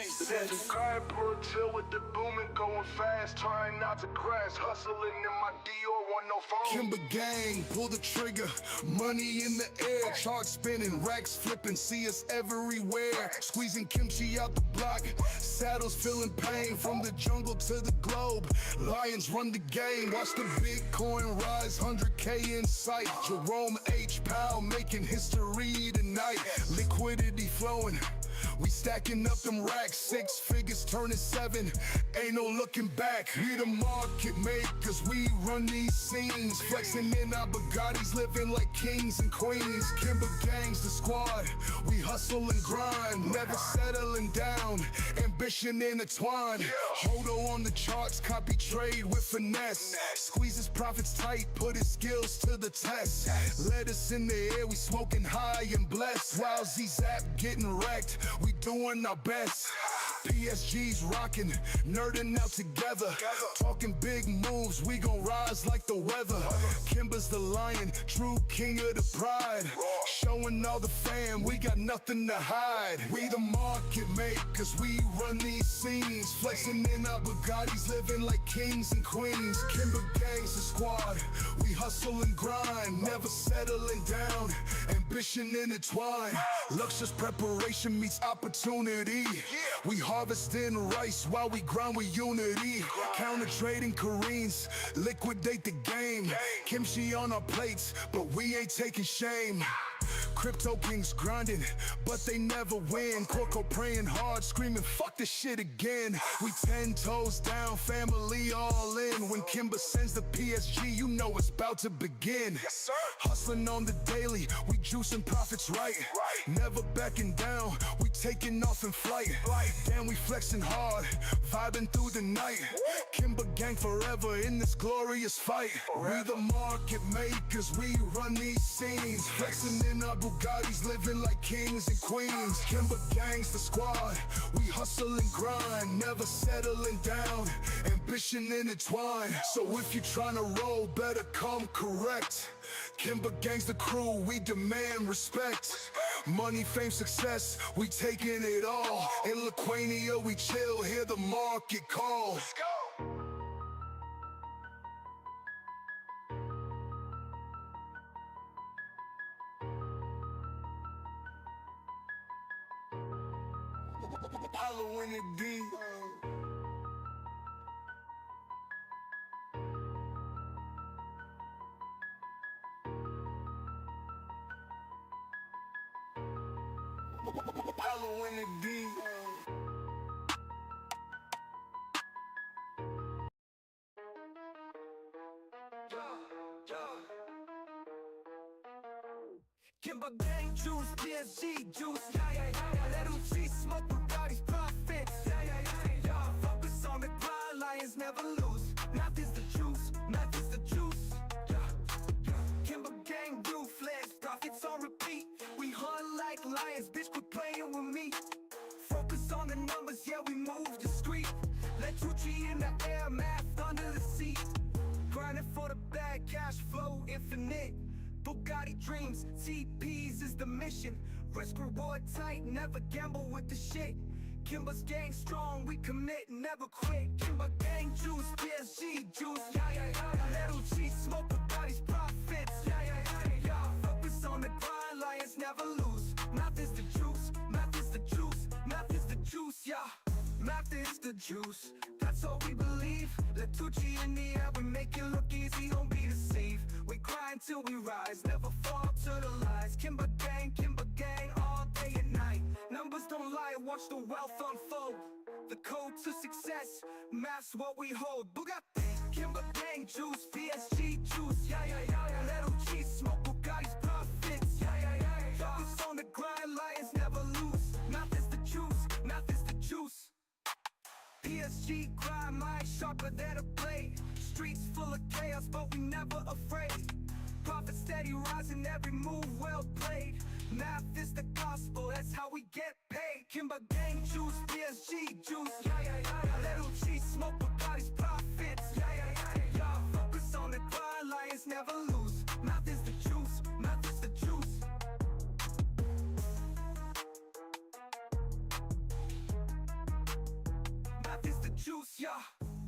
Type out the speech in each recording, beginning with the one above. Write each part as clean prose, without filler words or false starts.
Said the cardboard till with the booming going fast, trying not to crash, hustling in my Dior 105. Kimber gang, pull the trigger, money in the air, chart spinning, racks flipping, see us everywhere. Squeezing kimchi out the block, saddles feeling pain, from the jungle to the globe. Lions run the game, watch the Bitcoin rise, 100K in sight. Jerome H. Powell making history tonight. Liquidity flowing, we stacking up them racks, 6 figures turning 7, ain't no looking back. We the market makers, we run these scenes, flexing in our Bugattis, living like kings and queens. Kimber gang's the squad, we hustle and grind, never settling down, ambition intertwined. Hodo on the charts, copy trade with finesse, squeeze his profits tight, put his skills to the test. Let us in the air, we smoking high and blessed, while Z-Zap getting wrecked, we doing our best. PSG's rocking, nerding out together, talking big moves, we gon' rise like the weather. Kimber's the lion, true king of the pride, showing all the fam we got nothing to hide. We the market makers, we run these scenes, flexing in our Bugattis, living like kings and queens. Kimber gang's the squad, we hustle and grind, never settling down, ambition intertwined. Luxurious preparation meets opportunity, we harvesting rice while we grind with unity. Counter trading Koreans, liquidate the game. Kimchi on our plates, but we ain't taking shame. Crypto kings grinding, but they never win. Corco praying hard, screaming fuck this shit again. We 10 toes down, family all in. When Kimber sends the PSG, you know it's about to begin. Yes, sir. Hustling on the daily, we juicing profits right. Never backing down, we taking off in flight. Damn, we flexing hard, vibing through the night. Kimber gang forever in this glorious fight. We the market makers, we run these scenes, flexing in our Bugattis, living like kings and queens. Kimber gang's the squad, we hustle and grind, never settling down, ambition intertwined. So if you tryna roll, better come correct. Kimber gang's the crew, we demand respect. Money, fame, success, we taking it all. In Lithuania we chill, hear the market call. Let's go. Hollow in the D. Hollow in the D. Kimber gang juice, PSG juice, let them cheese smoke Bugatti's profits, focus on the grind, lions never lose. Math is the juice, math is the juice. Kimber gang ruthless, profits on repeat. We hunt like lions, bitch quit playing with me. Focus on the numbers, yeah we move discreet. Let Tucci in the air, math under the seat. Grinding for the bag, cash flow infinite. Bugatti dreams, TPs is the mission. Risk reward tight, never gamble with the shit. Kimber's gang strong, we commit, never quit. Kimber gang juice, PSG juice, Little cheese, smoke Bugatti's profits, focus on the grind, lions never lose. Math is the juice, math is the juice, math is the juice, math is the juice, that's all we believe. Let Tucci in the air, we make it look easy, don't be deceived. We grind till we rise, never fall to the lies. Kimber gang, all day and night. Numbers don't lie, watch the wealth unfold. The code to success, math's what we hold. Bugatti, Kimber gang juice, PSG juice, Little cheese, smoke Bugatti's profits, focus on the grind, lions never lose. Math is the juice, math is the juice. PSG grind, mind sharper than a blade. Streets full of chaos, but we never afraid. Profit steady rising, every move well played. Math is the gospel, that's how we get paid. Kimber gang juice, PSG juice, Little cheese, smoke Bugatti's profits, focus on the grind, lions never lose. Math is the juice, math is the juice. juice, yeah.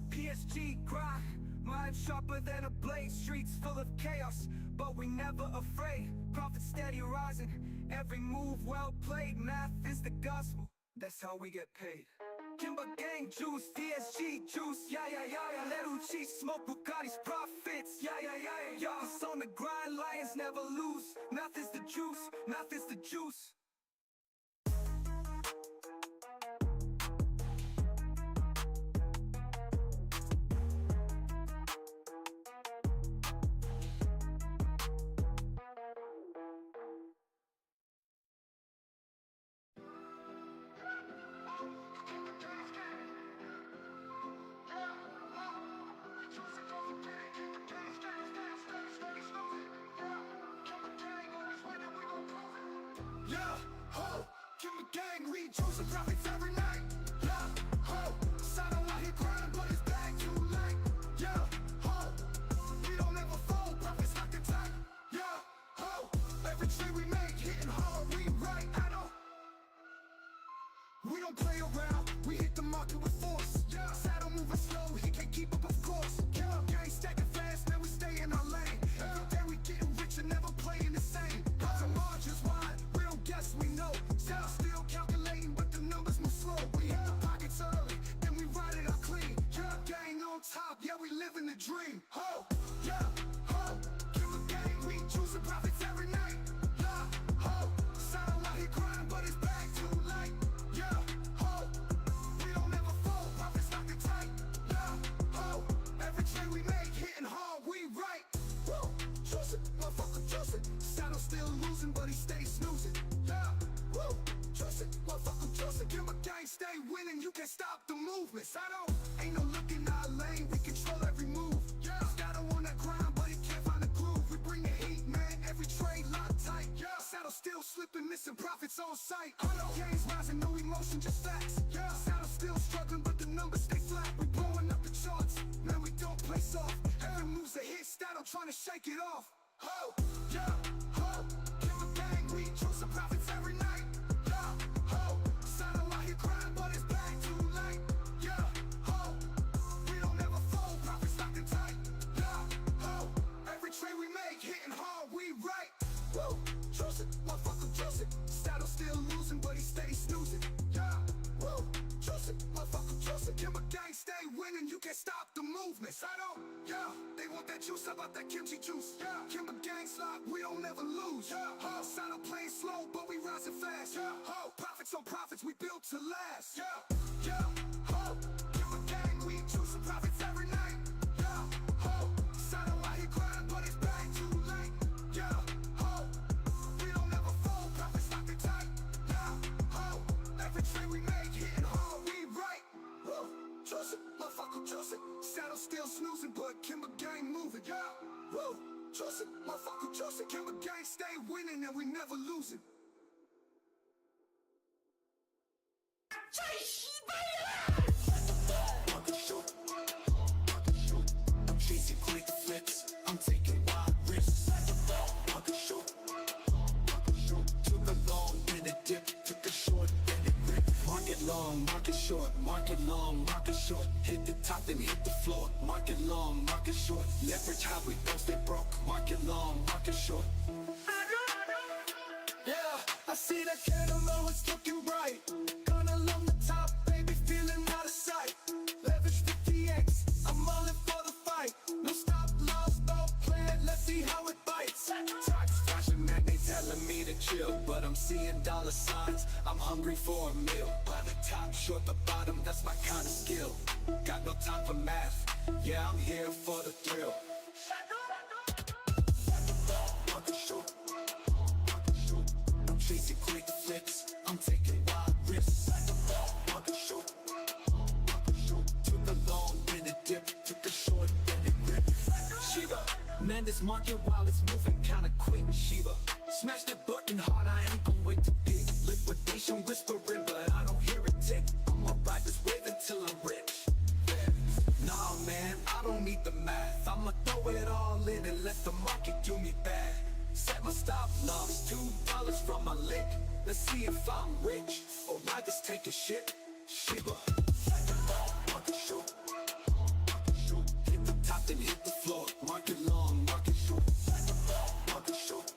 PSG grind, mind sharper than a blade. Streets full of chaos, but we never afraid. Profit steady rising, every move well played. Math is the gospel, that's how we get paid. Kimber gang juice, PSG juice, yeah, yeah, yeah, yeah. Let Uchi smoke Bugatti's profits, yeah, yeah, yeah, yeah. Us on the grind, lions never lose. Math is the juice, math is the juice. Yeah, ho, Kimber gang, we choosing profits every night. Yeah, ho, side on out here grinding, but it's back too late. Yeah, ho, we don't ever fold, profits locked in tight. Yeah, ho, every trade we make, hitting hard, we right. We don't play around, we hit the market with force. Yeah, saddle moving slow, he can't keep up, of course. Kimber gang stacking fast, man, we stay in our lane. Every day we getting richer, never playing the same. Lots of margins wide, we don't guess, we know. Sell still calculating, but the numbers move slow. We hit the pockets early, then we ride it out clean. Yeah, gang on top, yeah, we living the dream. Ho, yeah, ho, Kimber gang, we choosing profits every night. Yeah, ho, saddle out here grinding, but it's back too late. Yeah, ho, we don't ever fold, profits locked in tight. Yeah, ho, every trade we make, hitting hard, we right. Whoa, trust it, motherfucker, trust it. Saddle still losing, but he stays snoozing. Yeah, whoa, trust it, motherfucker, trust it. Kimber gang stay winning, you can't stop the movement. Saddle, ain't no looking our lane, we control every move. Yeah, Saddle on that grind, but he can't find the groove. We bring the heat, man, every trade locked tight. Yeah, Saddle still slipping, missing profits on sight. Gains rising, no emotion, just facts. Yeah, Saddle still struggling, but the numbers stay flat. We blowing up the charts, man, we don't play soft. Every move's a hit, Saddle trying to shake it off. Ho, yeah, ho, Kimber gang, we choose some profits every night. Yeah, ho, Saddle out here crying, but it's back too late. Yeah, ho, we don't ever fold, profits locked in tight. Yeah, ho, every trade we make, hitting hard, we right. Whoa, trust it, motherfucker, trust it. Saddle still losing, but he steady snoozing. Yeah, whoa, trust it, motherfucker, trust it. Kimber gang stay winning, you can't stop the movement. Saddle, yeah, they want that juice, how about that kimchi juice? Yeah, Kimber gang slot, we don't ever lose. Yeah, ho, Saddle playing slow, but we rising fast. Yeah, ho, profits on profits, we built to last. Yeah, yeah, ho, Kimber gang, we choose some profits every night. Yeah, ho, Saddle out here grinding, but it's back too late. Yeah, ho, we don't ever fold, profits locked in tight. Yeah, ho, every trade we make, hitting hard, we right. Whoa, trust it, motherfucker, trust it. Saddle still snoozing, but Kimber gang moving. Yeah, whoa, trust it, motherfucker, trust it. Kimber gang stay winning and we never losing. I'm chasing quick flips, I'm taking wild risks. Market short, took a long, then a dip, took a short, then it ripped. Market long, market short, market long, market short. Hit the top, then hit the floor. Market long, market short. Leverage high, we don't stay broke. Market long, market short. Yeah, I see that candle low, it's looking bright. Gonna along the top, baby, feeling out of sight. Leverage 50x, I'm all in for the fight. No stop loss, no plan, let's see how it bites. Talks flashing, man, they telling me to chill, but I'm seeing dollar signs. I'm hungry for a meal. By the top, short the bottom, that's my kind of skill. Got no time for math, yeah, I'm here for the thrill. Market short, I'm chasing quick flips, I'm taking wild risks. Market short, took a long, then a dip, took a short, then it ripped. Shiba, man, this market while it's moving kinda quick. Shiba, smash that button hard, I ain't gon' wait to pick. Liquidation whispering, but I don't hear it tick. I'ma ride this wave until I'm rich. Nah, man, I don't need the math. I'ma throw it all in and let the market do me bad. Set my stop loss, $2 from my lick. Let's see if I'm rich or I just take a shit. Shiba, market short. Hit the top, then hit the floor. Market long, market short. Market short.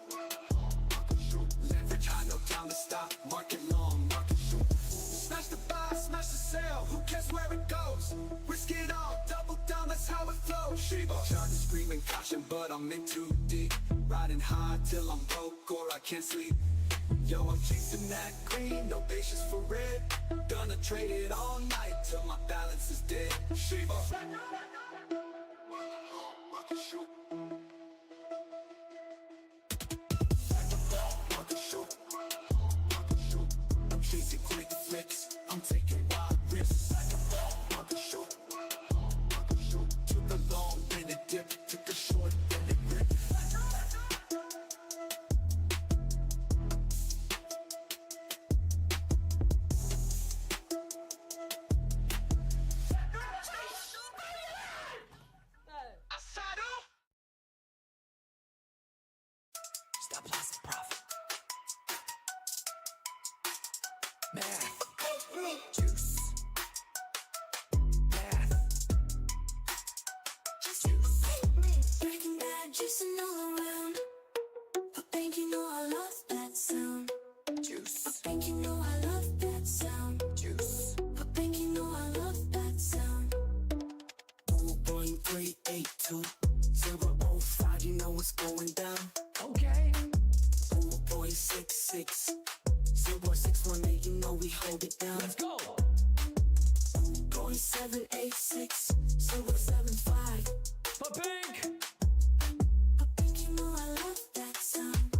Leverage high, no time to stop. Market long, market short. Smash the buy, smash the sell, who cares where it goes? Risk it all, double down, that's how it flows. Shiba. Trying to scream and caution, but I'm in too deep. Riding high till I'm broke or I can't sleep. Yo, I'm chasing that green, no patience for red. Gonna trade it all night till my balance is dead. Shiba. Market short. Market short. I'm chasing quick flips, I'm taking wild risks. Market short. Took a long minute dip, took a short minute grip. Stop loss and profit. Math. Juice. Math. Juice. Breaking bad, juicing all around. But bank, you know I love that sound. Juice. Bank, you know I love that sound. Juice. But bank, you know I love that sound. 4.382 005, you know what's going down. Okay. 4.66 0618, you know we hold it down. Let's go. 0.786 075. But bank. But bank, you know I love that sound.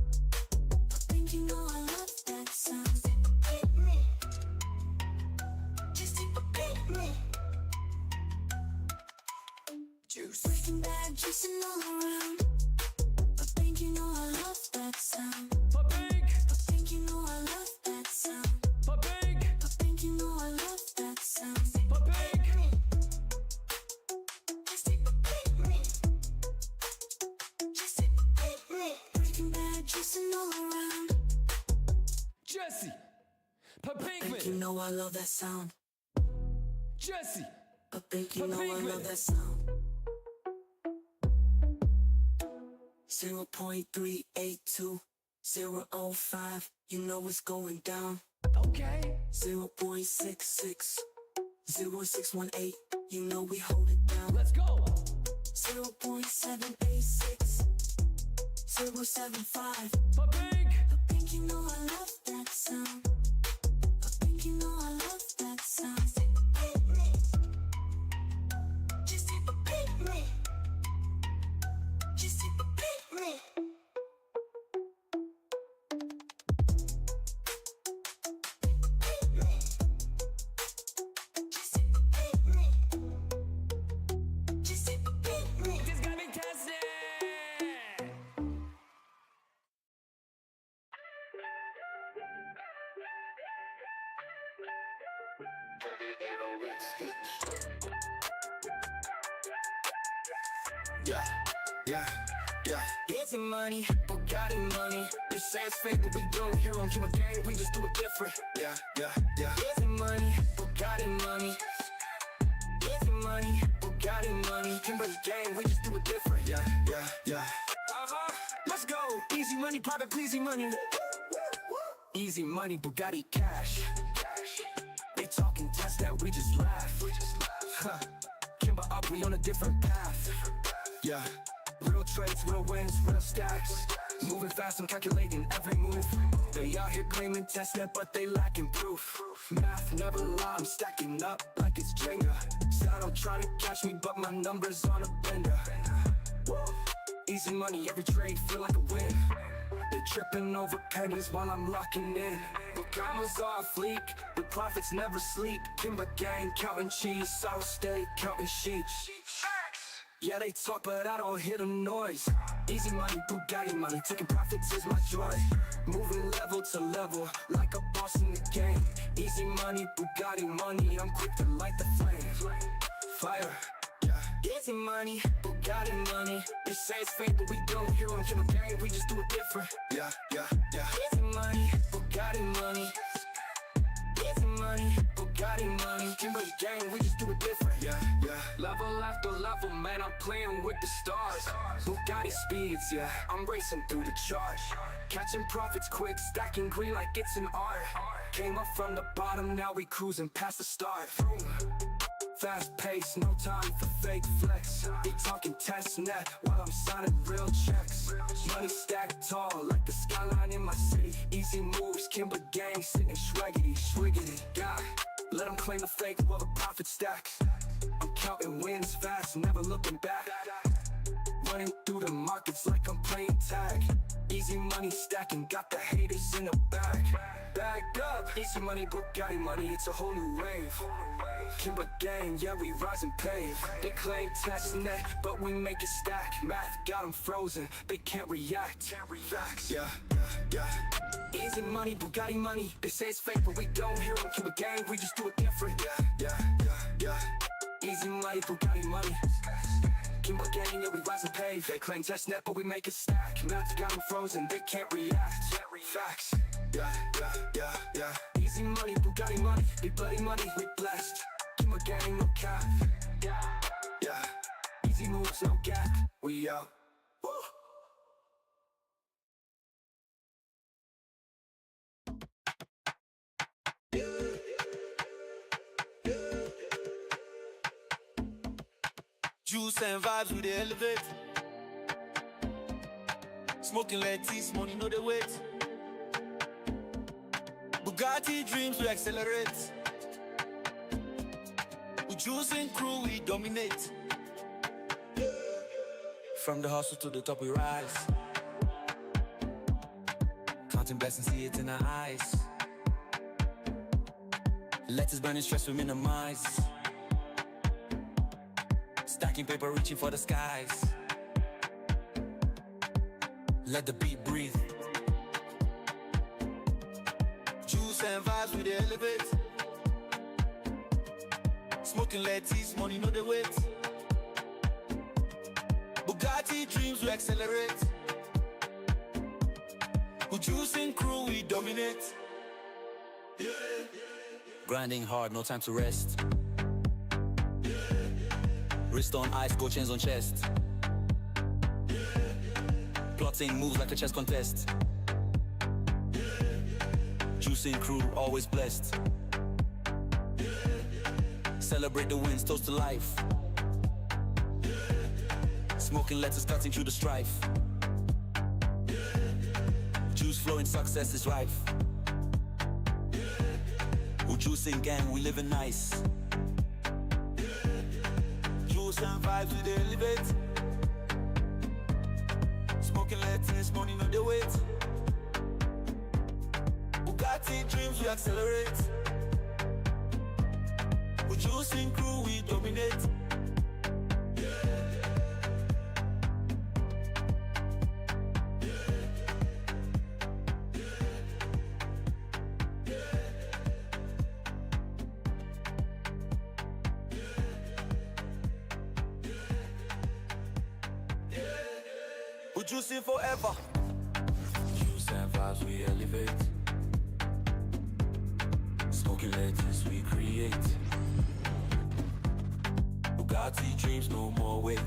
But bank, you know I love that sound. Just take a bit. Juice. Breaking bad, juicing all around. But bank, you know I love that sound. But bank. But bank, you know I love that sound. But bank. But bank, you know I love that sound. But bank. Just take a bit. Just take a bit. Breaking bad, juicing all around. Jesse. But Bank, you Pinkman. know I love that sound. Jesse. But bank, you But know I Pinkman. love that sound. 0.382 005, you know it's going down. Okay. 0.66 0618, you know we hold it down. Let's go. 0.786 075. But bank. But bank, you know I love that sound. But bank, you know I love that sound. Just take a bit. Just take a bit. Just take a bit. Just take a bit. It's gonna be tested. Yeah. Easy money, Bugatti money. They say it's fake, but we don't here on Kim Gang, we just do it different. Yeah. Easy money, Bugatti money. Easy money, Bugatti money. Kimberly Gang, we just do it different. Yeah. Let's go. Easy money, private pleasing money. Easy money, Bugatti cash. They talking test that, we just laugh. Huh. Kimber up, we on a different path. Yeah. Real trades, real wins, real stacks. Moving fast, I'm calculating every move. They out here claiming test net, but they lacking proof. Math never lie, I'm stacking up like it's Jenga. Style trying to catch me, but my numbers on a bender. Whoa. Easy money, every trade feel like a win. They're tripping over pennies while I'm locking in. But commas are fleek, the profits never sleep. Kimber Gang counting cheese, so I'll stay counting sheep. Yeah, they talk, but I don't hear the noise. Easy money, Bugatti money, taking profits is my joy. Moving level to level, like a boss in the game. Easy money, Bugatti money, I'm quick to light the flame. Fire, yeah. Easy money, Bugatti money. They say it's fake, but we don't here on Kim Gang, we just do it different. Yeah. Easy money, Bugatti money. Easy money, Bugatti Bugatti money, Kimber gang, we just do it different. Yeah. Level after level, man, I'm playing with the stars. Bugatti speeds, yeah, I'm racing through the charts. Catching profits quick, stacking green like it's an art. Came up from the bottom, now we cruising past the start. Fast pace, no time for fake flex. They talking test net while I'm signing real checks. Money stacked tall like the skyline in my city. Easy moves, Kimber gang sitting shwaggity, swiggity. God, let them claim the fake while the profit stacks. I'm counting wins fast, never looking back. Running through the markets like I'm playing tag. Easy money stacking, got the haters in the bag. Bagged up, easy money, Bugatti money, it's a whole new wave. Kimber gang, yeah, we rise and pave. They claim test net, but we make it stack. Math got them frozen, they can't react. Facts, Yeah. easy money, Bugatti money. They say it's fake, but we don't hear them. Kimber gang, we just do it different. Yeah. Easy money, Bugatti money. Kimber gang, yeah, we rise and pave. They claim test net, but we make it stack. Math got them frozen, they can't react. Facts. Yeah. Easy money, Bugatti money. Big bloody money, we blessed. Kimber gang, no cap. Yeah. Easy moves, no gap. We out. Juice and vibes with the elevate. Smoking lettuce, money know the weight. Bugatti dreams we accelerate. We juice and crew we dominate. From the hustle to the top we rise. Counting blessings, see it in our eyes. Let us burning stress we minimize. Stacking paper, reaching for the skies. Let the beat breathe. Juice and vibes with the elevate. Smoking lettuce, money know the weight. Bugatti dreams we accelerate. We juicing crew we dominate. Grinding hard, no time to rest. Wrist on ice, gold chains on chest. Plotting moves like a chess contest. Juicing crew, always blessed. Celebrate the wins, toast to life. Smoking letters cutting through the strife. Juice flowing, success is rife. We juicing gang, we living nice. And vibes with the elevate. Smoking lettuce, money know the weight. Bugatti dreams we accelerate. We juicing crew we dominate. We juicing forever. Juice and vibes we elevate. Smoking lettuce we create. Bugatti dreams no more wait.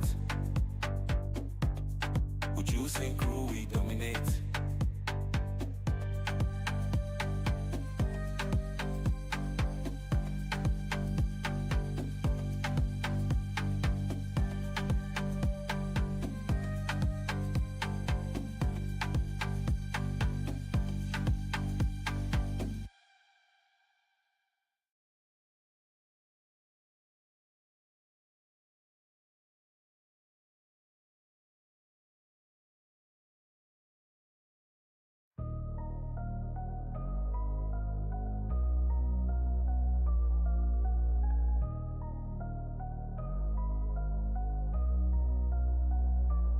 We juicing crew we dominate.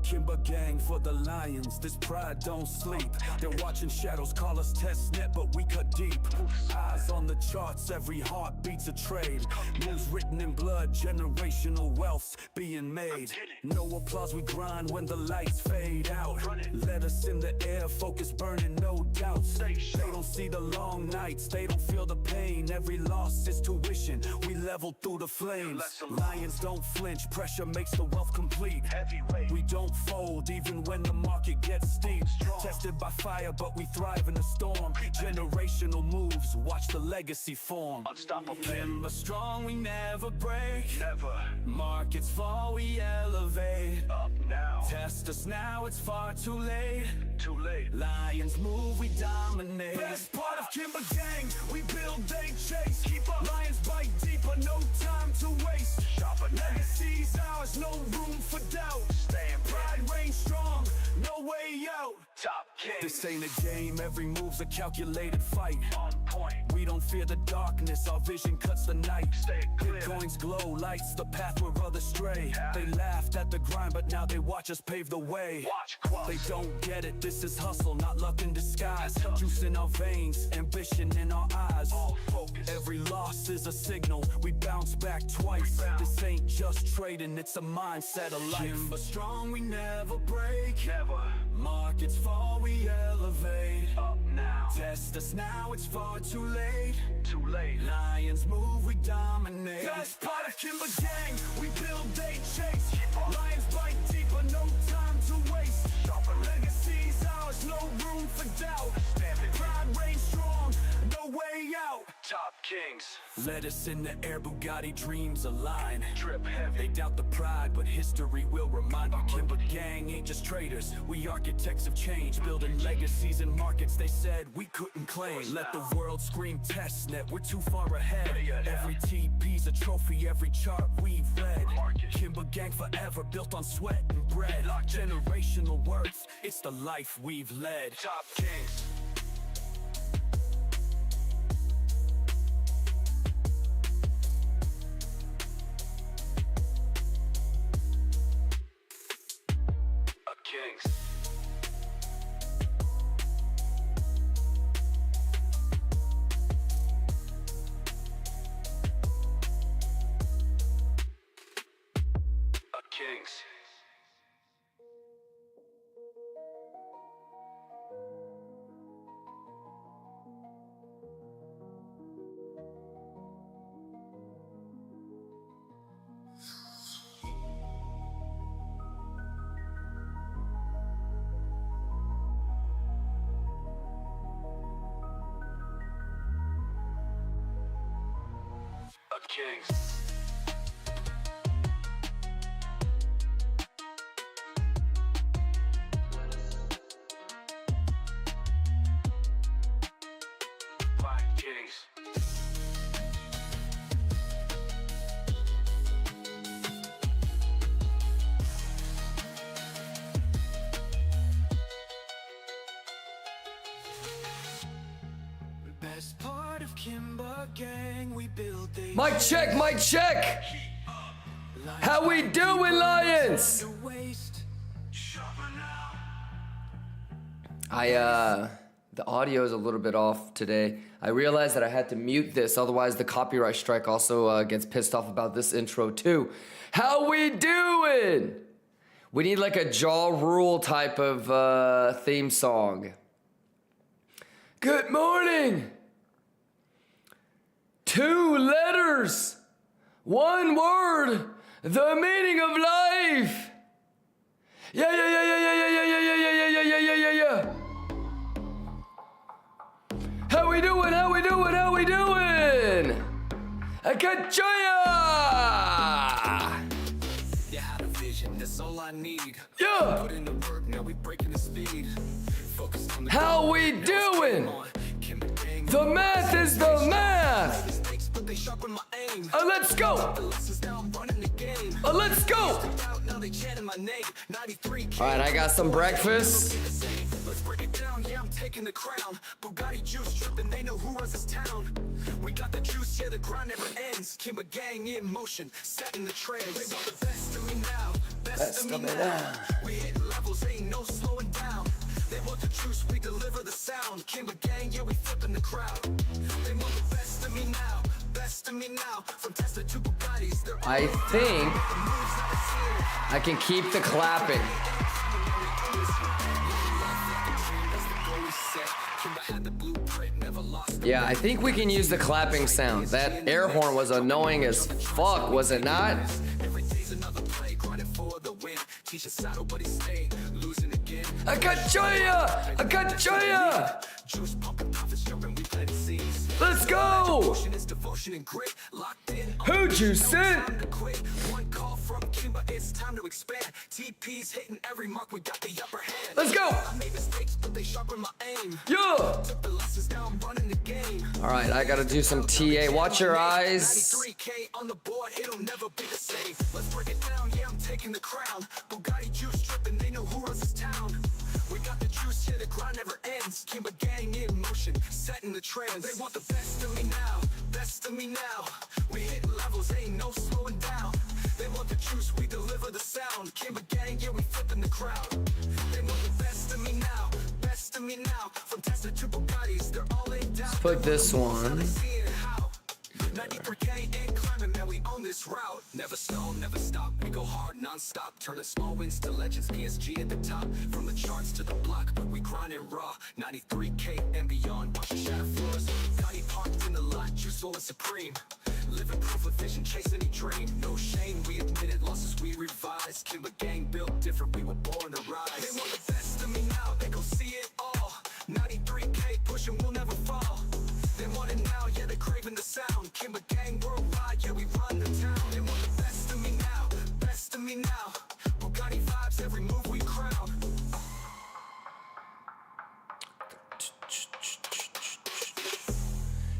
Kimber gang for the lions, this pride don't sleep. They're watching shadows, call us test net, but we cut deep. Eyes on the charts, every heart beats a trade. Moves written in blood, generational wealth being made. No applause, we grind when the lights fade out. Let us in the air, focus burning, no doubts. They don't see the long nights, they don't feel the pain. Every loss is tuition, we level through the flames. Lions don't flinch, pressure makes the wealth complete. We don't fold even when the market gets steep. Tested by fire but we thrive in a storm. Generational moves, watch the legacy form. Unstoppable. Timber strong, we never break. Markets fall, we elevate. Up now. Test us now, it's far too late. Lions move, we dominate. Best part of Kimber Gang, we build, they chase. Keep up. Lions bite deeper, no time to waste. Legacy's ours, no room for doubt. Pride reigns strong, no way out. Top King. This ain't a game, every move's a calculated fight. On point. We don't fear the darkness, our vision cuts the night. Bitcoins glow, lights the path where others stray. They laughed at the grind, but now they watch us pave the way. They don't get it, this is hustle, not luck in disguise. Juice in our veins, ambition in our eyes. Every loss is a signal, we bounce back twice. This ain't just trading, it's a mindset of life. Kimber strong, we never break. Markets fall, we elevate. Up now. Test us now, it's far too late. Lions move, we dominate. Best part of Kimber Gang, we build, they chase. Lions bite deeper, no time to waste. Legacy's ours, no room for doubt. Pride reigns strong, no way out. Top Kings. Let us in the air, Bugatti dreams align. Drip heavy. They doubt the pride, but history will remind them. Kimber Gang ain't just traders, we architects of change. Building legacies in markets they said we couldn't claim. Let the world scream testnet, we're too far ahead. Every TP's a trophy, every chart we've read. Kimber Gang forever, built on sweat and bread. Generational worth, it's the life we've led. Top Kings. Kings. Best part of Kimber Gang, we build the Mic check, mic check. How we doing, Lions? The audio is a little bit off today. I realized that I had to mute this, otherwise the copyright strike also gets pissed off about this intro too. How we doing? We need like a jaw rule type of theme song. Good morning. 2 letters, 1 word, the meaning of life. Yeah. How we doing? I got ya. You had a vision, that's all I need. Yeah. Put in the work, now we breaking the speed. Focus on the How we doing? The math is the math. Let's go. Let's go. Alright, I got some breakfast. Let's break it down, yeah, I'm taking the crown. Bugatti juice tripping, they know who runs this town. We got the juice, yeah, the grind never ends. Kimber Gang in motion, setting the trends. They want the best of me now, best of me now. We hit levels, ain't no slowing down. They want the juice, we deliver the sound. Kimber Gang, yeah, we flipping the crowd. They want the best of me now, best of me now. From Tesla to Bugattis, they're all I think I can keep the clapping. Kimber had the blueprint, never lost the Yeah, I think we can use the clapping sound. That air horn was annoying as fuck, was it not? Every day's another play, grinding for the win. Teach a saddle, but he's staying, losing again. I got ya! I got ya! Juice pumping, profits jumping, we planting seeds. Let's go! Devotion is devotion and grit, locked in. Who'd you send? Time to quit. One call from Kimba, it's time to expand. TP's hitting every mark, we got the upper hand. Let's go! I made mistakes, but they sharpen my aim. Yeah! Took the lessons down, running the game. Alright, I gotta do some TA. Watch your eyes. 93K on the board, it'll never be the same. Let's break it down, yeah, I'm taking the crown. Bugatti juice dripping, they know who runs this town. We got the juice, yeah, the grind never ends. Kimba gang in motion, setting the trends. They want the best of me now, best of me now. We hit levels, ain't no slowing down. They want the juice, we deliver the sound. Kimba gang, yeah, we flipping the crowd. They want the best of me now, best of me now. From Tesla to Bugattis, they're all laid down. Put this one. 93K and climbing, man, we own this route. Never stall, never stop, we go hard non-stop. Turning small wins to legends, PSG at the top. From the charts to the block, we grinding raw. 93K and beyond, watch the shatter floors. Got it parked in the lot, juice full and supreme. Living proof of vision, chase any dream. No shame, we admit it, losses we revise. Kimba gang built different, we were born to rise. They want the best of me now, they gon' see it all. 93K pushing, we'll never fall. They want it now, yeah, they're craving the sound. Kimba gang worldwide, yeah, we run the town. They want the best of me now, best of me now. Bugatti vibes, every move we crown.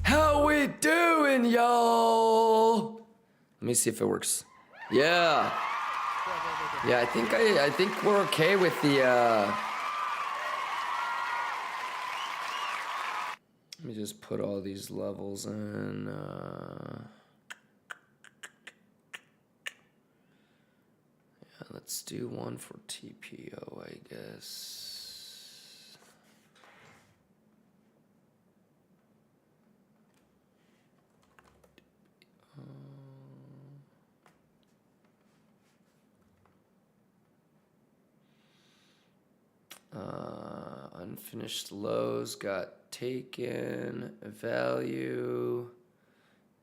How we doing, y'all? Let me see if it works. Yeah. Yeah, I think we're okay with the Let me just put all these levels in. Yeah, let's do one for TPO, I guess. Unfinished lows got taken. Value.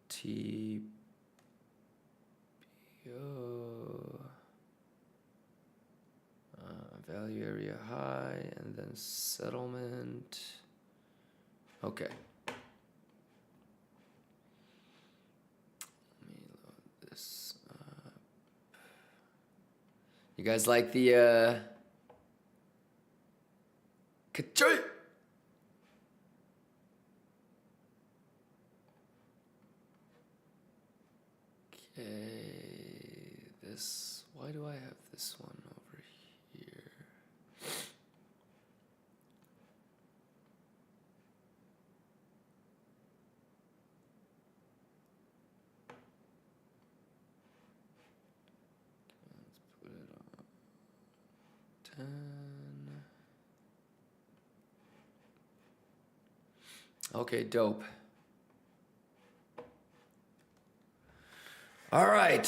TPO. Value area high. And then settlement. Okay. Let me load this up. You guys like the Ka-choy! Okay, this, why do I have this one over here? Let's put it on 10. Okay, dope. All right.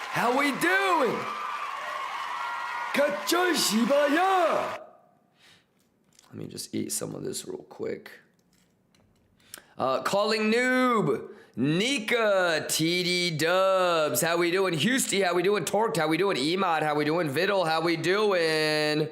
How we doing? Ka-choy shibaya! Let me just eat some of this real quick. Calling noob. Nika, TD Dubs, how we doing? Housty, how we doing? Torqued, how we doing? Emod, how we doing? Viddle, how we doing?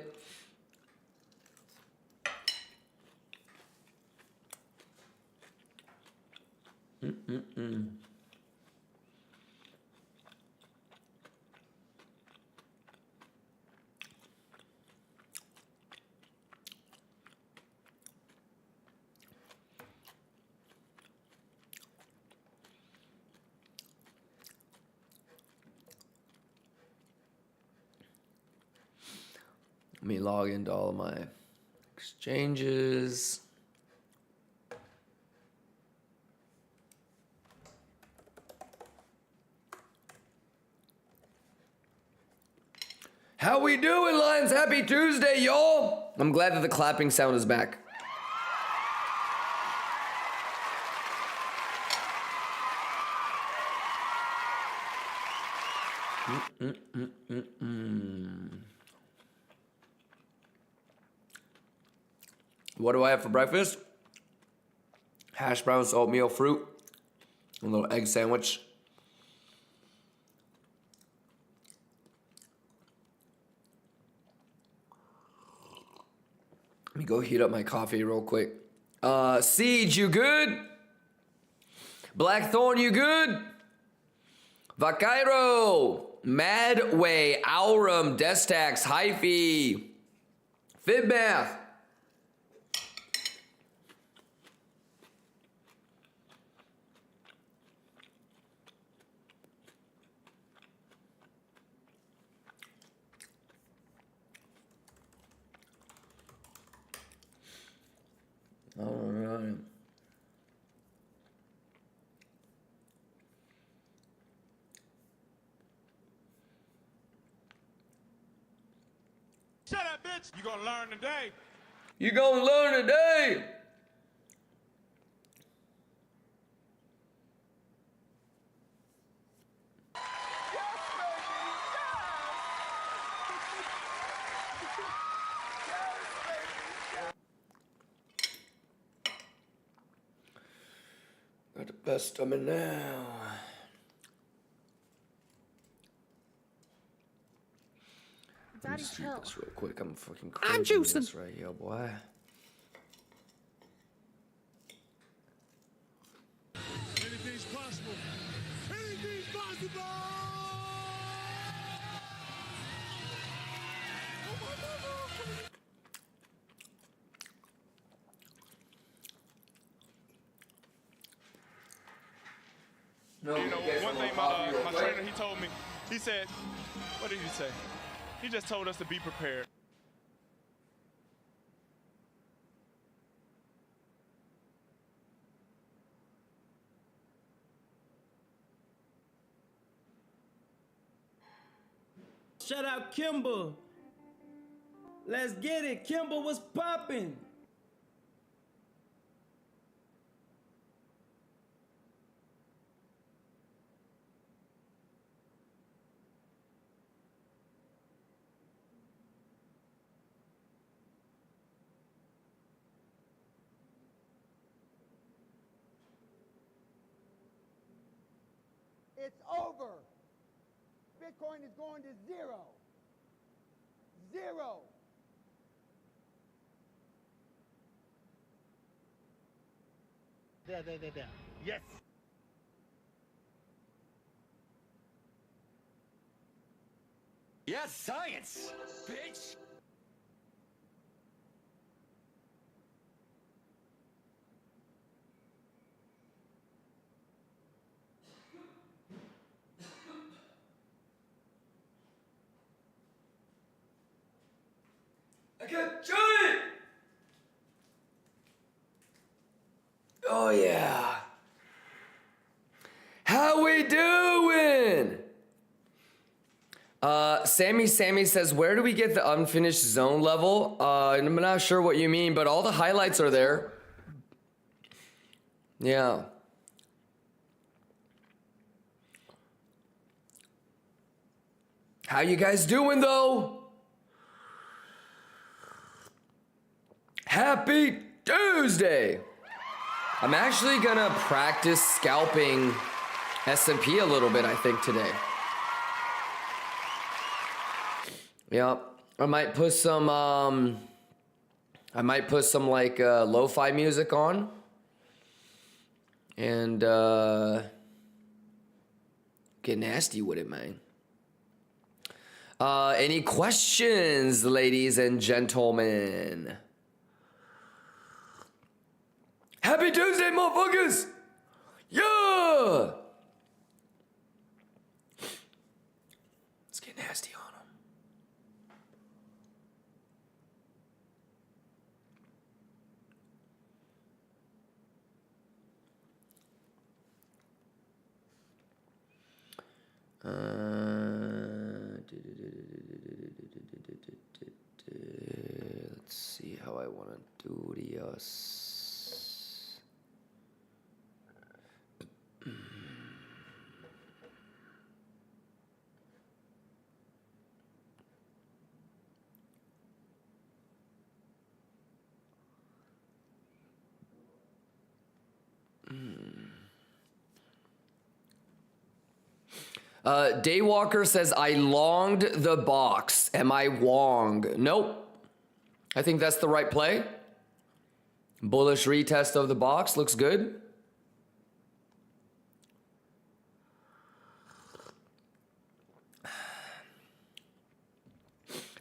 Let me log into all of my exchanges. How we doing, Lions? Happy Tuesday, y'all! I'm glad that the clapping sound is back. What do I have for breakfast? Hash browns, oatmeal, fruit, a little egg sandwich. Let me go heat up my coffee real quick. Siege, you good? Blackthorn, you good? Vacairo, Madway, Aurum, Destax, Hyphy, Fibmath. All right. Shut up, bitch. You gonna learn today. You gonna learn today. Got the best of me now. Daddy, Let's do chill. this real quick. I'm fucking crazy with this right here, boy. Anything's possible. Anything's possible. No, You know, one thing my trainer, he told me, he said, what did he say? He just told us to be prepared. Shout out Kimber. Let's get it. Kimber was popping. It's over. Bitcoin is going to zero. Zero. There. Yes. Yes, science, bitch. I got giant! Oh yeah. How we doing? Sammy says, where do we get the unfinished zone level? I'm not sure what you mean, but all the highlights are there. Yeah. How you guys doing though? Happy Tuesday! I'm actually gonna practice scalping S&P a little bit, I think, today. Yep. I might put some like lo-fi music on. And get nasty with it, man. Any questions, ladies and gentlemen? Happy Tuesday, motherfuckers! Yeah! Let's get nasty on them. Let's see how I want to do this. Daywalker says, I longed the box. Am I wrong? Nope. I think that's the right play. Bullish retest of the box. Looks good.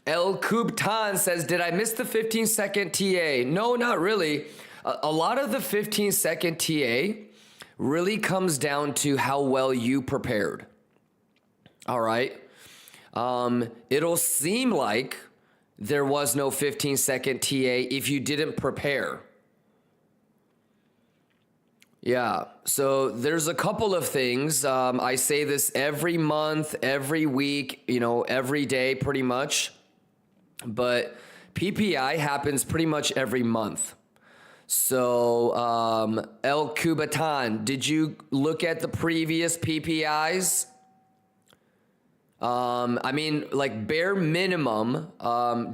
El Kubtan says, did I miss the 15-second TA? No, not really. A lot of the 15-second TA really comes down to how well you prepared. All right. It'll seem like there was no 15-second TA if you didn't prepare. Yeah, so there's a couple of things. I say this every month, every week, every day pretty much. But PPI happens pretty much every month. So, El Cubatan, did you look at the previous PPIs? I mean, like bare minimum,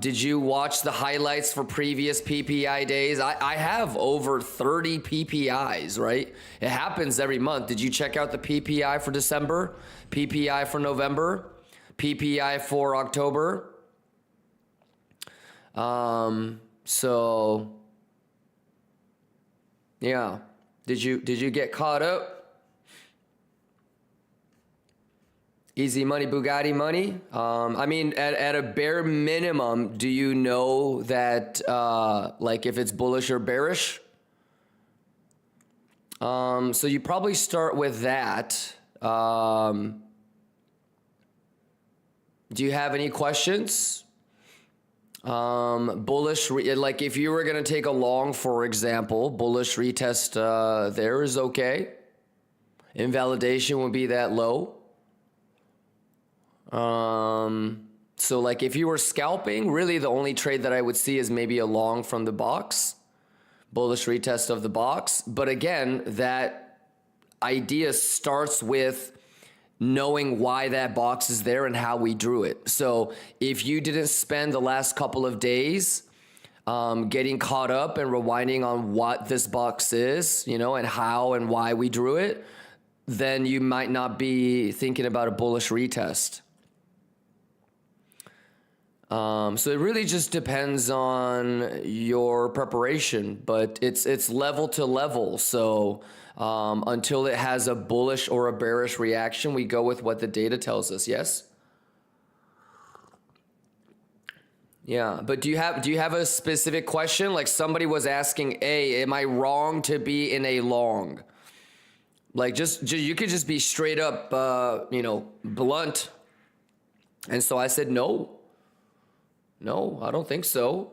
did you watch the highlights for previous PPI days? I have over 30 PPIs, right? It happens every month. Did you check out the PPI for December? PPI for November? PPI for October? So yeah. Did you get caught up? Easy money, Bugatti money. I mean, at a bare minimum, do you know that, like if it's bullish or bearish? So you probably start with that. Do you have any questions? Bullish, like if you were going to take a long, for example, bullish retest there is okay. Invalidation would be that low. So like if you were scalping, really the only trade that I would see is maybe a long from the box, bullish retest of the box. But again, that idea starts with knowing why that box is there and how we drew it. So if you didn't spend the last couple of days getting caught up and rewinding on what this box is, and how and why we drew it, then you might not be thinking about a bullish retest. So it really just depends on your preparation, but it's level to level. So until it has a bullish or a bearish reaction, we go with what the data tells us. Yes. Yeah, but do you have a specific question? Like somebody was asking, am I wrong to be in a long? Like just you could just be straight up, blunt. And so I said, no, I don't think so.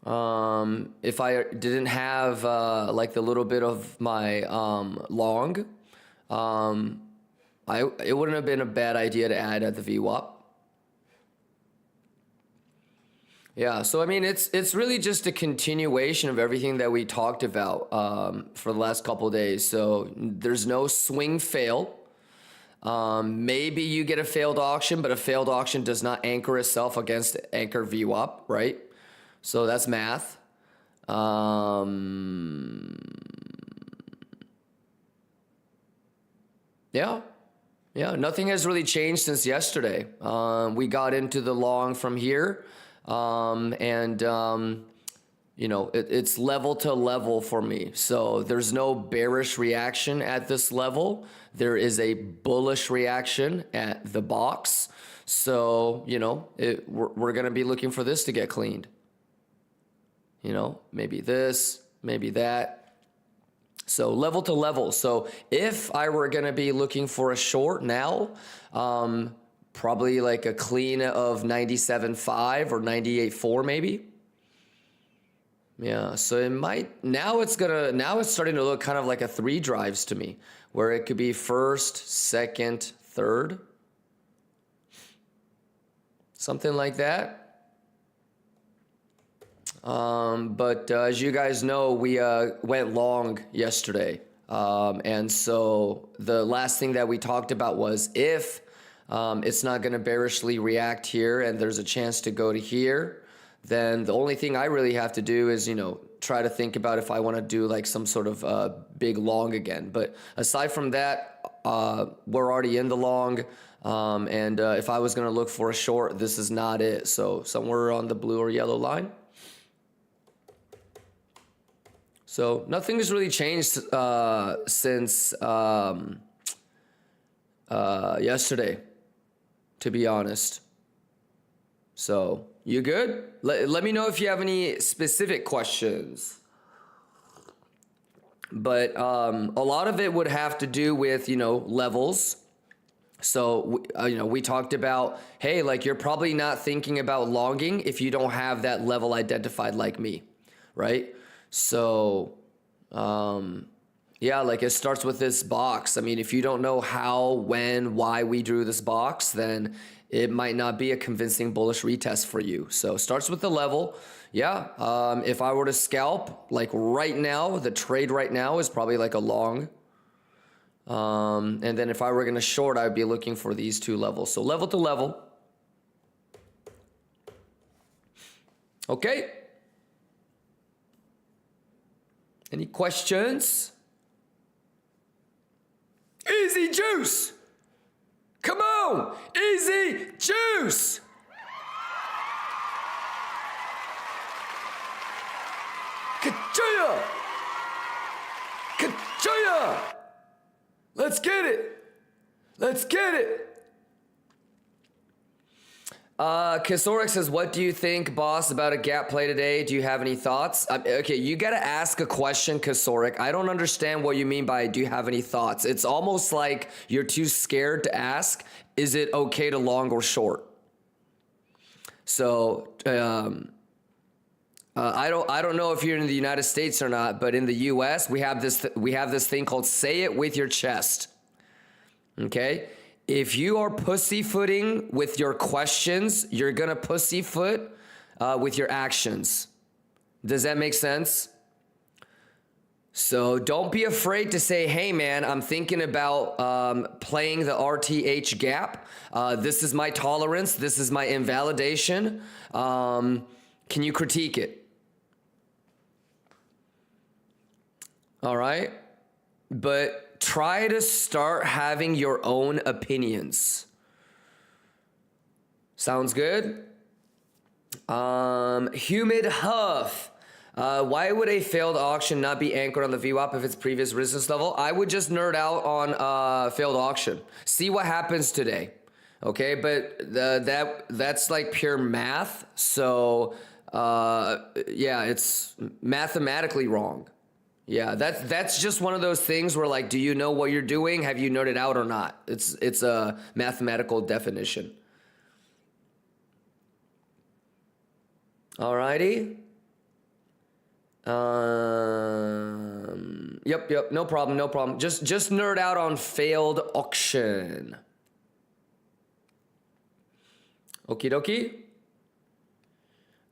If I didn't have like the little bit of my long, it wouldn't have been a bad idea to add at the VWAP. Yeah, so I mean, it's really just a continuation of everything that we talked about for the last couple of days. So there's no swing fail. Maybe you get a failed auction, but a failed auction does not anchor itself against anchor VWAP, right? So that's math. Yeah, nothing has really changed since yesterday. We got into the long from here, it's level to level for me. So there's no bearish reaction at this level. There is a bullish reaction at the box. So, we're going to be looking for this to get cleaned. Maybe this, maybe that. So level to level. So if I were going to be looking for a short now, probably like a clean of 97.5 or 98.4 maybe. Yeah, so it might, now it's starting to look kind of like a 3 drives to me, where it could be first, second, third. Something like that. But as you guys know, we went long yesterday. And so the last thing that we talked about was if it's not going to bearishly react here and there's a chance to go to here, then the only thing I really have to do is, try to think about if I want to do like some sort of big long again. But aside from that, we're already in the long. And if I was going to look for a short, this is not it. So somewhere on the blue or yellow line. So nothing has really changed since yesterday, to be honest. So you good? Let me know if you have any specific questions. But a lot of it would have to do with, levels. So, we talked about, hey, like you're probably not thinking about longing if you don't have that level identified like me, right? So, yeah, like it starts with this box. I mean, if you don't know how, when, why we drew this box, then it might not be a convincing bullish retest for you. So it starts with the level. Yeah, if I were to scalp, like right now, the trade right now is probably like a long. And then if I were going to short, I'd be looking for these two levels. So level to level. Okay. Any questions? Easy juice. Come on. Easy juice. Ka-chaya. Ka-chaya. Let's get it. Let's get it. Kisoric says, what do you think, boss, about a gap play today? Do you have any thoughts? Okay, you got to ask a question, Kisoric. I don't understand what you mean by do you have any thoughts? It's almost like you're too scared to ask, is it okay to long or short? So, I don't know if you're in the United States or not, but in the US, we have this thing called say it with your chest. Okay? If you are pussyfooting with your questions, you're going to pussyfoot with your actions. Does that make sense? So don't be afraid to say, hey, man, I'm thinking about playing the RTH gap. This is my tolerance. This is my invalidation. Can you critique it? All right? But try to start having your own opinions. Sounds good? Humid Huff. Why would a failed auction not be anchored on the VWAP if it's previous resistance level? I would just nerd out on failed auction. See what happens today. Okay, but that's like pure math. So yeah, it's mathematically wrong. Yeah, that's just one of those things where, like, do you know what you're doing? Have you nerded out or not? It's a mathematical definition. Alrighty. Yep, no problem. Just nerd out on failed auction. Okie dokie.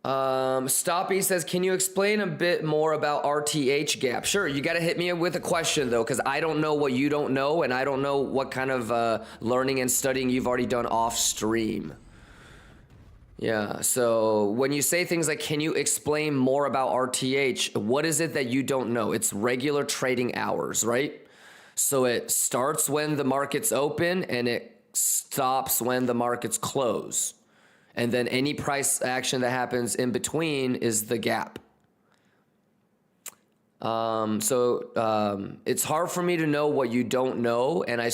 Stoppy says, can you explain a bit more about RTH gap? Sure, you got to hit me with a question, though, because I don't know what you don't know, and I don't know what kind of learning and studying you've already done off stream. Yeah, so when you say things like, can you explain more about RTH, what is it that you don't know? It's regular trading hours, right? So it starts when the markets open, and it stops when the markets close. And then any price action that happens in between is the gap. It's hard for me to know what you don't know, and I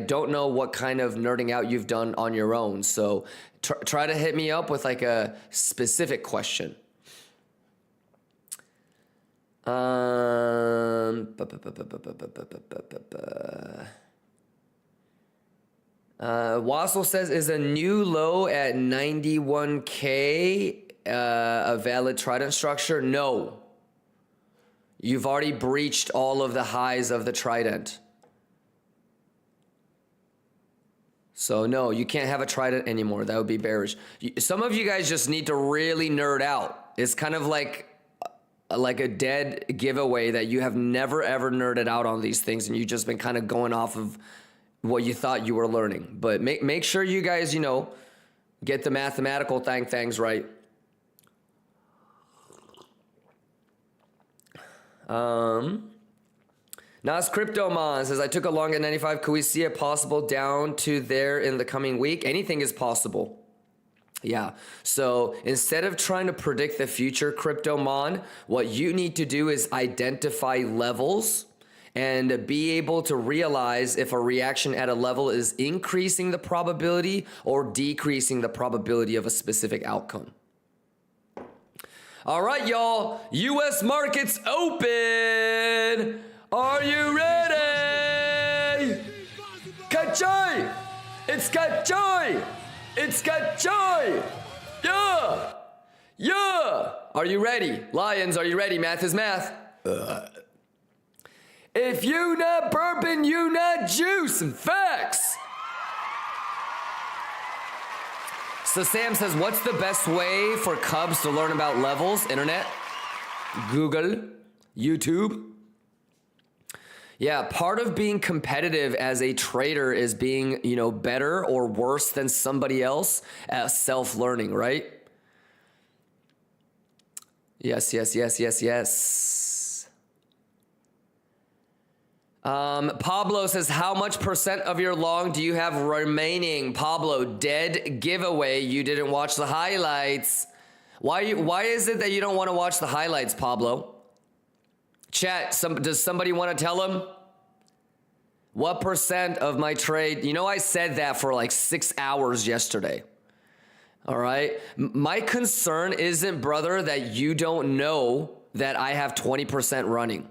don't know what kind of nerding out you've done on your own. So try to hit me up with like a specific question. Wassel says, is a new low at 91K a valid trident structure? No. You've already breached all of the highs of the trident. So no, you can't have a trident anymore. That would be bearish. Some of you guys just need to really nerd out. It's kind of like a dead giveaway that you have never ever nerded out on these things, and you've just been kind of going off of what you thought you were learning. But make sure you guys, get the mathematical things right. Nas Cryptomon says, I took a long at 95. Could we see it possible down to there in the coming week? Anything is possible. Yeah. So instead of trying to predict the future, Cryptomon, what you need to do is identify levels and be able to realize if a reaction at a level is increasing the probability or decreasing the probability of a specific outcome. All right, y'all. U.S. markets open. Are you ready? Kachai! It's Kachai! It's Kachai! Yeah! Yeah! Are you ready? Lions, are you ready? Math is math. If you not bourbon, you not juice. And facts. So Sam says, what's the best way for Cubs to learn about levels? Internet? Google? YouTube? Yeah, part of being competitive as a trader is being, better or worse than somebody else at self-learning, right? Yes. Pablo says, how much % of your long do you have remaining? Pablo, dead giveaway. You didn't watch the highlights. Why is it that you don't want to watch the highlights, Pablo? Chat, does somebody want to tell him? What % of my trade? I said that for like 6 hours yesterday. All right. My concern isn't, brother, that you don't know that I have 20% running.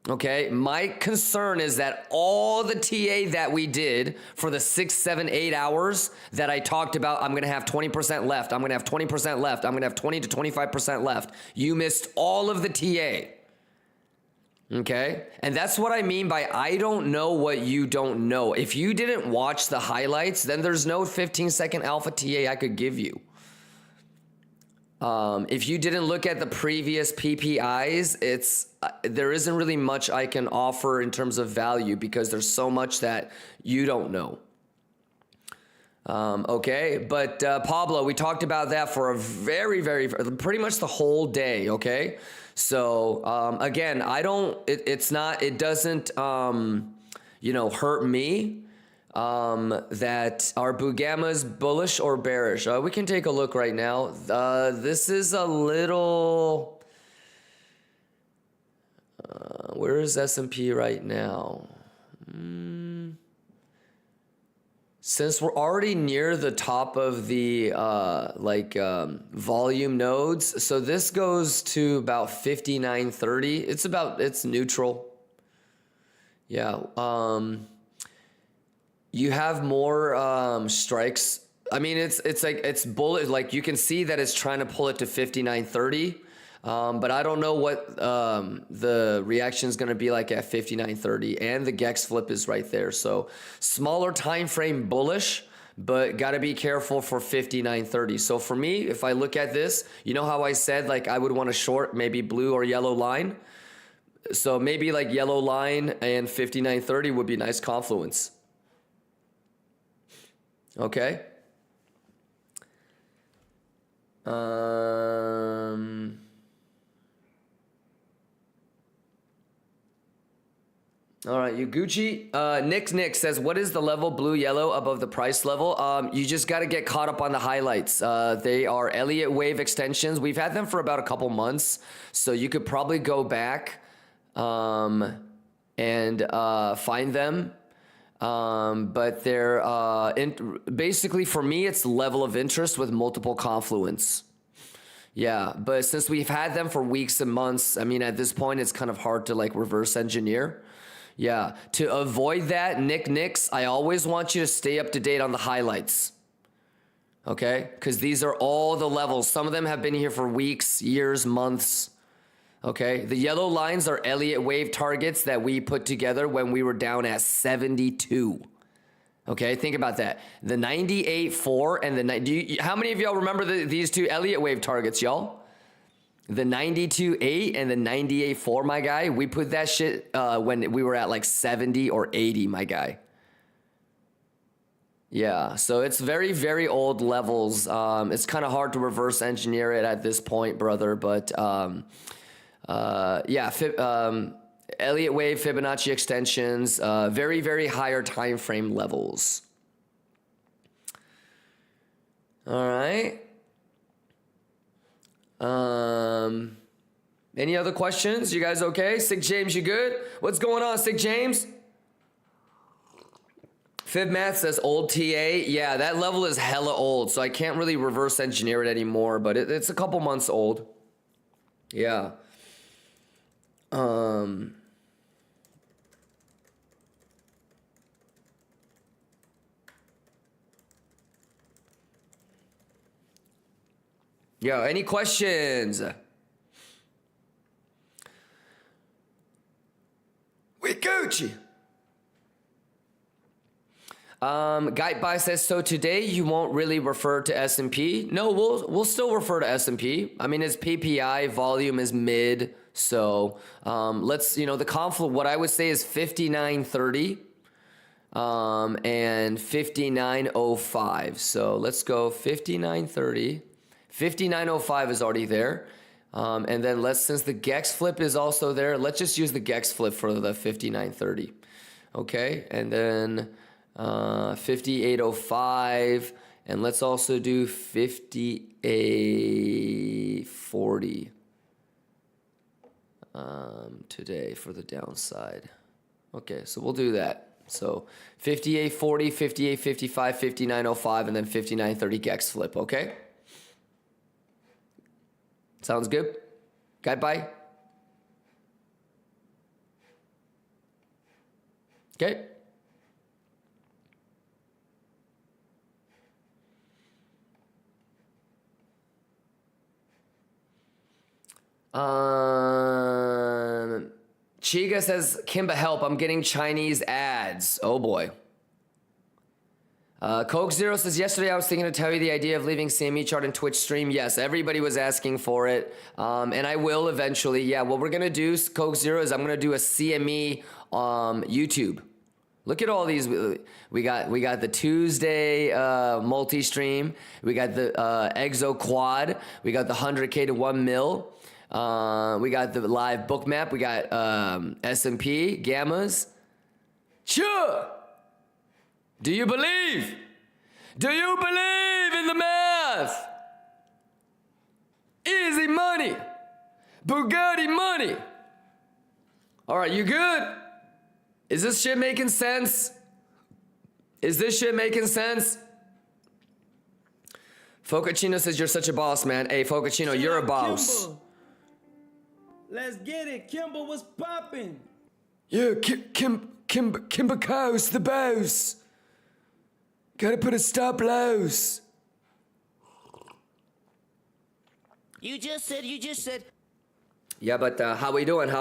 Okay. My concern is that all the TA that we did for the 6, 7, 8 hours that I talked about, I'm going to have 20% left. I'm going to have 20% left. I'm going to have 20 to 25% left. You missed all of the TA. Okay. And that's what I mean by I don't know what you don't know. If you didn't watch the highlights, then there's no 15-second alpha TA I could give you. If you didn't look at the previous PPIs, there isn't really much I can offer in terms of value because there's so much that you don't know. Okay, but Pablo, we talked about that for a pretty much the whole day. Okay, so again, it doesn't hurt me that our Bugama is bullish or bearish. We can take a look right now. This is a little. Where is S&P right now? Since we're already near the top of the volume nodes, so this goes to about 59.30. It's neutral. Yeah. You have more strikes. I mean, it's bullish. Like you can see that it's trying to pull it to 59.30. But I don't know what the reaction is going to be like at 59.30, and the GEX flip is right there. So smaller time frame bullish, but got to be careful for 59.30. So for me, if I look at this, you know how I said like I would want to short maybe blue or yellow line. So maybe like yellow line and 59.30 would be nice confluence. Okay. All right, Yuguchi. Nick says, what is the level blue yellow above the price level? You just got to get caught up on the highlights. They are Elliott wave extensions. We've had them for about a couple months, so you could probably go back and find them. But they're basically, for me, it's level of interest with multiple confluence. Yeah, but since we've had them for weeks and months, I mean, at this point, it's kind of hard to like reverse engineer. Yeah, to avoid that, Nicks, I always want you to stay up to date on the highlights. Okay, because these are all the levels. Some of them have been here for weeks, years, months. Okay, the yellow lines are Elliott wave targets that we put together when we were down at 72. Okay, think about that. The 98.4 and the how many of y'all remember these two Elliott wave targets, y'all? The 92.8 and the 98.4, my guy. We put that shit when we were at like 70 or 80, my guy. Yeah, so it's very, very old levels. It's kind of hard to reverse engineer it at this point, brother. But yeah, Elliott wave, Fibonacci extensions, very, very higher time frame levels. All right. Any other questions? You guys okay? Sick James, you good? What's going on, Sick James? Fib Math says old TA. Yeah, that level is hella old, so I can't really reverse engineer it anymore, but it's a couple months old. Yeah. Yeah, any questions? We Gucci. Guy says, so today you won't really refer to S&P? No, we'll still refer to S&P. I mean, it's PPI, volume is mid. So let's, the confluence, what I would say is 59.30 and 59.05. So let's go 59.30. 59.05 is already there. And then since the GEX flip is also there, let's just use the GEX flip for the 59.30. Okay, and then 58.05, and let's also do 58.40 today for the downside. Okay, so we'll do that. So 58.40, 58.55, 59.05, and then 59.30 GEX flip, okay? Sounds good? Guy, bye. Okay. Chiga says, Kimba, help. I'm getting Chinese ads. Oh boy. Coke Zero says, yesterday I was thinking to tell you the idea of leaving CME chart and Twitch stream. Yes, everybody was asking for it. And I will eventually. Yeah, what we're going to do, Coke Zero, is I'm going to do a CME YouTube. Look at all these. We got the Tuesday multi-stream. We got the Exo Quad. We got the 100K to 1 mil. We got the live book map. We got S&P, Gammas. Sure. Do you believe? Do you believe in the math? Easy money. Bugatti money. All right, you good? Is this shit making sense? Is this shit making sense? Focacino says, you're such a boss, man. Hey, Focacino, you're a boss. Kimba. Let's get it. Kimba was popping. Yeah, Kimba Coast, the boss. Gotta put a stop loss. You just said. Yeah, but how we doing?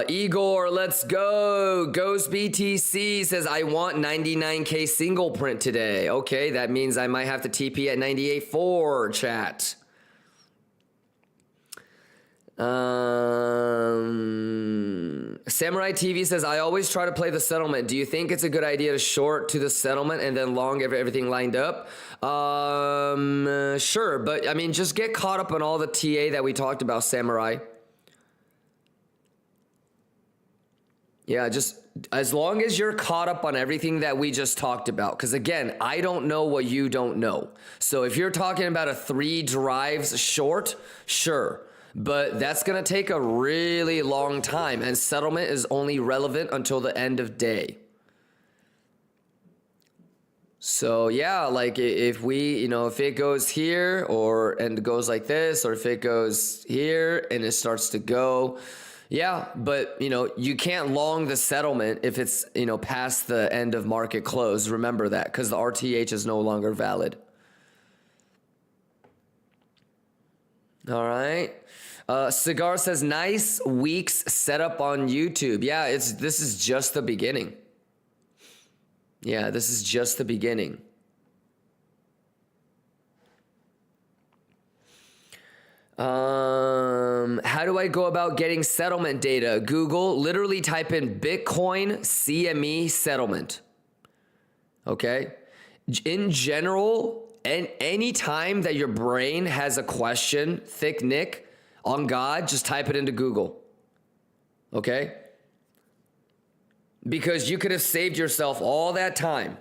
Igor, let's go. Ghost BTC says, I want 99K single print today. Okay, that means I might have to TP at 98.4, chat. Samurai TV says, I always try to play the settlement. Do you think it's a good idea to short to the settlement and then long everything lined up? Sure, but I mean, just get caught up on all the TA that we talked about, Samurai. Yeah, just as long as you're caught up on everything that we just talked about. Because again, I don't know what you don't know. So if you're talking about a 3 drives short, sure. But that's going to take a really long time. And settlement is only relevant until the end of day. So yeah, like if we, if it goes here and goes like this, or if it goes here and it starts to go, yeah, but you can't long the settlement if it's, past the end of market close. Remember that, because the RTH is no longer valid. All right. Cigar says, nice week's setup on YouTube. Yeah, this is just the beginning. Yeah, this is just the beginning. How do I go about getting settlement data? Google, literally type in Bitcoin CME settlement. Okay? In general, and any time that your brain has a question, Thick Nick, On God, just type it into Google. Okay? Because you could have saved yourself all that time.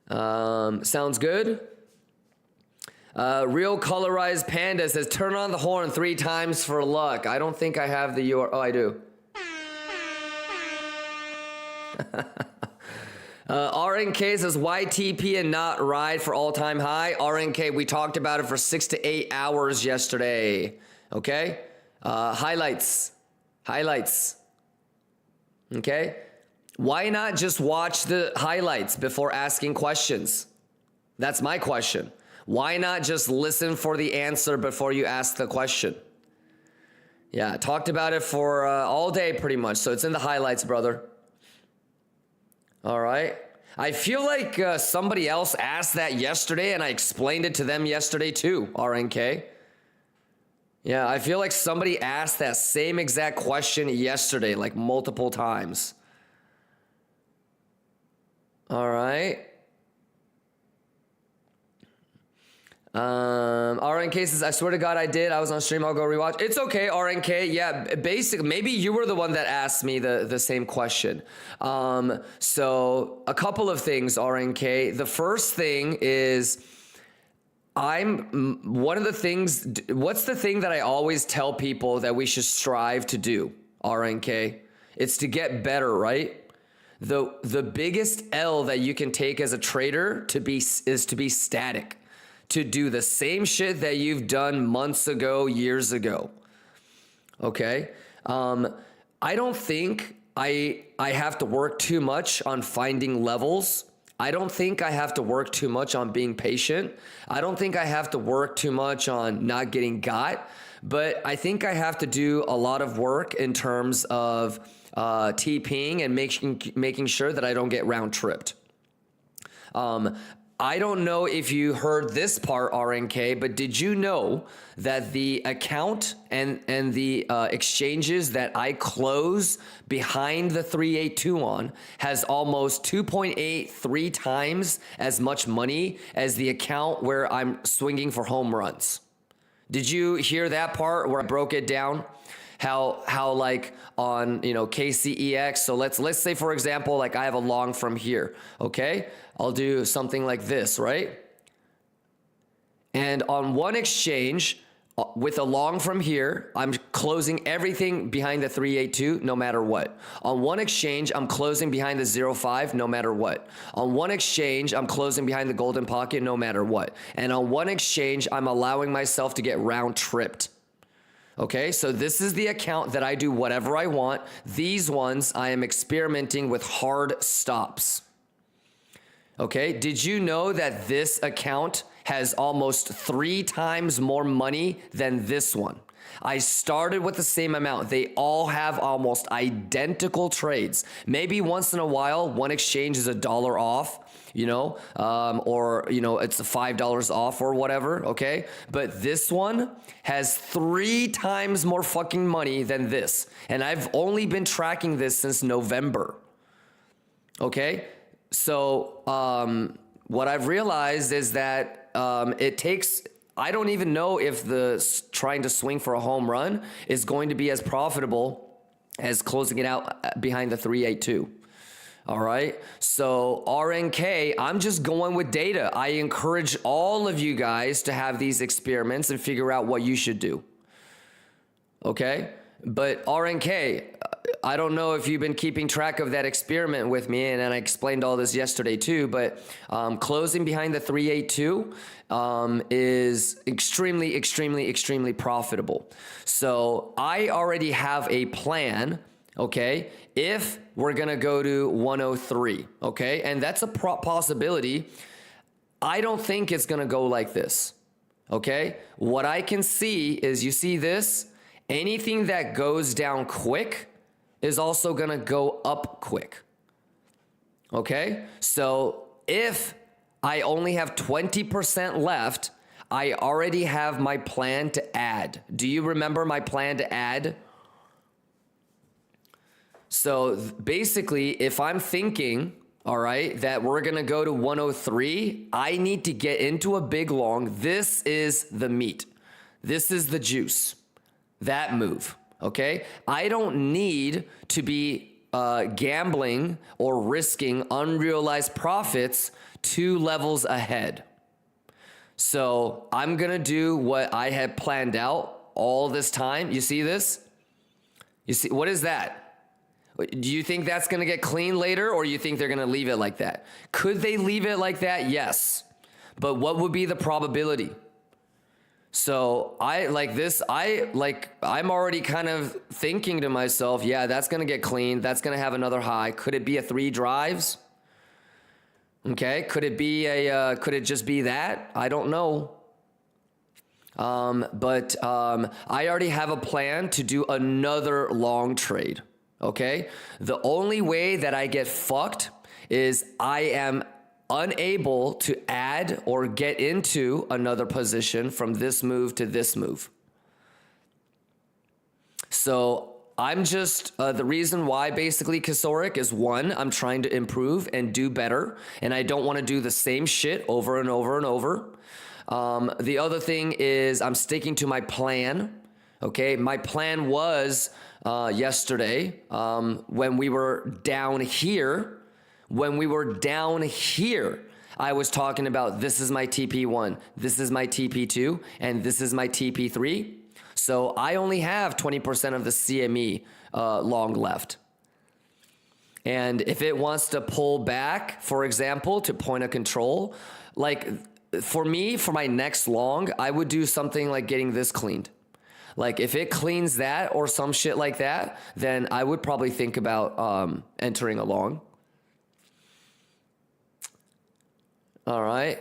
Sounds good? Real Colorized Panda says, turn on the horn 3 times for luck. I don't think I have the URL. Oh, I do. RNK says, YTP and not ride for all-time high. RNK, we talked about it for 6 to 8 hours yesterday. Okay? Highlights. Okay? Why not just watch the highlights before asking questions? That's my question. Why not just listen for the answer before you ask the question? Yeah, talked about it for all day pretty much, so it's in the highlights, brother. All right. I feel like somebody else asked that yesterday, and I explained it to them yesterday too, RNK. Yeah, I feel like somebody asked that same exact question yesterday, like multiple times. All right. RNK says, I swear to God I did. I was on stream. I'll go rewatch. It's okay, RNK. Yeah, basically, maybe you were the one that asked me the same question. So a couple of things, RNK. The first thing is, one of the things, what's the thing that I always tell people that we should strive to do, RNK? It's to get better, right? The biggest L that you can take as a trader is to be static, to do the same shit that you've done months ago, years ago. Okay? I don't think I have to work too much on finding levels. I don't think I have to work too much on being patient. I don't think I have to work too much on not getting got, but I think I have to do a lot of work in terms of TPing and making sure that I don't get round tripped. I don't know if you heard this part, RNK, but did you know that the account and the exchanges that I close behind the 382 on has almost 2.83 times as much money as the account where I'm swinging for home runs? Did you hear that part where I broke it down? How like on, KCEX. So let's say, for example, like I have a long from here. Okay. I'll do something like this, right? And on one exchange with a long from here, I'm closing everything behind the 382 no matter what. On one exchange, I'm closing behind the 05 no matter what. On one exchange, I'm closing behind the golden pocket no matter what. And on one exchange, I'm allowing myself to get round tripped. Okay, so this is the account that I do whatever I want. These ones, I am experimenting with hard stops. Okay, did you know that this account has almost 3 times more money than this one? I started with the same amount. They all have almost identical trades. Maybe once in a while, one exchange is $1 off, or, it's $5 off or whatever, okay? But this one has 3 times more fucking money than this. And I've only been tracking this since November, okay? So what I've realized is that it takes... I don't even know if trying to swing for a home run is going to be as profitable as closing it out behind the 382. All right. So RNK, I'm just going with data. I encourage all of you guys to have these experiments and figure out what you should do. Okay. But RNK, I don't know if you've been keeping track of that experiment with me, and I explained all this yesterday too, but closing behind the 382 is extremely, extremely, extremely profitable. So I already have a plan, okay, if we're going to go to 103, okay, and that's a possibility. I don't think it's going to go like this, okay? What I can see is, you see this? Anything that goes down quick is also going to go up quick. Okay? So if I only have 20% left, I already have my plan to add. Do you remember my plan to add? So basically, if I'm thinking, all right, that we're going to go to 103, I need to get into a big long. This is the meat. This is the juice, that move, okay? I don't need to be gambling or risking unrealized profits 2 levels ahead. So I'm gonna do what I had planned out all this time. You see this? You see, what is that? Do you think that's gonna get clean later, or you think they're gonna leave it like that? Could they leave it like that? Yes. But what would be the probability? So I'm already kind of thinking to myself, yeah, that's gonna get clean. That's gonna have another high. Could it be a 3 drives? Okay, could it just be that? I don't know. But I already have a plan to do another long trade. Okay, the only way that I get fucked is I am unable to add or get into another position from this move to this move. So I'm just, the reason why basically Kasoric is 1, I'm trying to improve and do better, and I don't want to do the same shit over and over and over. The other thing is I'm sticking to my plan. Okay, my plan was yesterday when we were down here. When we were down here, I was talking about this is my TP1, this is my TP2, and this is my TP3. So I only have 20% of the CME long left. And if it wants to pull back, for example, to point of control, like for me, for my next long, I would do something like getting this cleaned. Like if it cleans that or some shit like that, then I would probably think about entering a long. All right.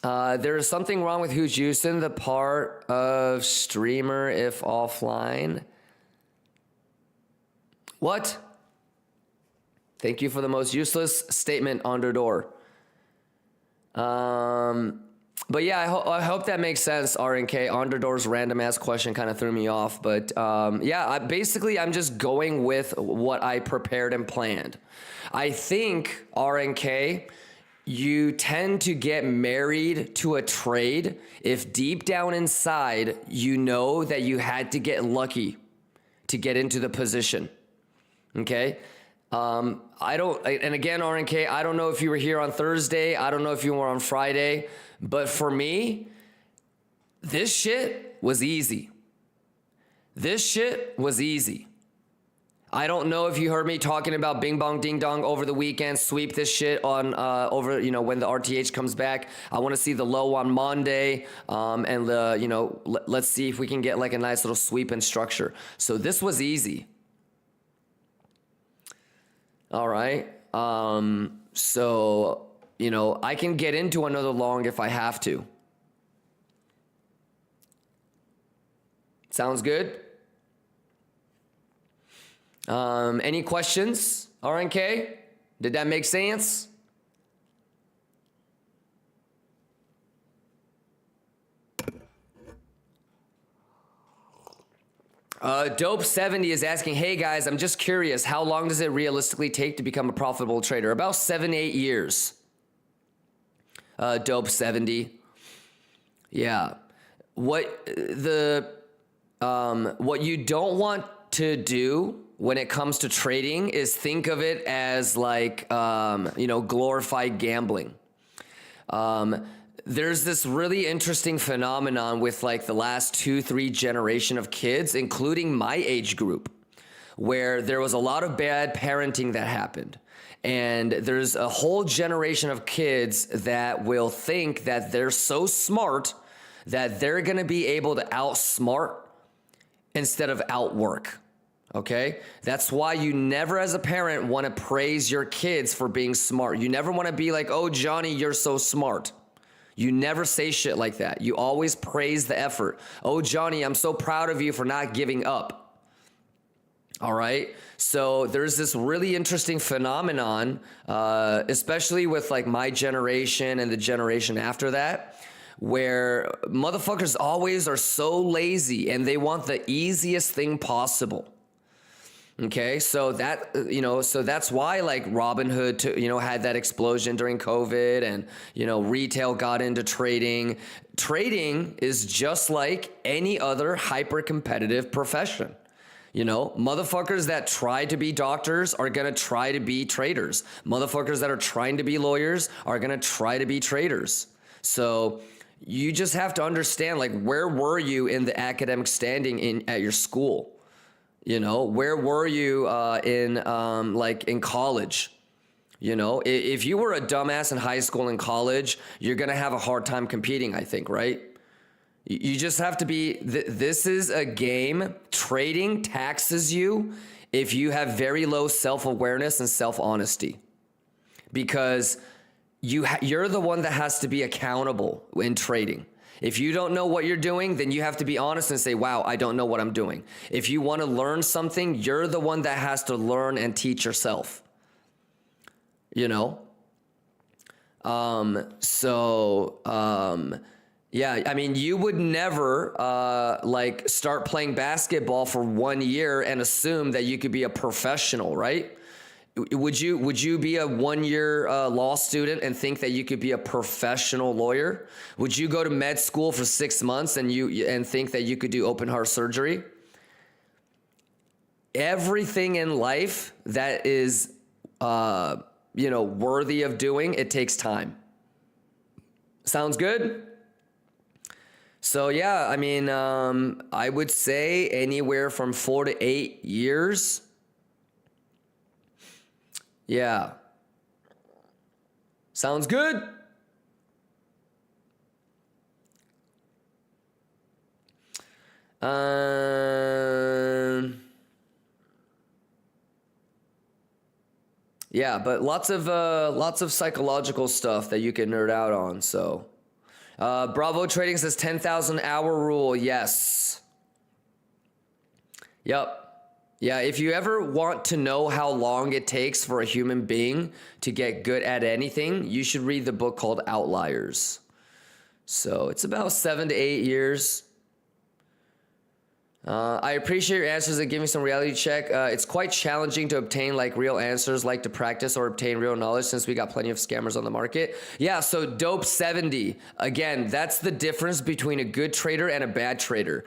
There is something wrong with who's using the part of streamer if offline. What? Thank you for the most useless statement, Underdoor. But yeah, I hope that makes sense, RNK. Underdoor's random ass question kind of threw me off. But yeah, I'm just going with what I prepared and planned. I think, RNK, you tend to get married to a trade if deep down inside you know that you had to get lucky to get into the position. Okay? And again, RNK, I don't know if you were here on Thursday. I don't know if you were on Friday. But for me, this shit was easy. This shit was easy. I don't know if you heard me talking about bing bong ding dong over the weekend. Sweep this shit on when the RTH comes back. I want to see the low on Monday, and let's see if we can get like a nice little sweep and structure. So this was easy. All right. So I can get into another long if I have to. Sounds good? Any questions, RNK? Did that make sense? Dope70 is asking, hey guys, I'm just curious, how long does it realistically take to become a profitable trader? About 7-8 years. Dope70. Yeah. What you don't want to do when it comes to trading is think of it as like, glorified gambling. There's this really interesting phenomenon with like the last 2-3 generation of kids, including my age group, where there was a lot of bad parenting that happened. And there's a whole generation of kids that will think that they're so smart that they're going to be able to outsmart instead of outwork. Okay? That's why you never as a parent want to praise your kids for being smart. You never want to be like, oh, Johnny, you're so smart. You never say shit like that. You always praise the effort. Oh, Johnny, I'm so proud of you for not giving up. All right? So there's this really interesting phenomenon, especially with like my generation and the generation after that, where motherfuckers always are so lazy and they want the easiest thing possible. Okay, so that, so that's why like Robinhood, had that explosion during COVID, and, retail got into trading. Trading is just like any other hyper competitive profession. Motherfuckers that try to be doctors are going to try to be traders. Motherfuckers that are trying to be lawyers are going to try to be traders. So you just have to understand, like, where were you in the academic standing at your school? Where were you in college? If you were a dumbass in high school and college, you're going to have a hard time competing, I think, right? You just have to be, this is a game. Trading taxes you if you have very low self-awareness and self-honesty, because you're the one that has to be accountable in trading. If you don't know what you're doing, then you have to be honest and say, wow, I don't know what I'm doing. If you want to learn something, you're the one that has to learn and teach yourself. Yeah, I mean, you would never start playing basketball for 1 year and assume that you could be a professional, right? Would you be a 1 year law student and think that you could be a professional lawyer? Would you go to med school for 6 months and think that you could do open heart surgery? Everything in life that is worthy of doing, it takes time. Sounds good? So yeah, I mean, I would say anywhere from 4 to 8 years. Yeah. Sounds good? Yeah, but lots of psychological stuff that you can nerd out on. So, Bravo Trading says 10,000 hour rule. Yes. Yep. Yeah, if you ever want to know how long it takes for a human being to get good at anything, you should read the book called Outliers. So it's about 7 to 8 years. I appreciate your answers and give me some reality check. It's quite challenging to obtain like real answers, like to practice or obtain real knowledge, since we got plenty of scammers on the market. Yeah, so Dope 70. Again, that's the difference between a good trader and a bad trader.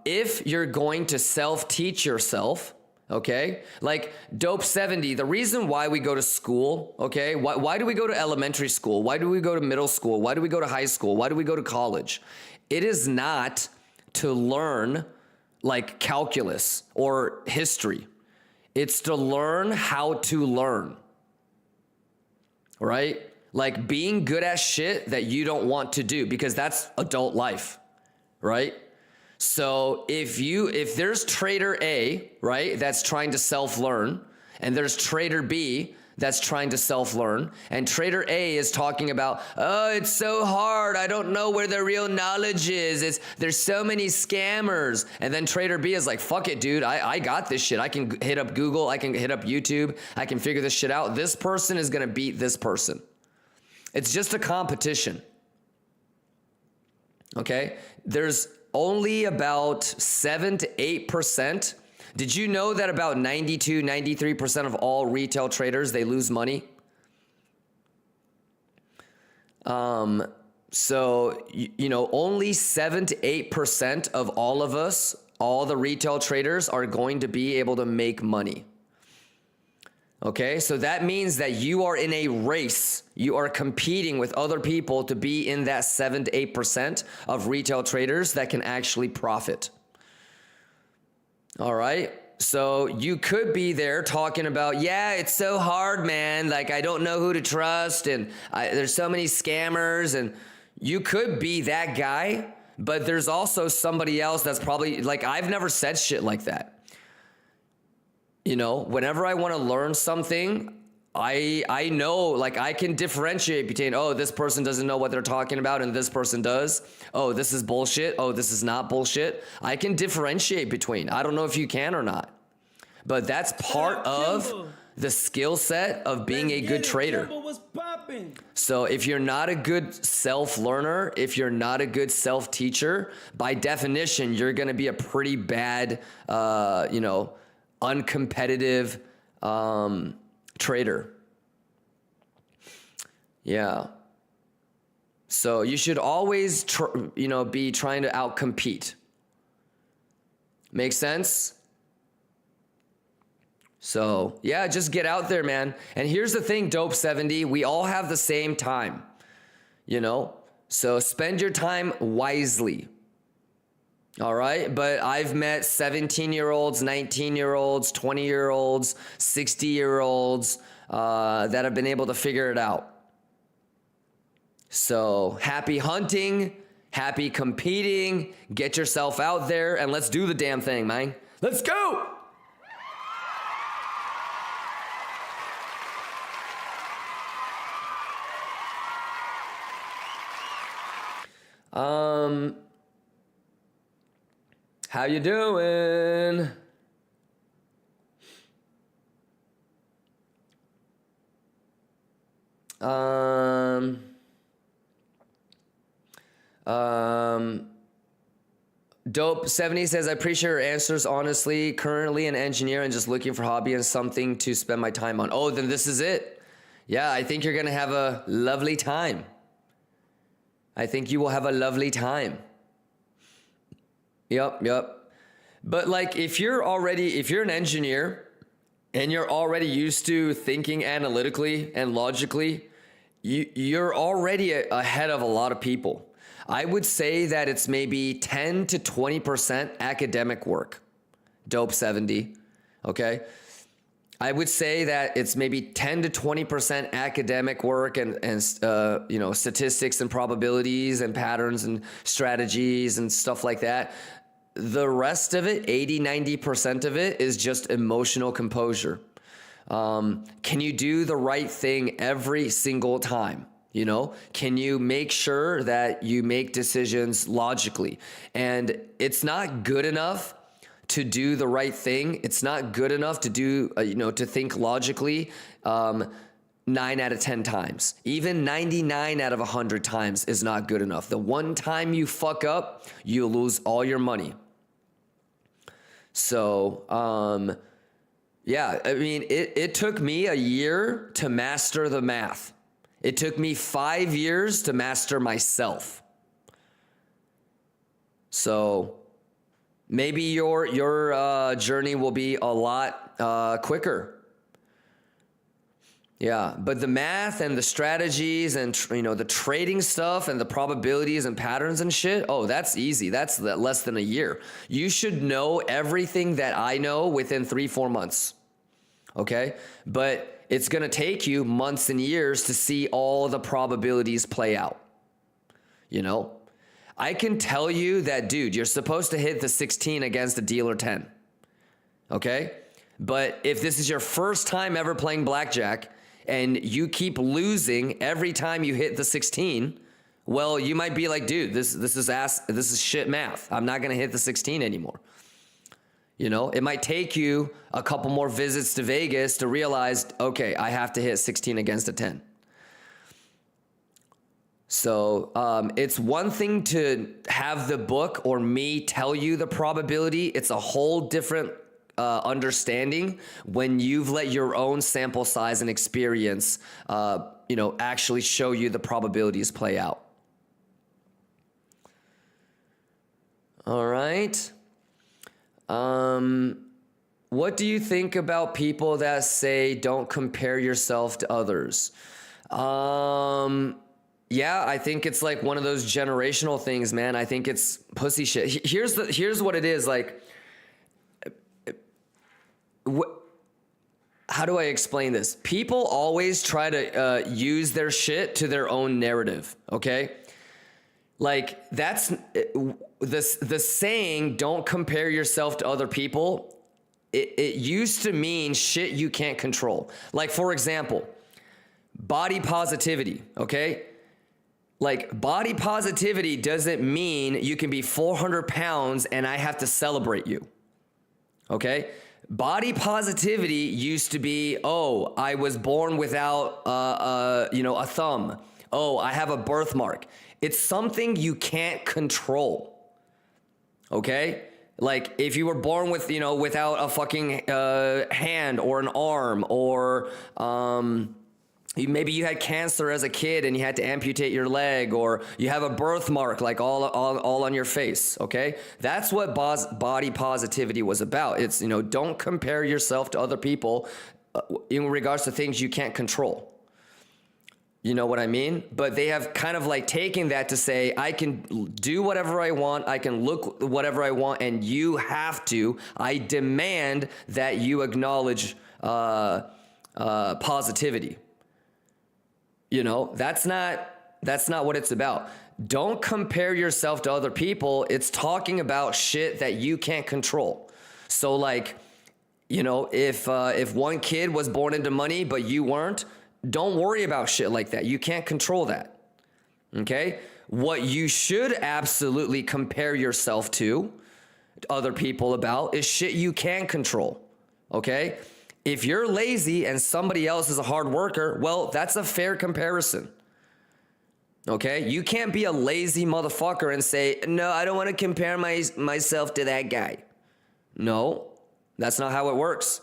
If you're going to self-teach yourself, okay, like Dope 70, the reason why we go to school, okay, why do we go to elementary school? Why do we go to middle school? Why do we go to high school? Why do we go to college? It is not to learn like calculus or history. It's to learn how to learn, right? Like being good at shit that you don't want to do, because that's adult life, right? So if there's trader A, right, that's trying to self-learn, and there's trader B that's trying to self-learn, and trader A is talking about, oh, it's so hard, I don't know where the real knowledge is, there's so many scammers, and then trader B is like, fuck it, dude, I got this shit, I can hit up Google, I can hit up YouTube, I can figure this shit out. This person is gonna beat this person. It's just a competition, okay? There's only about 7 to 8%. Did you know that about 92, 93% of all retail traders, they lose money? So, only 7 to 8% of all of us, all the retail traders, are going to be able to make money. Okay, so that means that you are in a race. You are competing with other people to be in that 7 to 8% of retail traders that can actually profit. All right, so you could be there talking about, yeah, it's so hard, man. Like, I don't know who to trust, and there's so many scammers, and you could be that guy, but there's also somebody else that's probably, like, I've never said shit like that. Whenever I want to learn something, I know, like, I can differentiate between, oh, this person doesn't know what they're talking about and this person does. Oh, this is bullshit. Oh, this is not bullshit. I can differentiate between. I don't know if you can or not, but that's part of the skill set of being a good trader. So if you're not a good self-learner, if you're not a good self-teacher, by definition, you're going to be a pretty bad, uncompetitive trader. Yeah. So you should always, be trying to outcompete. Make sense? So yeah, just get out there, man. And here's the thing, Dope 70, we all have the same time, so spend your time wisely. All right. But I've met 17-year-olds, 19-year-olds, 20-year-olds, 60-year-olds that have been able to figure it out. So happy hunting, happy competing, get yourself out there and let's do the damn thing, man. Let's go. How you doing? Dope 70 says, I appreciate your answers. Honestly, currently an engineer and just looking for hobby and something to spend my time on. Oh, then this is it. Yeah, I think you're going to have a lovely time. I think you will have a lovely time. Yep. But like, if you're an engineer and you're already used to thinking analytically and logically, you're already ahead of a lot of people. I would say that it's maybe 10 to 20% academic work. Dope 70. Okay. I would say that it's maybe 10 to 20% academic work and statistics and probabilities and patterns and strategies and stuff like that. The rest of it, 80, 90% of it is just emotional composure. Can you do the right thing every single time? Can you make sure that you make decisions logically? And it's not good enough to do the right thing. It's not good enough to do, to think logically 9 out of 10 times. Even 99 out of 100 times is not good enough. The one time you fuck up, you lose all your money. So, yeah, I mean, it took me a year to master the math. It took me 5 years to master myself. So maybe your journey will be a lot quicker. Yeah, but the math and the strategies and the trading stuff and the probabilities and patterns and shit, oh, that's easy. That's less than a year. You should know everything that I know within 3-4 months. Okay? But it's going to take you months and years to see all the probabilities play out. I can tell you that, dude, you're supposed to hit the 16 against a dealer 10. Okay? But if this is your first time ever playing blackjack and you keep losing every time you hit the 16, well, you might be like, dude, this is shit math. I'm not going to hit the 16 anymore. It might take you a couple more visits to Vegas to realize, okay, I have to hit 16 against a 10. So it's one thing to have the book or me tell you the probability. It's a whole different understanding when you've let your own sample size and experience, actually show you the probabilities play out. All right. What do you think about people that say don't compare yourself to others? Yeah, I think it's like one of those generational things, man. I think it's pussy shit. Here's what it is. Like, how do I explain this? People always try to use their shit to their own narrative. Okay, like that's the saying. Don't compare yourself to other people. It used to mean shit you can't control. Like, for example, body positivity. Okay. Like, body positivity doesn't mean you can be 400 pounds and I have to celebrate you. Okay? Body positivity used to be, oh, I was born without, a thumb. Oh, I have a birthmark. It's something you can't control. Okay? Like if you were born with, you know, without a fucking hand or an arm, or maybe you had cancer as a kid and you had to amputate your leg, or you have a birthmark like all on your face, okay? That's what body positivity was about. It's, you know, don't compare yourself to other people in regards to things you can't control. You know what I mean? But they have kind of like taken that to say, I can do whatever I want, I can look whatever I want, and you have to, I demand that you acknowledge positivity. You know, that's not what it's about. Don't compare yourself to other people. It's talking about shit that you can't control. So like, you know, if one kid was born into money, but you weren't, don't worry about shit like that. You can't control that. Okay? What you should absolutely compare yourself to other people about is shit you can control. Okay? If you're lazy and somebody else is a hard worker, well, that's a fair comparison. Okay? You can't be a lazy motherfucker and say, no, I don't want to compare myself to that guy. No, that's not how it works.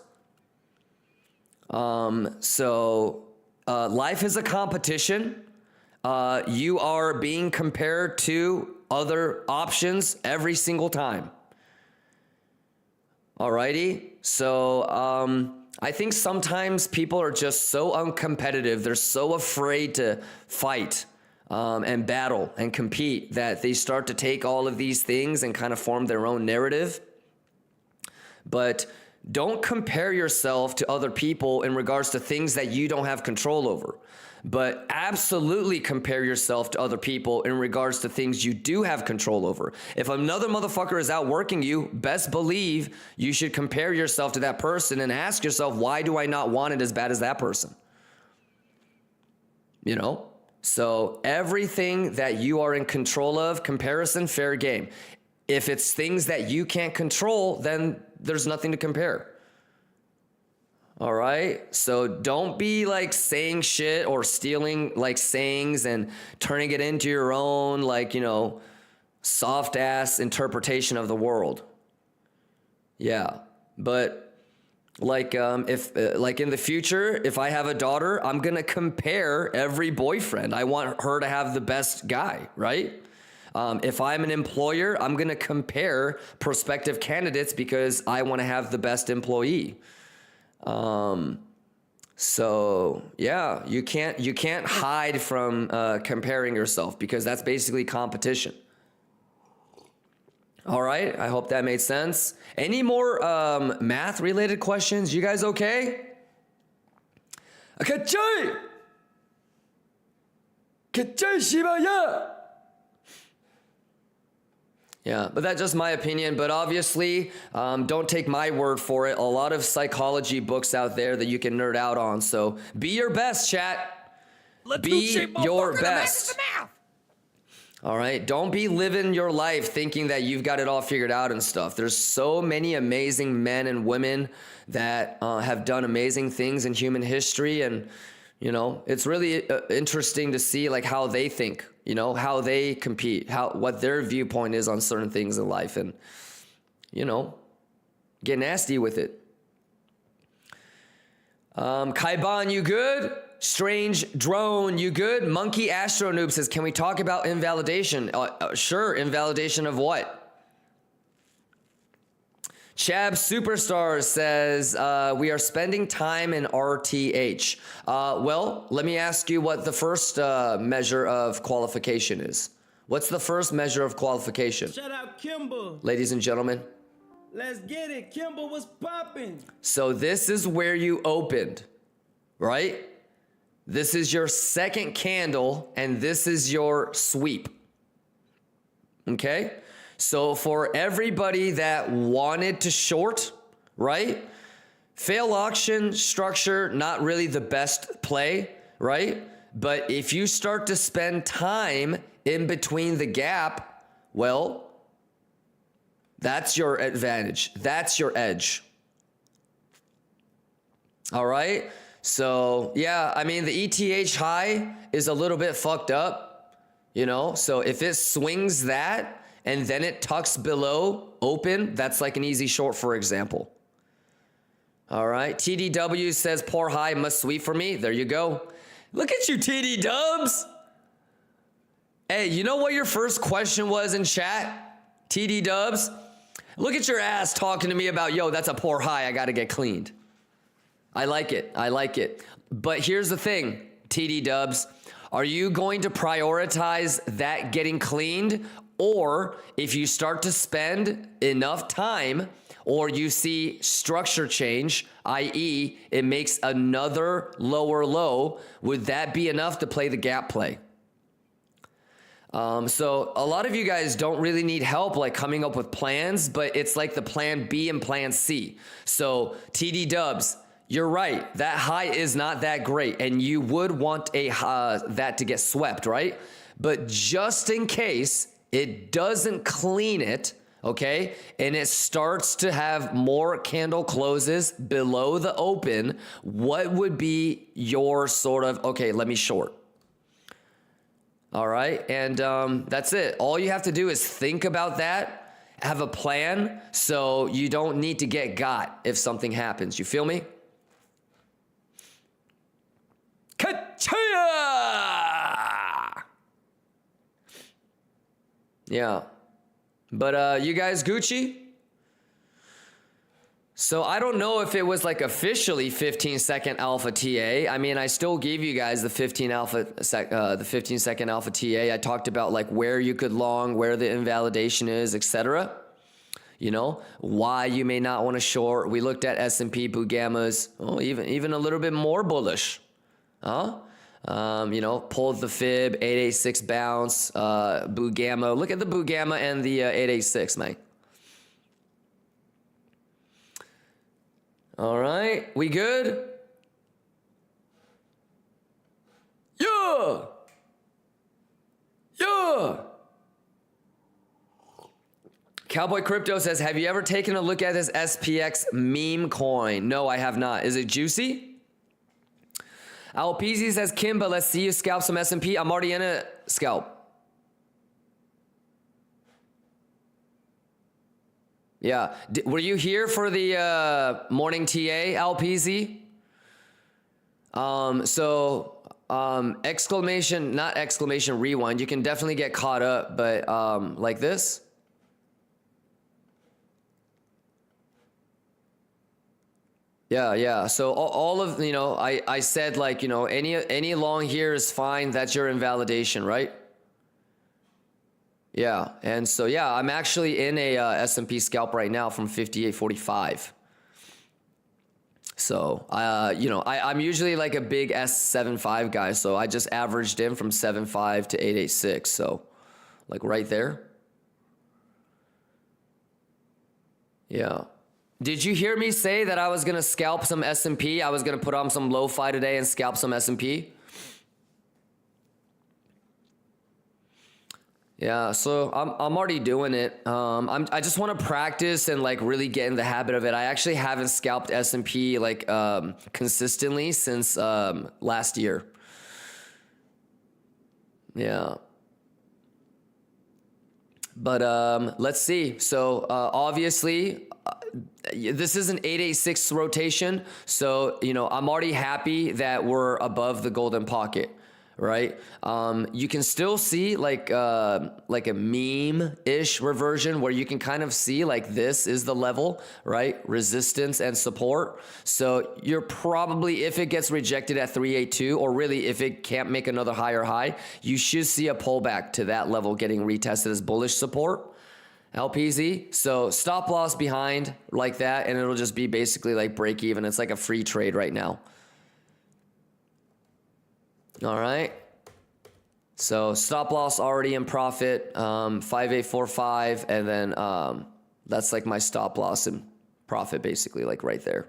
Life is a competition. You are being compared to other options every single time. Alrighty? So, I think sometimes people are just so uncompetitive. They're so afraid to fight and battle and compete that they start to take all of these things and kind of form their own narrative. But don't compare yourself to other people in regards to things that you don't have control over. But absolutely compare yourself to other people in regards to things you do have control over. If another motherfucker is outworking you, best believe you should compare yourself to that person and ask yourself, why do I not want it as bad as that person? You know? So everything that you are in control of, comparison, fair game. If it's things that you can't control, then there's nothing to compare. All right? So don't be like saying shit or stealing like sayings and turning it into your own, like, you know, soft ass interpretation of the world. Yeah. But like, if like in the future, if I have a daughter, I'm going to compare every boyfriend. I want her to have the best guy, right? If I'm an employer, I'm going to compare prospective candidates because I want to have the best employee. So yeah, you can't hide from comparing yourself because that's basically competition. All right, I hope that made sense. Any more math related questions? You guys okay? Kachai! Kachai shibaya! Yeah, but that's just my opinion. But obviously, don't take my word for it. A lot of psychology books out there that you can nerd out on. So be your best, chat. Be your best. All right? Don't be living your life thinking that you've got it all figured out and stuff. There's so many amazing men and women that have done amazing things in human history. And, you know, it's really interesting to see like how they think. You know, how they compete, what their viewpoint is on certain things in life, and, you know, get nasty with it. Kaiban, you good? Strange Drone, you good? Monkey Astro Noob says, can we talk about invalidation? Sure, invalidation of what? Chab Superstar says, we are spending time in RTH. Well, let me ask you what the first measure of qualification is. What's the first measure of qualification? Shout out Kimber. Ladies and gentlemen. Let's get it. Kimber was popping. So this is where you opened, right? This is your second candle, and this is your sweep. Okay? So for everybody that wanted to short, right? Fail auction structure, not really the best play, right? But if you start to spend time in between the gap, well, that's your advantage. That's your edge. All right? So, yeah, I mean, the ETH high is a little bit fucked up, you know? So if it swings that, and then it tucks below open, that's like an easy short, for example. All right, TDW says poor high must sweep for me. There you go. Look at you, TD Dubs. Hey, you know what your first question was in chat? TD Dubs? Look at your ass talking to me about, yo, that's a poor high. I got to get cleaned. I like it. I like it. But here's the thing, TD Dubs. Are you going to prioritize that getting cleaned? Or if you start to spend enough time or you see structure change, i.e. it makes another lower low, would that be enough to play the gap play? So a lot of you guys don't really need help like coming up with plans, but it's like the plan B and plan C. So TD Dubs, you're right. That high is not that great and you would want a that to get swept, right? But just in case it doesn't clean it, okay, and it starts to have more candle closes below the open, what would be your sort of, okay, let me short? All right, and that's it. All you have to do is think about that, have a plan, so you don't need to get got if something happens. You feel me? Ka-chia! Yeah. But you guys Gucci? So I don't know if it was like officially 15-second alpha TA. I mean, I still gave you guys the 15-second alpha TA. I talked about like where you could long, where the invalidation is, etc. You know, why you may not want to short. We looked at S&P Bugammas. Oh, even a little bit more bullish. Huh? You know, pulled the fib, 886 bounce, Bugamma. Look at the Bugamma and the 886, man. All right, we good? Yeah! Yeah! Cowboy Crypto says, have you ever taken a look at this SPX meme coin? No, I have not. Is it juicy? Alpeasy says, Kimba, let's see you scalp some S&P. I'm already in a scalp. Yeah. Were you here for the morning TA, Alpeasy? Exclamation, not exclamation rewind. You can definitely get caught up, but like this. Yeah, yeah. So all of, you know, I said like, you know, any long here is fine. That's your invalidation, right? Yeah. And so, yeah, I'm actually in a S&P scalp right now from 58.45. So, you know, I'm usually like a big S75 guy. So I just averaged in from 7.5 to 8.86. So like right there. Yeah. Did you hear me say that I was going to scalp some S&P? I was going to put on some lo-fi today and scalp some S&P? Yeah, so I'm already doing it. I just want to practice and like really get in the habit of it. I actually haven't scalped S&P like consistently since last year. Yeah. But let's see. So obviously this is an 886 rotation. So, you know, I'm already happy that we're above the golden pocket, right? You can still see like a meme-ish reversion where you can kind of see like this is the level, right? Resistance and support. So you're probably, if it gets rejected at 382, or really if it can't make another higher high, you should see a pullback to that level getting retested as bullish support. LPZ. So stop loss behind like that, and it'll just be basically like break even. It's like a free trade right now. All right. So stop loss already in profit, 5845, and then that's like my stop loss in profit basically, like right there.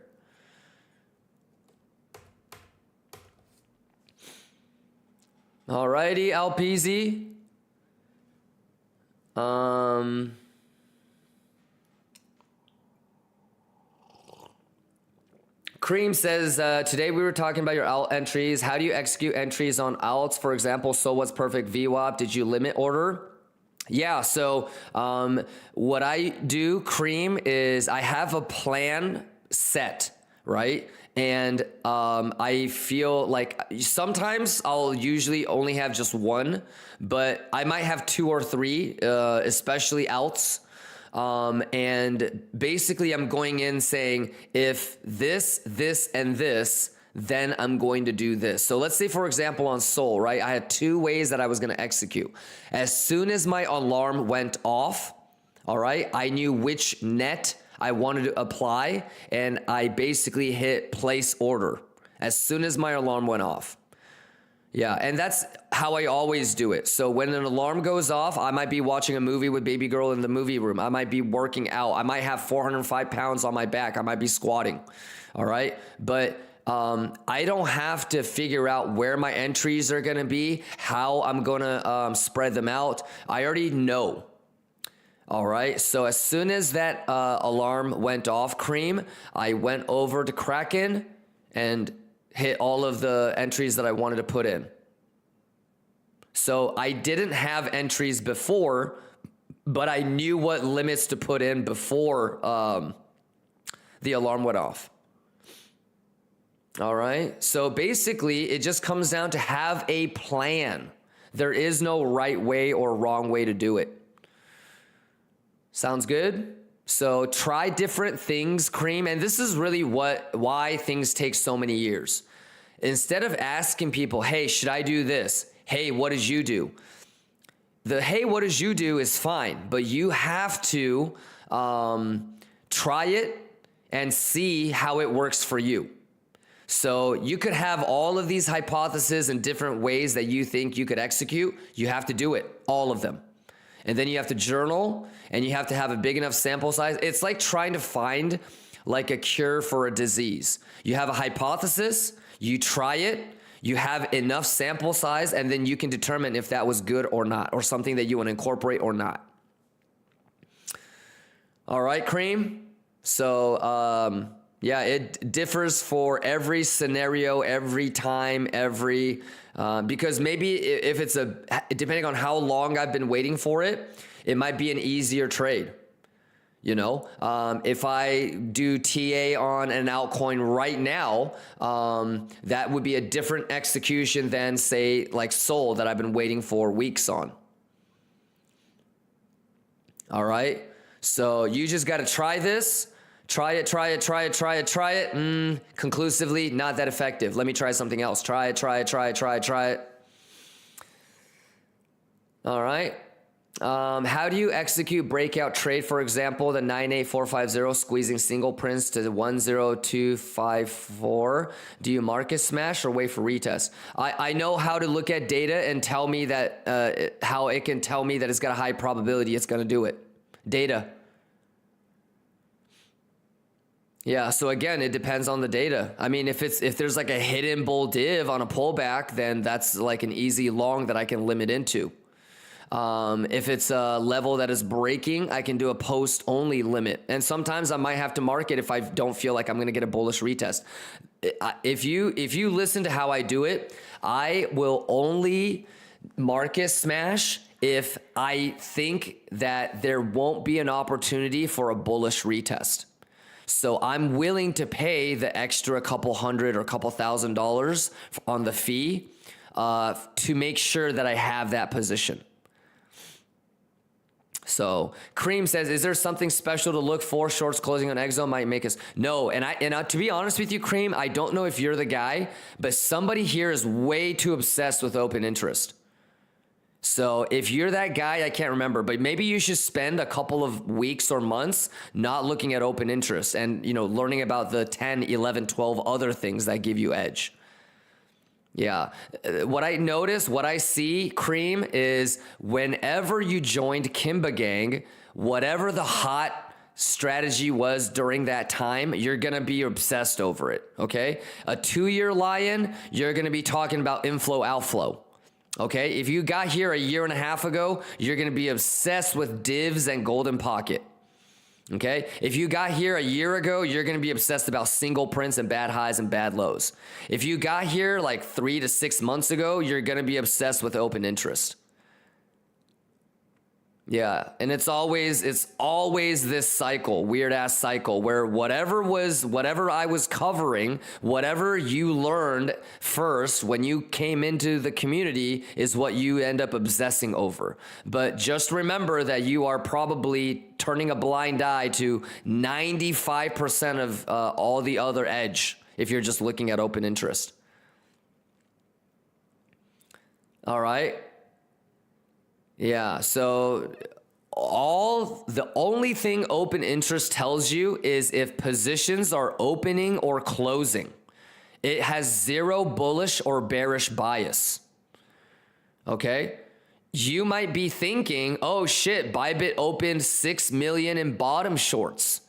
All righty, LPZ. Cream says, today we were talking about your alt entries. How do you execute entries on alts? For example, so what's perfect VWAP? Did you limit order? Yeah, so what I do, Cream, is I have a plan set, right? And I feel like sometimes I'll usually only have just one, but I might have 2 or 3, especially outs. And basically I'm going in saying, if this, and this, then I'm going to do this. So let's say, for example, on Sol, right? I had 2 ways that I was going to execute. As soon as my alarm went off, all right, I knew which net I wanted to apply, and I basically hit place order as soon as my alarm went off. Yeah, and that's how I always do it. So when an alarm goes off, I might be watching a movie with baby girl in the movie room. I might be working out. I might have 405 pounds on my back. I might be squatting, all right? But I don't have to figure out where my entries are gonna be, how I'm gonna spread them out. I already know. All right, so as soon as that alarm went off, Cream, I went over to Kraken and hit all of the entries that I wanted to put in. So I didn't have entries before, but I knew what limits to put in before the alarm went off. All right, so basically it just comes down to have a plan. There is no right way or wrong way to do it. Sounds good? So try different things, Cream. And this is really why things take so many years. Instead of asking people, hey, should I do this? Hey, what did you do? The hey, what did you do is fine, but you have to try it and see how it works for you. So you could have all of these hypotheses and different ways that you think you could execute. You have to do it, all of them. And then you have to journal, and you have to have a big enough sample size. It's like trying to find like a cure for a disease. You have a hypothesis, you try it, you have enough sample size, and then you can determine if that was good or not, or something that you want to incorporate or not. All right, Cream? So, yeah, it differs for every scenario, every time, because maybe if it's depending on how long I've been waiting for it, it might be an easier trade. You know, if I do TA on an altcoin right now, that would be a different execution than, say, like Sol that I've been waiting for weeks on. All right. So you just got to try this. Try it. Conclusively, not that effective. Let me try something else. Try it. All right. How do you execute breakout trade? For example, the 98450 squeezing single prints to the 10254. Do you market smash or wait for retest? I know how to look at data and tell me that, how it can tell me that it's got a high probability it's going to do it. Data. Yeah, so again, it depends on the data. I mean, if there's like a hidden bull div on a pullback, then that's like an easy long that I can limit into. If it's a level that is breaking, I can do a post only limit. And sometimes I might have to market if I don't feel like I'm going to get a bullish retest. If you listen to how I do it, I will only market smash if I think that there won't be an opportunity for a bullish retest. So I'm willing to pay the extra couple $100 or couple $1,000 on the fee to make sure that I have that position. So Cream says, is there something special to look for? Shorts closing on Exo might make us. No, and to be honest with you, Cream, I don't know if you're the guy, but somebody here is way too obsessed with open interest. So if you're that guy, I can't remember, but maybe you should spend a couple of weeks or months not looking at open interest and, you know, learning about the 10, 11, 12 other things that give you edge. Yeah. What I notice, what I see, Cream, is whenever you joined Kimba Gang, whatever the hot strategy was during that time, you're going to be obsessed over it. Okay. A 2-year lion, you're going to be talking about inflow, outflow. Okay, if you got here a year and a half ago, you're going to be obsessed with divs and golden pocket. Okay, if you got here a year ago, you're going to be obsessed about single prints and bad highs and bad lows. If you got here like 3 to 6 months ago, you're going to be obsessed with open interest. Yeah, and it's always this cycle, weird ass cycle, where whatever I was covering, whatever you learned first when you came into the community is what you end up obsessing over. But just remember that you are probably turning a blind eye to 95% of all the other edge if you're just looking at open interest. All right. Yeah, so the only thing open interest tells you is if positions are opening or closing. It has zero bullish or bearish bias. Okay? You might be thinking, oh shit, Bybit opened 6 million in bottom shorts.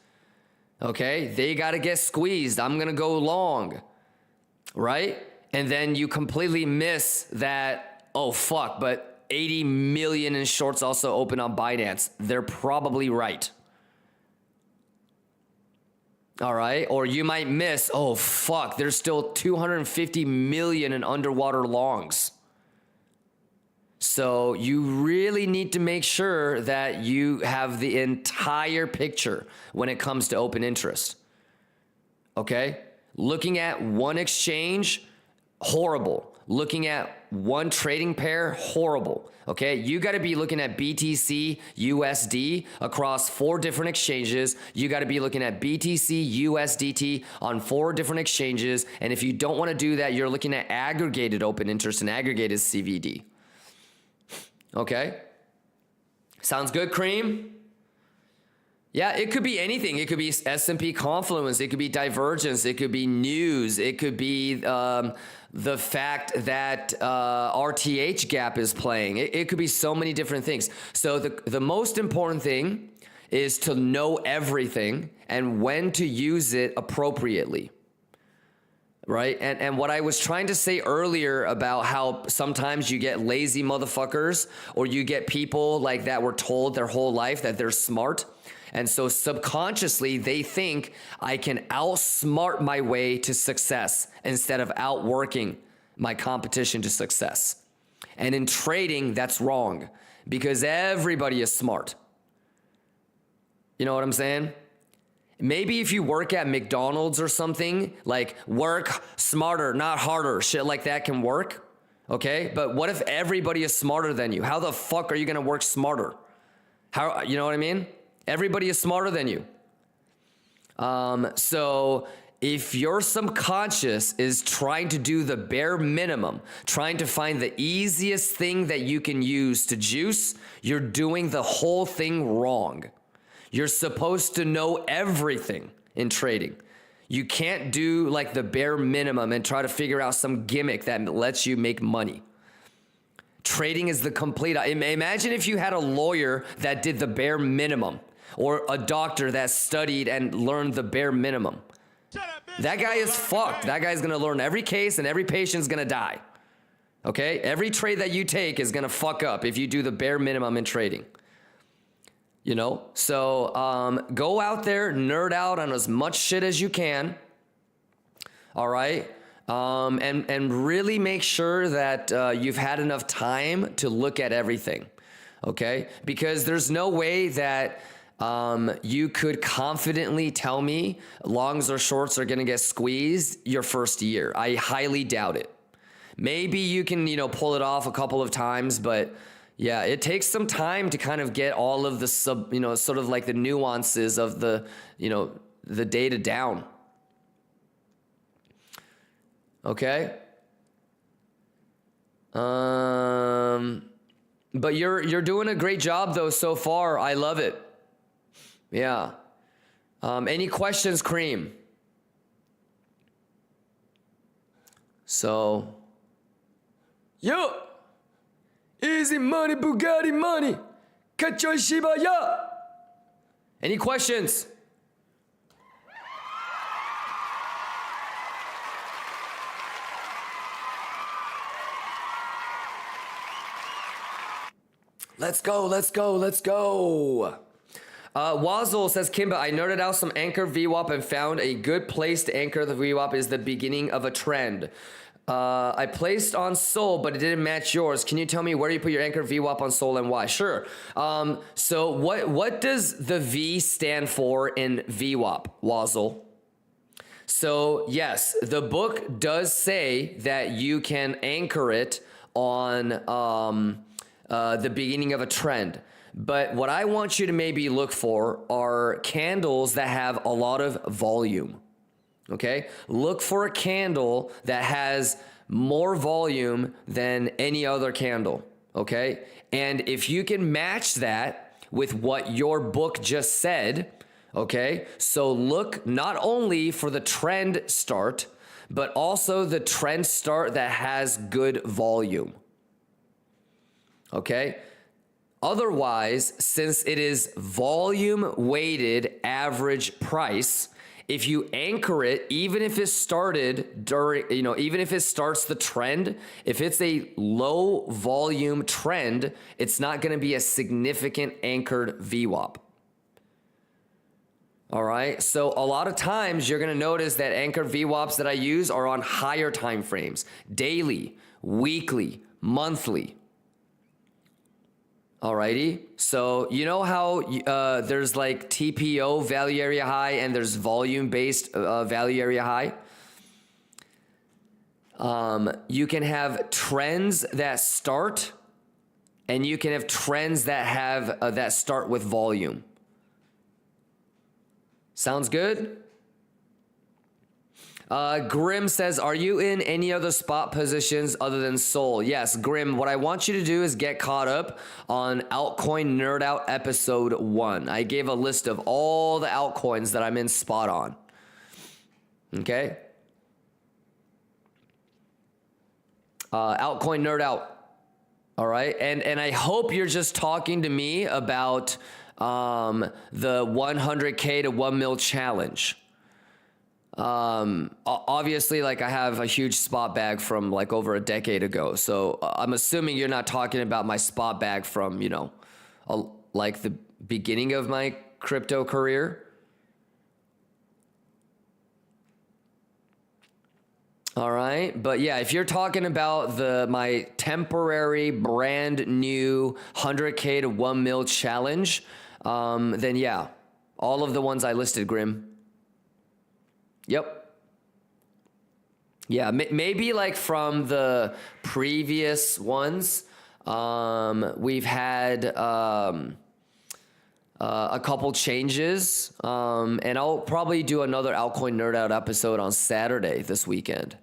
Okay? They got to get squeezed. I'm going to go long. Right? And then you completely miss that, oh fuck, but 80 million in shorts also open on Binance. They're probably right. All right. Or you might miss, oh fuck, there's still 250 million in underwater longs. So you really need to make sure that you have the entire picture when it comes to open interest. Okay. Looking at one exchange, horrible. Looking at one trading pair, horrible. Okay, you got to be looking at BTC, USD across 4 different exchanges. You got to be looking at BTC, USDT on 4 different exchanges. And if you don't want to do that, you're looking at aggregated open interest and aggregated CVD. Okay, sounds good, Cream? Yeah, it could be anything. It could be S&P Confluence. It could be Divergence. It could be news. It could be the fact that RTH gap is playing. It could be so many different things. So the most important thing is to know everything and when to use it appropriately. Right? And what I was trying to say earlier about how sometimes you get lazy motherfuckers or you get people like that were told their whole life that they're smart. And so subconsciously, they think I can outsmart my way to success instead of outworking my competition to success. And in trading, that's wrong because everybody is smart. You know what I'm saying? Maybe if you work at McDonald's or something, like work smarter, not harder, shit like that can work. Okay? But what if everybody is smarter than you? How the fuck are you going to work smarter? How, you know what I mean? Everybody is smarter than you. So if your subconscious is trying to do the bare minimum, trying to find the easiest thing that you can use to juice, you're doing the whole thing wrong. You're supposed to know everything in trading. You can't do like the bare minimum and try to figure out some gimmick that lets you make money. Trading is the complete. Imagine if you had a lawyer that did the bare minimum, or a doctor that studied and learned the bare minimum. That guy is fucked. That guy's gonna learn every case and every patient's gonna die. Okay? Every trade that you take is gonna fuck up if you do the bare minimum in trading. You know? So go out there, nerd out on as much shit as you can. All right? And really make sure that you've had enough time to look at everything. Okay? Because there's no way that you could confidently tell me longs or shorts are going to get squeezed your first year. I highly doubt it. Maybe you can, pull it off a couple of times, but yeah, it takes some time to kind of get all of the sort of like the nuances of the data down. Okay. But you're doing a great job though so far. I love it. Yeah. Any questions, Cream? So, yo, easy money, Bugatti money, Kacho Shiba, yeah. Any questions? Let's go, let's go, let's go. Wazzle says, Kimba, I nerded out some anchor VWAP and found a good place to anchor the VWAP is the beginning of a trend. I placed on Sol, but it didn't match yours. Can you tell me where you put your anchored VWAP on Sol and why? Sure. So what does the V stand for in VWAP, Wazzle? So yes, the book does say that you can anchor it on the beginning of a trend. But what I want you to maybe look for are candles that have a lot of volume. Okay? Look for a candle that has more volume than any other candle. Okay? And if you can match that with what your book just said, okay? So look not only for the trend start, but also the trend start that has good volume. Okay? Otherwise, since it is volume weighted average price, if you anchor it, even if it started during, even if it starts the trend, if it's a low volume trend, it's not going to be a significant anchored VWAP. All right. So a lot of times you're going to notice that anchored VWAPs that I use are on higher time frames, daily, weekly, monthly. Alrighty, so you know how there's like TPO value area high and there's volume based value area high? You can have trends that start and you can have trends that have that start with volume. Sounds good? Grim says, are you in any other spot positions other than Sol? Yes, Grim, what I want you to do is get caught up on Altcoin Nerd Out episode 1. I gave a list of all the altcoins that I'm in spot on. Okay? Altcoin Nerd Out. All right? And I hope you're just talking to me about the 100K to 1 mil challenge. Obviously, like I have a huge spot bag from like over a decade ago. So I'm assuming you're not talking about my spot bag from, like the beginning of my crypto career. All right. But yeah, if you're talking about my temporary brand new 100K to 1 mil challenge, then yeah, all of the ones I listed, Grim. Yep. Yeah, maybe like from the previous ones, we've had a couple changes, and I'll probably do another Altcoin Nerd Out episode on Saturday this weekend.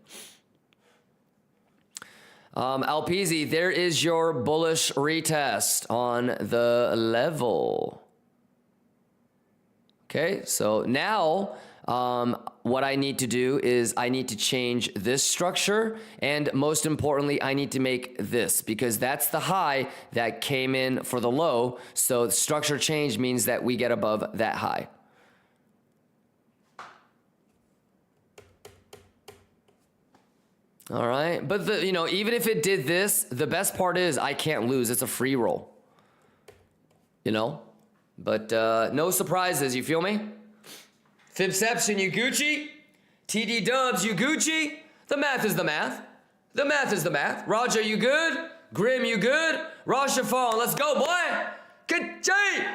Alpeasy, there is your bullish retest on the level. Okay, so now what I need to do is I need to change this structure, and most importantly, I need to make this, because that's the high that came in for the low. So the structure change means that we get above that high. All right, but even if it did this, the best part is I can't lose. It's a free roll. But no surprises. You feel me? Fibception, you Gucci. TD Dubs, you Gucci. The math is the math. The math is the math. Roger, you good? Grim, you good? Rasha Fawn, let's go, boy. Good day.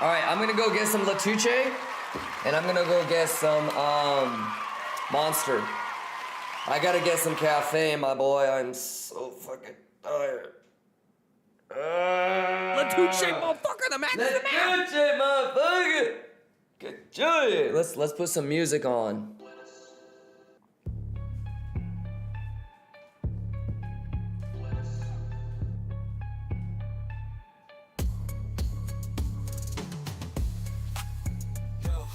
All right, I'm gonna go get some Latuche, and I'm gonna go get some Monster. I gotta get some caffeine, my boy. I'm so fucking tired. Latuche, motherfucker, the math is the math. Latuche, motherfucker. Good joy. Let's put some music on. Yo,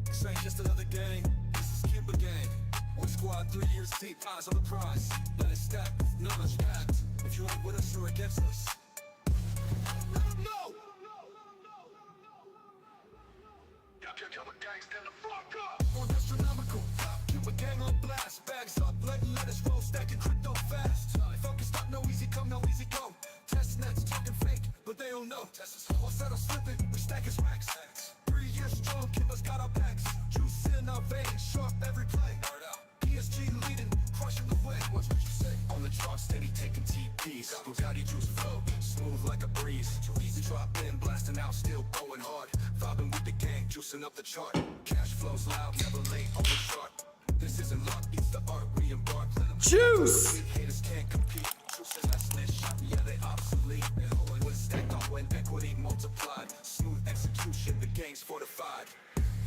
this ain't just another game. This is Kimber game. One squad, 3 years deep, eyes on the prize. Let it stack, knowledge packed. If you ain't with us, you're against us. No! On astronomical, keep a gang on blast. Bags up, let us roll, stacking crypto fast. Focus up, no easy come, no easy go. Test nets talking fake, but they don't know. All set up slipping, we stack his racks. 3 years strong, Kimber's got our backs. Juice in our veins, sharp every play. PSG leading, crushing the way. G's. Bugatti juice flow, smooth like a breeze. Easy drop in, blasting out, still going hard. Vibing with the gang, juicing up the chart. Cash flows loud, never late, always sharp. This isn't luck, it's the art we embark. Juice! Haters can't compete. Juice and less lit shot, yeah, they obsolete. When stacked on, when equity multiplied. Smooth execution, the gang's fortified.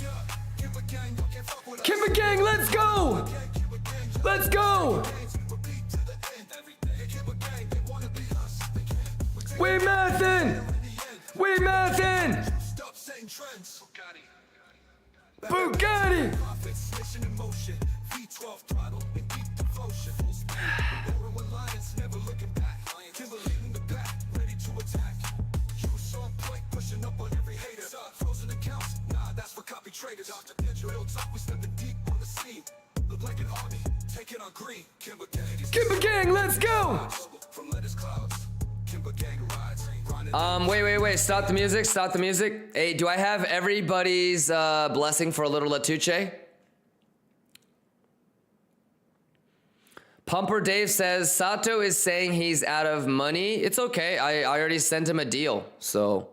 Yeah, Kimber gang, you can't fuck with us. Kimber Gang, let's go! Let's go! We mathin'! We mathin'! Stop setting trends. Bugatti! Profits, mission in motion. V12 throttle and deep devotion. Full speed. Roaring with lions, never looking back. Kimber leading the pack, ready to attack. Juice on point, pushing up on every hater. Frozen accounts, nah, that's for copy traders. Dr. Digital top, we stepping deep on the scene. Look like an army, take it on green. Kimber gang. Kimber Gang, let's go! From lettuce clouds. Kimber gang rides. Wait. Stop the music. Stop the music. Hey, do I have everybody's blessing for a little Latuche? Pumper Dave says, Sato is saying he's out of money. It's okay. I already sent him a deal. So,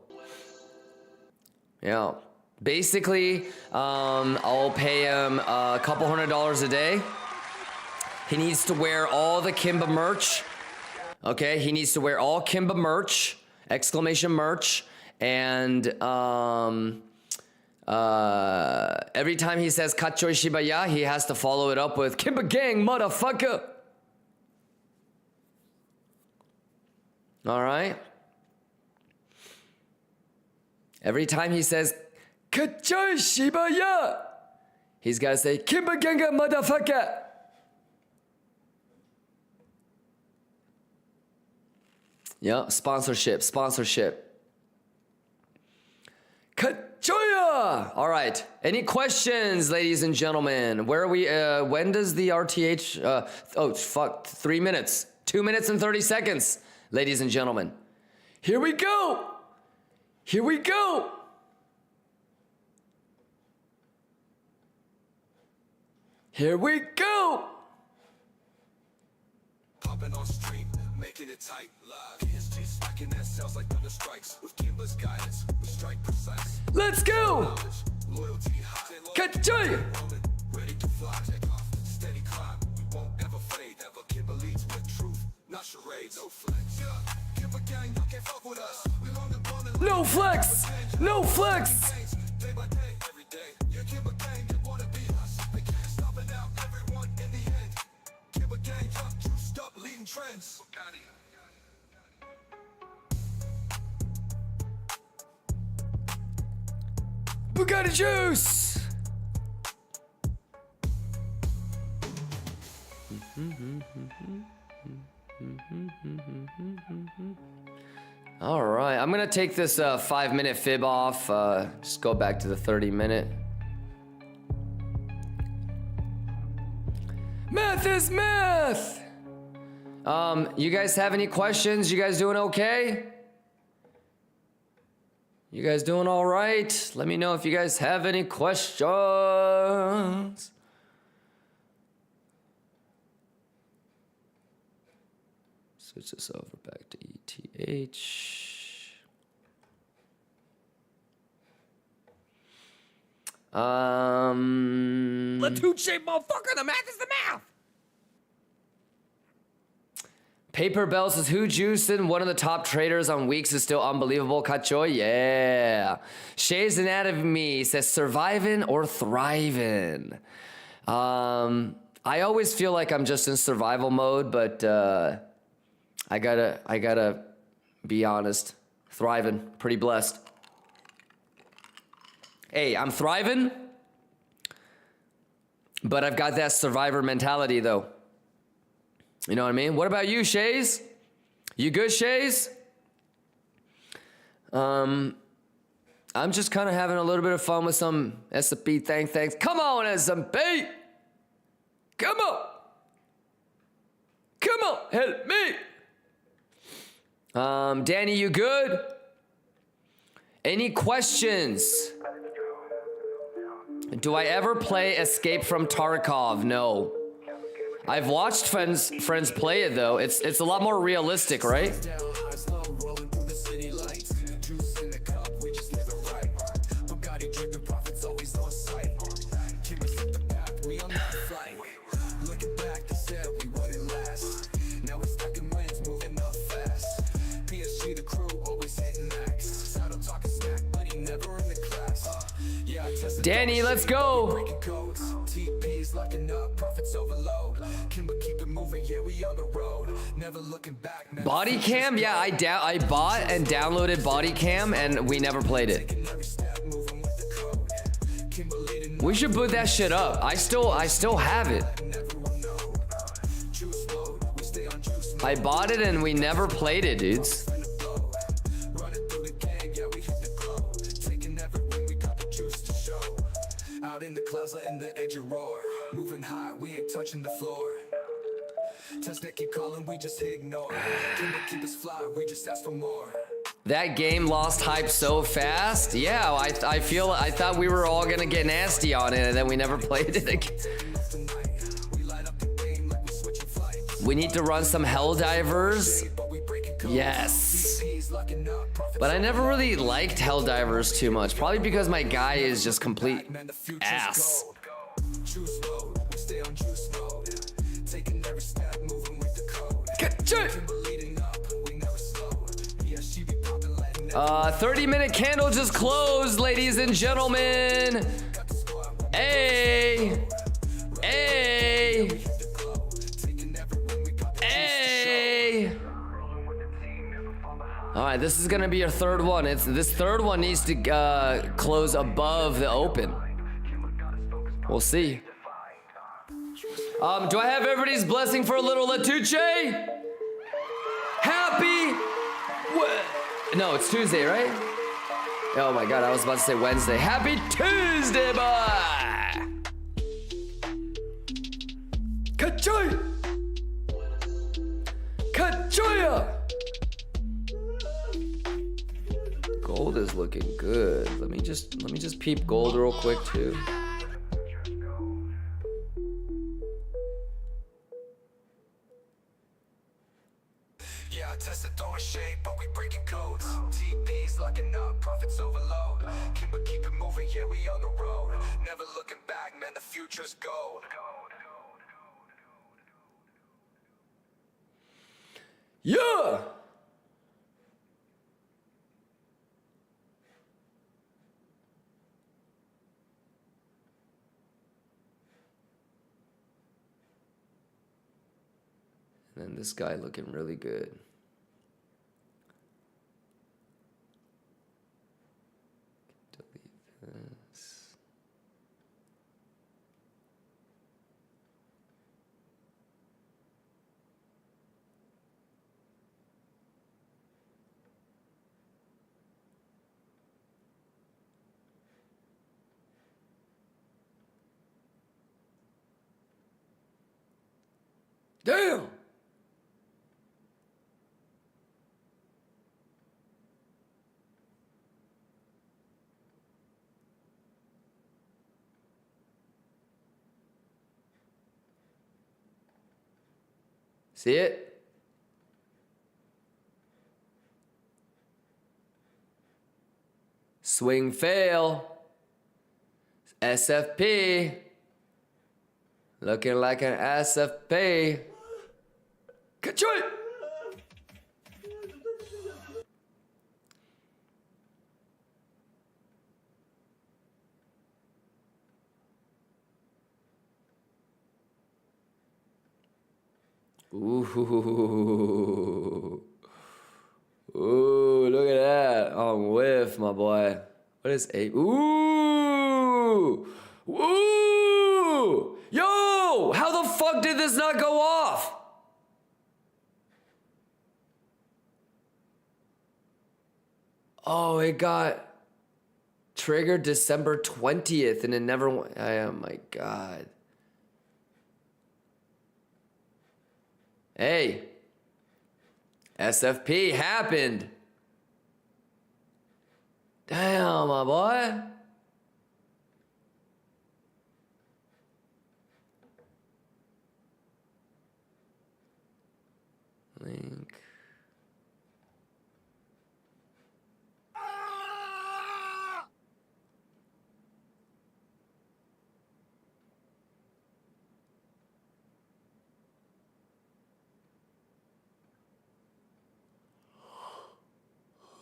yeah. Basically, I'll pay him a couple $100 a day. He needs to wear all the Kimba merch. Okay, he needs to wear all Kimba merch. Exclamation merch. And every time he says Kachoi Shibaya, he has to follow it up with Kimba Gang, motherfucker. All right. Every time he says Kachoi Shibaya, he's got to say Kimba Gang, motherfucker. Yeah, sponsorship. Kachoya! All right. Any questions, ladies and gentlemen? Where are we? When does the RTH? 3 minutes. 2 minutes and 30 seconds, ladies and gentlemen. Here we go. Popping on stream, making it tight. Live. PSG stacking that sounds like thunder strikes. With Kimber's guidance, we strike precise. Let's go. Knowledge, loyalty, high. Kachoya! Ready to fly, take off. Steady climb, we won't ever fade. Ever Kimber leads with truth, not charades. No flex. Yeah, Kimber gang, you can't fuck with us. We long and born and No flex. day by day, every day. Yeah, Kimber gang, they wanna be us. They can't stop it now, everyone in the end. Kimber gang, you stop leading trends. Bugatti juice. All right, I'm gonna take this 5-minute fib off. Just go back to the 30-minute. Math is math. You guys have any questions? You guys doing okay? You guys doing all right? Let me know if you guys have any questions. Switch this over back to ETH. Latuche, motherfucker, the math is the math. Paper Bell says, who juicing? One of the top traders on Weeks is still unbelievable. Kachoy, yeah. Shay's Anatomy says, surviving or thriving? I always feel like I'm just in survival mode, but I gotta be honest. Thriving, pretty blessed. Hey, I'm thriving, but I've got that survivor mentality though. You know what I mean? What about you, Shays? You good, Shays? I'm just kind of having a little bit of fun with some S&P thanks. Come on, S&P! Come on, help me! Danny, you good? Any questions? Do I ever play Escape from Tarkov? No. I've watched friends play it though. It's a lot more realistic, right? Danny, let's go. Body cam, yeah, I bought and downloaded body cam and we never played it. We should put that shit up. I still have it. I bought it and we never played it, dudes. Out in the clouds, letting the edge roar. Moving high, we ain't touching the floor. Test that keep calling, we just ignore. Keep us fly, we just ask for more. That game lost hype so fast. Yeah, I thought we were all gonna get nasty on it, and then we never played it again. We need to run some Helldivers. Yes. But I never really liked Helldivers too much. Probably because my guy is just complete ass. Get 30-minute candle just closed, ladies and gentlemen. Hey. Hey. Hey. All right, this is gonna be your third one. This third one needs to close above the open. We'll see. Do I have everybody's blessing for a little Latuche? Happy. No, it's Tuesday, right? Oh my God, I was about to say Wednesday. Happy Tuesday, boy. Kachoy. Kachoya. Gold is looking good. Let me just peep gold real quick too. Yeah, I tested throwing shade, but we breaking codes. TP's locking up, profits overload. Keep it moving, yeah, we on the road. Never looking back, man, the future's gold. Yeah. And then this guy looking really good. Delete this. Damn! See it? Swing fail. SFP. Looking like an SFP. Ka-choy! Ooh. Ooh, look at that. On whiff, my boy. What is 8? Ooh! Ooh! Yo! How the fuck did this not go off? Oh, it got triggered December 20th and it never went. Oh my God. Hey, SFP happened. Damn, my boy.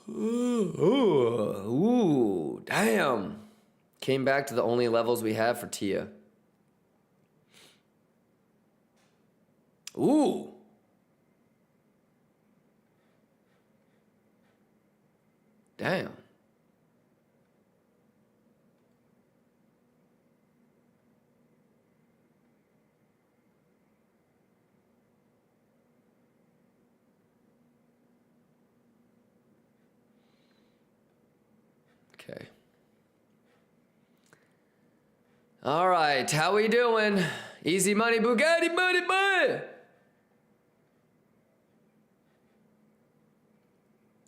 Ooh, damn. Came back to the only levels we have for Tia. Ooh. Damn. Okay. All right, how we doing? Easy money, Bugatti money, boy.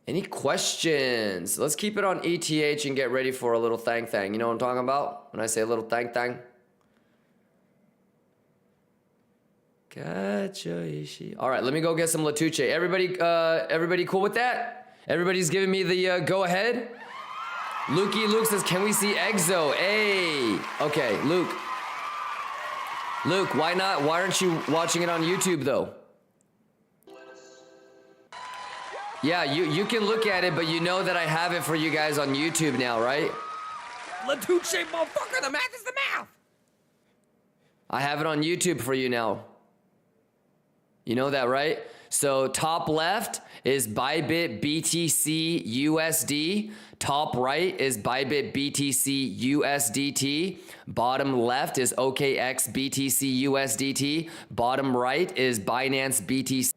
Any questions? Let's keep it on ETH and get ready for a little thang. You know what I'm talking about when I say a little thang? Gotcha, Ishi. All right, let me go get some Latuche. Everybody cool with that? Everybody's giving me the go ahead? Luke says, can we see Exo? Hey. Okay, Luke, why not? Why aren't you watching it on YouTube though? Yeah, you can look at it, but you know that I have it for you guys on YouTube now, right? Latuche, motherfucker, the math is the math. I have it on YouTube for you now. You know that, right? So top left is Bybit BTC USD. Top right is Bybit BTC USDT. Bottom left is OKX BTC USDT. Bottom right is Binance BTC.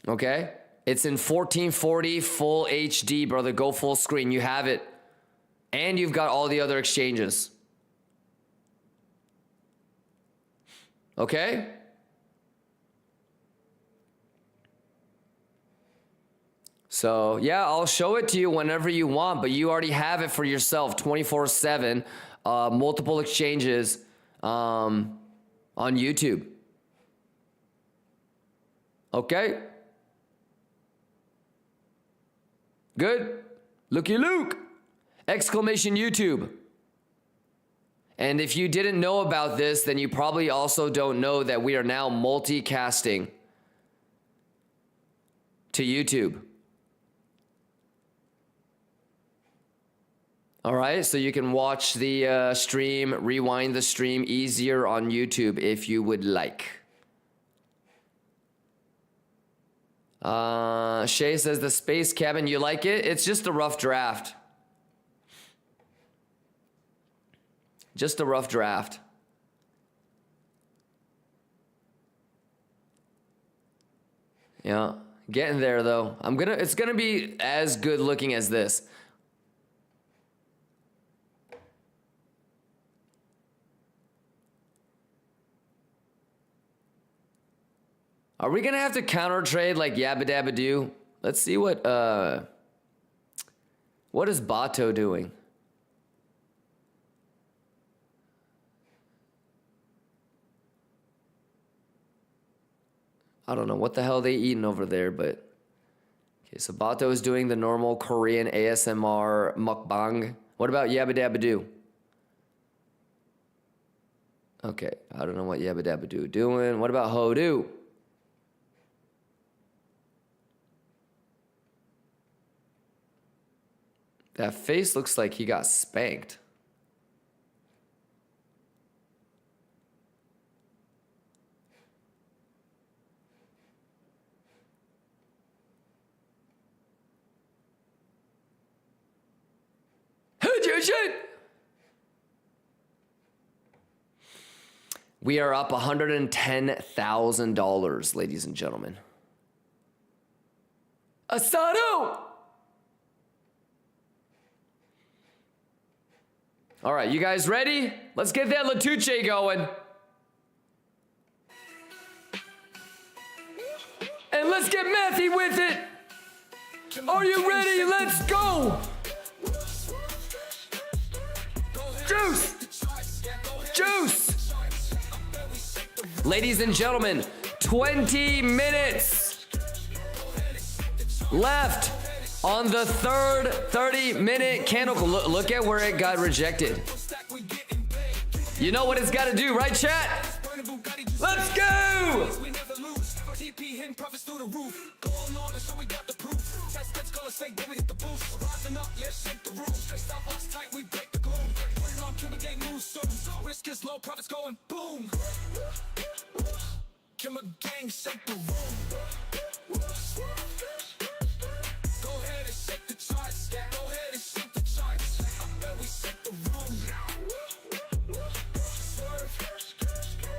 Okay? It's in 1440 full HD, brother. Go full screen. You have it. And you've got all the other exchanges. Okay? So, yeah, I'll show it to you whenever you want, but you already have it for yourself 24/7, multiple exchanges on YouTube. Okay? Good? Looky Luke! Exclamation YouTube. And if you didn't know about this, then you probably also don't know that we are now multicasting to YouTube. All right, so you can watch the stream, rewind the stream easier on YouTube if you would like. Shay says the space cabin, you like it? It's just a rough draft. Just a rough draft. Yeah, getting there though. It's gonna be as good looking as this. Are we gonna have to counter trade like Yabba Dabba Doo? Let's see what is Bato doing? I don't know what the hell they eating over there, but okay, so Bato is doing the normal Korean ASMR mukbang. What about Yabba Dabba Doo? Okay, I don't know what Yabba Dabba Doo doing. What about Hodu? That face looks like he got spanked. We are up $110,000, ladies and gentlemen. Asado! All right, you guys ready? Let's get that Latuche going. And let's get mathy with it. Are you ready? Let's go. Juice. Juice. Ladies and gentlemen, 20 minutes left on the third 30-minute candle. Look at where it got rejected. You know what it's got to do, right, chat? Let's go! fellas fake, then we hit the booth. Rising up, yeah, shake the room. They stop us tight, we break the gloom. Put it on, Kimber gang moves soon. Risk is low, profits going boom. Kimber gang shake the room. Go ahead and shake the charts. Go ahead and shake the charts. I bet we shake the room. Swerve.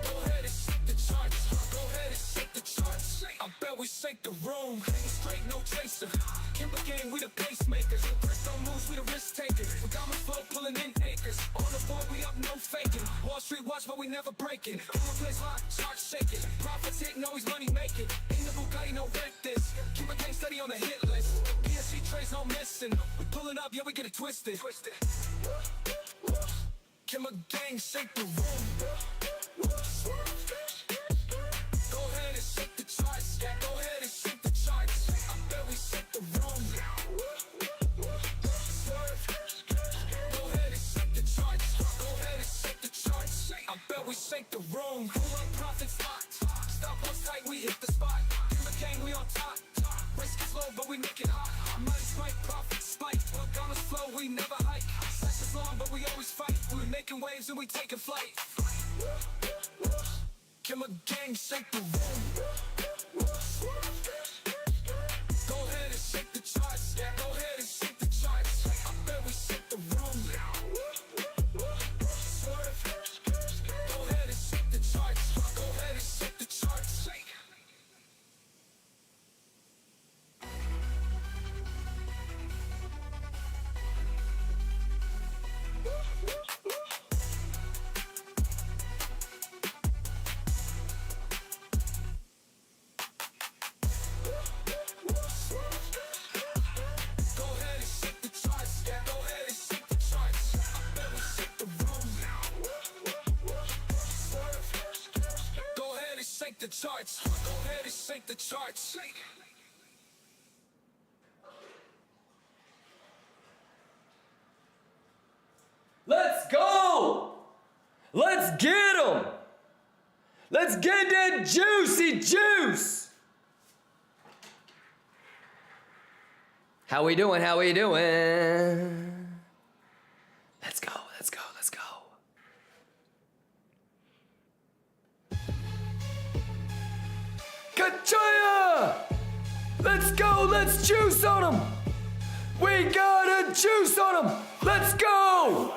Go ahead and shake the charts. Go ahead and shake the charts. I bet we shake the room. Straight, no chaser. Kimber gang, we the pacemakers. Press on moves, we the risk takers. We got my flow pulling in acres. On the board, we up, no faking. Wall Street watch, but we never breaking. Kimber plays hot, charts shaking. Profits hitting, always money making. Ain't the Bugatti, no rent this. Kimber gang steady on the hit list. PSC trades, no missing. We pulling up, yeah, we get it twisted. Kimber gang, shake the room. Go ahead and shake the charts. Go ahead and shake the charts. I bet we shake the room. Swerve. Go ahead and shake the charts. Go ahead and shake the charts. I bet we shake the room. Pull up profits hot. Stop us tight, we hit the spot. Kimber gang, we on top. Risk is low, but we make it hot. Money spike, profit spike. Look on the flow, we never hike. Sessions long, but we always fight. We making waves and we taking flight. Kimber gang, shake the room. Go ahead and shake the charts. Go ahead and shake the charts. I bet we shake the room. Swerve. Go ahead and shake the charts. Go ahead and shake the charts. Go ahead and shake the charts. Go ahead and shake the charts. I bet we shake the room. Swerve. Go ahead and shake the charts. Go ahead and shake the charts. Let's go! Let's get them! Let's get that juicy juice! How we doing? How we doing? Let's go, let's go, let's go. Kachoya! Let's go, let's juice on them! We got a juice on them! Let's go!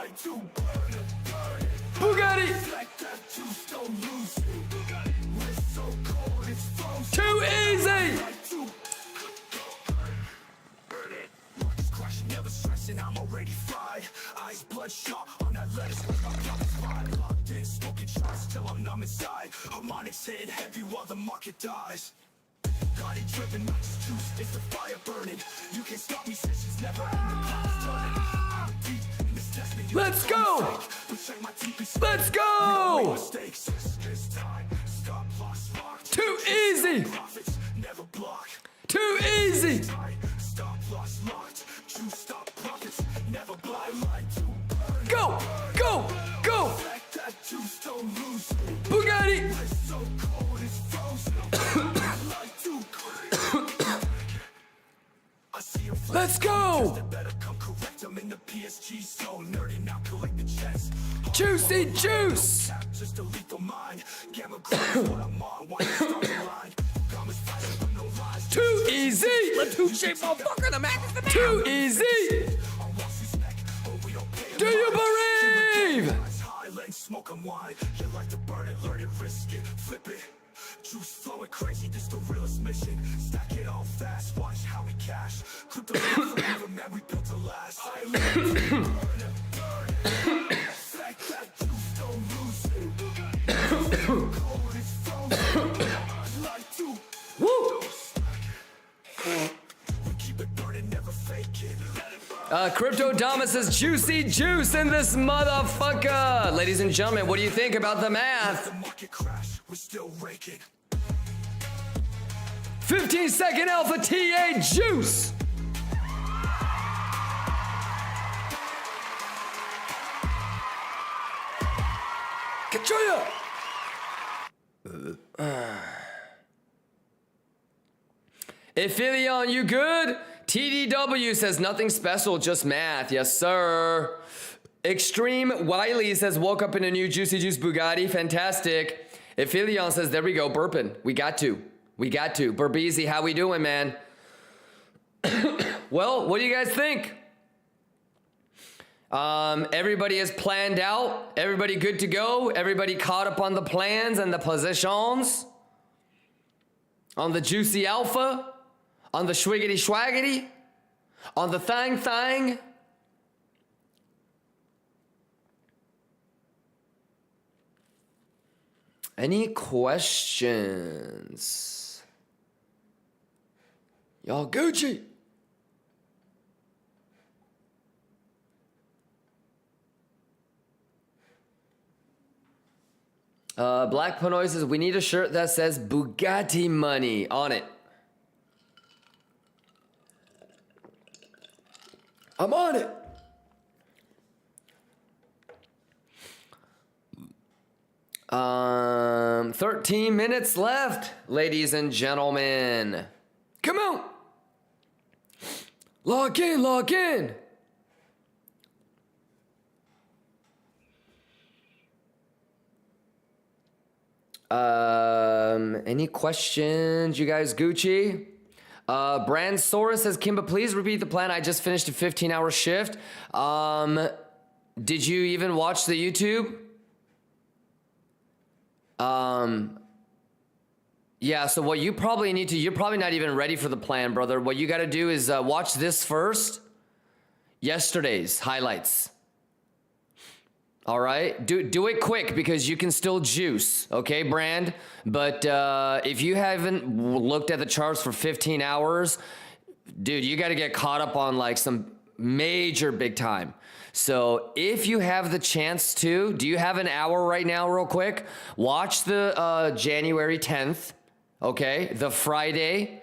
Bugatti! Too easy! Never stressing, I'm already fried. Eyes bloodshot on that lettuce with my profits fine. Locked in, smoking shots till I'm numb inside. Harmonics hit heavy while the market dies. Got it driven, not just juice, it's the fire burning. You can't stop me, sessions never end, the clock's turning. I'm deep in this test, man, you Let's make a go! mistake, but check my TPC. Let's We don't go! make mistakes. This time, stop loss locked. Too easy! Profits never block. Too easy! Stop loss locked. True stop profits never blind. Like to burn. Go! Go! Go! Like that juice don't lose. Bugatti! It's so cold, it's frozen. Like to I see him flash. Let's go! They better come correct. I'm in the PSG zone. Nerdy now, collect the checks. Juicy juice! Just a lethal mind. Gamma green, what I'm on. Why you start the line? Commas fighting with no lies. Too easy! Touche, motherfucker, the math is the Too easy! Do you believe? Smoke and wine. You like to burn it, learn it, risk it, flip it. Juice flowing crazy, this the realest mission. Stack it all fast, watch how we cash. Crypto forever, man, we built to last. I live to burn it, burn it. Stack that juice, don't lose it. Cold, it's frozen. Like to Woo! we keep it burning, never fake it. Let it burn. Crypto Dama says juicy juice in this motherfucker. Ladies and gentlemen, what do you think about the math? The market crash, we're still raking. 15-second alpha TA juice. Kachoya. Ephelion, you good? TDW says nothing special, just math. Yes, sir. Extreme Wiley says woke up in a new Juicy Juice Bugatti. Fantastic. Ephilion says there we go, burping. We got to. Burbeezy, how we doing, man? Well, what do you guys think? Everybody is planned out. Everybody good to go. Everybody caught up on the plans and the positions. On the Juicy Alpha. On the Schwiggity Schwaggity. On the Thang. Any questions? Y'all Gucci. Black Panoy says, we need a shirt that says Bugatti money on it. I'm on it. Um, 13 minutes left, ladies and gentlemen. Come on. Log in. Any questions, you guys Gucci? Brand Sora says, Kimba, please repeat the plan. I just finished a 15-hour shift. Did you even watch the YouTube? Yeah, so what you probably need to, you're probably not even ready for the plan, brother. What you got to do is watch this first. Yesterday's highlights. All right, do it quick because you can still juice, okay, Brand? But if you haven't looked at the charts for 15 hours, dude, you got to get caught up on like some major big time. So if you have the chance to, do you have an hour right now real quick? Watch the January 10th, okay, the Friday,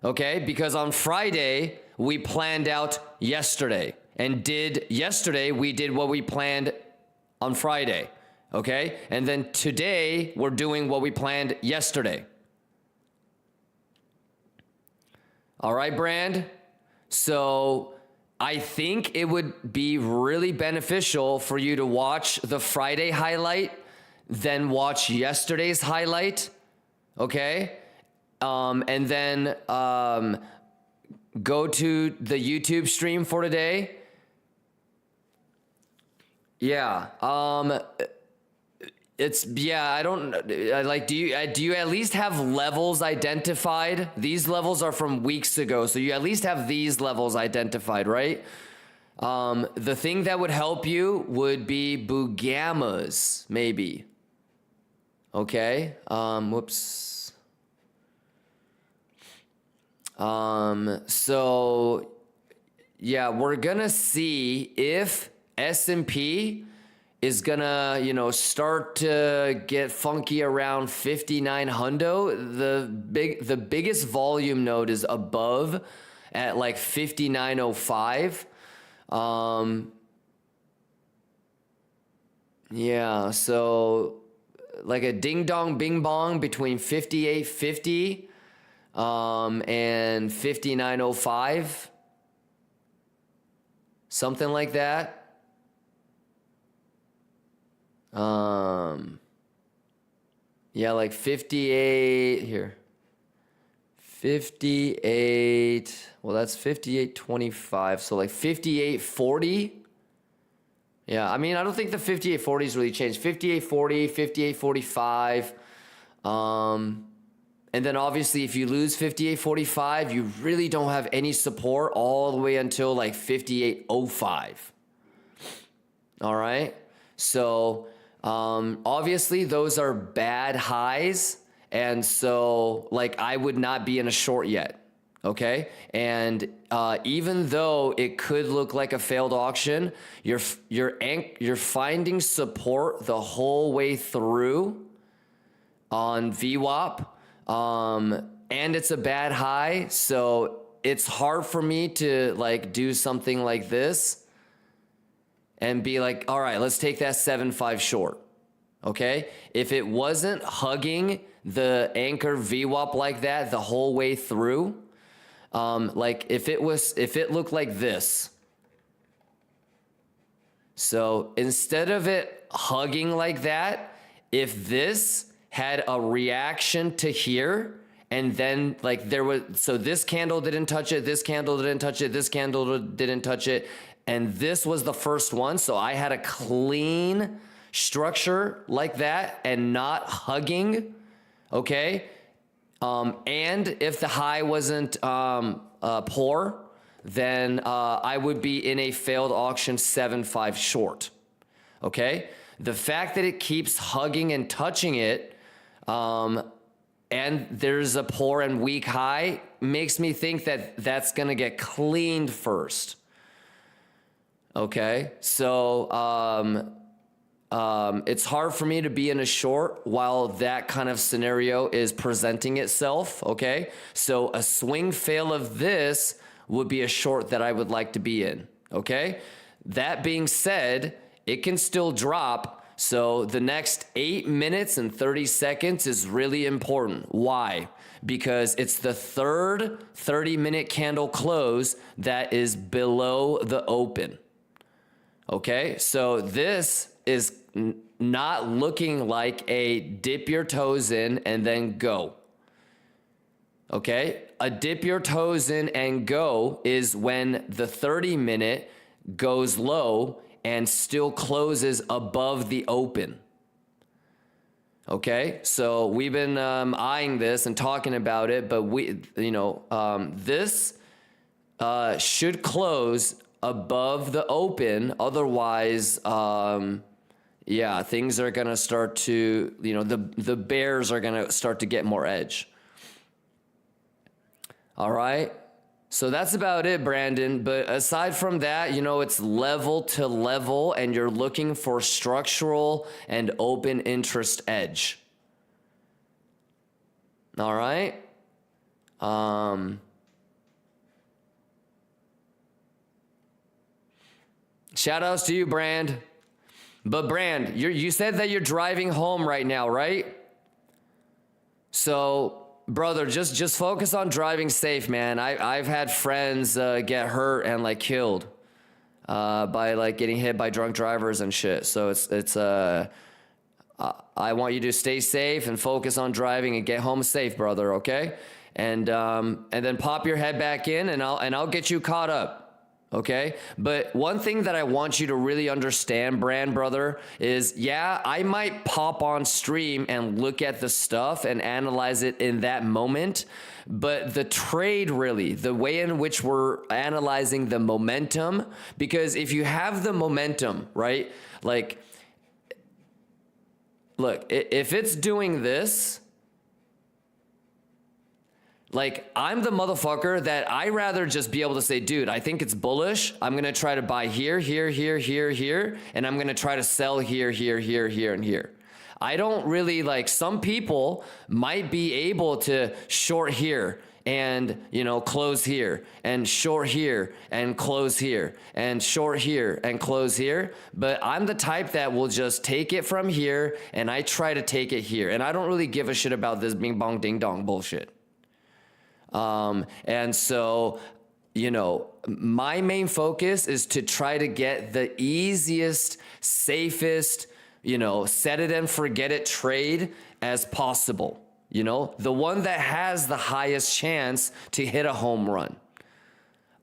okay, because on Friday we planned out yesterday and yesterday we did what we planned on Friday, okay? And then today, we're doing what we planned yesterday. All right, Brand? So I think it would be really beneficial for you to watch the Friday highlight, then watch yesterday's highlight, okay? And then go to the YouTube stream for today. Yeah. Do you at least have levels identified? These levels are from weeks ago, so you at least have these levels identified, right? The thing that would help you would be Bugammas, maybe. Okay. Whoops. So yeah, we're gonna see if S&P is gonna, start to get funky around 59 hundo. The biggest volume node is above at like 59.05. Yeah, so like a ding dong bing bong between 58.50 and 59.05. Something like that. Yeah, like 58 here. 58. Well, that's 58.25. So like 58.40. Yeah, I mean, I don't think the 58.40s really changed. 58.40, 58.45. And then obviously if you lose 58.45, you really don't have any support all the way until like 58.05. All right. So obviously those are bad highs. And so like I would not be in a short yet. Okay. And even though it could look like a failed auction, you're finding support the whole way through on VWAP. And it's a bad high. So it's hard for me to like do something like this and be like, all right, let's take that 7.5 short. Okay. If it wasn't hugging the anchor VWAP like that the whole way through, Like if it looked like this. So instead of it hugging like that, if this had a reaction to here, and then like so this candle didn't touch it, this candle didn't touch it, this candle didn't touch it, and this was the first one. So I had a clean structure like that and not hugging, okay? And if the high wasn't poor, then I would be in a failed auction 7-5 short, okay? The fact that it keeps hugging and touching it, and there's a poor and weak high, makes me think that that's gonna get cleaned first, okay? So it's hard for me to be in a short while that kind of scenario is presenting itself, okay? So a swing fail of this would be a short that I would like to be in, okay? That being said, it can still drop, so the next 8 minutes and 30 seconds is really important. Why? Because it's the third 30-minute candle close that is below the open, okay? So this is not looking like a dip your toes in and then go. Okay? A dip your toes in and go is when the 30-minute goes low and still closes above the open. Okay? So we've been eyeing this and talking about it, but this should close above the open. Otherwise, yeah, things are going to start to, the bears are going to start to get more edge. All right. So that's about it, Brandon. But aside from that, it's level to level and you're looking for structural and open interest edge. All right. Shout outs to you, Brand. But Brand, you said that you're driving home right now, right? So, brother, just focus on driving safe, man. I've had friends get hurt and like killed by like getting hit by drunk drivers and shit. So I want you to stay safe and focus on driving and get home safe, brother. Okay, and then pop your head back in, and I'll get you caught up. Okay, but one thing that I want you to really understand, Brand brother, is yeah, I might pop on stream and look at the stuff and analyze it in that moment, but the trade really, the way in which we're analyzing the momentum, because if you have the momentum, right, like, look, if it's doing this, like, I'm the motherfucker that I rather just be able to say, dude, I think it's bullish. I'm going to try to buy here, here, here, here, here. And I'm going to try to sell here, here, here, here, and here. I don't really like, some people might be able to short here and, close here and short here and close here and short here and close here. But I'm the type that will just take it from here and I try to take it here. And I don't really give a shit about this bing bong ding dong bullshit. And so, my main focus is to try to get the easiest, safest, set it and forget it trade as possible. The one that has the highest chance to hit a home run.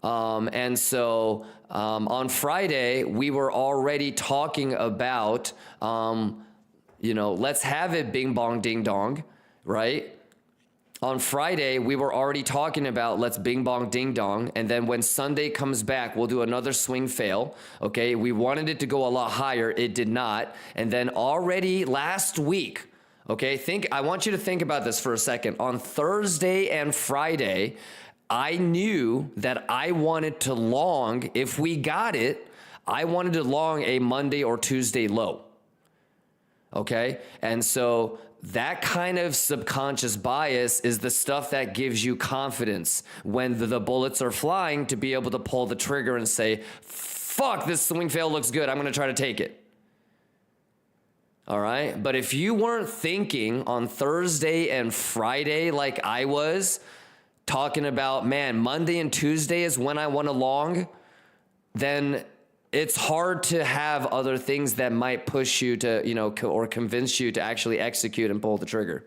And so, on Friday, we were already talking about, let's have it bing bong ding dong, right? On Friday, we were already talking about let's bing bong ding dong. And then when Sunday comes back, we'll do another swing fail. Okay, we wanted it to go a lot higher. It did not. And then already last week, okay, I want you to think about this for a second. On Thursday and Friday, I knew that I wanted to long, if we got it, I wanted to long a Monday or Tuesday low. Okay, and so that kind of subconscious bias is the stuff that gives you confidence when the bullets are flying to be able to pull the trigger and say, fuck, this swing fail looks good. I'm going to try to take it. All right. But if you weren't thinking on Thursday and Friday like I was, talking about, man, Monday and Tuesday is when I want to long, then it's hard to have other things that might push you to, you know, or convince you to actually execute and pull the trigger.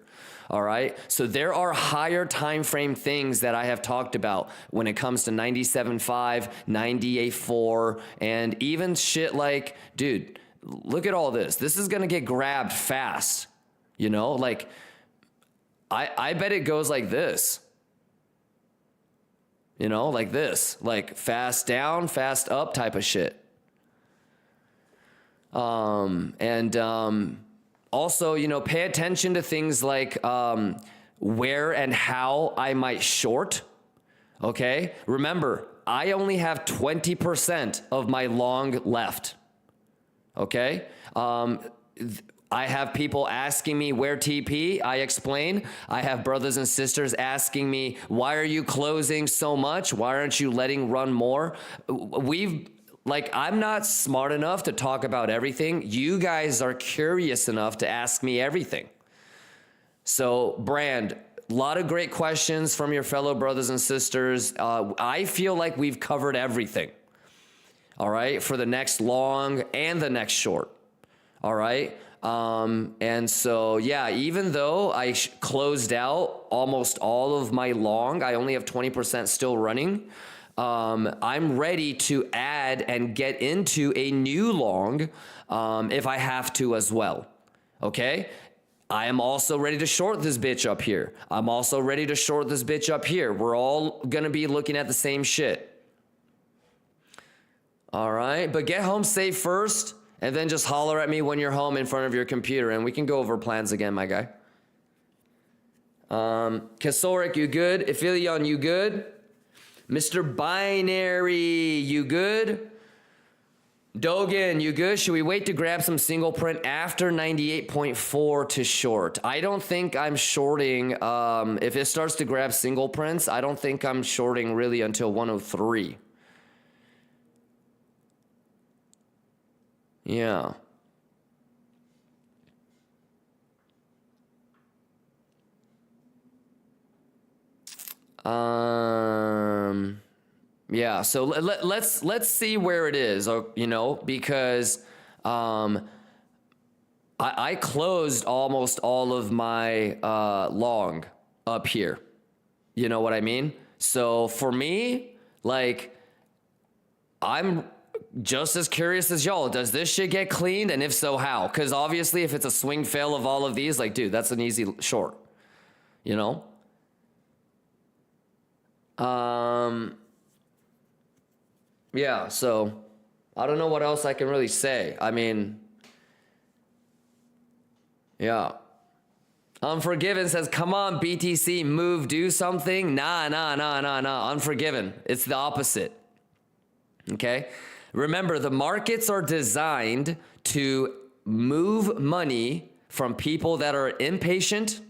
All right. So there are higher time frame things that I have talked about when it comes to 97.5, 98.4, and even shit like, dude, look at all this. This is going to get grabbed fast. You know, like I bet it goes like this. You know, like this, like fast down, fast up type of shit. Also, you know, pay attention to things like where and how I might short. Okay. Remember, I only have 20% of my long left. Okay. I have people asking me where TP. I explain. I have brothers and sisters asking me, why are you closing so much? Why aren't you letting run more? I'm not smart enough to talk about everything. You guys are curious enough to ask me everything. So, Brand, a lot of great questions from your fellow brothers and sisters. I feel like we've covered everything. All right, for the next long and the next short. All right. And so, yeah, even though I closed out almost all of my long, I only have 20% still running. I'm ready to add and get into a new long if I have to as well. Okay? I am also ready to short this bitch up here. I'm also ready to short this bitch up here. We're all going to be looking at the same shit. All right? But get home safe first, and then just holler at me when you're home in front of your computer, and we can go over plans again, my guy. Kasoric, you good? Ephelion, you good? Mr. Binary, you good? Dogan, you good? Should we wait to grab some single print after 98.4 to short? I don't think I'm shorting. If it starts to grab single prints, I don't think I'm shorting really until 103. Yeah. Yeah, so let's see where it is, you know, because I closed almost all of my long up here. You know what I mean? So for me, like, I'm just as curious as y'all. Does this shit get cleaned? And if so, how? Because obviously if it's a swing fail of all of these, like, dude, that's an easy short, you know? Yeah, so I don't know what else I can really say. I mean, yeah. Unforgiven says, come on, BTC, move, do something. Nah. Unforgiven. It's the opposite. Okay? Remember, the markets are designed to move money from people that are impatient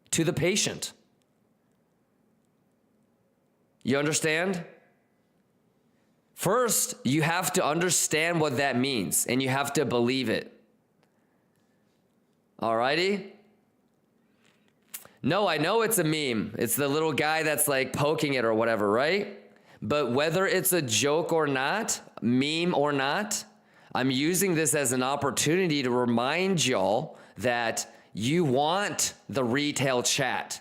to the patient. You understand? First, you have to understand what that means, and you have to believe it. Alrighty? No, I know it's a meme. It's the little guy that's like poking it or whatever, right? But whether it's a joke or not, meme or not, I'm using this as an opportunity to remind y'all that you want the retail chat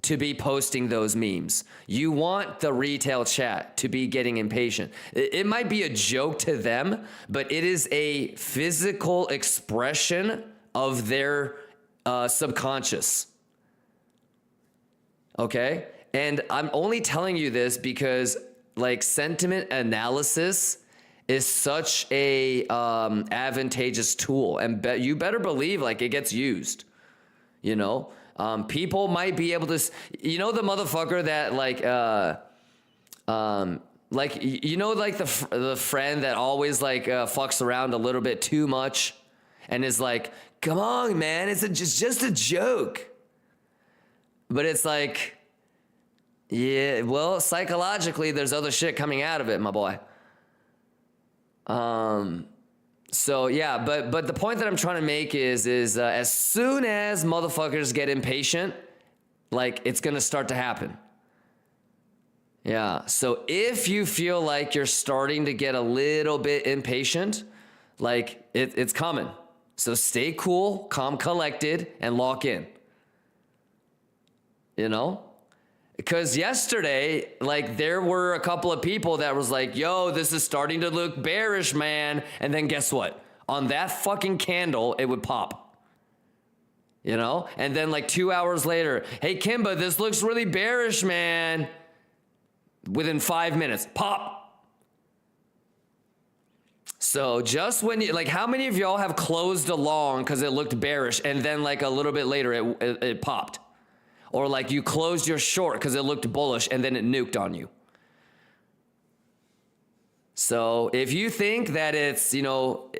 to be posting those memes. You want the retail chat to be getting impatient. It might be a joke to them, but it is a physical expression of their subconscious. Okay? And I'm only telling you this because, like, sentiment analysis is such a advantageous tool, and you better believe, like, it gets used, you know? People might be able to, you know, the motherfucker that like you know, like the friend that always like fucks around a little bit too much and is like, come on, man, it's just a joke. But it's like, yeah, well, psychologically, there's other shit coming out of it, my boy. So yeah, but the point that I'm trying to make is as soon as motherfuckers get impatient, like, it's gonna start to happen. Yeah, so if you feel like you're starting to get a little bit impatient, like it's coming. So stay cool, calm, collected, and lock in. You know? Because yesterday, like there were a couple of people that was like, yo, this is starting to look bearish, man. And then guess what? On that fucking candle, it would pop. You know? And then like 2 hours later, hey, Kimba, this looks really bearish, man. Within 5 minutes, pop. So just when you, like, how many of y'all have closed along because it looked bearish and then like a little bit later it popped? Or like you closed your short because it looked bullish and then it nuked on you. So if you think that it's, you know,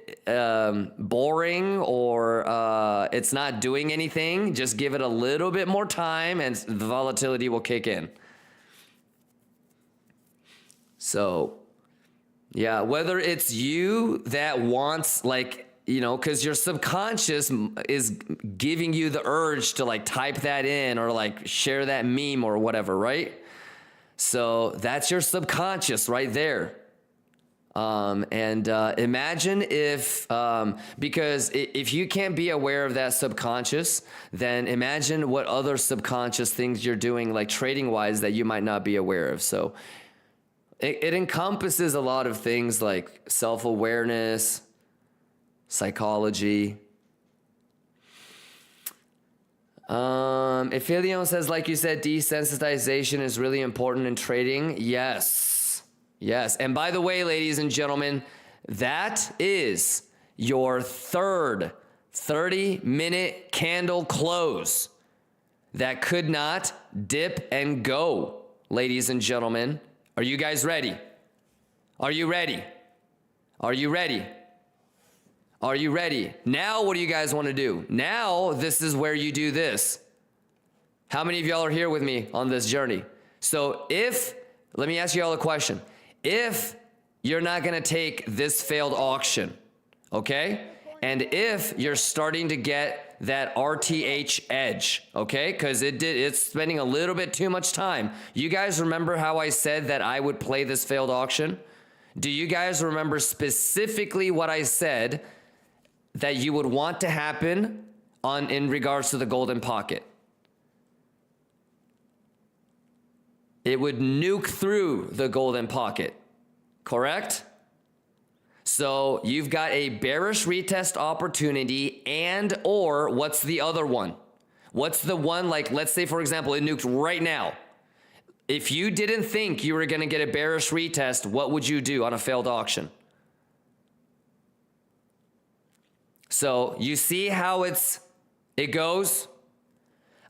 boring or it's not doing anything, just give it a little bit more time and the volatility will kick in. So, yeah, whether it's you that wants, like, you know, because your subconscious is giving you the urge to, like, type that in or, like, share that meme or whatever, right? So that's your subconscious right there. Imagine if, because if you can't be aware of that subconscious, then imagine what other subconscious things you're doing, like trading-wise, that you might not be aware of. So it encompasses a lot of things like self-awareness, psychology. Ephelion says, like you said, desensitization is really important in trading. Yes. Yes. And by the way, ladies and gentlemen, that is your third 30-minute candle close that could not dip and go, ladies and gentlemen. Are you guys ready? Are you ready? Are you ready? Are you ready? Now, what do you guys want to do? Now, this is where you do this. How many of y'all are here with me on this journey? So let me ask you all a question. If you're not going to take this failed auction, okay? And if you're starting to get that RTH edge, okay? Because it's spending a little bit too much time. You guys remember how I said that I would play this failed auction? Do you guys remember specifically what I said that you would want to happen in regards to the golden pocket? It would nuke through the golden pocket, correct? So you've got a bearish retest opportunity and or what's the other one? What's the one, like, let's say, for example, it nuked right now. If you didn't think you were going to get a bearish retest, what would you do on a failed auction? So you see how it goes?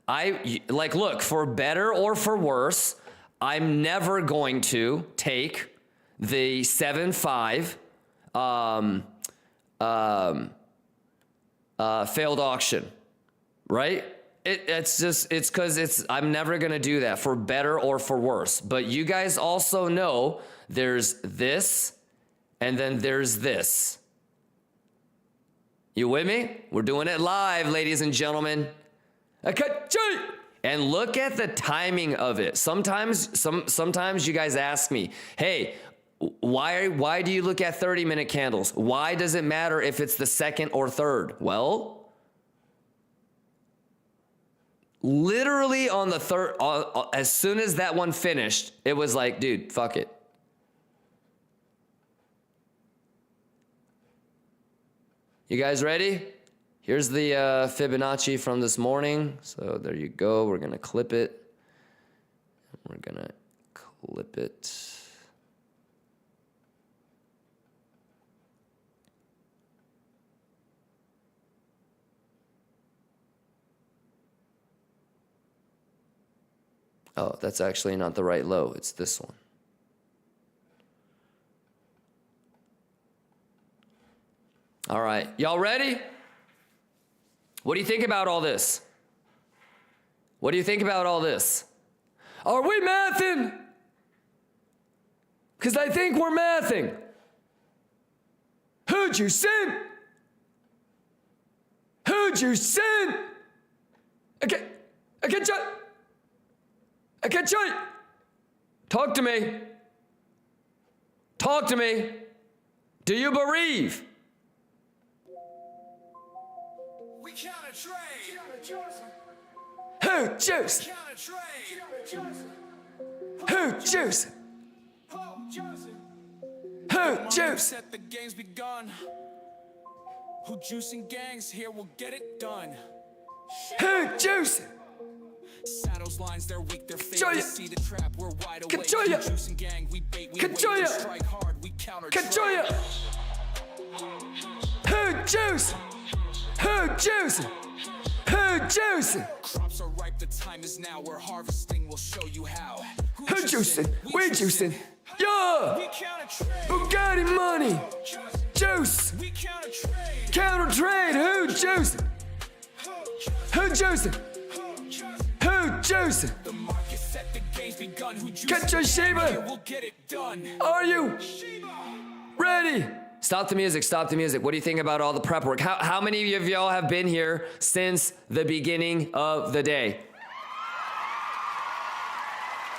Look, for better or for worse, I'm never going to take the 7-5 failed auction, right? It's because I'm never going to do that for better or for worse. But you guys also know there's this and then there's this. You with me? We're doing it live, ladies and gentlemen. And look at the timing of it. Sometimes you guys ask me, hey, why do you look at 30-minute candles? Why does it matter if it's the second or third? Well, literally on the third, as soon as that one finished, it was like, dude, fuck it. You guys ready? Here's the Fibonacci from this morning. So there you go. We're going to clip it. We're going to clip it. Oh, that's actually not the right low. It's this one. All right. Y'all ready? What do you think about all this? What do you think about all this? Are we mathing? Because I think we're mathing. Who'd you send? Who'd you send? I can't try. Talk to me. Talk to me. Do you bereave? We counter trade. Who juice? Who juice? Who juice? Set the game's begun. Who juicing gangs here will get it done. Who juice? Saddles lines, they're weak, they're fake. Show ya. See the trap, we're wide awake. Control ya. Juicing gang, we bait, we wait, Control we ya. strike hard, we counter Control ya. Who juice? Who juice? Who juice? Crops are ripe, the time is now. We're harvesting, we'll show you how. Who juicing? We juicing. Yeah. We counter trade. Bugatti money. Juice. We counter trade. Counter trade. Who juicing? Who juicing? Who juicing? The market set, the game's begun. Who juicing Get your gang Shiba. here, we'll get it done. Are you ready? Stop the music. Stop the music. What do you think about all the prep work? How many of y'all have been here since the beginning of the day?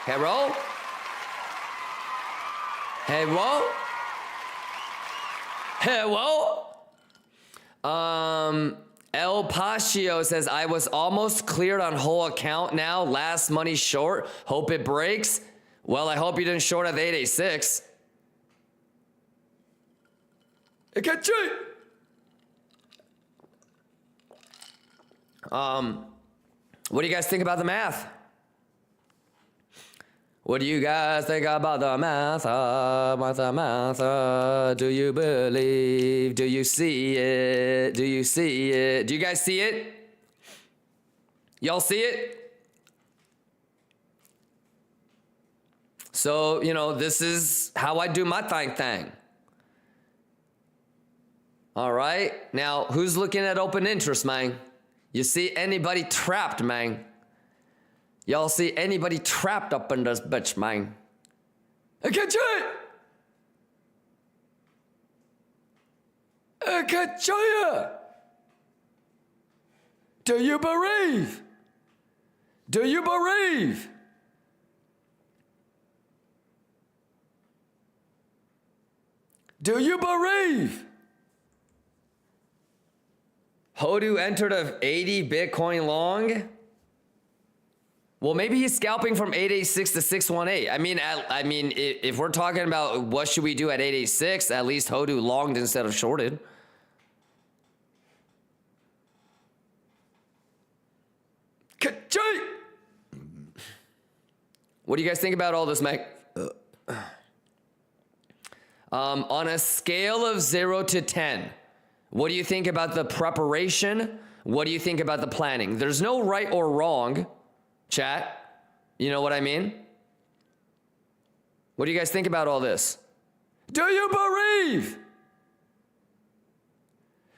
Hey, roll. Hey, whoa. Hey, whoa. El Paccio says, I was almost cleared on whole account now. Last money short. Hope it breaks. Well, I hope you didn't short at the 886. I can't cheat. What do you guys think about the math? What do you guys think about the math? Do you believe? Do you see it? Do you see it? Do you guys see it? Y'all see it? So, you know, this is how I do my thing. All right. Now, who's looking at open interest, man? You see anybody trapped, man? Y'all see anybody trapped up in this bitch, man? I can't show it. I can't show you. Do you bereave? Do you bereave? Do you bereave? Hodu entered a 80 Bitcoin long. Well, maybe he's scalping from 886 to 618. I mean, if we're talking about what should we do at 886, at least Hodu longed instead of shorted. What do you guys think about all this, Mike? On a scale of 0 to 10, what do you think about the preparation? What do you think about the planning? There's no right or wrong, chat. You know what I mean? What do you guys think about all this? Do you bereave?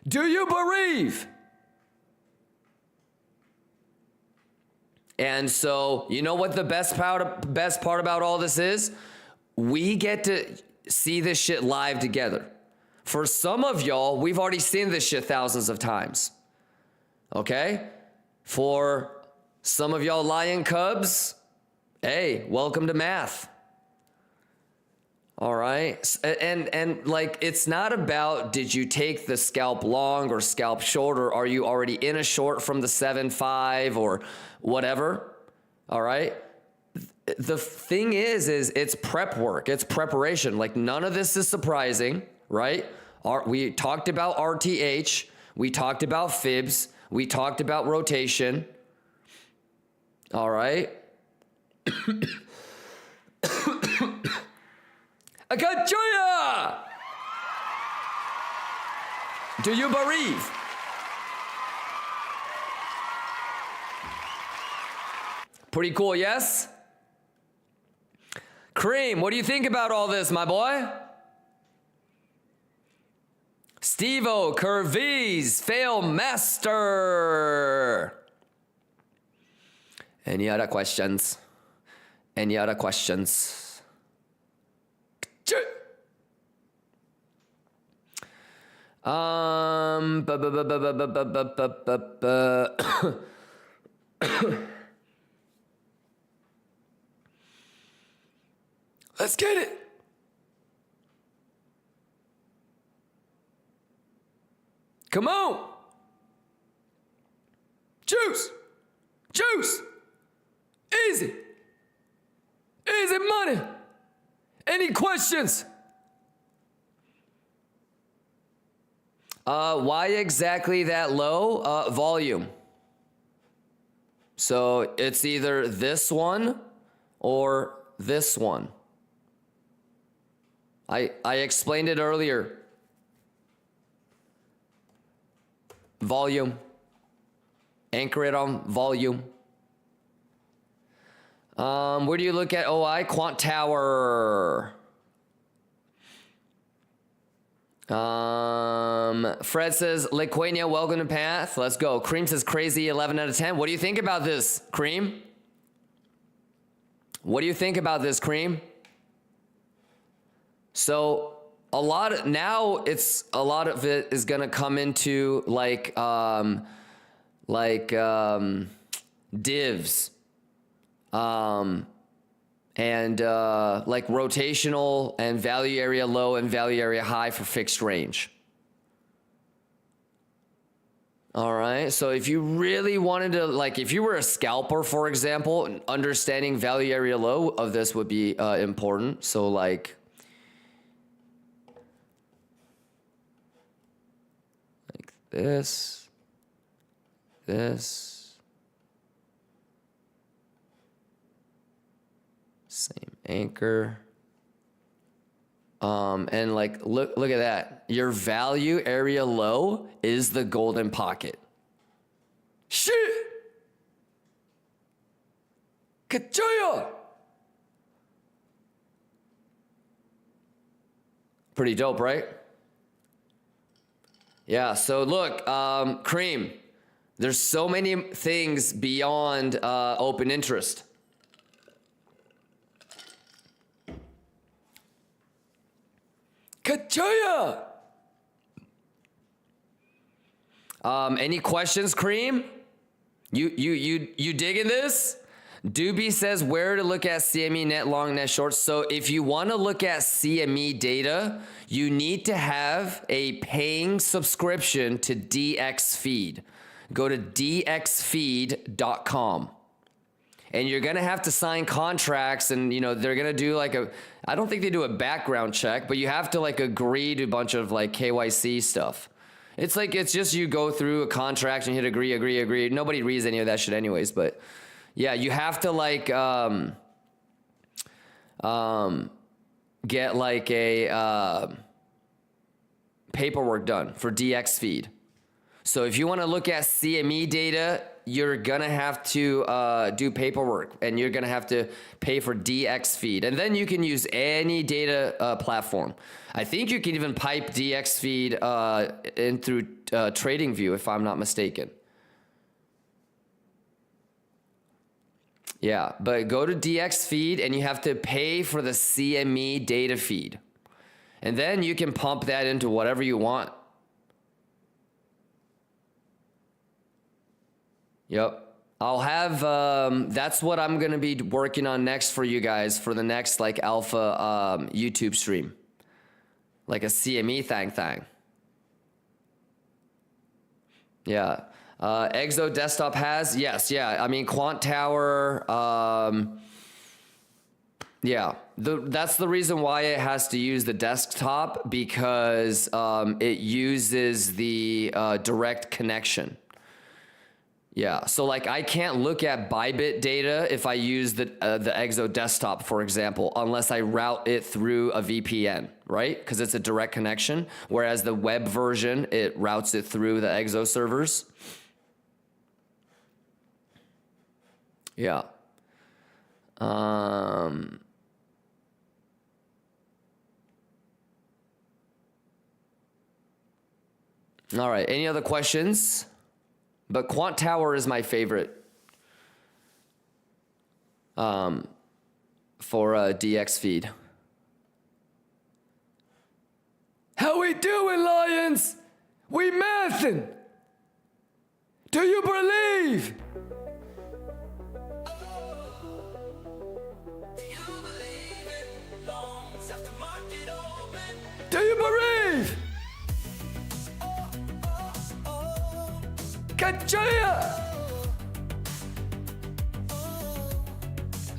Do you bereave? And so, you know what the best part about all this is? We get to see this shit live together. For some of y'all, we've already seen this shit thousands of times. Okay? For some of y'all lion cubs, hey, welcome to math. All right? And like, it's not about did you take the scalp long or scalp short, or are you already in a short from the 7.5 or whatever. All right? The thing is it's prep work. It's preparation. Like, none of this is surprising, right? We talked about RTH. We talked about fibs. We talked about rotation. All right? I got you! Do you bereave? Pretty cool, yes? Cream, what do you think about all this, my boy? Steve-O, Curvies, Fail Master. Any other questions? Any other questions? Let's get it. Come on. Juice. Juice. Easy. Easy money. Any questions? Why exactly that low? Volume. So it's either this one or this one. I explained it earlier. Volume. Anchor it on volume. Where do you look at OI? Quant Tower. Fred says, Liquania, welcome to Path. Let's go. Cream says, crazy 11 out of 10. What do you think about this, Cream? What do you think about this, Cream? So a lot of it is gonna come into like divs, and like rotational and value area low and value area high for fixed range. All right, so if you really wanted to, like if you were a scalper, for example, understanding value area low of this would be important. So like this, same anchor. And like, look at that. Your value area low is the golden pocket. Shit! Kachoya! Pretty dope, right? Yeah, so look, Cream, there's so many things beyond open interest. Kachoya! Any questions, Cream? You digging this? Doobie says where to look at CME net long, net short. So if you want to look at CME data, you need to have a paying subscription to DXFeed. Go to DXFeed.com. And you're going to have to sign contracts, and you know they're going to do like I don't think they do a background check, but you have to like agree to a bunch of like KYC stuff. It's just you go through a contract and hit agree. Nobody reads any of that shit anyways, but yeah, you have to like get like a paperwork done for DXFeed. So if you want to look at CME data, you're going to have to do paperwork, and you're going to have to pay for DXFeed. And then you can use any data platform. I think you can even pipe DXFeed in through TradingView, if I'm not mistaken. Yeah, but go to DXFeed, and you have to pay for the CME data feed. And then you can pump that into whatever you want. Yep. I'll have, that's what I'm going to be working on next for you guys for the next like alpha YouTube stream. Like a CME thing. Yeah. Exo Desktop has, yes. Yeah. I mean, Quant Tower, yeah. That's the reason why it has to use the desktop, because it uses the direct connection. Yeah, so like I can't look at Bybit data if I use the Exo desktop, for example, unless I route it through a VPN, right? Because it's a direct connection, whereas the web version, it routes it through the Exo servers. Yeah. All right, any other questions? But Quant Tower is my favorite for DXFeed. How we doing, Lions? We mathin'. Do you believe? Do you believe? Kachoya!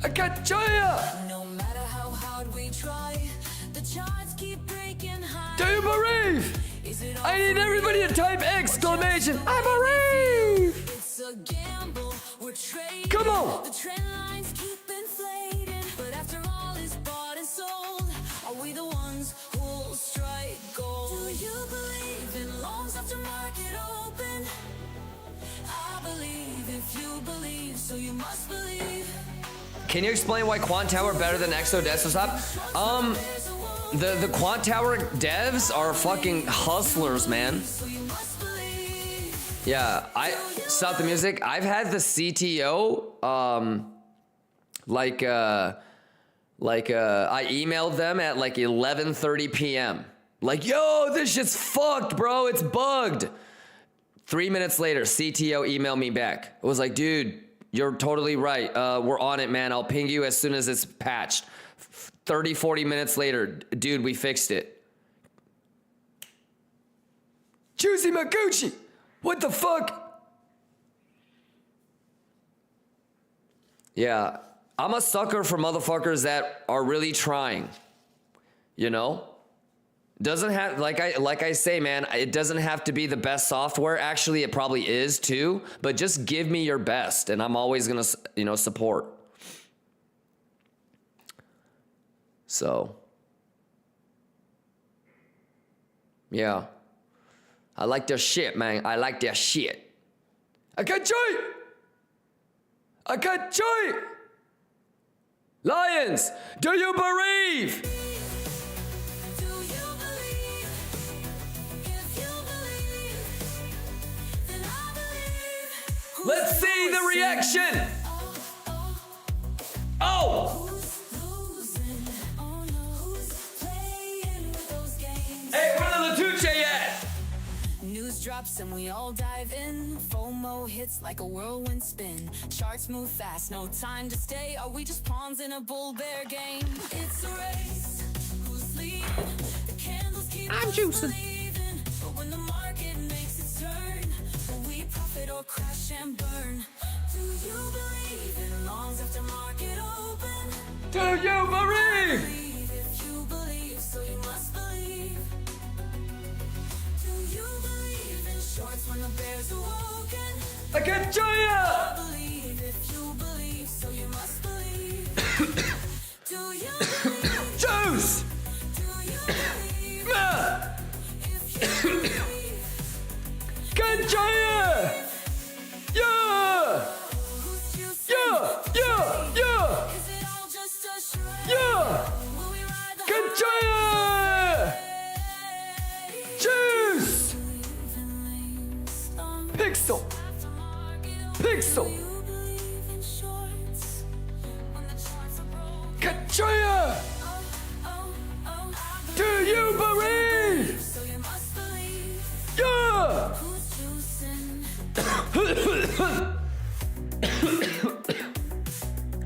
Kachoya! No matter how hard we try, the charts keep breaking high. Do you believe? Is it I need everybody to type exclamation. I believe! It's a gamble. We're trading. Come on! The trend lines keep inflating. But after all is bought and sold, are we the ones who'll strike gold? Do you believe in longs after market open? I believe if you believe, so you must believe. Can you explain why Quant Tower better than Exodesktop? The Quant Tower devs are fucking hustlers, man. Yeah, I stop the music. I've had the CTO, I emailed them at like 11:30 p.m. Like, yo, this shit's fucked, bro. It's bugged. 3 minutes later, CTO emailed me back. It was like, dude, you're totally right. We're on it, man. I'll ping you as soon as it's patched. 30, 40 minutes later, dude, we fixed it. Juicy Maguchi, what the fuck? Yeah, I'm a sucker for motherfuckers that are really trying. You know? Doesn't have, like I say, man, it doesn't have to be the best software. Actually, it probably is too, but just give me your best and I'm always gonna, you know, support. So, yeah. I like their shit, man. I like their shit. I can't join! I can't join! Lions, do you believe? Let's see the reaction! Oh! Hey, where the Latuche at? News drops and we all dive in. FOMO hits like a whirlwind spin. Charts move fast, no time to stay. Are we just pawns in a bull-bear game? It's a race. Who's leading? The candles keep I'm juicing. But when the market makes its turn, will we profit or crash and burn? Do you believe in longs after market open? Do you believe? Believe if you believe, so you must believe. Do you believe in shorts when the bears are woken? I can't join ya! Believe if you believe, so you must believe. Do you believe? Juice! Do you believe? If you believe, Can't join ya! Yeah! who's juicing? Yeah! Yeah! Yeah! Is it all just a charade? Yeah! Will we ride the Can't join ya! Juice! Pixel! Pixel! Kachoya! Do you believe? Yeah!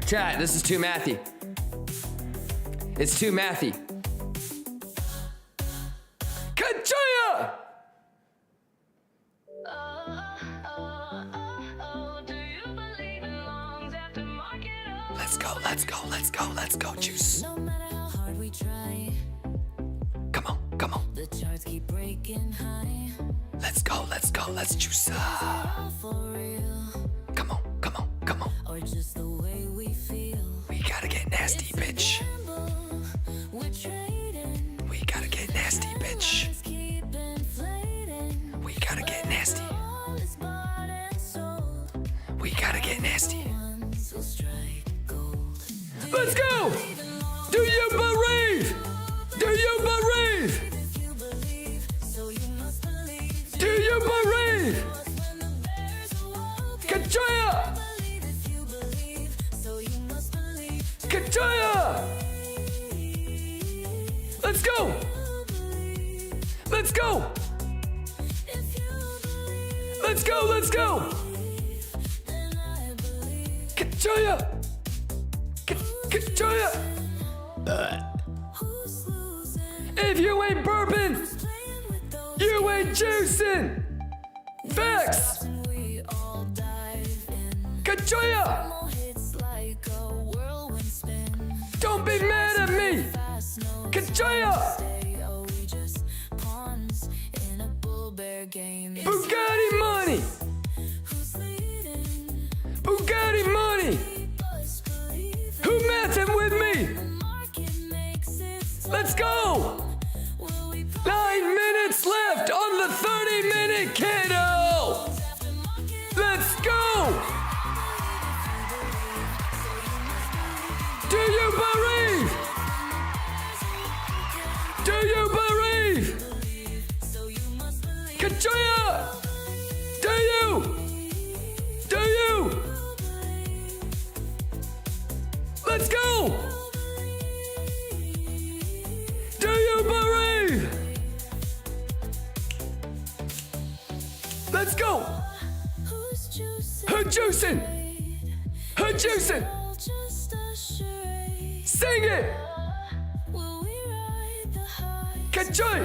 Chat, this is too mathy. It's too mathy. Kachoya! Let's go, let's go, let's go, let's go, Juice. No matter how hard we try, Come on, come on. the charts keep breaking high. Let's go, let's juice. All for real, Come on, come on, come on. or just the way we feel. We gotta get nasty, bitch. We're trading. We gotta get nasty, bitch. Let's keep inflating. We gotta get nasty. All is bought and sold. We gotta get nasty. Ones will strike gold. Let's go! Do you believe? Do you believe? If you believe, so you must believe. Do you believe? When the bears awoke, Kachoya! believe if you believe, so you must believe. Kachoya! Let's go! Let's go! If you believe, Let's go, let's go! then I believe. Kachoya! Kachoya! Who's losing? If you ain't bourbon, you ain't juicing. Facts. Kachoya. Don't be mad at me. Kachoya. Bugatti money. Bugatti money. Who matching with me? Let's go. 9 minutes left on the 30-minute candle. Let's go. Do you believe? Do you believe? Kachoya! Do you? Do you? Let's go! Do you believe? Let's go! Who juicing? Who juicing? Sing it! Kachoy!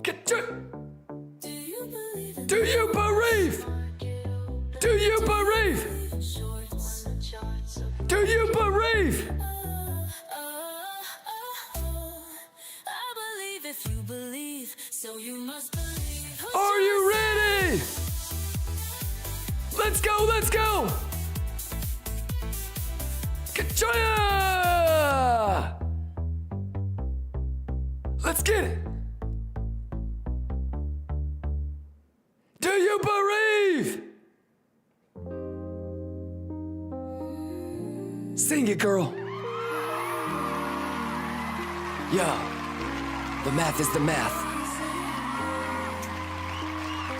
Kachoy! Do you believe? Do you believe? Do you believe? I believe if you believe, so you must believe. Are you ready? Let's go, let's go! Kachoya! Let's get it! Do you believe? Sing it, girl. Yo, the math is the math.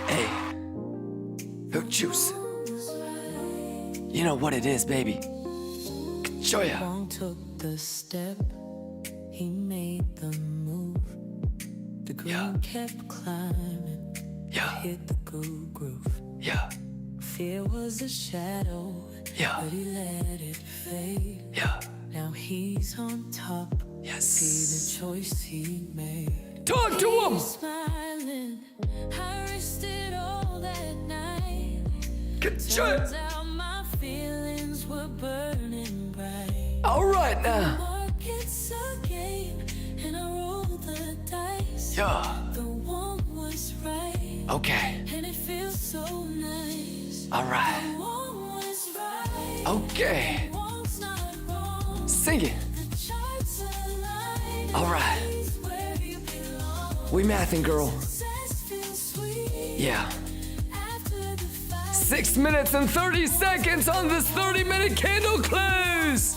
Hey, who juice? You know what it is, baby. Kachoya. Wong took the step, he made the move. The ground kept climbing, hit the groove. Yeah. Fear was a shadow, but he let it fade. Yeah. Now he's on top. Yes. See the choice he made. Talk to him. Smiling, I risked it all that night. Kachoya. Turns out my feelings were burning bright. All right now. Market's a game, and I rolled the dice. Yeah. The one was right. Okay. And it feels so nice. All right. The one was right. Okay. The one's not wrong. Sing it. The charts align. All right. He's where you belong. We mathing, girl. Success feels sweet. Yeah. After the fight. 6 minutes and 30 seconds on this 30-minute candle close.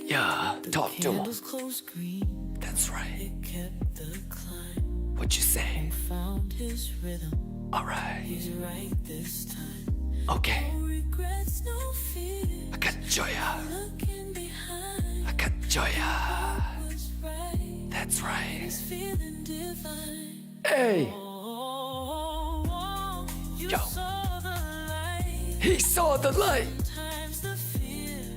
Yeah, talk to him. Candles close green. That's right. It kept the climb. What you say? Found his rhythm. All right. He's right this time. Okay. No regrets, no fear. I got joya. Looking behind. I got joya. Was right. That's right. He's feeling divine. Hey. Oh, you Yo. saw the light. He saw the light. Sometimes the fear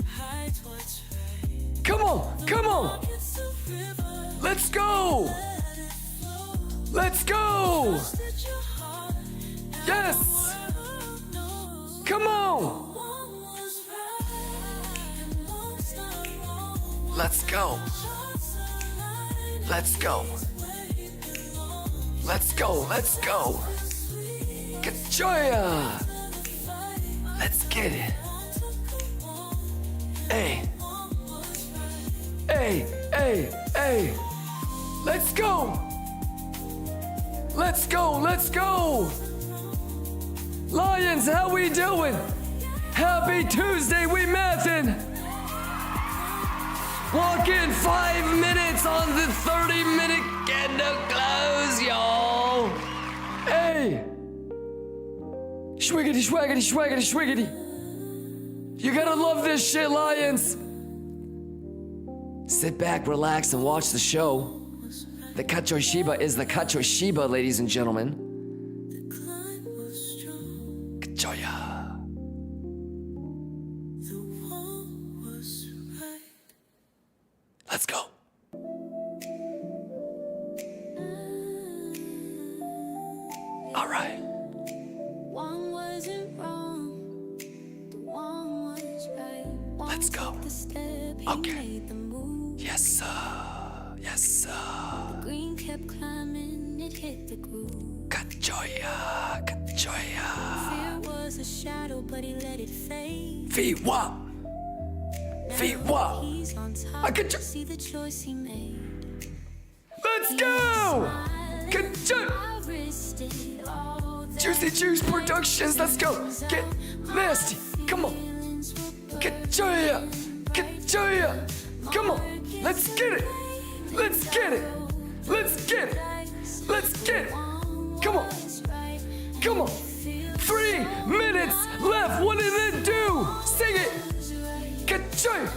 hides what's right. Come on. Come on. It's a river. Let's go. Let's go. That your heart Yes. knows. Come on. One was right and one's not wrong. Let's go. Charts align. Let's go. Where you belong. Let's go. Let's go. Get joya. Let's get it. Hey. Hey. Hey. Hey. Let's go. Let's go. Let's go. Lions, how we doing? Happy Tuesday, we mathin'. Walk in 5 minutes on the 30-minute candle close, y'all. Hey. Schwiggity, schwaggity, schwaggity, schwiggity. You gotta love this shit, Lions. Sit back, relax, and watch the show. The Kachoi Shiba is the Kachoi Shiba, ladies and gentlemen. Climb was strong. Kachoya. The one was right. Let's go. Let's go. Okay. Yes, sir. Yes, sir. Green kept climbing, it hit the groove. Kachoya. Kachoya. Fear was a shadow, but he let it fade. Fiwa. Fiwa. He's on top. I could See the choice he made. Let's go. Kachoya. Juicy Juice Productions, let's go. Get nasty. Come on. Kachoya. Kachoya. Come on. Let's get it. Let's get it. Let's get it. Let's get it. Come on. Come on. 3 minutes left. What did it do? Sing it. Kachoya.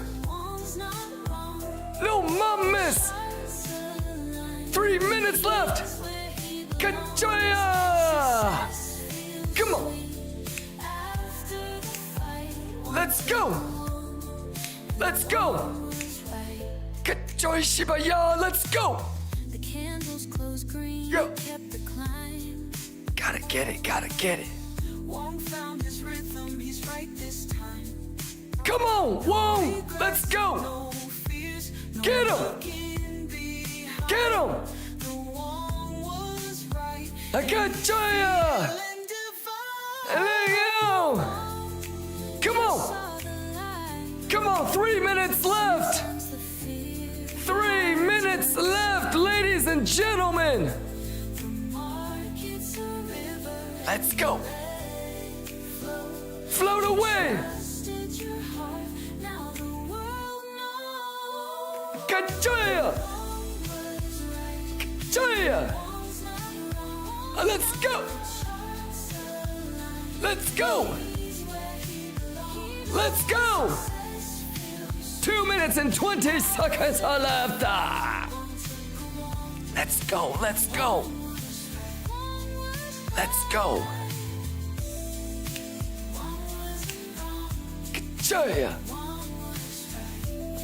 No mames. 3 minutes left. Kachoya. Come on. Let's go. Let's go. Kachoy Shibaya, let's go. The candles closed green, Yo. kept the climb. Gotta get it, gotta get it. Wong found his rhythm, he's right this time. Come on, Wong, let's go. No fears, no Get him. looking behind. Get him. The Wong was right. Kachoya. And divine. Let go. Come on. Come on, 3 minutes left. 3 minutes left, ladies and gentlemen. Let's go. Float away. Kachoya. Kachoya. Let's go. Let's go. Let's go. 2 minutes and 20 seconds are left. Let's go. Let's go. Let's go. Kachoya.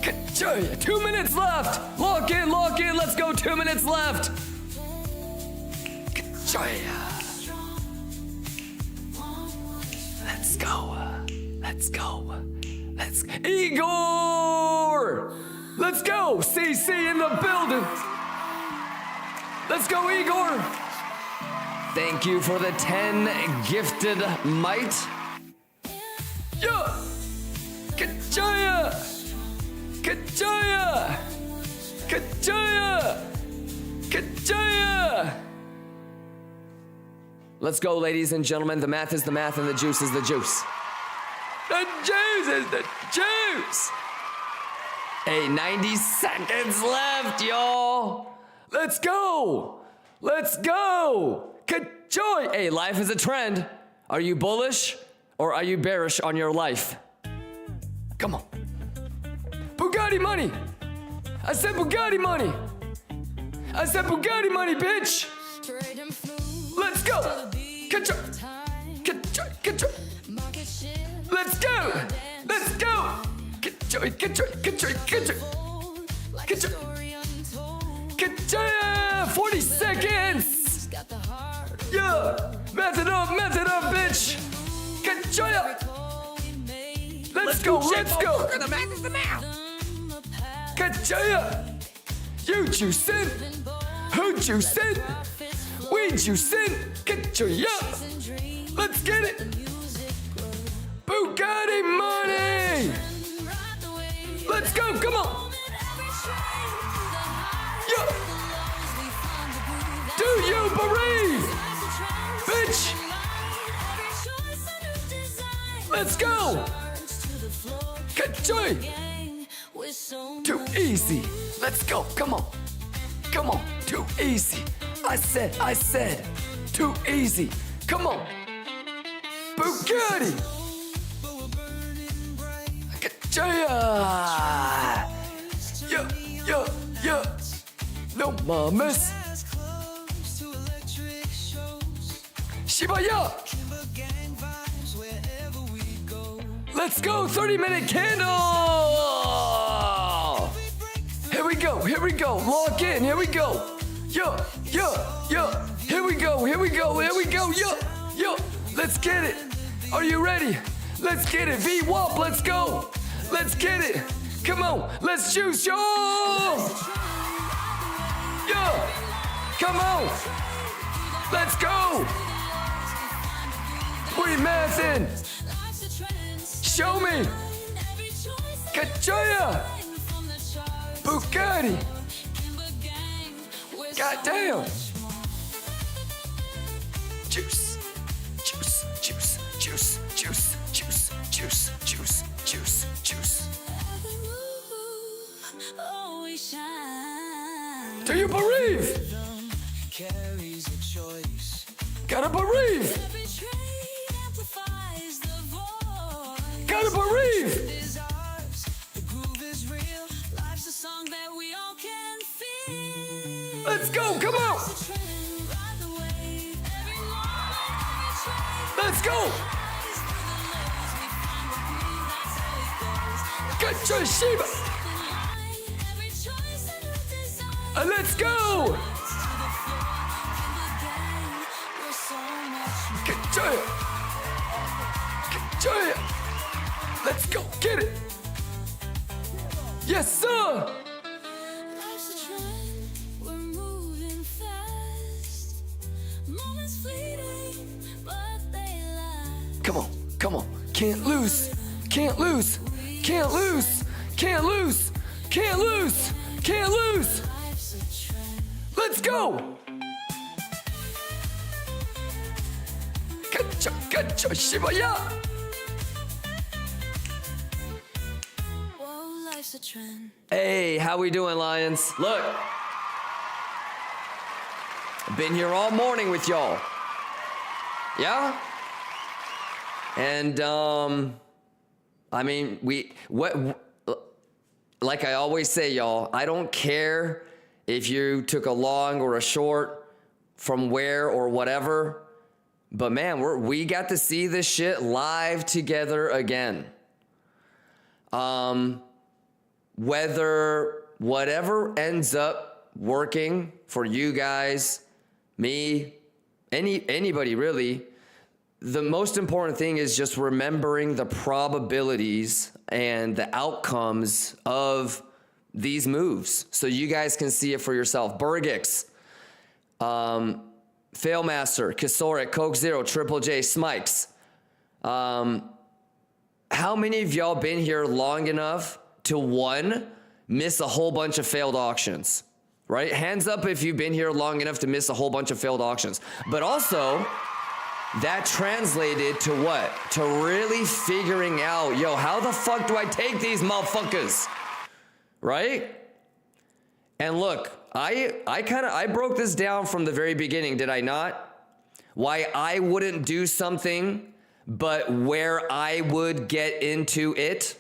Kachoya. 2 minutes left. Lock in, lock in. Let's go. 2 minutes left. Kachoya. Let's go. Let's go. Let's Igor. Let's go. CC in the building. Let's go, Igor. Thank you for the 10 gifted might. Yeah. Kachoya. Kachoya. Kachoya. Kachoya. Let's go, ladies and gentlemen. The math is the math and the juice is the juice. The juice is the juice. Hey, 90 seconds left, y'all. Let's go. Let's go. Kachoy. Hey, life is a trend. Are you bullish or are you bearish on your life? Come on. Bugatti money. I said Bugatti money. I said Bugatti money, bitch. Let's go. Kachoy. Kachoy. Kachoy. Let's go. Let's go. Kachoy. Kachoy. Kachoy. Kachoy. Kachoy. Kachoy. 40 seconds. Yeah. Math it up, bitch. Kachoy. Let's go. Let's go. The math is the math. Kachoy. You juicing. Who juicing? We juicing. Kachoy. Let's get it. Bugatti money. Let's go. Come on. Yeah. Do you believe? Bitch. Let's go. Kachoy. Too easy. Let's go. Come on. Come on. Too easy. I said. Too easy. Come on. Bugatti. Kachoya. Yeah. No mames. Shibaya. Let's go. 30-minute candle. Here we go. Lock in. Here we go. Yo. Here we go. Yo. Let's get it. Are you ready? Let's get it. VWAP. Let's go. Let's get it. Come on, let's juice, y'all. Yeah, come on. Let's go. We mathin'. Show me. Kachoya. Bugatti. Goddamn. Juice. Juice. Juice. Juice. Juice. Juice. Juice. Juice. Juice. Juice. Do you bereave? Gotta bereave. Gotta bereave. Let's go, come on. Let's go. Get your Shiba. Let's go. Get your. Get your. Let's go, get it. Yes, sir. Come on, come on. Can't lose, can't lose, can't lose, can't lose, can't lose, can't lose. Let's go. Gotcha, Shiba, yeah. Whoa, life's a trend. Hey, how we doing, Lions? Look, I've been here all morning with y'all. Yeah? And, I mean, like I always say, y'all, I don't care if you took a long or a short from where or whatever, but man, we got to see this shit live together again. Whatever ends up working for you guys, me, anybody really, the most important thing is just remembering the probabilities and the outcomes of these moves so you guys can see it for yourself. Burgix, Failmaster, Kasoric, Coke Zero, Triple J, Smikes. How many of y'all been here long enough to, one, miss a whole bunch of failed auctions, right? Hands up if you've been here long enough to miss a whole bunch of failed auctions. But also, that translated to what? To really figuring out, yo, how the fuck do I take these motherfuckers? Right? And look, I broke this down from the very beginning, did I not? Why I wouldn't do something, but where I would get into it.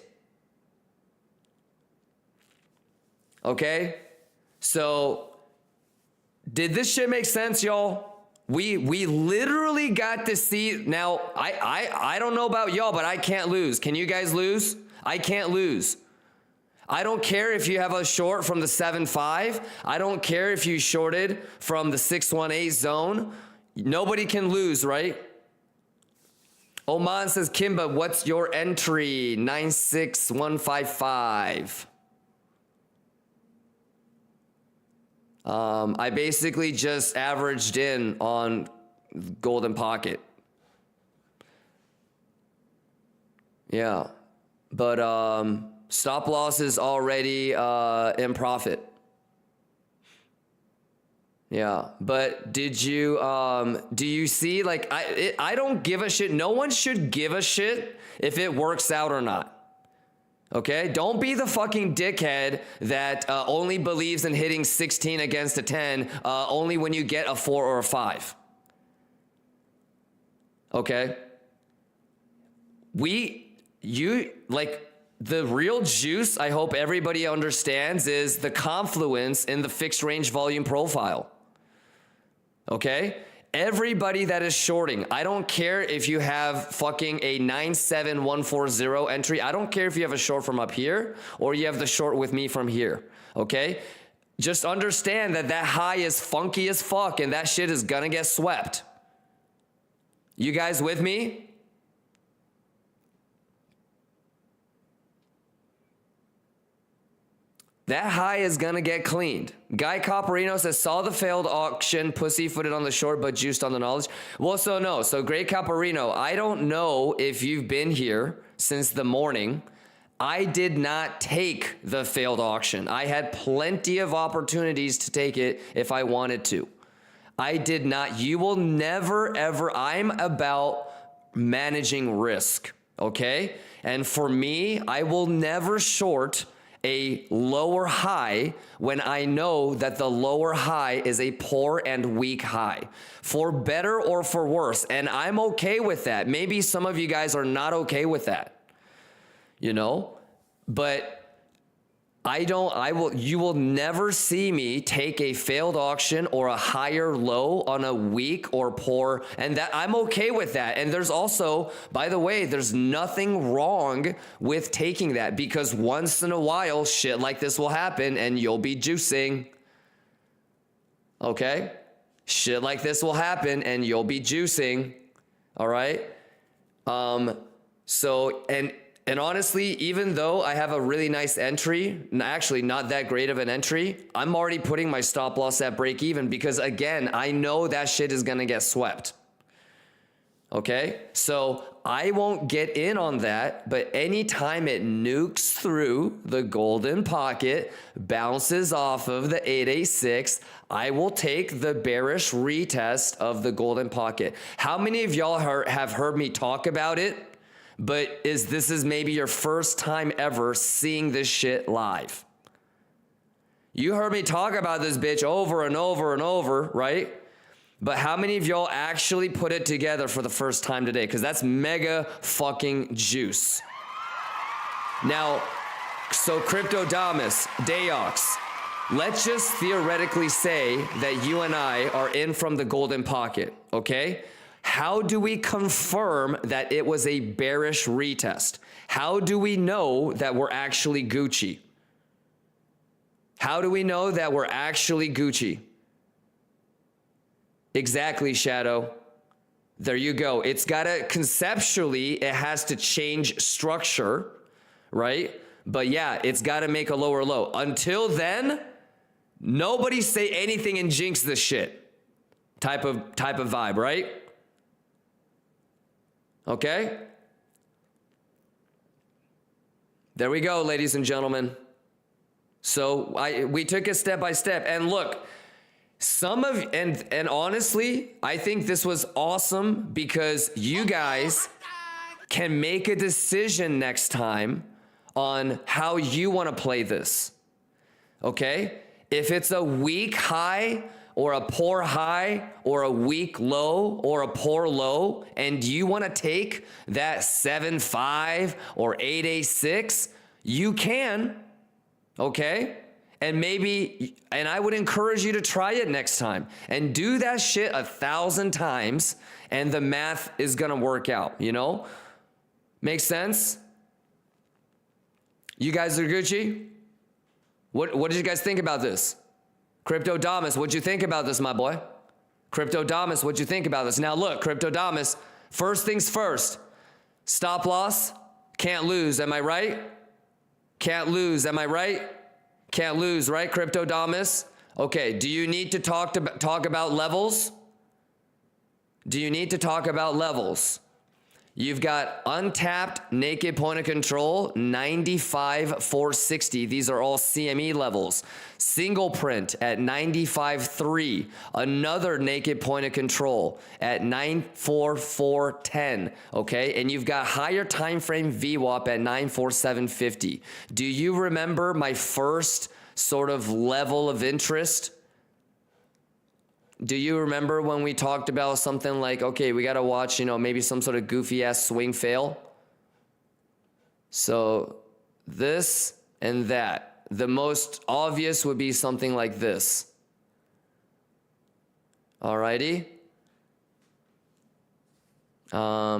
Okay? So, did this shit make sense, y'all? We literally got to see. Now, I don't know about y'all, but I can't lose. Can you guys lose? I can't lose. I don't care if you have a short from the 7.5. I don't care if you shorted from the 618 zone. Nobody can lose, right? Oman says, Kimba, what's your entry? 96155. I basically just averaged in on Golden Pocket. Yeah. But stop loss is already in profit. Yeah. But did you do you see, like, I don't give a shit. No one should give a shit if it works out or not. Okay, don't be the fucking dickhead that only believes in hitting 16 against a 10 only when you get a 4 or a 5. Okay? Like, the real juice, I hope everybody understands, is the confluence in the fixed range volume profile. Okay? Everybody that is shorting, I don't care if you have fucking a 97140 entry. I don't care if you have a short from up here or you have the short with me from here. Okay? Just understand that that high is funky as fuck and that shit is gonna get swept. You guys with me? That high is going to get cleaned. Guy Copperino says, saw the failed auction, pussyfooted on the short, but juiced on the knowledge. Well, so no. So Great Copperino, I don't know if you've been here since the morning. I did not take the failed auction. I had plenty of opportunities to take it if I wanted to. I did not. You will never, ever. I'm about managing risk, okay? And for me, I will never short a lower high when I know that the lower high is a poor and weak high, for better or for worse. And I'm okay with that. Maybe some of you guys are not okay with that, you know, but you will never see me take a failed auction or a higher low on a weak or poor, and that I'm okay with that. And there's also, by the way, there's nothing wrong with taking that, because once in a while shit like this will happen and you'll be juicing. Okay? Shit like this will happen and you'll be juicing. All right? And honestly, even though I have a really nice entry, actually not that great of an entry, I'm already putting my stop loss at break even, because again, I know that shit is gonna get swept. Okay? So I won't get in on that, but anytime it nukes through the golden pocket, bounces off of the 886, I will take the bearish retest of the golden pocket. How many of y'all have heard me talk about it? But this is maybe your first time ever seeing this shit live. You heard me talk about this bitch over and over and over, right? But how many of y'all actually put it together for the first time today? Because that's mega fucking juice. Now, so Cryptodamus, Dayox, let's just theoretically say that you and I are in from the golden pocket, okay? How do we confirm that it was a bearish retest? How do we know that we're actually Gucci? How do we know that we're actually Gucci? Exactly, Shadow. There you go. It's got to, conceptually, it has to change structure, right? But yeah, it's got to make a lower low. Until then, nobody say anything and jinx this shit. Type of vibe, right? Okay? There we go, ladies and gentlemen. So we took it step by step. And look, and honestly, I think this was awesome, because you guys can make a decision next time on how you want to play this. Okay? If it's a weak high, or a poor high, or a weak low, or a poor low, and you want to take that 7.5 or 8.86, you can, okay? And I would encourage you to try it next time, and do that shit 1,000 times, and the math is gonna work out, you know? Makes sense? You guys are Gucci? What did you guys think about this? Cryptodamus, what'd you think about this, my boy? Cryptodamus, what'd you think about this? Now look, Cryptodamus, first things first, stop loss, can't lose, am I right? Can't lose, am I right? Can't lose, right, Cryptodamus? Okay, do you need to talk about levels? Do you need to talk about levels? You've got untapped naked point of control, 95,460. These are all CME levels. Single print at 95,3. Another naked point of control at 94,410. Okay, and you've got higher time frame VWAP at 94,750. Do you remember my first sort of level of interest? Do you remember when we talked about something like, okay, we got to watch, maybe some sort of goofy ass swing fail? So this and that. The most obvious would be something like this. Alrighty. Yeah,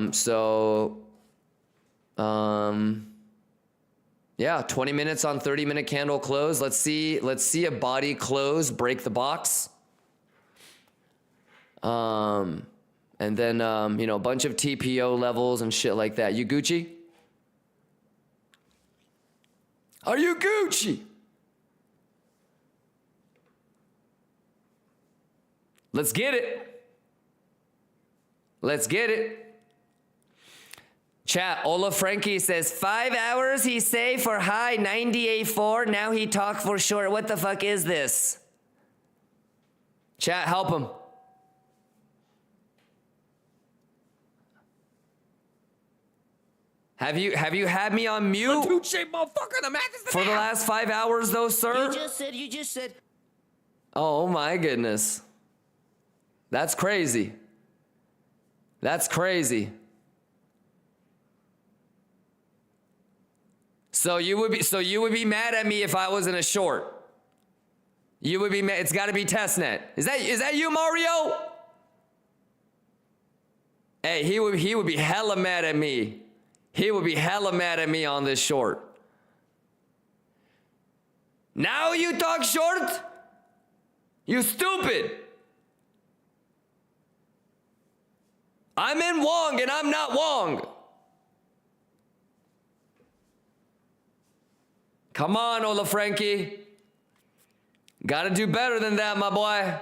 20 minutes on 30-minute candle close. Let's see a body close, break the box. And then, a bunch of TPO levels and shit like that. You Gucci? Are you Gucci? Let's get it. Let's get it. Chat, Ola Frankie says, 5 hours he say for high 98.4. Now he talk for short. What the fuck is this? Chat, help him. Have you had me on mute? Motherfucker, the math is the For the last 5 hours though, sir? You just said. Oh my goodness. That's crazy. That's crazy. So you would be mad at me if I was in a short. You would be mad. It's got to be testnet. Is that you, Mario? Hey, he would be hella mad at me. He would be hella mad at me on this short. Now you talk short? You stupid. I'm in Wong and I'm not Wong. Come on, Ola Frankie. Gotta do better than that, my boy.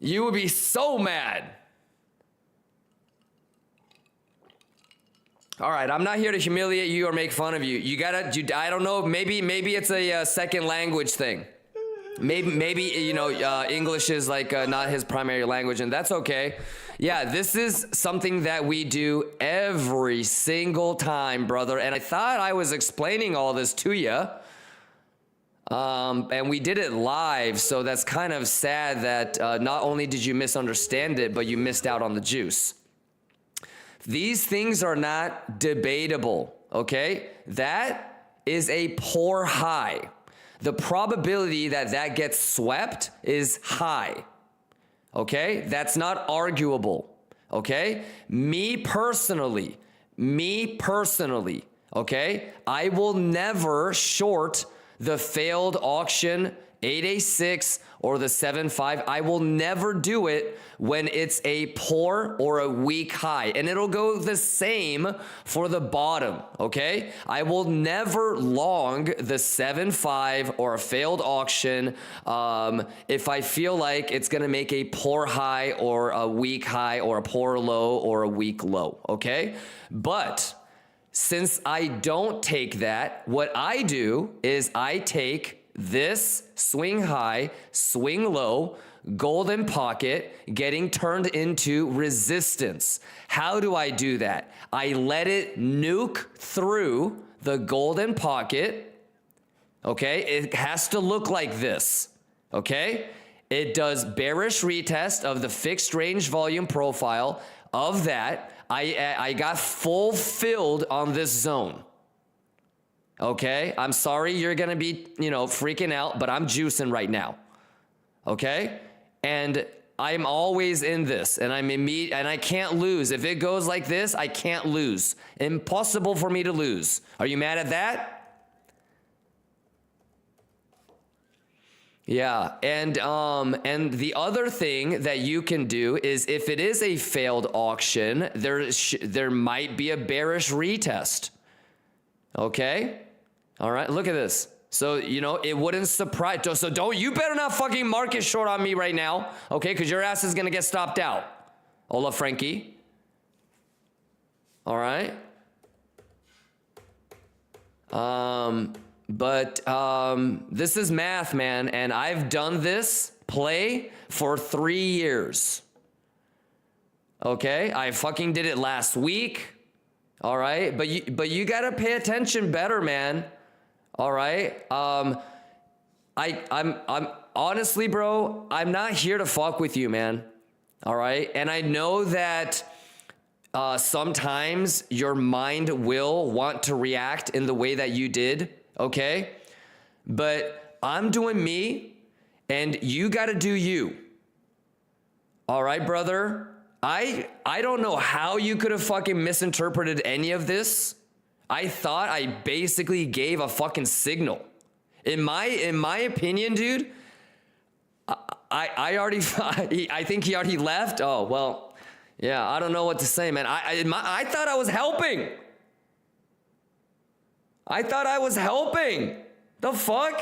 You would be so mad. All right, I'm not here to humiliate you or make fun of you. I don't know, maybe it's a second language thing. Maybe you know, English is like not his primary language, and that's okay. Yeah, this is something that we do every single time, brother. And I thought I was explaining all this to you. And we did it live, so that's kind of sad that not only did you misunderstand it, but you missed out on the juice. These things are not debatable, okay? That is a poor high. The probability that that gets swept is high, okay? That's not arguable, okay? Me personally, okay? I will never short the failed auction 8A6 or the 7.5. I will never do it when it's a poor or a weak high, and it'll go the same for the bottom, okay? I will never long the 7.5 or a failed auction if I feel like it's gonna make a poor high or a weak high or a poor low or a weak low, okay? But since I don't take that, what I do is I take this swing high, swing low, golden pocket getting turned into resistance. How do I do that? I let it nuke through the golden pocket. Okay, it has to look like this. Okay, it does bearish retest of the fixed range volume profile of that. I got full filled on this zone. Okay, I'm sorry you're gonna be, freaking out, but I'm juicing right now. Okay, and I'm always in this, and and I can't lose. If it goes like this, I can't lose. Impossible for me to lose. Are you mad at that? Yeah, and the other thing that you can do is if it is a failed auction, there might be a bearish retest. Okay? All right, look at this. So, it wouldn't surprise. So you better not fucking market short on me right now, okay? Because your ass is going to get stopped out, Ola Frankie. All right? But this is math, man, and I've done this play for 3 years. Okay? I fucking did it last week. All right? But you got to pay attention better, man. All right. I'm honestly, bro, I'm not here to fuck with you, man. All right. And I know that sometimes your mind will want to react in the way that you did. Okay. But I'm doing me and you got to do you. All right, brother. I don't know how you could have fucking misinterpreted any of this. I thought I basically gave a fucking signal. In my opinion, dude, I think he already left. Oh, well, yeah, I don't know what to say, man. I thought I was helping. I thought I was helping. The fuck?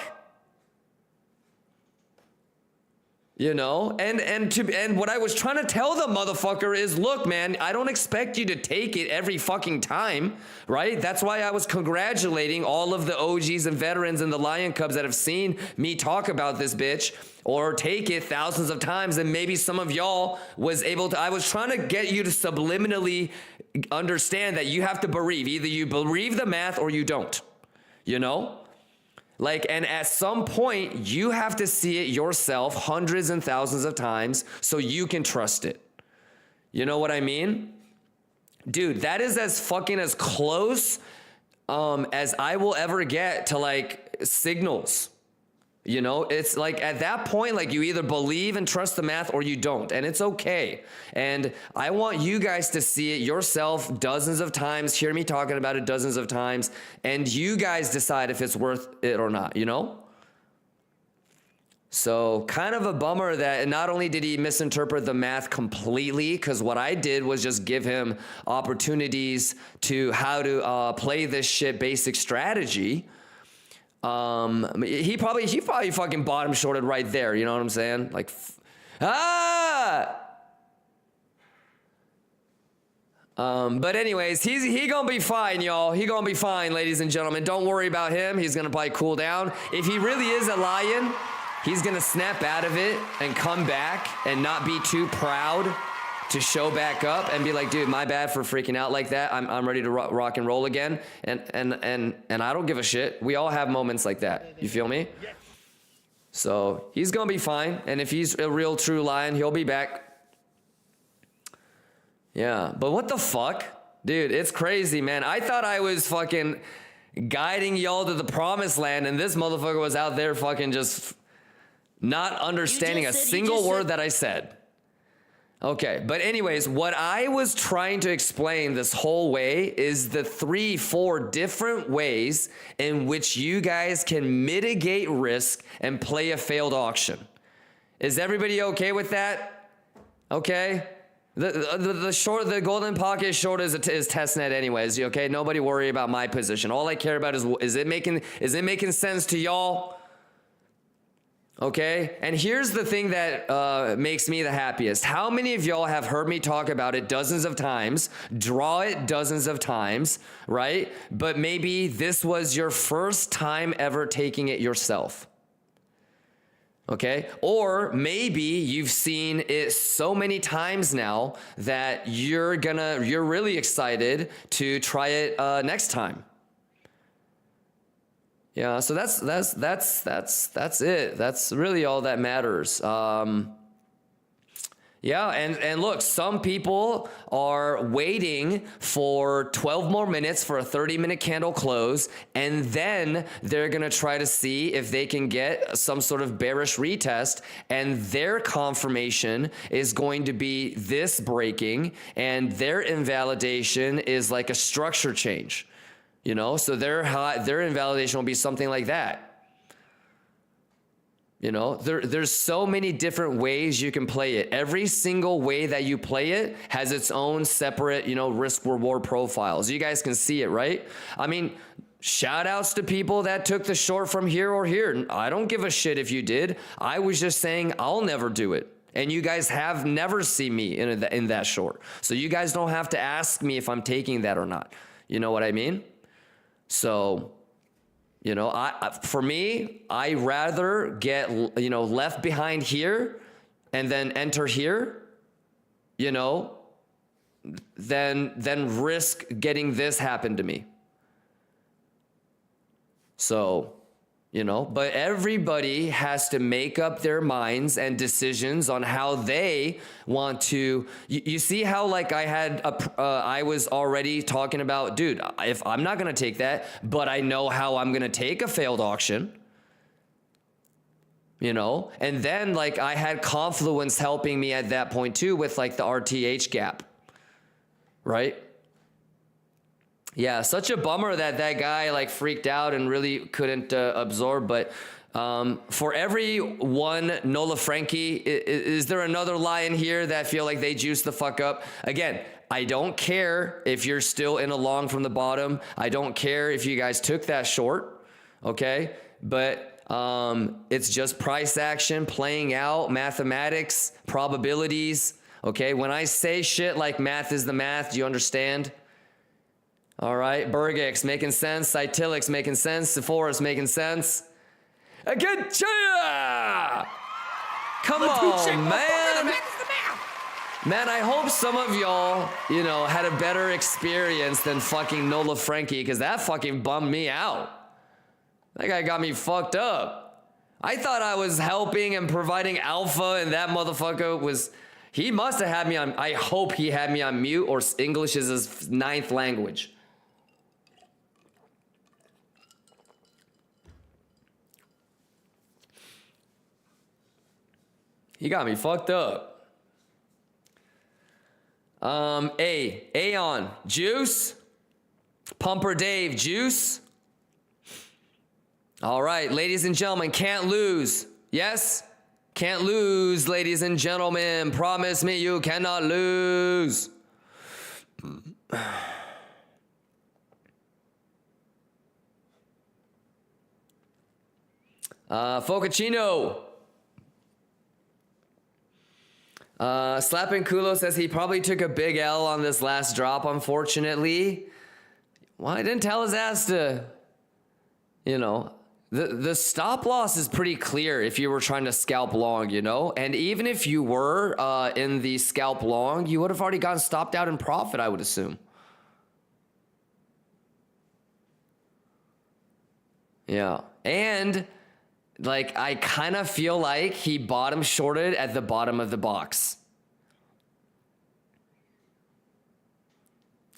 You know, and what I was trying to tell the motherfucker is, look, man, I don't expect you to take it every fucking time, right? That's why I was congratulating all of the OGs and veterans and the Lion Cubs that have seen me talk about this bitch or take it thousands of times, and maybe some of y'all was able to. I was trying to get you to subliminally understand that you have to bereave. Either you bereave the math or you don't, you know? Like, and at some point, you have to see it yourself hundreds and thousands of times so you can trust it. You know what I mean? Dude, that is as fucking as close as I will ever get to like signals. You know, it's like at that point, like you either believe and trust the math or you don't, and it's okay. And I want you guys to see it yourself dozens of times, hear me talking about it dozens of times, and you guys decide if it's worth it or not, you know? So kind of a bummer that not only did he misinterpret the math completely, because what I did was just give him opportunities to how to play this shit basic strategy. He probably fucking bottom shorted right there. You know what I'm saying? Like, but anyways, he gonna be fine, y'all. He gonna be fine, ladies and gentlemen. Don't worry about him. He's gonna probably cool down. If he really is a lion, he's gonna snap out of it and come back and not be too proud to show back up and be like, dude, my bad for freaking out like that. I'm ready to rock and roll again. And I don't give a shit. We all have moments like that. You feel me? So he's going to be fine. And if he's a real true lion, he'll be back. Yeah. But what the fuck? Dude, it's crazy, man. I thought I was fucking guiding y'all to the promised land, and this motherfucker was out there fucking just not understanding a single word that I said. Okay, but anyways, what I was trying to explain this whole way is the 3-4 different ways in which you guys can mitigate risk and play a failed auction. Is everybody okay with that? Okay? The golden pocket short is testnet anyways, okay? Nobody worry about my position. All I care about is it making sense to y'all? Okay, and here's the thing that makes me the happiest. How many of y'all have heard me talk about it dozens of times, draw it dozens of times, right? But maybe this was your first time ever taking it yourself. Okay, or maybe you've seen it so many times now that you're really excited to try it next time. Yeah, so that's it. That's really all that matters. Yeah, and look, some people are waiting for 12 more minutes for a 30-minute candle close, and then they're gonna try to see if they can get some sort of bearish retest, and their confirmation is going to be this breaking, and their invalidation is like a structure change. You know, so their invalidation will be something like that. You know, there's so many different ways you can play it. Every single way that you play it has its own separate, you know, risk reward profiles. You guys can see it, right? I mean, shout outs to people that took the short from here or here. I don't give a shit if you did. I was just saying I'll never do it. And you guys have never seen me in that short. So you guys don't have to ask me if I'm taking that or not. You know what I mean? So, you know, for me, I rather get, you know, left behind here and then enter here, you know, than risk getting this happen to me. So, you know, but everybody has to make up their minds and decisions on how they want to. You see how, like, I was already talking about, dude, if I'm not going to take that, but I know how I'm going to take a failed auction, you know, and then like I had Confluence helping me at that point too with like the RTH gap, right? Yeah, such a bummer that guy like freaked out and really couldn't absorb. But for every one Nola Frankie, is there another lion here that feel like they juiced the fuck up? Again, I don't care if you're still in a long from the bottom. I don't care if you guys took that short, okay? But It's just price action playing out, mathematics, probabilities. Okay, when I say shit like math is the math, do you understand? All right, Bergex making sense, Cytilix making sense, Sephora's making sense. Again, come on, man. Man, I hope some of y'all, you know, had a better experience than fucking Nola Frankie, because that fucking bummed me out. That guy got me fucked up. I thought I was helping and providing alpha, and that motherfucker was, he must have had me on, I hope he had me on mute, or English is his 9th language. He got me fucked up. Aeon, juice. Pumper Dave, juice. All right, ladies and gentlemen, can't lose. Yes? Can't lose, ladies and gentlemen. Promise me you cannot lose. Focacino. Slapping Kulo says he probably took a big L on this last drop, unfortunately. Well, I didn't tell his ass to, you know, the stop loss is pretty clear if you were trying to scalp long, you know? And even if you were in the scalp long, you would have already gotten stopped out in profit, I would assume. Yeah. And like, I kind of feel like he bottom shorted at the bottom of the box.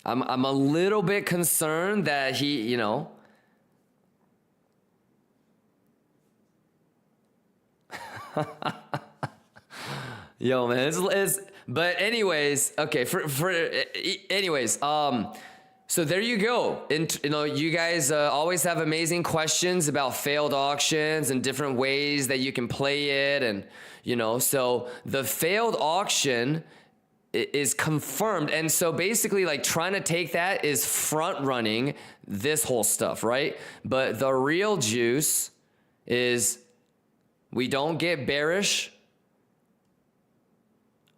I'm a little bit concerned that he, you know. Yo, man, it's but anyways, okay, anyways, so there you go. And you know, you guys always have amazing questions about failed auctions and different ways that you can play it, and you know, so the failed auction is confirmed, and so basically, like, trying to take that is front running this whole stuff, right? But the real juice is we don't get bearish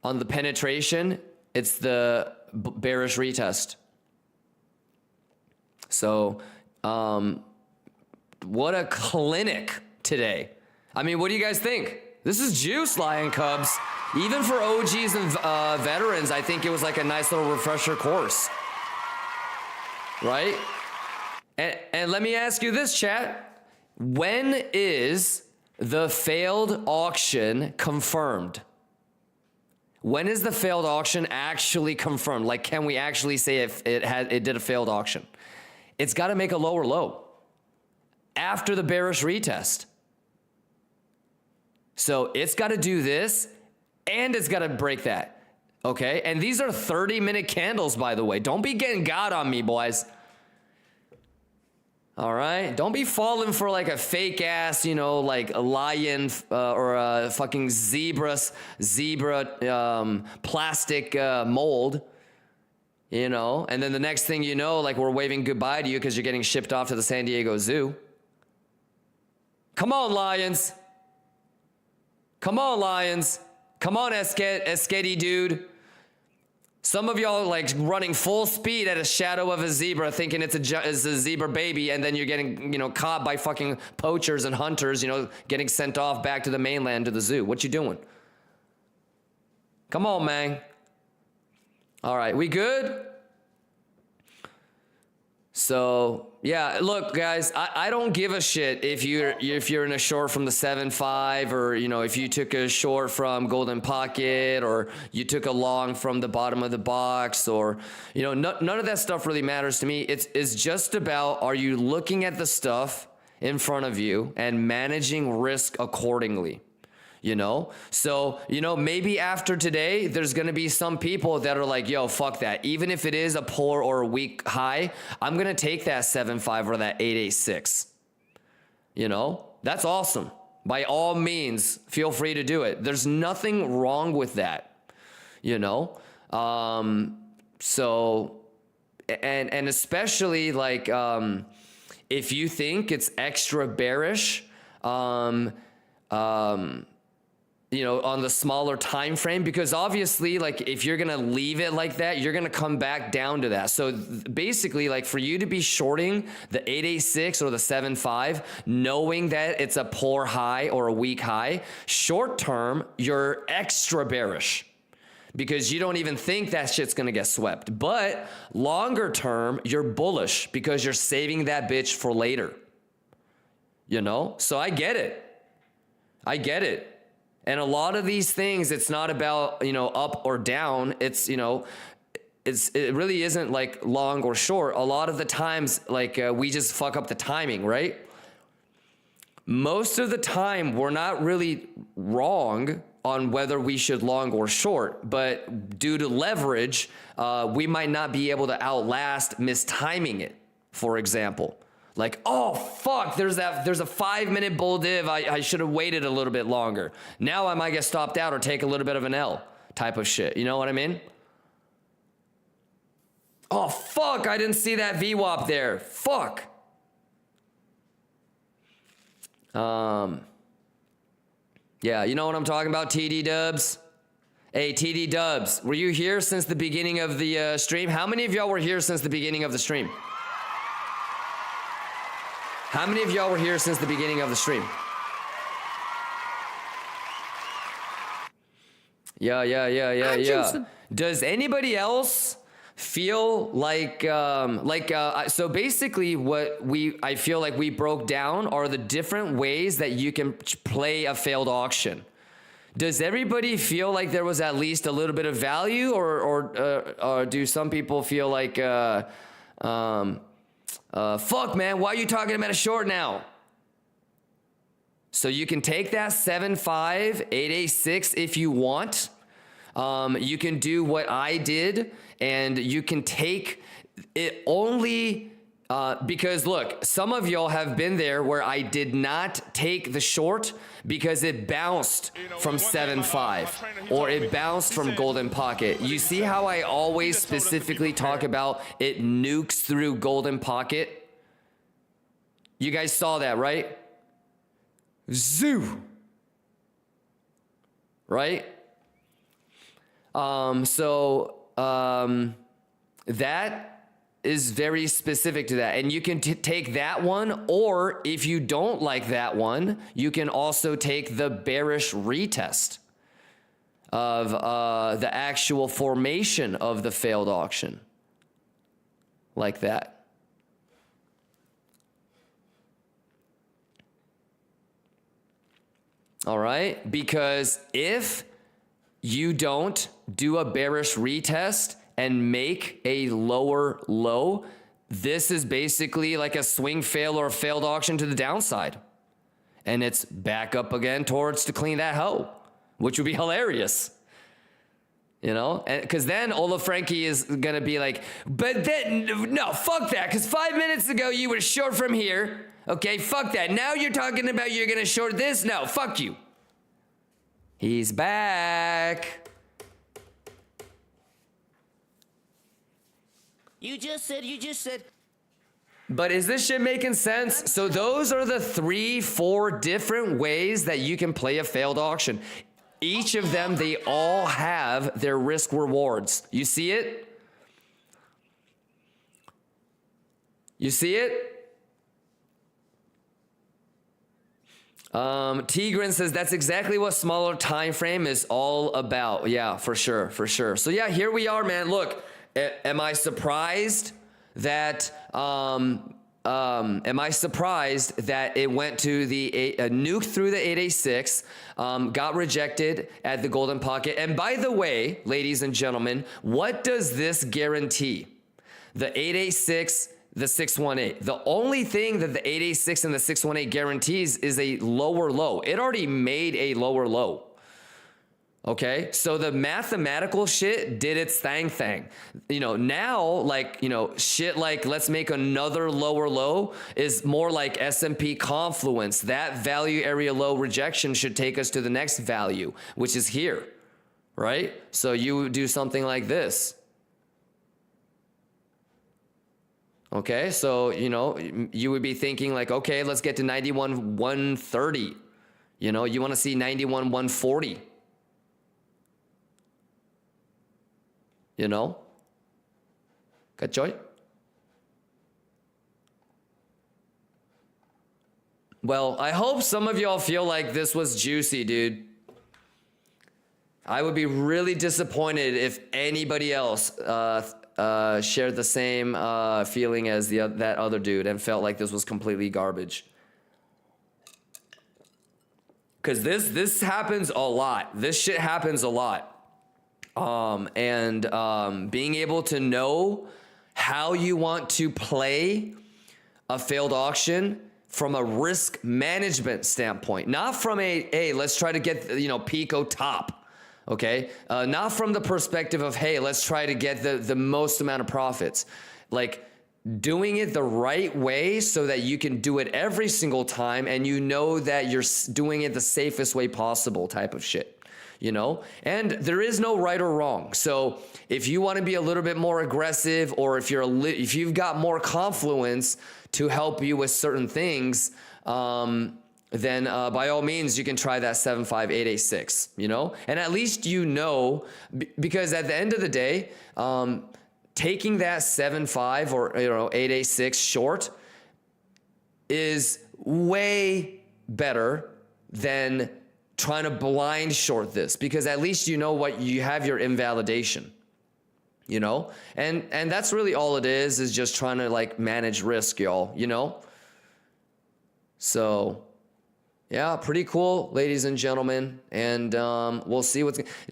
on the penetration. It's the bearish retest. So, what a clinic today. I mean, what do you guys think? This is juice, Lion Cubs. Even for OGs and veterans, I think it was like a nice little refresher course. Right? And let me ask you this, chat. When is the failed auction confirmed? When is the failed auction actually confirmed? Like, can we actually say it did a failed auction? It's got to make a lower low after the bearish retest. So it's got to do this, and it's got to break that. Okay? And these are 30-minute candles, by the way. Don't be getting got on me, boys. All right? Don't be falling for like a fake ass, you know, like a lion or a fucking zebra plastic mold. You know, and then the next thing you know, like, we're waving goodbye to you because you're getting shipped off to the San Diego Zoo. Come on, Lions. Come on, Lions. Come on, Esketti dude. Some of y'all like running full speed at a shadow of a zebra thinking it's a zebra baby, and then you're getting, you know, caught by fucking poachers and hunters, you know, getting sent off back to the mainland to the zoo. What you doing? Come on, man. All right, we good? So yeah, look, guys, I don't give a shit if you're in a short from the 7.5, or you know, if you took a short from Golden Pocket, or you took a long from the bottom of the box, or you know, none of that stuff really matters to me. It's just about, are you looking at the stuff in front of you and managing risk accordingly? You know, so, you know, maybe after today, there's going to be some people that are like, yo, fuck that. Even if it is a poor or a weak high, I'm going to take that 7.5 or that 8.86. You know, that's awesome. By all means, feel free to do it. There's nothing wrong with that, you know? So, and especially like, if you think it's extra bearish, you know, on the smaller time frame, because obviously, like, if you're gonna leave it like that, you're gonna come back down to that. So basically, like, for you to be shorting the 886 or the 75, knowing that it's a poor high or a weak high, short term, you're extra bearish because you don't even think that shit's gonna get swept. But longer term, you're bullish because you're saving that bitch for later. You know? So I get it. I get it. And a lot of these things, it's not about, you know, up or down. It's, you know, it really isn't like long or short. A lot of the times, like, we just fuck up the timing, right? Most of the time, we're not really wrong on whether we should long or short, but due to leverage, we might not be able to outlast mistiming it, for example. Like, oh, fuck, there's a 5-minute bull div. I should have waited a little bit longer. Now I might get stopped out or take a little bit of an L type of shit. You know what I mean? Oh, fuck, I didn't see that VWAP there. Fuck. Yeah, you know what I'm talking about, TD Dubs? Hey, TD Dubs, were you here since the beginning of the stream? How many of y'all were here since the beginning of the stream? How many of y'all were here since the beginning of the stream? Yeah. Does anybody else feel like, so basically what I feel like we broke down are the different ways that you can play a failed auction. Does everybody feel like there was at least a little bit of value, or do some people feel like, fuck, man, why are you talking about a short now? So you can take that 7.5, 8A6 if you want. You can do what I did, and you can take it only because, look, some of y'all have been there where I did not take the short because it bounced from 7.5 or it bounced from golden pocket. You see how I always specifically talk about it nukes through golden pocket? You guys saw that, right? Zoo. Right? That is very specific to that. And you can take that one, or if you don't like that one, you can also take the bearish retest of the actual formation of the failed auction. Like that. All right? Because if you don't do a bearish retest and make a lower low, this is basically like a swing fail or a failed auction to the downside. And it's back up again towards to clean that hoe, which would be hilarious. You know, because then Olaf Frankie is going to be like, but then, no, fuck that. Because 5 minutes ago you were short from here. Okay, fuck that. Now you're talking about you're going to short this. No, fuck you. He's back. You just said. But is this shit making sense? So those are the 3-4 different ways that you can play a failed auction. Each of them, they all have their risk rewards. You see it? You see it? Tigran says that's exactly what smaller time frame is all about. Yeah, for sure, for sure. So yeah, here we are, man. Look, am I surprised that it went to the nuke through the 886, got rejected at the golden pocket? And by the way, ladies and gentlemen, what does this guarantee? The 886, the 618. The only thing that the 886 and the 618 guarantees is a lower low. It already made a lower low. Okay, so the mathematical shit did its thing. You know, now, like, you know, shit like let's make another lower low is more like S&P confluence. That value area low rejection should take us to the next value, which is here, right? So you do something like this. Okay, so, you know, you would be thinking like, okay, let's get to 91, 130. You know, you want to see 91, 140. You know? ¿Cachai? Well, I hope some of y'all feel like this was juicy, dude. I would be really disappointed if anybody else shared the same feeling as that other dude and felt like this was completely garbage. Because this happens a lot. This shit happens a lot. Being able to know how you want to play a failed auction from a risk management standpoint, not from hey, let's try to get, Pico top. Okay. Not from the perspective of, hey, let's try to get the most amount of profits. Like doing it the right way so that you can do it every single time and you know that you're doing it the safest way possible type of shit. And there is no right or wrong. So if you want to be a little bit more aggressive, or if you've got more confluence to help you with certain things, then by all means you can try that 75886, and at least because at the end of the day, taking that 7.5 or 886 short is way better than trying to blind short this, because at least what you have, your invalidation, and that's really all it is just trying to like manage risk, y'all, so yeah, pretty cool, ladies and gentlemen. And we'll see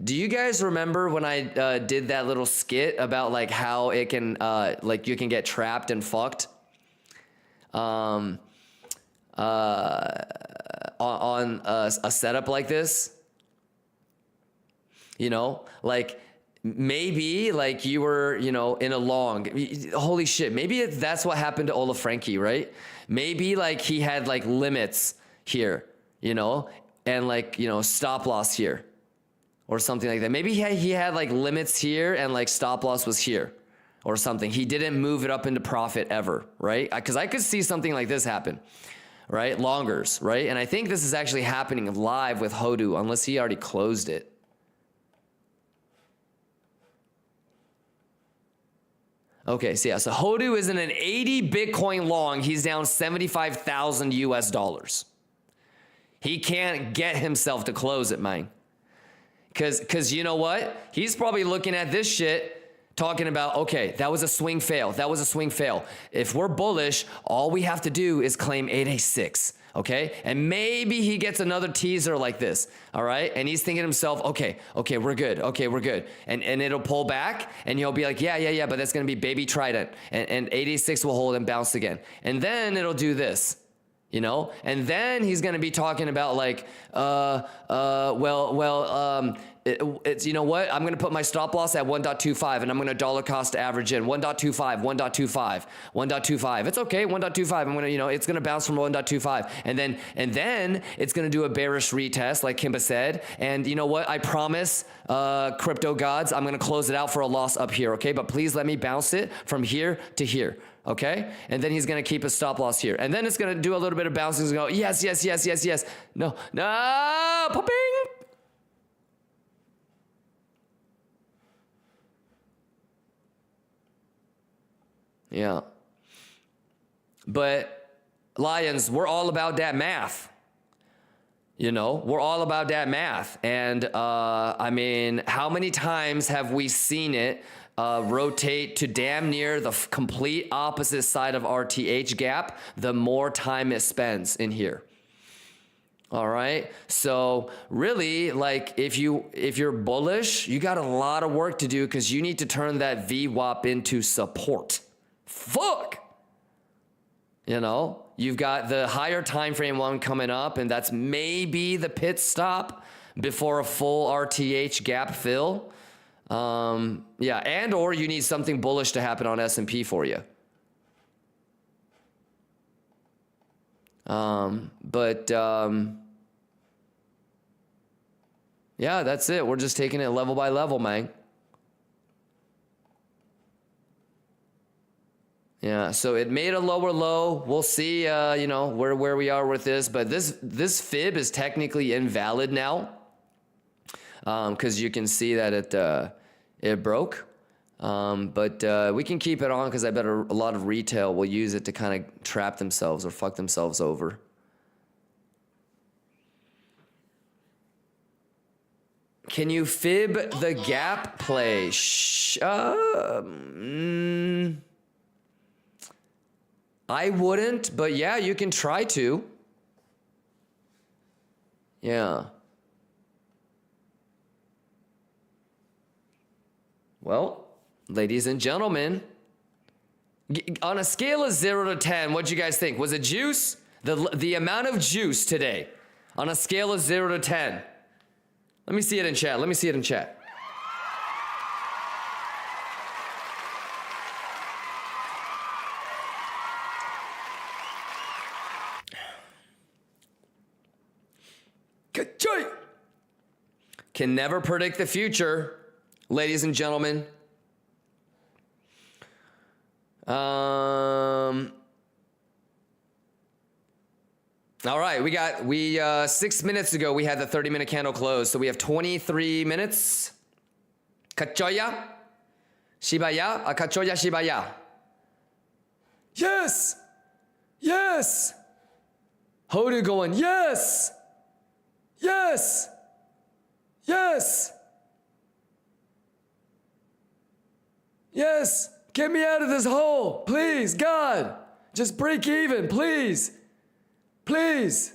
do you guys remember when I did that little skit about like how it can you can get trapped and fucked on a setup like this? Like maybe like you were, in a long, holy shit, maybe that's what happened to Ola Frankie, right? Maybe like he had like limits here, and like, stop loss here or something like that. Maybe he had like limits here and like stop loss was here or something. He didn't move it up into profit ever, right? Because I could see something like this happen, right? Longers, right? And I think this is actually happening live with Hodu, unless he already closed it. Okay, so yeah, so Hodu is in an 80 Bitcoin long. He's down 75,000 US dollars. He can't get himself to close it, man. Because you know what? He's probably looking at this shit, talking about, okay, that was a swing fail. That was a swing fail. If we're bullish, all we have to do is claim 886, okay? And maybe he gets another teaser like this, all right? And he's thinking to himself, okay, we're good. Okay, we're good. And it'll pull back, and he'll be like, yeah, but that's going to be baby trident. And 886 will hold and bounce again. And then it'll do this. And then he's going to be talking about like, it's, you know what? I'm going to put my stop loss at 1.25 and I'm going to dollar cost average in 1.25, 1.25, 1.25. It's okay. 1.25. I'm going to, it's going to bounce from 1.25 and then it's going to do a bearish retest like Kimba said. And you know what? I promise, crypto gods, I'm going to close it out for a loss up here. Okay. But please let me bounce it from here to here. Okay. And then he's going to keep a stop loss here. And then it's going to do a little bit of bouncing and go, yes. No, popping. Yeah. But Lions, we're all about that math. We're all about that math. And I mean, how many times have we seen it rotate to damn near the complete opposite side of RTH gap the more time it spends in here? All right. So really, like if you're bullish, you got a lot of work to do because you need to turn that VWAP into support. Fuck. You've got the higher time frame one coming up, and that's maybe the pit stop before a full RTH gap fill. Yeah, and or you need something bullish to happen on S&P for you. Yeah, that's it. We're just taking it level by level, man. Yeah, so it made a lower low. We'll see, you know, where we are with this. But this fib is technically invalid now, because you can see that it broke. But we can keep it on because I bet a lot of retail will use it to kind of trap themselves or fuck themselves over. Can you fib the gap play? I wouldn't, but yeah, you can try to. Yeah. Well, ladies and gentlemen, on a scale of 0 to 10, what'd you guys think? Was it juice? The amount of juice today, on a scale of 0 to 10. Let me see it in chat. Let me see it in chat. Can never predict the future, ladies and gentlemen. All right, we 6 minutes ago we had the 30-minute candle close, so we have 23 minutes. Kachoya, Shibaya, Kachoya, Shibaya. Yes, yes. Hodu going yes, yes, yes, yes. Get me out of this hole, please, God. Just break even, please. Please.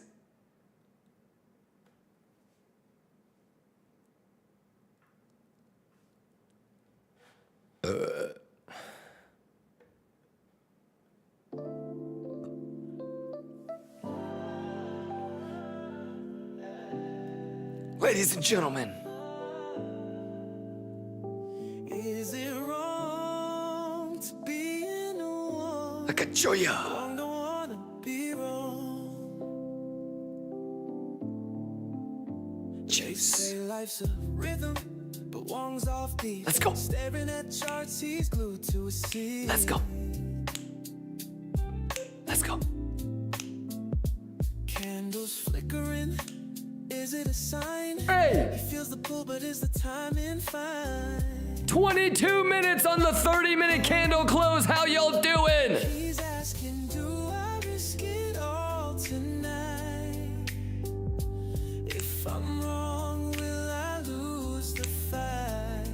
Ladies and gentlemen. Is it wrong to be in a war? I can show ya. I don't wanna be wrong. Chase. Life's a rhythm, but Wong's off beat. Let's go. Staring at charts, he's glued to a seat. Let's go. Let's go. Candles flickering. Is it a sign? Hey! He feels the pull, but is the timing fine? 22 minutes on the 30-minute candle close. How y'all doing? He's asking, do I risk it all tonight? If I'm wrong, will I lose the fight?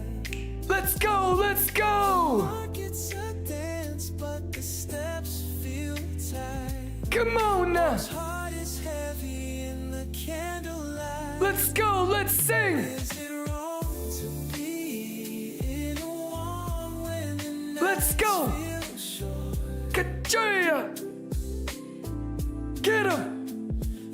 Let's go, let's go! Market's a dance, but the steps feel tight. Come on now! His heart is heavy in the candlelight. Let's go, let's sing! Is it wrong to be in a war when the nights Let's go! feel short? Ka-choya! Get him!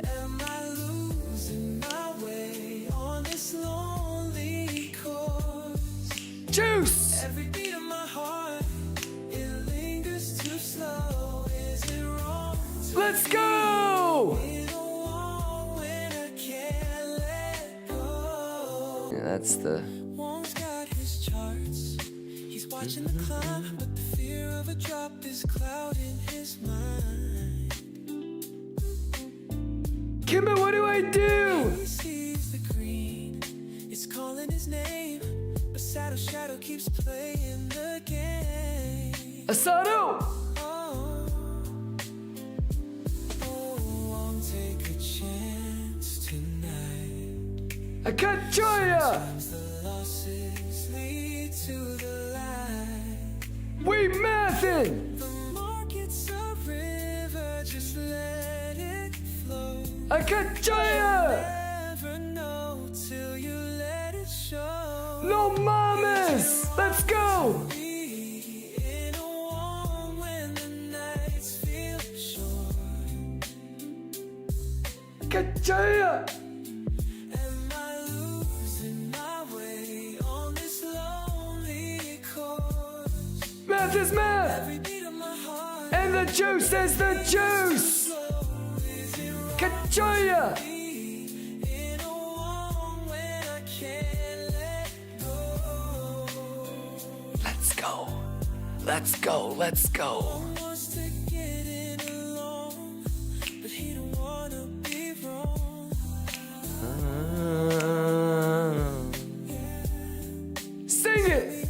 Am I losing my way on this lonely course? Juice! Every beat of my heart, it lingers too slow. Is it wrong to Let's go! be in a war when I can't let go? Yeah, that's the... Wong's got his charts. He's watching the climb, but the fear of a drop is clouding his mind. Kimba, what do I do? He sees the green, it's calling his name, but shadow keeps playing the game. Asado! Won't take a chance tonight. Akachoya! The losses lead to the light. We mathin'! The market's a river, just let it flow. Akachoya! Never know till you let it show. No mames! Let's go! Be in a war when the nights feel short. Akachoya! Am I losing my way on this lonely course? Math is math! Every beat of my heart And the juice is the juice! slow. Is it wrong Kachoya! to be in a war when I can't let go? Let's go. Let's go, let's go. Wants to get in along, but he don't wanna be wrong. Sing it.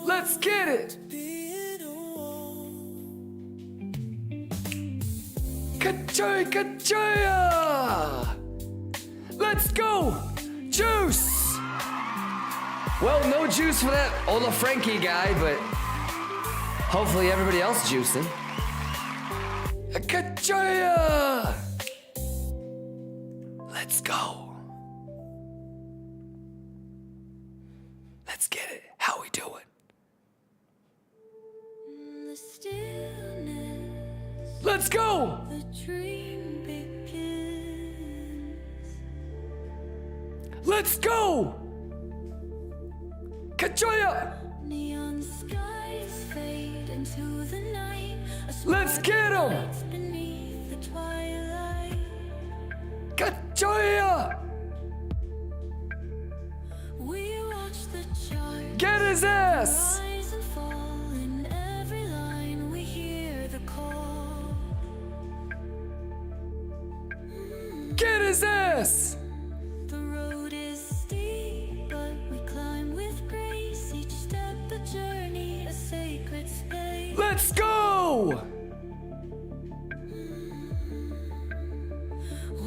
Let's get it. Kachoy, kachoya. Let's go. Juice. Well, no juice for that Ola Frankie guy, but hopefully everybody else juicing. Kachoya. Let's go. Let's get it. How we doing? The stillness, Let's go. the dream begins. Let's go. Kachoya. Neon skies fade into the night. Let's get 'em. Beneath the twilight. Kachoya. We watch the chart Get his ass. rise and fall. In every line we hear the call. Get his ass. The road is steep, but we climb with grace. Each step a journey, a sacred space. Let's go.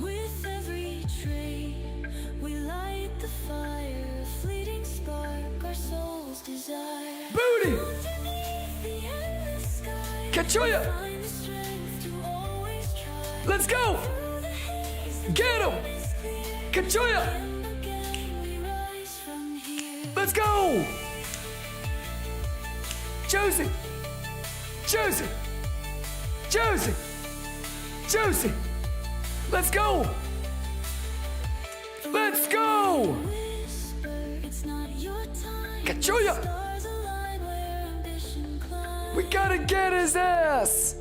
With every trade, we light the fire, a fleeting spark, our soul's desire. Booty. Underneath the endless sky, Kachoya. find the strength to always try. Let's go. Through the haze, the Get 'em. path is clear. Kachoya. And again we rise from here. Let's go. Josie. Josie. Josie. Josie. Let's go. Let's go. Whisper, it's not your time. Kachoya. Stars align where ambition climbs. We gotta get his ass.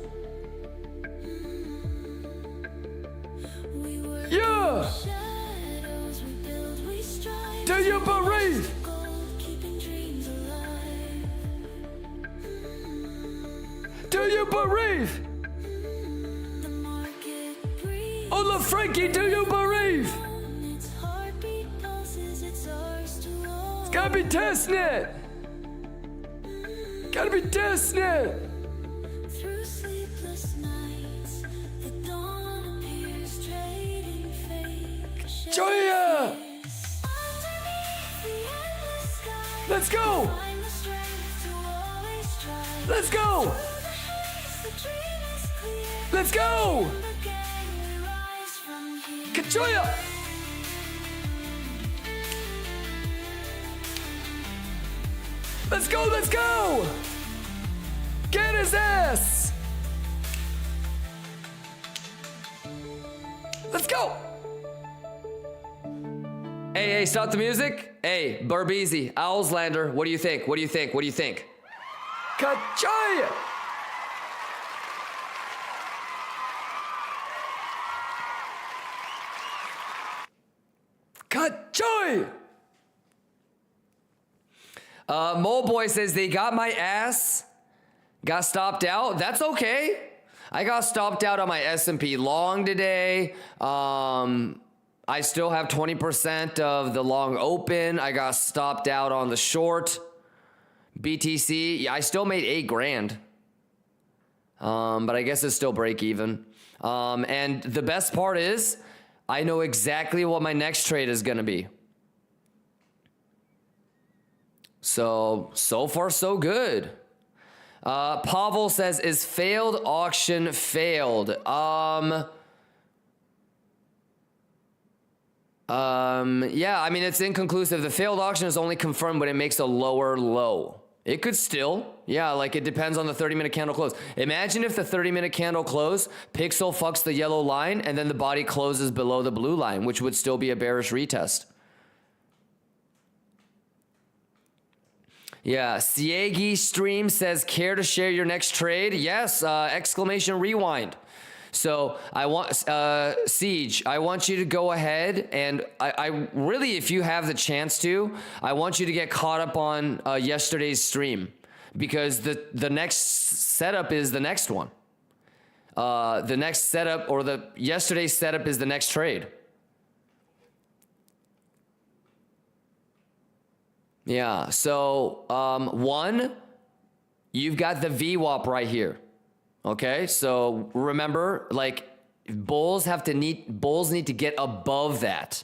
We work Yeah. shadows, we build, we strive. Do you believe? Gold, keeping dreams alive. Do you believe? The market breathes. Ola Frankie, do you believe? Its heartbeat pulses, it's ours to own. Gotta be testnet. Gotta be testnet. Through sleepless nights, the dawn appears, trading fake Joya. Underneath the endless sky, Let's go. find the strength to always try. Let's go. Through the haze, the dream is clear. Let's go. And again we rise from here. Kachoya. Let's go, let's go. Get his ass. Let's go. Hey, stop the music. Hey, Barbeezy, Owlslander, what do you think? What do you think? What do you think? Kachoya. Kachoy! Mole Boy says they got my ass. Got stopped out. That's okay. I got stopped out on my S&P long today. I still have 20% of the long open. I got stopped out on the short. BTC, yeah, I still made $8,000. But I guess it's still break even. And the best part is, I know exactly what my next trade is gonna be. So far so good. Pavel says, is failed auction failed? Yeah, I mean, it's inconclusive. The failed auction is only confirmed when it makes a lower low. It could still, yeah, like it depends on the 30-minute candle close. Imagine if the 30-minute candle close, Pixel fucks the yellow line, and then the body closes below the blue line, which would still be a bearish retest. Yeah, Siegi Stream says, care to share your next trade? Yes, exclamation rewind. So I want, Siege, I want you to go ahead and I really, if you have the chance to, I want you to get caught up on yesterday's stream, because the next setup is the next one. The next setup, or the yesterday's setup, is the next trade. Yeah, so one, you've got the VWAP right here. Okay, so remember, like, bulls need to get above that.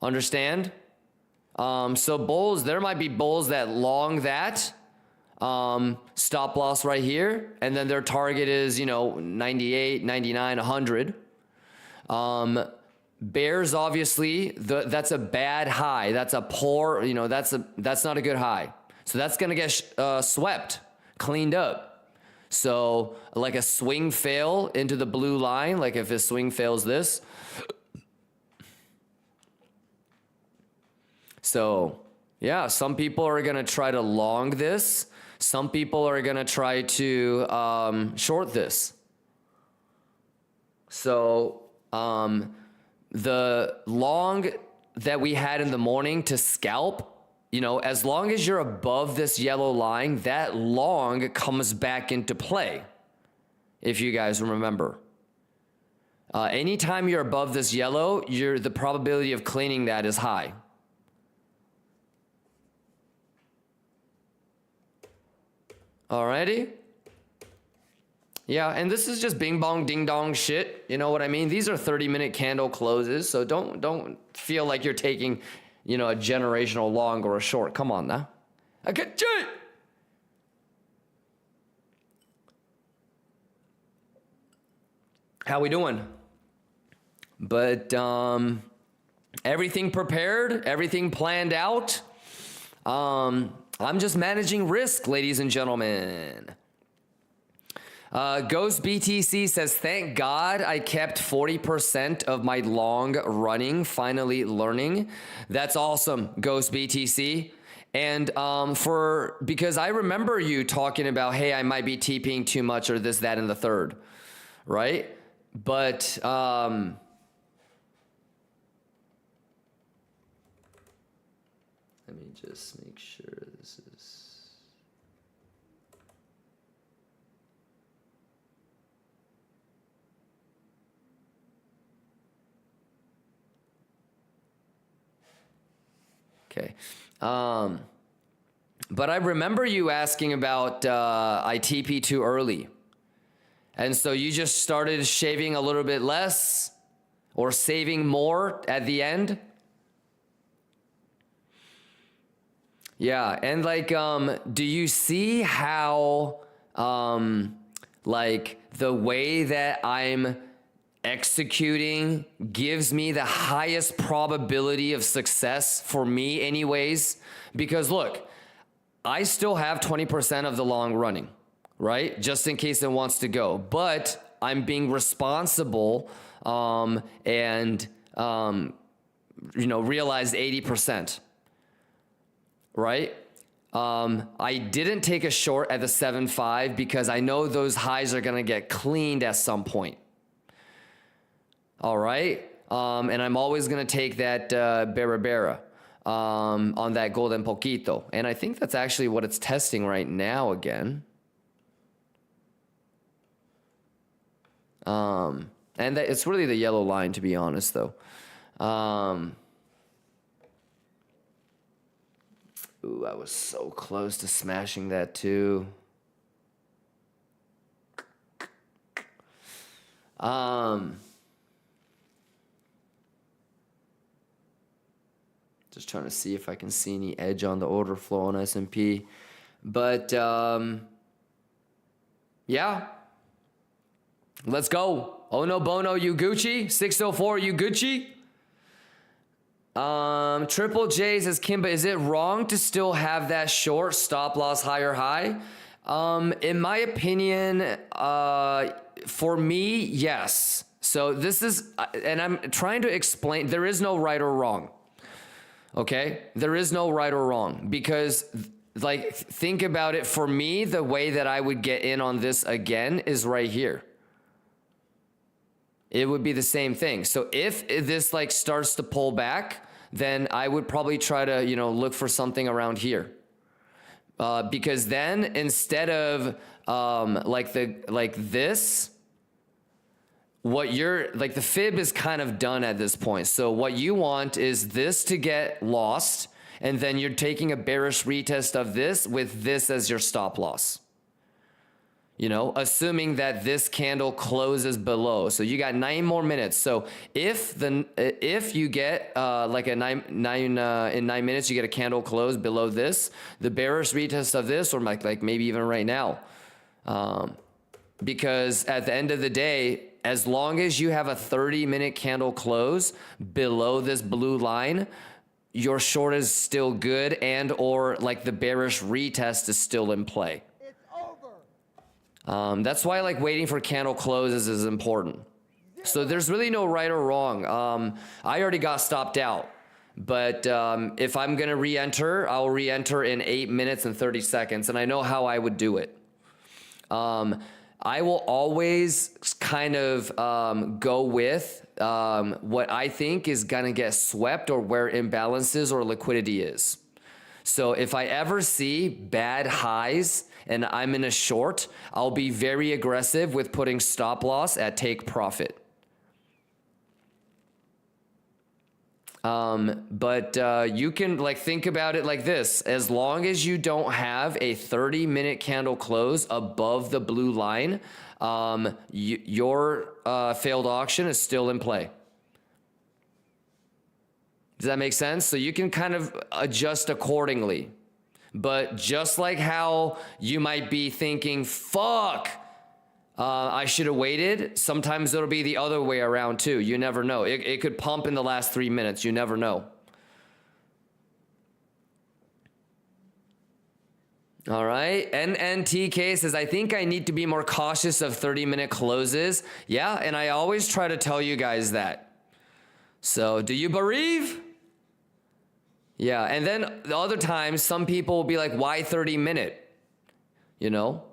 Understand? So bulls, there might be bulls that long that stop loss right here, and then their target is, 98, 99, 100. Bears, obviously, that's a bad high. That's a poor, that's not a good high. So that's gonna get swept, cleaned up. So like a swing fail into the blue line, like if a swing fails this. So yeah, some people are gonna try to long this. Some people are gonna try to short this. So the long that we had in the morning to scalp, as long as you're above this yellow line, that long comes back into play. If you guys remember, anytime you're above this yellow, the probability of cleaning that is high. Alrighty. Yeah, and this is just bing bong ding dong shit. You know what I mean? These are 30-minute candle closes, so don't feel like you're taking, a generational long or a short. Come on now. I get you. How we doing? But everything prepared, everything planned out. I'm just managing risk, ladies and gentlemen. Ghost BTC says, thank God I kept 40% of my long running, finally learning. That's awesome, Ghost BTC. And because I remember you talking about, hey, I might be TPing too much or this, that, and the third, right? But let me just make sure this is... Okay. But I remember you asking about I TP too early. And so you just started shaving a little bit less or saving more at the end. Yeah, and like, do you see how, like, the way that I'm executing gives me the highest probability of success for me anyways? Because look, I still have 20% of the long running, right? Just in case it wants to go, but I'm being responsible, and realized 80%. Right? I didn't take a short at the 7.5 because I know those highs are going to get cleaned at some point. All right? And I'm always going to take that Bera on that golden poquito. And I think that's actually what it's testing right now again. And it's really the yellow line, to be honest, though. Ooh, I was so close to smashing that too. Just trying to see if I can see any edge on the order flow on S&P. But yeah. Let's go. Oh no bono, you Gucci. 604, you Gucci. Triple J says, Kimba, is it wrong to still have that short stop loss higher high? In my opinion, for me, yes. So this is, and I'm trying to explain, there is no right or wrong. Okay? There is no right or wrong because, like, think about it. For me, the way that I would get in on this again is right here. It would be the same thing. So if this like starts to pull back, then I would probably try to, look for something around here. Because then instead of like this, what you're like, the fib is kind of done at this point. So what you want is this to get lost, and then you're taking a bearish retest of this with this as your stop loss. You know, assuming that this candle closes below. So you got 9 more minutes. So if you get like a in 9 minutes, you get a candle close below this, the bearish retest of this, or like maybe even right now, because at the end of the day, as long as you have a 30-minute candle close below this blue line, your short is still good, and or like the bearish retest is still in play. That's why like waiting for candle closes is important. So there's really no right or wrong. I already got stopped out, but if I'm gonna re-enter, I'll re-enter in 8 minutes and 30 seconds, and I know how I would do it. I will always kind of go with what I think is gonna get swept, or where imbalances or liquidity is. So if I ever see bad highs and I'm in a short, I'll be very aggressive with putting stop loss at take profit. But you can like think about it like this: as long as you don't have a 30-minute candle close above the blue line, your failed auction is still in play. Does that make sense? So you can kind of adjust accordingly. But just like how you might be thinking, fuck, I should have waited, sometimes it'll be the other way around too. You never know. It could pump in the last 3 minutes. You never know. All right. NNTK says, I think I need to be more cautious of 30-minute closes. Yeah, and I always try to tell you guys that. So do you bereave? Yeah, and then the other times, some people will be like, why 30-minute? You know?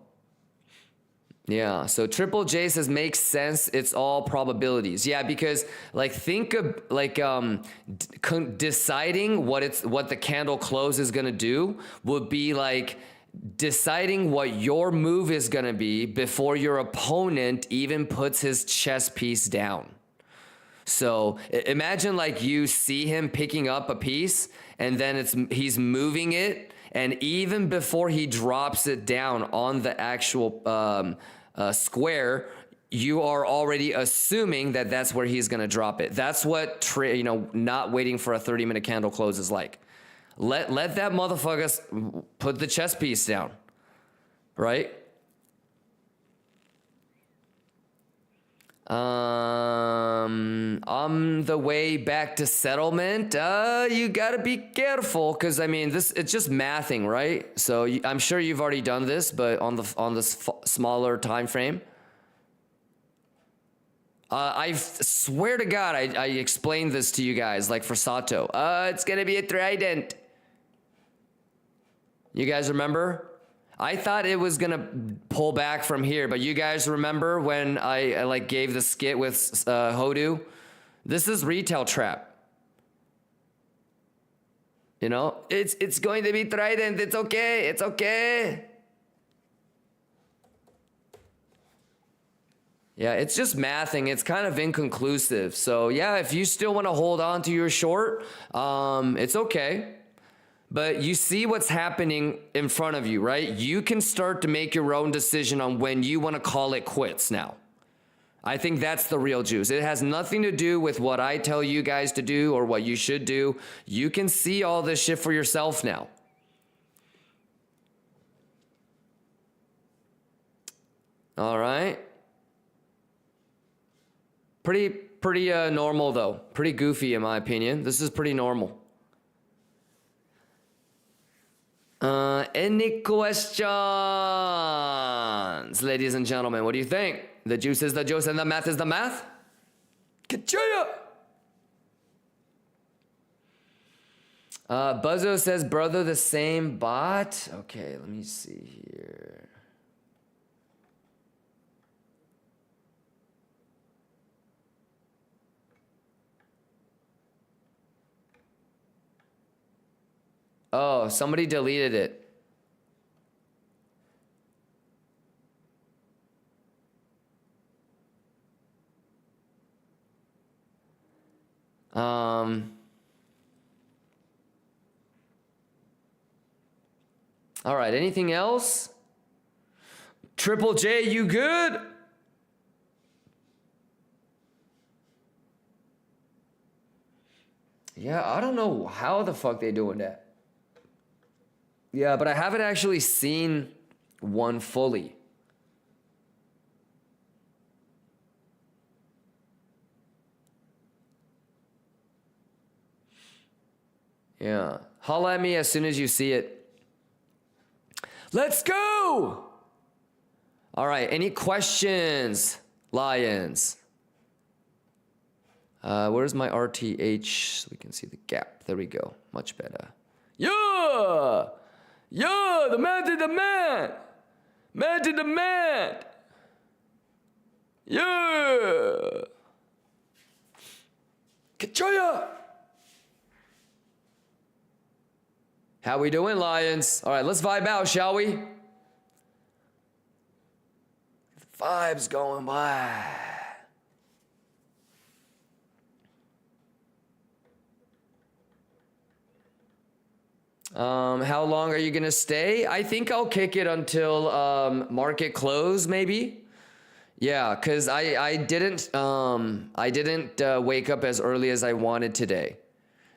Yeah, so Triple J says, makes sense. It's all probabilities. Yeah, because like think of like deciding what the candle close is gonna do would be like deciding what your move is gonna be before your opponent even puts his chess piece down. So imagine like you see him picking up a piece, and then he's moving it, and even before he drops it down on the actual square, you are already assuming that that's where he's going to drop it. That's what not waiting for a 30-minute candle close is like. Let that motherfucker put the chess piece down, right? On the way back to settlement, you gotta be careful, because I mean it's just mathing, right? So I'm sure you've already done this, but on this smaller time frame. I swear to God, I explained this to you guys, like for Sato. It's gonna be a trident. You guys remember? I thought it was gonna pull back from here, but you guys remember when I like gave the skit with Hodu? This is retail trap. You know, it's going to be trident. It's okay. It's okay. Yeah, it's just mathing. It's kind of inconclusive. So yeah, if you still want to hold on to your short, it's okay. But you see what's happening in front of you, right? You can start to make your own decision on when you want to call it quits now. I think that's the real juice. It has nothing to do with what I tell you guys to do or what you should do. You can see all this shit for yourself now. All right. Pretty normal though. Pretty goofy in my opinion. This is pretty normal. Any questions, ladies and gentlemen? What do you think? The juice is the juice and the math is the math? Ka-chia! Buzzo says, brother, the same bot. Okay, let me see here. Oh, somebody deleted it. All right, anything else? Triple J, you good? Yeah, I don't know how the fuck they doing that. Yeah, but I haven't actually seen one fully. Yeah. Holla at me as soon as you see it. Let's go! All right, any questions, Lions? Where's my RTH so we can see the gap? There we go, much better. Yeah! Yeah, the man did the man! Man did the man! Yeah! Kachoya! How we doing, Lions? All right, let's vibe out, shall we? The vibe's going by. How long are you gonna stay? I think I'll kick it until market close, maybe. Yeah, cause I didn't wake up as early as I wanted today.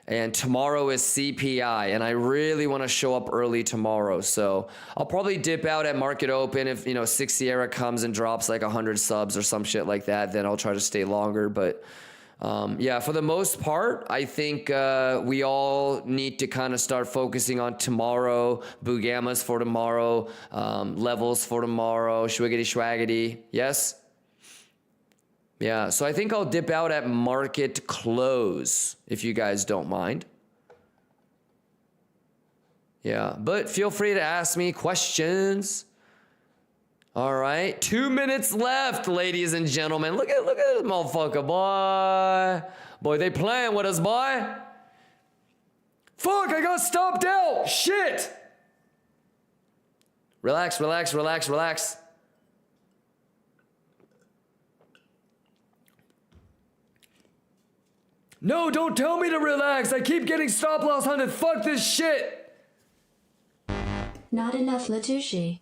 And tomorrow is CPI, and I really want to show up early tomorrow. So I'll probably dip out at market open if, you know, 6 Sierra comes and drops like 100 subs or some shit like that. Then I'll try to stay longer. But yeah, for the most part, I think we all need to kind of start focusing on tomorrow, Bugamas for tomorrow, levels for tomorrow, schwiggity schwaggity. Yes? Yeah, so I think I'll dip out at market close, if you guys don't mind. Yeah, but feel free to ask me questions. All right, 2 minutes left, ladies and gentlemen. Look at this motherfucker, boy. Boy, they playing with us, boy. Fuck, I got stopped out. Shit. Relax, relax, relax, relax. No, don't tell me to relax. I keep getting stop loss hunted. Fuck this shit. Not enough Latushi.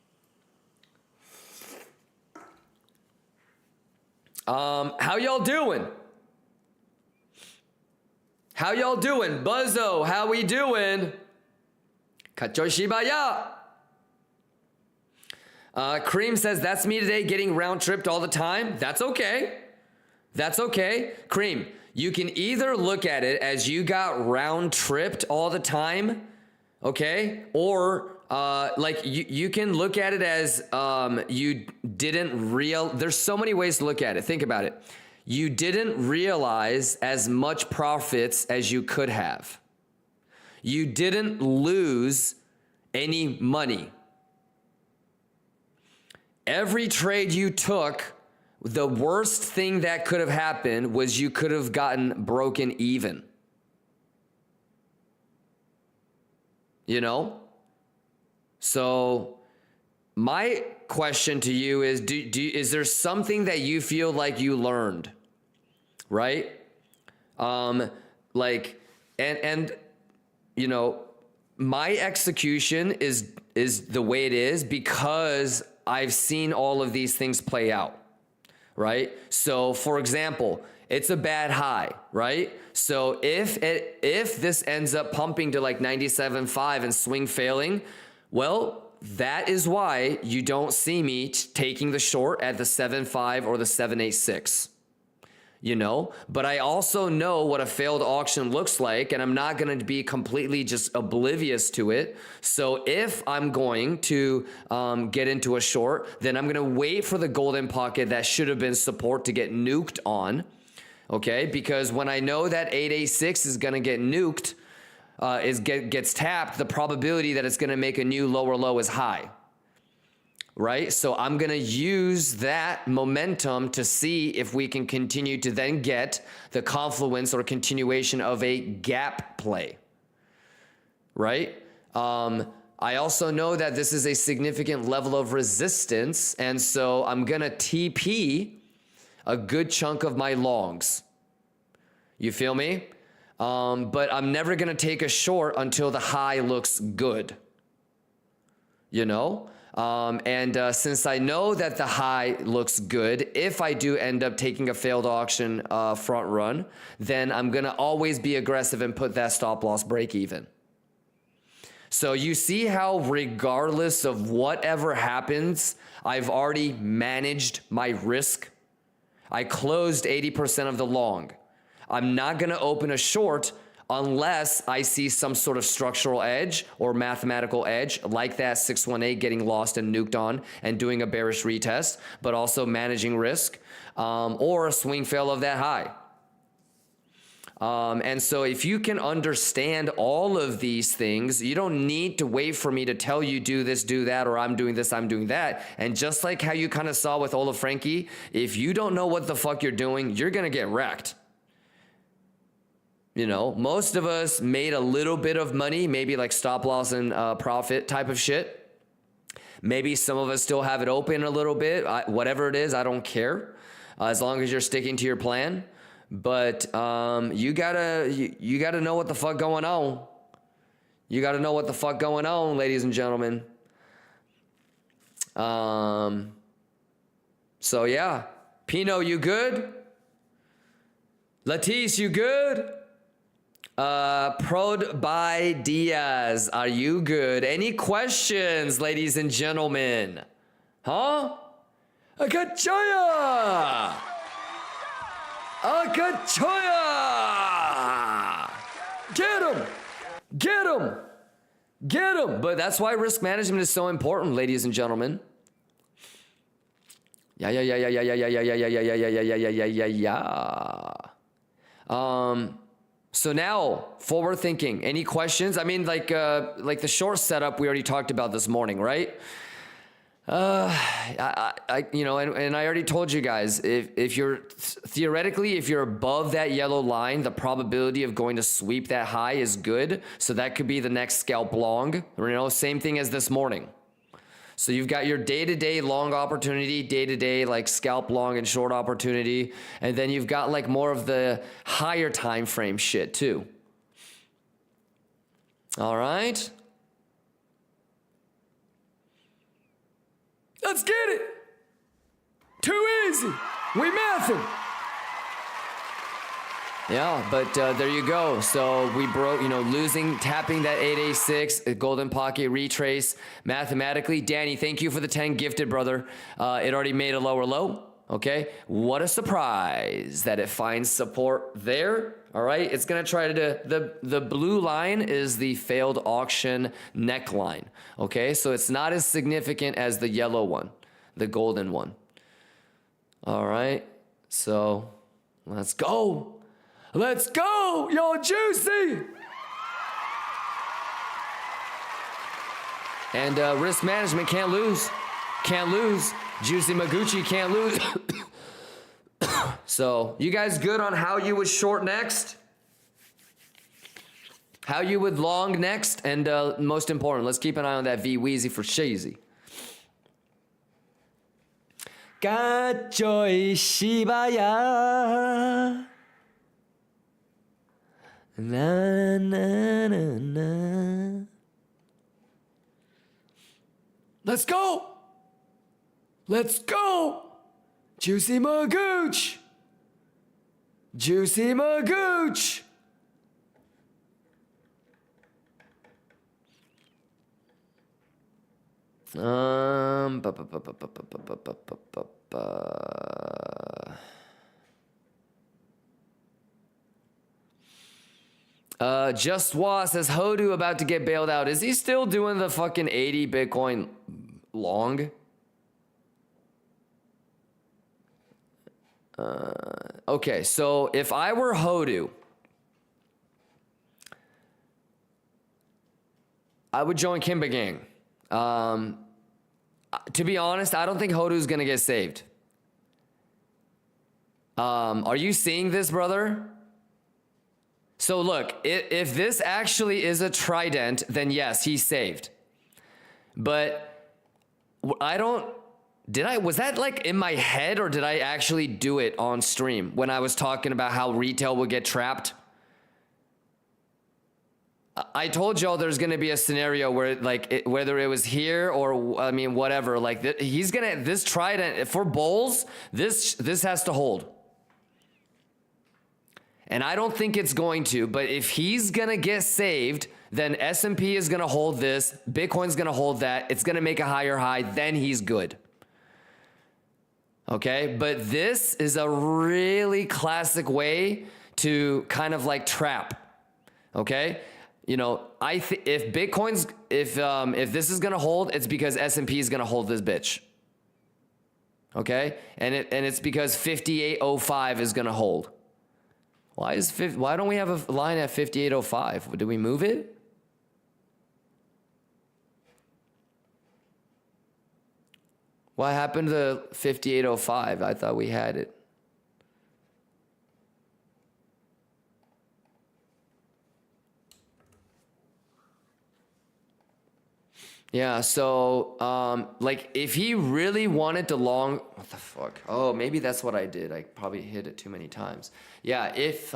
How y'all doing? How y'all doing? Buzzo, how we doing? Kachoshibaya. Cream says, that's me today getting round tripped all the time. That's okay. That's okay. Cream, you can either look at it as you got round tripped all the time, okay? Or like you can look at it as you didn't there's so many ways to look at it. Think about it. You didn't realize as much profits as you could have. You didn't lose any money. Every trade you took, the worst thing that could have happened was you could have gotten broken even. You know? So my question to you is, is there something that you feel like you learned? Right? Like, and you know, my execution is the way it is because I've seen all of these things play out. Right? So for example, it's a bad high, right? So if this ends up pumping to like 97.5 and swing failing, well, that is why you don't see me taking the short at the 7.5 or the 7.86. You know, but I also know what a failed auction looks like, and I'm not going to be completely just oblivious to it. So if I'm going to get into a short, then I'm going to wait for the golden pocket that should have been support to get nuked on. Okay, because when I know that 886 is going to get nuked, gets tapped, the probability that it's going to make a new lower low is high. Right? So I'm going to use that momentum to see if we can continue to then get the confluence or continuation of a gap play. Right? I also know that this is a significant level of resistance, and so I'm going to TP a good chunk of my longs. You feel me? But I'm never going to take a short until the high looks good. You know? Since I know that the high looks good, if I do end up taking a failed auction front run, then I'm going to always be aggressive and put that stop loss break even. So you see how regardless of whatever happens, I've already managed my risk. I closed 80% of the long. I'm not going to open a short unless I see some sort of structural edge or mathematical edge, like that 618 getting lost and nuked on and doing a bearish retest, but also managing risk, or a swing fail of that high. And so if you can understand all of these things, you don't need to wait for me to tell you do this, do that, or I'm doing this, I'm doing that. And just like how you kind of saw with Ola Frankie, if you don't know what the fuck you're doing, you're going to get wrecked. You know, most of us made a little bit of money, maybe like stop loss and profit type of shit. Maybe some of us still have it open a little bit. Whatever it is, I don't care, as long as you're sticking to your plan. But you gotta know what the fuck going on. You gotta know what the fuck going on, ladies and gentlemen. So yeah, Pino, you good? Latisse, you good? Prod by Diaz, are you good? Any questions, ladies and gentlemen? Huh? Akachoya! Akachoya! Get him! Get him! Get him! But that's why risk management is so important, ladies and gentlemen. Yeah. So now, forward thinking. Any questions? I mean, like the short setup we already talked about this morning, right? You know, and I already told you guys, if you're theoretically, if you're above that yellow line, the probability of going to sweep that high is good. So that could be the next scalp long. You know, same thing as this morning. So you've got your day-to-day long opportunity, day-to-day like scalp long and short opportunity, and then you've got like more of the higher time frame shit too. All right. Let's get it. Too easy. We mathing. Yeah, but there you go. So we broke, you know, losing, tapping that 886, golden pocket retrace mathematically. Danny, thank you for the 10 gifted, brother. It already made a lower low. Okay. What a surprise that it finds support there. All right. It's going to try to, the blue line is the failed auction neckline. Okay. So it's not as significant as the yellow one, the golden one. All right. So let's go. Let's go, yo, Juicy! And risk management can't lose. Can't lose. Juicy Maguchi can't lose. So, you guys good on how you would short next? How you would long next? And most important, let's keep an eye on that V-Weezy for Shazy. Gachoi Shibaya. Na na na na. Let's go. Let's go. Juicy Magooch. Juicy Magooch. Just Wa says Hodu about to get bailed out. Is he still doing the fucking 80 Bitcoin long? Okay, so if I were Hodu, I would join Kimba Gang. To be honest, I don't think Hodu's gonna get saved. Are you seeing this, brother? So look, if this actually is a trident, then yes, he's saved. But was that like in my head, or did I actually do it on stream when I was talking about how retail would get trapped? I told y'all there's gonna be a scenario where like whether it was here or I mean whatever, like this trident for bulls, this has to hold. And I don't think it's going to, but if he's gonna get saved, then S&P is gonna hold this, Bitcoin's gonna hold that, it's gonna make a higher high, then he's good. Okay, but this is a really classic way to kind of like trap. Okay, you know, if Bitcoin's if this is gonna hold, it's because S&P is gonna hold this bitch. Okay, and it's because 5805 is gonna hold. Why don't we have a line at 5805? Did we move it? What happened to 5805? I thought we had it. Yeah, so like if he really wanted to long, what the fuck? Oh, maybe that's what I did. I probably hit it too many times. Yeah, if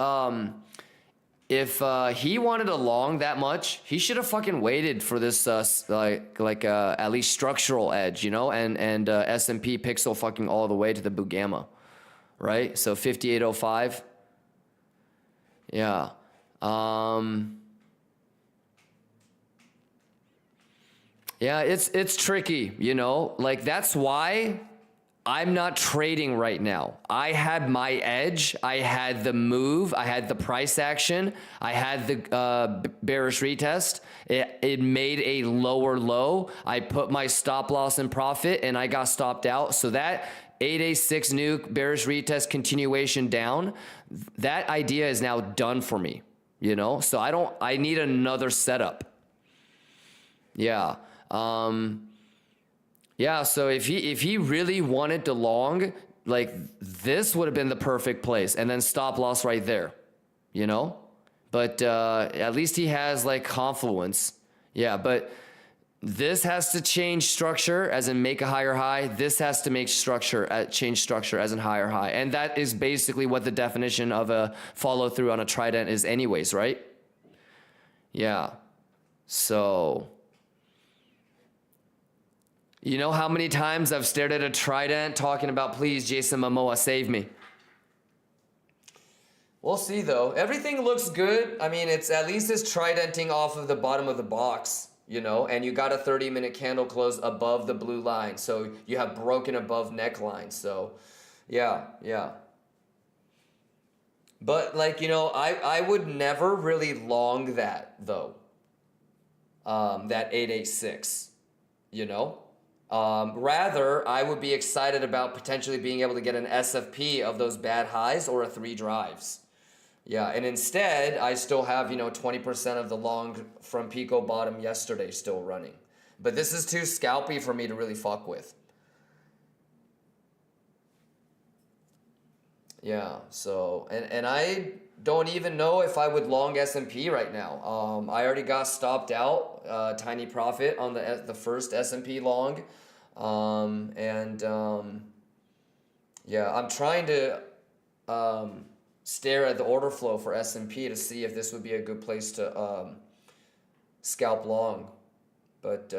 he wanted to long that much, he should have fucking waited for this at least structural edge, you know, and S&P pixel fucking all the way to the Bugama, right? So 5805. Yeah. Yeah, it's tricky, you know, like that's why I'm not trading right now. I had my edge, I had the move, I had the price action, I had the bearish retest. It made a lower low. I put my stop loss in profit and I got stopped out. So that 8A6 nuke bearish retest continuation down, that idea is now done for me, you know? So I need another setup. Yeah. Yeah, so if he really wanted to long, like this would have been the perfect place, and then stop loss right there, you know? But at least he has like confluence. Yeah, but this has to change structure as in make a higher high. This has to make change structure as in higher high. And that is basically what the definition of a follow through on a trident is anyways, right? Yeah. So you know how many times I've stared at a trident talking about, please, Jason Momoa, save me. We'll see, though. Everything looks good. I mean, it's at least it's tridenting off of the bottom of the box, you know, and you got a 30-minute candle close above the blue line. So you have broken above neckline. So, yeah. But, like, you know, I would never really long that, though. That 886, you know? Rather, I would be excited about potentially being able to get an SFP of those bad highs or a 3 drives. Yeah, and instead, I still have, you know, 20% of the long from Pico bottom yesterday still running. But this is too scalpy for me to really fuck with. Yeah, so, and I don't even know if I would long S&P right now. I already got stopped out, tiny profit on the first S&P long. Yeah, I'm trying to stare at the order flow for S&P to see if this would be a good place to scalp long, but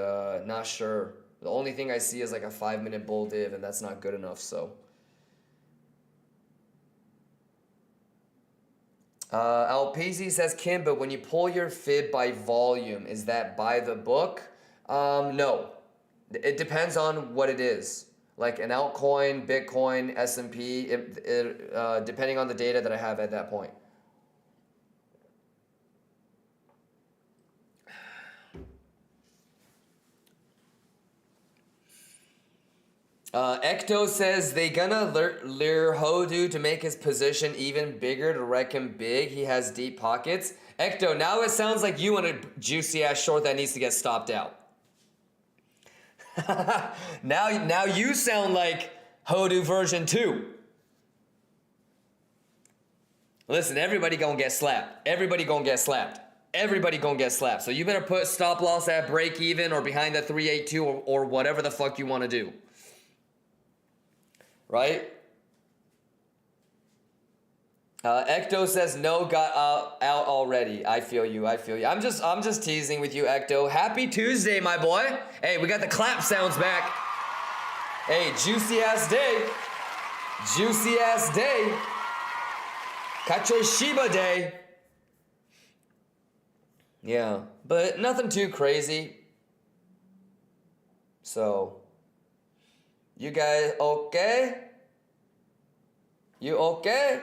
not sure. The only thing I see is like a 5-minute bull div, and that's not good enough, so. Alpezi says, Kim, but when you pull your fib by volume, is that by the book? No. It depends on what it is. Like an altcoin, Bitcoin, S&P, depending on the data that I have at that point. Ecto says they gonna lure Hodu to make his position even bigger to wreck him big. He has deep pockets. Ecto, now it sounds like you want a juicy ass short that needs to get stopped out. now you sound like Hodu version 2. Listen, everybody gonna get slapped. Everybody gonna get slapped. Everybody gonna get slapped. So you better put stop loss at break even or behind the 382 or whatever the fuck you want to do. Right? Ecto says no, got out already. I feel you. I'm just teasing with you, Ecto. Happy Tuesday, my boy. Hey, we got the clap sounds back. Hey, juicy ass day. Juicy ass day. Kacho Shiba day. Yeah, but nothing too crazy. So, you guys okay? You okay?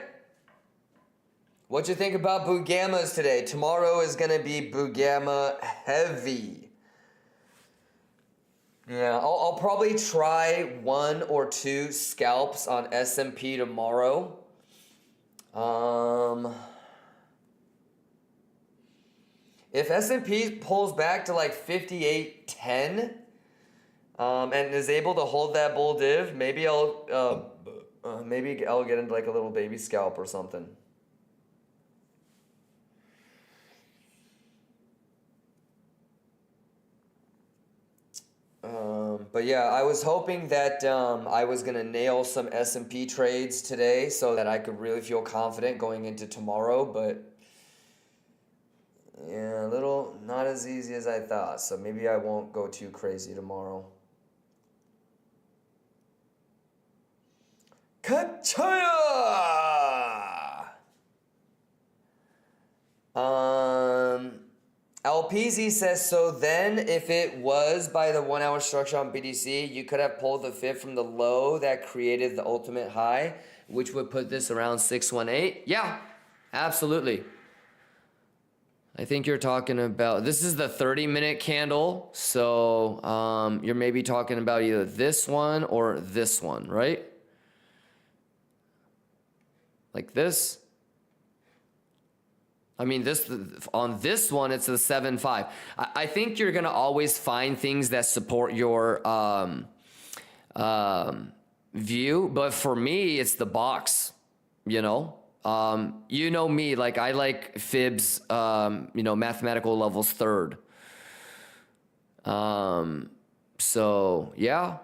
What you think about Boogammas today? Tomorrow is gonna be Boogamma heavy. Yeah, I'll probably try 1 or 2 scalps on S&P tomorrow. If S&P pulls back to like 58.10 and is able to hold that bull div, maybe I'll get into like a little baby scalp or something. But yeah, I was hoping that I was gonna nail some S&P trades today so that I could really feel confident going into tomorrow, but yeah, a little not as easy as I thought, so maybe I won't go too crazy tomorrow. Kachaya! LPZ says, so then if it was by the 1 hour structure on BTC, you could have pulled the fib from the low that created the ultimate high, which would put this around 618. Yeah, absolutely. I think you're talking about, this is the 30-minute candle. So you're maybe talking about either this one or this one, right? Like this. I mean, on this one, it's the 7.5. I think you're gonna always find things that support your view, but for me, it's the box. You know me, like I like fibs. Mathematical levels 3rd. So yeah.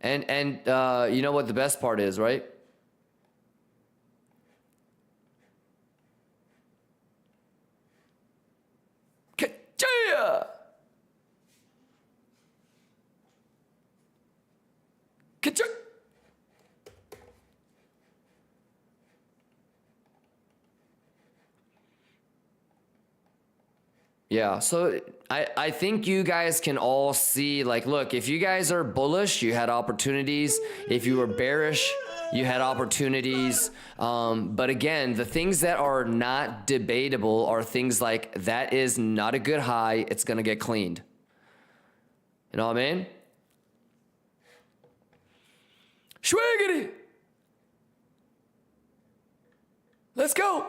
And you know what the best part is, right? Ka-chaya! Ka-chaya! Yeah, so I think you guys can all see, like, look, if you guys are bullish, you had opportunities. If you were bearish, you had opportunities. But again, the things that are not debatable are things like, that is not a good high. It's going to get cleaned. You know what I mean? Schwiggity! Let's go!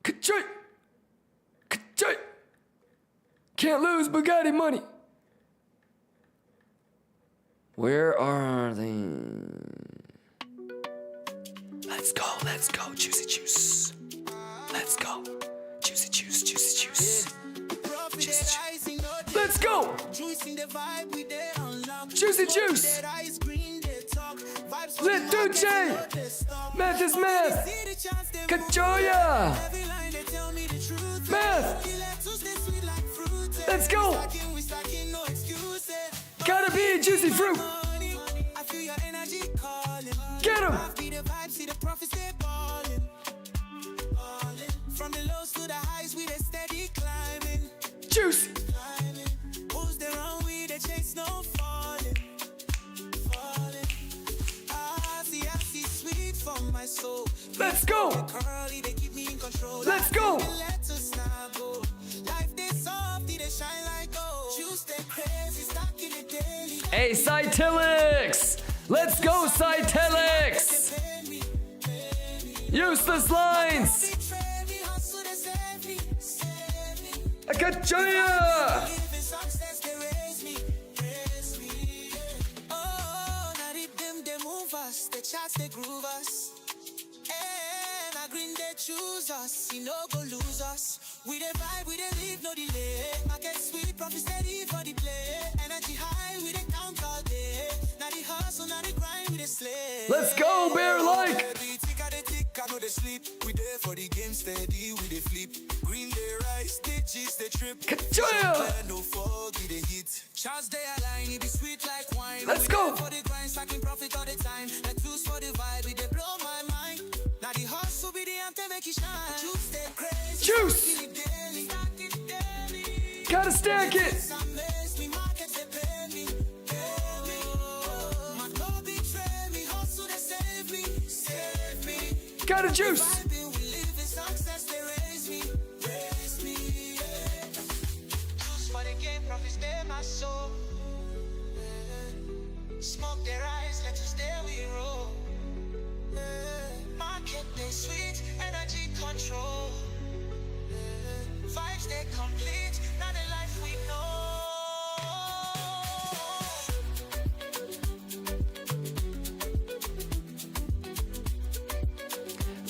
Ka-choy! Ka-choy! Can't lose Bugatti money. Where are they? Let's go, juicy juice. Let's go, juicy juice, juicy juice. Juicy juice. Let's go, juicy juice. Lit Duce, math is math. Kachoya, math. Let's go! Gotta be juicy fruit! Get him! Juicy! Let's go! Let's go! Hey, Cytilix! Let's go, Cytilix! Useless lines! Akachaya! choose us, he no go lose us. We dey vibe, we dey live, no delay. Market sweet, profit steady for the play. Energy high, we dey count all day. Now the hustle, now the grind, we dey slay. Let's go, Bear like. I know they sleep. We there for the game steady, we dey flip. Green they rise, they cheese, they trip. Ka-choya! No fog, we dey hit. Chance they align, it be sweet like wine. Let's we go. there for the grind, stacking profit all the time. Let's lose for the vibe, it dey blow my mind. Now the hustle be the anthem, make it shine. Juice stay crazy. Juice! Stack it daily, stack it daily. Gotta stack it! Some mess, me market they pay me, pay me. My God betray me, hustle they save me, save me. Got a juice! Vibing, we live in success, they raise me, yeah. Juice for the game, profits stay my soul. Yeah. Smoke their eyes, let us stay we roll. Yeah. Market they sweet, energy control. Yeah. Vibes they complete, not the life we know.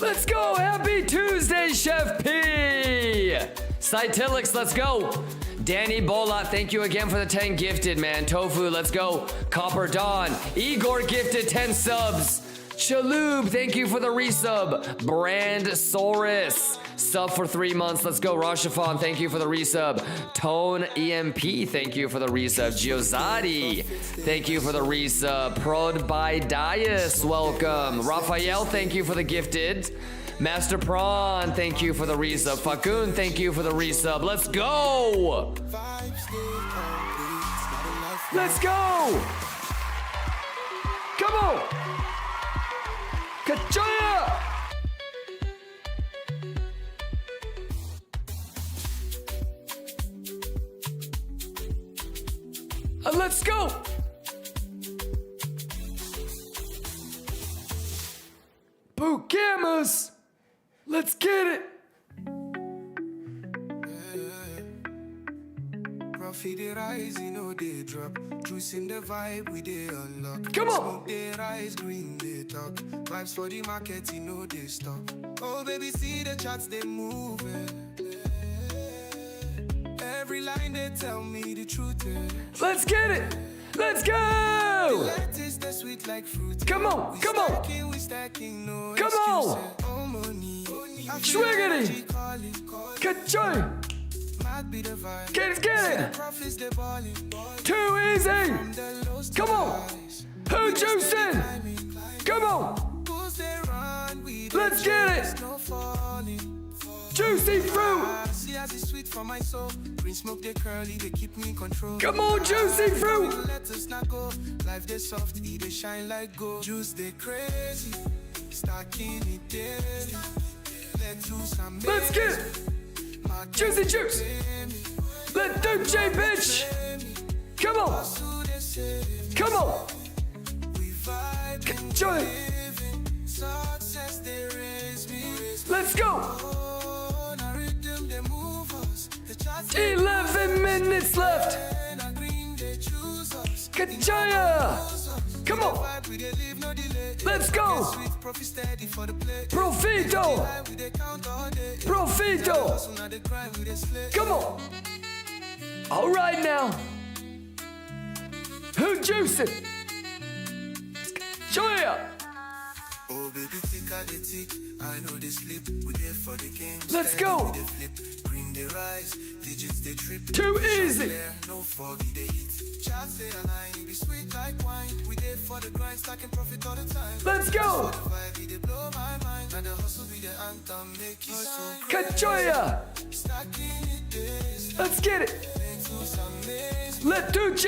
Let's go! Happy Tuesday, Chef P! Cytilix, let's go! Danny Bola, thank you again for the 10 gifted, man. Tofu, let's go. Copper Dawn. Igor gifted 10 subs. Chaloob, thank you for the resub. Brandsaurus, sub for 3 months. Let's go. Rashafon, thank you for the resub. Tone EMP, thank you for the resub. Giozati, thank you for the resub. Prod by Dias, welcome. Raphael, thank you for the gifted. Master Prawn, thank you for the resub. Fakun, thank you for the resub. Let's go! Let's go! Come on! Kachoya! Let's go! Bookamas! Let's get it! Profit they rise, you know they drop. Juice in the vibe, we they unlock. Come on! Smoke they rise, green they talk. Vibes for the market, you know they stop. Oh baby, see the charts they moving. Every line they tell me the truth. Let's get it! Let's go! Lettuce they sweet like fruit. Come on, We come on! stacking, we stacking, no Come on! excuses. Oh money, Schwiggity! Kachoy! Get it! Profits they balling. Too easy! Come on! Who juicing? Come on! Let's get it! Juicy fruit! See as it's sweet for my soul. Green smoke they curly, they keep me in control. Come on, juicy fruit! Let us not go. Life they soft, eat they shine like gold. Juice they crazy, stacking it daily. Let's get it! Juicy juice! Let Duce, bitch! Come on! Come on! Enjoy! Let's go! 11 minutes left! Kachaya! Come on! Let's go! Profito! Profito! Come on! All right now! Who juicing? Joya! Oh baby, tick at the tick. I know they sleep. We there for the game. Let's go! They flip. Green they rise. Digits they trip. Too easy! No foggy they hit. Charts they align. Be sweet like wine. We there for the grind. Stacking profit all the time. Let's go! They blow my mind. And the hustle be the anthem. Make it so Kachoya! Let's get it! Let Duce!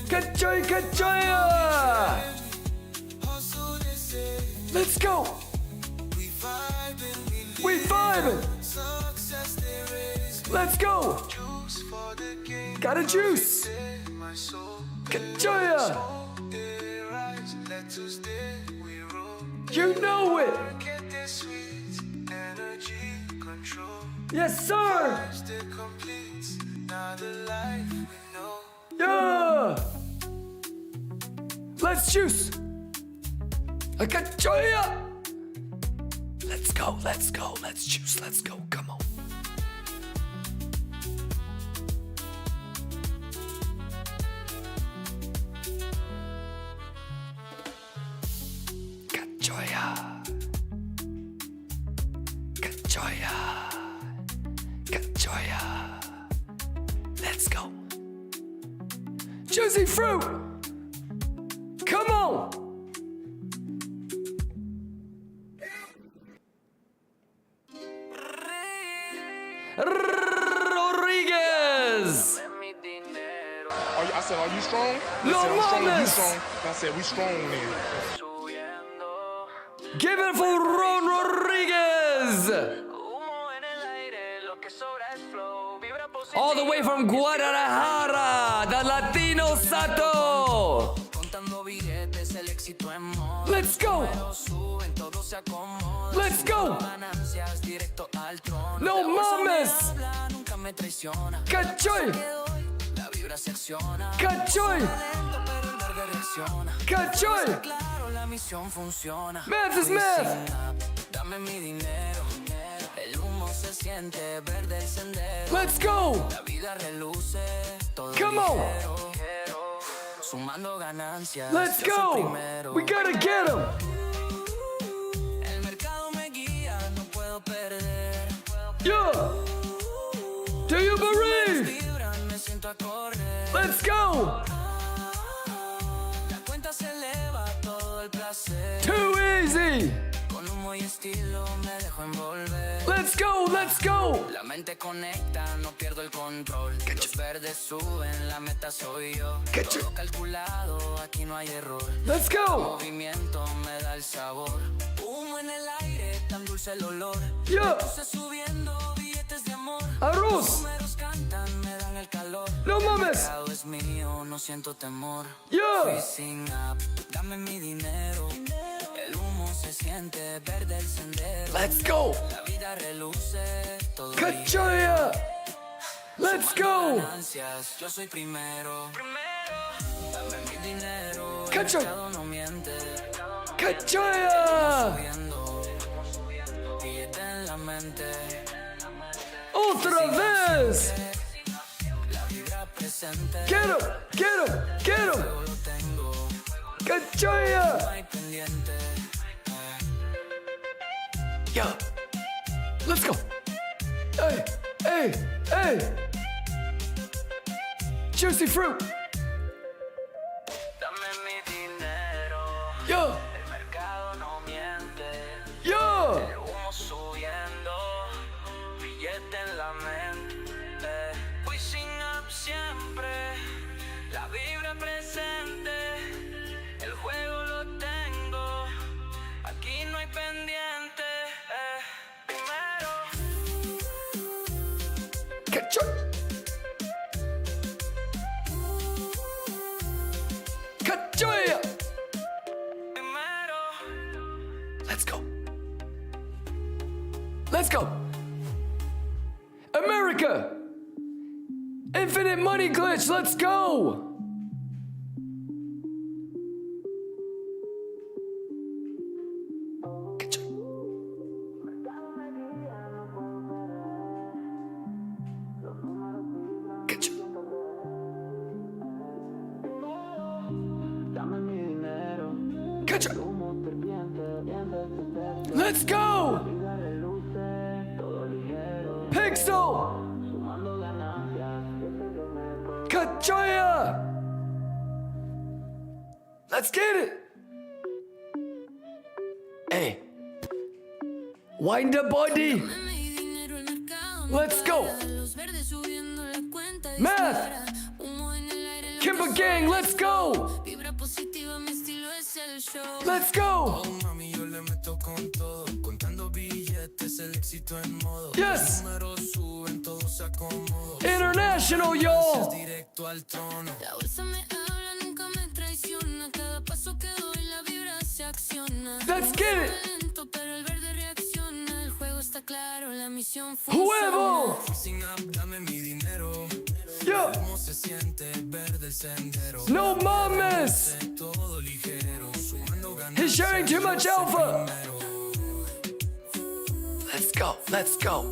Kachoy, Kachoya! Let's go! We vibing! Let's go! Got a juice! Kachoya! You know it! Yes, sir! Yeah! Let's juice! I got joya! Let's go, let's go, let's juice, let's go, come on. Cachoya. Cachoya. Cachoya. Let's go. Juicy fruit. Come on. Rodriguez. I said, are you strong? No mames. Strong. I said, we strong then. Give it for Ron Rodriguez. All the way from Guadalajara, the Latino Sato. Let's go. Let's go. No mames. Cachoy. Cachoy. Cachoy. Math is math. Dame mi dinero, el humo se siente verde el sendero. Let's go. La vida reluce, todo Come on. ligero, sumando ganancias. Let's yo soy go. primero. We gotta get him. El mercado me guía, no puedo perder. Yeah. Do you believe? Vibran, me siento a correr. Let's go. La cuenta se eleva, todo el placer. Too easy. Con humo y estilo me dejo envolver. Let's go. Let's go. La mente conecta, no pierdo el control. Los verdes suben, la meta soy yo. Todo calculado, aquí no hay error. Let's El go. movimiento me da el sabor. Humo en el aire, tan dulce el olor. Yeah. Luces subiendo, billetes de amor. Arroz. Números cantan, me dan el calor. No El mames. mercado es mío, no siento temor. Yeah. Freezing up, dame mi dinero. El humo se siente verde el sendero. Let's go. La vida reluce, todo Cachoya. Let's go. ganancias, yo soy primero. Dame mi dinero, el Cacho. mercado no miente. Cachoya. Subiendo, billete en la mente. Otra vez. La vibra presente. Get him. Get him. Get him. Yo lo tengo, no Cachoya. hay pendiente. Yeah. Let's go. Hey. Hey. Hey. Juicy fruit. Dame mi dinero. Yeah. El mercado no miente. Yeah. El humo subiendo, billete en la mente. Wishing up siempre, la vibra presente. El juego lo tengo, aquí no hay pendiente. Primero. Cachoy. Cachoya. Let's go. Let's go. America. Infinite money glitch. Let's go. Cachoy. Cachoy. Cachoy. Let's go. Pixel. Cachoya. Let's get it. Hey. Wind up body. Let's go. Math. Kimber gang, let's go. Let's go. Mami, yo le meto con todo, contando billetes, el éxito en modo. Yes. Los números suben, todo se acomoda. International, y'all. Directo al trono. La bolsa me habla, nunca me traiciona. Cada paso que doy, la vibra se acciona. Let's get it. Lento, pero el verde reacciona. El juego está claro, la misión funciona. Huevo. Freezing up, dame mi dinero. Yo. Cómo se siente verde el sendero. No mames. Todo ligero, sumando He's sharing too much alpha. Let's go, let's go.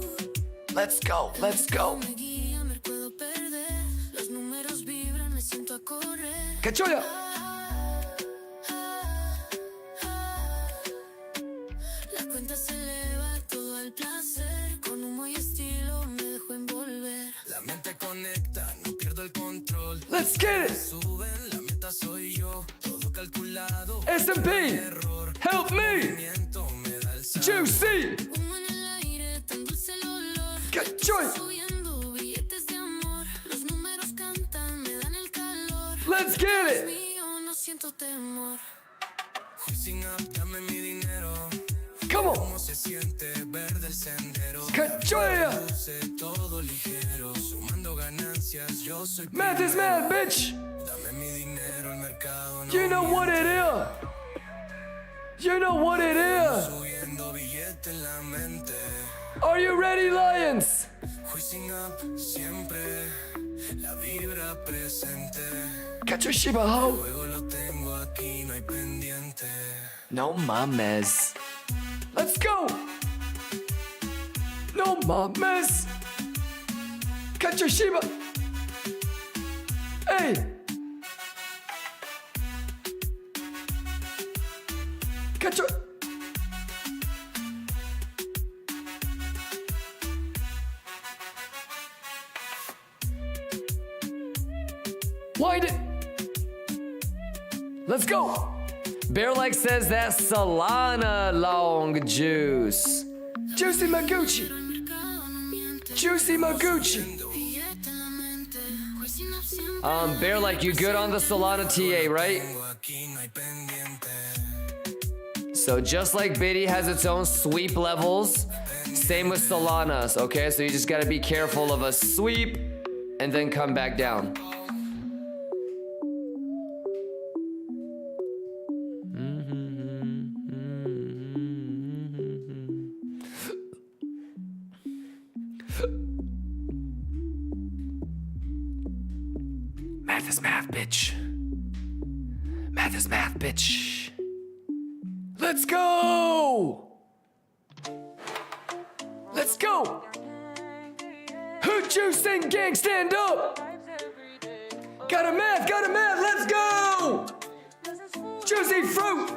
Let's go, let's go. Me guía, me puedo perder. Los números vibran, me siento a correr. ¡Cachoya! La cuenta se eleva, todo el placer. Con humo y estilo me dejo envolver. La mente conecta, no pierdo el control. Let's get it! Suben, la meta soy yo. Todo calculado. SMP! Help me! Movimiento me da el sabor. Juicy! Humo en el aire, tan dulce el olor. ¡Cachoya! Subiendo billetes de amor. Los números cantan, me dan el calor. Let's get Es it! mío, no siento temor. Juicing up, dame mi dinero. Come on! Cómo se siente verde el sendero. ¡Cachoya! Luce todo ligero. Sumando ganancias, yo soy Math is math, bitch! Dame mi dinero, el mercado no You know what it is! You know what it is! subiendo billete en la mente. Are you ready, Lions? Juicing up, siempre la vibra presente. Cacho Shiba Ho! Luego lo tengo aquí, no hay pendiente. No mames. Let's go! No mames! Cacho Shiba! Hey! Cacho! Wind it! Let's go! Bear like says that Solana long juice. Juicy Maguchi. Juicy Maguchi. Bear like you good on the Solana TA, right? So just like Biddy has its own sweep levels, same with Solana's, okay? So you just gotta be careful of a sweep and then come back down. Math is math, bitch. Math is math, bitch. Let's go! Let's go! Who juicing gang stand up? Got a math, let's go! Juicy fruit!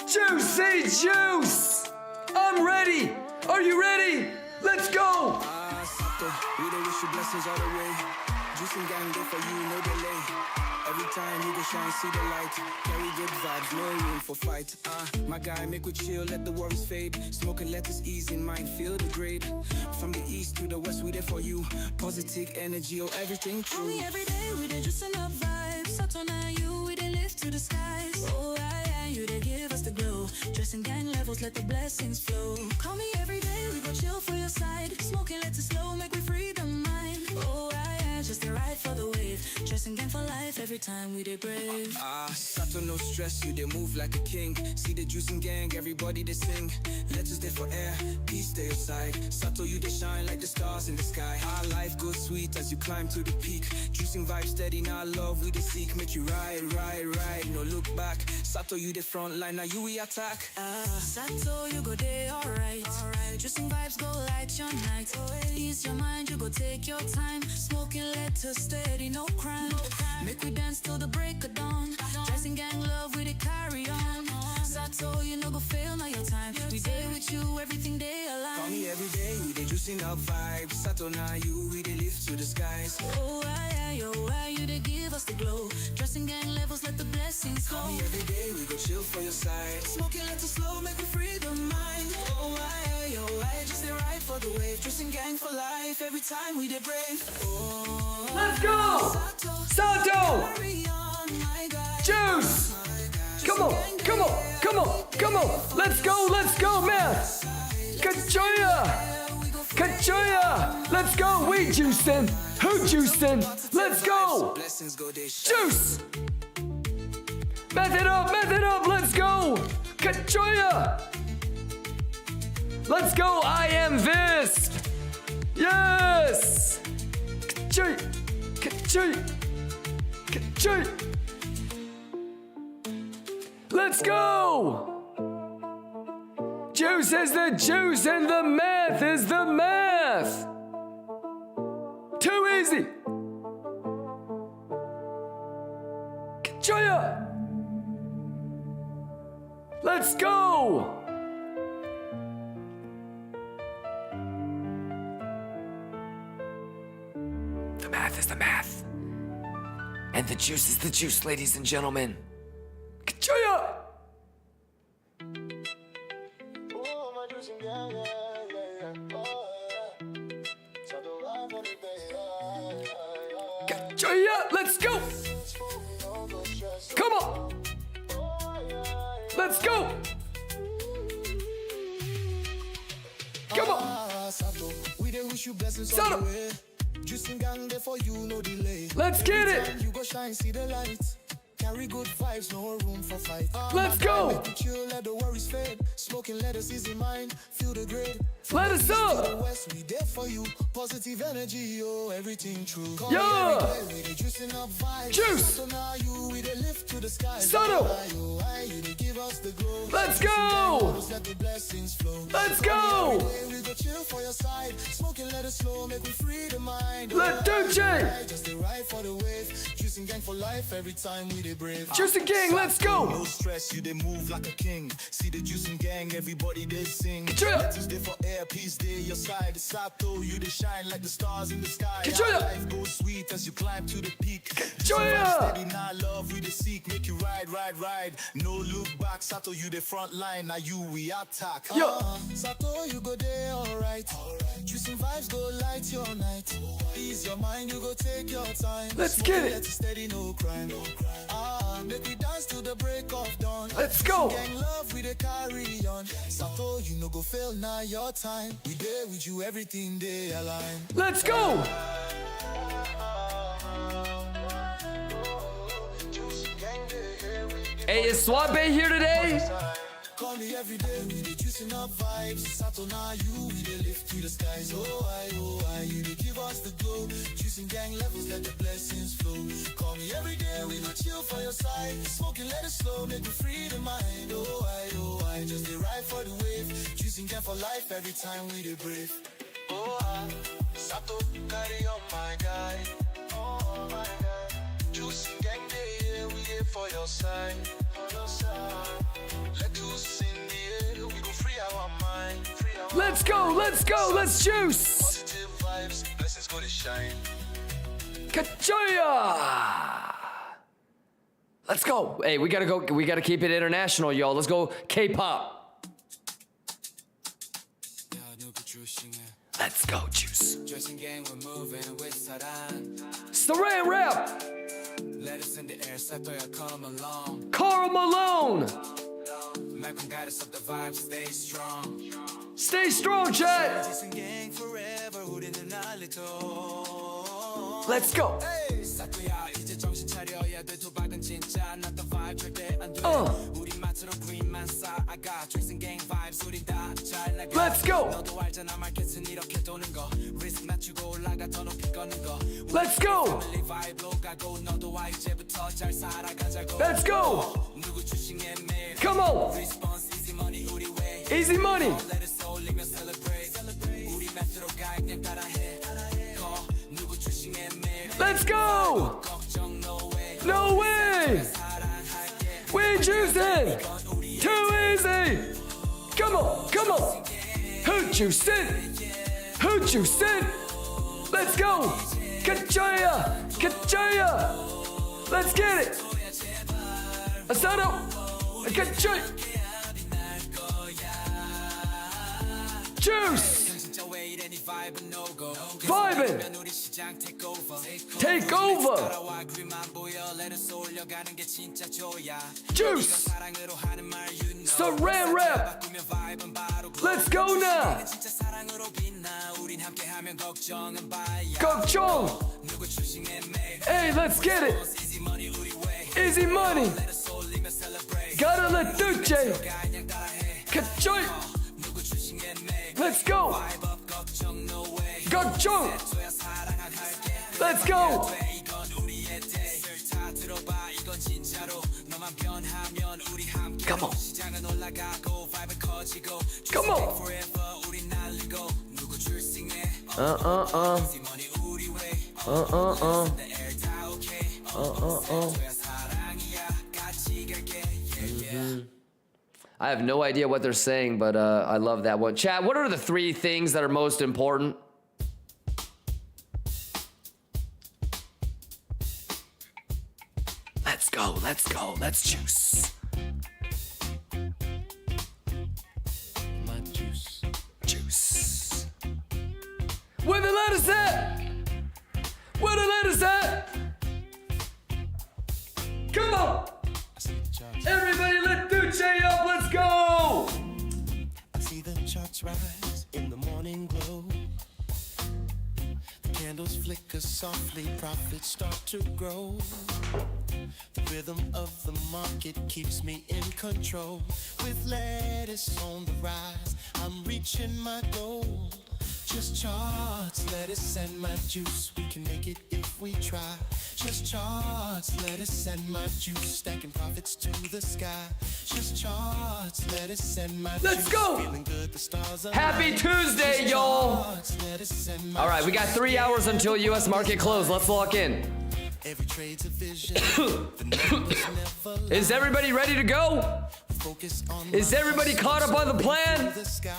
Juicy juice! I'm ready! Are you ready? Let's go! Sato, we dey wish you blessings all the way. Juicing gang day for you, no delay. Every time you go shine, see the light. Carry good vibes, no room for fight. My guy, make we chill, let the worries fade. Smoking letters ease in mind, feel the grade. From the east to the west, we there for you. Positive energy, oh everything true. Call me every day, we dey juicing up vibes. Saturn and you, we dey lift to the skies. Oh, yeah, you dey give us the glow. Dressing gang levels, let the blessings flow. Call me every day, we go chill for your side. Smoking, let it slow, make we free the mind. Oh, yeah, just the ride for the wave. Dressing gang for life, every time we dey brave. Sato, no stress, you they move like a king. See the juicing gang, everybody they sing. Letters there for air, peace stay aside. Sato, you they shine like the stars in the sky. Our life goes sweet as you climb to the peak. Juicing vibes steady, now love we they seek. Make you ride, no look back. Sato, you the front line, now you we attack. Sato, you go day alright. Juicing vibes go light your night. Ease your mind, you go take your time. Smoking letters steady, no crime. Make we dance till the break of dawn. Dressing gang love, we dey carry on. Sato, you no go fail, now your time. We day with you, everything they align. Call me every day, we dey juicing up vibes. Sato, now you, we dey lift to the skies. Oh, you dey give us the glow. Dressing gang levels, let the blessings flow. Call me every day, we go chill for your side. Smoking let us slow, make me free the mind. Oh, I just dey ride for the wave. Dressing gang for life, every time we dey brave. Oh, Let's go! Sato! Carry on, my guy. Juice! Come on! Let's go, man! Kachoya! Let's go! We juicing! Who juicing? Let's go! blessings go they shine. Juice! Math it up! Let's go! Kachoya! Let's go! I am this! Yes! Kachoy! Let's go! juice is the juice and the math is the math. Too easy. Joya. Let's go. The math is the math. And the juice is the juice, ladies and gentlemen. Joya. Joya, let's go. Come on. Let's go. Come on. Sato. Let's get it. You go shine, see the light. Carry good vibes, no room for fight. Let's go. Make it chill, let the worries fade. Smoking lettuce, easy mind, feel the grade. Let us up. West, we there for you. Positive energy, oh, everything true. Yeah. We dey juicing up vibes. Juice. So now you, we dey lift to the sky. Sato. You dey give us the glow. Let's go. Let the blessings flow. Let's go. We go chill for your side. Smoking lettuce slow, make we free the mind. Let DJ. Just the ride for the wave. Juicing gang for life every time we dey brave. Juicing gang, let's go. No stress, you dey move like a king. See the juicing gang, everybody they sing. Kachuya. Letters there for air, peace day your side. The Sato, you they shine like the stars in the sky. Kachuya. Life goes sweet as you climb to the peak. Kachuya. Steady now, love we the seek, make you ride, ride, ride. No look back, Sato, you the front line. Now you we attack. Yo. Sato, you go there alright. Juicing vibes go light your night. Ease your mind, you go take your time. Let's get it. Let steady, no crime. Make we dance till the break of dawn. Let's go. Gang love we dey carry on. Sato, you no go fail now your time. We there with you, everything they align. Let's go. Hey, is Swabe here today? Call me every day, we dey juicing up vibes. Sato, now you, we dey lift to the skies. Oh, I, you dey give us the glow. Juicing gang levels, let the blessings flow. Call me every day, we go chill for your side. Smoking, let it slow, make me free the mind. Oh, I, just dey ride for the wave. Juicing gang for life every time we dey brave. Oh, Sato, carry on my guy. Oh, my God. Juicing gang day, yeah, we here for your side. For your side. Let juice in the air, we go free our mind. Let's go, let's go, let's juice. Positive vibes, blessings go to shine. Kachoya! Let's go. Hey, we gotta keep it international, y'all. Let's go K-pop. Let's go, juice. Saran wrap. Let us in the air, Satoya, come along. Carl Malone. Malcolm guidance up the vibes, stay strong. Stay strong, chat. Let's go. Let's go. Let's go. Let's go. Come on. Easy money. Let's go. No way. We juicing. Too easy. Come on, come on. Who juicing? Who juicing? Let's go. Kachoya, Kachoya. Let's get it. Asano, Kachoya. Juice. Vibing. Take over. Juice. Saran wrap. Let's go now. 걱정. Hey, let's get it. Easy money. Gotta let DJ. Kachoy. Let's go. 걱정. Let's go. Come on. Come on. I have no idea what they're saying, but I love that one. Chat, what are the 3 things that are most important? Let's go, let's go, let's juice. My juice. Juice. Where the lettuce at? Where the lettuce at? Come on! Everybody let Duce up, let's go! I see the charts rise in the morning glow. The candles flicker softly, profits start to grow. The rhythm of the market keeps me in control. With lettuce on the rise, I'm reaching my goal. Just charts, lettuce and my juice. We can make it if we try. Just charts, lettuce and my juice. Stacking profits to the sky. Just charts, lettuce and my Let's juice. go! Feeling good, the stars are Happy Tuesday, y'all! All right, we got 3 hours until U.S. market close. Let's lock in. Every trade's a vision. The numbers never lie. Is everybody ready to go? Focus on Is my everybody caught up on the plan? the sky.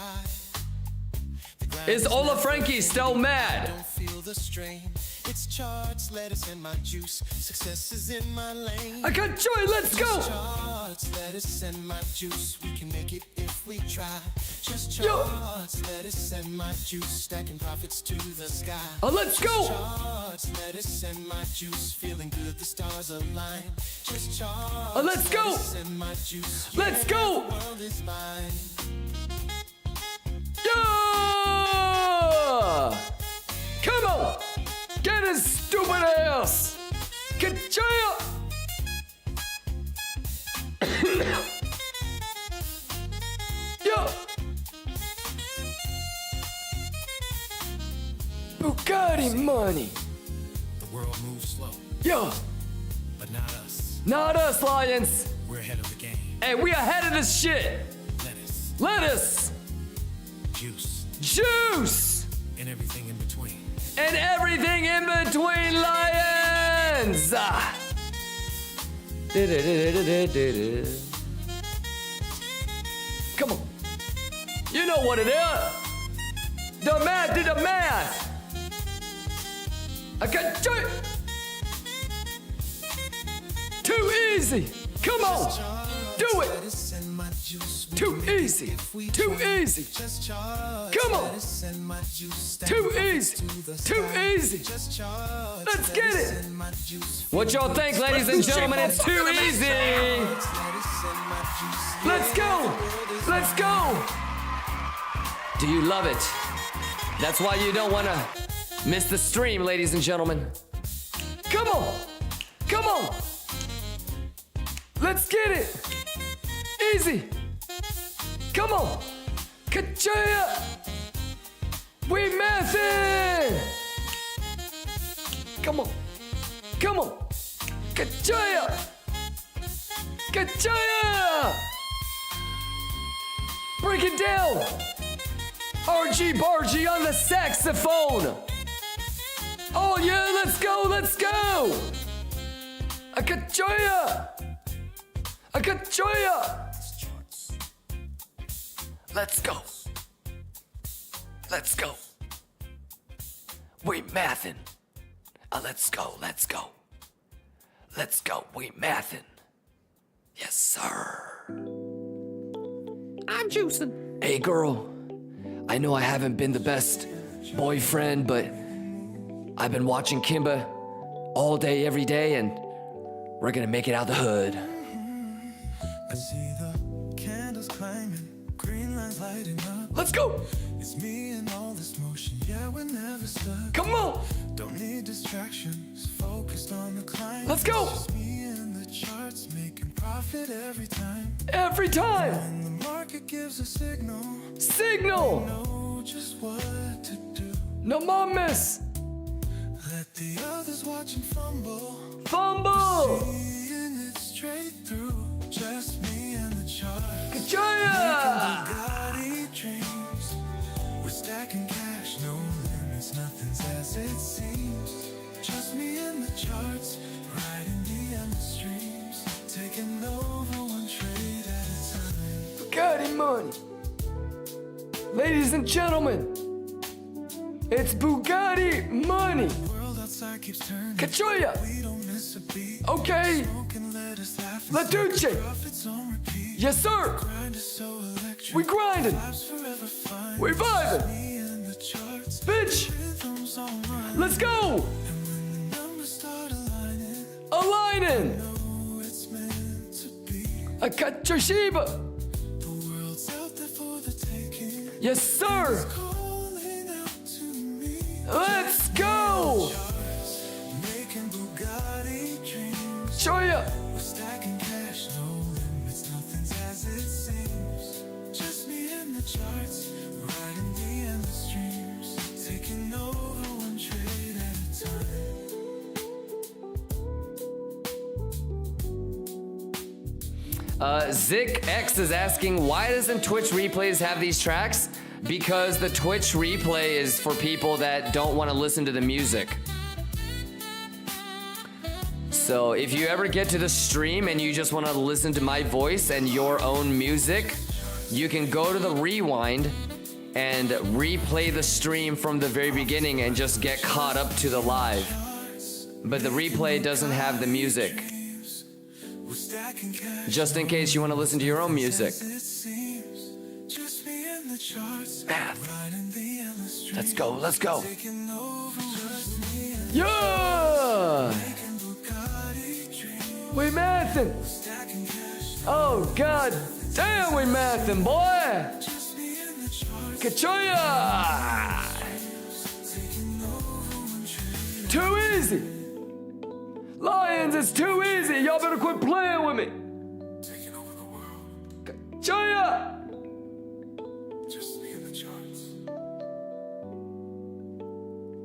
Is Ola Frankie still mad? Don't feel the strain. It's charts, lettuce, and my juice. Success is in my lane. I got joy, let's go! Charts, lettuce, and my juice. We can make it if we try. Just Yo. charts, lettuce, and my juice. Stacking profits to the sky. Let's go! Charts, lettuce, and my juice. Feeling good, the stars align. Just charts, let's go! lettuce, and my juice. Let's go! The world is mine. Yeah! Come on! Get his stupid ass! Get ya! Yo! Bugatti money! The world moves slow, Yo! but not us. Not us, Lions! We're ahead of the game. Hey, we ahead of this shit! Lettuce, Lettuce! juice, Juice! and everything in between. And everything in between, Lions! Ah. Come on. You know what it is. The math did the math. I can do it. Too easy. Come on. Do it. Too easy. Too easy. Come on. Too easy. Too easy. Let's get it. What y'all think, ladies and gentlemen? It's too easy. Let's go. Let's go. Do you love it? That's why you don't want to miss the stream, ladies and gentlemen. Come on. Come on. Let's get it. Easy. Come on. Ka-cha! We mathin'. Come on. Come on. Ka-cha! Ka-cha! Break it down. RG Bargy on the saxophone. Oh yeah, let's go, let's go. Ka-cha! Ka-cha! Let's go. Let's go. We mathin'. Let's go, let's go. Let's go, we mathin'. Yes, sir. I'm juicing. Hey, girl. I know I haven't been the best boyfriend, but I've been watching Kimba all day, every day, and we're gonna make it out the hood. I see the candles climbing, green lines lighting up. Let's go. It's me and all this motion, yeah, we're never stuck. Come on. Don't need distractions, focused on the climb. Let's go. Just me and the charts, making profit every time. Every time. And the market gives a signal. Signal. Know just what to do. No mames. Let the others watch and fumble. Fumble. Seeing it's straight through, just me and the chart. Kachoya! Bugatti dreams. We're stacking cash, no limits, nothing's as it seems. Just me and the charts, riding the endless streams, taking over one trade at a time. Bugatti money. Ladies and gentlemen, it's Bugatti money. The world outside keeps turning. Kachoya! We don't miss a beat. Okay. Smoking, let us laugh. La Duce. Profits on repeat. Yes, sir. Grind is so electric. We grinding. Vibes forever fine. We vibing. Me and the charts. Bitch. Rhythms all run. Let's go. And when the numbers start aligning, Aligning. know it's meant to be. I got your Shiba. The world's out there for the taking. Yes, sir. Calling out to me. Let's go. Making Bugatti dreams. Show ya. We're stacking cash, no limits, nothing's as it seems. Just me and the charts, riding the endless streams, taking over one trade at a time. Zick X is asking, why doesn't Twitch replays have these tracks? Because the Twitch replay is for people that don't want to listen to the music. So if you ever get to the stream and you just want to listen to my voice and your own music, you can go to the rewind and replay the stream from the very beginning and just get caught up to the live. But the replay doesn't have the music. We're stacking cash, Just in case you want to listen to your own music. as it seems. Just me and the charts, Math. riding the endless streams, Let's go, let's go. taking over just me and Yeah! making Bugatti dreams. We mathin'. Stacking cash, Oh, god damn, we mathin', boy! just me and the charts, Kachoya! taking over one trade. Too easy! Lions, it's too easy! Y'all better quit playing with me! Taking over the world, Kachoya! just me and the charts.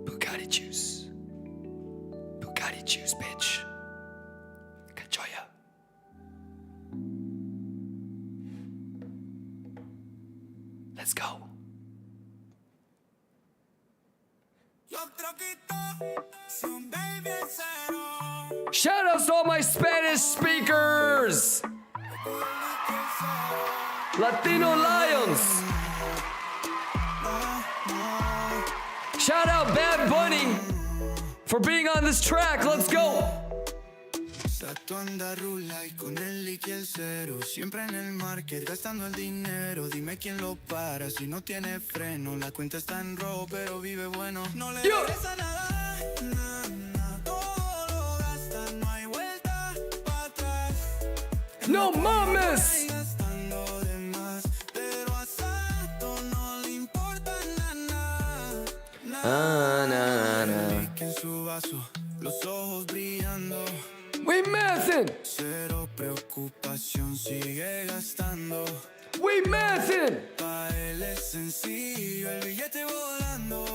Bugatti juice. Bugatti juice, bitch. Kachoya. Let's go. Shout outs to all my Spanish speakers! Latino Lions! Shout out Bad Bunny for being on this track. Let's go! Trato anda rula y con el liqui el cero. Siempre en el market gastando el dinero. Dime quién lo para si no tiene freno. La cuenta está en rojo pero vive bueno. No le regresa nada, nada. Todo lo gasta, no hay vuelta para atrás. No mames! Gastando de más, pero a Sato no le importa nada. Na. Que en su vaso, los ojos brillando. We mathin'! Cero preocupación, sigue gastando. We mathin'! Pa' él es sencillo, el billete volando.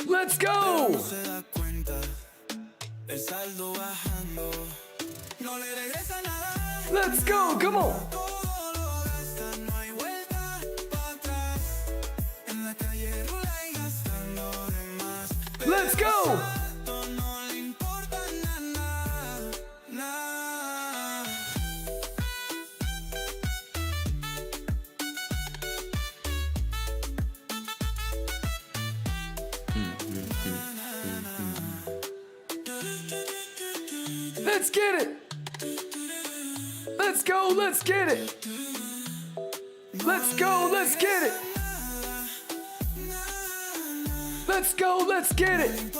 Let's No go! se da cuenta, el saldo bajando. No le regresa nada. Let's go! Come on! Todo lo gasta, no hay vuelta para atrás. En la calle rula y gastando de más. Let's go! No le importa nada, nada. Let's get it! Let's go, let's get it! Let's go, let's get it! Let's go, let's get it!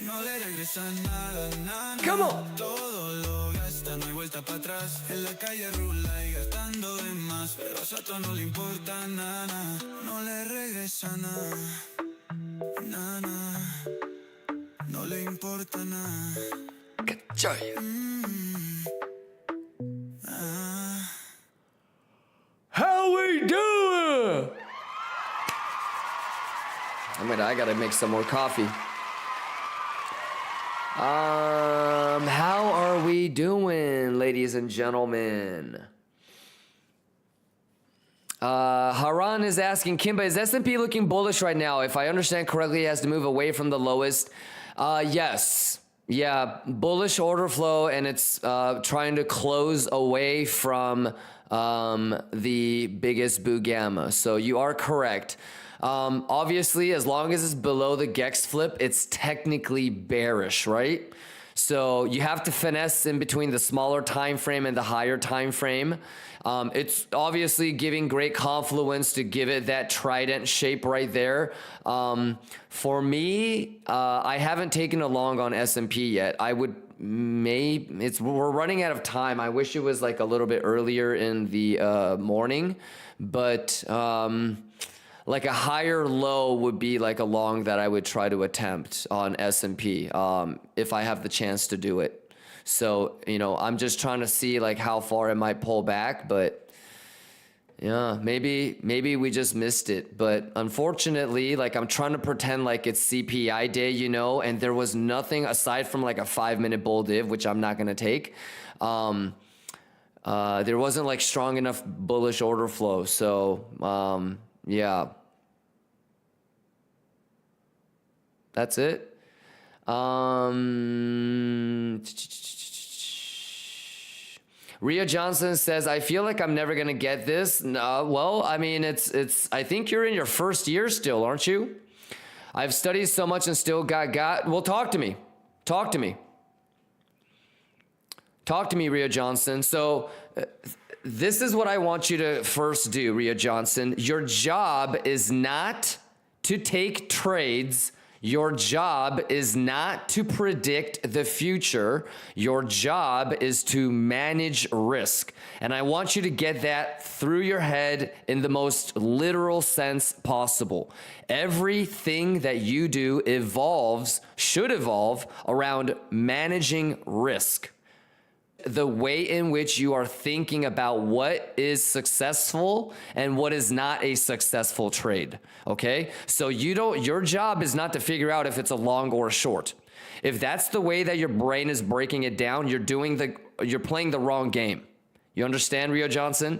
No le regresa nada, nada. Come on! Todo lo gasta, no hay vuelta para atrás. En la calle rula y gastando de más. Pero a Sato no le importa nada. No le regresa nada, nada. No le importa nada. Kachoya. How we doing? I gotta make some more coffee. How are we doing, ladies and gentlemen? Haran is asking, Kimba, is S&P looking bullish right now? If I understand correctly, it has to move away from the lowest. Yes. Yeah, bullish order flow, and it's trying to close away from the biggest boo gamma. So you are correct. Obviously, as long as it's below the Gex flip, it's technically bearish, right? So you have to finesse in between the smaller time frame and the higher time frame. It's obviously giving great confluence to give it that trident shape right there. For me, I haven't taken a long on S&P yet. I would we're running out of time. I wish it was like a little bit earlier in the morning, but like a higher low would be like a long that I would try to attempt on S&P if I have the chance to do it. So, you know, I'm just trying to see like how far it might pull back, but yeah, maybe we just missed it. But unfortunately, like I'm trying to pretend like it's CPI day, you know, and there was nothing aside from like a 5-minute bull div, which I'm not going to take. There wasn't like strong enough bullish order flow. So, yeah. That's it. Ria Johnson says, I feel like I'm never going to get this. No, well, I mean, I think you're in your first year still, aren't you? I've studied so much and still well, talk to me. Talk to me, Ria Johnson. So this is what I want you to first do, Ria Johnson. Your job is not to take trades. Your job is not to predict the future. Your job is to manage risk. And I want you to get that through your head in the most literal sense possible. Everything that you do should evolve around managing risk. The way in which you are thinking about what is successful and what is not a successful trade. Okay? So your job is not to figure out if it's a long or a short. If that's the way that your brain is breaking it down, you're playing the wrong game. You understand, Rio Johnson?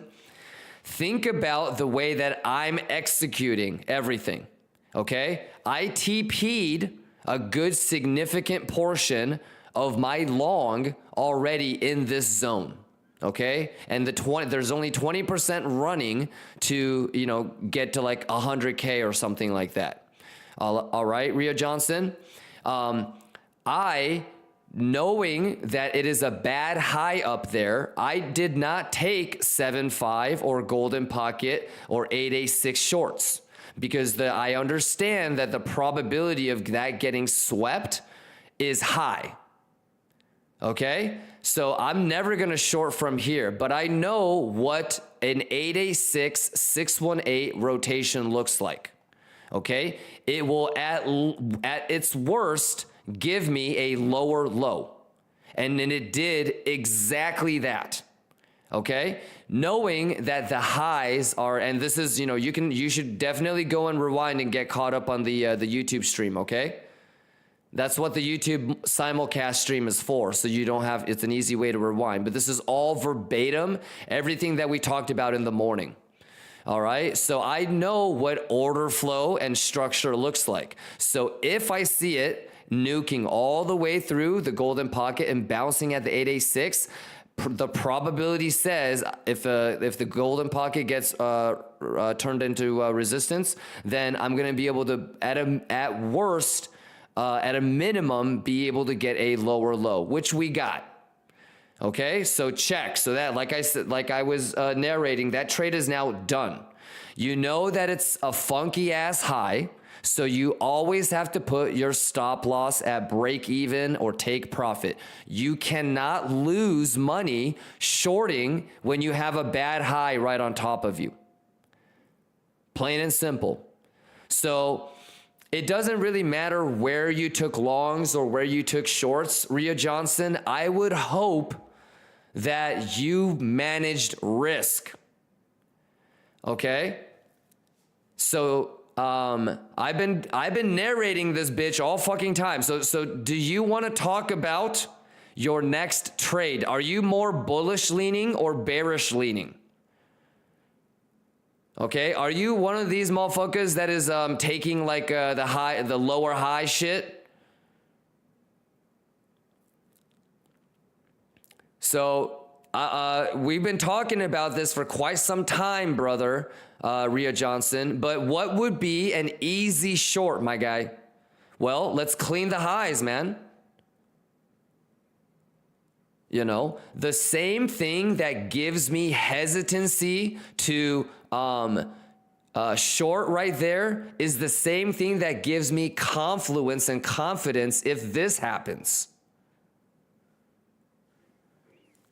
Think about the way that I'm executing everything. Okay? I TP'd a good significant portion of my long already in this zone, okay? And there's only 20% running to, you know, get to like 100K or something like that. All right, Rio Johnson? Knowing that it is a bad high up there, I did not take 7.5 or golden pocket or 8A6 shorts because I understand that the probability of that getting swept is high. Okay, so I'm never going to short from here, but I know what an 8A6 618 rotation looks like. Okay, it will at its worst give me a lower low, and then it did exactly that. Okay, knowing that the highs are, and this is, you know, you should definitely go and rewind and get caught up on the YouTube stream. Okay. That's what the YouTube simulcast stream is for, so you don't have, it's an easy way to rewind. But this is all verbatim, everything that we talked about in the morning. All right, so I know what order flow and structure looks like. So if I see it nuking all the way through the golden pocket and bouncing at the 8A6, the probability says if the golden pocket gets turned into resistance, then I'm going to be able to, at worst, at a minimum, be able to get a lower low, which we got. Okay, so check. So that, like I said, like I was narrating, that trade is now done. You know that it's a funky ass high, so you always have to put your stop loss at break even or take profit. You cannot lose money shorting when you have a bad high right on top of you. Plain and simple. So it doesn't really matter where you took longs or where you took shorts, Ria Johnson. I would hope that you managed risk. Okay? So I've been narrating this bitch all fucking time. So do you want to talk about your next trade? Are you more bullish leaning or bearish leaning? Okay, are you one of these motherfuckers that is taking like the lower high shit? So we've been talking about this for quite some time, brother, Rhea Johnson. But what would be an easy short, my guy? Well, let's clean the highs, man. You know, the same thing that gives me hesitancy to short right there is the same thing that gives me confluence and confidence if this happens.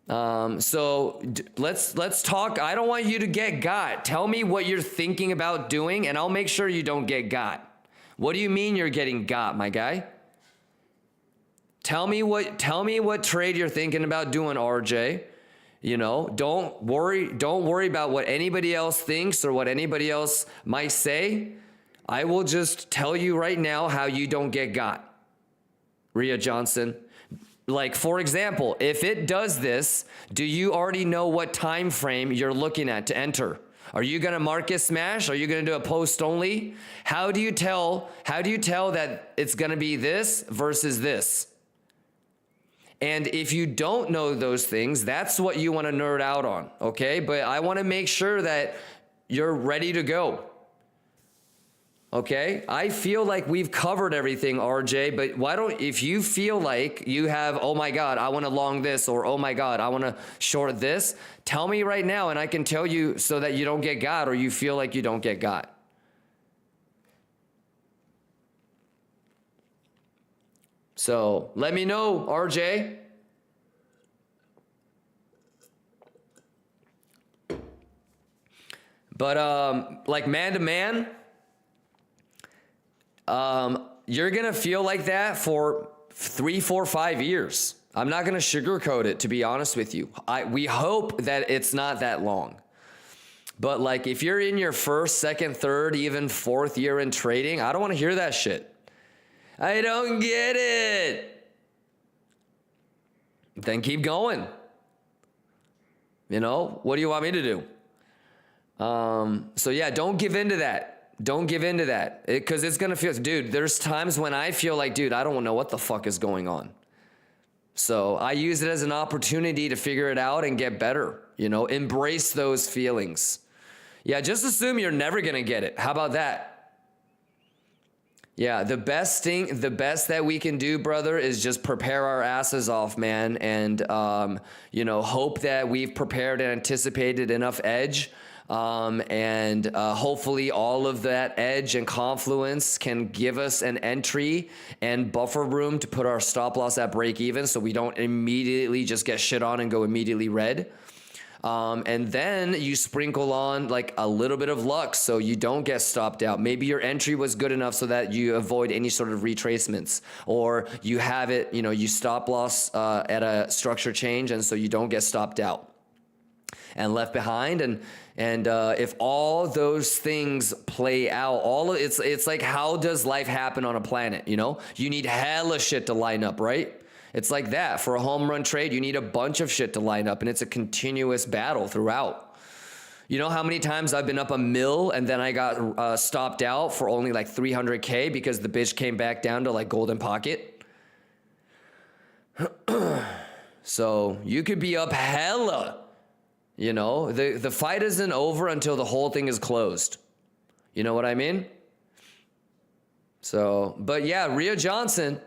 So let's talk. I don't want you to get got. Tell me what you're thinking about doing and I'll make sure you don't get got. What do you mean you're getting got, my guy? Tell me what trade you're thinking about doing, RJ. You know, don't worry about what anybody else thinks or what anybody else might say. I will just tell you right now how you don't get got. Rhea Johnson. Like, for example, if it does this, do you already know what time frame you're looking at to enter? Are you going to market smash? Are you going to do a post only? How do you tell that it's going to be this versus this? And if you don't know those things, that's what you want to nerd out on, okay? But I want to make sure that you're ready to go, okay? I feel like we've covered everything, RJ, but if you feel like you have, oh my God, I want to long this, or oh my God, I want to short this, tell me right now and I can tell you so that you don't get got or you feel like you don't get got. So let me know, RJ. But like man to man, you're gonna feel like that for 3, 4, 5 years. I'm not gonna sugarcoat it, to be honest with you. We hope that it's not that long. But like if you're in your first, second, third, even fourth year in trading, I don't want to hear that shit. I don't get it. Then keep going. You know, what do you want me to do? So yeah, don't give into that. Don't give into that. Because it's going to feel, dude, there's times when I feel like, dude, I don't know what the fuck is going on. So I use it as an opportunity to figure it out and get better. You know, embrace those feelings. Yeah, just assume you're never going to get it. How about that? Yeah, the best that we can do, brother, is just prepare our asses off, man. And, you know, hope that we've prepared and anticipated enough edge. And hopefully all of that edge and confluence can give us an entry and buffer room to put our stop loss at break even so we don't immediately just get shit on and go immediately red. And then you sprinkle on like a little bit of luck so you don't get stopped out. Maybe your entry was good enough so that you avoid any sort of retracements, or you have it, you know, you stop loss at a structure change and so you don't get stopped out and left behind. And if all those things play out, it's like, how does life happen on a planet? You know, you need hella shit to line up, right? It's like that. For a home run trade, you need a bunch of shit to line up, and it's a continuous battle throughout. You know how many times I've been up a mil and then I got stopped out for only like 300K because the bitch came back down to like golden pocket? So you could be up hella. You know, the fight isn't over until the whole thing is closed. You know what I mean? So, but yeah, Rhea Johnson,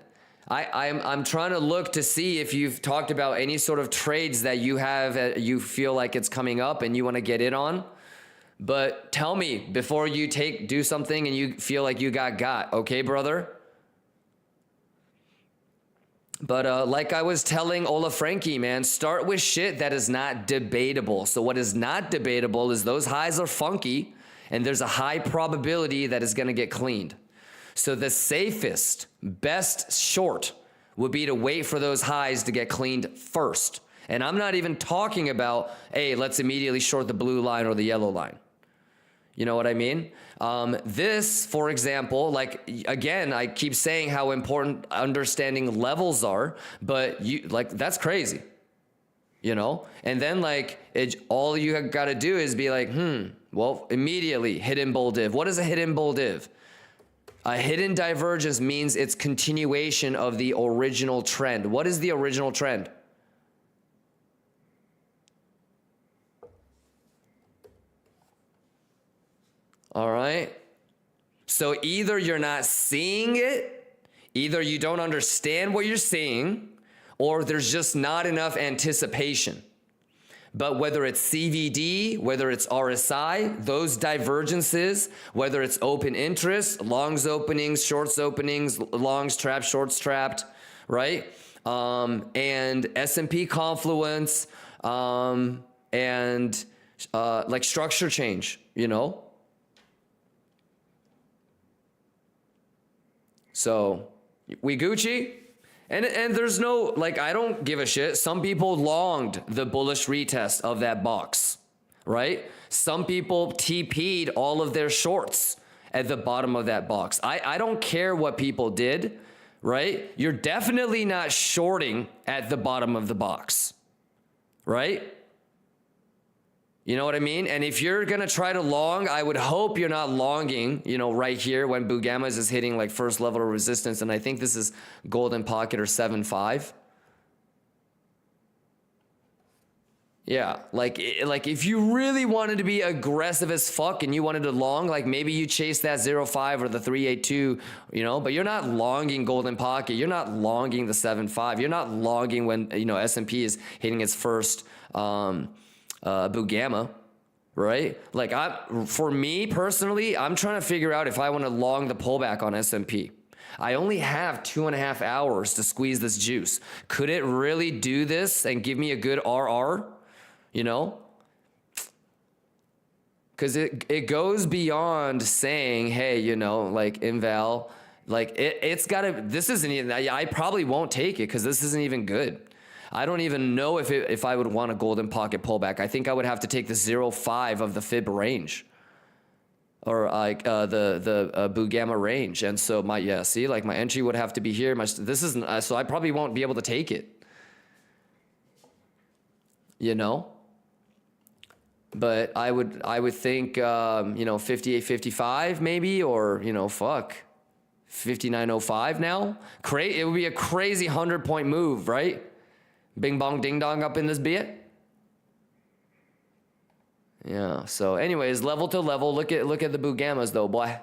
I'm trying to look to see if you've talked about any sort of trades that you have, you feel like it's coming up and you want to get in on. But tell me before you do something and you feel like you got, okay, brother? But like I was telling Ola Frankie, man, start with shit that is not debatable. So what is not debatable is those highs are funky and there's a high probability that it's going to get cleaned. So the safest, best short would be to wait for those highs to get cleaned first. And I'm not even talking about, hey, let's immediately short the blue line or the yellow line. You know what I mean? This, for example, like, again, I keep saying how important understanding levels are, but that's crazy, you know? And then like, all you got to do is be like, well, immediately hidden bull div. What is a hidden bull div? A hidden divergence means it's continuation of the original trend. What is the original trend? All right. So either you're not seeing it, either you don't understand what you're seeing, or there's just not enough anticipation. But whether it's CVD, whether it's RSI, those divergences, whether it's open interest, longs openings, shorts openings, longs trapped, shorts trapped, right? And S&P confluence, and like structure change, you know? So we Gucci, and there's no, like, I don't give a shit. Some people longed the bullish retest of that box, right? Some people TP'd all of their shorts at the bottom of that box. I don't care what people did, right? You're definitely not shorting at the bottom of the box, right? You know what I mean? And if you're going to try to long, I would hope you're not longing, you know, right here when Bugammas is hitting like first level of resistance. And I think this is golden pocket or 7.5. Yeah, like if you really wanted to be aggressive as fuck and you wanted to long, like maybe you chase that 0.5 or the 382, you know, but you're not longing golden pocket. You're not longing the 7.5. You're not longing when, you know, S&P is hitting its first, Bugamma, right? Like for me personally, I'm trying to figure out if I want to long the pullback on S&P. I only have 2.5 hours to squeeze this juice. Could it really do this and give me a good RR? You know? Because it goes beyond saying, hey, you know, like inval, like it's got to, this isn't even, I probably won't take it because this isn't even good. I don't even know if I would want a golden pocket pullback. I think I would have to take the 0.5 of the fib range, or like the Bugamma range. And so my entry would have to be here. This isn't, so I probably won't be able to take it. You know, but I would think you know, 58.55 maybe, or you know, fuck, 59.05 now. It would be a crazy 100-point move, right? Bing bong ding dong up in this bit. Yeah. So, anyways, level to level. Look at the Bugammas though, boy.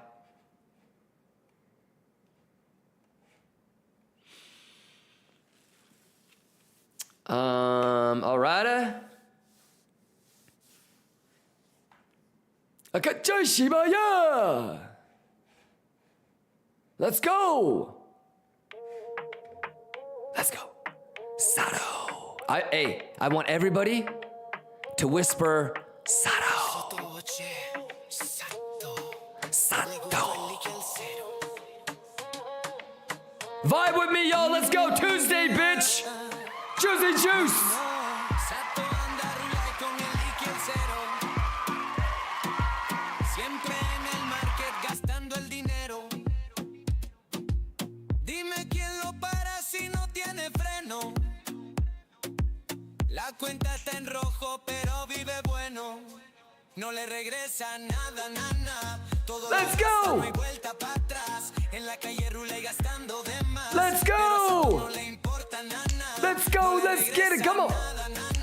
Alrighty. Akachashibaya. Let's go. Let's go. Sato. I want everybody to whisper Sato. Sato. Vibe with me, y'all. Let's go. Tuesday, bitch. Juicy juice. La cuenta está en rojo, pero vive bueno. No le regresa nada, nada. Todo Let's go. No hay vuelta para atrás. En la calle rula y gastando de más. Let's go. No le importa nada. Let's go. Let's get it. Come on.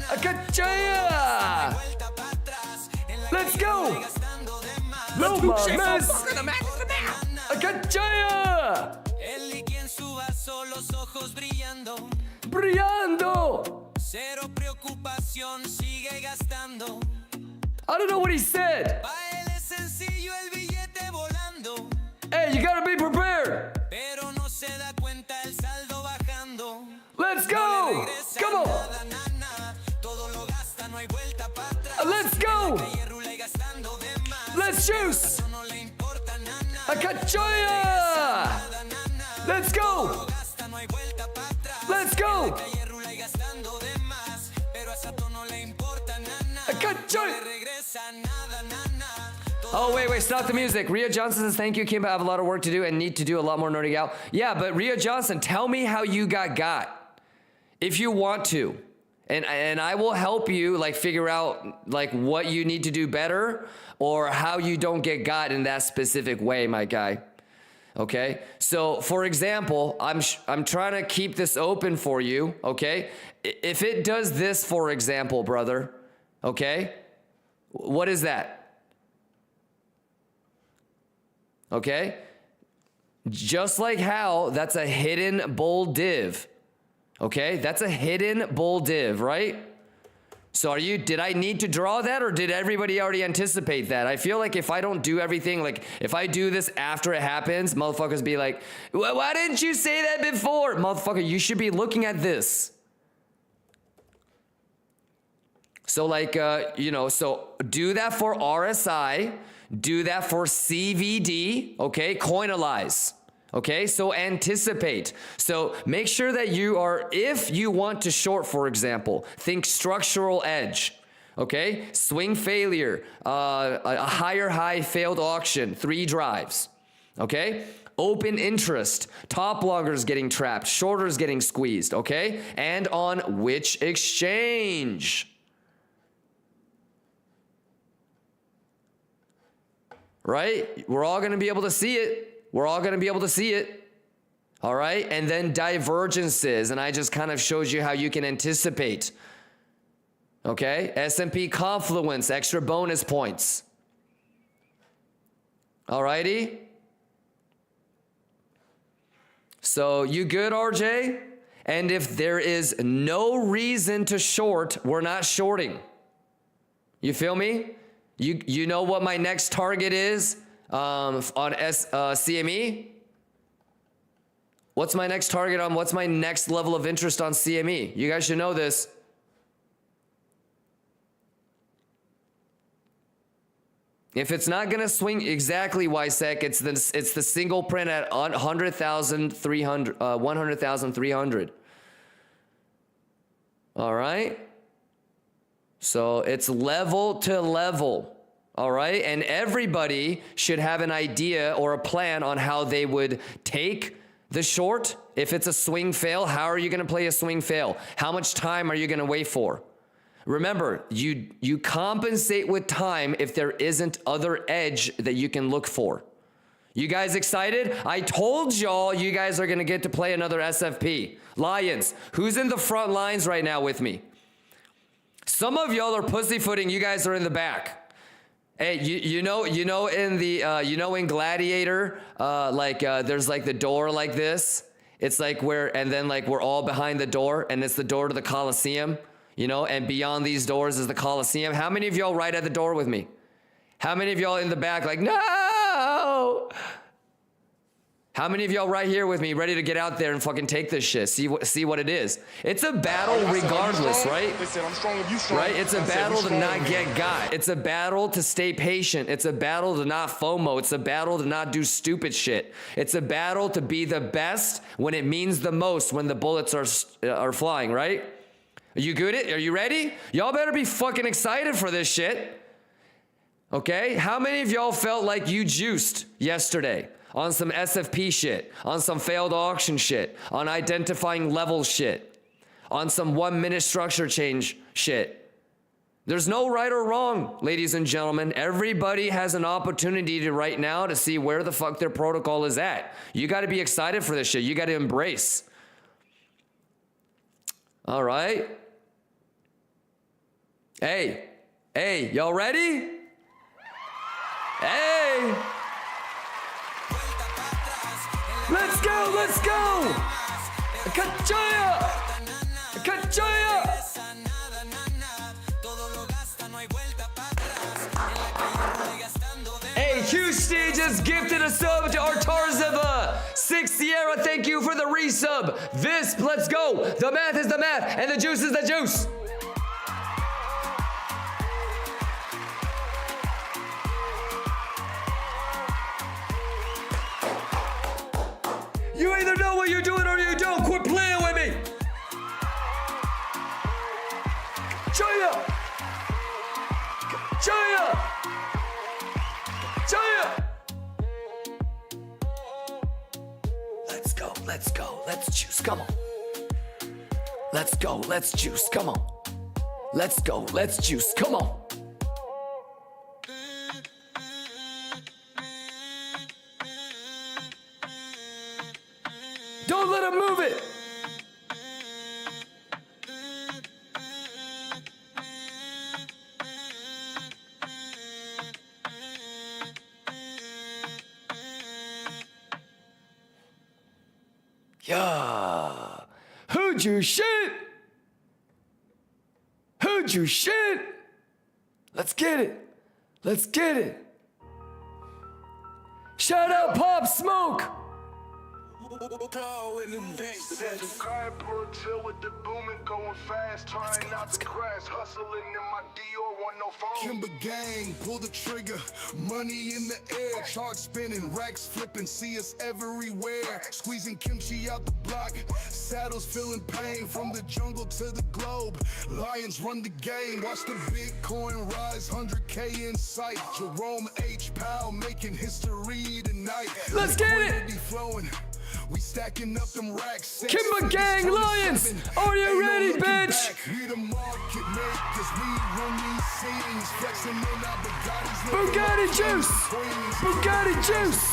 Akachaya. Let's go. No mames. Akachaya. El liqui en su vaso, los ojos brillando. Brillando. Cero preocupación, sigue gastando. I don't know what he said. Pa' él es sencillo el billete volando. Hey, you gotta be prepared. Pero no se da cuenta el saldo bajando. Let's go. Come on. Nada, nada, todo lo gasta, no hay vuelta para atrás. Let's go. Rula y gastando de más. Let's juice. No le importa nada. Akachaya. Let's go. Let's go. Akachaya. Oh, wait, stop the music. Ria Johnson says, thank you, Kim. I have a lot of work to do and need to do a lot more nerding out. Yeah, but Ria Johnson, tell me how you got. If you want to. And I will help you, like, figure out, like, what you need to do better or how you don't get got in that specific way, my guy. Okay? So, for example, I'm trying to keep this open for you, okay? If it does this, for example, brother, okay? What is that? Okay? Just like how that's a hidden bull div. Okay? That's a hidden bull div, right? So did I need to draw that or did everybody already anticipate that? I feel like if I don't do everything, like if I do this after it happens, motherfuckers be like, why didn't you say that before? Motherfucker, you should be looking at this. So like, so do that for RSI, do that for CVD, okay? Coinalyze. Okay, so anticipate. So make sure that you are, if you want to short, for example, think structural edge. Okay, swing failure, a higher high failed auction, 3 drives. Okay, open interest, top longers getting trapped, shorters getting squeezed. Okay, and on which exchange? Right? We're all going to be able to see it. We're all going to be able to see it. All right? And then divergences. And I just kind of showed you how you can anticipate. Okay? S&P confluence, extra bonus points. All righty? So you good, RJ? And if there is no reason to short, we're not shorting. You feel me? You know what my next target is? On CME? What's my next target on? What's my next level of interest on CME? You guys should know this. If it's not going to swing exactly YSEC, it's the single print at 100,300. All right? So it's level to level. All right, and everybody should have an idea or a plan on how they would take the short. If it's a swing fail, how are you going to play a swing fail? How much time are you going to wait for? Remember, you compensate with time if there isn't other edge that you can look for. You guys excited? I told y'all you guys are going to get to play another SFP. Lions, who's in the front lines right now with me? Some of y'all are pussyfooting. You guys are in the back. Hey, you know in in Gladiator, there's like the door like this. It's like we're all behind the door, and it's the door to the Coliseum, and beyond these doors is the Coliseum. How many of y'all right at the door with me? How many of y'all in the back like, no? How many of y'all right here with me, ready to get out there and fucking take this shit? See what it is. It's a battle regardless, right? Right? It's a battle to not get got. It's a battle to stay patient. It's a battle to not FOMO. It's a battle to not do stupid shit. It's a battle to be the best when it means the most, when the bullets are flying, right? Are you good? Are you ready? Y'all better be fucking excited for this shit. Okay? How many of y'all felt like you juiced yesterday? On some SFP shit, on some failed auction shit, on identifying level shit, on some 1 minute structure change shit. There's no right or wrong, ladies and gentlemen. Everybody has an opportunity to right now to see where the fuck their protocol is at. You got to be excited for this shit. You got to embrace. All right. Hey, y'all ready? Hey. Let's go! ¡Cachaya! Hey, Houston just gifted a sub to Artarzeva. 6 Sierra, thank you for the resub. Let's go. The math is the math, and the juice is the juice. You either know what you're doing or you don't. Quit playing with me. Chaya. go, let's go, let's juice, come on. Let's go, let's juice, come on. Let's go, let's juice, come on. Don't let him move it. Yeah. Who'd you shit? Who'd you shit? Let's get it. Let's get it. Shout out Pop Smoke. Chill with the booming, going fast, trying not to crash, hustling in my Dior, want no phone. Kimber gang, pull the trigger, money in the air, chart spinning, racks flipping, see us everywhere. Squeezing kimchi out the block, saddles feeling pain, from the jungle to the globe. Lions run the game, watch the Bitcoin rise, 100K in sight. Jerome H. Powell making history tonight. Let's get it! Liquidity flowing. We stacking up them racks. Kimber Gang Lions, are you ready, bitch? We the market makers, we run these scenes, flexing in our Bugattis. Bugatti juice! Bugatti juice!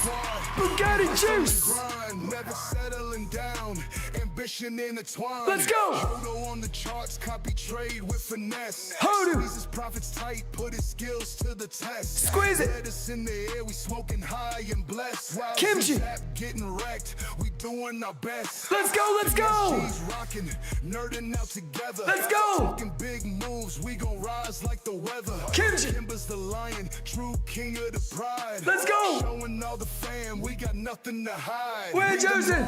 Bugatti juice! Grind, never settling down, ambition intertwined. Let's go! Hodo on the charts, copy trade with finesse. Hodo! Squeeze his profits tight, put his skills to the test. Squeeze it! Let us in the air, we smoking high and blessed. While Kimchi! getting wrecked, we doing our best. Let's go, let's go! She's rocking, nerding out together. Let's go! Talking big moves, we gon' rise like the weather. Kimchi! Kimber's the lion, true king of the pride. Let's go! Showing all the fam, we got nothing to hide. We're Joseph!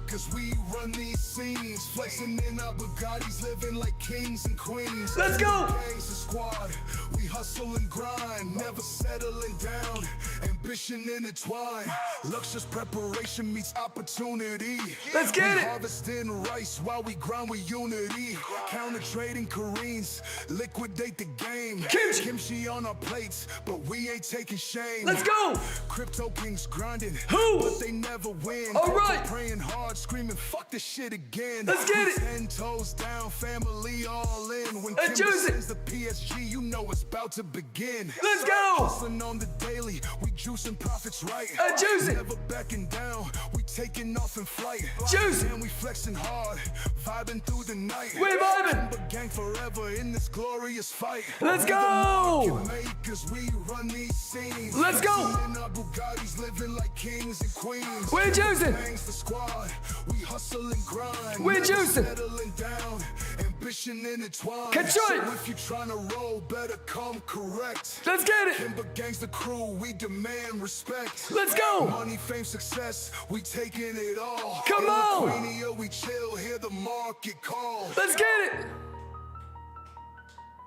Cause we run these scenes, flexing in our Bugattis, living like kings and queens. Let's go! Gangsta squad, we hustle and grind, never settling down, ambition intertwined. Luxurious preparation meets opportunity. Let's get it! Harvesting rice while we grind with unity. Counter trading Koreans, liquidate the game. Kimchi on our plates, but we ain't taking shame. Let's go! Crypto kings grinding, Who? but they never win. All right. Praying hard, screaming, fuck this shit again. Let's get it. 10 toes down, family all in. When Let's Kimber juice it. sends the PSG, you know it's about to begin. Let's go! Hustling on the daily, we juicing profits right. Juice it. Never backing down, we taking off in flight. Juice it. And we flexing hard, vibing through the night. We vibing. Kimber gang forever in this glorious fight. Let's We're the go. market makers, we run these scenes. Let's go. Flexing in our Bugattis, living like kings and queens. We're juicing. Bangs the squad, we hustle and grind. We're Never juicing. Settling down, ambition intertwined. Control. So if you tryna roll, better come correct. Let's get it! Kimber gangs the crew, we demand respect. Let's go! Money, fame, success, we taking it all. Come In on! Lithuania, we chill, hear the market call. Let's get it!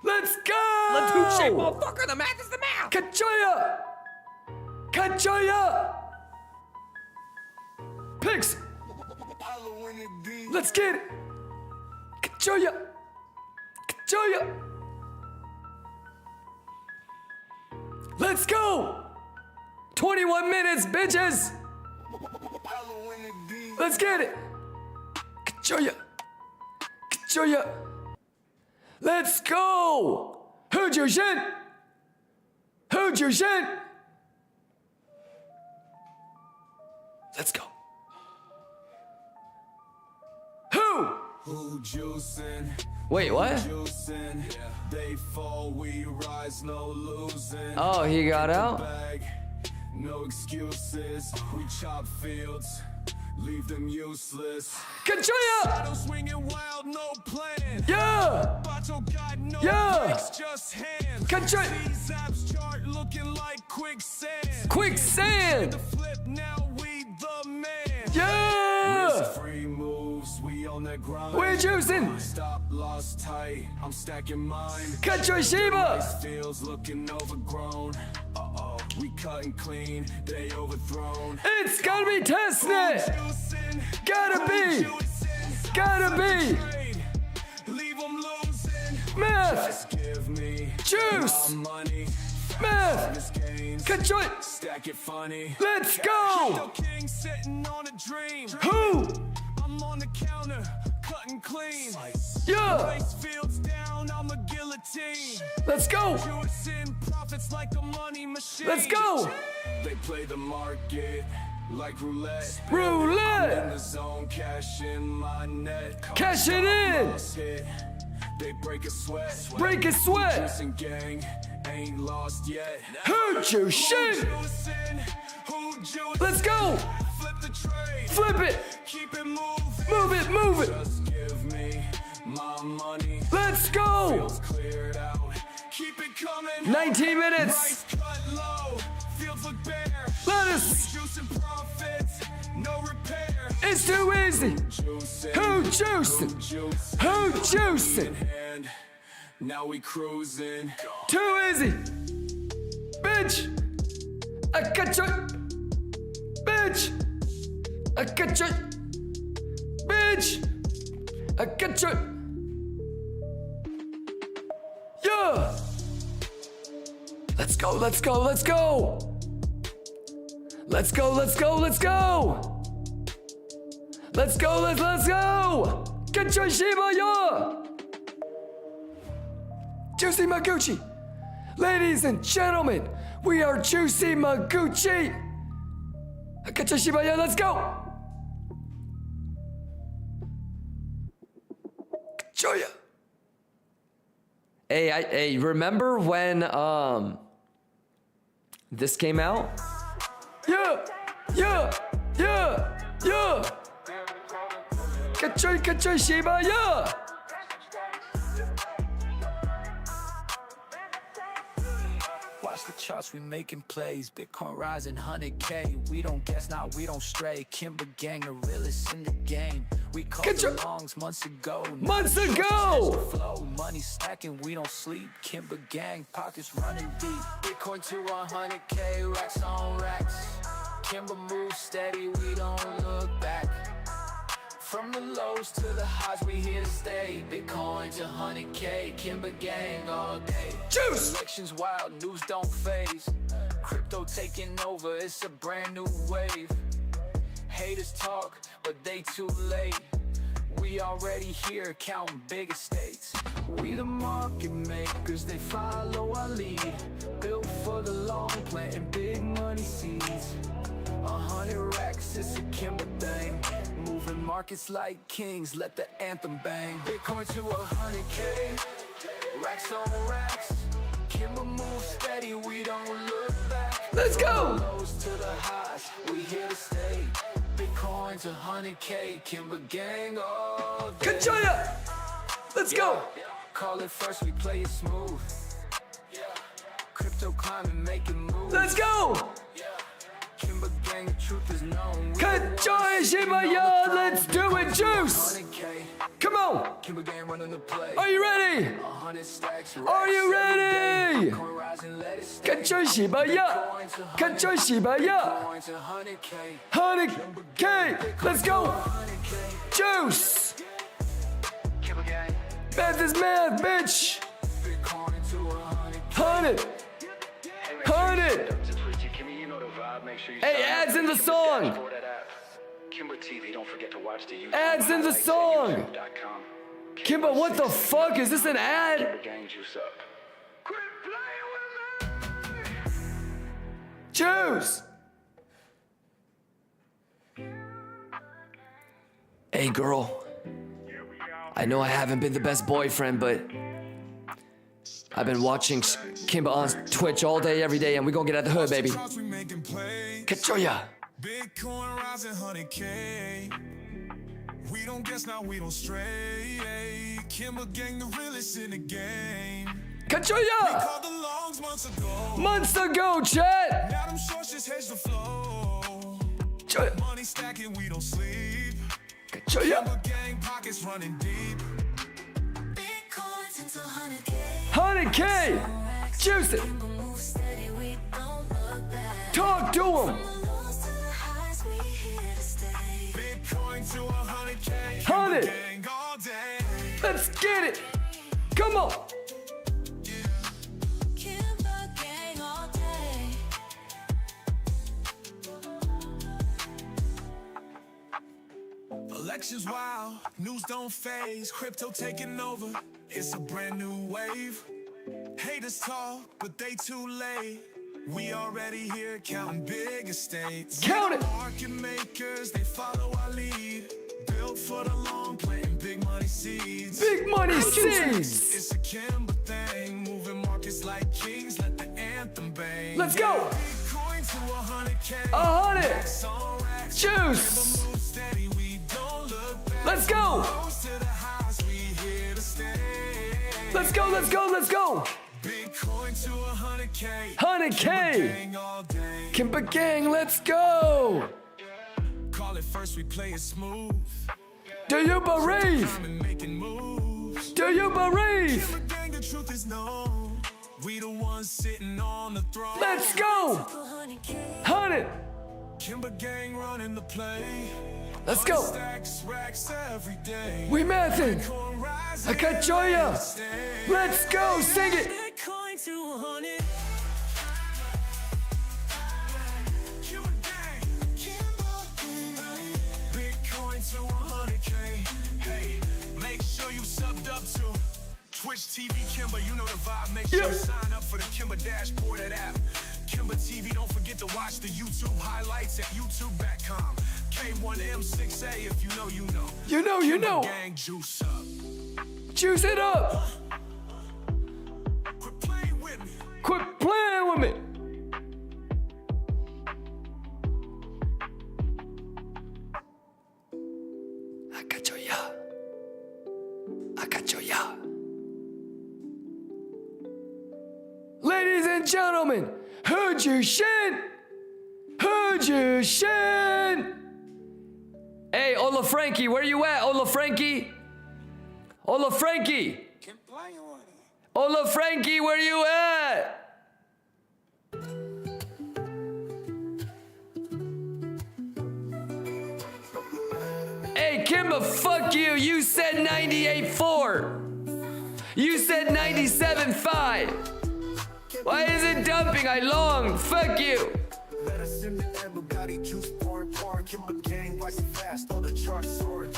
Let's go! The touche, motherfucker. The math is the math. Kachoya! Kachoya! Picks! Let's get it! Kachoya! Kachoya! Let's go! 21 minutes, bitches! Let's get it! Kachoya! Kachoya! Let's go! Who'd you shit? Who'd you shit? Let's go. Who juicing? Wait, what? Juicing. They fall, we rise, no losing. Oh, he got out? Bag, no excuses. We chop fields, leave them useless. Kachoya! Shadow swinging wild, no plan. Yeah! Bato got no Yeah! breaks, just hands. Kachoya! These apps chart looking like quicksand. Quicksand! The flip, now we the man. Yeah! Free moves, we on that grind. We're juicing! Stop, lost tight, I'm stacking mine. Kachoya Shiba! Fields looking overgrown. Uh-oh, we cutting clean, they overthrown. It's gotta be testnet! Gotta be! Gotta be! Leave them losing. Math! Just give me Juice! my money. Math! Gains. Kachoya! Stack it funny. Let's go! King sitting on a dream. Who? Yeah. Lace fields down, I'm a guillotine. Let's go. Juicing profits like a money machine. Let's go. They play the market like roulette. Roulette. I'm in the zone, cash in my net. Cash it in. Hit. They break a sweat. Break a sweat. Juicing gang ain't lost yet. Who juicing? Let's go. Flip the trade. Flip it. Keep it moving. Move it, move it. Just give me my money. Let's go. Fields cleared out. Keep it coming. 19 minutes. Price cut low. Fields look bare. Let us. Juicing profits. No repair. It's too easy. Who juicing? Who juicing? And now we cruising. Too easy. Bitch. I got you. Bitch. I got you. Bitch. I got you. Yeah. Let's go, let's go, let's go. Let's go, let's go, let's go. Let's go, let's go. Get your Shiba, yeah. Juicy Maguchi. Ladies and gentlemen, we are Juicy Maguchi. Get your Shiba, yeah, let's go. Joya. Hey, remember when this came out? Yeah. Get your Shiba, yeah. Watch the charts, we making plays. Bitcoin rising 100K. We don't guess, now we don't stray. Kimber gang, the realest in the game. We called the longs months ago. Months ago. Flow, money stacking, we don't sleep. Kimber gang, pockets running deep. Bitcoin to 100K, racks on racks. Kimber moves steady, we don't look back. From the lows to the highs, we here to stay. Bitcoin to 100K, Kimber gang all day. Juice! Elections wild, news don't phase. Crypto taking over, it's a brand new wave. Haters talk, but they too late. We already here, counting big estates. We the market makers, they follow our lead. Built for the long, planting big money seeds. 100 racks, it's a Kimber thing. Moving markets like kings, let the anthem bang. Bitcoin to 100K, racks on racks. Kimber moves steady, we don't look back. Let's go. Lows to the highs, we here to stay. Bitcoin to 100K, Kimber gang all day. Kachoya. Let's go. Call it first, we play it smooth. Crypto climbing, make it move. Let's go. Kimber gang, the truth is known. Kachoya Shiba, yeah, let's do it, Juice. 100K. Come on. Kimber gang running the play. Are you ready? 100 stacks, Are you ready? Bitcoin rising, let it stay. Kachoya Shiba, yeah. Kachoya Shiba, yeah. Bitcoin to 100K. 100K. Let's go. Juice. Kimber gang. Math is math, bitch. Bitcoin to 100K. 100. 100. Hey, ads in the song. Ads in the song. Kimba, what the fuck? Is this an ad? Juice. Hey, girl. I know I haven't been the best boyfriend, but I've been watching Kimba on Twitch all day, every day, and we gonna get out the hood, baby. Kachoya. Bitcoin rising 100K. We don't guess, now we don't stray. Kimber gang, the realest in the game. Kachoya. Called the longs months ago. Months ago, chat. Now them shorts just hedge the flow. Kachoya. Money stacking, we don't sleep. Kachoya. Kimber gang, pockets running deep. Bitcoins into 100K. 100K. Juice it. Kimber moves steady, we don't look back. Talk to him. From the lows to the highs, we here to stay. Bitcoin to 100K. 100. Kimber gang all day. Let's get it. Come on. Kimber gang all day. Elections wild, news don't phase, crypto taking over, it's a brand new wave. Haters talk, but they too late. We already here counting big estates. Count it! Market makers, they follow our lead. Built for the long, planting big money seeds. Big money seeds! It's a Kimber thing, moving markets like kings, let the anthem bang. Let's go! Bitcoin to 100K. 100! Juice! Juice! Steady, we don't look back. Let's go! Close to the highs, we here to stay. Let's go, let's go, let's go! Bitcoin to 100K. 100K! Gang all day. Kimber Gang, let's go! Call it first, we play it smooth. Do you believe? Time and making moves. Do you believe? Kimber Gang, the truth is known. We the ones sitting on the throne. Let's go! 100! Kimber Gang running the play. Let's go! Stacks, racks every day. We mathin'! Bitcoin rise I got joya! stay. Let's go! Sing it! Bitcoin to 100. Kimber Gang. Bitcoin to 100K. Hey, make sure you subbed up to Twitch TV Kimber. You know the vibe. Make sure you sign up for the Kimber dashboard at app. Kimber TV. Don't forget to watch the YouTube highlights at youtube.com. K1M6A. If you know, you know. You know, you know! Gang, juice up. Juice it up! Quit playing with me. Quit playing with me! I got joya! I got joya! Ladies and gentlemen, heard your shit! Heard your shit! Hey, Ola Frankie, where you at, Ola Frankie? Ola Frankie! Ola Frankie, where you at? Hey, Kimba, fuck you. You said 98.4. You said 97.5. Why is it dumping? I long. Fuck you. Kimber Gang, rising fast, all the charts soaring.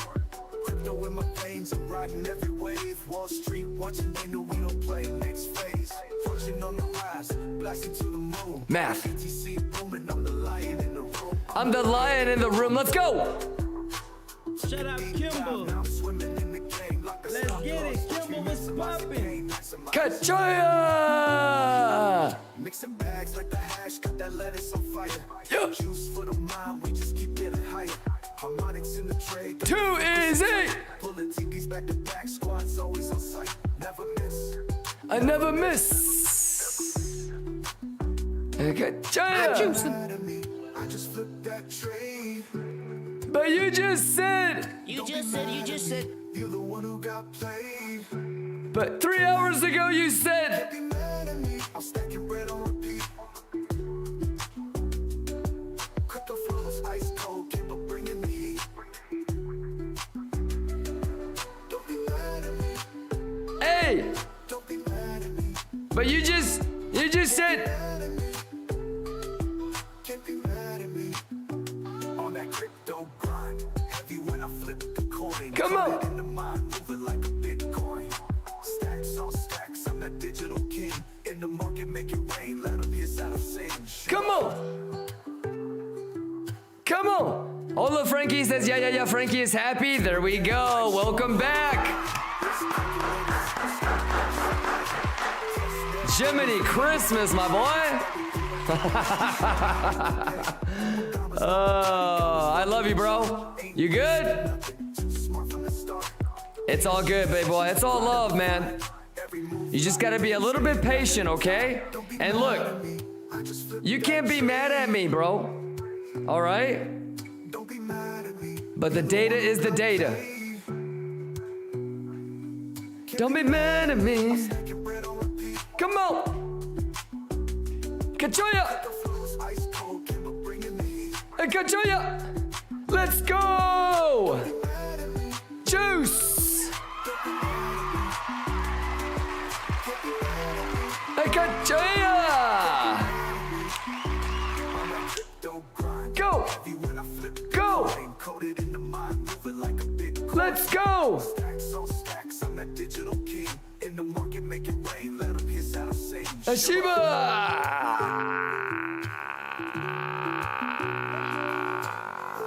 Crypto in my veins, I'm riding every wave. Wall Street watching, they know we don't play next phase. Fortune on the rise, blasting to the moon. Math. BTC booming, I'm the lion in the room. I'm the lion in the room. Let's go. Shut up, Kimber. Now I'm swimming in the game like a Let's get it. Kimber was popping. Kachoya! Mixing bags like the hash, got that lettuce on fire. Yeah. Juice for the mind, we just keep getting higher. Harmonics in the trade. Too easy. Pulling TVs back to back, squads always on sight. Never miss. I never miss. Kachoya! I just flipped that trade. But you just said. You just said. You're the one who got played. But 3 hours ago you said. Be mad at me, I'm stacking bread on repeat. Crypto flows ice cold, Kimber bringing the heat. Don't be mad at me. Hey! Don't be mad at me. But you just said. Mad at me. Can't be mad at me. On that crypto grind, heavy when I flip the coin. Come on. In the mind, moving like a Bitcoin. Stacks on stacks, I'm that digital king. In the market, make it rain, let them hiss out of sin. Come on. Come on. Ola Frankie says, yeah, Frankie is happy. There we go. Welcome back. Jiminy Christmas, my boy. Oh, I love you, bro. You good? It's all good, baby boy. It's all love, man. You just gotta be a little bit patient, okay? And look, you can't be mad at me, bro. All right? But the data is the data. Don't be mad at me. Come on. Kachoya. Kachoya. Let's go. Juice. Kachoya. Go. Go. Let's go. Stacks on stacks, I'm that digital king. In the market, make it rain, let them hiss out of sing. Shiba.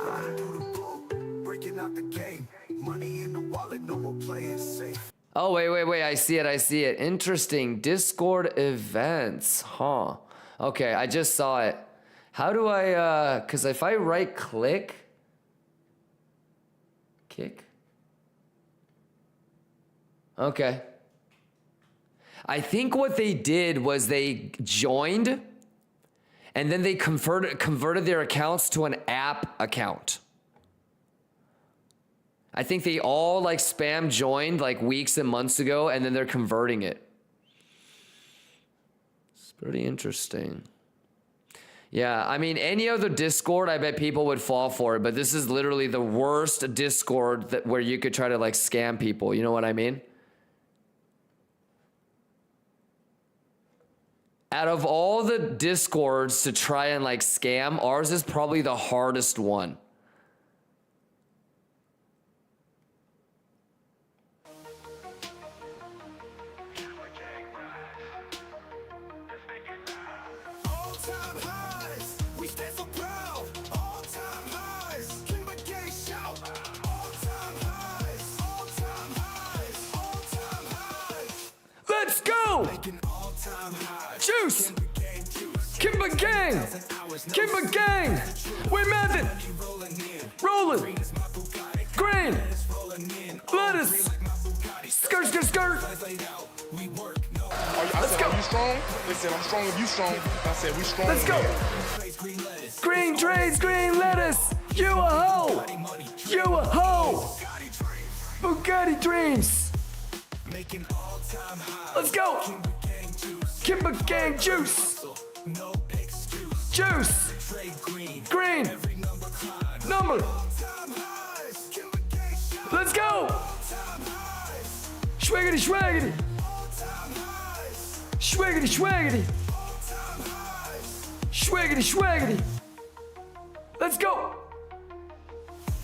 Riding through the bull, breaking out the game. Money in the wallet, no more playing safe. Oh, wait. I see it. Interesting. Discord events. Huh. Okay, I just saw it. How do I, because if I right click, kick. Okay. I think what they did was they joined and then they converted their accounts to an app account. I think they all like spam joined like weeks and months ago, and then they're converting it. It's pretty interesting. Yeah, I mean, any other Discord, I bet people would fall for it, but this is literally the worst Discord where you could try to like scam people. You know what I mean? Out of all the Discords to try and like scam, ours is probably the hardest one. Let's go! Juice! Kimba Gang! Kimba Gang! We're method! Rolling! Grain! Lettuce! Skirt! Let's go! Are you strong? They said I'm strong if you strong. I said we strong. Let's go! Green trades, green lettuce! You a hoe! You a hoe! Bugatti dreams! Let's go! Kimba Gang juice! Juice! Green! Number! Let's go! Schwiggity schwaggity! Schwiggity schwaggity! Schwiggity schwaggity! Let's go!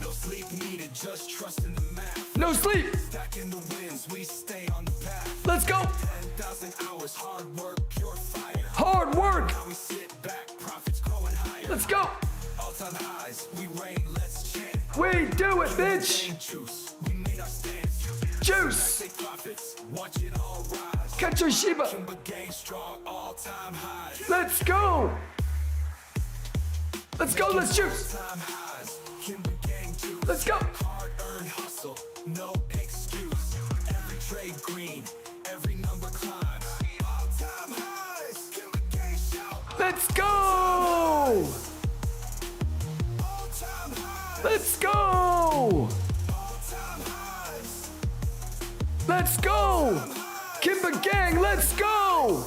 No sleep needed, just trust in the math. No sleep! Stacking the wins, we stay on the path. Let's go! 10,000 hours, hard work, pure fire. Hard work! Now we sit back, profits growing higher. Let's go! All-time highs, we reign, let's chant. We do it, bitch! Juice, we made our stance. Juice! Take profits, watch it all rise. Cut your Shiba! Kimba Gang strong, all-time highs. Let's go! Let's go, let's juice! All-time highs, Kimba Gang juice. Let's go! Hard-earned hustle, no excuse. Every trade green, every number climbs. All-time highs, Kimba Gang shout. Let's go! All-time highs, Let's go! all-time highs. Let's go! Kimba Gang, let's go!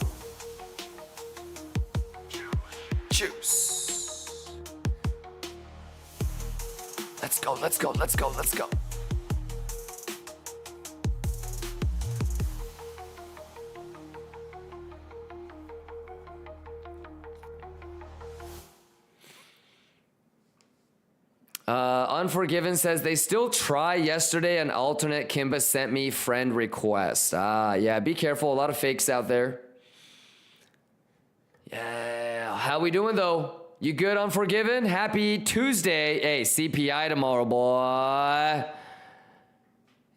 Juice. Let's go, let's go, let's go, let's go. Unforgiven says they still try yesterday. An alternate Kimba sent me friend request. Yeah, be careful. A lot of fakes out there. Yeah, how we doing though? You good, Unforgiven? Happy Tuesday. Hey, CPI tomorrow, boy.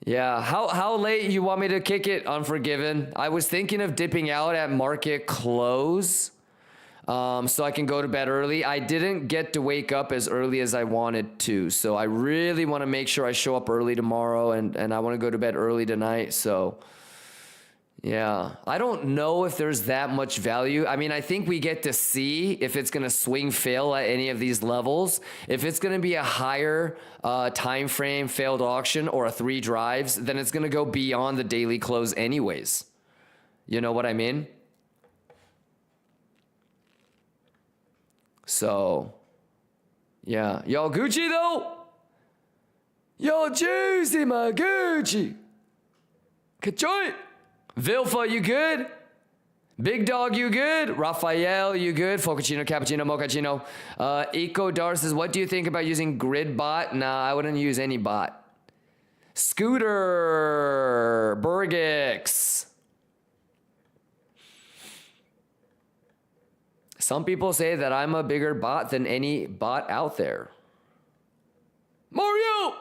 Yeah, how late you want me to kick it, Unforgiven? I was thinking of dipping out at market close. So I can go to bed early. I didn't get to wake up as early as I wanted to. So I really want to make sure I show up early tomorrow and I want to go to bed early tonight. So yeah, I don't know if there's that much value. I mean, I think we get to see if it's going to swing fail at any of these levels. If it's going to be a higher time frame failed auction or a 3 drives, then it's going to go beyond the daily close anyways. You know what I mean? So, yeah. Y'all Gucci though? Y'all juicy, my Gucci. Kachoy. Vilfa, you good? Big Dog, you good? Raphael, you good? Focacino, Cappuccino, Mochaccino. Eco Dar says, what do you think about using grid bot? Nah, I wouldn't use any bot. Scooter Burgix. Some people say that I'm a bigger bot than any bot out there. Mario!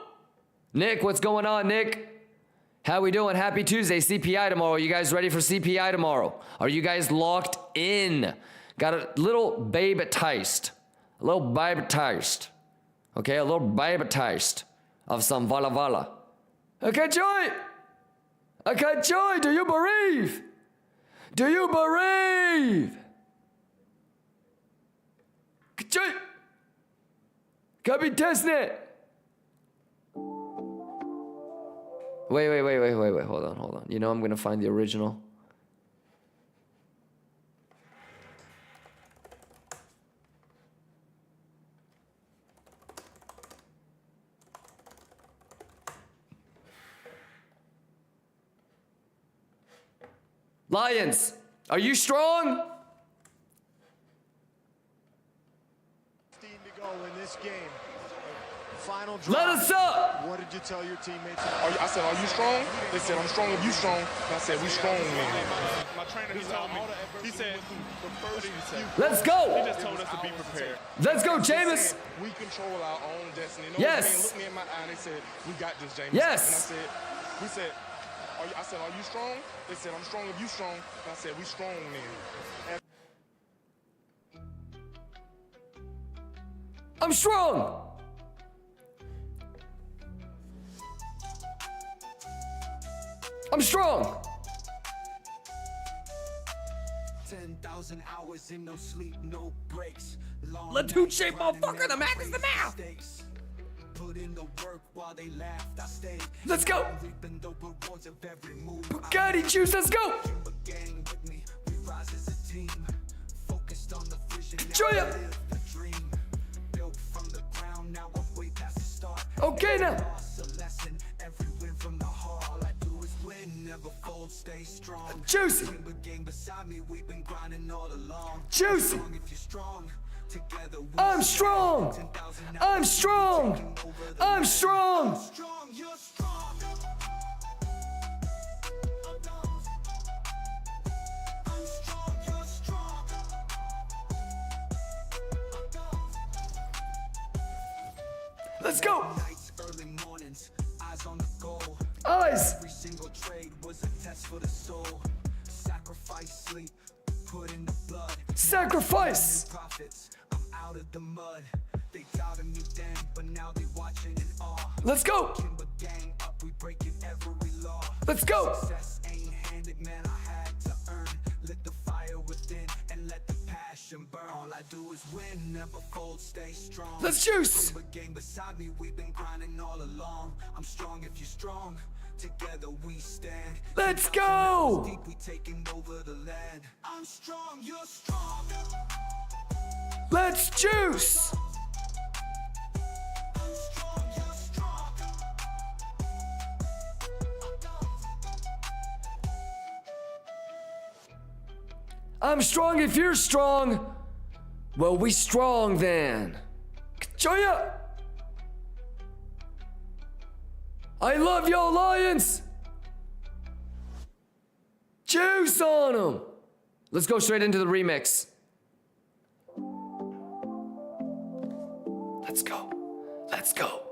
Nick, what's going on, Nick? How we doing? Happy Tuesday, CPI tomorrow. You guys ready for CPI tomorrow? Are you guys locked in? Got a little baby taste. A little baby taste. Okay, a little baby taste of some Vala Vala. Okay, Joy! Okay, Joy, do you believe? Do you believe? Joy! Copy testnet! Wait, hold on. You know I'm gonna find the original. Lions, are you strong? To go in this game. Final drive. Let us up! What did you tell your teammates? I said, are you strong? They said, I'm strong if you strong. I said, we strong, man. My trainer, he told me, he said, Let's go! He just told us to be prepared. Let's go, Jameis! We control our own destiny. No Yes. man looked me in my eye and they said, we got this, Jameis. Yes. And I said, are you strong? They said, I'm strong if you strong. And I said, we strong, man. I'm strong! I'm strong! 10,000 hours in no sleep, no breaks. Let's hoot shape, motherfucker. The math is the math. Put in the work while they laughed. I stayed. Let's go! Reaping the rewards of every move. Bugatti juice, let's go! Gang with me, we rise as a team. Focused on the vision. Joy up! Live the dream. Built from the ground, now I'm way past the start. Okay now! Lost a lesson, every win from the heart. All I do is win, never fold, stay strong. Juicy! Timber gang beside me, we've been grinding all along. Juicy! Strong if you're strong. Together we I'm strong! 10,000 I'm strong! I'm strong! strong, you're strong. I'm strong, you're strong. Let's go! Nights, early mornings, eyes on the goal. Eyes! Every single trade was a test for the soul. Sacrifice, sleep, put in the blood. Sacrifice! Profits, I'm out of the mud. They doubted me then, but now they watching in awe. Let's go! Kimber gang up, we breaking every law. Let's go! Success ain't handed, man, I had to earn. Lit the fire within and let the passion burn. All I do is win, never fold, stay strong. Let's juice! Kimber gang beside me, we've been grinding all along. I'm strong if you're strong. Together we stand. Let's go! Deep, we taking over the land. I'm strong, you're strong. Let's juice! I'm strong, you're strong. I'm strong if you're strong. Well, we strong then. Joya! I love y'all, Lions! Juice on them! Let's go straight into the remix. Let's go. Let's go.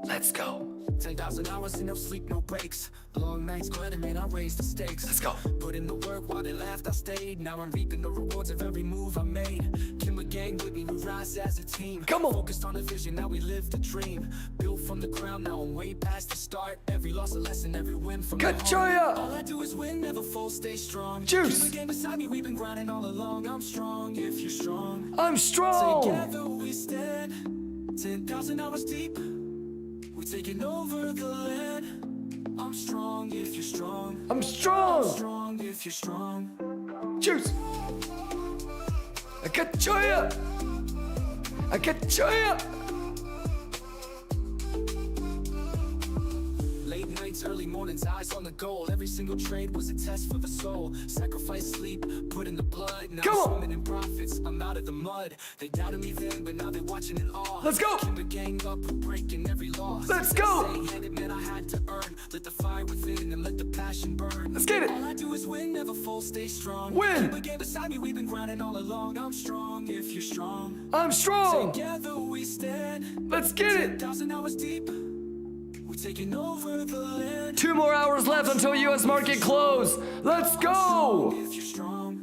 Let's go. 10,000 hours and no sleep, no breaks. Long nights, grinding, man, I raised the stakes. Let's go. Put in the work while they laughed, I stayed. Now I'm reaping the rewards of every move I made. Kimber gang with me, we rise as a team. Come on. Focused on the vision, now we live the dream. Built from the ground, now I'm way past the start. Every loss a lesson, every win from the heart. Kachoya! All I do is win, never fall, stay strong. Juice! Kimber gang beside me, we've been grinding all along. I'm strong if you're strong. I'm strong! Together we stand, 10,000 hours deep. We're taking over the land. I'm strong if you're strong. I'm strong! Strong if you're strong. Juice! I got Joya! I got Joya! Late night nights, early mornings, eyes on the goal. Every single trade was a test for the soul. Sacrifice sleep, put in the blood. Now I'm swimming in profits, I'm out of the mud. They doubted me then, but now they're watching it all. Let's go. Keep the gang up, we're breaking every law. Let's go. Headed, man, I had to earn. Lit the fire within and let the passion burn. Let's get it. All I do is win, never fall, stay strong. Win. Keep a game beside me, we've been grinding all along. I'm strong if you're strong. I'm strong. Together we stand. Let's get it. 10,000 hours deep. We're taking over the land. 2 more hours left until U.S. market close. Let's go. If you're strong.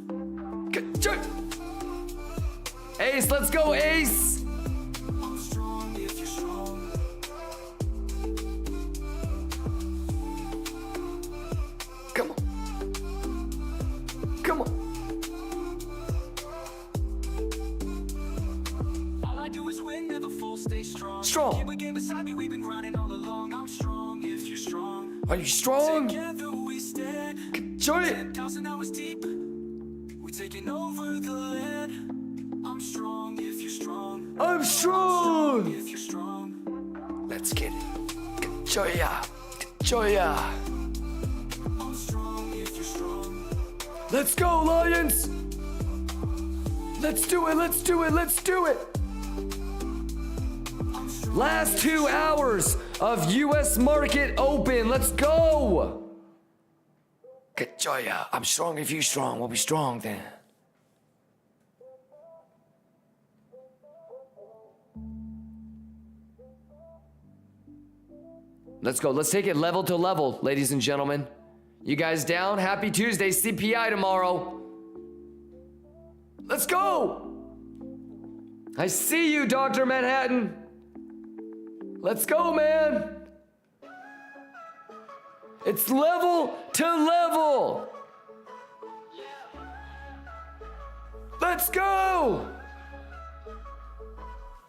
Ace, let's go, Ace. I'm strong if you're strong. Come on. Come on. All I do is win, never fall, stay strong. Strong. Keep a game beside me, we've been grinding all along. I'm strong if you're strong. Are you strong? Together we stand. Enjoy it. 10,000 hours deep. We're taking over the land. I'm strong if you're strong. I'm strong. If you're strong. Let's get it. Enjoy ya. Enjoy ya. I'm strong if you're strong. Let's go, Lions. Let's do it. Let's do it. Let's do it. Last 2 hours of U.S. market open. Let's go. Enjoy ya. I'm strong if you're strong. We'll be strong then. Let's go. Let's take it level to level, ladies and gentlemen. You guys down? Happy Tuesday. CPI tomorrow. Let's go. I see you, Dr. Manhattan. Let's go, man. It's level to level. Let's go.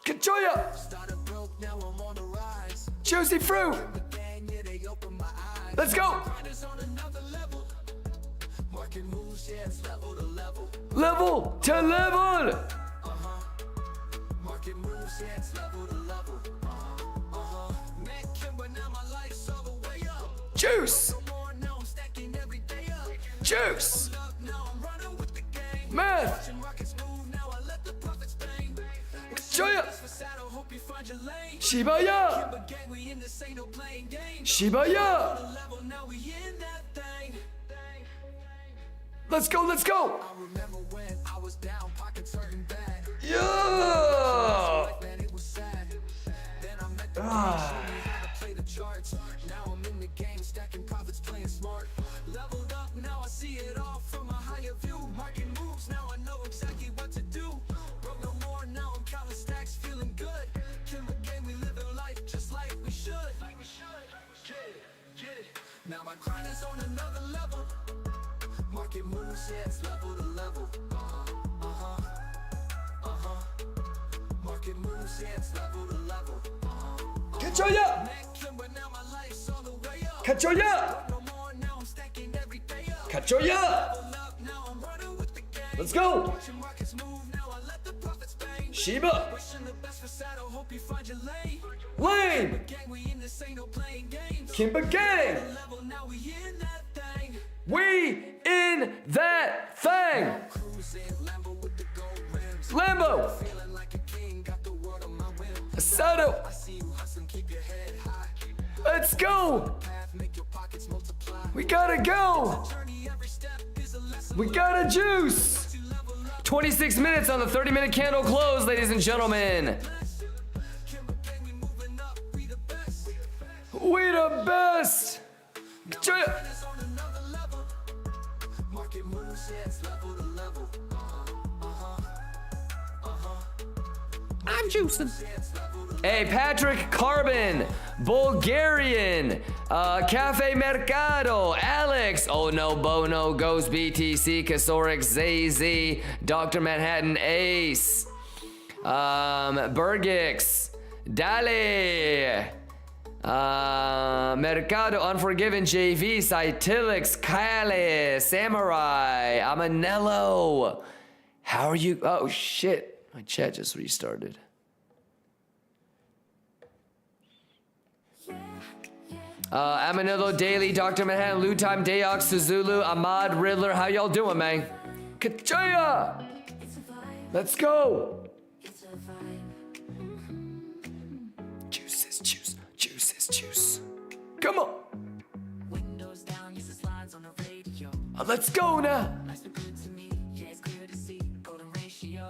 Enjoy ya. Juicy fruit. Let's go. Level to level. Juice. Juice. Math. Enjoy it. Shiba ya. Shiba ya. Let's go, let's go. Yeah. Now I'm in the game, stacking profits, playing smart. Leveled up, now I see it all from a higher view. Market moves, now I know exactly what to do. Broke no more, now I'm counting stacks, feeling good. Kill the game, we live in life just like we should. Get it, get it. Now my grind is on another level. Market moves, yeah, it's level to level. Market moves, yeah, it's level to level. Catch ya! Catch ya! Catch ya! Let's go! Shiba! Lane! Kimba gang! We in that thing! Lambo! Asado! Let's go! We gotta go! We gotta juice! 26 minutes on the 30-minute candle close, ladies and gentlemen. We the best! I'm juicing. Hey, Patrick Carbon, Bulgarian, Cafe Mercado, Alex, Oh No Bono, Goes BTC, Kasorix, ZZ, Dr. Manhattan, Ace, Bergix, Dale, Mercado, Unforgiven, JV, Cytilix, Kale, Samurai, Amanello. How are you? Oh shit, my chat just restarted. Amanillo Daily, Dr. Manhattan, Lou Time, Dayox, Suzulu, Ahmad, Riddler. How y'all doing, man? Kachoya! Let's go! Juices, juice, juices, juice. Come on! Windows down, use the slides on the radio. Let's go now! Life's been good to me, yeah, it's clear to see. Golden ratio.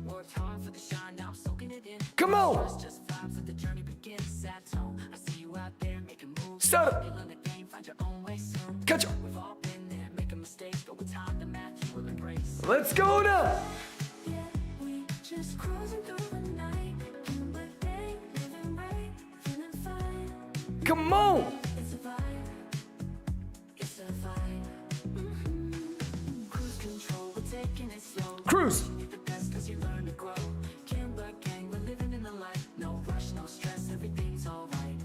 Worked hard for the shine, now I'm soaking it in. Come on! It's just vibes that the journey begins. Sad tone, I see you out there making moves. Start up! You learn the game, find your own way soon. Catch up! We've all been there, making mistakes, but with time the math you will embrace. Let's go now! Yeah, we just cruising through the night. Doing my thing, living right, feeling fine. Come on! It's a vibe. It's a vibe. Cruise control, we're taking it slow. Cruise! You're the best 'cause you learn to grow. Kimber gang, we're living in the light. No rush, no stress, everything's alright.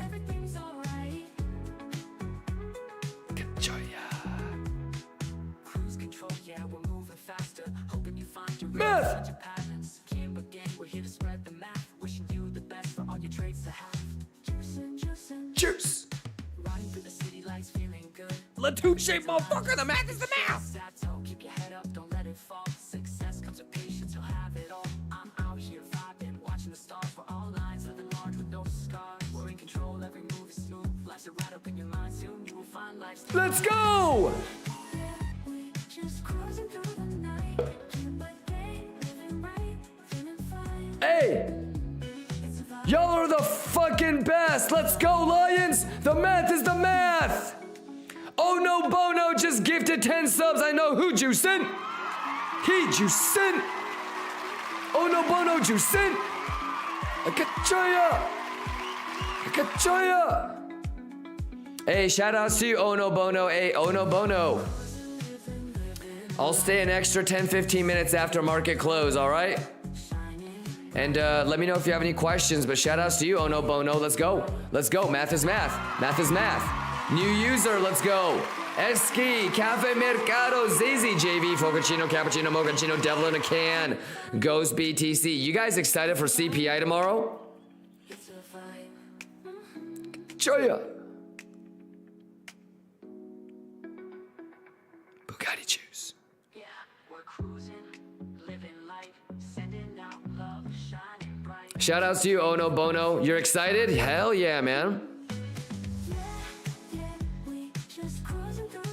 Everything's alright. Kachoya! Cruise control, yeah, we're moving faster. Hoping you find your Math! such a patterns. Kimber gang, we're here to spread the math. Wishing you the best for all your trades to have. Juicing, juicing. Juice! Riding through the city lights, feeling good. Latouche, motherfucker, the math is the math! Sad toe, keep your head up, don't let it fall. Success comes with patience, you'll have it all. I'm out here vibing, watching the stars. We're all lines, living large with no scars. We're in control, every move is smooth. Life's a ride up in your mind, soon you will find life's. Let's go! We just cruising through the night. Doing my thing, living right, feeling fine. Hey! It's a vibe. Y'all are the fucking best! Let's go, Lions! The math is the math! Oh no, Bono just gifted 10 subs. I know who juicing. He juicing. Oh no, Bono juicing. Kachoya! Kachoya! Hey, shout outs to you, Oh no, Bono. Hey, Oh no, Bono. I'll stay an extra 10-15 minutes after market close, all right? And let me know if you have any questions, but shout outs to you, Oh no, Bono. Let's go. Let's go. Math is math. Math is math. New user, let's go. Eski, Cafe Mercado, Zizi, JV, Focacino, Cappuccino, Mochaccino, Devil in a Can, Ghost BTC. You guys excited for CPI tomorrow? It's a vibe. Choya. Bugatti juice. Yeah, we're cruising, living life, sending out love, shining bright. Shout outs to you, Oh no, Bono. You're excited? Hell yeah, man.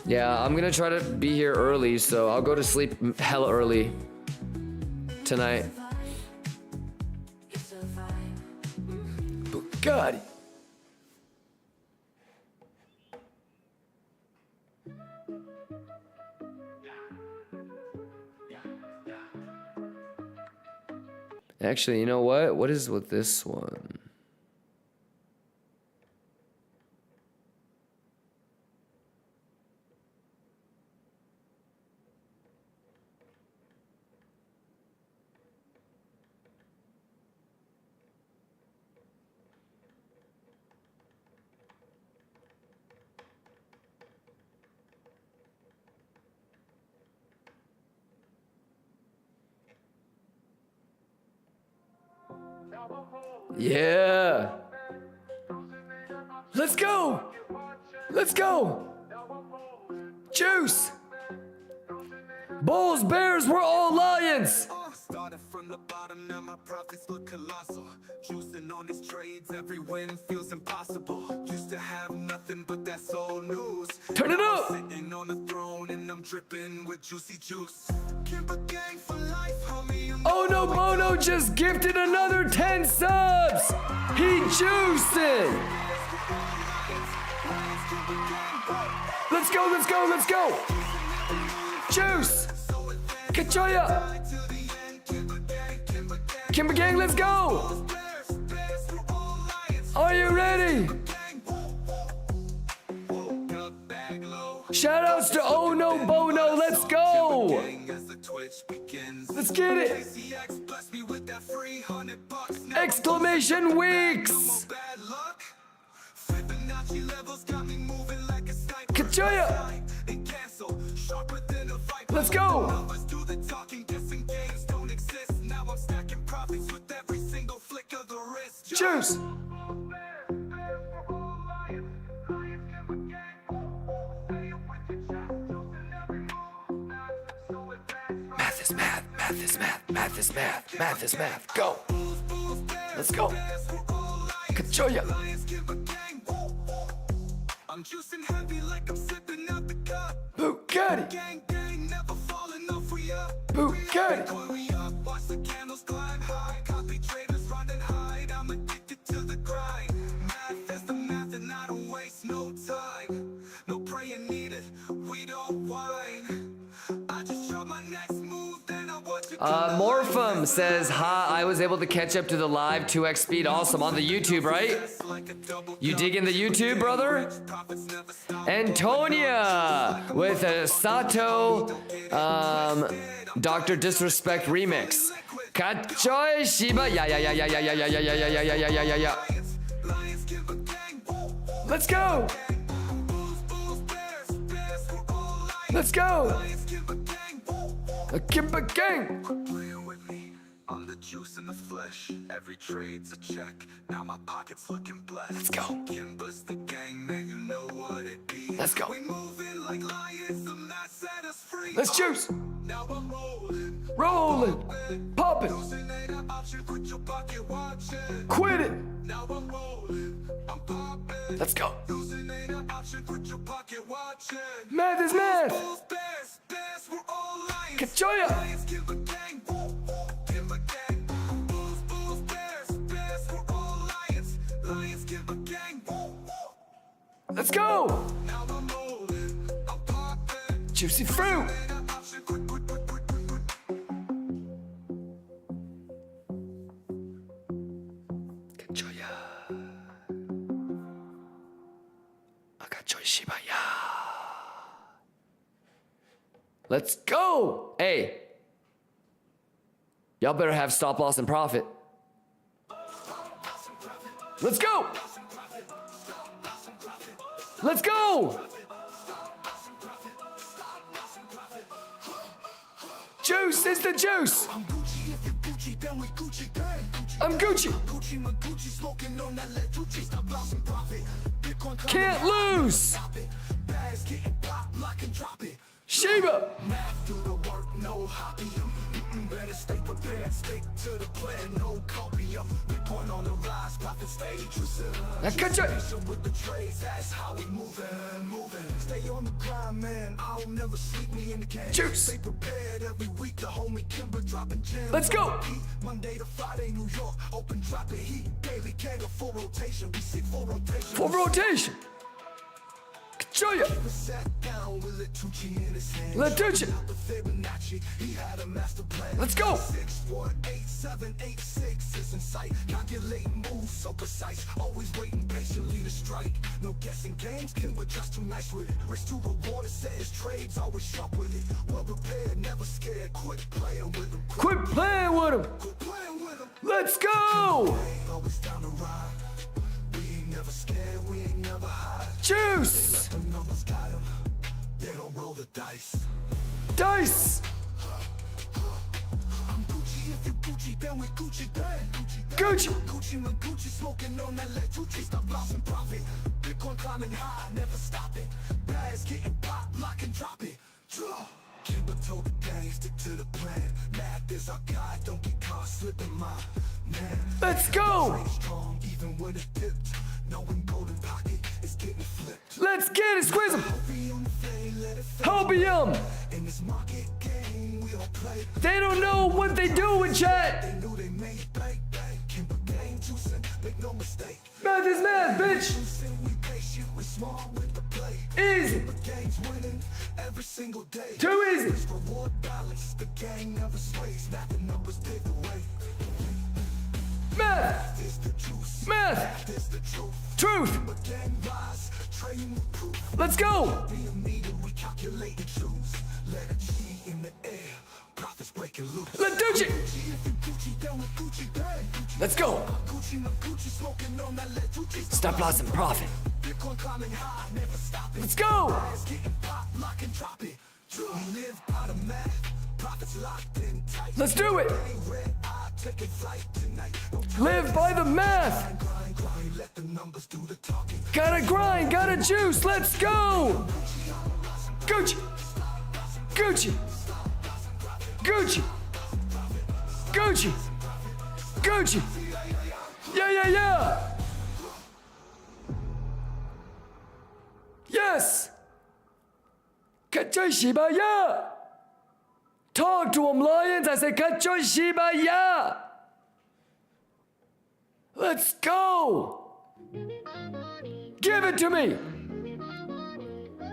Yeah, I'm gonna try to be here early, so I'll go to sleep hella early tonight. Bugatti. Actually, you know what? What is with this one? Yeah. Let's go. Let's go. Juice. Bulls, Bears, we're all Lions. Started from the bottom, now my profits look colossal. Juicing on these trades, every win feels impossible. Used to have nothing, but that's old news. Turn it Now up. I'm sitting on the throne and I'm dripping with juicy juice. Kimber gang for life, homie. You know Oh no, Bono just gifted another 10 subs. He juicing. Let's go, let's go, let's go. Juice. Kachoya. Kimber gang, let's go. Are you ready? Shout outs to Oh no, Bono. Let's go. Let's get it. Exclamation weeks. Kachoya. Let's go. Now I'm stacking profits with every single flick of the Juice. Math is math, math is math, math is math, math is math. Go. Let's go. Kachoya. I'm juicing heavy like I'm sipping out the cup. Bugatti. Gang, gang, never falling off, we up. Bugatti. We up, watch the candles climb high. Copy traders run and hide. I'm addicted to the grind. Math is the math and I don't waste no time. No praying needed, we don't whine. I just show my next move, then I watch it. Morphum says, hi, I was able to catch up to the live 2x speed. Awesome. On the YouTube, right? You digging the YouTube, brother? Antonia with a Sato Dr. Disrespect remix. Kachoy Shiba. Yeah. Let's go. Let's go. A Kimba gang. On the juice and the flesh, every trade's a check. Now my pocket's looking blessed. Let's go. Kimba's the gang, man, you know what it be. Let's go. We moving like lions, I'm not set us free. Let's juice. Now I'm rolling, Rolling. Popping. losing ain't an option, put your pocket watching. Quit it. Now I'm rolling, I'm popping. Let's go. Losing ain't an option, put your pocket watching. Math is math. Bulls, bears, we're all lions. Kachoya. Lions, Kimba gang, Kimba gang. Bulls, bears, we're all lions. Lions, Kimba gang. Let's go. Now I'm rolling, I'm popping. Juicy fruit. Ain't an option, quick. Kachoya. Akachoy Shiba ya. Let's go. Hey. Y'all better have stop loss and profit. Let's go. Let's go. Juice is the juice. I'm Gucci, if you Gucci, then we Gucci gang. I'm Gucci. Gucci, my Gucci, smoking on that let Gucci stop loss and profit. Bitcoin Can't lose. Stop it. Bags getting popped, lock and drop it. Shiba. Math do the work, no hobby. Better stay prepared, stick to the plan, no copy up. Bitcoin on the rise, profit stay true. Akachoy. With the trades, that's how we moving. Stay on the grind, man. I'll never sleep me in the game. Juice. Stay prepared every week. The homie Kimber dropping gems. Let's go. Monday to Friday, New York, open dropping heat. Daily cater full rotation. We see full rotation. For rotation. Kachoya. Sat down with Latucci in his hand. Latucci. The Fibonacci, he had a master plan. Let's go. 6, 4, 8, 7, 8, 6 is in sight. Calculating moves so precise. Always waiting patiently to strike. No guessing games, Kimber just too nice with it. Risk to reward, it says trades, always sharp with it. Well prepared, never scared. Quit playing with them. Quit playing with him. Quit playing with them. Let's go. Always down to ride. We ain't never scared, we ain't never hide. Juice. The numbers got them. They don't roll the dice. Dice. I'm Gucci, if you Gucci, then we Gucci gang. Gucci. Gucci, my Gucci, smoking on that let Gucci stop loss and profit. Bitcoin climbing high, never stop it. Bags getting popped, lock and drop it. Draw. Kimber told the gang, stick to the plan. Math is our guide, don't get caught slipping, my man. Let's go. Trade strong, even when it dipped. Knowing golden pocket is getting flipped. Let's get it. Squeeze him. Hopium, they let it flow. Hopium. In this market game, we all play. They don't know what they do in chat. They knew they made bank. Kimber game juicing, make no mistake. Math is math, bitch. Juicing, we patient, we smart with the play. Easy. Kimber game's winning every single day. Too easy. Risk reward balance, the gang never sways. Math and numbers take away. Math. Is the juice. Math. Is the truth. Truth. Kimber gang rise, trading with proof. Let's go. Be a meter, we calculate and choose. Let a G in the air, profits breaking loose. Latucci. Gucci, down with Gucci gang. Let's go. Gucci, my Gucci, smoking on that let Gucci Stop loss and profit. Bitcoin climbing high, never stop it. Let's go. Bags getting popped, lock and drop it. We live by the math, profits locked in tight. Let's do it. Red eye, taking flight tonight. No Live by the math. Gotta grind, gotta juice, let's go. Gucci, Gucci, Gucci, Gucci, Gucci. Yeah, yeah, yeah. Yes. Kachashibaya. Talk to him, Lions. I said Kachashibaya. Let's go. Give it to me.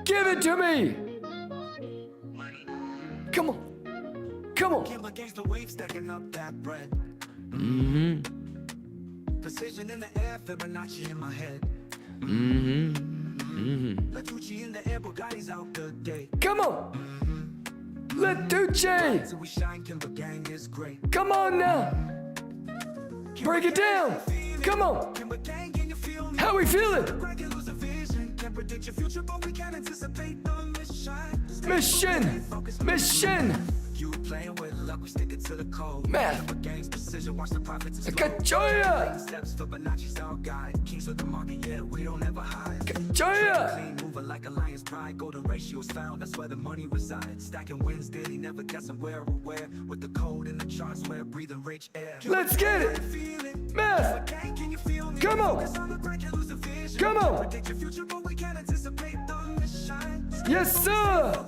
Give it to me. Come on. Come on. Kimber against the wave, stacking up that bread. Precision in the air, Fibonacci in my head. Latucci in the air, Bugatti's out the gate. Come on. Latucci. So we shine, Kimber gang is great. Come on now. Break it down. Come on. Kimber gang, can you feel me? How we feeling? Can't lose a vision. Can't predict your future, but we can anticipate the mission. Mission. Mission. You playing with luck, we stick it to the code. Math. Kimber gang's precision, watch the profits Kachoya. Steps, Fibonacci's our guide. Kings with the market, yeah, we don't ever hide. Kachoya. Clean, moving like a lion's pride. Golden ratios found, that's where the money resides. Stacking wins daily, never guessing where or where. With the code in the charts, where breathing rich air. Let's get it. Math. Come on. Come on. Yes, sir.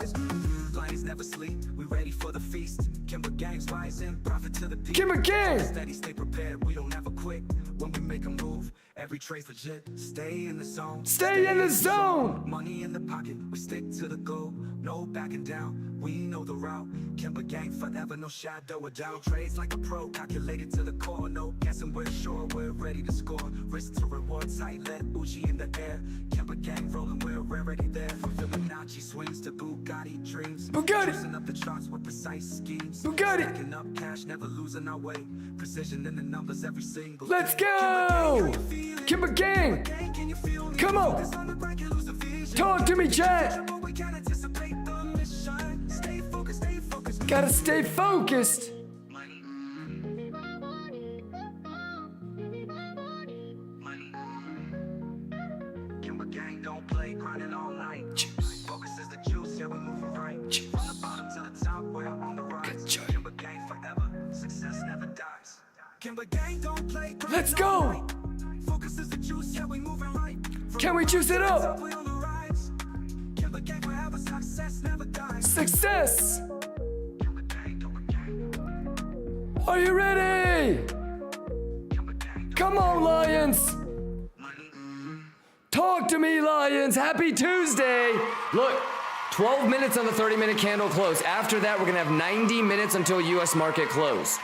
Lions never sleep, we ready for the feast. Kimber gangs rising, profit to the peak. Kimber gang. Steady, stay prepared, we don't ever quit. When we make a move, every trade's legit. Stay in the zone. Stay in the zone. Money in the pocket, we stick to the goal. No backing down, we know the route. Kimber gang forever, no shadow of doubt. Trades like a pro, calculated to the core. No guessing, we're sure we're ready to score. Risk to reward, tight, let Uchi in the air. Kimber gang rolling, we're already there. From Fibonacci swings to Bugatti dreams. Bugatti. Juicing up the charts with precise schemes. Bugatti. Stacking up cash, never losing our way. Precision in the numbers every single Let's day. go. Kimber gang. Come on. Talk to me, chat. Gotta stay focused. Kimber gang don't play, grinding all night. Juice. Focus is the juice, yeah, we moving right. Juice. From the bottom to the top, we're on the rise. Kimber gang forever, success never dies. Kimber gang don't play, grinding Let's all go. night. Focus is the juice, yeah, we moving right. Can we juice it up? We on the rise. Kimber gang forever, success never dies. Success. Kimber gang. Are you ready? Come on, Lions. Talk to me, Lions. Happy Tuesday. Look, 12 minutes on the 30-minute candle close. After that, we're going to have 90 minutes until U.S. market close.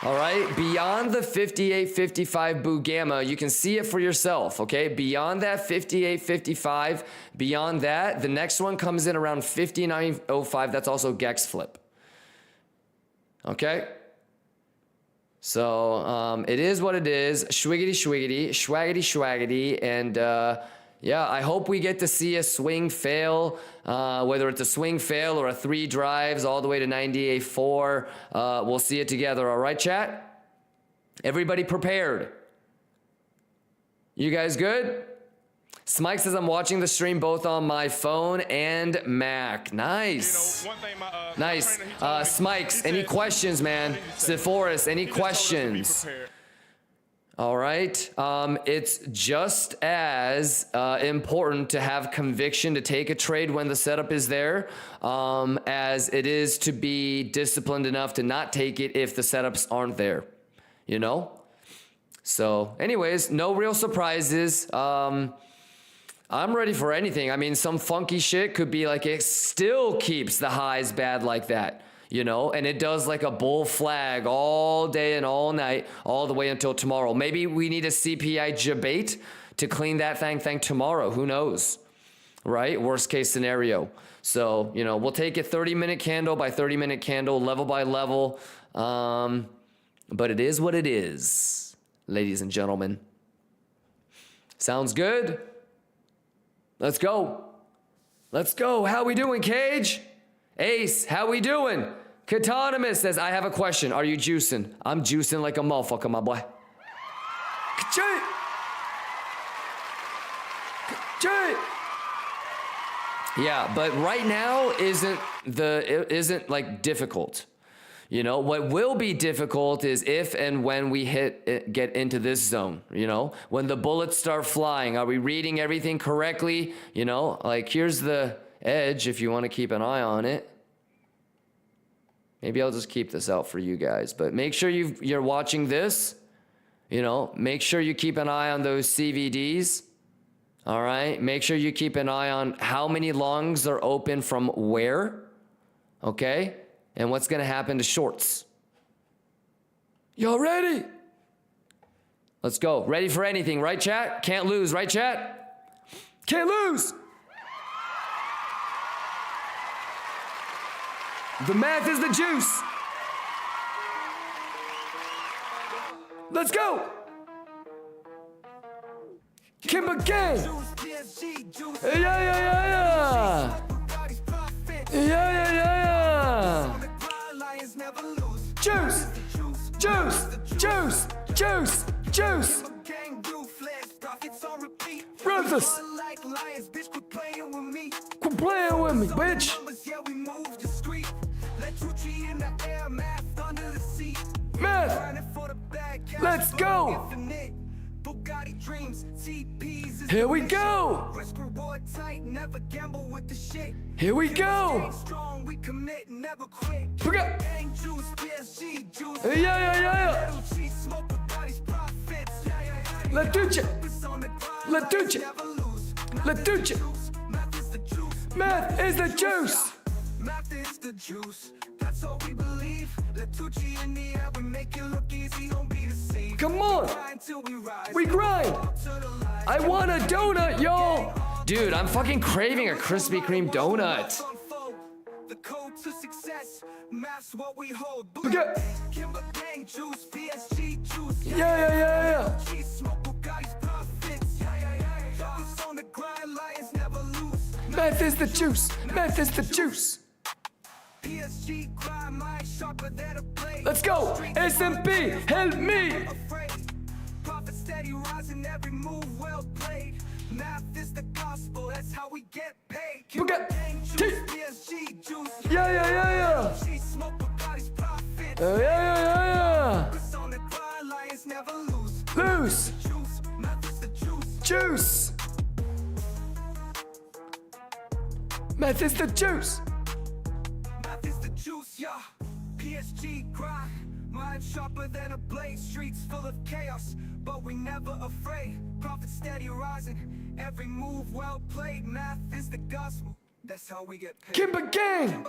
All right? Beyond the 58.55 Boo Gamma, you can see it for yourself, okay? Beyond that 58.55, beyond that, the next one comes in around 59.05. That's also Gex flip. Okay? So it is what it is. Schwiggity, schwiggity, schwaggity, schwaggity. And yeah, I hope we get to see a swing fail, whether it's a swing fail or a 3 drives all the way to 98.4. We'll see it together. All right, chat? Everybody prepared? You guys good? Smike says I'm watching the stream both on my phone and Mac. Nice. You know, one thing Nice. my trainer, he told me, Smikes, he any said- questions, man? What did he say? Sepphoris, any He just told us to be questions? prepared. All right. It's just as important to have conviction to take a trade when the setup is there as it is to be disciplined enough to not take it if the setups aren't there, you know? So anyways, no real surprises. I'm ready for anything. I mean, some funky shit could be like it still keeps the highs bad like that, you know, and it does like a bull flag all day and all night, all the way until tomorrow. Maybe we need a CPI debate to clean that thing tomorrow. Who knows, right? Worst case scenario. So, you know, we'll take it 30-minute candle by 30-minute candle, level by level. But it is what it is, ladies and gentlemen. Sounds good? Let's go. Let's go. How we doing, Cage? Ace, how we doing? Katanamus says, I have a question. Are you juicing? I'm juicing like a motherfucker, my boy. Yeah, but right now isn't like difficult. You know, what will be difficult is if and when we get into this zone, you know, when the bullets start flying, are we reading everything correctly? You know, like here's the edge if you want to keep an eye on it. Maybe I'll just keep this out for you guys, but make sure you're watching this, you know, make sure you keep an eye on those CVDs. All right. Make sure you keep an eye on how many longs are open from where. Okay. And what's going to happen to shorts. Y'all ready? Let's go. Ready for anything, right, chat? Can't lose, right, chat? Can't lose. The math is the juice. Let's go. Kimber gang. Yeah. Juice. Ruthless. Quit playing with me, bitch. Math. Let's go. Here we go. Here we go. Yeah. Latuche. Math is the juice. Math is the juice. That's all we believe. Latuche in the air, we make it look easy. Don't be deceived. Come on. We grind. I want a donut, y'all. Dude, I'm fucking craving a Krispy Kreme donut. The code to success. Math's what we hold. Kimber gang juice, PSG juice. Yeah. Math is the juice. Math is the juice. Let's go. S&P, help me. Profit steady rising, every move well played. Math is the gospel, that's how we get paid. Yeah. Lose. Juice. Math is the juice. Math is the juice, yeah. PSG grind, mind sharper than a blade. Streets full of chaos, but we never afraid. Profit steady rising, every move well played. Math is the gospel, that's how we get paid. Kimber gang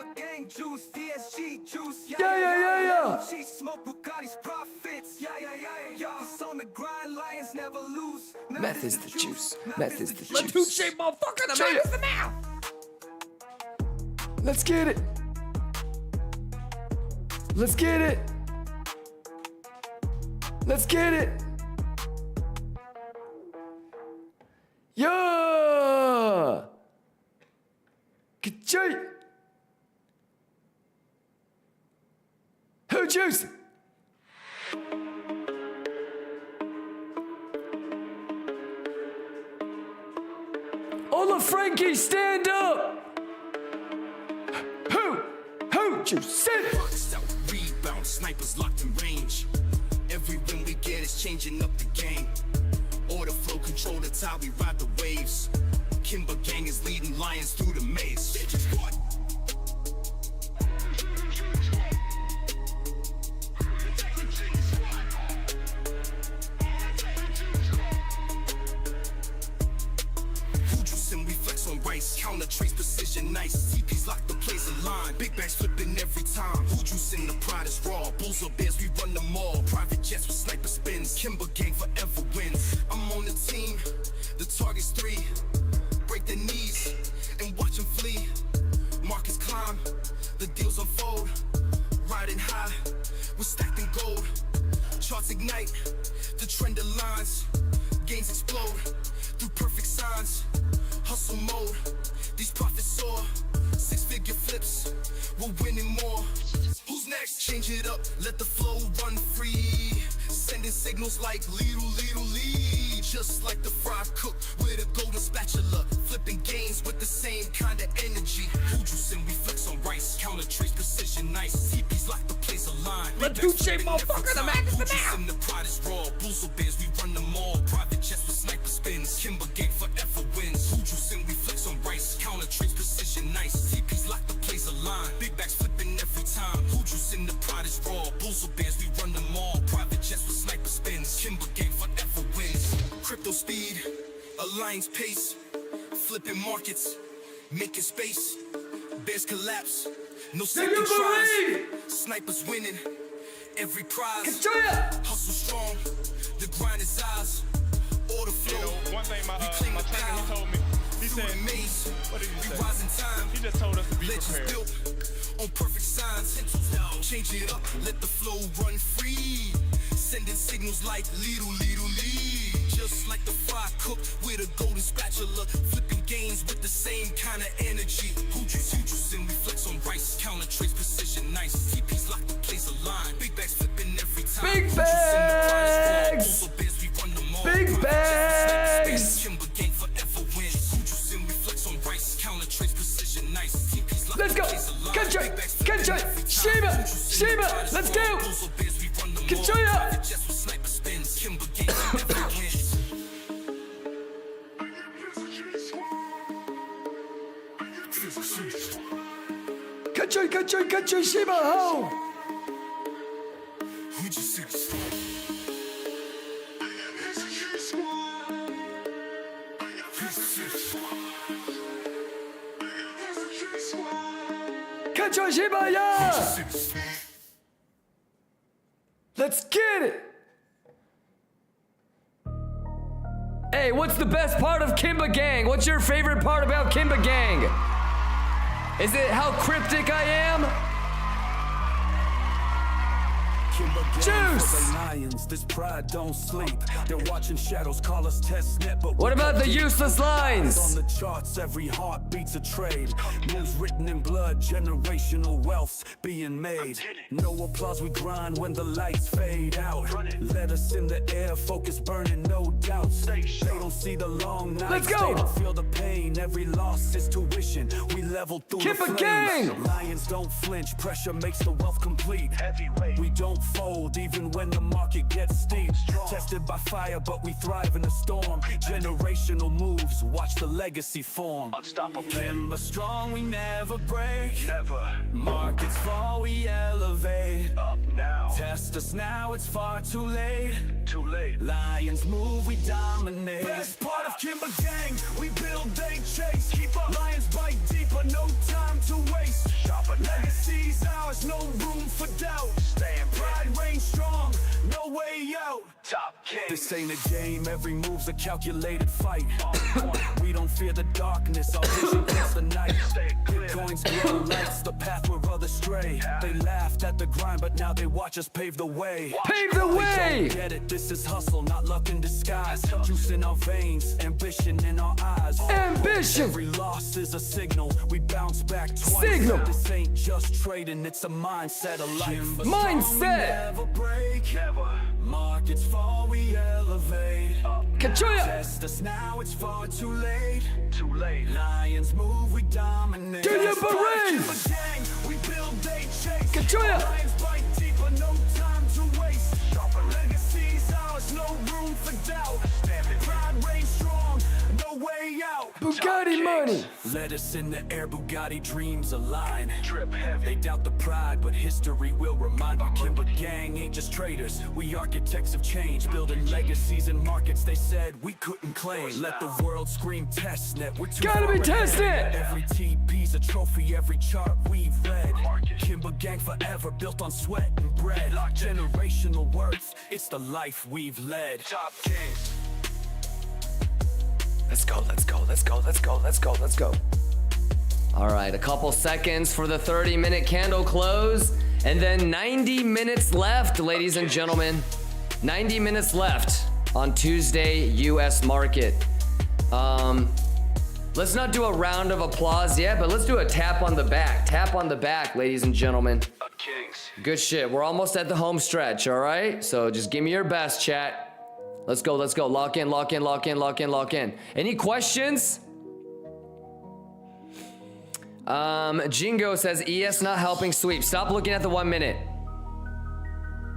juice, PSG juice. Yeah. She smoke Bugatti's profits. Yeah. It's on the grind, lions never lose. Math is the juice. Math is the juice. Latuche, motherfucker, the math is the math. Let's get it. Let's get it. Yeah. Ka-choo. Who juice? Ola Frankie, stand up. Who juice it? Rebound, snipers locked in range. Every win we get is changing up the game. Order flow, control the tide, we ride the waves. Kimber gang is leading lions through the maze. We flex on rice, counter trace precision nice. TP's lock the plays in line, big bangs flipping every time. Who juice in the pride is raw, bulls or bears we run them all. Private jets with sniper spins, Kimber gang forever wins. I'm on the team, the target's 3. Break their knees and watch them flee. Markets climb, the deals unfold. Riding high, we're stacked in gold. Charts ignite, the trend aligns. Gains explode through perfect signs. Hustle mode, these profits soar. 6-figure flips, we're winning more. Who's next? Change it up, let the flow run free. Sending signals like lead, just like the fry cook with a golden spatula, flipping games with the same kind of energy. Who juice and we flex on rice, counter trace precision nice. TP's like the place align. Let two shape motherfucker, the Mac is the now. And the pride is raw, bulls or bears, we run them all. Private jets with sniper spins, Kimber gang forever wins. Who juice and we flex on rice, counter trace precision nice. TP's like the place align, big backs flipping every time. Who juice and the pride is raw, bulls or bears, we run them all. Private jets with sniper spins, Kimber gang forever wins. Crypto speed, alliance pace, flipping markets, making space. Bears collapse, no second tries. Snipers winning every prize. Hustle strong, the grind is ours. Order flow. You know, one thing my trainer, he told me, he said, what did he say? He just told us to be prepared. Built on perfect signs. Change it up, let the flow run free. Sending signals like lead. Just like the fry cook with a golden spatula, flipping games with the same kind of energy. Who juice and we flex on rice, counter trace precision nice. TP's like the place align, big bags flipping every time. Big bags! Big bags! Kimber gang forever wins. Who juice and we flex on rice, counter trace precision nice. TP's like Let's go! Control! Sheba! Let's go! Control! Control, Sheba, ho! Control, Sheba, yeah! Let's get it! Hey, what's the best part of Kimba Gang? What's your favorite part about Kimba Gang? Is it how cryptic I am? Juice! Lions, this pride don't sleep. They're watching shadows call us test net, but what about the useless lines? On the charts, every heart beats a trade. Moves written in blood, generational wealth's being made. No applause, we grind when the lights fade out. Let us in the air, focus burning, no doubt. They don't see the long nights. Let's go! They don't feel the pain. Every loss is tuition. We level through the flames. Gang! Lions don't flinch, pressure makes the wealth complete. We don't fold even when the market gets steep. Tested by fire, but we thrive in the storm. Generational moves, watch the legacy form. Unstoppable. Remember strong, we never break. Markets fall, we elevate. Up now. Test us now, it's far too late. Lions move, we dominate. Best part of Kimber Gang, we build, they chase. Keep up. Lions bite deeper, no time to waste. Legacy's ours, no room for doubt. Pride reigns strong, no way out. Top king. This ain't a game, every move's a calculated fight. We don't fear the darkness, our vision kills the night. Coins glow, lights the path where others stray. They laughed at the grind, but now they watch us pave the way. Pave the way! Get it, this is hustle, not luck in disguise. Juice in our veins, ambition in our eyes. Ambition! Every loss is a signal, we bounce back twice. Signal! This ain't just trading, it's a mindset of life. Mindset! Never break, markets fall, we elevate. Control! Test us now, it's far too late. Lions move, we dominate. Do your parades! We build, they chase. Control! Lions bite deeper, no time to waste. Legacy's ours, no room for doubt. Pride reigns strong, no way out. Bugatti money! Let us in the air, Bugatti dreams align. They doubt the pride, but history will remind our Kimber Gang ain't just traders. We architects of change, building legacies in markets they said we couldn't claim. Let the world scream test net. We're too Gotta be far tested! ahead. Every TP's a trophy, every chart we've read. Kimber Gang forever, built on sweat and bread. Generational worth, it's the life we've led. Top kings. Let's go. All right, a couple seconds for the 30-minute candle close, and then 90 minutes left, ladies and gentlemen. 90 minutes left on Tuesday U.S. market. Let's not do a round of applause yet, but let's do a tap on the back. Tap on the back, ladies and gentlemen. Good shit. We're almost at the home stretch, all right? So just give me your best, chat. Let's go, let's go. Lock in, lock in, lock in, lock in, lock in. Any questions? Jingo says ES not helping sweep. Stop looking at the 1 minute.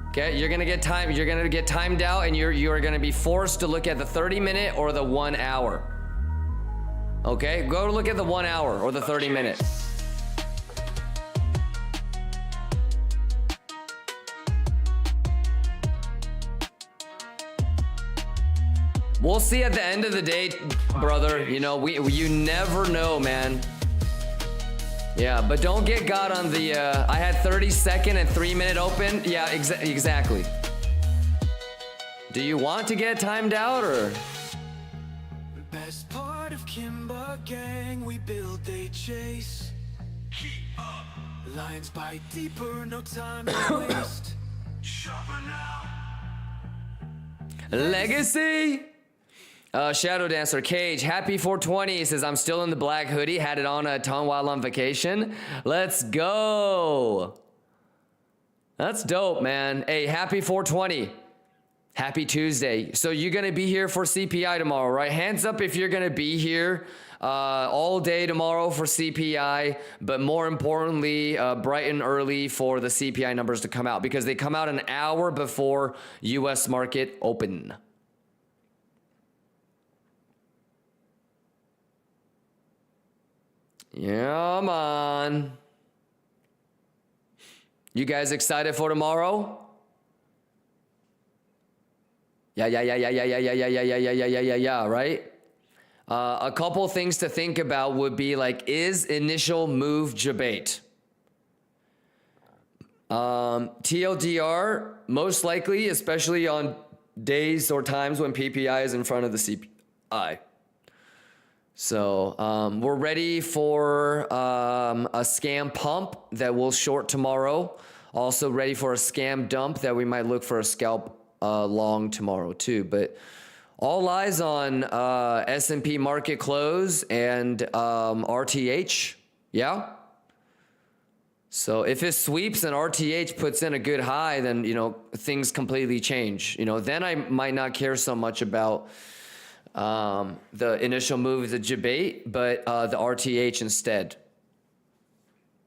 Okay, you're gonna get timed out, and you're gonna be forced to look at the 30-minute or the 1 hour. Okay, go look at the 1 hour or the 30-minute. We'll see at the end of the day, brother. You know, you never know, man. Yeah, but don't get got on the, I had 30-second and 3-minute open. Yeah, exactly. Do you want to get timed out, or? Best part of Kimba gang, we build, they chase. Lions bite deeper, no time to waste. Sharper now. Legacy. Shadow Dancer Cage, happy 420. He says, I'm still in the black hoodie, had it on a ton while on vacation. Let's go. That's dope, man. Hey, happy 420. Happy Tuesday. So you're gonna be here for CPI tomorrow, right? Hands up if you're gonna be here all day tomorrow for CPI, but more importantly, bright and early for the CPI numbers to come out, because they come out an hour before US market open. Yeah, man. You guys excited for tomorrow? Yeah, right? A couple things to think about would be like, is initial move debate? TLDR, most likely, especially on days or times when PPI is in front of the CPI. So we're ready for a scam pump that will short tomorrow. Also ready for a scam dump that we might look for a scalp long tomorrow too. But all eyes on S&P market close and RTH. Yeah. So if it sweeps and RTH puts in a good high, then, you know, things completely change. You know, then I might not care so much about the initial move is a debate, but the RTH instead.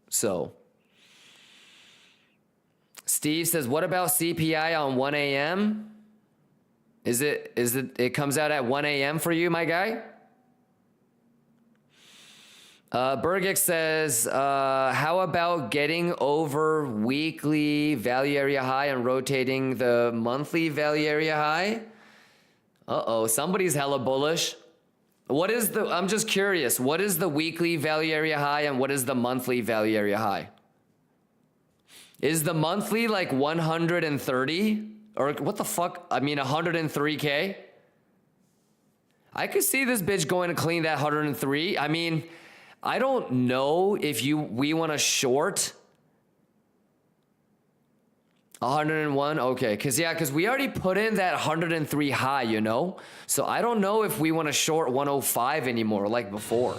So Steve says, what about CPI on 1 a.m.? It comes out at 1 a.m. for you, my guy? Bergix says, how about getting over weekly value area high and rotating the monthly value area high? Uh-oh, somebody's hella bullish. I'm just curious, what is the weekly value area high and what is the monthly value area high? Is the monthly like 130? Or what the fuck? I mean, 103K? I could see this bitch going to clean that 103. I mean, I don't know if we want to short 101. Okay, because we already put in that 103 high, you know? So I don't know if we want to short 105 anymore like before.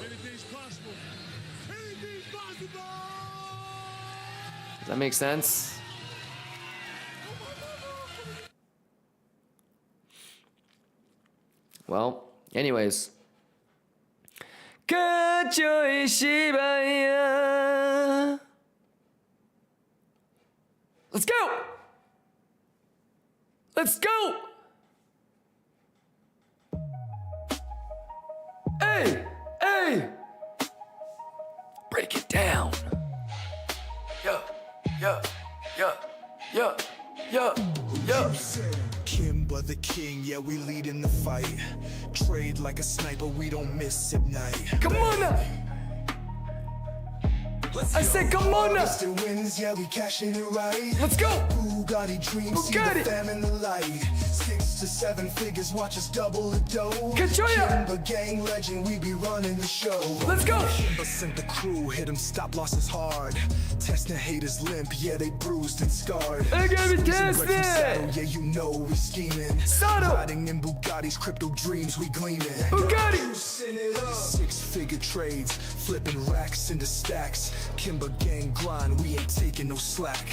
Does that make sense? Well, anyways. Let's go! Let's go! Hey! Hey! Break it down. Yeah, yeah, yeah, yeah, yeah, yeah. Kimba the king, yeah, we lead in the fight. Trade like a sniper, we don't miss at night. Come on now! I said, come on now! Wins, yeah, we cashing it right. Let's go! Bugatti dreams, see the fam in the light. 6 to 7 figures, watch us double the dough. Kachoya! Kimba gang legend, we be running the show. Let's go! Kimba sent the crew, hit 'em, stop losses hard. Testing haters limp, yeah, they bruised and scarred. I gotta be Saddle, tested! yeah, you know we scheming. Saddle! Riding in Bugattis, crypto dreams, we gleaming. Bugatti! 6-figure trades, flipping racks into stacks. Kimba gang grind, we ain't taking no slack.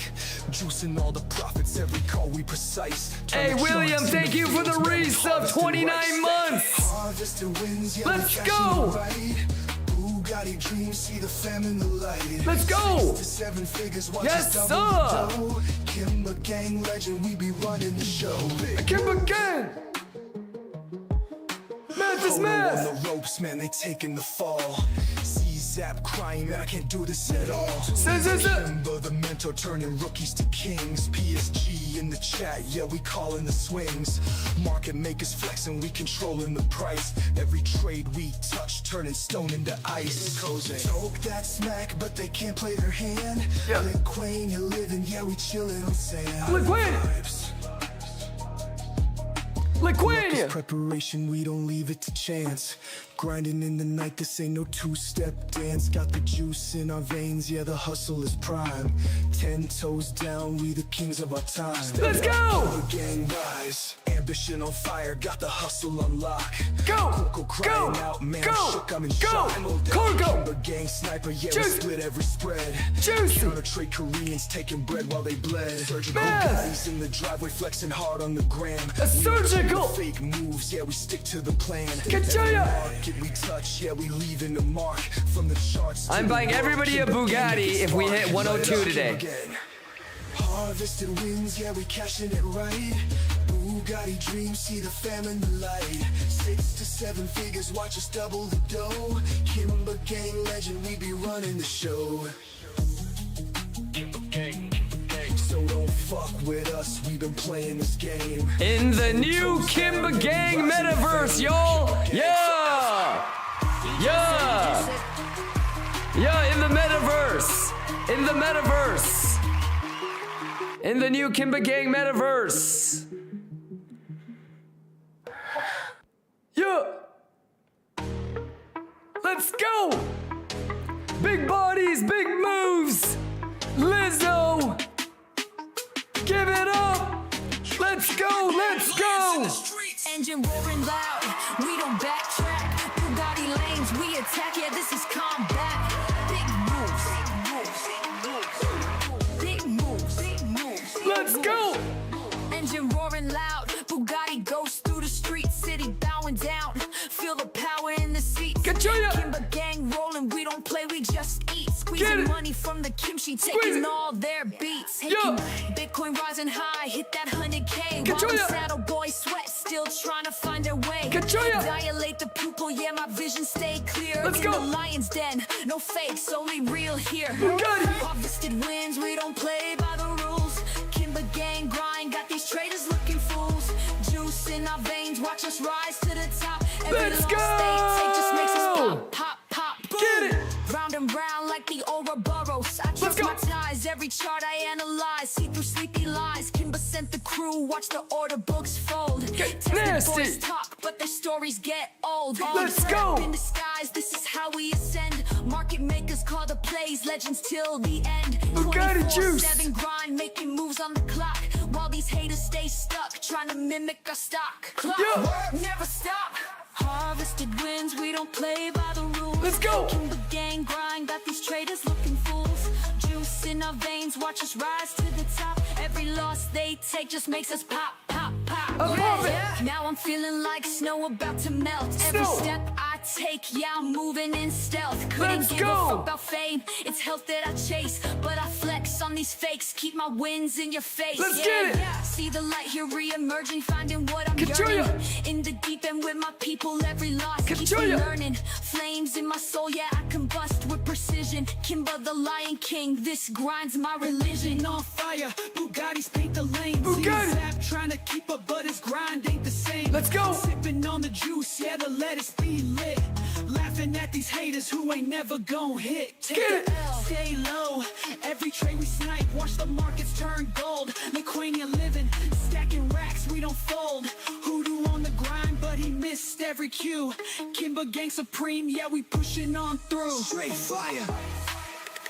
Juicing all the profits, every call we precise. Hey, William, thank you for the resub, 29 months! Harvested wins, yeah, Let's we go! cashing right. Bugatti dreams, see the fam in the light. Let's go! 6 to 7 figures, watch Yes, us double the sir! dough. Kimba gang legend, we be running the show. Kimba gang! Math is On math! the ropes, man, they taking the fall. C-Zap crying, man, I can't do this at all. Kimba, the mentor, turning rookies to kings. PSG in the chat, yeah, we calling the swings. Market makers flexing, we controlling the price. Every trade we touch, turning stone into ice. Talk that smack, but they can't play their hand. Yeah. Liquidation, you're living, yeah, we chilling on sand. Liquidation! Liquidation! Preparation, we don't leave it to chance. Grinding in the night, this ain't no two-step dance. Got the juice in our veins, yeah, the hustle is prime. 10 toes down, we the kings of our time. Let's go! The gang rise, ambition on fire, got the hustle on lock. Go! Coco crying Go! out, man, Go! shook, I'm in Go! shock. Cargo! Kimba gang sniper, yeah, we Juicy! split every spread. Juicy! Counter trade Koreans taking bread while they bled. Surgical Math! bodies in the driveway, flexing hard on the gram. A surgical! Fake moves, yeah, we stick to the plan. Kachoya! Every market we touch, yeah, we leaving a mark from the charts. to I'm the buying mark. everybody a Bugatti if we hit 102 today. Again. Harvested wins, yeah, we cashing it right. Bugatti dreams, see the fam in the light. 6 to 7 figures, watch us double the dough. Kimba gang legend, we be running the show. So don't fuck with us, we been playing this game. In the new Kimba gang metaverse, y'all! Yeah! Yeah! Yeah, in the metaverse! In the metaverse! In the new Kimba gang metaverse! Yeah! Let's go! Big bodies, big moves! Lizzo! Give it up! Let's go! Let's go! Engine roaring loud, we don't backtrack. Bugatti lanes, we attack, yeah, this is combat. Big moves, big moves, big moves. Let's go! Engine roaring loud, Bugatti goes through the streets, city bowing down. Feel the power in the seats. Kachoya! Kimba gang rolling, we don't play, we just eat. Get Squeezing it! money from the kimchi, Squeeze taking it! all their beats. Yo! Bitcoin rising high, hit that 100K. Kachoya! While the saddle boys sweat, still trying to find their way. Kachoya! Dilate the pupil, yeah, my vision stay clear. Let's in go! the lion's den, no fakes, only real here. Bugatti! Harvested wins, we don't play by the rules. Kimba gang grind, got these traders looking fools. Juice in our veins, watch us rise to the top. Every Let's loss go! they take just makes us pop, pop, pop. Boom. Get it! Round and round like the Ouroboros. I Let's trust go! my ties, every chart I analyze. See through sleepy lies. Kimba sent the crew, watch the order books fold. Get Tested nasty! boys talk, but their stories get old. Let's go! In disguise, this is how we ascend. Market makers call the plays, legends till the end. Bugatti juice! 24/7 grind, making moves on the clock. While these haters stay stuck, trying to mimic our stock. Clock, Yeah. never stop. Harvested wins, we don't play by the rules. Let's go! Kimba gang grind, got these traders looking fools. Juice in our veins, watch us rise to the top. Every loss they take just makes us pop, pop, pop. I'm popping. Now I'm feeling like snow about to melt. Every Snow. step I take, yeah, I'm moving in stealth. Couldn't Let's give go. a fuck about fame. It's health that I chase, but I flex on these fakes. Keep my wins in your face. Let's get it. See the light here re-emerging, finding what I'm Kachoya. yearning. In the deep end with my people, every loss keeps me Kachoya. learning. Flames in my soul, yeah, I combust with precision. Kimba the Lion King, this grind's my religion. On fire, Bugattis paint the lane. Bugatti. Zap trying to keep up, but his grind ain't the same. Let's go. Sipping on the juice, yeah, the lettuce be lit. Laughing at these haters who ain't never gon' hit. Take Get the it. L, stay low. Every trade we snipe, watch the markets turn gold. Liquidation living, stacking racks, we don't fold. every cue. Kimber gang supreme, yeah, we pushing on through. Straight fire.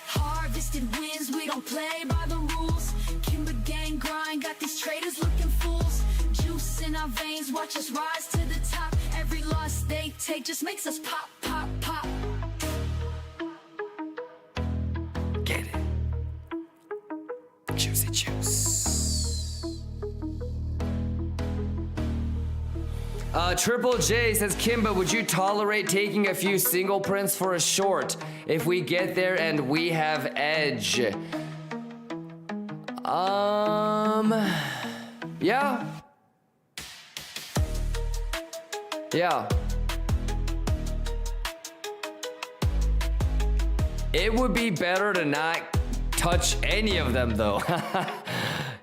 Harvested wins, we don't play by the rules. Kimber gang grind, got these traders looking fools. Juice in our veins, watch us rise to the top. Every loss they take just makes us pop, pop, pop. Get it. Juicy juice. Triple J says, Kimba, would you tolerate taking a few single prints for a short if we get there and we have edge? Yeah. Yeah. It would be better to not touch any of them though.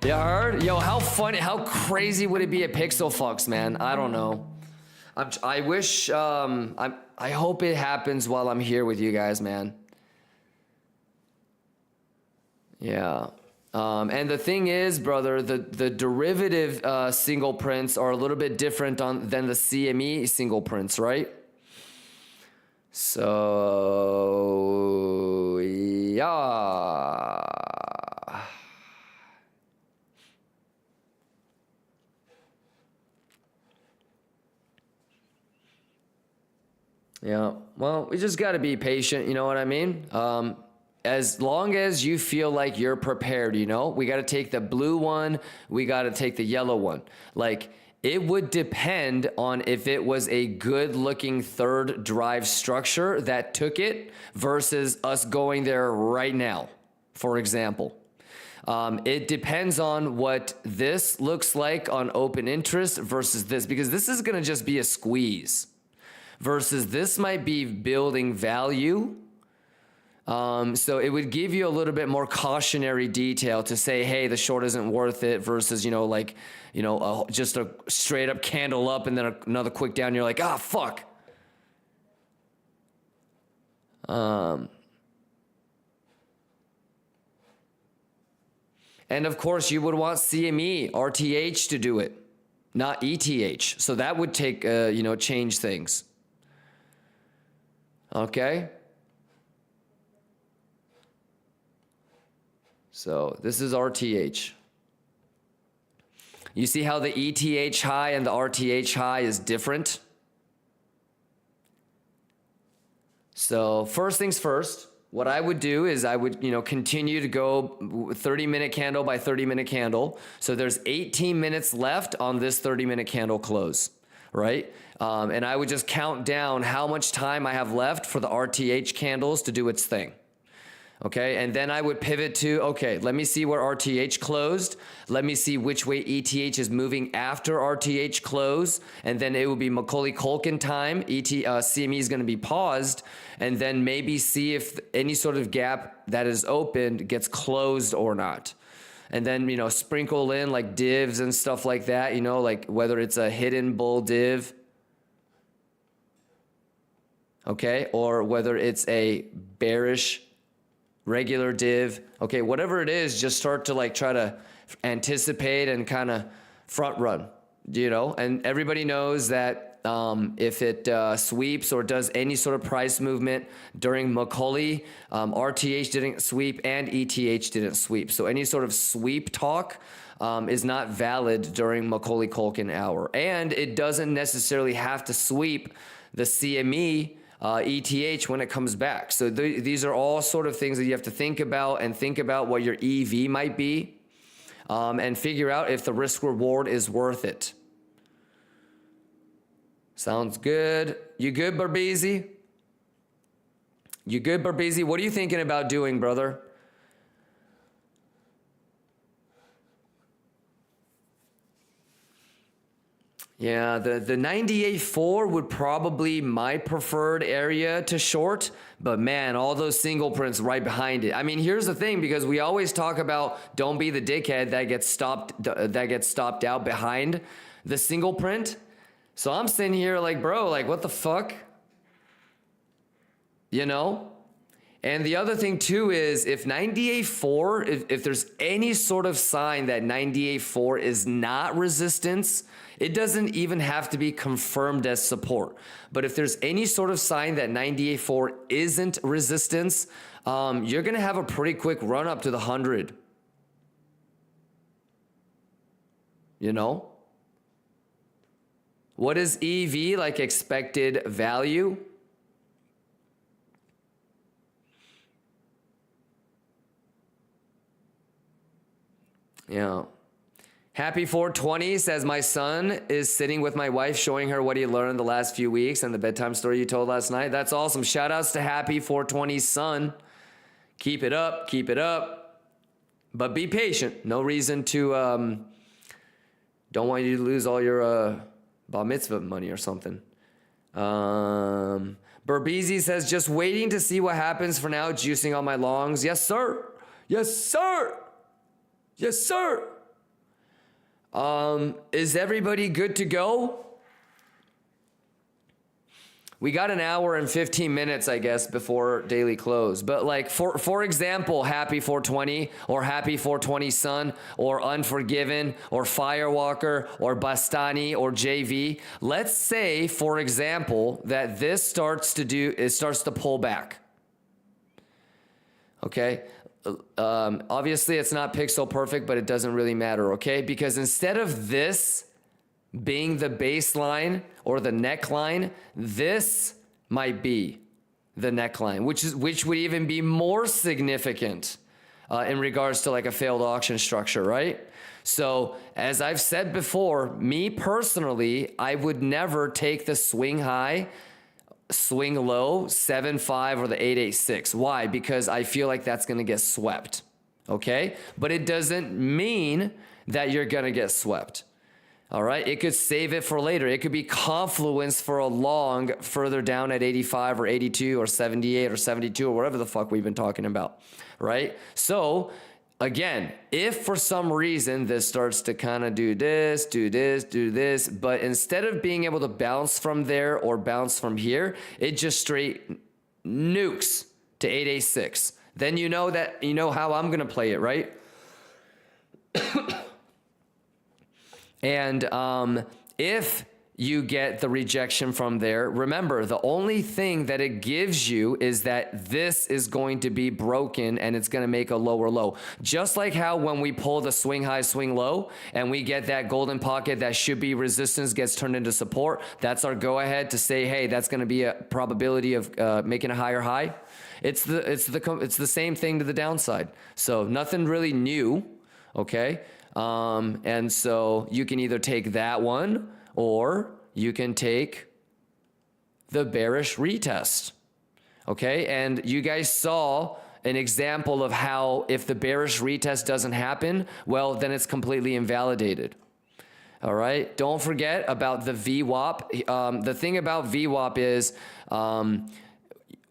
You heard? Yo, how funny, how crazy would it be at Pixel Fox, man? I don't know. I wish, I hope it happens while I'm here with you guys, man. Yeah. And the thing is, brother, the derivative single prints are a little bit different than the CME single prints, right? So, yeah. Yeah, well, we just got to be patient, you know what I mean? As long as you feel like you're prepared, you know, we got to take the blue one, we got to take the yellow one. Like, it would depend on if it was a good looking third drive structure that took it versus us going there right now, for example. It depends on what this looks like on open interest versus this, because this is going to just be a squeeze. Versus this might be building value. So it would give you a little bit more cautionary detail to say, hey, the short isn't worth it versus, you know, like, you know, just a straight up candle up and then another quick down. You're like, ah, fuck. And of course you would want CME, RTH to do it, not ETH. So that would take, you know, change things. Okay. So this is RTH. You see how the ETH high and the RTH high is different? So first things first, what I would do is I would, you know, continue to go 30-minute candle by 30-minute candle. So there's 18 minutes left on this 30-minute candle close, right? And I would just count down how much time I have left for the RTH candles to do its thing. Okay, and then I would pivot to, okay, let me see where RTH closed. Let me see which way ETH is moving after RTH close. And then it will be Macaulay Culkin time. CME is going to be paused. And then maybe see if any sort of gap that is opened gets closed or not. And then, you know, sprinkle in like divs and stuff like that, you know, like whether it's a hidden bull div. Okay, or whether it's a bearish regular div. Okay, whatever it is, just start to like try to anticipate and kind of front run, you know? And everybody knows that if it sweeps or does any sort of price movement during Macaulay, RTH didn't sweep and ETH didn't sweep. So any sort of sweep talk is not valid during Macaulay Culkin hour. And it doesn't necessarily have to sweep the CME ETH when it comes back. So these are all sort of things that you have to think about, and think about what your EV might be, and figure out if the risk reward is worth it. Sounds good. You good, Barbezi? You good, Barbezi? What are you thinking about doing, brother? Yeah, the 98.4 would probably my preferred area to short, but man, all those single prints right behind it. I mean, here's the thing, because we always talk about don't be the dickhead that gets stopped out behind the single print. So I'm sitting here like, bro, like what the fuck? You know? And the other thing too is if 98.4, if there's any sort of sign that 98.4 is not resistance, it doesn't even have to be confirmed as support. But if there's any sort of sign that 98.4 isn't resistance, you're gonna have a pretty quick run up to the 100. You know? What is EV, like expected value? Yeah. Happy 420 says, my son is sitting with my wife showing her what he learned the last few weeks and the bedtime story you told last night. That's awesome. Shout outs to Happy 420's son. Keep it up. Keep it up. But be patient. No reason to, don't want you to lose all your bar mitzvah money or something. Berbeezy says, just waiting to see what happens for now, juicing on my longs. Yes, sir. Yes, sir. Yes, sir. Is everybody good to go? We got an hour and 15 minutes, I guess, before daily close. But like, for example, Happy 420 or Happy 420 Sun or Unforgiven or Firewalker or Bastani or JV. Let's say, for example, that this starts to pull back. Okay. Obviously it's not pixel perfect, but it doesn't really matter, okay? Because instead of this being the baseline or the neckline, this might be the neckline, which would even be more significant in regards to like a failed auction structure, right? So as I've said before, me personally, I would never take the swing high, swing low, 7.5 or the 8.86. Why? Because I feel like that's going to get swept. Okay? But it doesn't mean that you're going to get swept. All right? It could save it for later. It could be confluence for a long further down at 85 or 82 or 78 or 72 or whatever the fuck we've been talking about. Right? So, again, if for some reason this starts to kind of do this, but instead of being able to bounce from there or bounce from here, it just straight nukes to 886. Then you know how I'm going to play it, right? And if you get the rejection from there, remember, the only thing that it gives you is that this is going to be broken and it's going to make a lower low. Just like how when we pull the swing high, swing low, and we get that golden pocket that should be resistance gets turned into support, that's our go ahead to say, hey, that's going to be a probability of making a higher high. It's the same thing to the downside. So nothing really new, okay? And so you can either take that one, or you can take the bearish retest, okay? And you guys saw an example of how if the bearish retest doesn't happen, well, then it's completely invalidated, all right? Don't forget about the VWAP. The thing about VWAP is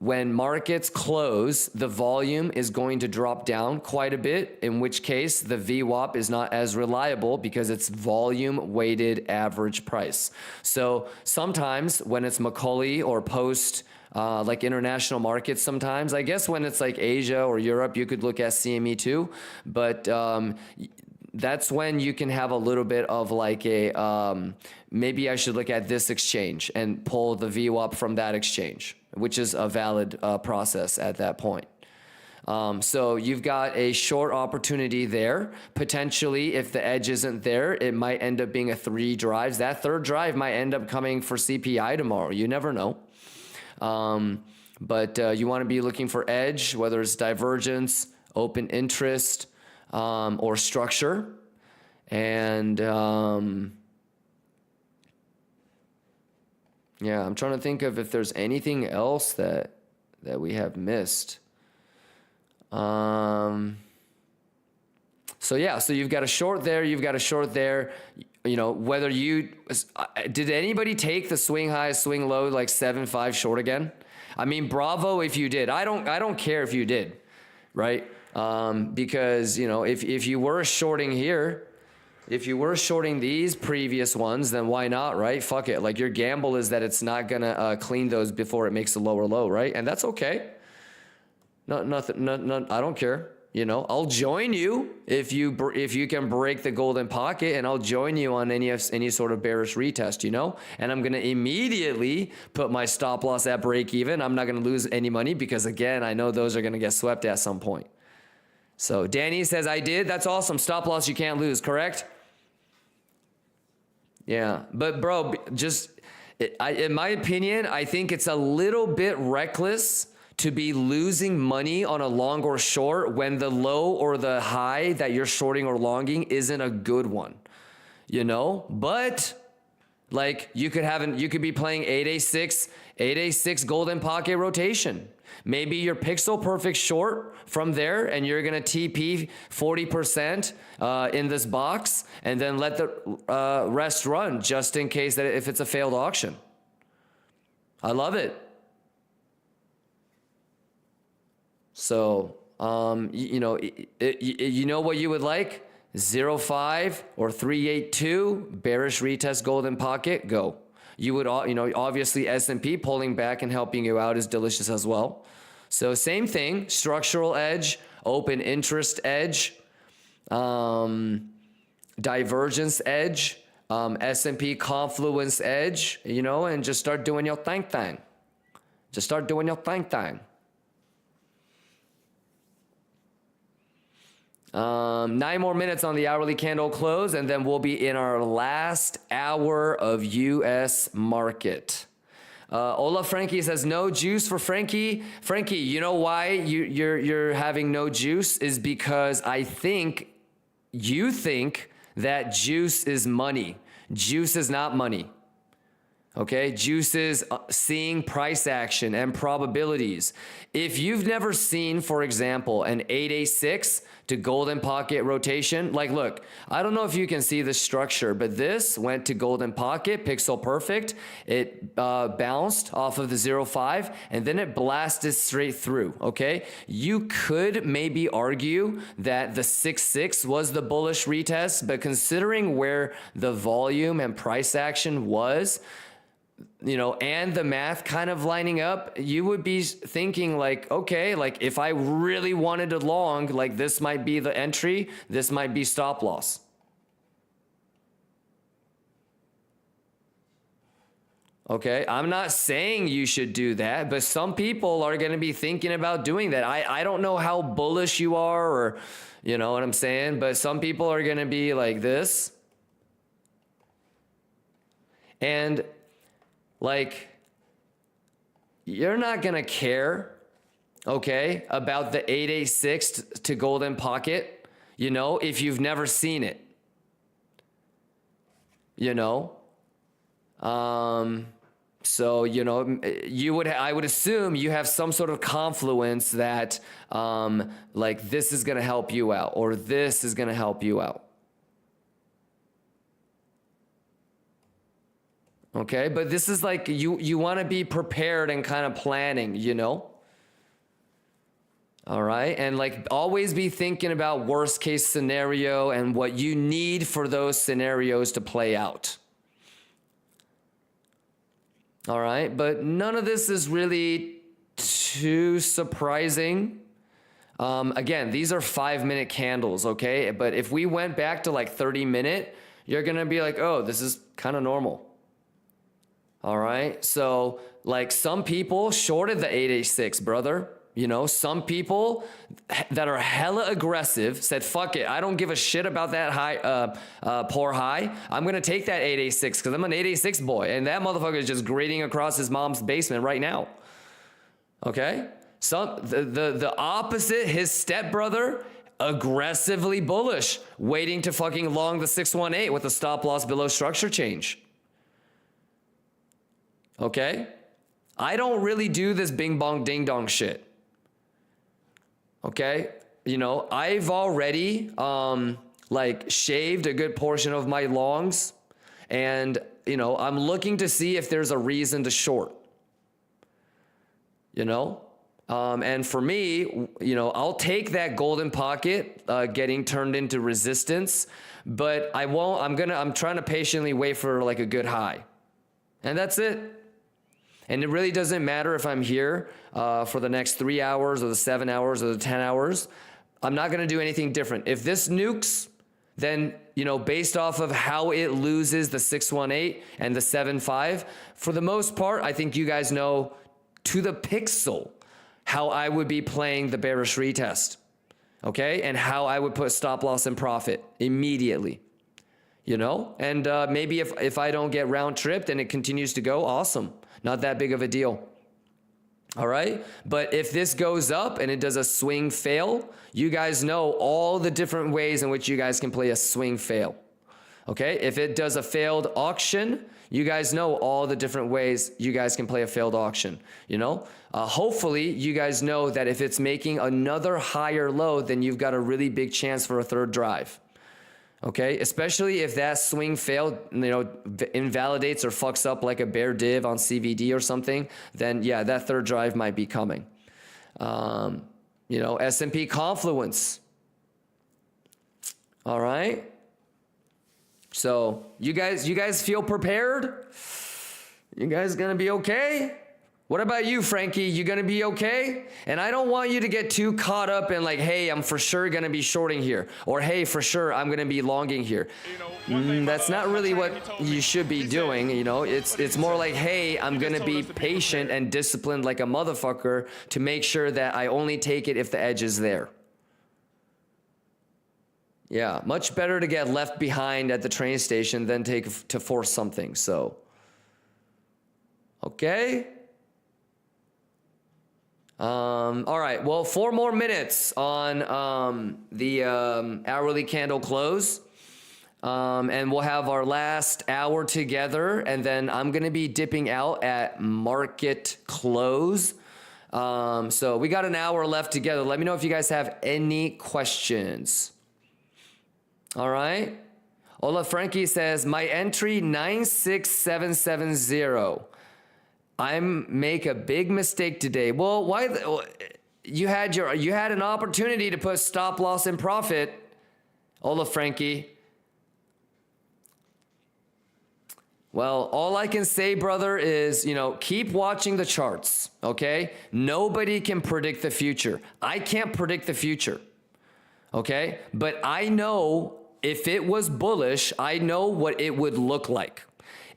when markets close, the volume is going to drop down quite a bit, in which case the VWAP is not as reliable because it's volume weighted average price. So sometimes when it's Macaulay or post like international markets, sometimes, I guess when it's like Asia or Europe, you could look at CME too, but that's when you can have a little bit of like a, maybe I should look at this exchange and pull the VWAP from that exchange, which is a valid process at that point. So you've got a short opportunity there. Potentially, if the edge isn't there, it might end up being a 3 drives. That third drive might end up coming for CPI tomorrow. You never know. But you want to be looking for edge, whether it's divergence, open interest, or structure. And yeah, I'm trying to think of if there's anything else that we have missed. So yeah, so you've got a short there, you've got a short there. You know, whether did anybody take the swing high, swing low, like 7.5 short again? I mean, bravo if you did. I don't care if you did, right? Because, you know, if you were shorting here, if you were shorting these previous ones, then why not, right? Fuck it. Like, your gamble is that it's not gonna clean those before it makes a lower low, right? And that's okay. Nothing. No, I don't care. You know, I'll join you if you can break the golden pocket, and I'll join you on any sort of bearish retest, you know? And I'm going to immediately put my stop loss at break even. I'm not going to lose any money because, again, I know those are going to get swept at some point. So Danny says, I did. That's awesome. Stop loss you can't lose, correct? Yeah. But, bro, in my opinion, I think it's a little bit reckless to be losing money on a long or short when the low or the high that you're shorting or longing isn't a good one, you know? But like you could be playing 8A6 golden pocket rotation. Maybe you're pixel perfect short from there and you're going to TP 40% in this box and then let the rest run just in case that if it's a failed auction. I love it. So, you know what you would like? 0.5 or 382 bearish retest golden pocket, go. You would, obviously S&P pulling back and helping you out is delicious as well. So same thing, structural edge, open interest edge, divergence edge, S&P confluence edge, and just start doing your thing. Just start doing your thing. 9 more minutes on the hourly candle close, and then we'll be in our last hour of U.S. market. Ola Frankie says no juice for Frankie. Frankie, you know why you're having no juice is because you think that juice is money. Juice is not money. Okay, juice is seeing price action and probabilities. If you've never seen, for example, an 8A6 to golden pocket rotation, like look, I don't know if you can see the structure, but this went to golden pocket, pixel perfect. It bounced off of the 0.5 and then it blasted straight through, okay? You could maybe argue that the 6.6 was the bullish retest, but considering where the volume and price action was, and the math kind of lining up, you would be thinking like, okay, like if I really wanted to long, like this might be the entry, this might be stop loss. Okay, I'm not saying you should do that, but some people are going to be thinking about doing that. I don't know how bullish you are or, you know what I'm saying, but some people are going to be like this. And like, you're not going to care, okay, about the 8A6 to golden pocket, if you've never seen it, So, I would assume you have some sort of confluence that, like this is going to help you out or this is going to help you out. Okay, but this is like you want to be prepared and kind of planning, All right, and like always be thinking about worst case scenario and what you need for those scenarios to play out. All right, but none of this is really too surprising. Again, these are 5-minute candles, okay? But if we went back to like 30-minute, you're gonna be like, oh, this is kind of normal. All right, so like some people shorted the 8A6, brother. Some people that are hella aggressive said, fuck it, I don't give a shit about that high, poor high. I'm gonna take that 8A6 because I'm an 8A6 boy, and that motherfucker is just grading across his mom's basement right now. Okay, the opposite, his stepbrother, aggressively bullish, waiting to fucking long the 618 with a stop loss below structure change. Okay, I don't really do this bing bong ding dong shit. Okay, I've already like shaved a good portion of my longs, and I'm looking to see if there's a reason to short. And for me, I'll take that golden pocket getting turned into resistance, but I won't. I'm trying to patiently wait for like a good high, and that's it. And it really doesn't matter if I'm here for the next 3 hours or the 7 hours or the 10 hours. I'm not going to do anything different. If this nukes, then, you know, based off of how it loses the 618 and the 75, for the most part, I think you guys know to the pixel how I would be playing the bearish retest, okay? And how I would put stop loss and profit immediately, you know? And maybe if I don't get round tripped and it continues to go, awesome. Not that big of a deal. All right. But if this goes up and it does a swing fail, you guys know all the different ways in which you guys can play a swing fail. Okay. If it does a failed auction, you guys know all the different ways you guys can play a failed auction. You know, hopefully you guys know that if it's making another higher low, then you've got a really big chance for a third drive. Okay, especially if that swing failed, you know, invalidates or fucks up like a bear div on CVD or something, then yeah, that third drive might be coming. You know, S&P Confluence. All right. So you guys feel prepared? You guys gonna be okay? What about you, Frankie? You gonna be okay? And I don't want you to get too caught up in like, hey, I'm for sure gonna be shorting here, or hey, for sure I'm gonna be longing here. You know, that's not really what you should be doing. You know, it's more like, hey, I'm gonna be patient and disciplined like a motherfucker to make sure that I only take it if the edge is there. Yeah, much better to get left behind at the train station than to force something. So, okay. All right, well, 4 more minutes on the hourly candle close, and we'll have our last hour together, and then I'm gonna be dipping out at market close. So we got an hour left together. Let me know if you guys have any questions. All right. Ola Frankie says, my entry 96770. I make a big mistake today. Well, why? You had an opportunity to put stop loss and profit, Ola Frankie. Well, all I can say, brother, is, you know, keep watching the charts, okay? Nobody can predict the future. I can't predict the future, okay? But I know if it was bullish, I know what it would look like.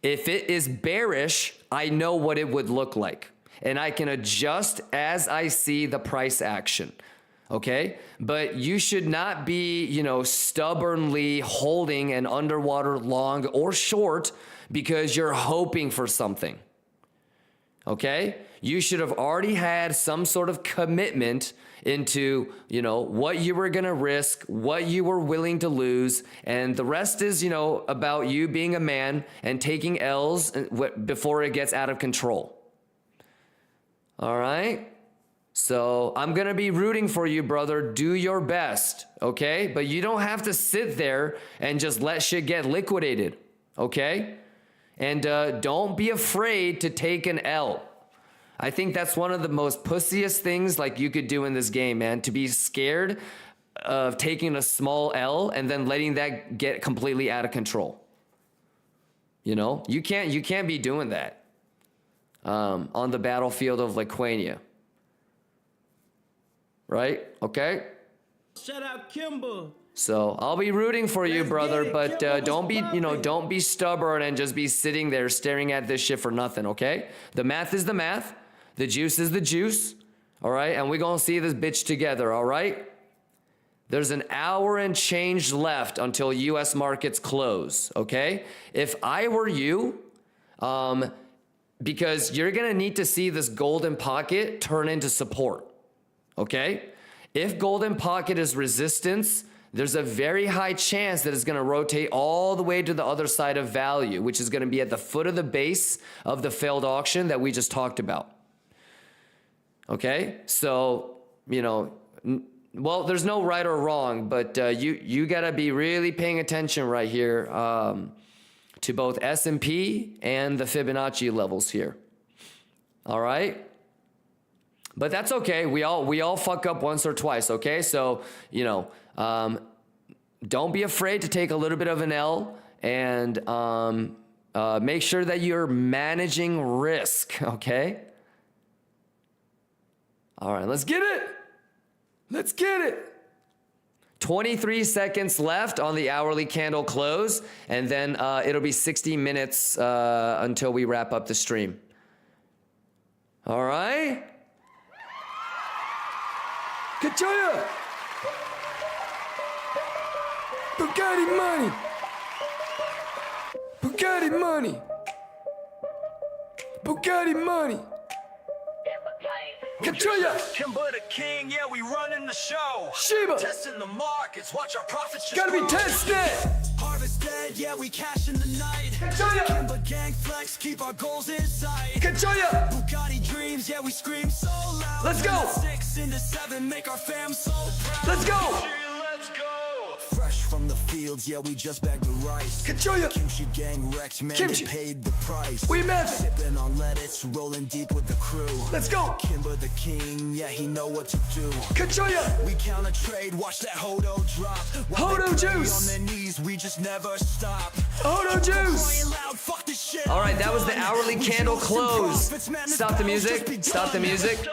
If it is bearish, I know what it would look like. And I can adjust as I see the price action. Okay? But you should not be, you know, stubbornly holding an underwater long or short because you're hoping for something. Okay? You should have already had some sort of commitment into, you know, what you were going to risk, what you were willing to lose. And the rest is, you know, about you being a man and taking L's before it gets out of control. All right. So I'm going to be rooting for you, brother. Do your best. Okay. But you don't have to sit there and just let shit get liquidated. Okay. And don't be afraid to take an L. I think that's one of the most pussiest things like you could do in this game, man, to be scared of taking a small L and then letting that get completely out of control. You know, you can't be doing that on the battlefield of Lithuania. Right? Okay. Shout out Kimber. So I'll be rooting for you, brother, but don't be stubborn and just be sitting there staring at this shit for nothing, okay? The math is the math. The juice is the juice, all right? And we're going to see this bitch together, all right? There's an hour and change left until U.S. markets close, okay? If I were you, because you're going to need to see this golden pocket turn into support, okay? If golden pocket is resistance, there's a very high chance that it's going to rotate all the way to the other side of value, which is going to be at the foot of the base of the failed auction that we just talked about. Okay, so, you know, well, there's no right or wrong, but you got to be really paying attention right here to both S&P and the Fibonacci levels here. All right? But that's okay. We all fuck up once or twice, okay? So, you know, don't be afraid to take a little bit of an L and Make sure that you're managing risk, okay? All right, let's get it. Let's get it. 23 seconds left on the hourly candle close, and then it'll be 60 minutes until we wrap up the stream. All right? Kachoya! Bugatti money! Bugatti money! Bugatti money! Kachoya! Kimber the king, yeah, we running the show. Shiba! Testing the markets, watch our profits just Gotta be grow. tested! Harvested, yeah, we cash in the night. Kachoya! Kimber gang flex, keep our goals in sight. Kachoya! Bugatti dreams, yeah, we scream so loud. Let's Turn go! that 6 into 7, make our fam so proud. Let's go! Let's go! Fresh from the fields, yeah, we just bagged the rice. Kachoya! Kimchi gang wrecked, man, Kimchi. they paid the price. We met! Sipping on lettuce, rolling deep with the crew. Let's go! Kimber the king, yeah, he know what to do. Kachoya! We counter trade, watch that Hodo drop. While Hodo they pray juice. on their knees, we just never stop. Hodo juice! Crying loud, fuck this shit. All right, that was the I'm done. hourly We candle choose some close. profits, man, this Stop the battle's just music. Stop the begun. music.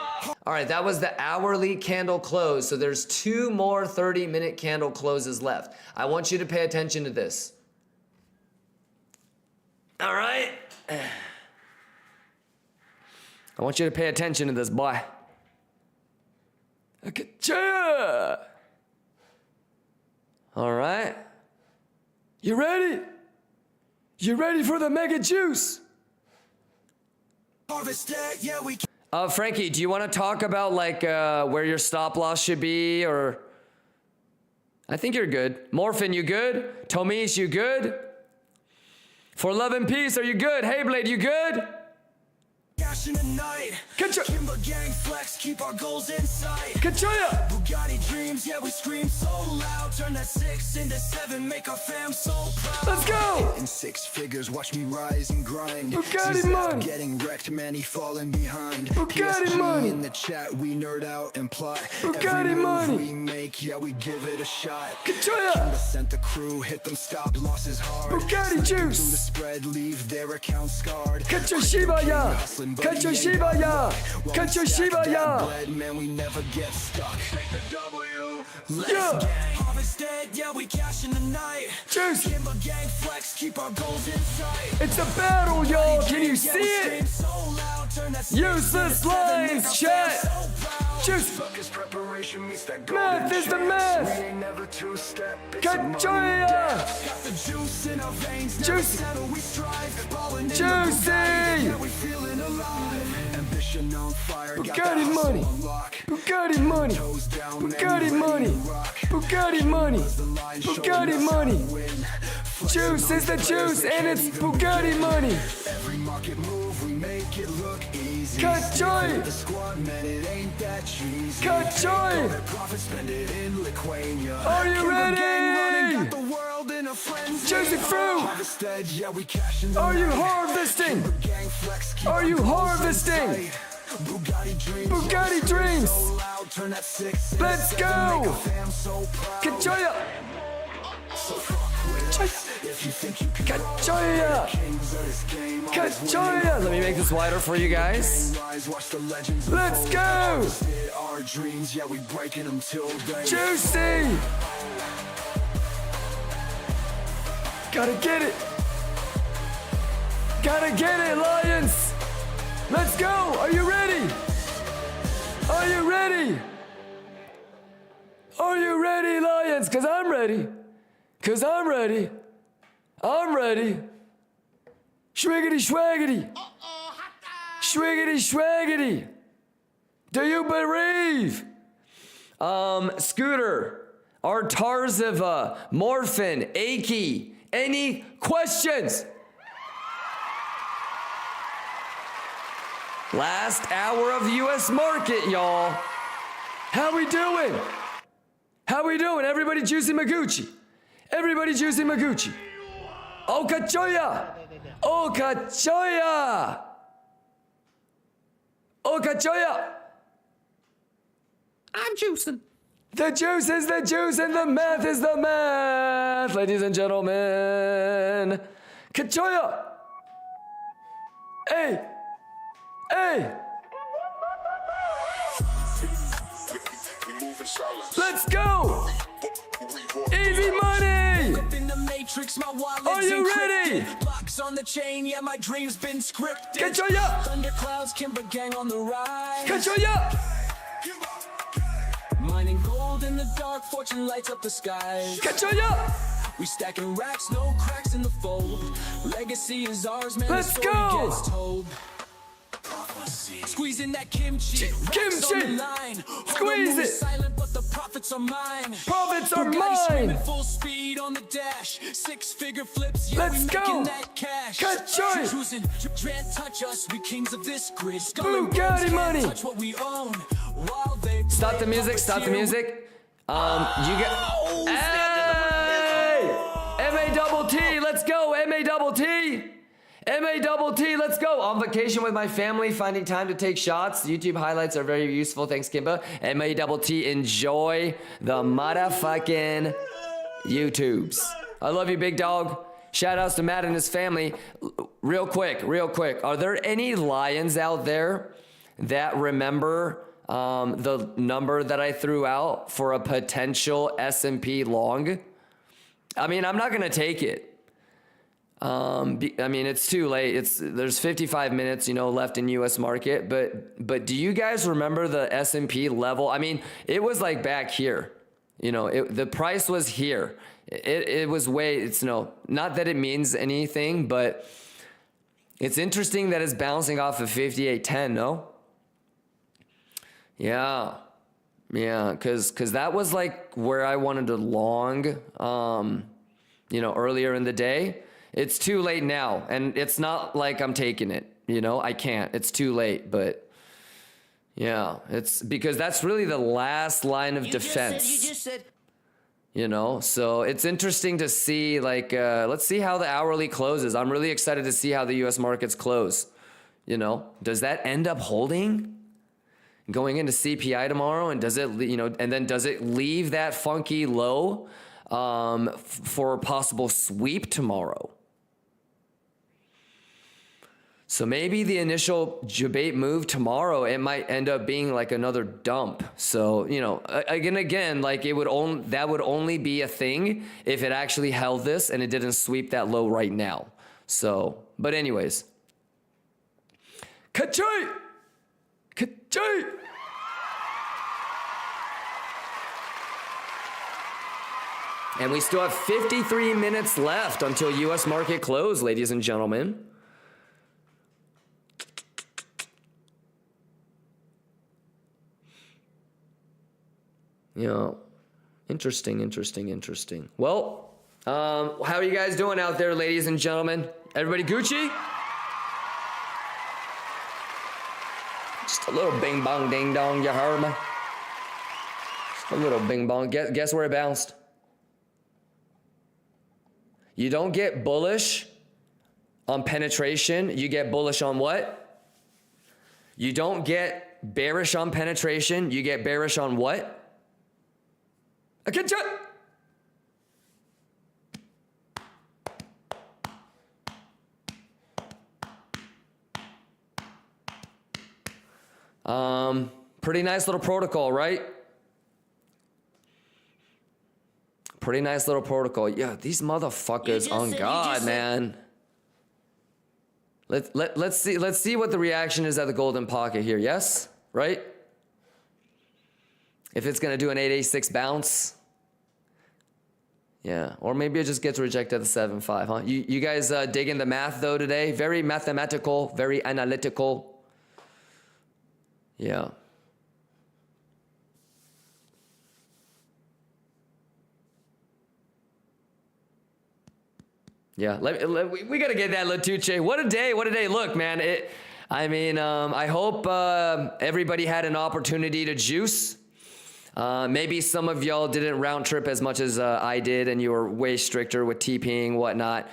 All right, that was the hourly candle close. So there's 2 more 30-minute candle closes left. I want you to pay attention to this. All right? I want you to pay attention to this, boy. Okay, all right. You ready? You ready for the mega juice? Harvested, yeah, we Frankie, do you want to talk about like where your stop loss should be, or? I think you're good. Morphin, you good? Tomish, you good? For love and peace, are you good? Hey Blade, you good? cash in the night. Kimber gang flex, keep our goals in sight. Kachoya! Bugatti dreams, yeah, we scream so loud. Turn that 6 into 7, make our fam so proud. Let's go! In 6 figures, watch me rise and grind. Bugatti Zizou money. getting wrecked, man, he falling behind. Bugatti PSG money. in the chat, we nerd out and plot. Bugatti Every move money. we make, yeah, we give it a shot. Kachoya! Kimber sent the crew, hit them stop losses hard. Bugatti Sniping juice. through the spread, leave their account scarred. Kacho Shibaya! Kacho Shibaya! Kacho Shibaya! Man, we never get stuck. Yeah! Harvested, yeah, we cash in the night. Juice! Kimber gang flex, keep our goals in sight. It's a battle, y'all! Can you see it? Useless lines, chat! Juice! Math is the math! Kachoya! Got the juice in our veins, never Juicy! settle, we strive. Ballin' in the Juicy! Bugatti, yeah, we feeling alive. Ambition on fire, got the Bugatti hustle money! on lock. Bugatti money! Toes down, man, Bugatti we ready money! to rock. Bugatti money! The line showing Bugatti us how to money! win. Juice is the juice, and it's Bugatti money! Every market move, we make it look easy. Kachoy! The squad, man, it ain't that cheesy. Kachoy! Profit, spend it in Lithuania. Are you Kimber ready? gang running, got the world in a frenzy. Juicy fruit! Harvested, yeah, we cash in the Are you night. harvesting? Gang flex, keep Are our you goals in harvesting? sight. Bugatti dreams, Bugatti yeah, dreams. so loud, turn that 6 into Let's 7, go. make our fam so proud. Kachoya! So fuck with us. If you think you can Kachoya! kings of this game, Kachoya! Let me make this wider for you guys. rise, watch the legends. Let's go! Our dreams, yeah, we breaking them till they Juicy! Gotta get it! Gotta get it, Lions! Let's go! Are you ready? Are you ready? Are you ready, Lions? Cause I'm ready. Cause I'm ready. I'm ready. Schwiggity schwaggity. Schwiggity schwaggity. Do you believe? Scooter, Artarziva, Morphin, Aki, any questions? Last hour of the US market, y'all. How we doing? How we doing? Everybody juicy Maguchi. Everybody juicy Maguchi. Okachoya. Okachoya. Okachoya. I'm juicing. The juice is the juice and the math is the math, ladies and gentlemen. Kachoya. Hey! Hey! Let's go! Easy money! In the matrix, my wallet's Are you encrypted. ready? Blocks on the chain, yeah, my dreams been scripted. Kachoya! Thunderclouds, Kimber gang on the rise. Kachoya! Mining gold in the dark, fortune lights up the skies. Kachoya! We stacking racks, no cracks in the fold. Legacy is ours, man. Let's the story go! gets told. Squeezing that kimchi, racks on the line. All the Squeeze moves it. silent, but the profits are mine. Profits are Bugatti mine. screaming full speed on the dash. 6-figure flips, yeah, Let's we go. making that cash. Kachoy. Choosing, can't touch us, we kings of this grid. Bugatti money. Touch what we own. While they Stop the play music, stop the puppeteer. music. You get. Hey! M-A-double-T, let's go, M-A-double-T! M-A-double-T, let's go! On vacation with my family, finding time to take shots. YouTube highlights are very useful, thanks Kimba. M-A-double-T, enjoy the motherfucking YouTubes. I love you, big dog. Shout outs to Matt and his family. Real quick, are there any lions out there that remember the number that I threw out for a potential S&P long? I mean, I'm not gonna take it. I mean, it's too late. There's 55 minutes, left in U.S. market. But do you guys remember the S&P level? I mean, it was like back here. The price was here. It was way. It's not that it means anything, but it's interesting that it's bouncing off of 58.10. No. Yeah, because that was like where I wanted to long, earlier in the day. It's too late now, and it's not like I'm taking it, I can't. It's too late, but yeah, it's because that's really the last line of defense. You just said. So it's interesting to see, let's see how the hourly closes. I'm really excited to see how the U.S. markets close. Does that end up holding? Going into CPI tomorrow, and does it, and then does it leave that funky low for a possible sweep tomorrow? So maybe the initial debate move tomorrow, it might end up being like another dump. So, again, like that would only be a thing if it actually held this and it didn't sweep that low right now. So, but anyways. Ka-choy! Ka-choy! And we still have 53 minutes left until U.S. market close, ladies and gentlemen. Interesting. Well, how are you guys doing out there, ladies and gentlemen? Everybody Gucci? Just a little bing bong ding dong, you heard me? Just a little bing bong. Guess where it bounced? You don't get bullish on penetration. You get bullish on what? You don't get bearish on penetration. You get bearish on what? I can't check. Pretty nice little protocol, right? Pretty nice little protocol. Yeah, these motherfuckers on God, man. Let's see what the reaction is at the golden pocket here. Yes, right? If it's gonna do an 886 bounce, yeah, or maybe it just gets rejected at the 7.5, huh? You guys digging the math though today? Very mathematical, very analytical. Yeah. Yeah, we got to get that Latuche. What a day. Look, man, I hope everybody had an opportunity to juice. Maybe some of y'all didn't round trip as much as I did, and you were way stricter with TPing, whatnot.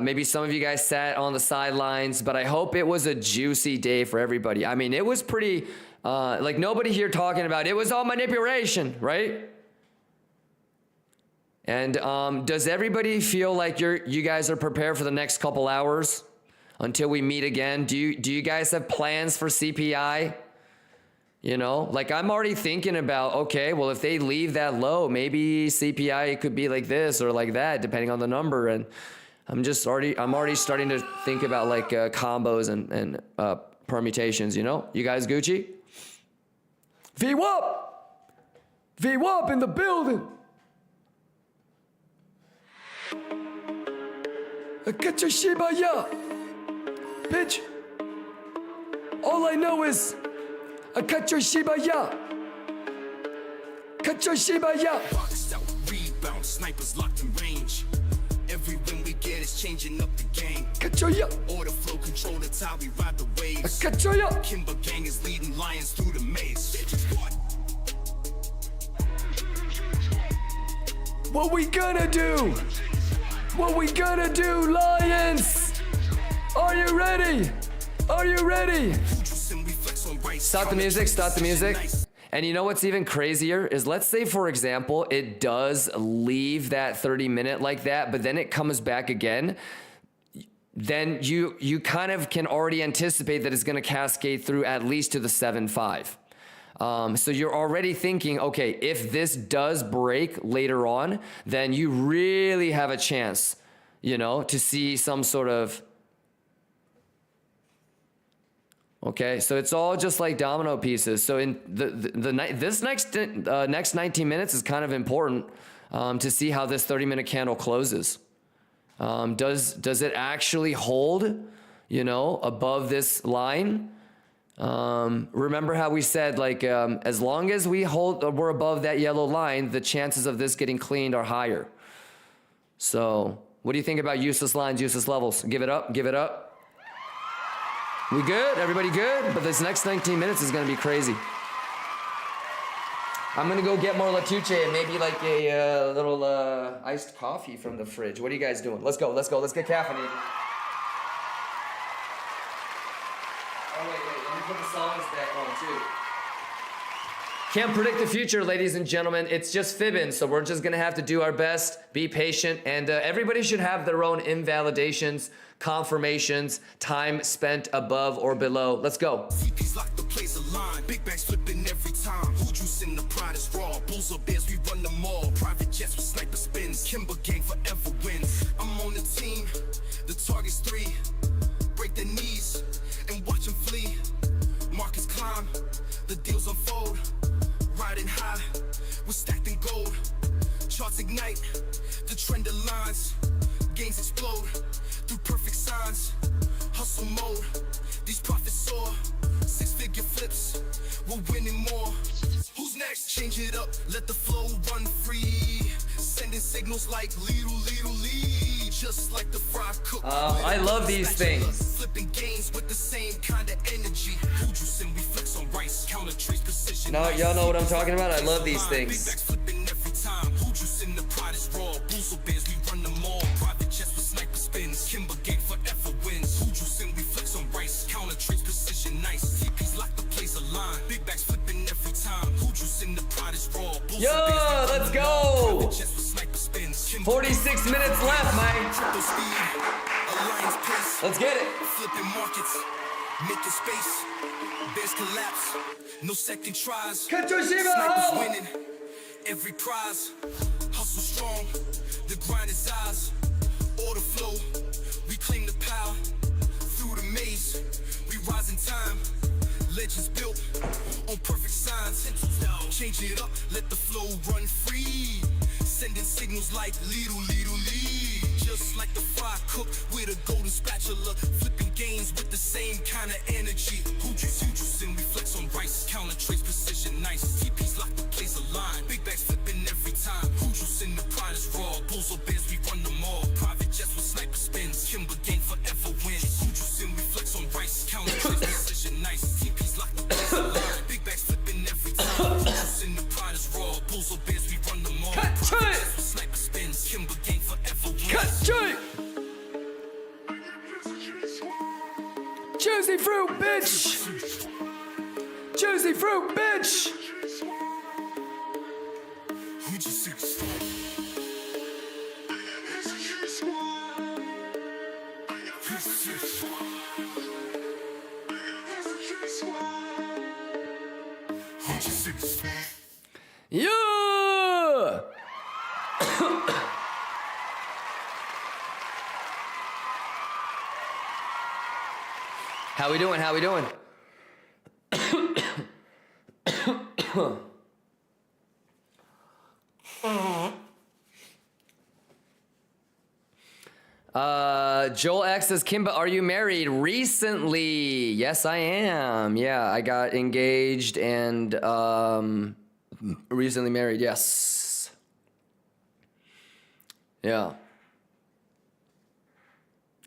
Maybe some of you guys sat on the sidelines, but I hope it was a juicy day for everybody. I mean, it was pretty, like nobody here talking about it was all manipulation, right? And does everybody feel like you guys are prepared for the next couple hours? until we meet again. Do you guys have plans for CPI? You know, like I'm already thinking about, okay, well, if they leave that low, maybe CPI could be like this or like that, depending on the number. And I'm already starting to think about like combos and permutations, you know? You guys Gucci? VWAP! VWAP in the building! Get your Shiba ya! Bitch! All I know is I cut your Shiba ya! Cut your Shiba ya! Boxed out, rebound, snipers locked in range. Every win we get is changing up the game. Cut your ya! Order flow control, that's how we ride the waves. Cut your ya! Kimber gang is leading lions through the maze. What we gonna do? What we gonna do, Lions? Are you ready? Are you ready? Stop the music, stop the music. And you know what's even crazier is, let's say, for example, it does leave that 30-minute like that, but then it comes back again. Then you kind of can already anticipate that it's gonna cascade through at least to the 7.5. So you're already thinking, okay, if this does break later on, then you really have a chance, you know, to see some sort of, okay, so it's all just like domino pieces. So in this next 19 minutes is kind of important to see how this 30-minute candle closes. Does it actually hold, you know, above this line? Remember how we said, like, as long as we're above that yellow line, the chances of this getting cleaned are higher. So what do you think about useless lines, useless levels? Give it up, give it up. We good? Everybody good? But this next 19 minutes is gonna be crazy. I'm gonna go get more Latuche and maybe like a little iced coffee from the fridge. What are you guys doing? Let's go, let's go, let's get caffeinated. Oh wait, let me put the songs back on too. Can't predict the future, ladies and gentlemen. It's just fibbing, so we're just gonna have to do our best, be patient, and everybody should have their own invalidations, confirmations, time spent above or below. Let's go. CP's lock the place aligned. Big bags flipping every time. Who juice in the pride is raw. Bulls or bears, we run them all. Private jets with sniper spins. Kimber gang forever wins. I'm on the team. The target's 3. Break their knees and watch them flee. Markets climb. The deals unfold. Riding high. We're stacked in gold. Charts ignite. The trend aligns. Gains explode. Through perfect signs, hustle mode, these profits soar, 6-figure flips, we're winning more. Who's next? Change it up, let the flow run free. Sending signals like lead, just like the fry cook. I love these things. Flipping games with the same kind of energy. Who juice and we flex on rice, counter trace precision. Now y'all know what I'm talking about. I love these things. Big bags flipping every time. Who juice in the pride is raw. Bulls or bears, we run them all. Private jets with sniper spins. Kimber gang forever wins. Who juice and we flex on rice, counter trace precision nice. TP's lock the place aligned. Big bags flipping every time. Who juice in the pride is raw. Bulls Yo, or bears, let's go. Private jets with sniper spins. 46 minutes left, man. Triple speed, alliance pace. Let's get it. Flipping markets, making space. Bears collapse, no second tries. Cut your Shiba Snipers up. winning every prize. Hustle strong, the grind is ours. Order flow, we claim the power. Through the maze, we rise in time. Legends built on perfect signs. Change it up, let the flow run free. Sending signals like lead. Just like the fry cook with a golden spatula. Flipping games with the same kind of energy. Who juice and we flex on rice. Counter trace precision nice. TP's lock the place aligned. Big bags flipping every time. Who juice in the pride is raw. Bulls or bears, we run them all. Private jets with sniper spins. Kimber gang forever wins. Who juice and we flex on rice. Counter trace precision nice. TP's lock the place aligned. Big bags flipping every time. Who juice in the pride is raw. Bulls or bears, we run them all. Private jets with sniper spins. Kimber gang forever wins. Juicy fruit, bitch! Juicy fruit, bitch! Yeah! How we doing? How we doing? Joel X says, Kimba, are you married recently? Yes, I am. Yeah, I got engaged and recently married. Yes. Yeah.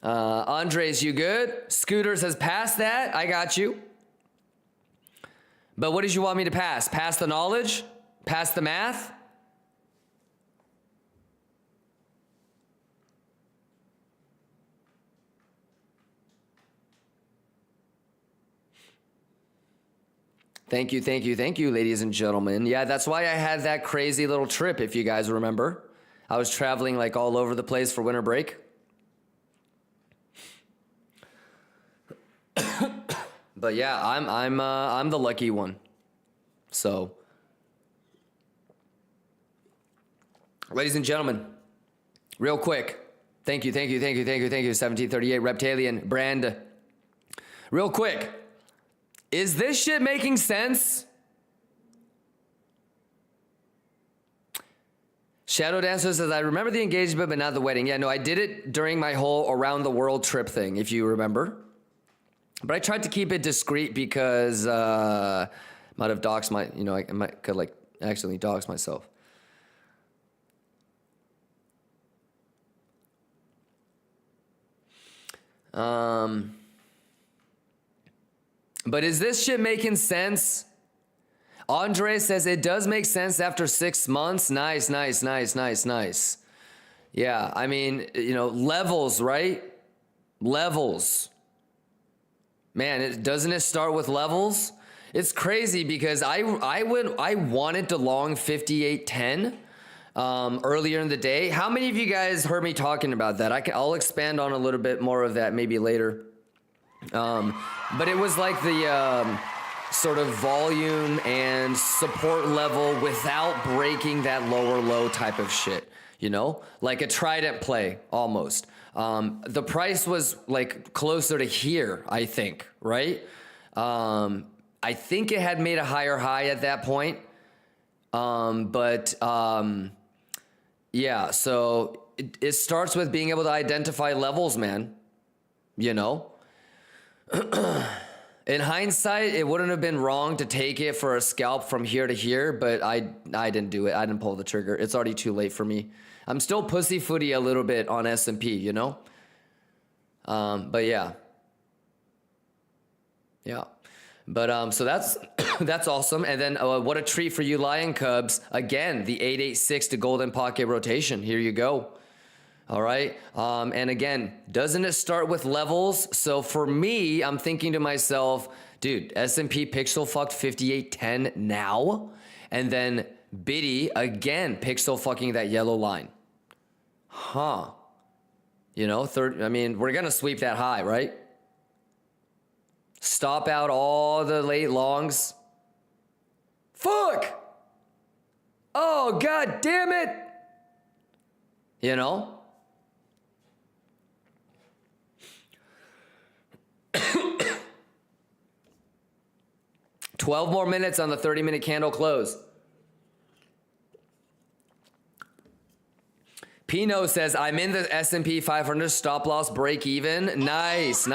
Andres, you good? Scooters has passed that. I got you. But what did you want me to pass? Pass the knowledge? Pass the math? Thank you, thank you, thank you, ladies and gentlemen. Yeah, that's why I had that crazy little trip, if you guys remember. I was traveling like all over the place for winter break. But yeah, I'm the lucky one. So, ladies and gentlemen, real quick, thank you, 1738 Reptilian brand. Real quick, is this shit making sense? Shadow Dancer says, I remember the engagement, but not the wedding. Yeah, no, I did it during my whole around the world trip thing, if you remember. But I tried to keep it discreet because might have doxed my, you know, I could like accidentally dox myself. But is this shit making sense? Andre says it does make sense after 6 months. Nice. Yeah, I mean, you know, levels, right? Levels. Man, doesn't it start with levels? It's crazy because I wanted to long 5810 earlier in the day. How many of you guys heard me talking about that? I'll expand on a little bit more of that maybe later. But it was like the sort of volume and support level without breaking that lower low type of shit, you know? Like a trident play almost. The price was like closer to here, I think, right? I think it had made a higher high at that point. Yeah, so it starts with being able to identify levels, man, you know? In hindsight, it wouldn't have been wrong to take it for a scalp from here to here, but I didn't do it. I didn't pull the trigger. It's already too late for me. I'm still pussyfooty a little bit on S&P, you know? But yeah. Yeah. But so that's that's awesome. And then what a treat for you Lion Cubs. Again, the 886 to golden pocket rotation. Here you go. All right. And again, doesn't it start with levels? So for me, I'm thinking to myself, dude, S&P pixel fucked 5810 now. And then Biddy again pixel fucking that yellow line. Huh. You know, I mean, we're going to sweep that high, right? Stop out all the late longs. Fuck. Oh, God damn it. You know? 12 more minutes on the 30-minute candle close. Pino says, I'm in the S&P 500 stop loss break even. Nice.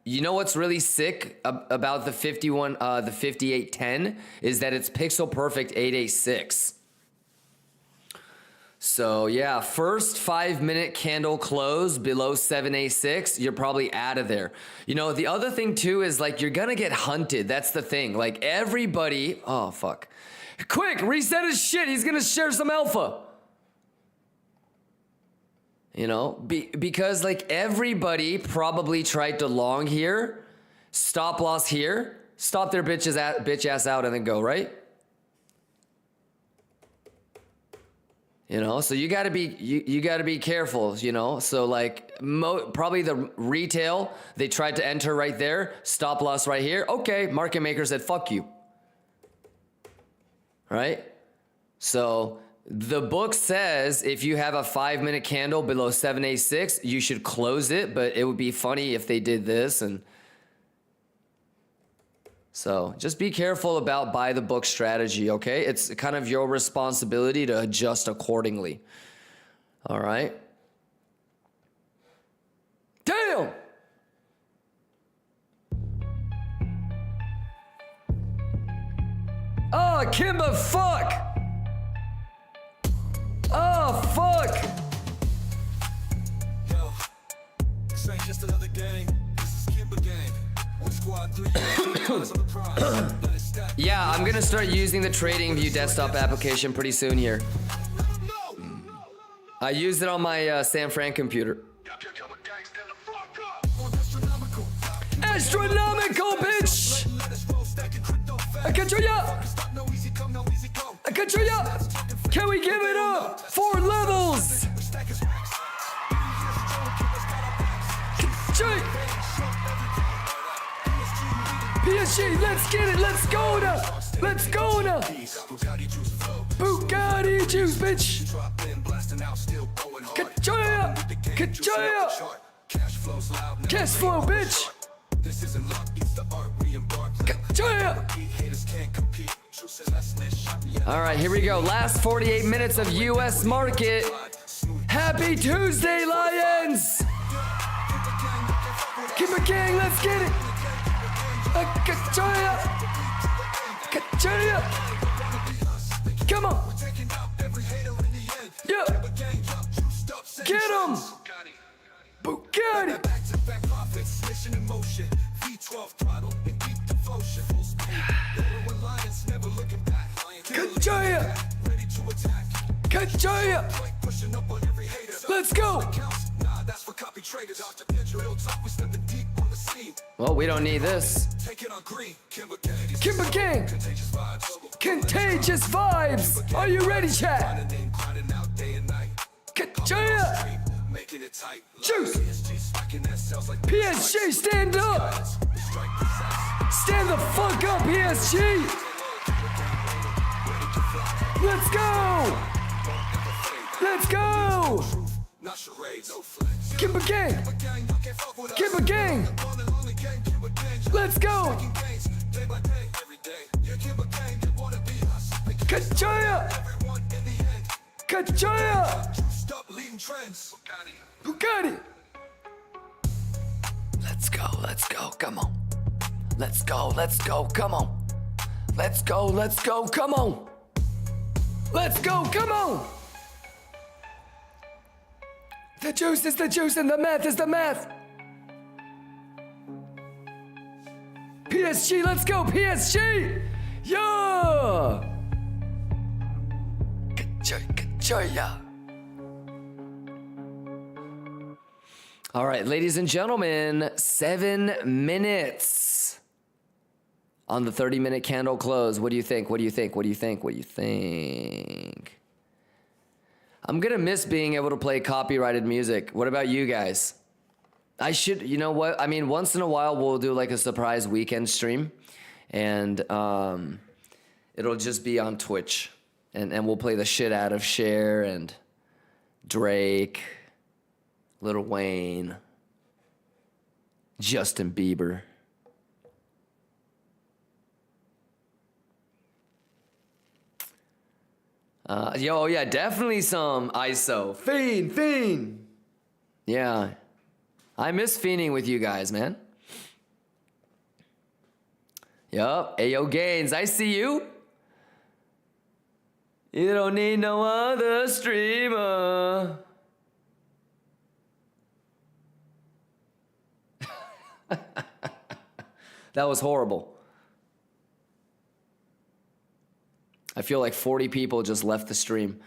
You know what's really sick about the 5810 is that it's pixel perfect 886. So yeah, first 5-minute candle close below 786, you're probably out of there. You know, the other thing too is like you're gonna get hunted. That's the thing. Like everybody, oh fuck. Quick, reset his shit. He's gonna share some alpha. You know, because like everybody probably tried to long here, stop loss here, stop their bitch ass out and then go, right? You know, so you gotta be careful, you know? So like probably the retail, they tried to enter right there, stop loss right here. Okay, market maker said, fuck you. Right? So the book says if you have a 5-minute candle below 786, you should close it, but it would be funny if they did this. And so just be careful about buy the book strategy, okay? It's kind of your responsibility to adjust accordingly. All right? Damn! Oh, Kimba, fuck! Oh, fuck! Yo, this ain't just another game. This is Kimba game. With squad 3, on the prize. Let it stack. Yeah, I'm gonna start using the TradingView desktop application pretty soon here. I used it on my San Fran computer. Astronomical, bitch! I control ya! I control ya! Can we give it up? 4 levels! PSG, let's get it, let's go now! Let's go now! Bugatti juice, bitch! Ka-choya! Ka-choya! Cash flow, bitch! Ka-choya! All right, here we go. Last 48 minutes of U.S. market. Happy Tuesday, Lions! Keep it gang, let's get it! Ka-choya! Ka-choya! Come on! Yeah! Get him! Bugatti! Ka-choya! Ka-choya! Let's go! Well, we don't need this. Kimba Gang! Contagious vibes! Are you ready, chat? Ka-choya! Juice! PSG, stand up! Stand the fuck up, PSG! Let's go! Let's go! Kimba Gang! Kimba Gang! Let's go! Ka-choya! Ka-choya! Bugatti! Let's go, come on. Let's go, come on. Let's go, come on. Let's go, come on. The juice is the juice and the math is the math. PSG, let's go, PSG! Yeah! Ka-choya! All right, ladies and gentlemen, 7 minutes on the 30-minute candle close. What do you think? What do you think? What do you think? What do you think? I'm gonna miss being able to play copyrighted music. What about you guys? I should, you know what? I mean, once in a while we'll do like a surprise weekend stream, and it'll just be on Twitch, and we'll play the shit out of Cher and Drake, Lil Wayne, Justin Bieber. Yo, yeah, definitely some ISO. Fiend. Yeah. I miss fiending with you guys, man. Yup. Ayo Gaines, I see you. You don't need no other streamer. That was horrible. I feel like 40 people just left the stream.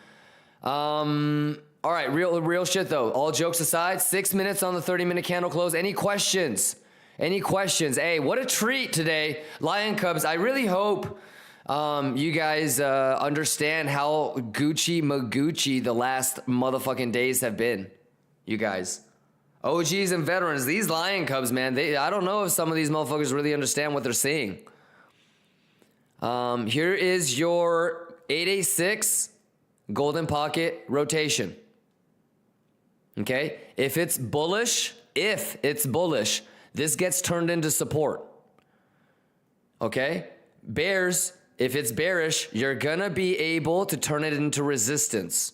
All right, real shit though. All jokes aside, 6 minutes on the 30-minute candle close. Any questions? Any questions? Hey, what a treat today, Lion Cubs. I really hope you guys understand how Gucci Magucci the last motherfucking days have been. You guys. OGs and veterans, these Lion Cubs, man, I don't know if some of these motherfuckers really understand what they're seeing. Here is your 886, golden pocket rotation. Okay? If it's bullish, this gets turned into support. Okay? Bears, if it's bearish, you're gonna be able to turn it into resistance.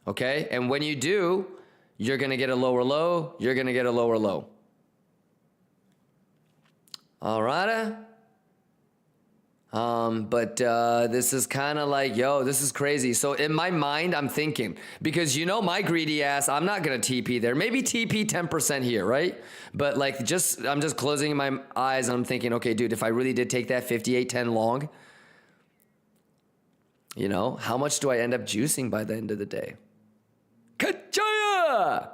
Okay? And when you do, you're gonna get a lower low, you're gonna get a lower low. All right. But this is kind of like, yo, this is crazy. So in my mind, I'm thinking, because you know my greedy ass, I'm not gonna TP there. Maybe TP 10% here, right? But like, I'm just closing my eyes and I'm thinking, okay, dude, if I really did take that 58.10 long, you know, how much do I end up juicing by the end of the day? Kachaya!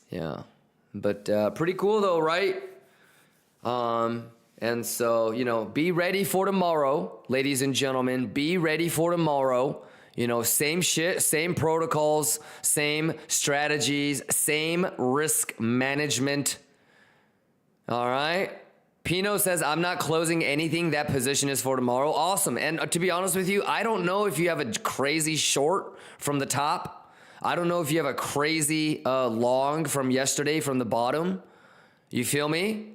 Yeah. But pretty cool though, right? And so, you know, be ready for tomorrow, ladies and gentlemen. Be ready for tomorrow. You know, same shit, same protocols, same strategies, same risk management. All right. Pino says, I'm not closing anything. That position is for tomorrow. Awesome. And to be honest with you, I don't know if you have a crazy short from the top. I don't know if you have a crazy long from yesterday from the bottom. You feel me?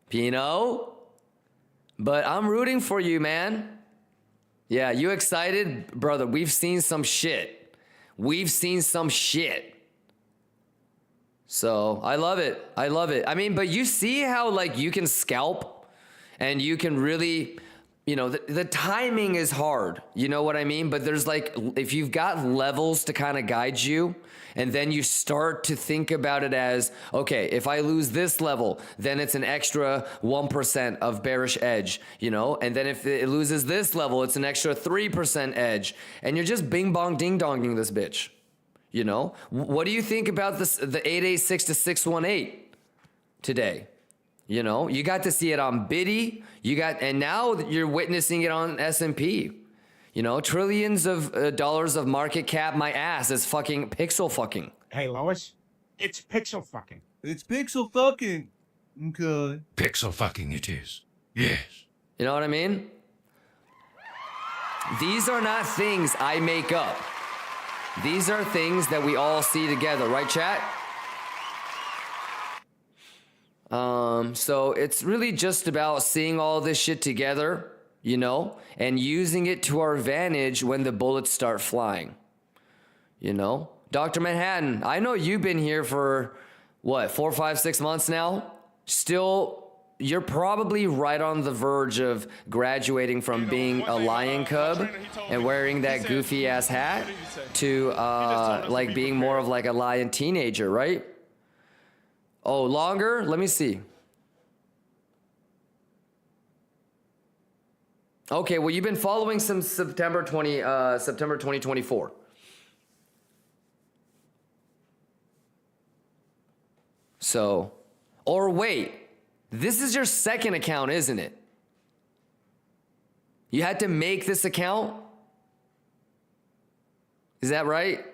Pino? But I'm rooting for you, man. Yeah, you excited? Brother, we've seen some shit. We've seen some shit. So I love it. I love it. I mean, but you see how like you can scalp and you can really... You know, the timing is hard, you know what I mean? But there's like, if you've got levels to kind of guide you, and then you start to think about it as, okay, if I lose this level, then it's an extra 1% of bearish edge, you know? And then if it loses this level, it's an extra 3% edge. And you're just bing bong ding donging this bitch, you know? What do you think about this, the 886 to 618 today? You know, you got to see it on Biddy, and now you're witnessing it on S&P. You know, trillions of dollars of market cap. My ass is fucking pixel fucking. Hey, Lois, it's pixel fucking. It's pixel fucking. Okay. Pixel fucking it is. Yes. You know what I mean? These are not things I make up. These are things that we all see together, right, chat? So it's really just about seeing all this shit together, you know, and using it to our advantage when the bullets start flying, you know? Dr. Manhattan, I know you've been here for, what, 4, 5, 6 months now? Still, you're probably right on the verge of graduating from being a lion cub and wearing that goofy ass hat to, like being more of like a lion teenager, right? Oh, longer? Let me see. Okay, well, you've been following since September 2024. So, or wait, this is your second account, isn't it? You had to make this account? Is that right?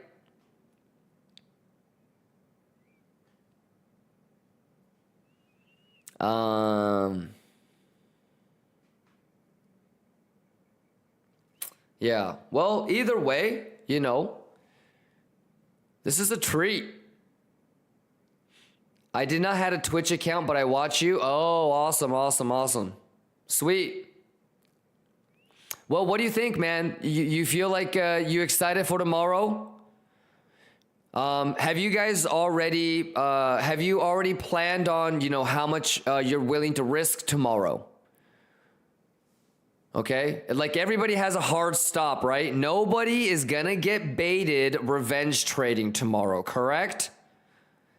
Yeah, well, either way, you know, this is a treat. I did not have a Twitch account, but I watch you. Oh, awesome, awesome, awesome. Sweet. Well, what do you think, man? You feel like you excited for tomorrow? Have you guys already, have you already planned on, you know, how much you're willing to risk tomorrow? Okay? Like everybody has a hard stop, right? Nobody is gonna get baited revenge trading tomorrow, correct?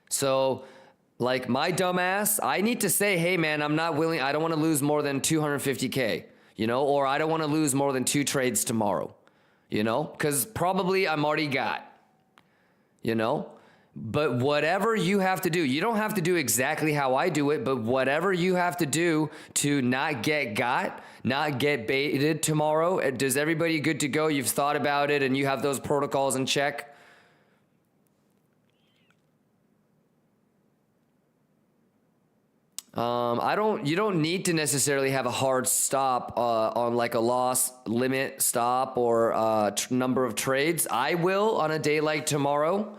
So, like my dumbass, I need to say, hey man, I'm not willing, I don't wanna lose more than 250K, you know, or I don't wanna lose more than 2 trades tomorrow, you know? Cause probably I'm already got. You know, but whatever you have to do, you don't have to do exactly how I do it, but whatever you have to do to not get got, not get baited tomorrow. Does everybody good to go? You've thought about it and you have those protocols in check? You don't need to necessarily have a hard stop on like a loss limit stop or number of trades. I will on a day like tomorrow.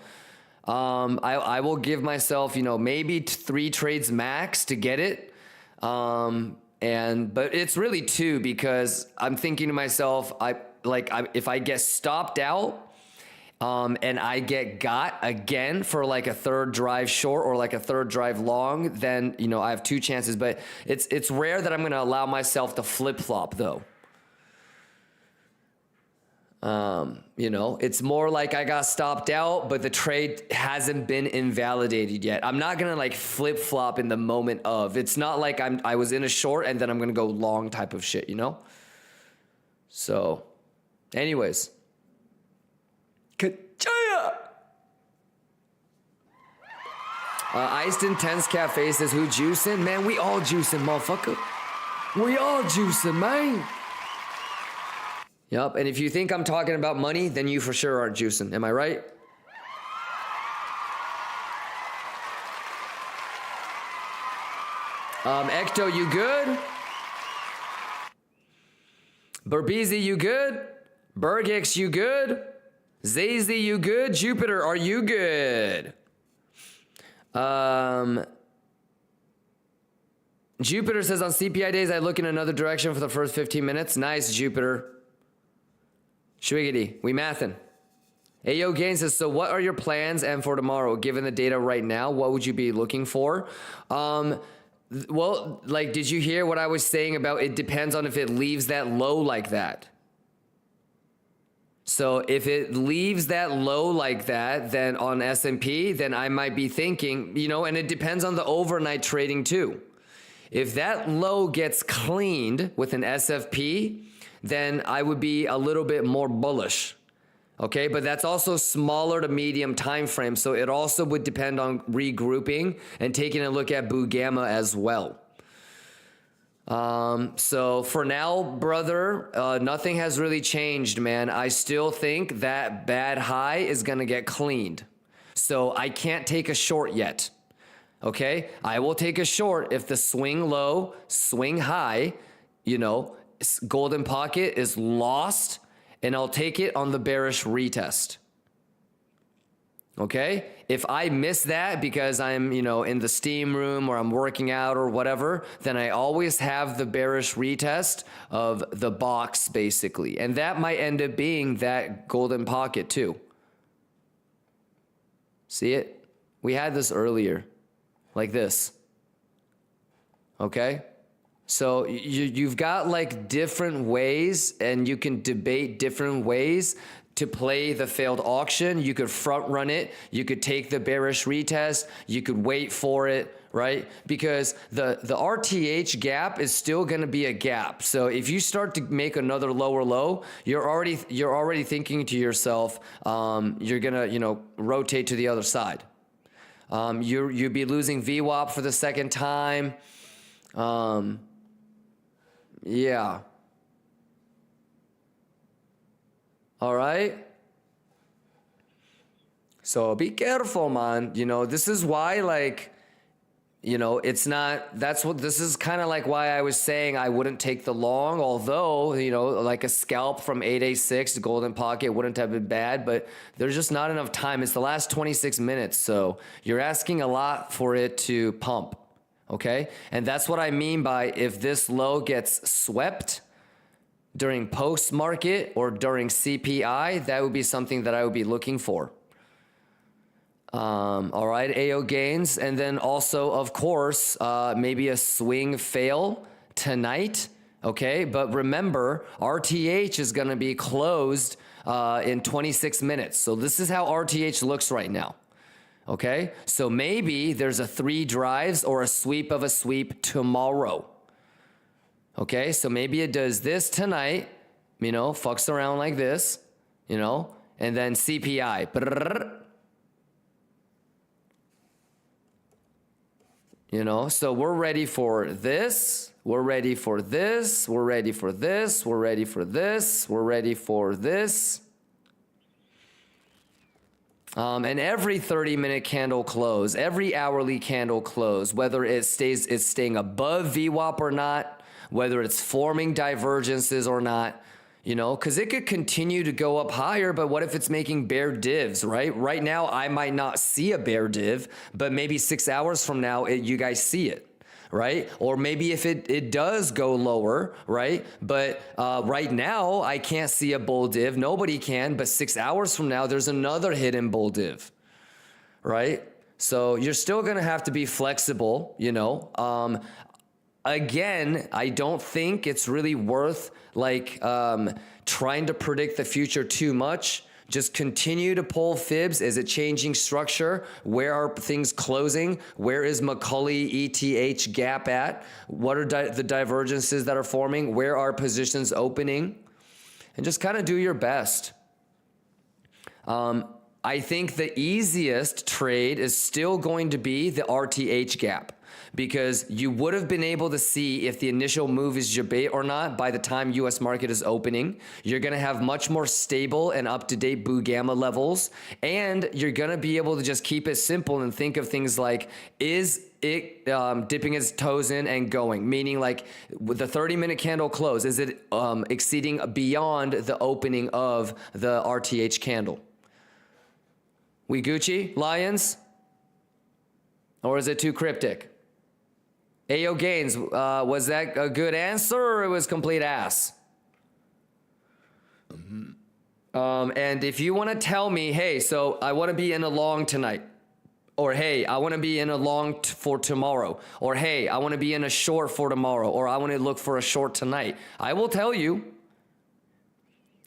I will give myself, maybe 3 trades max to get it. But it's really 2 because I'm thinking to myself, if I get stopped out, and I get got again for like a third drive short or like a third drive long, then, I have 2 chances, but it's rare that I'm going to allow myself to flip flop though. It's more like I got stopped out, but the trade hasn't been invalidated yet. I'm not going to like flip flop in the moment of, it's not like I was in a short and then I'm going to go long type of shit, So anyways. Kachaya! Iced Intense Cafe says, who juicing? Man, we all juicing, motherfucker. We all juicing, man. Yup, and if you think I'm talking about money, then you for sure aren't juicing. Am I right? Ecto, you good? Burbeezy, you good? Bergix, you good? Zazy, you good? Jupiter, are you good? Jupiter says on CPI days, I look in another direction for the first 15 minutes. Nice, Jupiter. Schwiggity, we mathin'. Ayo Gain says, so what are your plans and for tomorrow? Given the data right now, what would you be looking for? Well, like, did you hear what I was saying about it depends on if it leaves that low like that? So if it leaves that low like that, then on S&P, then I might be thinking, and it depends on the overnight trading too. If that low gets cleaned with an SFP, then I would be a little bit more bullish. Okay, but that's also smaller to medium time frame. So it also would depend on regrouping and taking a look at Boo Gamma as well. So for now, brother, nothing has really changed, man. I still think that bad high is going to get cleaned. So I can't take a short yet. Okay, I will take a short if the swing low, swing high, golden pocket is lost, and I'll take it on the bearish retest. Okay, if I miss that because I'm, in the steam room or I'm working out or whatever, then I always have the bearish retest of the box basically. And that might end up being that golden pocket too. See it? We had this earlier, like this. Okay? So you've got like different ways and you can debate different ways to play the failed auction. You could front run it. You could take the bearish retest. You could wait for it, right? Because the RTH gap is still going to be a gap. So if you start to make another lower low, you're already thinking to yourself, you're going to, rotate to the other side. You'd be losing VWAP for the second time. Yeah. All right. So be careful, man. This is why, like, it's not, this is kind of like why I was saying I wouldn't take the long, although, like a scalp from 8A6 golden pocket wouldn't have been bad, but there's just not enough time. It's the last 26 minutes. So you're asking a lot for it to pump. Okay. And that's what I mean by if this low gets swept during post market or during CPI, that would be something that I would be looking for. All right, AO gains. And then also, of course, maybe a swing fail tonight. Okay. But remember, RTH is going to be closed in 26 minutes. So this is how RTH looks right now. Okay. So maybe there's a 3 drives or a sweep of a sweep tomorrow. Okay, so maybe it does this tonight, fucks around like this, and then CPI. So we're ready for this, we're ready for this, we're ready for this, we're ready for this, we're ready for this. And every 30-minute candle close, every hourly candle close, whether it's staying above VWAP or not, whether it's forming divergences or not, you know, because it could continue to go up higher, but what if it's making bear divs, right? Right now, I might not see a bear div, but maybe 6 hours from now, you guys see it. Right? Or maybe if it does go lower, right? But right now, I can't see a bull div. Nobody can, but 6 hours from now, there's another hidden bull div, right? So you're still gonna have to be flexible, you know? Again, I don't think it's really worth like trying to predict the future too much. Just continue to pull fibs. Is it changing structure? Where are things closing? Where is Macaulay ETH gap at? What are the divergences that are forming? Where are positions opening? And just kind of do your best. I think the easiest trade is still going to be the RTH gap, because you would have been able to see if the initial move is debate or not by the time US market is opening. You're going to have much more stable and up-to-date Boo Gamma levels, and you're going to be able to just keep it simple and think of things like, is it dipping its toes in and going? Meaning like with the 30-minute candle close, is it exceeding beyond the opening of the RTH candle? We Gucci, Lions? Or is it too cryptic? Ayo Gains, was that a good answer or it was complete ass? And if you want to tell me, hey, so I want to be in a long tonight, or hey, I want to be in a long for tomorrow, or hey, I want to be in a short for tomorrow, or I want to look for a short tonight, I will tell you.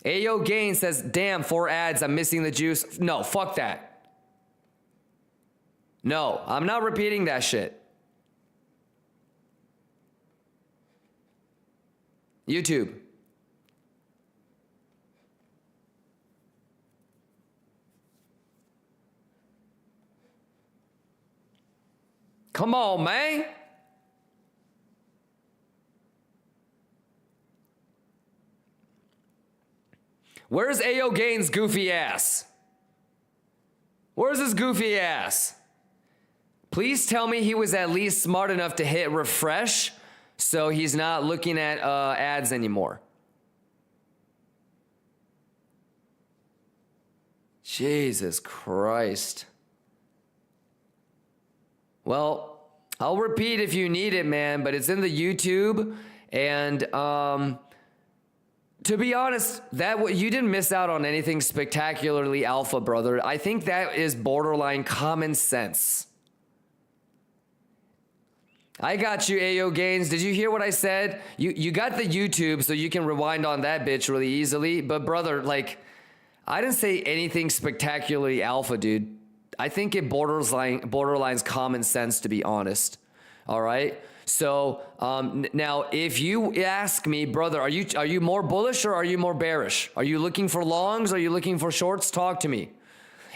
Ayo Gain says, damn, 4 ads, I'm missing the juice. No, fuck that. No, I'm not repeating that shit. YouTube. Come on, man. Where's Ayo Gain's goofy ass? Where's his goofy ass? Please tell me he was at least smart enough to hit refresh so he's not looking at ads anymore. Jesus Christ. Well, I'll repeat if you need it, man, but it's in the YouTube. And to be honest, you didn't miss out on anything spectacularly alpha, brother. I think that is borderline common sense. I got you, Ayo Gains. Did you hear what I said? You got the YouTube, so you can rewind on that bitch really easily. But brother, like, I didn't say anything spectacularly alpha, dude. I think it borderlines common sense, to be honest. All right. So now, if you ask me, brother, are you more bullish or are you more bearish? Are you looking for longs? Are you looking for shorts? Talk to me.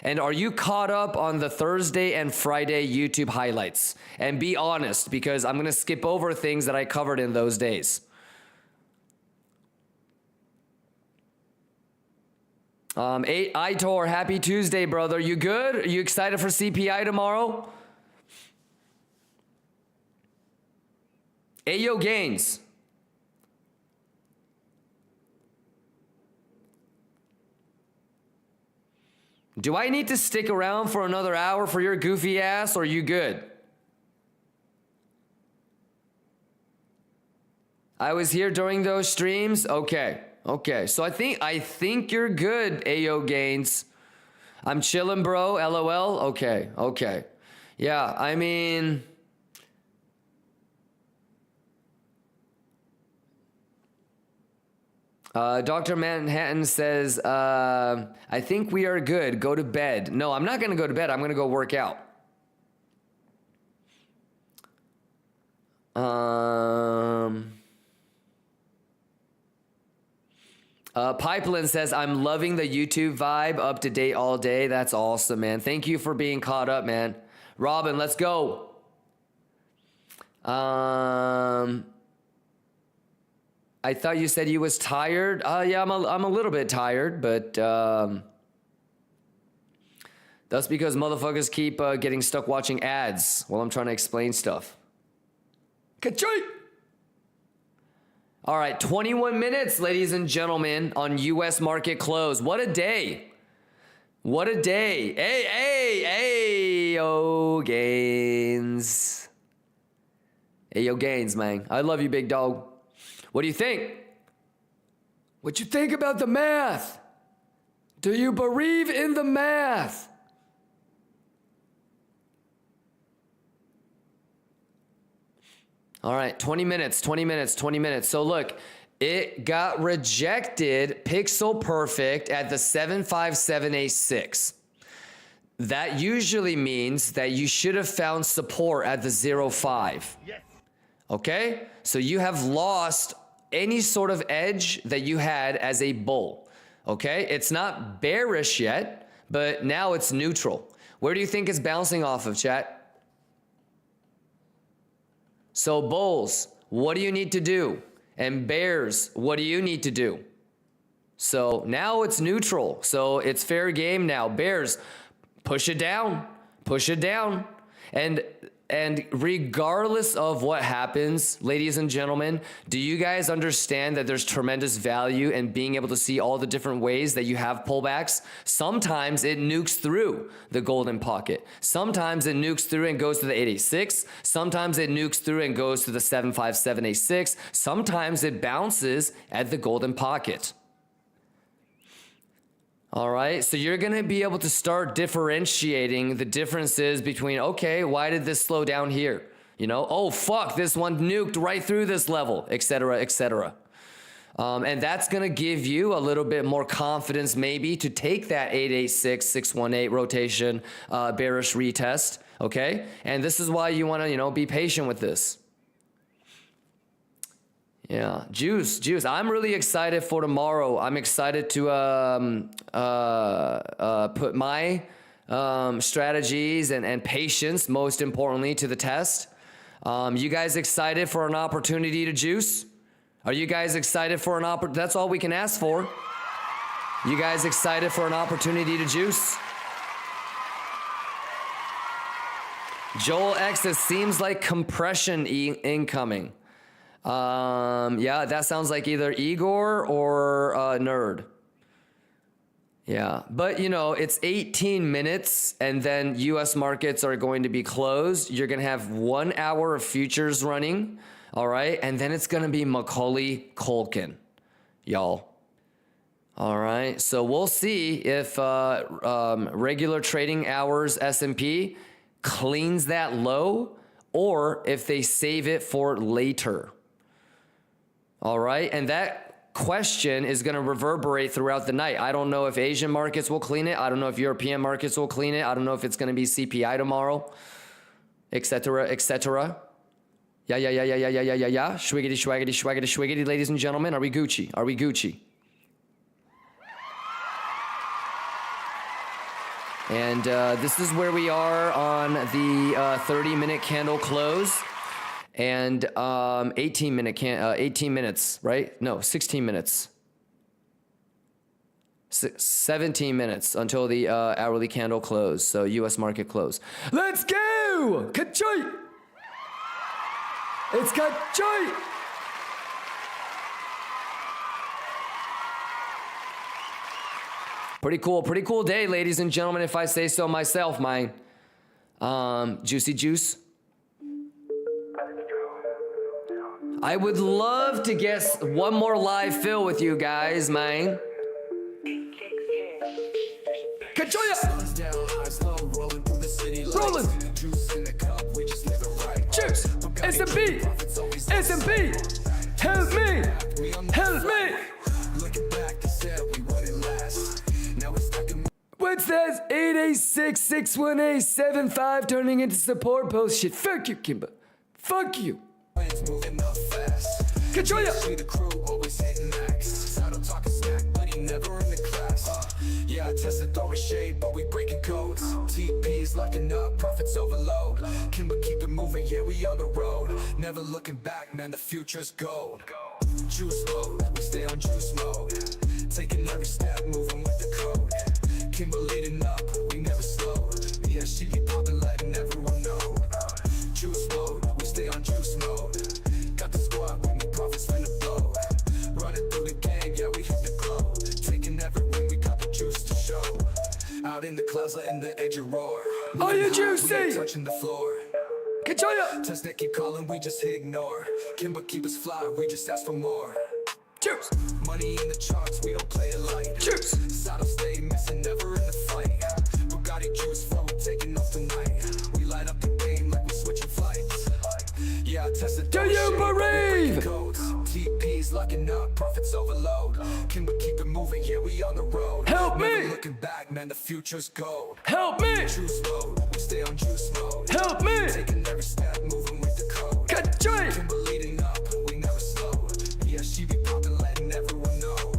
And are you caught up on the Thursday and Friday YouTube highlights? And be honest, because I'm going to skip over things that I covered in those days. Aitor, happy Tuesday, brother. You good? Are you excited for CPI tomorrow? Ayo Gains. Do I need to stick around for another hour for your goofy ass, or are you good? I was here during those streams? Okay. Okay. So I think you're good, Ayo Gains. I'm chilling, bro. LOL. Okay. Okay. Yeah, I mean, Dr. Manhattan says, I think we are good. Go to bed. No, I'm not going to go to bed. I'm going to go work out. Pipeline says, I'm loving the YouTube vibe, up to date all day. That's awesome, man. Thank you for being caught up, man. Robin, let's go. I thought you said you was tired. Yeah, I'm a little bit tired, but That's because motherfuckers keep getting stuck watching ads while I'm trying to explain stuff. Ka-choy! All right, 21 minutes, ladies and gentlemen, on U.S. market close. What a day. What a day. Hey, yo, Gains. Hey, yo, Gains, man. I love you, big dog. What do you think? What you think about the math? Do you believe in the math? All right, 20 minutes. So look, it got rejected pixel perfect at the 75786. That usually means that you should have found support at the 05. Yes. Okay? So you have lost any sort of edge that you had as a bull. Okay? It's not bearish yet, but now it's neutral. Where do you think it's bouncing off of, chat? So bulls, what do you need to do? And bears, what do you need to do? So now it's neutral. So it's fair game now. Bears, push it down. Push it down. And regardless of what happens, ladies and gentlemen, do you guys understand that there's tremendous value in being able to see all the different ways that you have pullbacks? Sometimes it nukes through the golden pocket. Sometimes it nukes through and goes to the 886. Sometimes it nukes through and goes to the 75786. Sometimes it bounces at the golden pocket. All right, so you're gonna be able to start differentiating the differences between, okay, why did this slow down here? You know, oh fuck, this one nuked right through this level, etc., etc. And that's gonna give you a little bit more confidence maybe to take that 886, 618 rotation bearish retest, okay? And this is why you wanna, you know, be patient with this. Yeah, juice. I'm really excited for tomorrow. I'm excited to put my strategies and patience, most importantly, to the test. You guys excited for an opportunity to juice? Are you guys excited for an opportunity? That's all we can ask for. You guys excited for an opportunity to juice? Joel X, it seems like compression incoming. Yeah, that sounds like either Igor or Nerd. Yeah, but you know, it's 18 minutes and then US markets are going to be closed. You're going to have 1 hour of futures running. All right. And then it's going to be Macaulay Culkin, y'all. All right. So we'll see if regular trading hours S&P cleans that low or if they save it for later. All right, and that question is going to reverberate throughout the night. I don't know if Asian markets will clean it. I don't know if European markets will clean it. I don't know if it's going to be CPI tomorrow, etc., etc. Yeah. Schwiggity, schwaggity, schwaggity, schwiggity, ladies and gentlemen. Are we Gucci? Are we Gucci? And this is where we are on the 30-minute candle close. And 18 minutes, right? No, 16 minutes. 17 minutes until the hourly candle close. So US market close. Let's go! Ka-choy! It's ka-choy! Pretty cool day, ladies and gentlemen, if I say so myself, mine. Juicy juice. I would love to guess one more live fill with you guys, man. Kachoya! Rolling! Juice! S&P! S&P! Help me! Help me! What's that? 886 618 75 turning into support post shit. Fuck you, Kimba. Fuck you. Moving up fast. Control ya. See the crew always hitting max. I don't talk a snack, but he never in the class. Yeah, I tested always shade, but we breaking codes. TP's locking up, profits overload. Kimba keep it moving, yeah, we on the road. Never looking back, man, the future's gold. Juice mode, we stay on juice mode. Taking every step, moving with the code. Kimba leading up, we never slow. Yeah, she be poppin', letting everyone know. Juice mode, we stay on juice mode. Got the squad with me, profits finna blow. Running through the game, yeah, we hit the glow. Taking every win, we got the juice to show. Out in the clouds, letting the edge roar. Are you We juicy? ain't touching the floor. Kachoya! Test that keep calling, we just ignore. Kimber keep us fly, we just ask for more. Juice! Money in the charts, we don't play it light. Juice! Saddle stay missing, never in the fight. Bugatti juice flow, taking off tonight. We light up the game like we switching flights. Yeah, I tested. Do you believe? TP's locking up, profits overload. Kimber keep it moving, yeah, we on the road. Help Never me! looking back, man, the future's gold. Help me! Juice mode, we stay on juice mode. Help me! Taking every step, moving with the code. Kachoy! Kimber leading up, we never slow. Yeah, she be poppin', letting everyone know.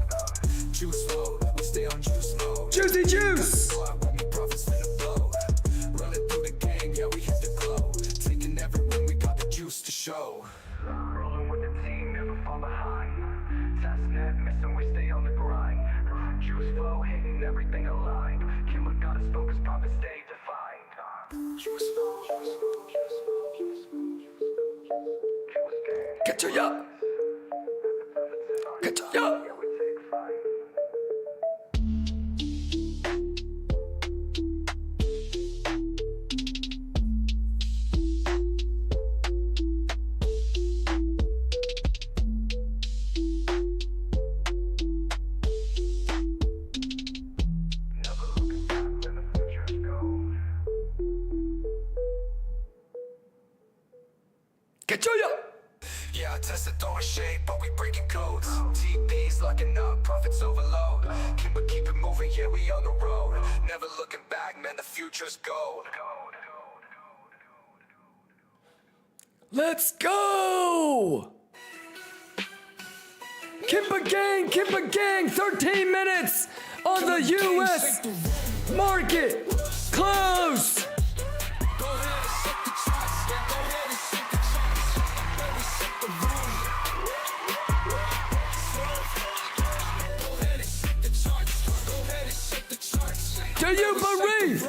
Juice mode, we stay on juice mode. Juicy juice! Profits finna blow. Running through the game, yeah, we hit the glow. Taking every win, we got the juice to show. Rolling with the team, never fall behind. Task net missing, we stay on the grind. Juice flow, hitting everything aligned. Kimber got us focused, profits stay defined. Juice flow, juice flow, juice flow, juice flow, juice game. Kachoya! Kachoya! Kachoya! Yeah, I tested throwing shade, but we breaking codes. TP's locking up, profits overload. Kimber keep it moving, yeah, we on the road. Never looking back, man, the future's gold. Let's go! Kimber gang, 13 minutes on the US market. Close! Do you believe?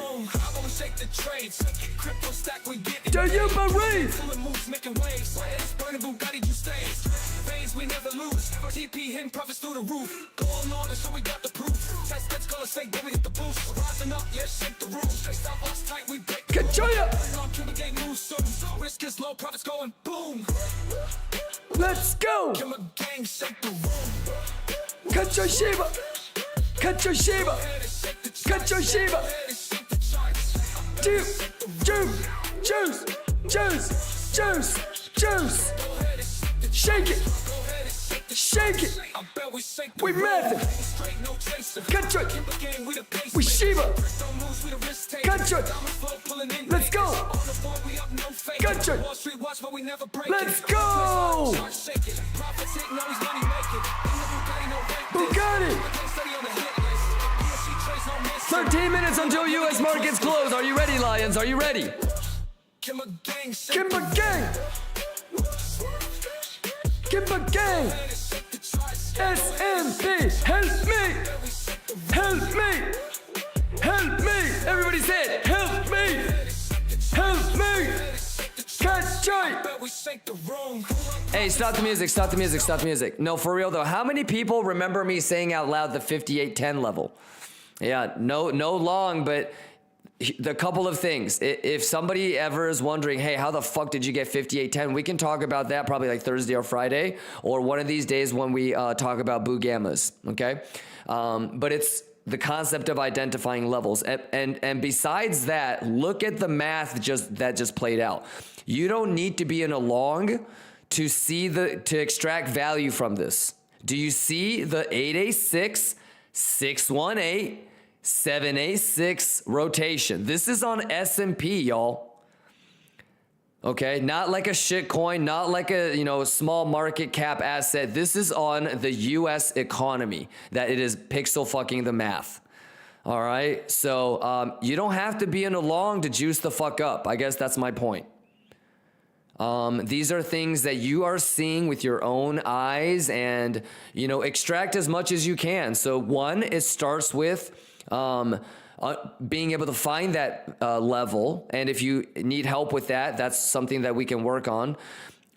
Do you believe? We never lose. TP hitting profits through the roof. Go on, so we got the proof. Test that's gonna say, baby, hit the boost. Rising up, yeah, shake the roof. They stop us tight, we break. Kachoya! Kimber gang moves soon. Risk is low, profits going boom. Let's go! Kimber gang shake the room. Kachoshiba! Kachoshiba! Kachoshiba! Juice! Juice! Juice! Juice! Juice! Juice! Shake it! Shake it! We method! Kachoy! We Shiba! Kachoy! Let's go! Kachoy! Let's go! Bugatti! 13 minutes until US markets close. Are you ready, Lions? Are you ready? Kimber gang! Kimber gang! SMP! Help me! Help me! Help me! Everybody say it! Help me! Help me! Kachoy! Hey, stop the music, stop the music, stop the music. No, for real though, how many people remember me saying out loud the 58.10 level? Yeah, no long, but the couple of things. If somebody ever is wondering, hey, how the fuck did you get 58.10? We can talk about that probably like Thursday or Friday, or one of these days when we talk about Boo Gammas, okay? But it's the concept of identifying levels. And besides that, look at the math that just played out. You don't need to be in a long to see to extract value from this. Do you see the 8A6, 618, 7A6 rotation? This is on S&P, y'all. Okay, not like a shit coin, not like a small market cap asset. This is on the US economy that it is pixel fucking the math. All right, so you don't have to be in a long to juice the fuck up. I guess that's my point. These are things that you are seeing with your own eyes, and extract as much as you can. So one, it starts with being able to find that level. And if you need help with that, that's something that we can work on.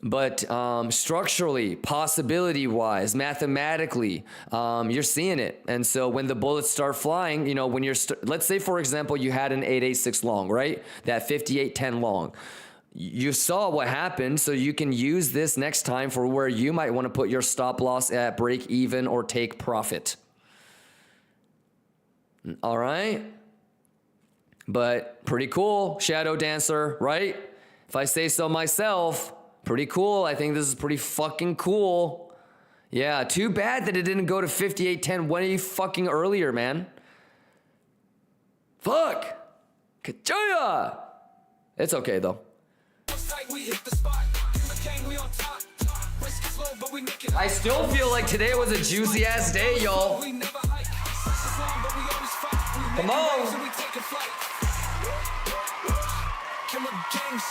But structurally, possibility-wise, mathematically, you're seeing it. And so when the bullets start flying, you know, when you're, let's say, for example, you had an 886 long, right? That 5810 long. You saw what happened, so you can use this next time for where you might want to put your stop loss at break even or take profit. All right? But pretty cool, Shadow Dancer, right? If I say so myself, pretty cool. I think this is pretty fucking cool. Yeah, too bad that it didn't go to 5810 way fucking earlier, man. Fuck. Kachoya. It's okay, though. I still feel like today was a juicy ass day, y'all. Come on.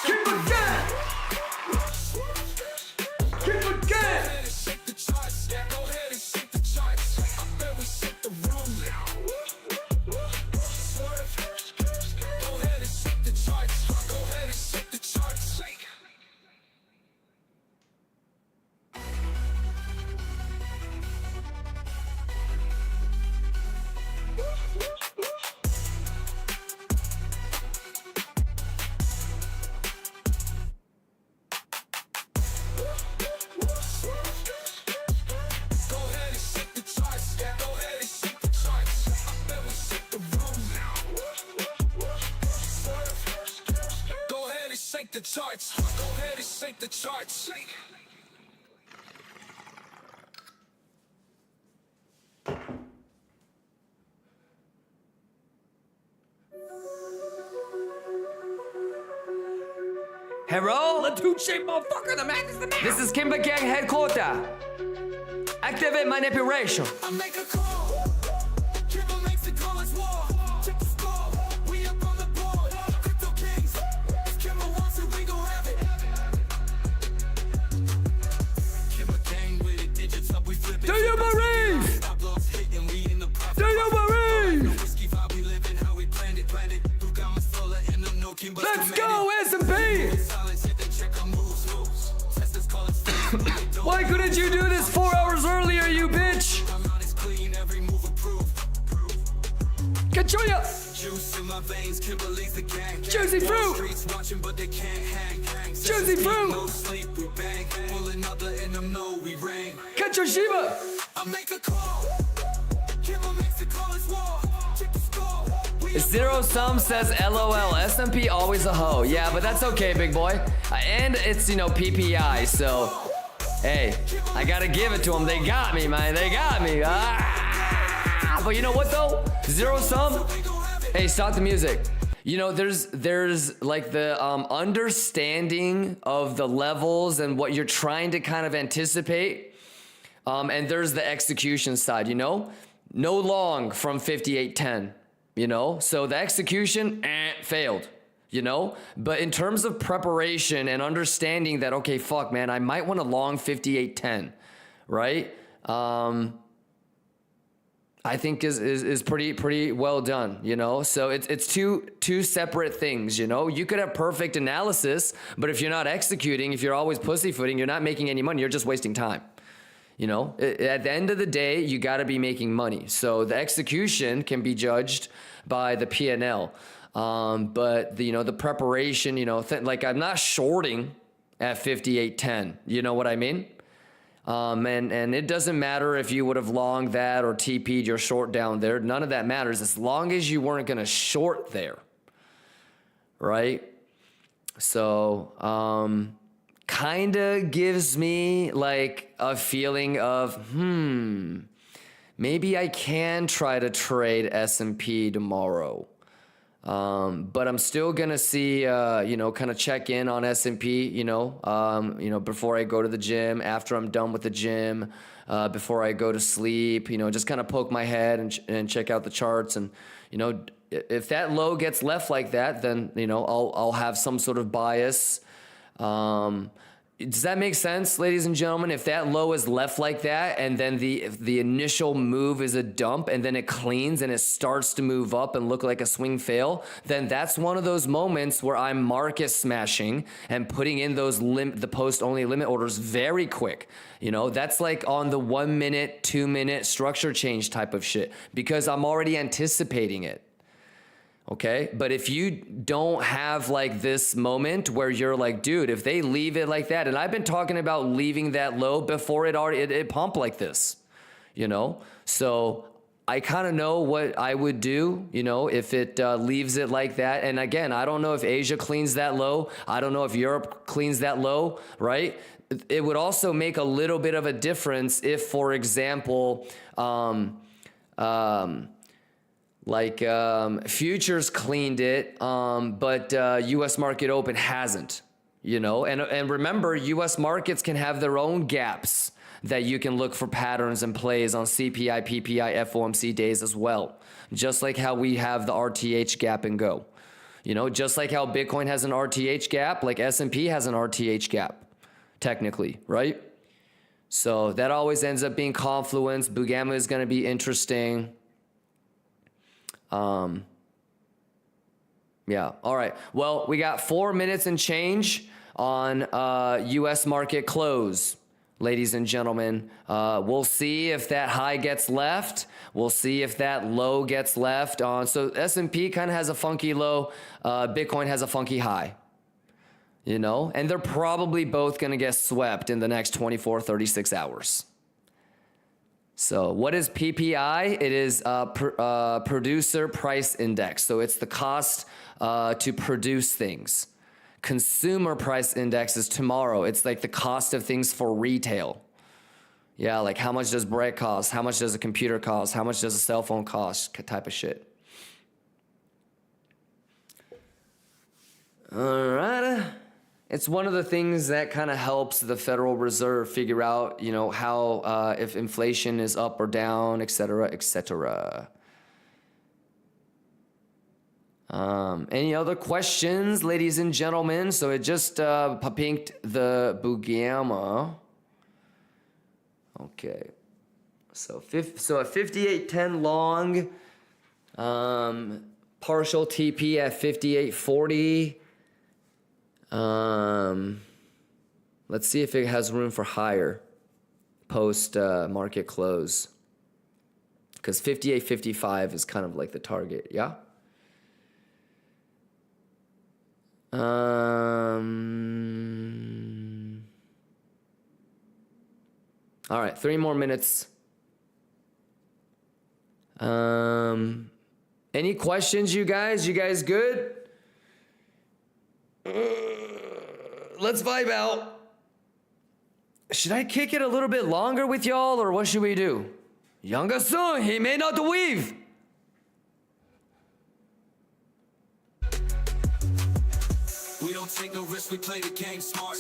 Keep again. Keep again. The charts. Go ahead and shake the charts. Hello? The two shape motherfucker, the man is the man. This is Kimber Gang headquarters. Activate manipulation. I make a call. Kimber makes the call, it's war. Check the score. We up on the board. Crypto Kings. If Kimber wants it, we gon' have it. Kimber Gang with the digits up, we flip it. Do you believe? Do you believe? Let's go, S&P! Why couldn't you do this 4 hours earlier, you bitch? Kachoya! Juicy fruit! Juicy fruit! Kacho Shiba! Zero Sum says LOL, S&P always a hoe. Yeah, but that's okay, big boy. And it's, you know, PPI, so hey, I gotta give it to them. They got me, man. They got me. Ah! But you know what though? Zero Sum. Hey, stop the music. You know, there's like the understanding of the levels and what you're trying to kind of anticipate. And there's the execution side, you know? No long from 5810. You know, so the execution failed, you know, but in terms of preparation and understanding that, okay, fuck, man, I might want to long 5810, right? I think is pretty well done, you know. So it's two separate things, you know. You could have perfect analysis, but if you're not executing, if you're always pussyfooting, you're not making any money. You're just wasting time. You know, at the end of the day, you got to be making money. So the execution can be judged by the P&L. But the, you know, the preparation, you know, like I'm not shorting at 58.10. You know what I mean? And it doesn't matter if you would have longed that or TP'd your short down there. None of that matters as long as you weren't going to short there. Right? So, kind of gives me like a feeling of, maybe I can try to trade S&P tomorrow. But I'm still gonna see, you know, kind of check in on S&P, you know, before I go to the gym, after I'm done with the gym, before I go to sleep, you know, just kind of poke my head and check out the charts. And, you know, if that low gets left like that, then, you know, I'll have some sort of bias. Does that make sense, ladies and gentlemen? If that low is left like that, and then the initial move is a dump, and then it cleans and it starts to move up and look like a swing fail, then that's one of those moments where I'm market smashing and putting in those the post only limit orders very quick. You know, that's like on the 1 minute, 2 minute structure change type of shit, because I'm already anticipating it. Okay, but if you don't have like this moment where you're like, dude, if they leave it like that, and I've been talking about leaving that low before it pumped like this, you know, so I kind of know what I would do, you know, if it leaves it like that. And again, I don't know if Asia cleans that low. I don't know if Europe cleans that low, right? It would also make a little bit of a difference if, for example, futures cleaned it, but U.S. market open hasn't, you know, and remember, U.S. markets can have their own gaps that you can look for patterns and plays on CPI, PPI, FOMC days as well. Just like how we have the RTH gap and go, you know, just like how Bitcoin has an RTH gap, like S&P has an RTH gap, technically, right? So that always ends up being confluence. Bugama is going to be interesting. Yeah. All right. Well, we got 4 minutes and change on U.S. market close, ladies and gentlemen. We'll see if that high gets left. We'll see if that low gets left on. So S&P kind of has a funky low. Bitcoin has a funky high, you know, and they're probably both going to get swept in the next 24, 36 hours. So what is PPI? It is producer price index. So it's the cost to produce things. Consumer price index is tomorrow. It's like the cost of things for retail. Yeah, like how much does bread cost? How much does a computer cost? How much does a cell phone cost? Type of shit. All right. It's one of the things that kind of helps the Federal Reserve figure out, you know, how if inflation is up or down, et cetera, et cetera. Any other questions, ladies and gentlemen? So it just pinked the Bugama. Okay. So a 58.10 long, partial TP at 58.40. Let's see if it has room for higher post market close, because 58.55 is kind of like the target. Yeah. All right, 3 more minutes. Any questions, you guys? You guys good? Let's vibe out. Should I kick it a little bit longer with y'all, or what should we do? Young-sun, he may not weave. We don't take no risks, we play the game smart.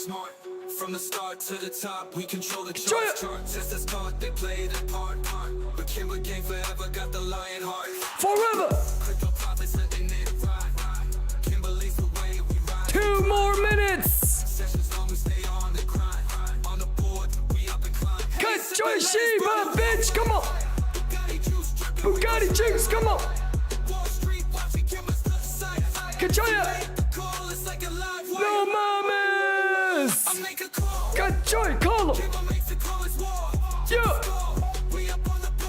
From the start to the top, we control the charts. Test us card, they play the part. But Kimber game forever, got the lion heart. Forever. Crypto profits, let they need it ride. Kimber leads the way, we ride. 2 more minutes. Sessions long, we stay on the grind. On the board, we up and climb. Cut your Shiba, bitch, come on. Bugatti juice, come on. Wall Street, watching Kimber's the side. Kachoya. No mames. Kachoy, call him. Yeah.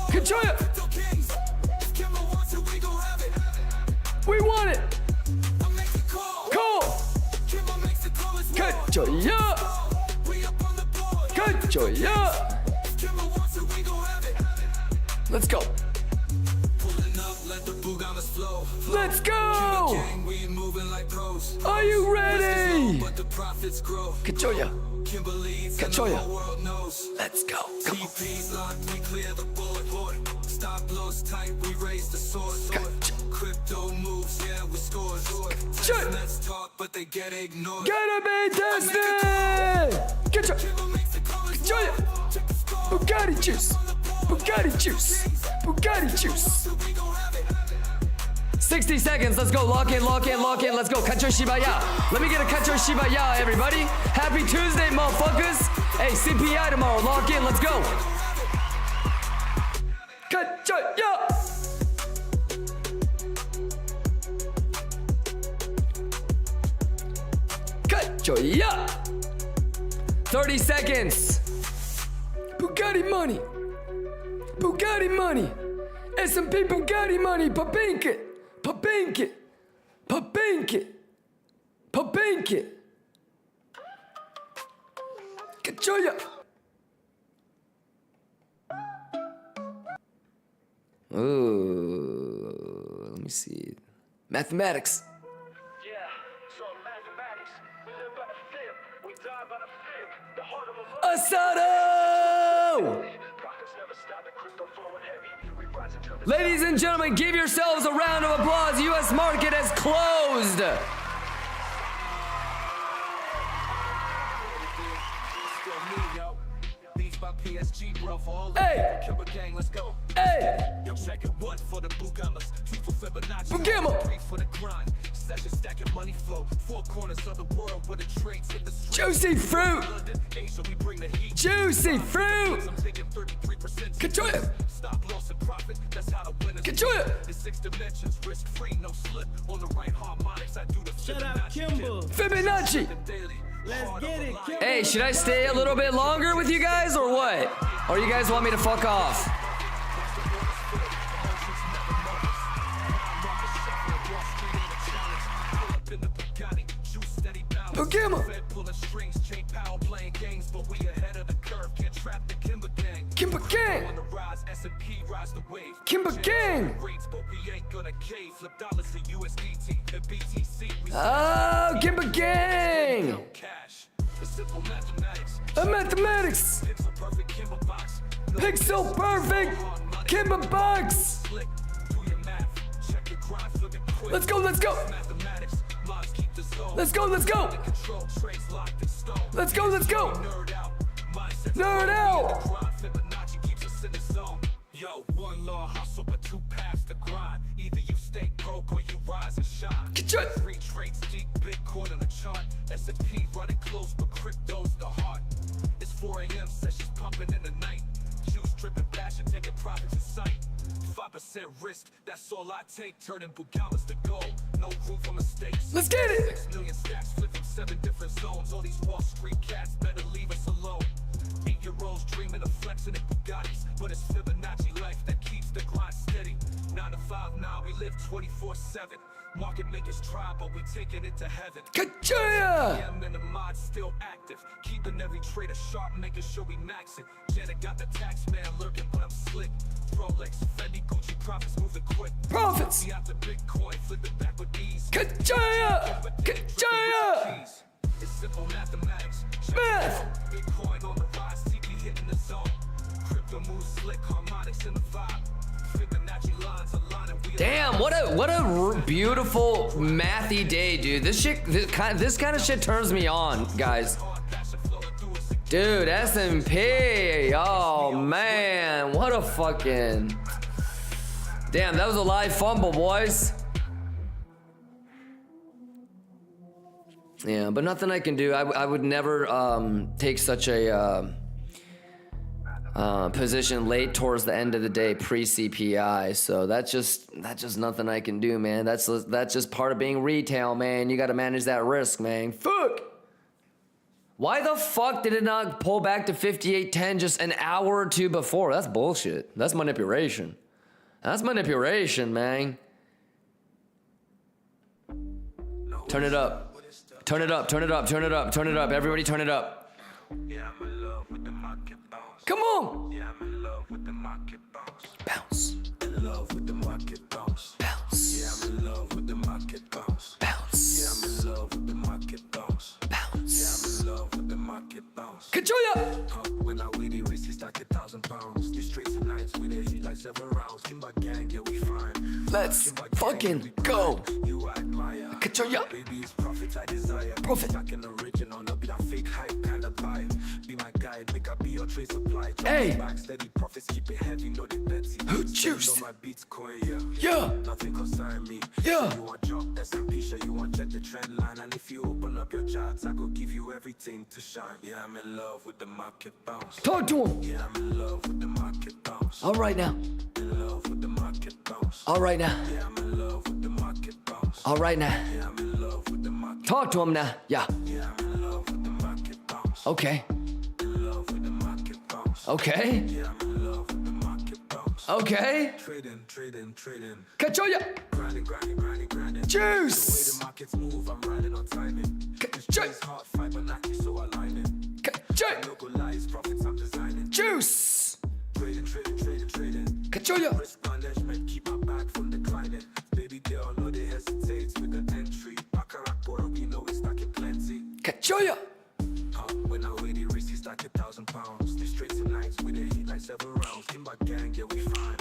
Kachoya. We want it. Call. Kachoya. Kachoya. Let's go. Let's go! Are you ready? Kachoya. Kachoya. Let's go. Come on. Crypto moves, yeah, we score. Let's talk, but they get ignored. Gotta be tested! Kachoya. Bugatti juice. Bugatti juice. Bugatti juice. 60 seconds. Let's go. Lock in, lock in, lock in. Let's go. Kacho Shibaya. Let me get a Kacho Shibaya, everybody. Happy Tuesday, motherfuckers. Hey, CPI tomorrow. Lock in. Let's go. Kacho, yeah. Kacho, yeah. 30 seconds. Bugatti money. Bugatti money. S&P Bugatti money. Papinke. Papinke. Papinke. Papinke. Kachoya. Ooh, let me see. Mathematics. Asado! Ladies and gentlemen, give yourselves a round of applause. U.S. market has closed. Hey! Hey! Bugamo! Juicy fruit! Juicy fruit! Kachoya! Kachoya! Shut up, Kimber. Fibonacci! Let's get it, Kimber. Hey, should I stay a little bit longer with you guys or what? Or you guys want me to fuck off? Bugamo! Kimber Gang! Kimber Gang! Oh, Kimber Gang! Mathematics! Pixel perfect! Kimber Box! Let's go, let's go! Let's go, let's go! Let's go, let's go! Nerd out! Yo, one law hustle, but two paths to grind. Either you stay broke or you rise and shine. Get your 3 trades deep, Bitcoin on the chart. S&P running close, but crypto's the heart. It's 4 a.m. sessions pumping in the night. Juice dripping, passion, taking profits in sight. 5% risk, that's all I take. Turning Bugamas to gold, no room for mistakes. Let's get it! 6 million stacks, flipping 7 different zones. All these Wall Street cats better leave us alone. 8-year-olds dreaming of flexing in Bugattis, but it's Fibonacci life that keeps the grind steady. 9 to 5 now, we live 24/7. Market makers try, but we taking it to heaven. Kachoya! PM and the mod still active, keeping every trader sharp, making sure we max it. Janet got the tax man lurking, but I'm slick. Rolex, Fendi, Gucci, profits moving quick. Profits! We out to Bitcoin, flip it back with ease. Kachoya! Kachoya! It's simple mathematics. Math! Bitcoin on the rise, CP hitting the zone. Crypto moves slick, harmonics in the vibe. Fibonacci lines aligning. Damn, what a beautiful mathy day, dude. This kind of shit turns me on, guys. Dude, S&P. Oh man, what a fucking. Damn, that was a live fumble, boys. Yeah, but nothing I can do. I would never take such a position late towards the end of the day pre-CPI. So that's just nothing I can do, man. That's just part of being retail, man. You got to manage that risk, man. Fuck. Why the fuck did it not pull back to 58.10 just an hour or two before? That's bullshit. That's manipulation. That's manipulation, man. Turn it up. Turn it up, turn it up, turn it up, turn it up. Everybody turn it up. Come on. Bounce. In love with the market bounce. Bounce. Yeah, I'm in love with the market bounce. Bounce. Yeah, I'm in love with the market bounce. Bounce. Yeah, I'm in love with the market bounce. Kachoya. When I weed it, race, stack 1,000 pounds. These streets and nights, we they hit like 7 rounds. In my gang, yeah, we fine. Let's fucking go. You I admire. Kachoya. Baby, it's profits I desire. Profit. Like an original, no be that fake hype kind of vibe. Be my guide, make a be your trade supply. Hey. Back steady profits, keep it heavy, know the dirty. Who juiced? My beats coin, yeah. Yeah. Nothing concern me. Yeah. You want drop S&P, sure you want check the trend line. And if you open up your charts, I go give you everything to shine. Yeah, I'm in love with the market bounce. Talk to him. Yeah, I'm in love with the market bounce. All right now. In love with the market bounce. All right now. Yeah, I'm in love with the market bounce. All right now. Yeah, I'm in love with the market. Talk to him now. Yeah. Yeah, I'm in love with the market bounce. Okay. In love with the market bounce. Okay. Yeah, I'm in love with the market bounce. Okay. Trading. Cachoya. Grinding. Juice. The way the markets move, I'm riding on timing. It's hard fight, but not so aligning. Local lies, profits I'm designing. Juice. Trading. Cachoya. Risk management, keep my back from declining. Baby, they all know they hesitate with the entry. Baccarat, boy, we know we stack it plenty. Cachoya. When I weigh the risk, he stack £1,000. They straight to nights with a heat like 7 rounds. Kimba gang, yeah, we fine.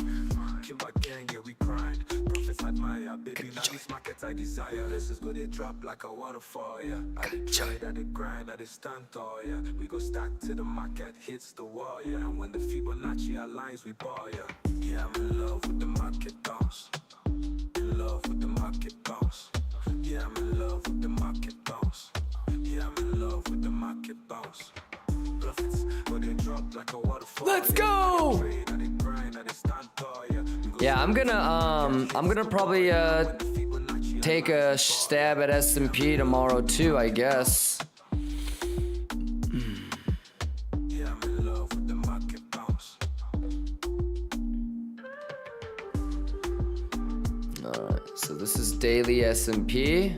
Kimba gang, yeah, we grind. Profits admire, baby, now this market I desire. This is good, they drop like a waterfall, yeah. I did trade, I did grind, I did stand tall, yeah. We go stack till the market hits the wall, yeah. And when the Fibonacci aligns, we ball, yeah. Yeah, I'm in love with the market bounce. In love with the market bounce. Yeah, I'm in love with the market bounce. Yeah, I'm in love with the market bounce. Profits, but they drop like a waterfall. Let's go. Yeah, I'm gonna probably take a stab at S&P tomorrow too, I guess. Yeah, I'm in love with the market bounce. All right, so this is daily S&P.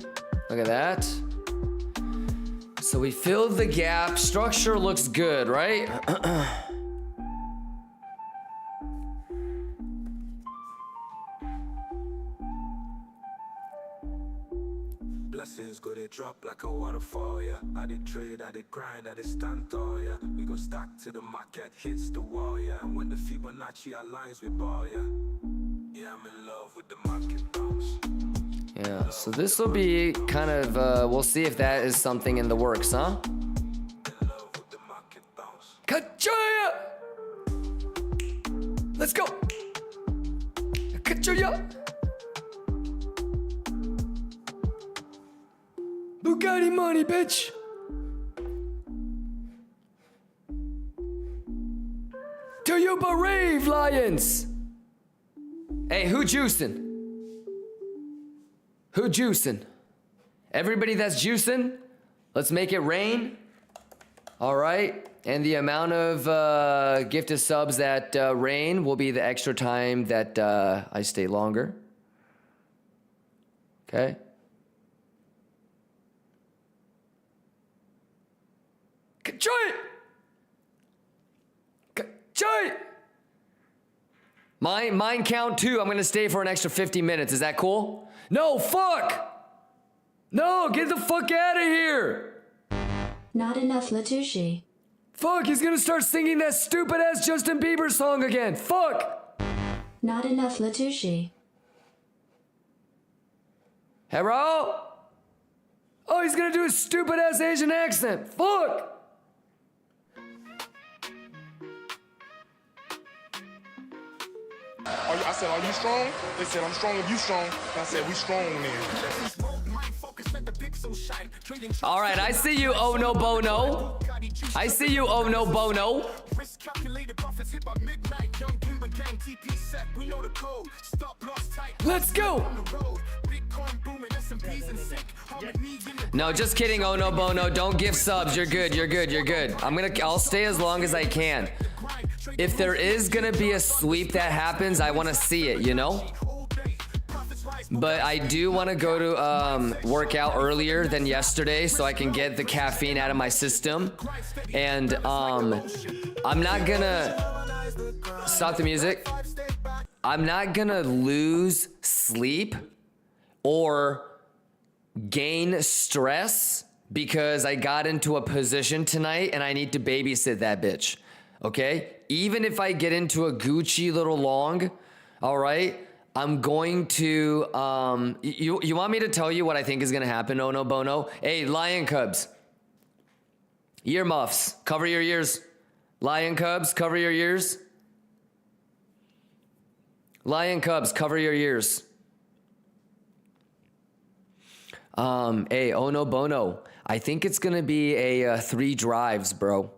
Look at that. So we filled the gap. Structure looks good, right? Blessings go, they drop like a waterfall, yeah. I did trade, I did grind, I did stand tall, yeah. We go stack till the market hits the wall, yeah. And when the Fibonacci aligns, we ball, yeah. Yeah, I'm in love with the market bounce. Yeah, so this will be kind of, we'll see if that is something in the works, huh? Kachoya! Let's go! Kachoya! Bugatti money, bitch! Toyota Rave Lions! Hey, who juicing? Who juicing? Everybody that's juicing, let's make it rain. All right, and the amount of gifted subs that rain will be the extra time that I stay longer. Okay. Ka-choy! Ka-choy! Mine count too. I'm gonna stay for an extra 50 minutes. Is that cool? No, fuck! No, get the fuck out of here! Not enough Latushi. Fuck, he's gonna start singing that stupid ass Justin Bieber song again. Fuck! Not enough Latushi. Hello? Oh, he's gonna do a stupid ass Asian accent. Fuck! I said, are you strong? They said, I'm strong if you strong. I said, we strong then. All right, I see you, oh no bono. I see you, oh no bono. Let's go. No, just kidding, oh no bono. Don't give subs. You're good. You're good. You're good. I'll stay as long as I can. If there is gonna be a sweep that happens, I want to see it, you know? But I do want to go to work out earlier than yesterday so I can get the caffeine out of my system. And I'm not gonna stop the music. I'm not gonna lose sleep or gain stress because I got into a position tonight and I need to babysit that bitch. Okay? Even if I get into a Gucci little long, all right? I'm going to, you want me to tell you what I think is going to happen, oh no bono? Hey, Lion Cubs. Earmuffs. Cover your ears. Lion Cubs, cover your ears. Lion Cubs, cover your ears. Hey, oh no bono. I think it's going to be a 3 drives, bro.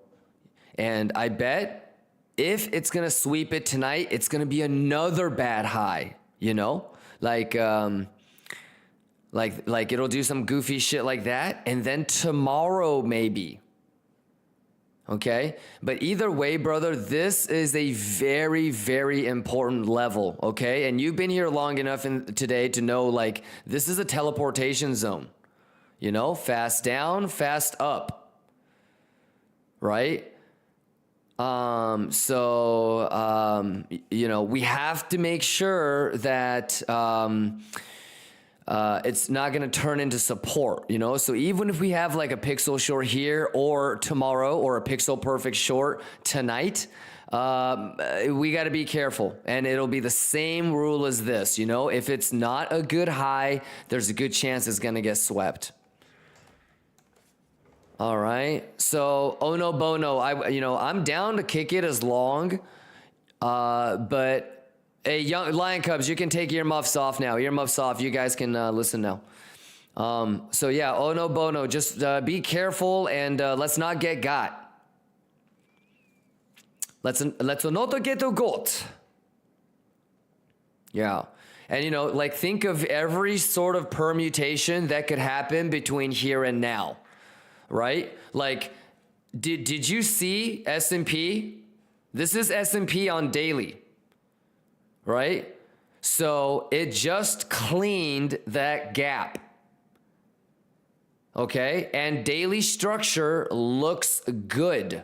And I bet if it's going to sweep it tonight, it's going to be another bad high, you know? Like it'll do some goofy shit like that. And then tomorrow, maybe. Okay? But either way, brother, this is a very, very important level, okay? And you've been here long enough today to know, like, this is a teleportation zone. You know, fast down, fast up, right? You know, we have to make sure that it's not going to turn into support, you know? So even if we have like a pixel short here or tomorrow or a pixel perfect short tonight, we got to be careful. And it'll be the same rule as this, you know? If it's not a good high, there's a good chance it's going to get swept. All right. So, oh no bono. I'm down to kick it as long. But hey, young Lion Cubs, you can take earmuffs off now. Earmuffs off. You guys can listen now. So yeah, oh no bono. Just be careful and let's not get got. Let's not get got. Yeah. And you know, like think of every sort of permutation that could happen between here and now. Right? Like, did you see S&P? This is S&P on daily, right? So it just cleaned that gap, okay? And daily structure looks good,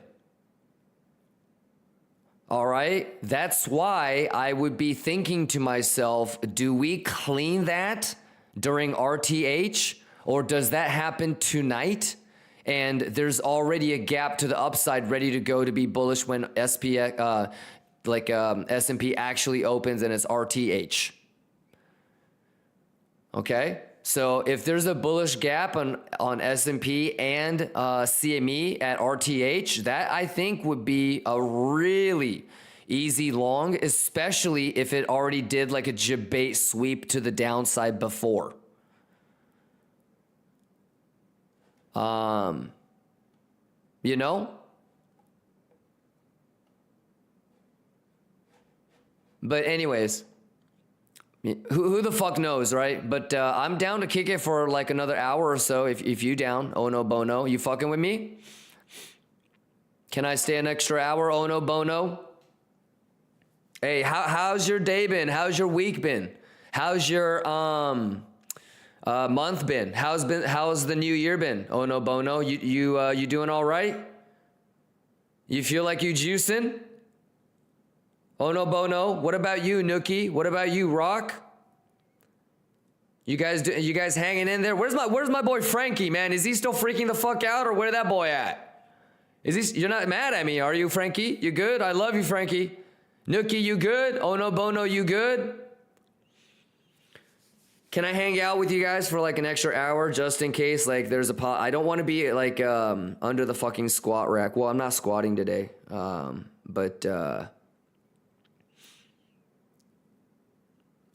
all right? That's why I would be thinking to myself, do we clean that during RTH, or does that happen tonight? And there's already a gap to the upside ready to go to be bullish when S&P actually opens and it's RTH. Okay? So if there's a bullish gap on S&P and CME at RTH, that I think would be a really easy long, especially if it already did like a debate sweep to the downside before. You know? But anyways, who the fuck knows, right? But I'm down to kick it for like another hour or so if you down. Oh no bono. You fucking with me? Can I stay an extra hour? Oh no bono. Hey, how's your day been? How's your week been? How's your month been? How's the new year been? Oh no bono. You doing all right? You feel like you juicing? Oh no bono. What about you, Nookie? What about you, Rock? You guys hanging in there? Where's my boy Frankie, man? Is he still freaking the fuck out, or where that boy at? You're not mad at me, are you, Frankie? You good? I love you, Frankie. Nookie, you good? Oh no bono, you good? Can I hang out with you guys for like an extra hour just in case like there's I don't want to be like under the fucking squat rack. Well, I'm not squatting today. But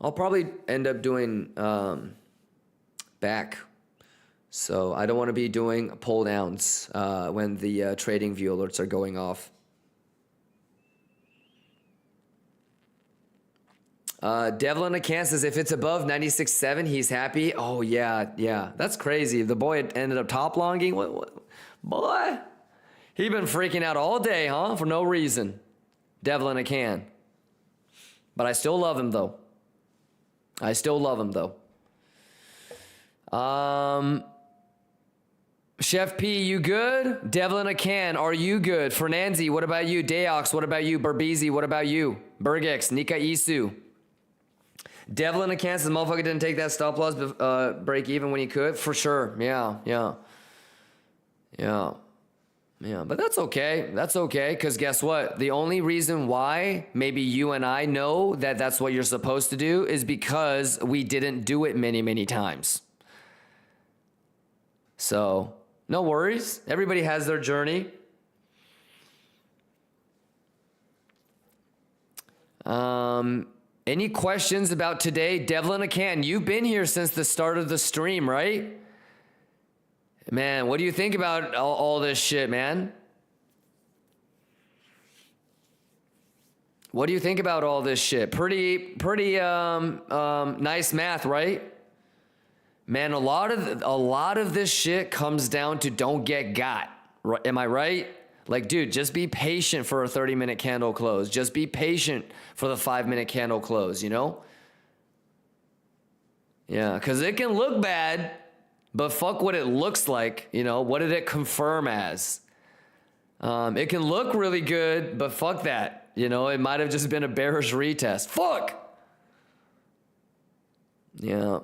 I'll probably end up doing back. So I don't want to be doing pull downs when the trading view alerts are going off. Devlin Akan says if it's above 96.7, he's happy. Oh yeah, that's crazy. The boy ended up top longing. What? Boy, he been freaking out all day, huh? For no reason. Devlin Akan. But I still love him though. Chef P, you good? Devlin Akan, are you good? Fernanzi, what about you? Dayox, what about you? Berbizi, what about you? Bergex, Nika Isu. Devlin Akan says motherfucker didn't take that stop loss break even when he could. For sure. Yeah. But that's okay. Because guess what? The only reason why maybe you and I know that that's what you're supposed to do is because we didn't do it many, many times. So no worries. Everybody has their journey. Any questions about today? Devil in a Can, you've been here since the start of the stream, right? Man, what do you think about all this shit, man? What do you think about all this shit? Pretty nice math, right? Man, a lot of this shit comes down to don't get got. Am I right? Like, dude, just be patient for a 30-minute candle close. Just be patient for the 5-minute candle close, you know? Yeah, because it can look bad, but fuck what it looks like, you know? What did it confirm as? It can look really good, but fuck that. You know, it might have just been a bearish retest. Fuck! Yeah.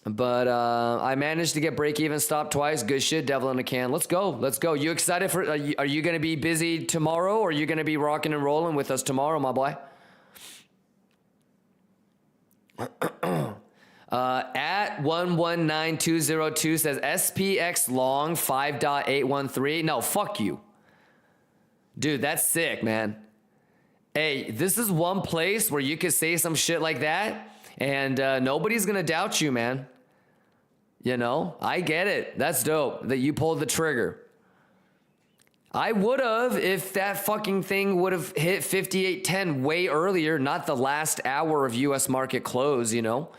But I managed to get break-even stop twice. Good shit, Devil in a Can. Let's go. Let's go. You excited for... Are you going to be busy tomorrow, or are you going to be rocking and rolling with us tomorrow, my boy? At 119202 says SPX long 5.813. No, fuck you. Dude, that's sick, man. Hey, this is one place where you could say some shit like that and nobody's gonna doubt you, man. You know, I get it. That's dope that you pulled the trigger. I would have if that fucking thing would have hit 58.10 way earlier, not the last hour of US market close, you know?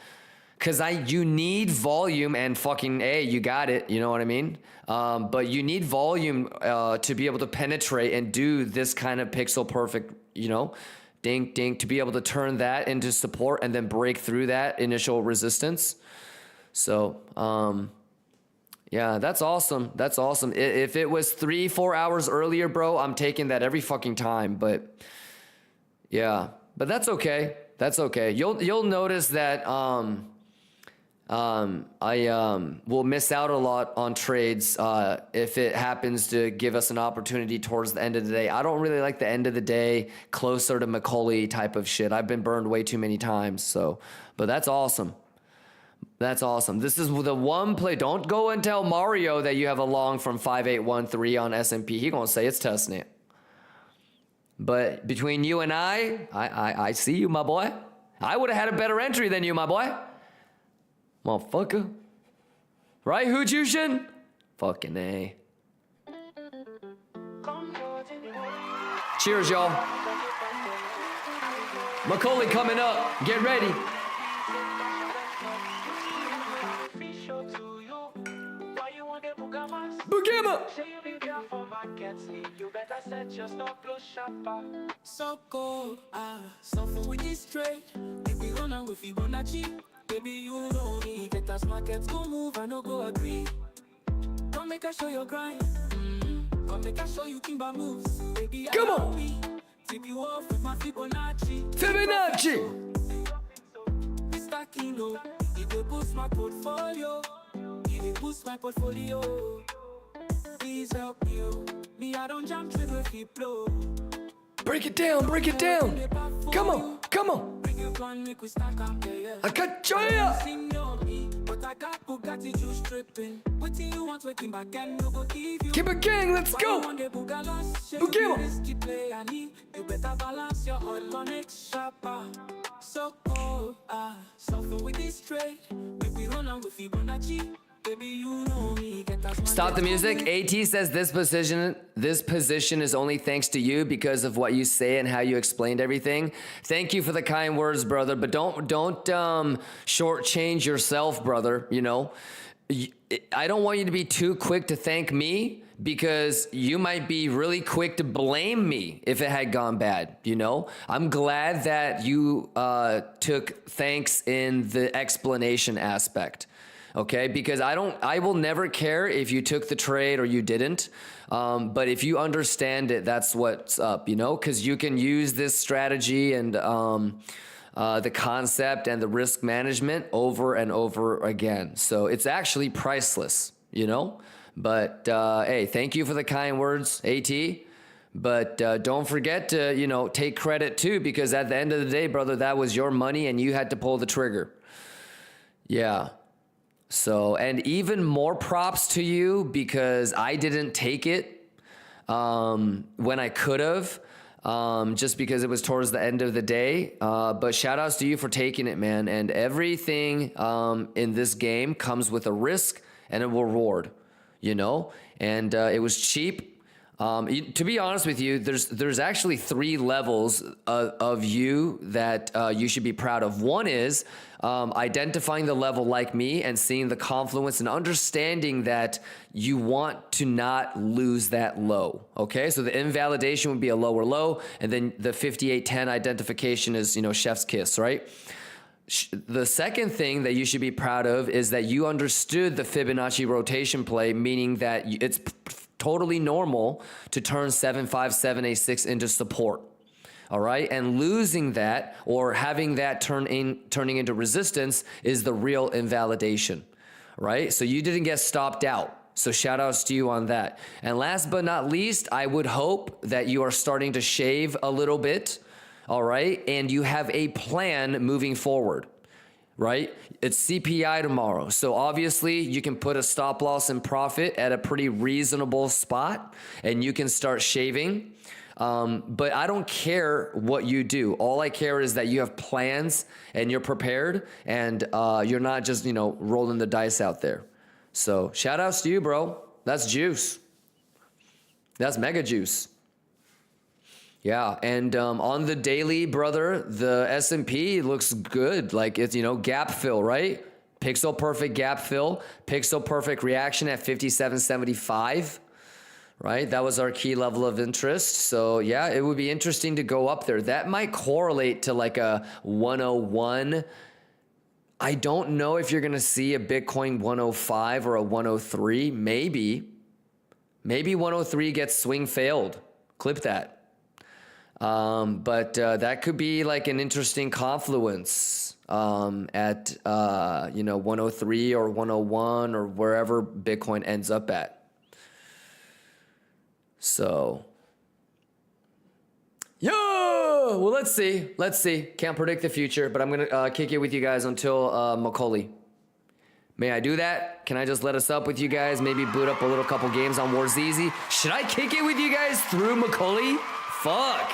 Because you need volume and fucking you got it, you know what I mean? But you need volume to be able to penetrate and do this kind of pixel perfect, you know, dink, dink, to be able to turn that into support and then break through that initial resistance. So, yeah, that's awesome. That's awesome. If it was 3-4 hours earlier, bro, I'm taking that every fucking time. But yeah, but that's okay. That's okay. You'll notice that I will miss out a lot on trades if it happens to give us an opportunity towards the end of the day. I don't really like the end of the day, closer to Macaulay type of shit. I've been burned way too many times. So, but that's awesome. That's awesome. This is the one play. Don't go and tell Mario that you have a long from 5813 on S&P. He gonna say it's testing it. But between you and I see you, my boy. I would have had a better entry than you, my boy. Motherfucker. Right, Hujushin? Fucking A. Cheers, y'all. Macaulay coming up. Get ready. Bugama! So cold, suffer with this trade. If we run and if we gonna cheat, baby, you know me. Get us markets go move, I no go agree. Come make us show your grind. Come make us show you Kimba moves. Baby, come on! Tip you off with my Fibonacci. Mr. Kino, it will boost my portfolio. It will boost my portfolio. Please help you. Me, I don't jump through the keep blow. Break it down, break it down. Come on, come on. I got you. But I got Bugatti juice stripping. What do you want waking back and no go give you? Keep it gang, let's go. Bugatti. You better balance your oil on shopper. So cold, suffer with this trade. Baby, run on with Fibonacci. Baby, you know me. Stop the music. AT says this position is only thanks to you because of what you say and how you explained everything. Thank you for the kind words, brother. But don't shortchange yourself, brother. You know, I don't want you to be too quick to thank me because you might be really quick to blame me if it had gone bad. You know, I'm glad that you took thanks in the explanation aspect. Okay, because I will never care if you took the trade or you didn't. But if you understand it, that's what's up, you know, because you can use this strategy and the concept and the risk management over and over again. So it's actually priceless, you know. But hey, thank you for the kind words, AT. But don't forget to, you know, take credit too, because at the end of the day, brother, that was your money and you had to pull the trigger. Yeah. So, and even more props to you because I didn't take it when I could have. just because it was towards the end of the day. But shout outs to you for taking it, man. And everything in this game comes with a risk and a reward, you know? And it was cheap. To be honest with you, there's actually 3 levels of you that you should be proud of. One is identifying the level like me and seeing the confluence and understanding that you want to not lose that low. Okay, so the invalidation would be a lower low, and then the 5810 identification is, you know, chef's kiss, right? The second thing that you should be proud of is that you understood the Fibonacci rotation play, meaning that it's totally normal to turn 75786 into support. All right. And losing that or having that turning into resistance is the real invalidation. Right. So you didn't get stopped out. So shout outs to you on that. And last but not least, I would hope that you are starting to shave a little bit. All right. And you have a plan moving forward. Right? It's CPI tomorrow. So obviously you can put a stop loss and profit at a pretty reasonable spot and you can start shaving. But I don't care what you do. All I care is that you have plans and you're prepared and you're not just, you know, rolling the dice out there. So shout outs to you, bro. That's juice. That's mega juice. Yeah, and on the daily, brother, the S&P looks good. Like it's, you know, gap fill, right? Pixel perfect gap fill, pixel perfect reaction at 57.75, right? That was our key level of interest. So yeah, it would be interesting to go up there. That might correlate to like a 101. I don't know if you're going to see a Bitcoin 105 or a 103. Maybe 103 gets swing failed. Clip that. But that could be like an interesting confluence at you know, 103 or 101 or wherever Bitcoin ends up at. So yeah, well, let's see. Can't predict the future, but I'm gonna kick it with you guys until Macaulay. May I do that? Can I just let us up with you guys? Maybe boot up a little couple games on Warzeezy. Should I kick it with you guys through Macaulay? Fuck.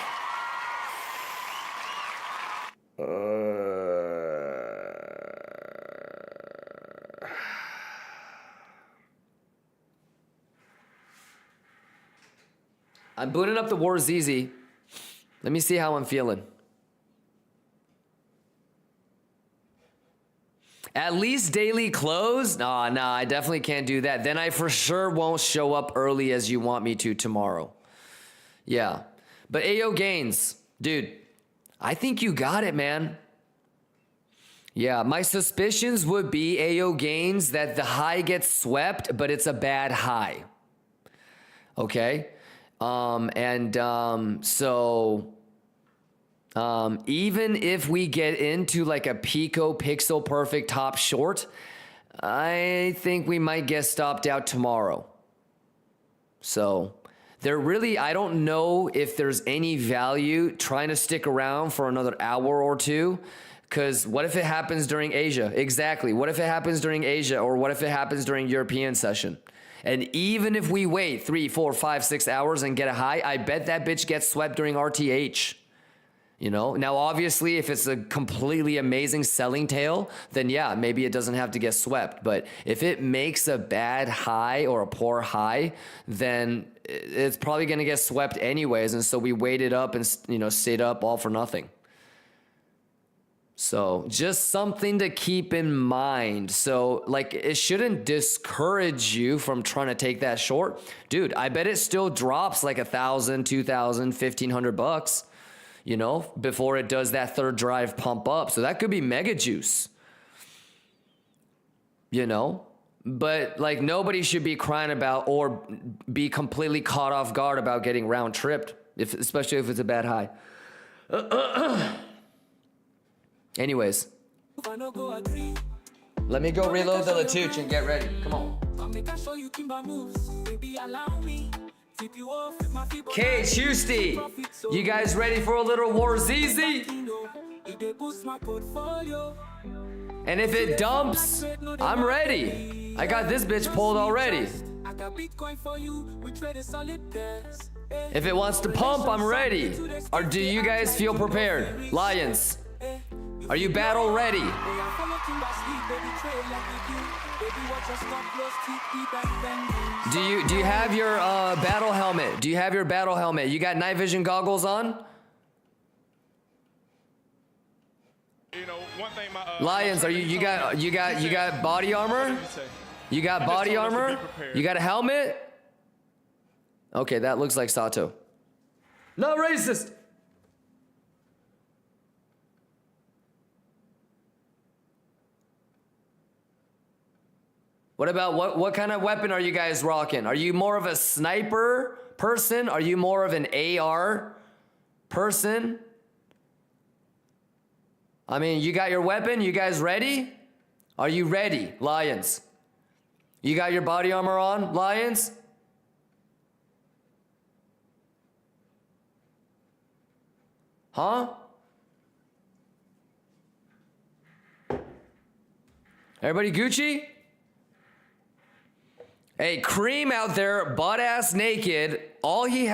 I'm booting up the Warzeezy. Let me see how I'm feeling. At least daily close? Nah, I definitely can't do that. Then I for sure won't show up early as you want me to tomorrow. Yeah. But Ayo Gains, dude, I think you got it, man. Yeah, my suspicions would be Ayo Gains that the high gets swept, but it's a bad high. Okay? Even if we get into like a Pico pixel perfect top short, I think we might get stopped out tomorrow. So I don't know if there's any value trying to stick around for another hour or two. Because what if it happens during Asia? Exactly. What if it happens during Asia, or what if it happens during European session? And even if we wait 3, 4, 5, 6 hours and get a high, I bet that bitch gets swept during RTH. You know, now obviously if it's a completely amazing selling tail, then yeah, maybe it doesn't have to get swept. But if it makes a bad high or a poor high, then it's probably going to get swept anyways. And so we waited up and, you know, stayed up all for nothing. So just something to keep in mind. So like, it shouldn't discourage you from trying to take that short. Dude, I bet it still drops like $1,000, $2,000, $1,500, you know, before it does that third drive pump up. So that could be mega juice, you know, but like nobody should be crying about or be completely caught off guard about getting round tripped, especially if it's a bad high. Anyways, let me go reload the Latouche and get ready. Come on. Okay, Housty, you guys ready for a little Warzeezy? And if it dumps, I'm ready. I got this bitch pulled already. I got Bitcoin for you, we trade a solid dance. If it wants to pump, I'm ready. Or do you guys feel prepared? Lions, are you battle ready? Do you have your battle helmet? Do you have your battle helmet? You got night vision goggles on? You know, one thing Lions, are you got body armor? You got body armor? You got a helmet? Okay, that looks like Sato. Not racist. What about what kind of weapon are you guys rocking? Are you more of a sniper person? Are you more of an AR person? I mean, you got your weapon? You guys ready? Are you ready, Lions? You got your body armor on, Lions? Huh? Everybody Gucci? Hey, Cream out there, butt ass naked. All he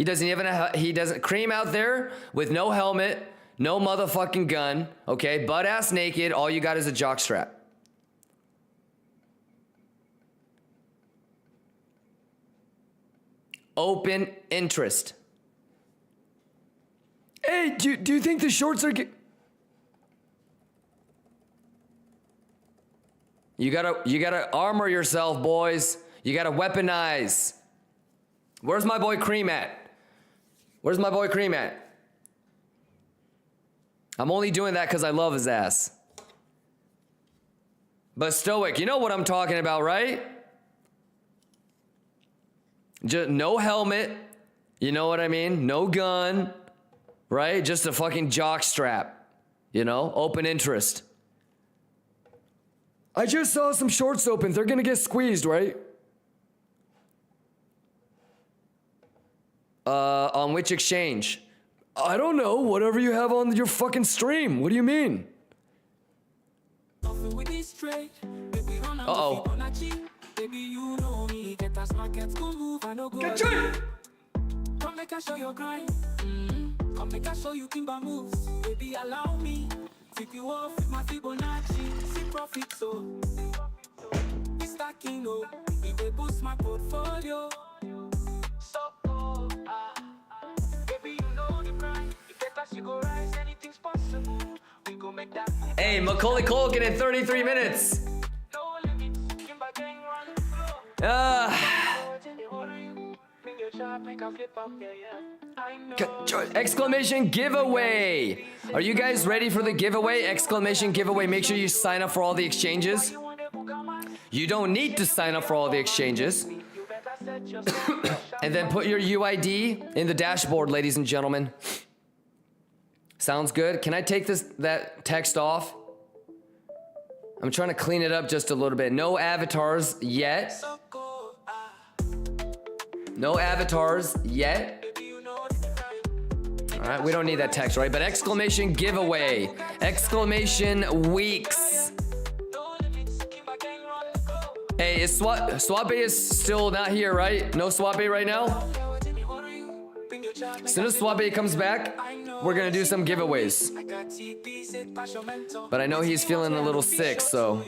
doesn't Cream out there with no helmet, no motherfucking gun, okay? Butt ass naked, all you got is a jock strap. Open interest. Hey, do you think the shorts are You gotta armor yourself, boys. You gotta weaponize. Where's my boy Cream at? Where's my boy Cream at? I'm only doing that because I love his ass. But Stoic, you know what I'm talking about, right? Just no helmet. You know what I mean? No gun. Right? Just a fucking jock strap. You know? Open interest. I just saw some shorts open. They're gonna get squeezed, right? On which exchange? I don't know. Whatever you have on your fucking stream. What do you mean? Uh-oh. Get you! Come make I show your grind. Come make I show you Kimba moves. Baby, allow me. Tip you off with my Fibonacci. See profit, so it's stacking, oh. It will boost my portfolio. So cool, baby, you know the grind. You get us, you go rise. Anything's possible. We go make that. Hey, Macaulay Culkin in 33 minutes. No limits. Kimba gang run Exclamation giveaway. Are you guys ready for the giveaway? Exclamation giveaway. Make sure you sign up for all the exchanges. You don't need to sign up for all the exchanges. And then put your UID in the dashboard, ladies and gentlemen. Sounds good. Can I take that text off? I'm trying to clean it up just a little bit. No avatars yet. No avatars yet. All right, we don't need that text, right? But exclamation giveaway. Exclamation weeks. Hey, is Swabe is still not here, right? No Swabe right now? As soon as Swabe comes back, we're gonna do some giveaways. But I know he's feeling a little sick, so.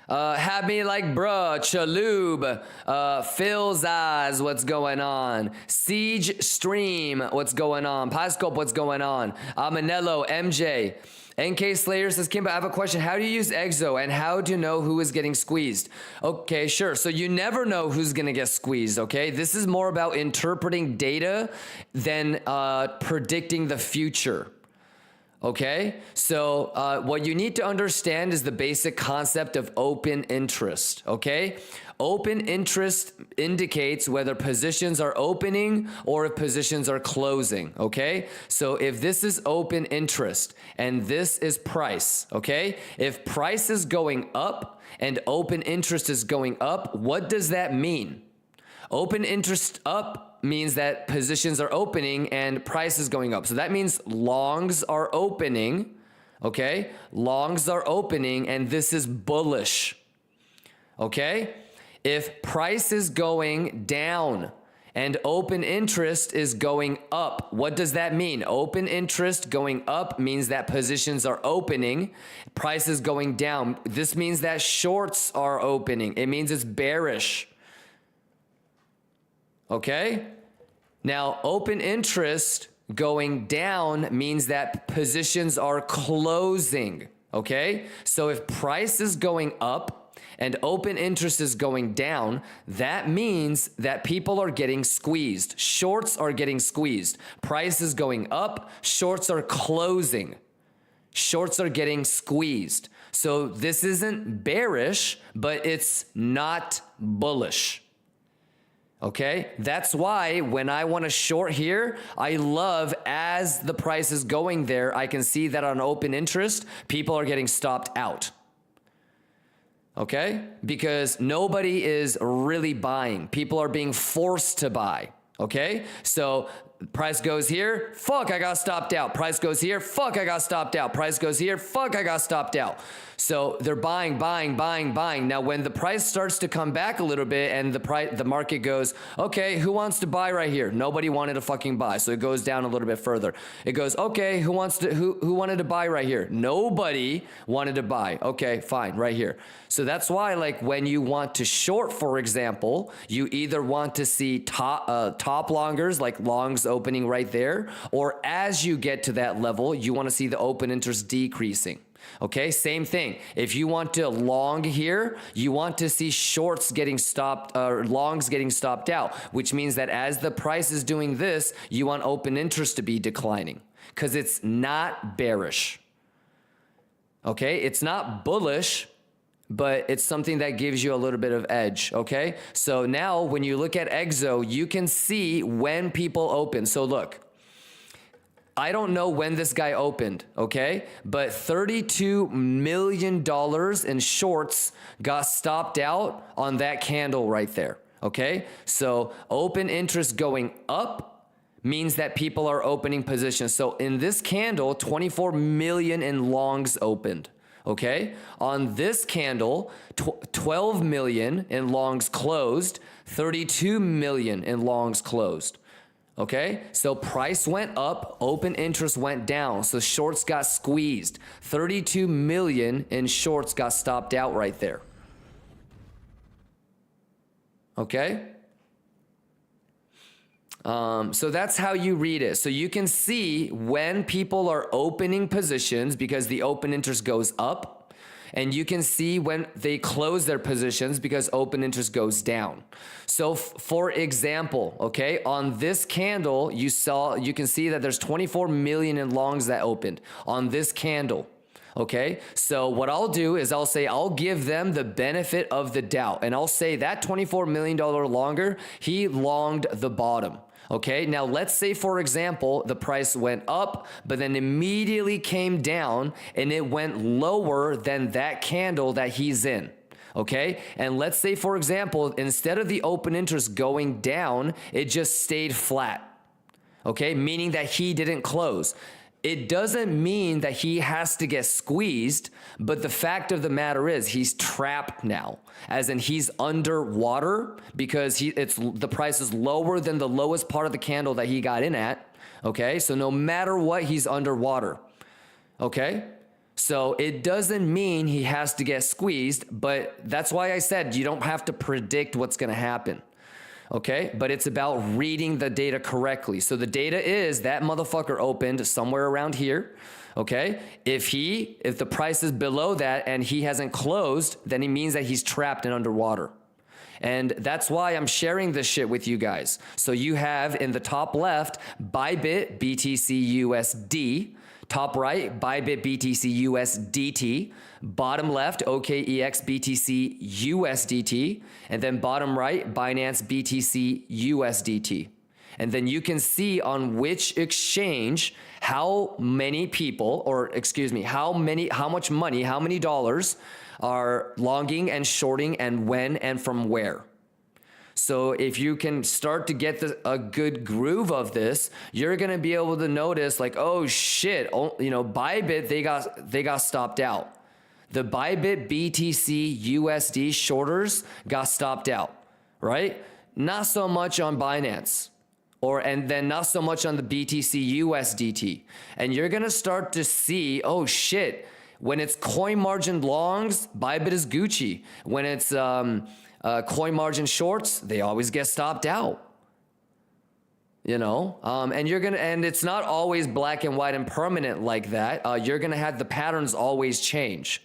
Have me like bruh, Chalub, Phil's Eyes, what's going on? Siege Stream, what's going on? Pascope, what's going on? Manello, MJ. NK Slayer says, Kimba, I have a question. How do you use Exo and how to know who is getting squeezed? Okay, sure. So you never know who's going to get squeezed, okay? This is more about interpreting data than predicting the future. Okay, so what you need to understand is the basic concept of open interest, okay? Open interest indicates whether positions are opening or if positions are closing, okay? So if this is open interest and this is price, okay? If price is going up and open interest is going up, what does that mean? Open interest up means that positions are opening and price is going up. So that means longs are opening, okay? Longs are opening and this is bullish, okay? If price is going down and open interest is going up, what does that mean? Open interest going up means that positions are opening, price is going down. This means that shorts are opening. It means it's bearish. Okay? Now, open interest going down means that positions are closing. Okay? So if price is going up and open interest is going down, that means that people are getting squeezed. Shorts are getting squeezed. Price is going up, shorts are closing. Shorts are getting squeezed. So this isn't bearish, but it's not bullish. Okay, that's why when I want to short here, I love as the price is going there, I can see that on open interest, people are getting stopped out. Okay, because nobody is really buying. People are being forced to buy. Okay, so price goes here, fuck, I got stopped out. Price goes here, fuck, I got stopped out. Price goes here, fuck, I got stopped out. So they're buying. Now, when the price starts to come back a little bit and the market goes, okay, who wants to buy right here? Nobody wanted to fucking buy. So it goes down a little bit further. It goes, okay, who wanted to buy right here? Nobody wanted to buy. Okay, fine, right here. So that's why, like, when you want to short, for example, you either want to see top longers, like longs opening right there, or as you get to that level, you want to see the open interest decreasing. Okay, same thing. If you want to long here, you want to see shorts getting stopped, or longs getting stopped out, which means that as the price is doing this, you want open interest to be declining because it's not bearish. Okay, it's not bullish, but it's something that gives you a little bit of edge, okay? So now when you look at EXO, you can see when people open. So look, I don't know when this guy opened, okay? But $32 million in shorts got stopped out on that candle right there, okay? So open interest going up means that people are opening positions. So in this candle, 24 million in longs opened. Okay, on this candle, 12 million in longs closed, 32 million in longs closed. Okay, so price went up, open interest went down, so shorts got squeezed. 32 million in shorts got stopped out right there. Okay, so that's how you read it. So you can see when people are opening positions because the open interest goes up, and you can see when they close their positions because open interest goes down. So for example, okay, on this candle, you can see that there's 24 million in longs that opened on this candle. Okay, so what I'll do is I'll give them the benefit of the doubt, and I'll say that $24 million longer, he longed the bottom. Okay, now let's say, for example, the price went up, but then immediately came down and it went lower than that candle that he's in. Okay, and let's say, for example, instead of the open interest going down, it just stayed flat. Okay, meaning that he didn't close. It doesn't mean that he has to get squeezed, but the fact of the matter is he's trapped now, as in he's underwater because the price is lower than the lowest part of the candle that he got in at. Okay, so no matter what, he's underwater. Okay, so it doesn't mean he has to get squeezed, but that's why I said you don't have to predict what's going to happen. Okay, but it's about reading the data correctly. So the data is that motherfucker opened somewhere around here. Okay, if the price is below that and he hasn't closed, then it means that he's trapped and underwater. And that's why I'm sharing this shit with you guys. So you have in the top left, Bybit BTC USD, top right, Bybit BTC USDT, bottom left, OKEX BTC USDT, and then bottom right, Binance BTC USDT. And then you can see on which exchange how many people, or excuse me, how much money, how many dollars are longing and shorting and when and from where. So if you can start to get a good groove of this, you're going to be able to notice like, oh shit, Bybit, they got stopped out. The Bybit BTC USD shorters got stopped out, right? Not so much on Binance, and then not so much on the BTC USDT. And you're gonna start to see, oh shit, when it's coin margin longs, Bybit is Gucci. When it's coin margin shorts, they always get stopped out. You know, and it's not always black and white and permanent like that. You're gonna have the patterns always change.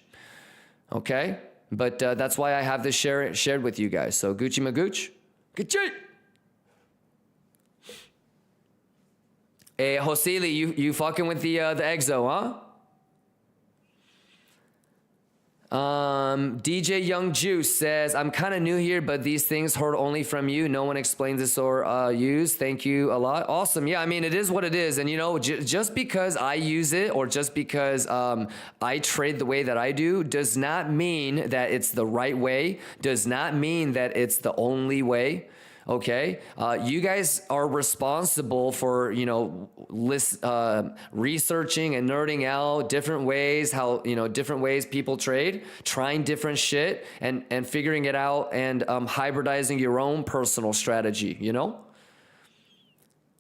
Okay, but that's why I have this shared with you guys. So Gucci Magooch, Gucci. Hey, Hosili, you fucking with the Exo, huh? DJ Young Juice says, I'm kind of new here, but these things heard only from you. No one explains this or use. Thank you a lot. Awesome. Yeah, I mean, it is what it is. And, you know, just because I use it or just because I trade the way that I do does not mean that it's the right way, does not mean that it's the only way. Okay, you guys are responsible for, you know, researching and nerding out different ways, how, you know, different ways people trade, trying different shit and figuring it out and hybridizing your own personal strategy, you know?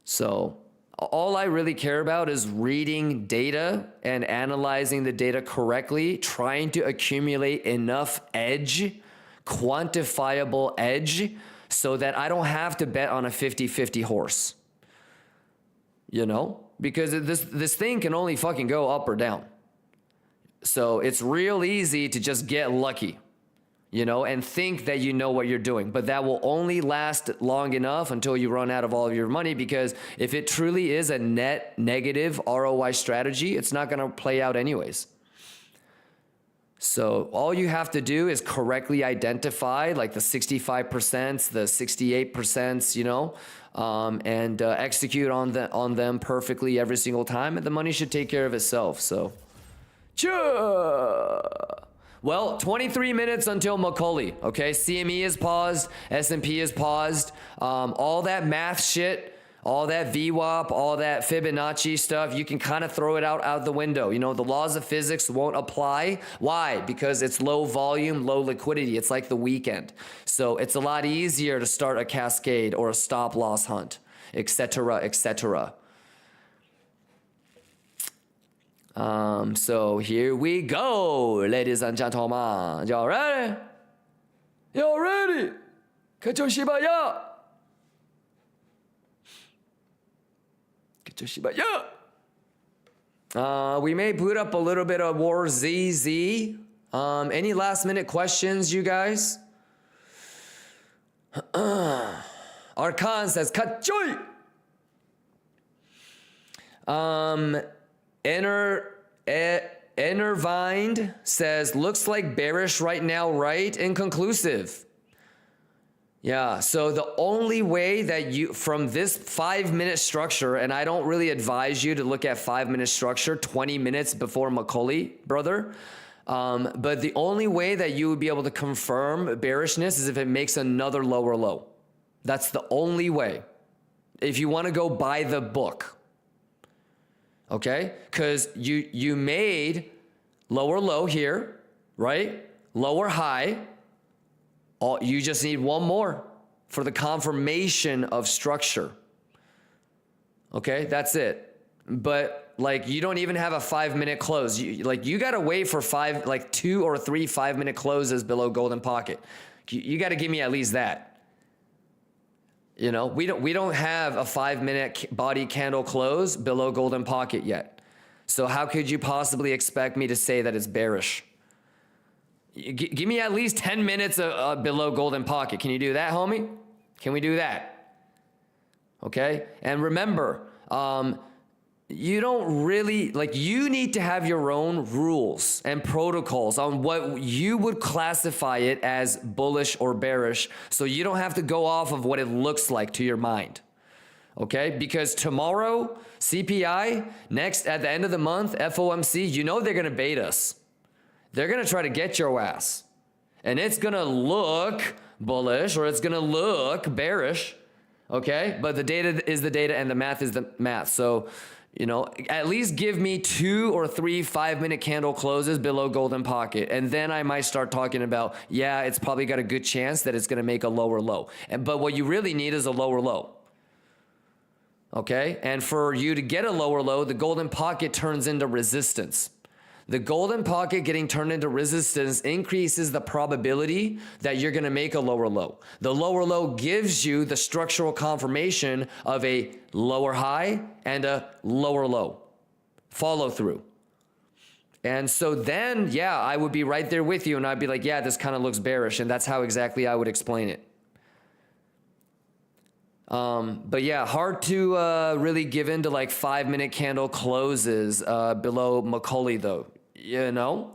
So all I really care about is reading data and analyzing the data correctly, trying to accumulate enough edge, quantifiable edge, so that I don't have to bet on a 50-50 horse, you know, because this thing can only fucking go up or down. So it's real easy to just get lucky, you know, and think that you know what you're doing, but that will only last long enough until you run out of all of your money, because if it truly is a net negative ROI strategy, it's not going to play out anyways. So all you have to do is correctly identify like the 65%, the 68%, you know, and execute on them perfectly every single time, and the money should take care of itself. So, well, 23 minutes until Macaulay. Okay, CME is paused, S&P is paused. All that math shit, all that VWAP, all that Fibonacci stuff, you can kind of throw it out the window. You know, the laws of physics won't apply. Why? Because it's low volume, low liquidity. It's like the weekend. So it's a lot easier to start a cascade or a stop loss hunt, etc., etc. So here we go, ladies and gentlemen. Y'all ready? Y'all ready? 可就是吧呀。 we may boot up a little bit of War ZZ. Any last minute questions, you guys? Arkan says, Kachoy! Enervind says, looks like bearish right now, right? Inconclusive. Yeah, so the only way that you, from this 5-minute structure, and I don't really advise you to look at 5-minute structure 20 minutes before Macaulay, brother. But the only way that you would be able to confirm bearishness is if it makes another lower low. That's the only way. If you want to go by the book. Okay? Because you made lower low here, right? Lower high. You just need one more for the confirmation of structure. Okay, that's it. But like, you don't even have a 5-minute close. You gotta wait for 2 or 3 5-minute closes below golden pocket. You gotta give me at least that. You know, we don't have a 5-minute body candle close below golden pocket yet. So how could you possibly expect me to say that it's bearish? Give me at least 10 minutes below golden pocket. Can you do that, homie? Can we do that? Okay? And remember, you don't really, you need to have your own rules and protocols on what you would classify it as bullish or bearish, so you don't have to go off of what it looks like to your mind. Okay? Because tomorrow, CPI, next at the end of the month, FOMC, you know they're going to bait us. They're going to try to get your ass. And it's going to look bullish or it's going to look bearish. Okay? But the data is the data and the math is the math. So You know, at least give me 2 or 3 5-minute candle closes below golden pocket. And then I might start talking about, yeah, it's probably got a good chance that it's going to make a lower low. But what you really need is a lower low. Okay? And for you to get a lower low, the golden pocket turns into resistance. The golden pocket getting turned into resistance increases the probability that you're going to make a lower low. The lower low gives you the structural confirmation of a lower high and a lower low. Follow through. And so then, yeah, I would be right there with you and I'd be like, yeah, this kind of looks bearish. And that's how exactly I would explain it. But yeah, hard to really give into like 5-minute candle closes below Macaulay though. You know,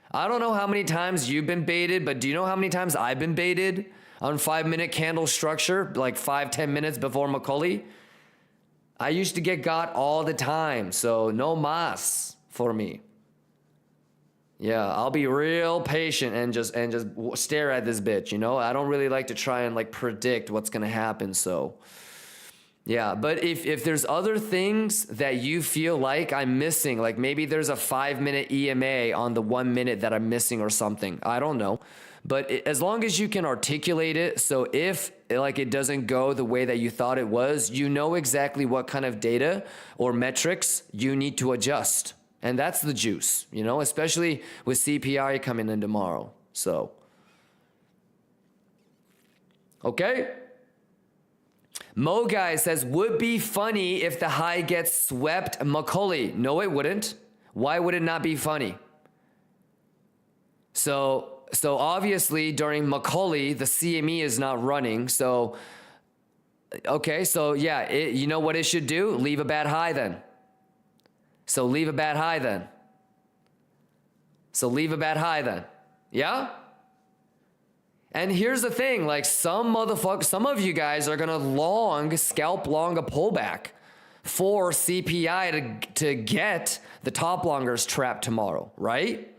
I don't know how many times you've been baited, but do you know how many times I've been baited on 5-minute candle structure, like 5-10 minutes before Macaulay? I used to get got all the time, so no mas for me. Yeah, I'll be real patient and just stare at this bitch, you know? I don't really like to try and like predict what's gonna happen, so. Yeah, but if there's other things that you feel like I'm missing, like maybe there's a 5-minute EMA on the 1 minute that I'm missing or something, I don't know. But as long as you can articulate it, so if like it doesn't go the way that you thought it was, you know exactly what kind of data or metrics you need to adjust. And that's the juice, you know, especially with CPI coming in tomorrow. So, okay. Mo Guy says, would be funny if the high gets swept Macaulay. No, it wouldn't. Why would it not be funny? So obviously during Macaulay, the CME is not running. So, okay, so yeah, you know what it should do? Leave a bad high then. So leave a bad high then. Yeah? And here's the thing, like some of you guys are gonna scalp long a pullback for CPI to get the top longers trapped tomorrow, right?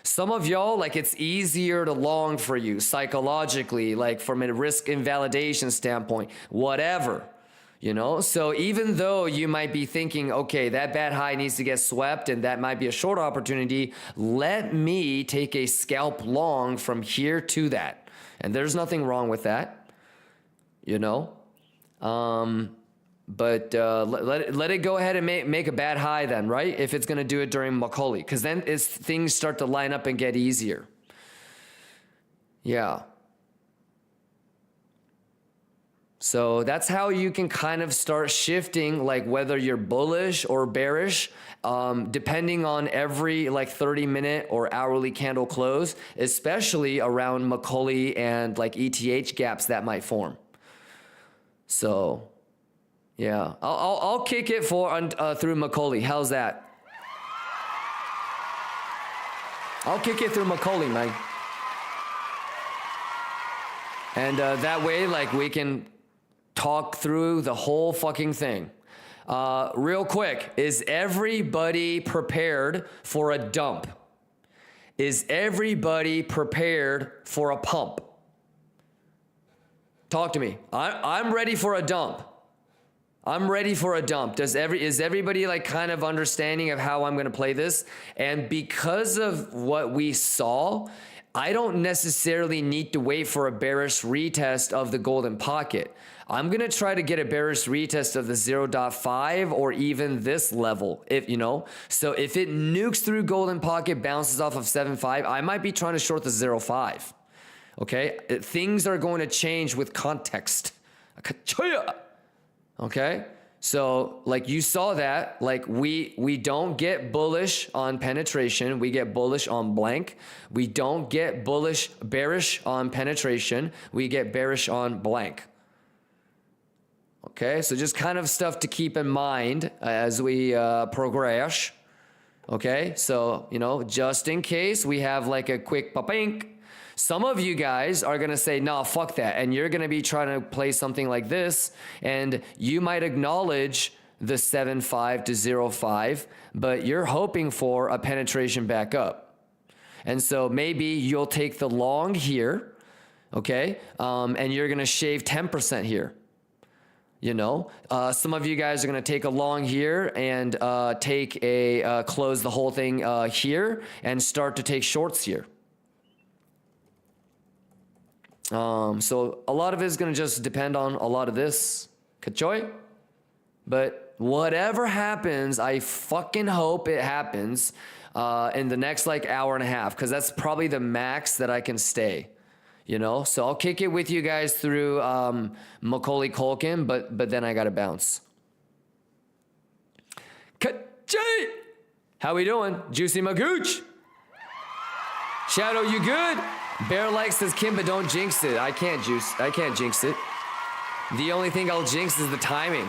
Some of y'all, like it's easier to long for you psychologically, like from a risk invalidation standpoint, whatever, you know? So even though you might be thinking, okay, that bad high needs to get swept and that might be a short opportunity, let me take a scalp long from here to that. And there's nothing wrong with that, you know? But let it go ahead and make a bad high then, right? If it's going to do it during Macaulay, because then things start to line up and get easier. Yeah. So that's how you can kind of start shifting, like whether you're bullish or bearish, depending on every like 30-minute or hourly candle close, especially around Macaulay and like ETH gaps that might form. So, yeah, I'll kick it through Macaulay. How's that? I'll kick it through Macaulay, man. And that way, like we can talk through the whole fucking thing. Real quick, is everybody prepared for a dump? Is everybody prepared for a pump? Talk to me. I'm ready for a dump. I'm ready for a dump. Is everybody like kind of understanding of how I'm going to play this? And because of what we saw, I don't necessarily need to wait for a bearish retest of the golden pocket. I'm going to try to get a bearish retest of the 0.5 or even this level, if you know. So if it nukes through golden pocket, bounces off of 7.5, I might be trying to short the 0.5. Okay? Things are going to change with context. Okay? So like you saw that, like we don't get bullish on penetration, we get bullish on blank. We don't get bearish on penetration, we get bearish on blank. Okay, so just kind of stuff to keep in mind as we progress. Okay, so, you know, just in case we have like a quick pop-ink. Some of you guys are going to say, nah, fuck that. And you're going to be trying to play something like this. And you might acknowledge the 7.5 to 0.5, but you're hoping for a penetration back up. And so maybe you'll take the long here, okay? And you're going to shave 10% here. You know, some of you guys are going to take a long here and take a close the whole thing here and start to take shorts here. So a lot of it is going to just depend on a lot of this. Kachoy? But whatever happens, I fucking hope it happens in the next like hour and a half, because that's probably the max that I can stay. You know, so I'll kick it with you guys through Macaulay Culkin, but then I gotta bounce. Kachoy! How we doing? Juicy Magooch! Shadow, you good? Bear Like says, Kimba, don't jinx it. I can't jinx it. The only thing I'll jinx is the timing.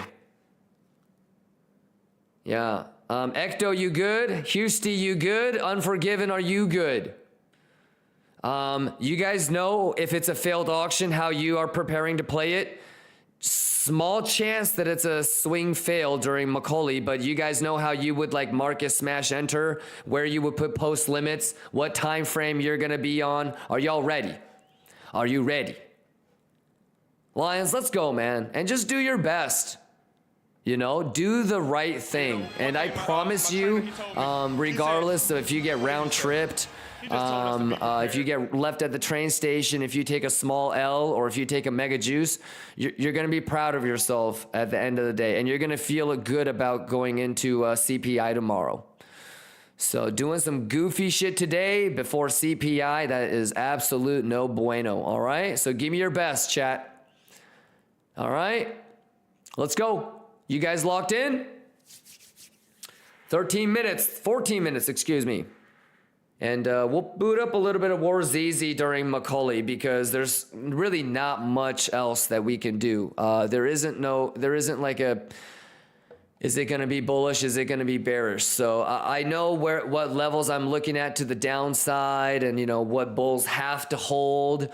Yeah. Ecto, you good? Husty, you good? Unforgiven, are you good? You guys know if it's a failed auction, how you are preparing to play it. Small chance that it's a swing fail during Macaulay, but you guys know how you would like market smash enter, where you would put post limits, what time frame you're gonna be on. Are y'all ready? Are you ready? Lions, let's go, man. And just do your best. You know, do the right thing. And I promise you, regardless of if you get round tripped, if you get left at the train station, if you take a small L, or if you take a mega juice, you're going to be proud of yourself at the end of the day. And you're going to feel good about going into CPI tomorrow. So doing some goofy shit today before CPI, that is absolute no bueno. All right. So give me your best, chat. All right. Let's go. You guys locked in? 14 minutes, excuse me. And we'll boot up a little bit of War ZZ during Macaulay, because there's really not much else that we can do. There isn't like a, is it going to be bullish? Is it going to be bearish? So I know what levels I'm looking at to the downside, and you know what bulls have to hold,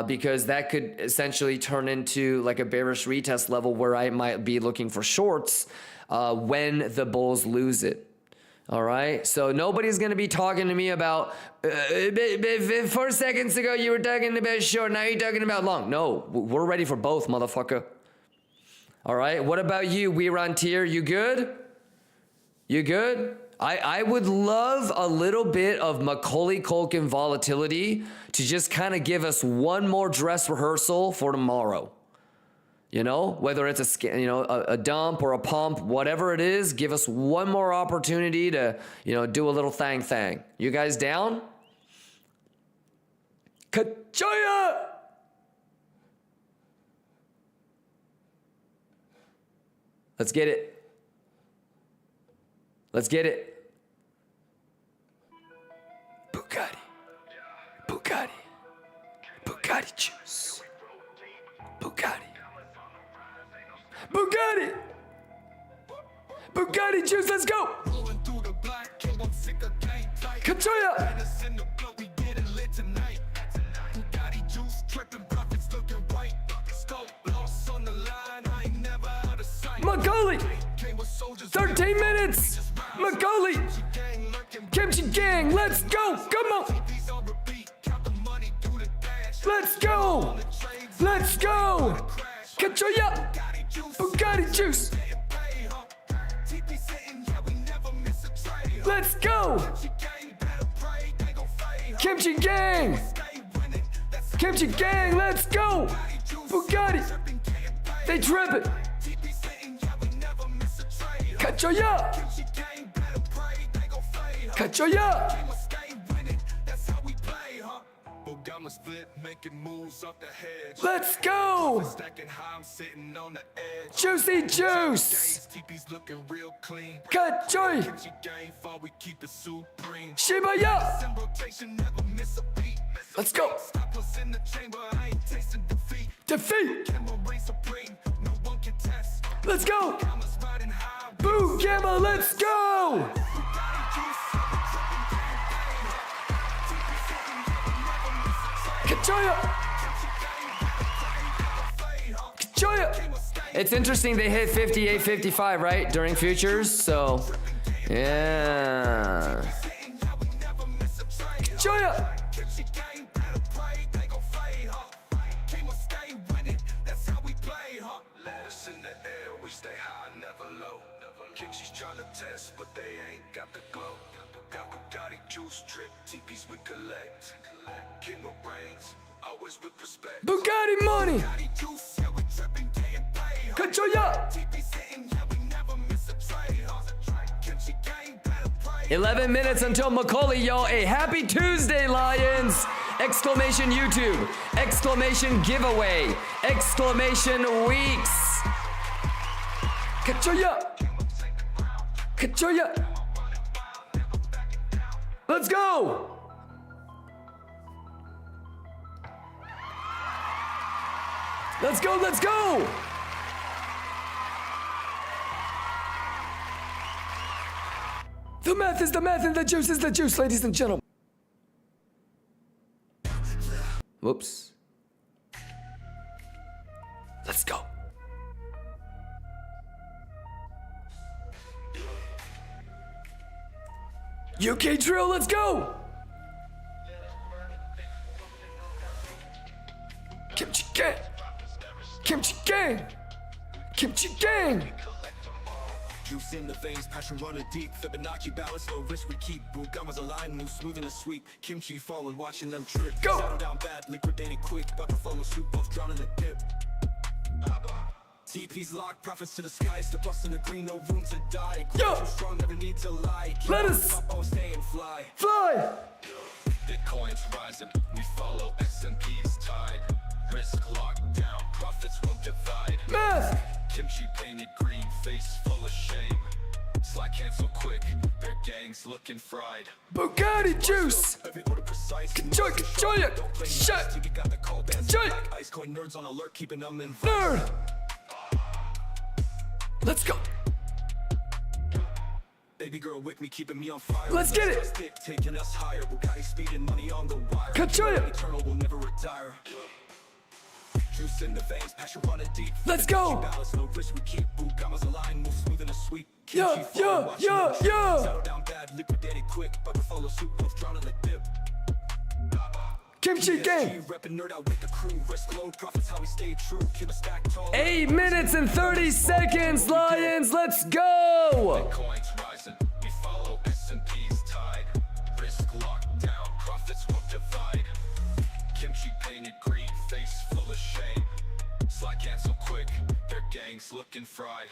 because that could essentially turn into like a bearish retest level where I might be looking for shorts when the bulls lose it. All right, so nobody's gonna be talking to me about 4 seconds ago you were talking about short, now you're talking about long. No, we're ready for both, motherfucker. All right, what about you, Weerontier? You good? You good? I would love a little bit of Macaulay Culkin volatility to just kind of give us one more dress rehearsal for tomorrow. You know, whether it's a dump or a pump, whatever it is, give us one more opportunity to, do a little thang. You guys down? Kachoya! Let's get it. Let's get it. Bugatti. Bugatti. Bugatti juice. Bugatti. Bugatti! Bugatti juice, let's go! Kachoya! Macaulay! 13 minutes! Macaulay! Kimchi gang, let's go! Come on! Let's go! Let's go! Kachoya! Bugatti juice! Let's go! Kimchi gang! Kimchi gang, let's go! Bugatti! They tripping! Kachoya! Kachoya! Let's go! Juicy juice! Kachoy! Shibaya! Let's go! Defeat! Let's go! Boo Gamma, let's go! Kachoya! Kachoya! It's interesting they hit 58, 55, right? During futures, so yeah. Kachoya! Hands in the air, we stay high, never low. King's trying to test, but they ain't got the glow. Got Bugatti juice drip, TPs we collect. King of brains, always with respect. Bugatti money. Bugatti juice, yeah, we tripping day and play. Control ya. TPs hitting, yeah, we never miss a trade. Kimchi gang, better pray. 11 minutes until Macaulay, y'all. A happy Tuesday, Lions! Exclamation YouTube. Exclamation giveaway. Exclamation weeks. Kachoya. Kachoya. Let's go! Let's go, let's go! The math is the math and the juice is the juice, ladies and gentlemen. Whoops. Let's go. UK drill, let's go! Kimchi gang! Kimchi gang! Kimchi gang! Juice in the veins, passion running deep. Fibonacci balance, no risk we keep. Bugamas aligned, move smooth in a sweep. Kimchi falling, watching them trip. Go! Settle down bad, liquidating quick. About to follow suit, both drowning the dip. TP's locked, profits to the sky. Step us in the green, no room to die. Yo! Strong, never need to lie. Let us stay and fly. Fly! Bitcoin's rising, we follow S&P's tide. Risk locked down, profits won't divide. Math! Kimchi painted green, face full of shame. Slide cancel quick, their gangs looking fried. Bugatti juice! Every order precise. Enjoy it! Shut! You got the call bands. Enjoy it! Ice coin nerds on alert, keeping them in. Nerd! Let's go! Baby girl with me, keeping me on fire. Let's get it! Taking us higher. Bugatti speed and money on the wire. Control it! Eternal will never retire. Juice in the veins, passion running deep. Let's go! Balance, no risk we keep. Bugamas aligned, move smooth in a sweep. Yeah, yeah, yeah, yeah! Settle down bad, liquidated quick. But to follow suit, both drowning the dip. Kimchi gang! Reppin' nerd out with the crew. Risk low, profits how we stay true. Keep a stack tall. 8 minutes and 30 seconds, Lions! Let's go! Bitcoin's rising, we follow S&P's tide. Risk locked down, profits won't divide. Kimchi painted green, face full of shame. Slide cancel quick, their gangs looking fried.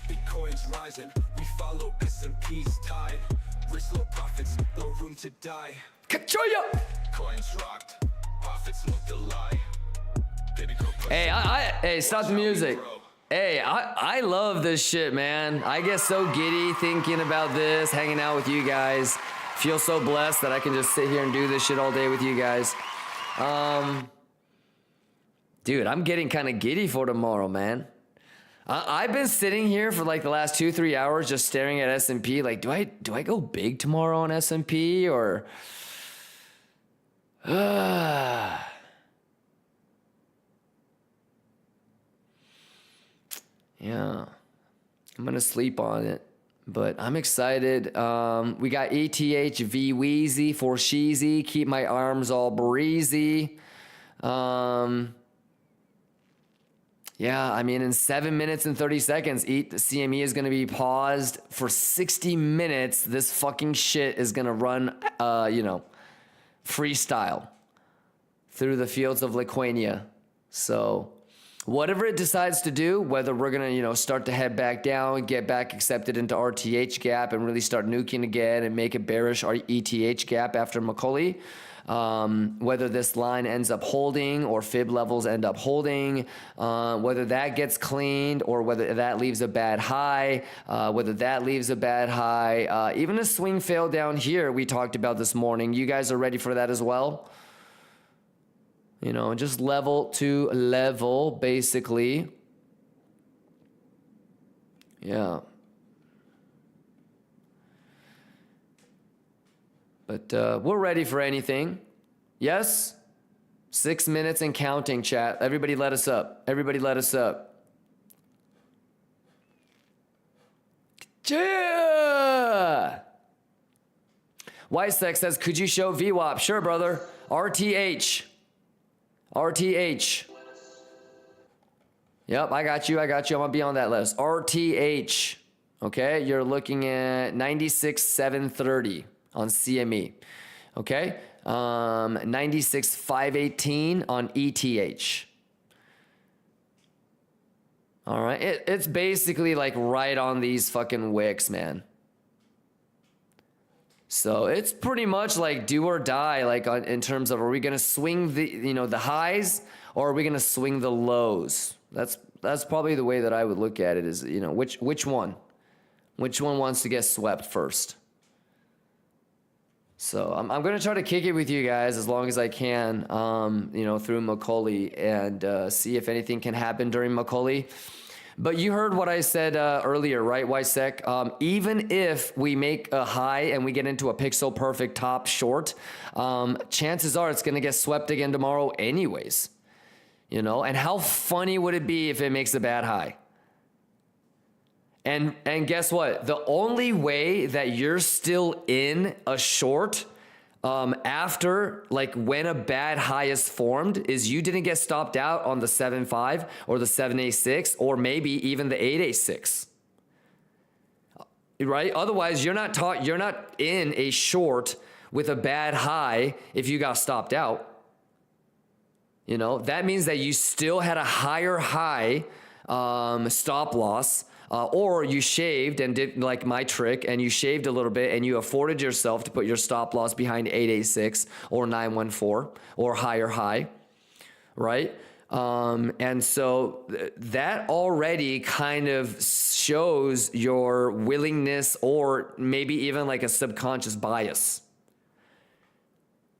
Bitcoin's rising, we follow S&P's tide. Risk low profits, no room to die. Kachoya! Coins rocked, profits look to lie. Baby girl, Hey, hey, stop the music. Hey, I love this shit, man. I get so giddy thinking about this, hanging out with you guys. Feel so blessed that I can just sit here and do this shit all day with you guys. Dude, I'm getting kind of giddy for tomorrow, man. I've been sitting here for like the last 2-3 hours just staring at S&P. Like, do I go big tomorrow on S&P or? Yeah, I'm gonna sleep on it, but I'm excited. We got ETH, V Wheezy, for Sheezy, keep my arms all breezy. Yeah, I mean, in 7 minutes and 30 seconds, the CME is gonna be paused for 60 minutes. This fucking shit is gonna run, freestyle through the fields of Lithuania. So whatever it decides to do, whether we're gonna, start to head back down, get back accepted into RTH gap and really start nuking again and make a bearish ETH gap after Macaulay, whether this line ends up holding or fib levels end up holding, whether that gets cleaned or whether that leaves a bad high, even a swing fail down here we talked about this morning. You guys are ready for that as well? Just level to level, basically. Yeah. But we're ready for anything. Yes? 6 minutes and counting, chat. Everybody let us up. Everybody let us up. Yeah! Wysex says, could you show VWAP? Sure, brother. RTH. Yep, I got you. I'm gonna be on that list. RTH. Okay, you're looking at 96,730 on CME. Okay, 96,518 on ETH. All right, it's basically like right on these fucking wicks, man. So it's pretty much like do or die, like in terms of, are we gonna swing the highs, or are we gonna swing the lows? That's probably the way that I would look at it. Is which one wants to get swept first? So I'm gonna try to kick it with you guys as long as I can, through Macaulay, and see if anything can happen during Macaulay. But you heard what I said earlier, right, Ysec? Even if we make a high and we get into a pixel perfect top short, chances are it's going to get swept again tomorrow anyways. And how funny would it be if it makes a bad high? And guess what? The only way that you're still in a short after, like, when a bad high is formed is you didn't get stopped out on the 7.5 or the 7.86 or maybe even the 8.86, right? Otherwise, you're not in a short with a bad high if you got stopped out. That means that you still had a higher high stop loss. Or you shaved and did like my trick, and you shaved a little bit and you afforded yourself to put your stop loss behind 886 or 914 or higher high, right? And so that already kind of shows your willingness, or maybe even like a subconscious bias.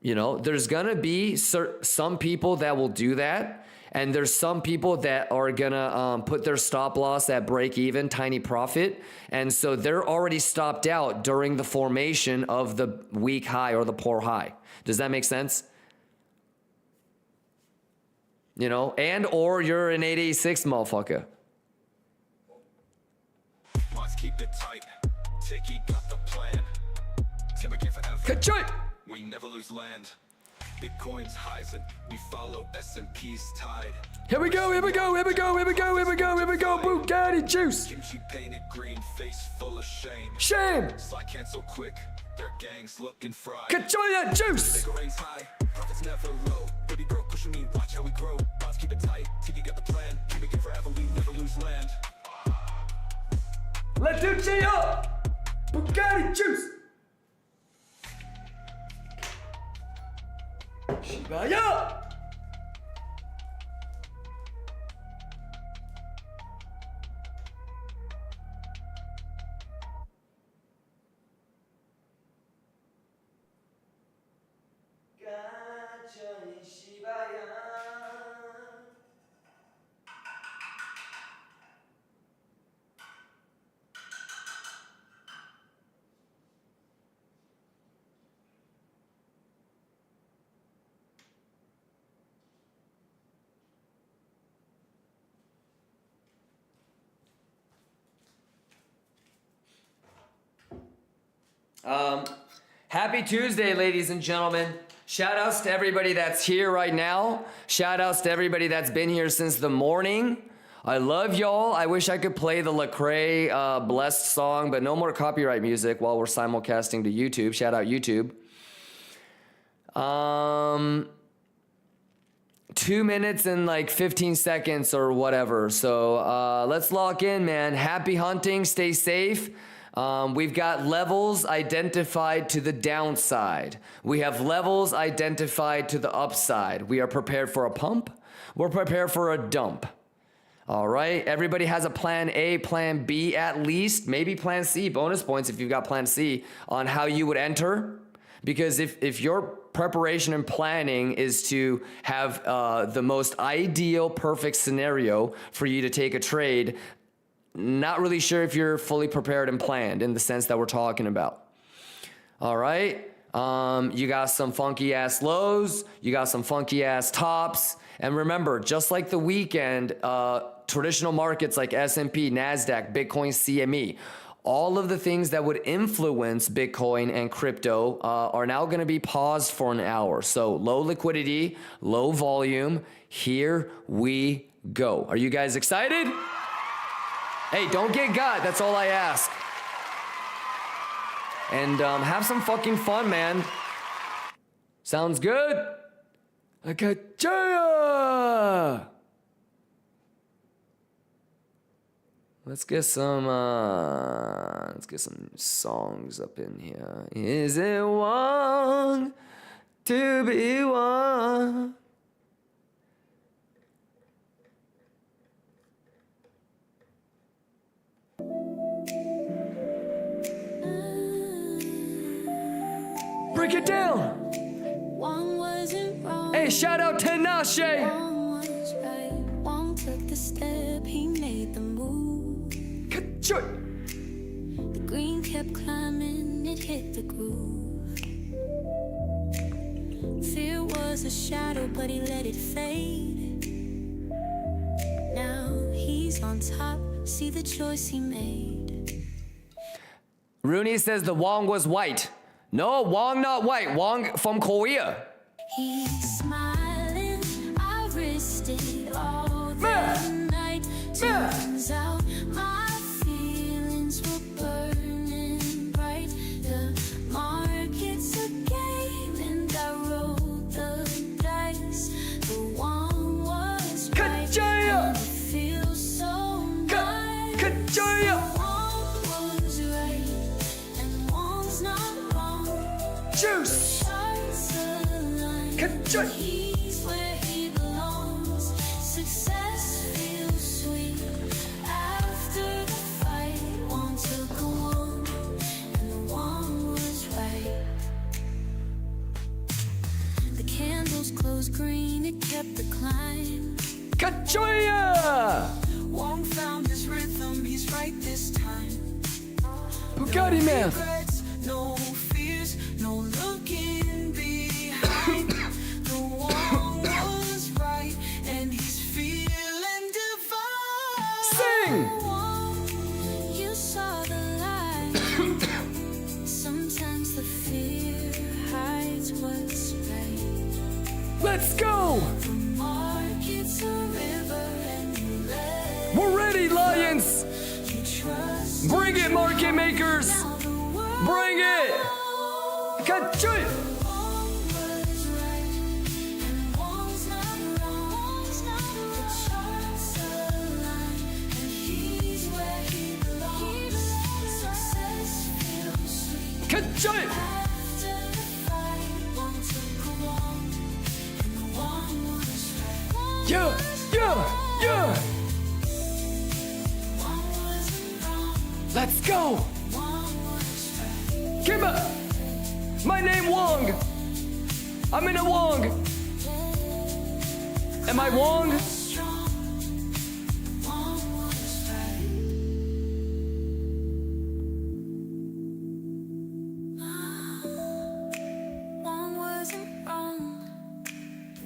There's gonna be some people that will do that. And there's some people that are gonna put their stop loss at break even, tiny profit. And so they're already stopped out during the formation of the weak high or the poor high. Does that make sense? And or you're an 886 motherfucker. Let's keep it tight. Ticky got the plan. Ka-choy! We never lose land. Bitcoin's highs and we follow S&P's tide. Here we go, Bugatti juice. Kimchi painted green, face full of shame. Shame. Slide cancel quick, their gangs looking fried. Ka-choy juice. Bigger rains high, profits never low. Baby girl pushing me, watch how we grow. Bonds keep it tight, Tiki got the plan. Keep it forever, we never lose land. Let's do up. Bugatti juice. Shibaya! Happy Tuesday, ladies and gentlemen. Shout outs to everybody that's here right now. Shout outs to everybody that's been here since the morning. I love y'all. I wish I could play the Lecrae Blessed song, but no more copyright music while we're simulcasting to YouTube. Shout out YouTube. 2 minutes and like 15 seconds or whatever. So let's lock in, man. Happy hunting. Stay safe. We've got levels identified to the downside. We have levels identified to the upside. We are prepared for a pump. We're prepared for a dump. All right. Everybody has a plan A, plan B at least, maybe plan C, bonus points if you've got plan C on how you would enter. Because if your preparation and planning is to have the most ideal, perfect scenario for you to take a trade, not really sure if you're fully prepared and planned in the sense that we're talking about. All right. You got some funky ass lows. You got some funky ass tops. And remember, just like the weekend, traditional markets like S&P, NASDAQ, Bitcoin, CME, all of the things that would influence Bitcoin and crypto are now going to be paused for an hour. So low liquidity, low volume. Here we go. Are you guys excited? Hey, don't get got. That's all I ask. And have some fucking fun, man. Sounds good? I got ya! Let's get some songs up in here. Is it wrong to be one? Break it down. One wasn't wrong. Hey, shout out to Nashe. One was right. One took the step. He made the move. The green kept climbing. It hit the groove. Fear was a shadow, but he let it fade. Now he's on top. See the choice he made. Rooney says the Wong was white. No, Wong not white. Wong from Korea. He's smiling. I risked it all that night. Turns out my feelings were burning bright. The market's a game and I rolled the dice. The one was right. And it feels so nice. The one was right and one's not wrong. Juice. He's where he belongs. Success feels sweet. After the fight, one took a one, and the one was right. The candles closed green, it kept the climb. Kachoya! Wong found his rhythm, he's right this time. Bugatti man. Regrets, no fears, no looking behind. The one was right, and he's feeling divine. Sing! You saw the light. Sometimes the fear hides what's right. Let's go! The market's a river, and you let We're ready, Lions! you trust. Bring it, market makers! Bring it! Kachoy! Kachoy! Yeah, yeah, yeah! Let's go! Kimba! My name Wong! I'm in a Wong! Am I Wong? One wasn't wrong.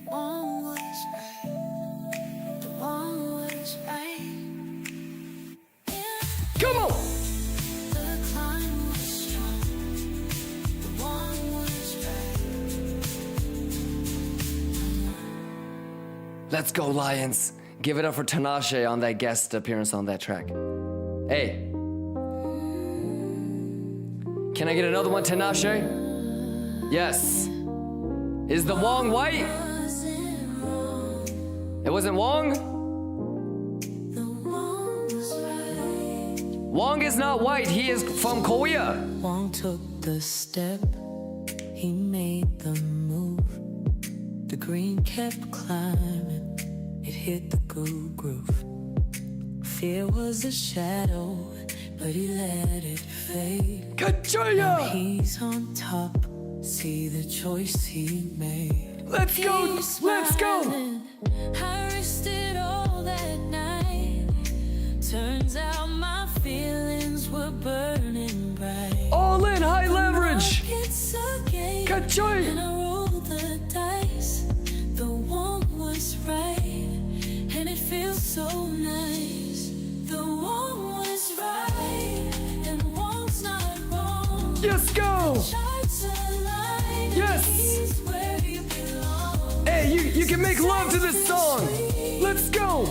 One was right. The one was right. Come on! The climb was strong. The one was right. Let's go, Lions. Give it up for Tinashe on that guest appearance on that track. Hey. Can I get another one, Tinashe? Yes. Is the Wong white? It wasn't Wong? Wong is not white. He is from Korea. Wong took the step. He made the move. The green kept climbing. It hit the groove. Fear was a shadow, but he let it fade. Now he's on top. See the choice he made. Let's go! Let's go! I risked it all that night. Turns out my feelings were burning bright. All in, high leverage! It's a game, Ka-choy! and I rolled the dice. The one was right, and it feels so nice. The one was right, and one's not wrong. Yes, go! Yes! Hey, you can make love to this song! Let's go!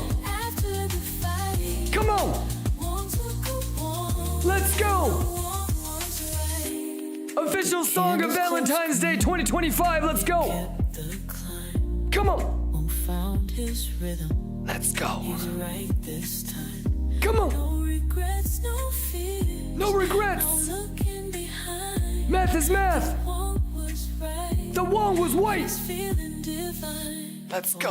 Let's go. Official song of Valentine's Day 2025. Let's go. Come on. Found his rhythm. Let's go. He's right this time. Come on. No regrets, no fears. No regrets. No looking behind. Math is math. One was right. The one was white. Feeling divine. Let's go.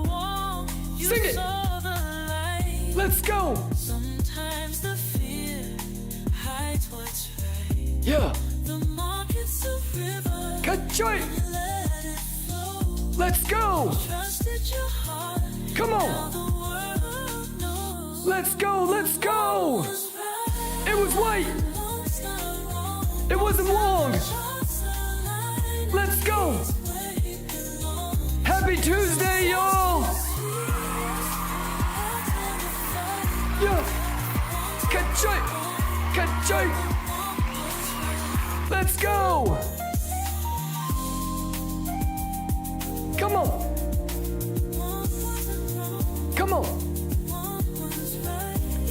Oh, you Sing it. saw the light. Let's go. Sometimes the fear hides what's right. Yeah. The market's a river. Ka-choy. Let it flow. Let's go. Trusted your heart. Come Now on. the world knows. Let's go. Let's go. Was right. It was white. Long's not wrong. It wasn't long. Just aligned. Let's go. Where you belong. Happy Tuesday, y'all. Yeah. Ka-choy. Ka-choy. Let's go. Come on. Come on.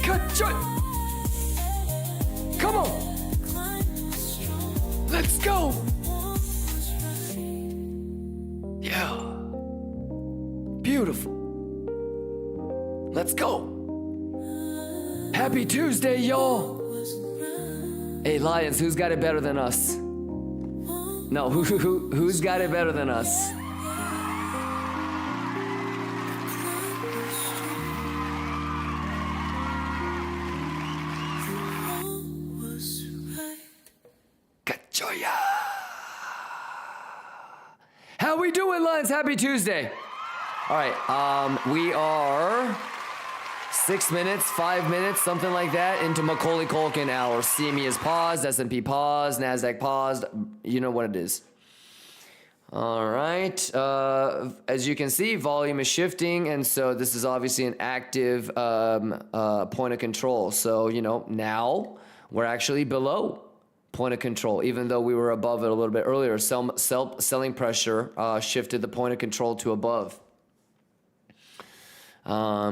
Ka-choy. Come on. Let's go. Yeah. Beautiful. Let's go. Happy Tuesday, y'all. Hey, Lions, who's got it better than us? No, who's got it better than us? Kachoya. How we doing, Lions? Happy Tuesday. All right, we are 6 minutes, 5 minutes, something like that into Macaulay Culkin hour. CME is paused, S&P paused, NASDAQ paused. You know what it is. All right. As you can see, volume is shifting, and so this is obviously an active point of control. So, you know, now we're actually below point of control, even though we were above it a little bit earlier. Selling pressure shifted the point of control to above.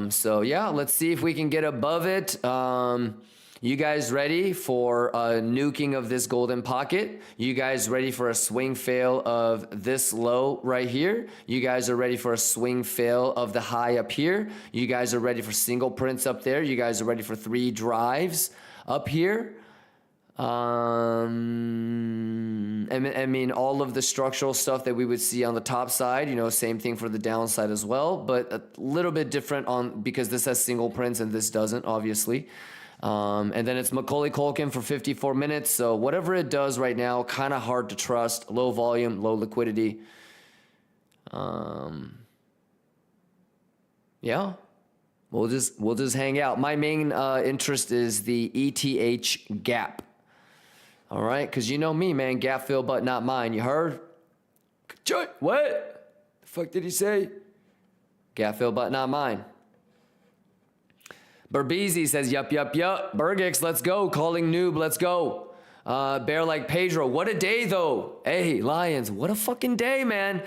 So yeah, let's see if we can get above it. You guys ready for a nuking of this golden pocket? You guys ready for a swing fail of this low right here? You guys are ready for a swing fail of the high up here? You guys are ready for single prints up there? You guys are ready for 3 drives up here? I mean, all of the structural stuff that we would see on the top side, you know, same thing for the downside as well, but a little bit different on because this has single prints and this doesn't, obviously. And then it's Macaulay Culkin for 54 minutes. So whatever it does right now, kind of hard to trust. Low volume, low liquidity. Yeah. We'll just hang out. My main interest is the ETH gap. All right, because you know me, man. Gap fill, but not mine. You heard? What? The fuck did he say? Gap fill, but not mine. Berbeezy says, yup. Bergix, let's go. Calling noob, let's go. Bear like Pedro. What a day, though. Hey, Lions, what a fucking day, man.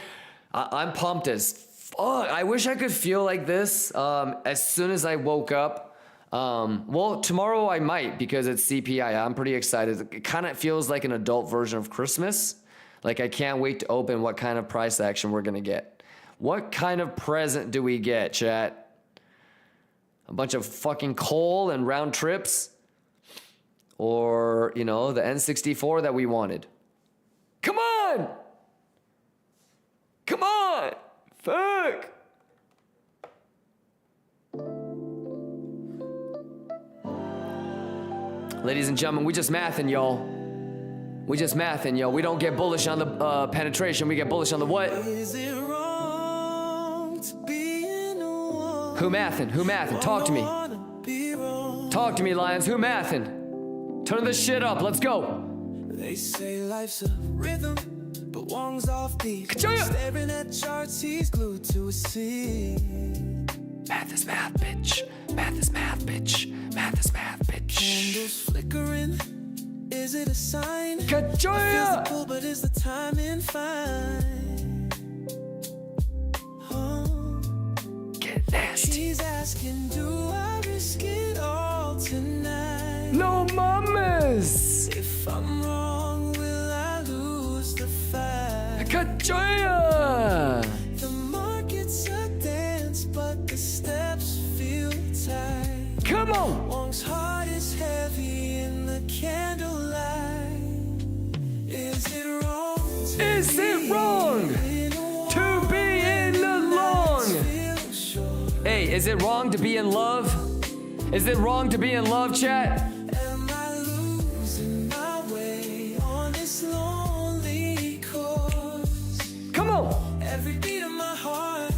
I'm pumped as fuck. I wish I could feel like this as soon as I woke up. Well, tomorrow I might because it's CPI. I'm pretty excited. It kind of feels like an adult version of Christmas. Like I can't wait to open what kind of price action we're going to get. What kind of present do we get, chat? A bunch of fucking coal and round trips? Or, you know, the N64 that we wanted? Come on! Come on! Fuck! Ladies and gentlemen, we just mathin', y'all. We just mathin', y'all. We don't get bullish on the penetration. We get bullish on the what? Is it wrong to be in a war? Who mathin'? Who mathin'? Talk to me. Talk to me, Lions. Who mathin'? Turn this shit up. Let's go. They say life's a rhythm, but Wong's off beat. Staring at charts, he's glued to a seat. Math is math, bitch. Math is math, bitch. Math is math, bitch. Candles flickering. Is it a sign? Kachoya! Physical, but is the timing fine? Oh. Get nasty. She's asking, do I risk it all tonight? No mames. If I'm wrong, will I lose the fight? Kachoya. The market's a dance, but the steps feel tight. Come on. Wong's heart is heavy in the candlelight. Is it wrong? Is it wrong to be in the long? Hey, is it wrong to be in love? Is it wrong to be in love, chat? Am I losing my way on this lonely course? Come on. Every beat of my heart,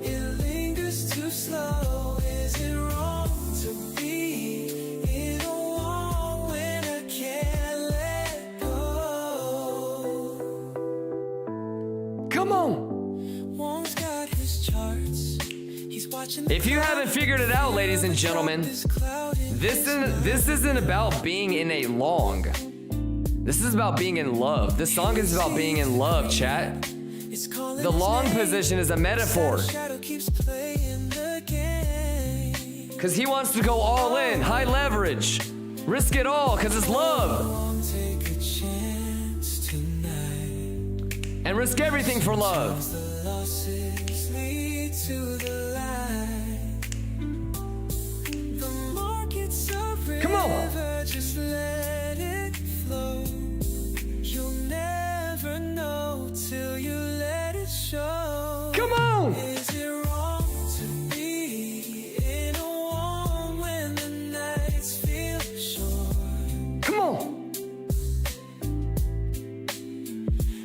it lingers too slow. Is it wrong to be in a war when I can't let go? Come on. Wong's got his charts. He's watching. If you haven't figured it out, ladies and gentlemen, this isn't about being in a long. This is about being in love. This song is about being in love, chat. The long position is a metaphor. Cause he wants to go all in, high leverage. Risk it all, cause it's love. And risk everything for love. Come on. Just let it flow. You'll never know till you let it show. Come on. Is it wrong to be in a war when the nights feel short? Come on.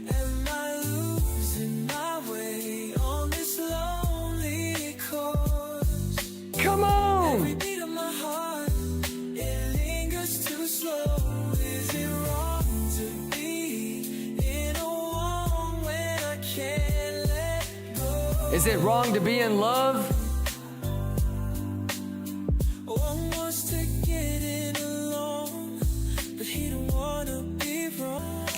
Am I losing my way on this lonely course? Come on. Every beat of my heart, it lingers too slow. Is it wrong to be in a war when I can't let go? Is it wrong to be in love? One wants to get in alone, but he don't wanna be wrong.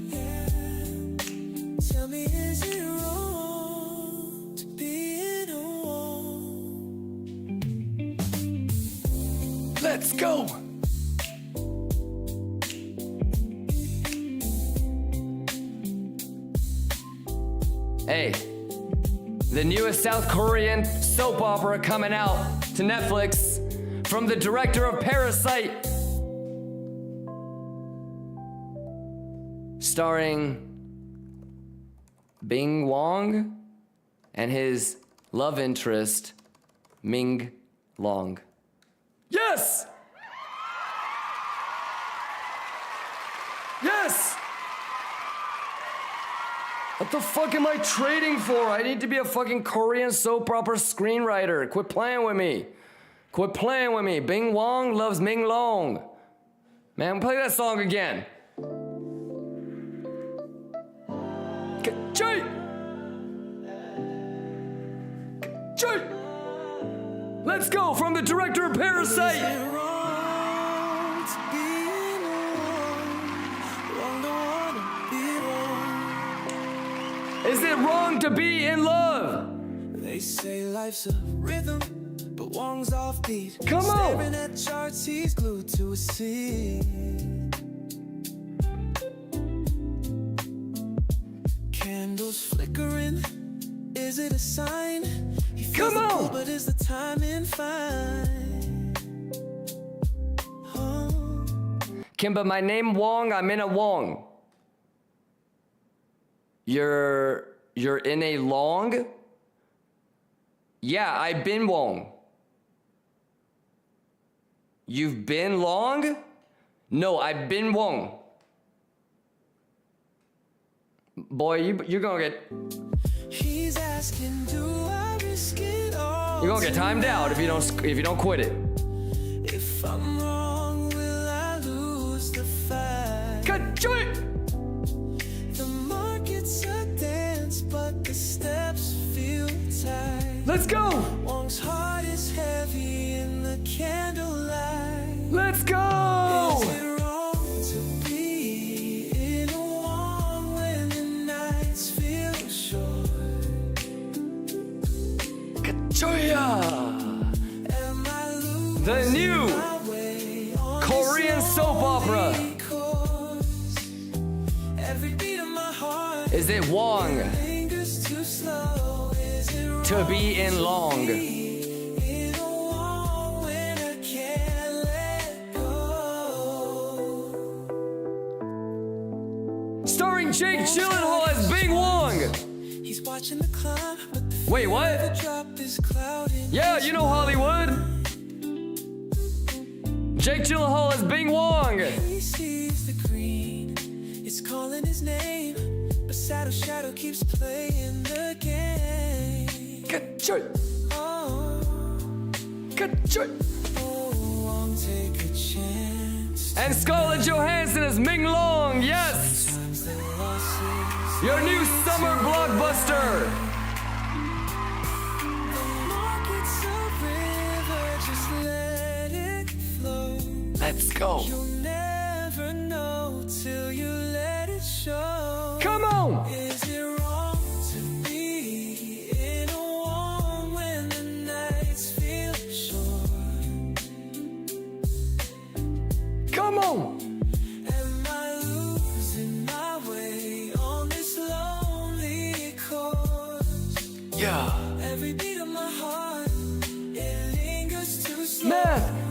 Yeah. Tell me, is it wrong to be in a war? Let's go. Hey, the newest South Korean soap opera coming out to Netflix from the director of Parasite, starring Bing Wong and his love interest, Ming Long. Yes! Yes! What the fuck am I trading for? I need to be a fucking Korean soap opera screenwriter. Quit playing with me. Quit playing with me. Bing Wong loves Ming Long. Man, play that song again. Jay! Jay! Let's go from the director of Parasite. Is it wrong to be in love? They say life's a rhythm, but Wong's offbeat. Come on. Staring at charts, he's glued to a seat. Candles flickering, is it a sign? He feels Come on. the pull, but is the timing fine? Oh. Kimba, my name Wong, I'm in a Wong. You're in a long? Yeah, I've been Wong. You've been long? No, I've been Wong. Boy, you're gonna get... He's asking, do I risk it all? You're gonna get timed out if you don't quit it. If I'm wrong, will I lose the fight? Ka-choy! The market's a dance, but the steps feel tight. Let's go! Wong's heart is heavy in the candlelight. Let's go! Is it wrong to be in a war when the nights feel short? Ka-choya! Am I losing The new my way Is it Wong Lingers too slow. Is it wrong to be in long? in a wall when I can't let go? Starring Jake Gyllenhaal as Bing Wong. He's watching the climb, but the Wait, what? drop is clouding. Yeah, you know Hollywood. Jake Gyllenhaal as Bing Wong. He sees the green, it's calling his name, but shadow keeps playing the game. Good shot. Oh, Good shot. won't take a chance. And Scarlett Johansson as Ming Long. Yes. Sometimes the losses, Your new summer blockbuster. the market's a river, just let it flow. Let's go. You'll never know till you let it show. Come on. Is it wrong to be in a warm when the nights feel short? Come on. Am I losing my way on this lonely course? Yeah. Every beat of my heart, it lingers too slow.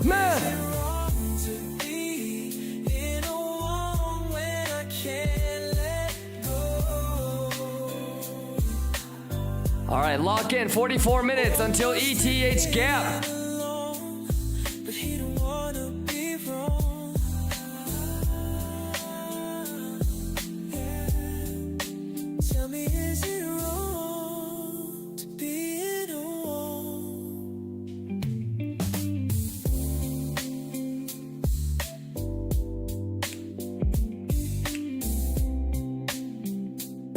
Math. Is it wrong to be in a warm when I can't let go? All right, lock in 44 minutes until ETH gap. Alone, but he don't wanna be wrong. Tell me, is it wrong to be in a warm?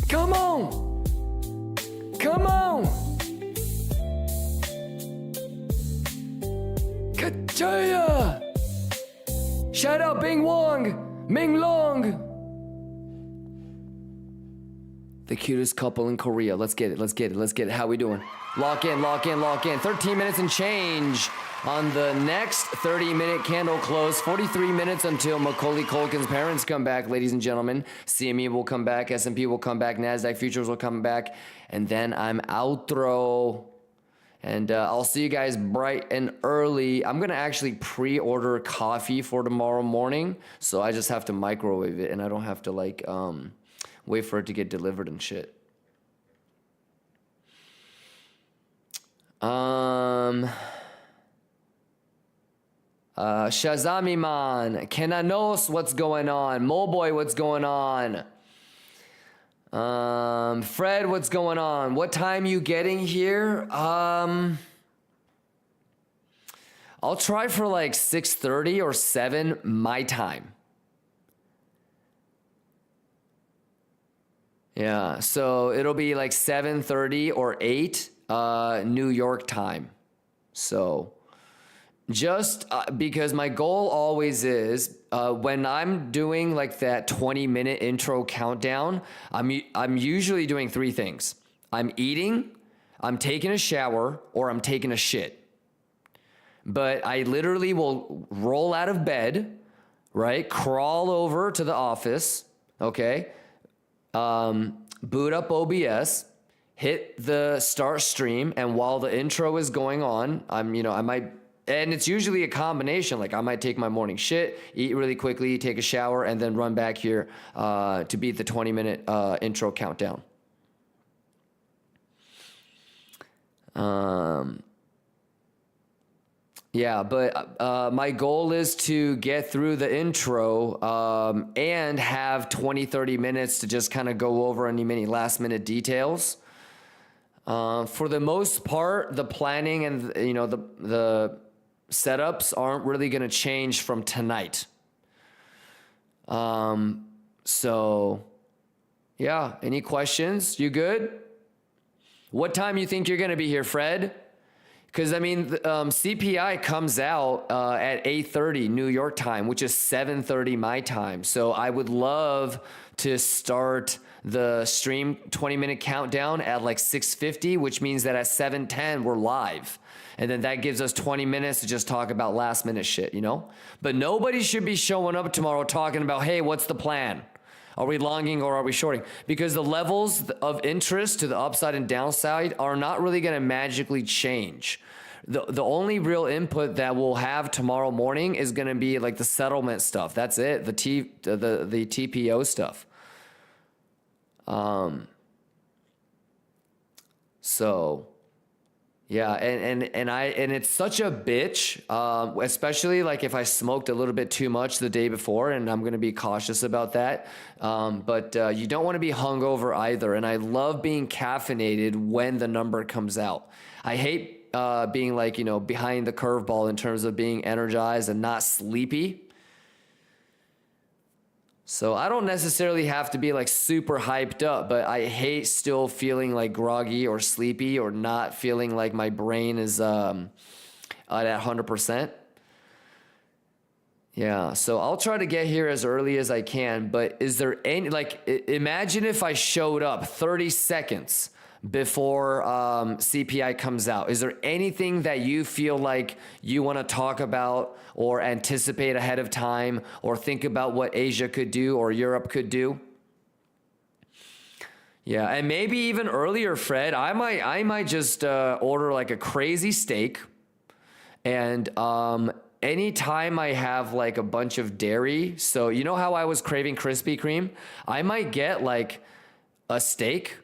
Come on. Come on. Kachaya. Shout out Bing Wong. Ming Long. The cutest couple in Korea. Let's get it. Let's get it. Let's get it. How we doing? Lock in, lock in, lock in. 13 minutes and change on the next 30-minute candle close. 43 minutes until Macaulay Culkin's parents come back, ladies and gentlemen. CME will come back. S&P will come back. NASDAQ futures will come back. And then I'm outro. And I'll see you guys bright and early. I'm going to actually pre-order coffee for tomorrow morning. So I just have to microwave it. And I don't have to like wait for it to get delivered and shit. Shazami Man, Kenanos, what's going on? Moboy, what's going on? Fred, what's going on? What time you getting here? I'll try for like 6:30 or 7 my time. Yeah, so it'll be like 7:30 or 8 New York time. So just because my goal always is when I'm doing like that 20-minute intro countdown, I'm usually doing 3 things. I'm eating, I'm taking a shower, or I'm taking a shit. But I literally will roll out of bed, right? Crawl over to the office, okay? Boot up OBS, hit the start stream, and while the intro is going on, I might, and it's usually a combination. Like I might take my morning shit, eat really quickly, take a shower, and then run back here to beat the 20-minute intro countdown. Yeah, but my goal is to get through the intro and have 20-30 minutes to just kind of go over any last minute details. For the most part, the planning and the setups aren't really going to change from tonight. So yeah, any questions? You good? What time you think you're going to be here, Fred? Because, CPI comes out at 8:30 New York time, which is 7:30 my time. So I would love to start the stream 20-minute countdown at like 6:50, which means that at 7:10 we're live. And then that gives us 20 minutes to just talk about last minute shit, But nobody should be showing up tomorrow talking about, hey, what's the plan? Are we longing or are we shorting? Because the levels of interest to the upside and downside are not really going to magically change. The only real input that we'll have tomorrow morning is going to be like the settlement stuff. That's it. The TPO stuff. So yeah, and it's such a bitch, especially like if I smoked a little bit too much the day before, and I'm gonna be cautious about that. But you don't want to be hungover either. And I love being caffeinated when the number comes out. I hate being like, you know, behind the curveball in terms of being energized and not sleepy. So I don't necessarily have to be like super hyped up, but I hate still feeling like groggy or sleepy or not feeling like my brain is at 100%. Yeah, so I'll try to get here as early as I can, but is there any, like, imagine if I showed up 30 seconds before CPI comes out. Is there anything that you feel like you want to talk about or anticipate ahead of time or think about what Asia could do or Europe could do? Yeah, and maybe even earlier, Fred, I might just order like a crazy steak, and anytime I have like a bunch of dairy, so you know how I was craving Krispy Kreme? I might get like a steak,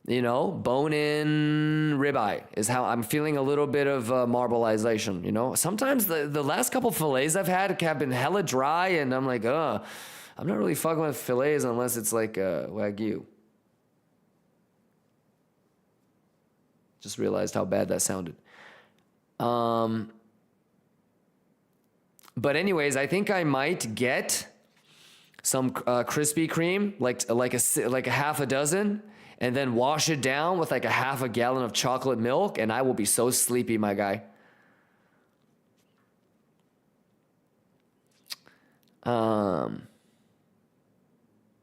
you know, bone-in ribeye is how I'm feeling. A little bit of marbleization, you know. Sometimes the last couple fillets I've had have been hella dry, and I'm like, I'm not really fucking with fillets unless it's like Wagyu. Just realized how bad that sounded. But anyways, I think I might get some Krispy Kreme, like a half a dozen, and then wash it down with like a half a gallon of chocolate milk, and I will be so sleepy, my guy.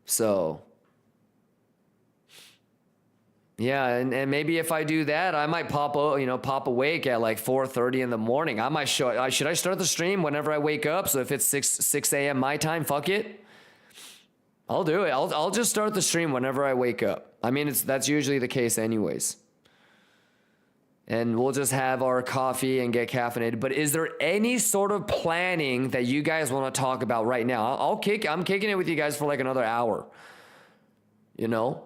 So yeah, and maybe if I do that, I might pop awake at like 4:30 in the morning. I might should I start the stream whenever I wake up? So if it's 6 a.m. my time, fuck it. I'll do it. I'll just start the stream whenever I wake up. I mean, that's usually the case anyways. And we'll just have our coffee and get caffeinated. But is there any sort of planning that you guys want to talk about right now? I'm kicking it with you guys for like another hour. You know,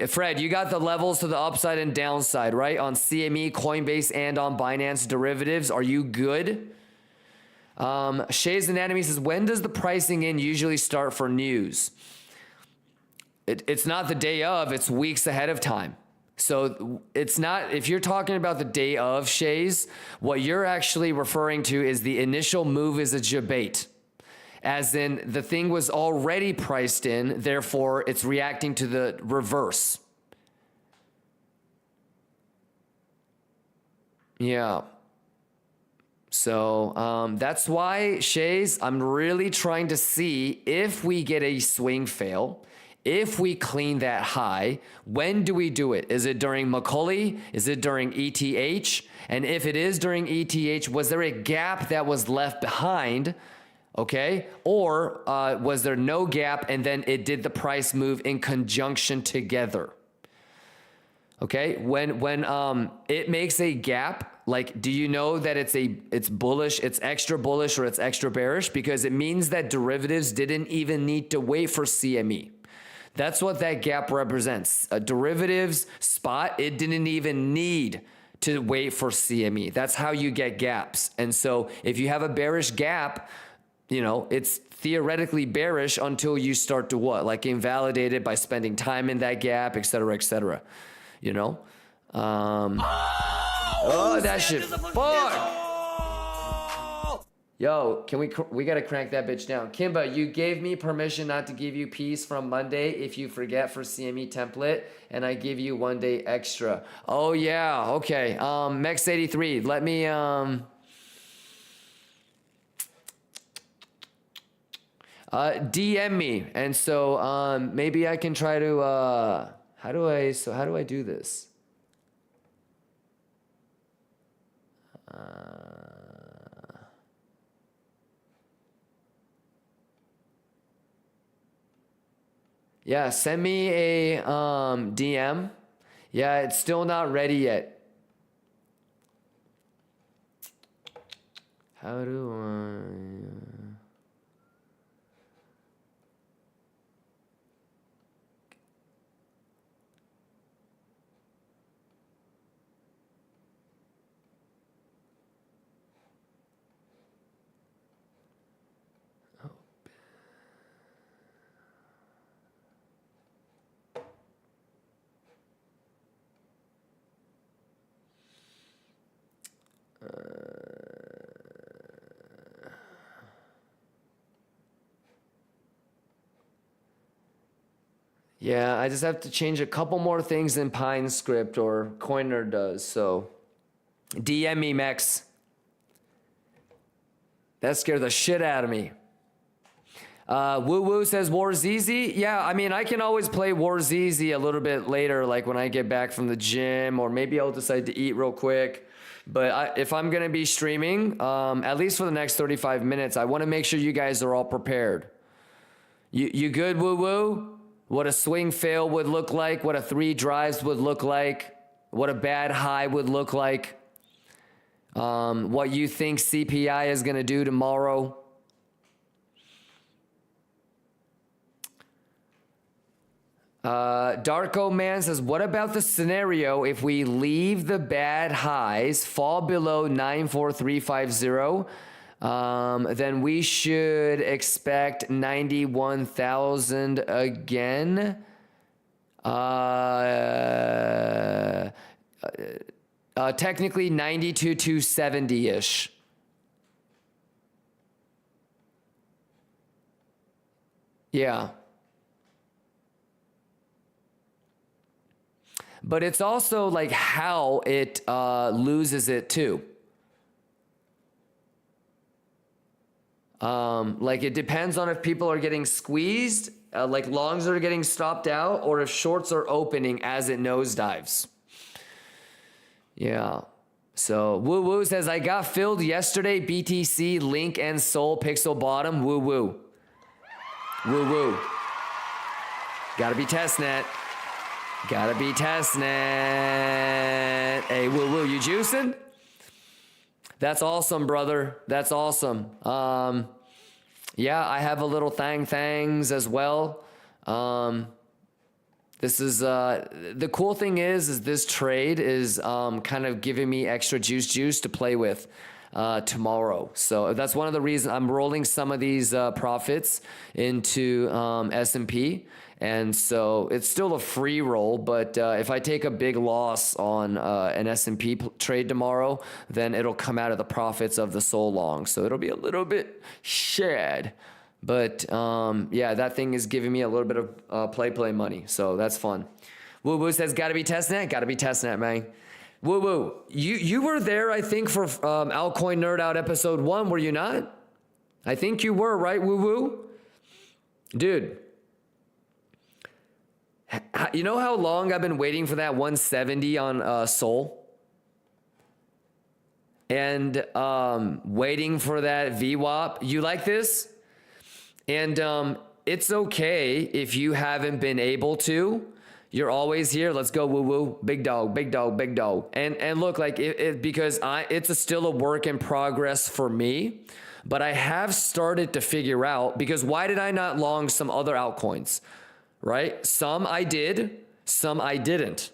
Fred, you got the levels to the upside and downside, right? On CME, Coinbase, and on Binance derivatives. Are you good? Shay's Anatomy says, when does the pricing in usually start for news? It's not the day of, it's weeks ahead of time. So it's not, if you're talking about the day of, Shays, what you're actually referring to is the initial move is a debate. As in, the thing was already priced in, therefore it's reacting to the reverse. Yeah. So that's why, Shays, I'm really trying to see if we get a swing fail, if we clean that high. When do we do it? Is it during Macaulay? Is it during ETH? And if it is during ETH, was there a gap that was left behind? Okay, or was there no gap and then it did the price move in conjunction together? Okay, when it makes a gap, like, do you know that it's bullish, it's extra bullish, or it's extra bearish? Because it means that derivatives didn't even need to wait for CME. That's what that gap represents. A derivatives spot, it didn't even need to wait for CME. That's how you get gaps. And so if you have a bearish gap, you know, it's theoretically bearish until you start to what? Like invalidate it by spending time in that gap, et cetera, you know? That shit fuck. Yo, we gotta crank that bitch down. Kimba, you gave me permission not to give you peace from Monday if you forget for CME template, and I give you 1 day extra. Oh yeah, okay. MEXC83, let me, DM me, and so maybe I can try to how do I do this? Yeah, send me a DM. Yeah, it's still not ready yet. How do I... Yeah, I just have to change a couple more things in Pine script or Coiner does, so DM me, Mex. That scared the shit out of me. Woo Woo says War's easy. Yeah, I mean, I can always play War's easy a little bit later, like when I get back from the gym, or maybe I'll decide to eat real quick. But if I'm going to be streaming, at least for the next 35 minutes, I want to make sure you guys are all prepared. You good, Woo Woo? What a swing fail would look like, what a 3 drives would look like, what a bad high would look like, what you think CPI is going to do tomorrow. Darko Man says, what about the scenario if we leave the bad highs, fall below 94350? Then we should expect 91,000 again. Technically 92,270-ish. Yeah. But it's also like how it loses it too. Like it depends on if people are getting squeezed, like longs are getting stopped out, or if shorts are opening as it nosedives. Yeah. So Woo Woo says, I got filled yesterday. BTC, Link, and Sol, Pixel Bottom. Woo Woo. Woo Woo. Gotta be testnet. Gotta be testnet. Hey, Woo Woo, you juicing? That's awesome, brother. That's awesome. Yeah, I have a little thangs as well. This is the cool thing is this trade is kind of giving me extra juice to play with tomorrow. So that's one of the reasons I'm rolling some of these profits into S&P. And so it's still a free roll, but if I take a big loss on an S&P trade tomorrow, then it'll come out of the profits of the Sol long. So it'll be a little bit shared. But yeah, that thing is giving me a little bit of play money. So that's fun. Woo Woo says, gotta be testnet. Gotta be testnet, man. Woo Woo, you were there, I think, for Altcoin Nerd Out episode 1, were you not? I think you were, right, Woo Woo? Dude. You know how long I've been waiting for that 170 on Sol? And waiting for that VWAP. You like this? And it's okay if you haven't been able to. You're always here. Let's go, Woo Woo. Big dog, big dog, big dog. And look, like because it's still a work in progress for me. But I have started to figure out, because why did I not long some other altcoins? Right? Some I did, some I didn't,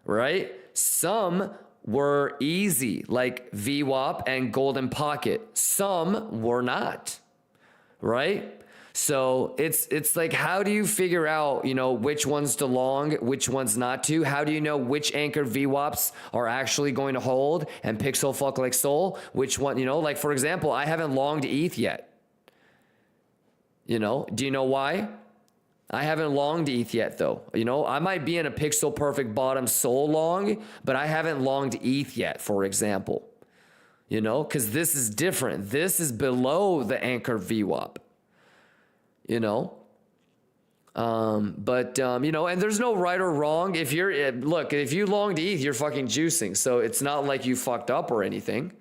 right? Some were easy, like VWAP and Golden Pocket. Some were not, right? So it's like, how do you figure out, you know, which ones to long, which ones not to? How do you know which anchor VWAPs are actually going to hold and pixel fuck like Sol? Which one, you know, like for example, I haven't longed ETH yet. You know, do you know why? I haven't longed ETH yet though. You know, I might be in a pixel perfect bottom Sol long, but I haven't longed ETH yet, for example. You know, because this is different. This is below the anchor VWAP. You know, you know, and there's no right or wrong. If you're, look, if you longed ETH, you're fucking juicing. So it's not like you fucked up or anything.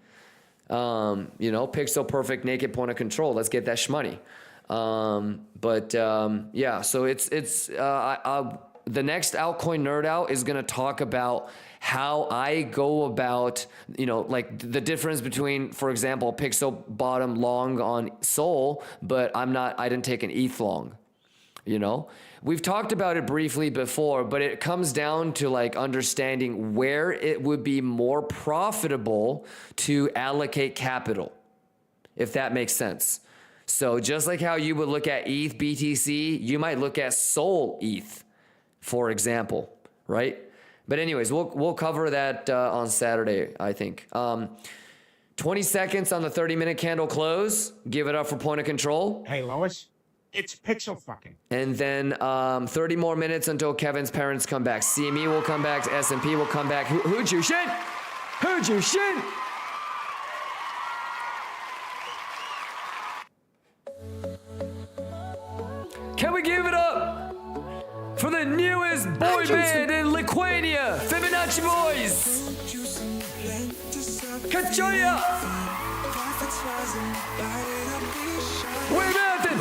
You know, pixel perfect naked point of control. Let's get that shmoney. Yeah, so it's the next altcoin nerd out is going to talk about how I go about, like the difference between, for example, Pixel bottom long on Sol, but I didn't take an ETH long, We've talked about it briefly before, but it comes down to like understanding where it would be more profitable to allocate capital, if that makes sense. So just like how you would look at ETH BTC, you might look at Sol ETH, for example, right? But anyways, we'll cover that on Saturday, I think. 20 seconds on the 30-minute candle close. Give it up for point of control. Hey, Lois, it's pixel fucking. And then 30 more minutes until Kevin's parents come back. CME will come back. S&P will come back. Who'd you shit? Who'd you shit? Can we give it up for the newest boy band in Lithuania, Fibonacci Boys? Kachoya! We're nothing!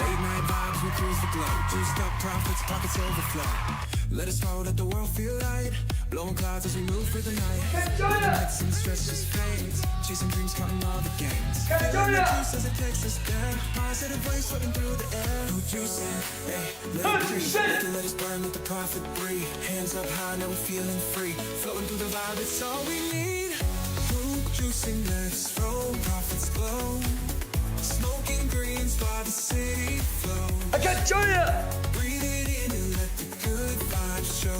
Let us know that the world feel light. Blowing clouds as we move through the night. Lights and stress just fades. Chasing dreams, counting all the gains. Feeling the juice as it takes us there. Positive waves floating through the air. Who juicing? Hey, let it breathe. Let us burn, let the profit breathe. Hands up high, now we're feeling free. Floating through the vibe, it's all we need. Who juicing? Let's roll. Profits glow. Smoking greens while the city flows. I got Joya! Breathe it in and let the good vibes show.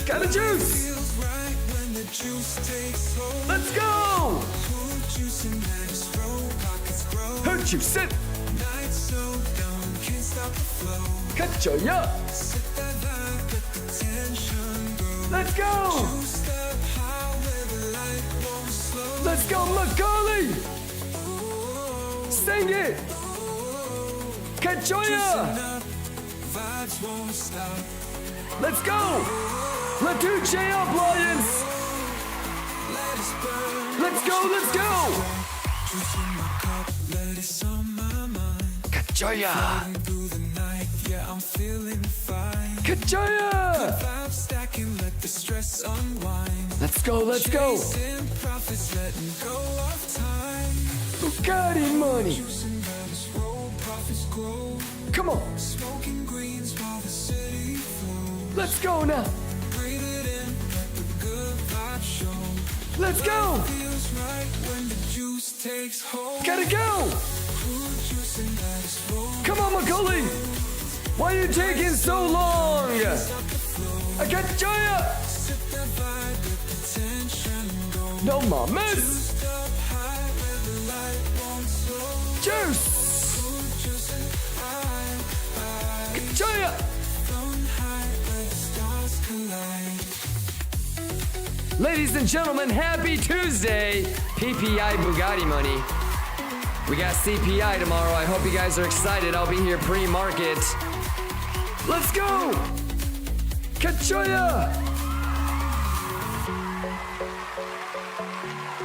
Got the juice! Feels right when the juice takes hold. Let's go! Who juicing? Let us roll. Pockets grow. Who juicing? Night so down, can't stop the flow. Got Joya! Sit that vibe, let the tension grow. Let's go! Juiced up high where the light won't slow. Let's go, Macaulay! Sing it! Kachoya! Vibes won't stop. Let's go! Let's do J up, Lions! Let us burn. Let's go, let's go! Juice in my cup, let it on my mind. Kachoya! Floating through the night, yeah, I'm feeling fine. Kachoya! Good vibes stacking, let the stress unwind. Let's go, let's go! Chasing profits, letting go of time. Bugatti money! Juicing, let us roll, profits grow. Come on! Smoking greens while the city flows. Let's go now! Breathe it in, let the good vibes show. Let's go! Feels right when the juice takes hold. Gotta go! Juicing, let us roll. Come on, Macaulay! Why are you taking so long? I got Joya! Sit that vibe, let the tension go. No mames! Juiced up high where the light won't slow. Juice! Juicing high, high. Joya! Flown high where the stars collide. Ladies and gentlemen, happy Tuesday! PPI Bugatti money. We got CPI tomorrow. I hope you guys are excited. I'll be here pre-market. Let's go! Kachoya!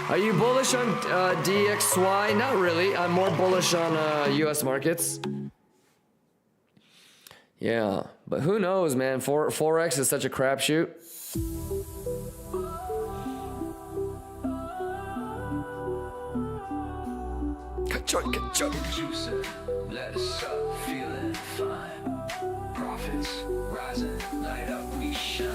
Are you bullish on DXY? Not really. I'm more bullish on US markets. Yeah, but who knows, man? Forex is such a crapshoot. Juicing, let us up, feeling fine. Profits rising, light up, we shine.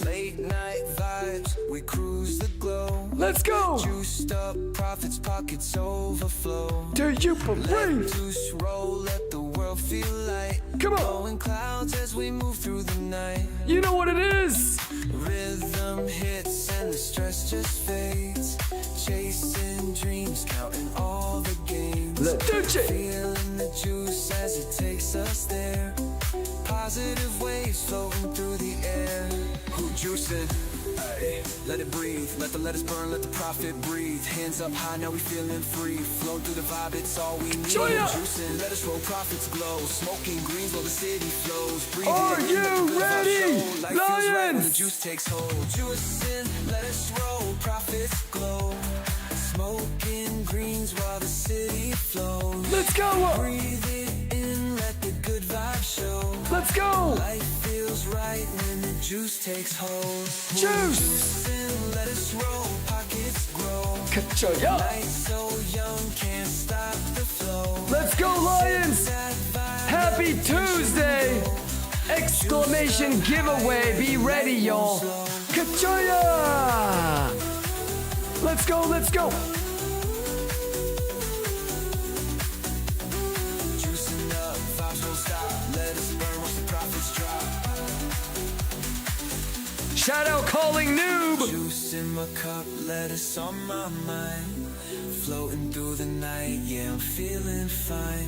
Late night vibes, we cruise the glow. Let's go! Juiced up, profits, pockets overflow. Do you Let believe? juice roll, let the world feel light. Come on! Blowing clouds as we move through the night. You know what it is! Rhythm hits and the stress just fades. Chasing dreams, counting all the gains. Let's do it! Feeling the juice as it takes us there. Positive waves floating through the air. Who juicing? Ay, let it breathe. Let the lettuce burn, let the profit breathe. Hands up high, now we feeling free. Flow through the vibe, it's all we need. Juicing, let us roll, profits glow. Smoking greens while the city flows. Breathing Are in, you let the good ready, vibes show. Life feels right when Lions? the juice takes hold. Juicing, let us roll, profits glow. Smoking greens while the city flows. Let's go! Breathe it in. Juicing, let the good vibe show. Let's go. Life feels right when the juice takes hold. Juice. Juicing, let us roll, pockets grow. Ka-cha-ya. Night so young, can't stop the flow. Let's go, Lions. Happy Tuesday. Exclamation giveaway. Be ready, y'all. Ka-cha-ya. Let's go, let's go. Juicing up, vibes won't stop. Let us burn once the profits drop. Shout out calling noob. Juice in my cup, lettuce on my mind. Floating through the night, yeah, I'm feeling fine.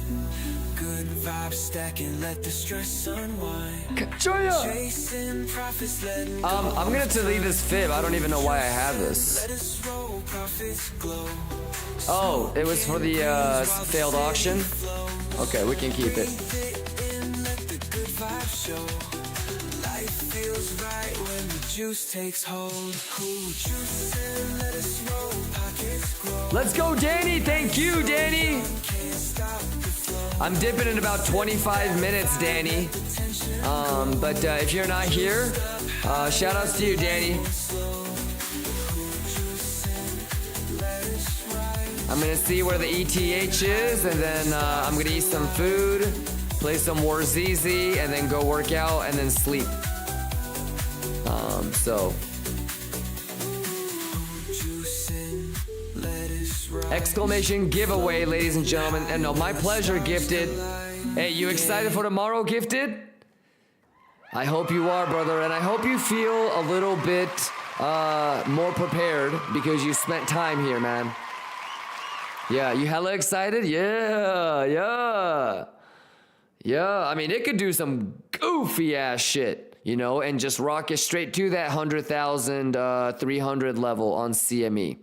Good vibes stacking, let the stress unwind. Ka-cha-ya. Chasing profits, letting go. I'm gonna delete this fib. I don't even know why I have this. Let us roll, profits glow. Oh, it was for the failed auction? Okay, we can keep it. Let the good vibes show. Life feels right when the juice takes hold. Cool juice and let us roll, pockets grow. Let's go, Danny. Thank you, Danny. Can't stop the flow. I'm dipping in about 25 minutes, Danny. But if you're not here, shout outs to you, Danny. I'm gonna see where the ETH is, and then I'm gonna eat some food, play some Warzy, and then go work out, and then sleep. So exclamation giveaway, ladies and gentlemen. And no, my pleasure, Gifted. Hey, you excited for tomorrow, Gifted? I hope you are, brother, and I hope you feel a little bit more prepared because you spent time here, man. Yeah, you hella excited? Yeah. I mean, it could do some goofy ass shit, you know, and just rocket straight to that 100,300 level on CME,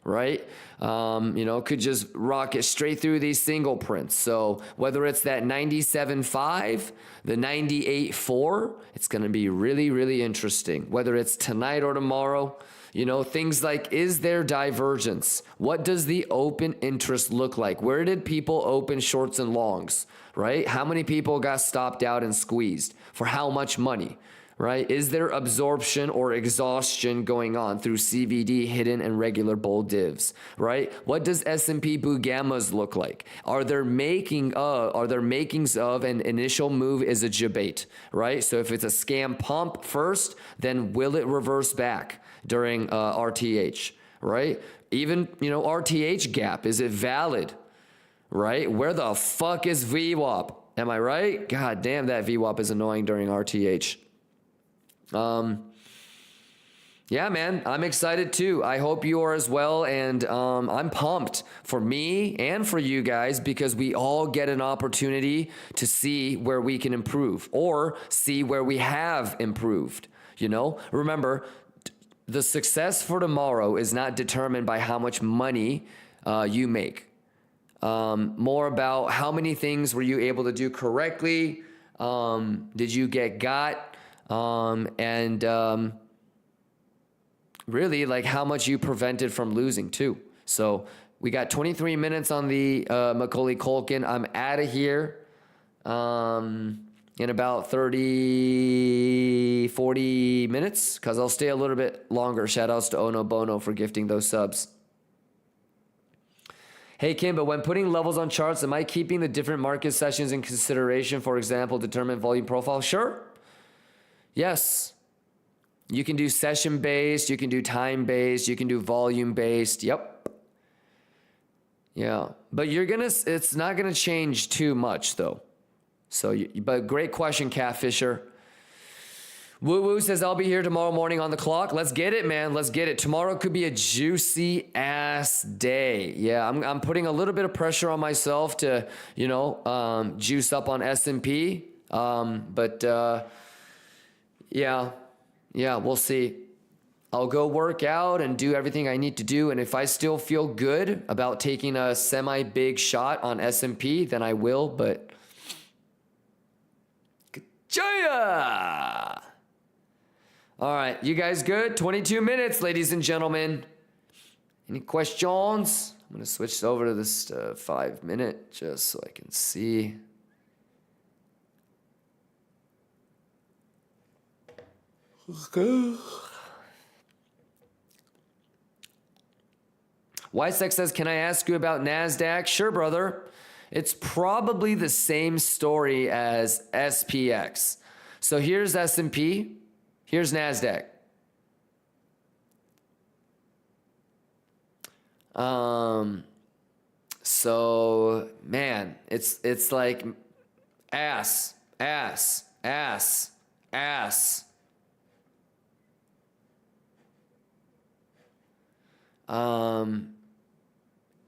right? You know, could just rocket straight through these single prints. So whether it's that 97.5, the 98.4, it's going to be really, really interesting. Whether it's tonight or tomorrow, you know, things like, is there divergence? What does the open interest look like? Where did people open shorts and longs, right? How many people got stopped out and squeezed? For how much money? Right? Is there absorption or exhaustion going on through CVD, hidden, and regular bull divs? Right? What does S&P Boogammas look like? Are there makings of an initial move is a debate? Right? So if it's a scam pump first, then will it reverse back during RTH? Right? Even, you know, RTH gap, is it valid? Right? Where the fuck is VWAP? Am I right? God damn, that VWAP is annoying during RTH. Yeah, man, I'm excited too. I hope you are as well. And I'm pumped for me and for you guys because we all get an opportunity to see where we can improve or see where we have improved. You know, remember, the success for tomorrow is not determined by how much money you make. More about how many things were you able to do correctly? Did you get got? Really, like, how much you prevented from losing too. So we got 23 minutes on the Macaulay Culkin. I'm out of here in about 40 minutes because I'll stay a little bit longer. Shout outs to Ono Bono for gifting those subs. Hey, Kim, but when putting levels on charts, am I keeping the different market sessions in consideration? For example, determine volume profile? Sure. Yes. You can do session-based, you can do time-based, you can do volume-based. Yep. Yeah. But it's not gonna change too much though. So, but great question, KingFisher. Woo Woo says, I'll be here tomorrow morning on the clock. Let's get it, man. Let's get it. Tomorrow could be a juicy ass day. Yeah, I'm putting a little bit of pressure on myself to, you know, juice up on S&P. Yeah, we'll see. I'll go work out and do everything I need to do. And if I still feel good about taking a semi-big shot on S&P, then I will, but... Jaya! All right, you guys good? 22 minutes, ladies and gentlemen. Any questions? I'm going to switch over to this 5 minute just so I can see. Wysex says, can I ask you about NASDAQ? Sure, brother. It's probably the same story as SPX. So here's S&P, here's NASDAQ. So man, it's like ass.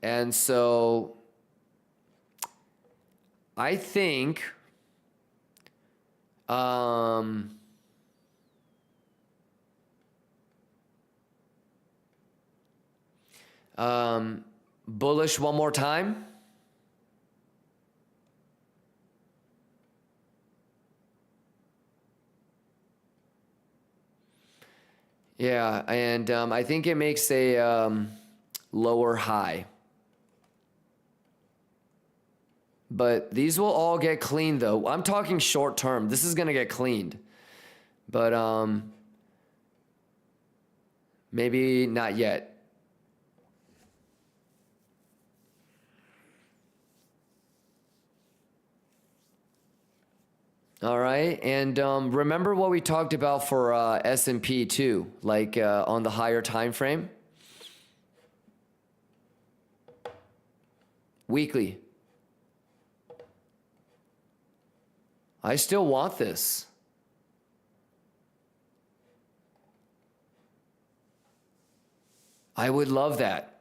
And so I think bullish one more time. Yeah, and I think it makes a lower high. But these will all get cleaned though. I'm talking short term. This is gonna get cleaned. But maybe not yet. All right, and remember what we talked about for S&P too, like on the higher time frame? Weekly. I still want this. I would love that.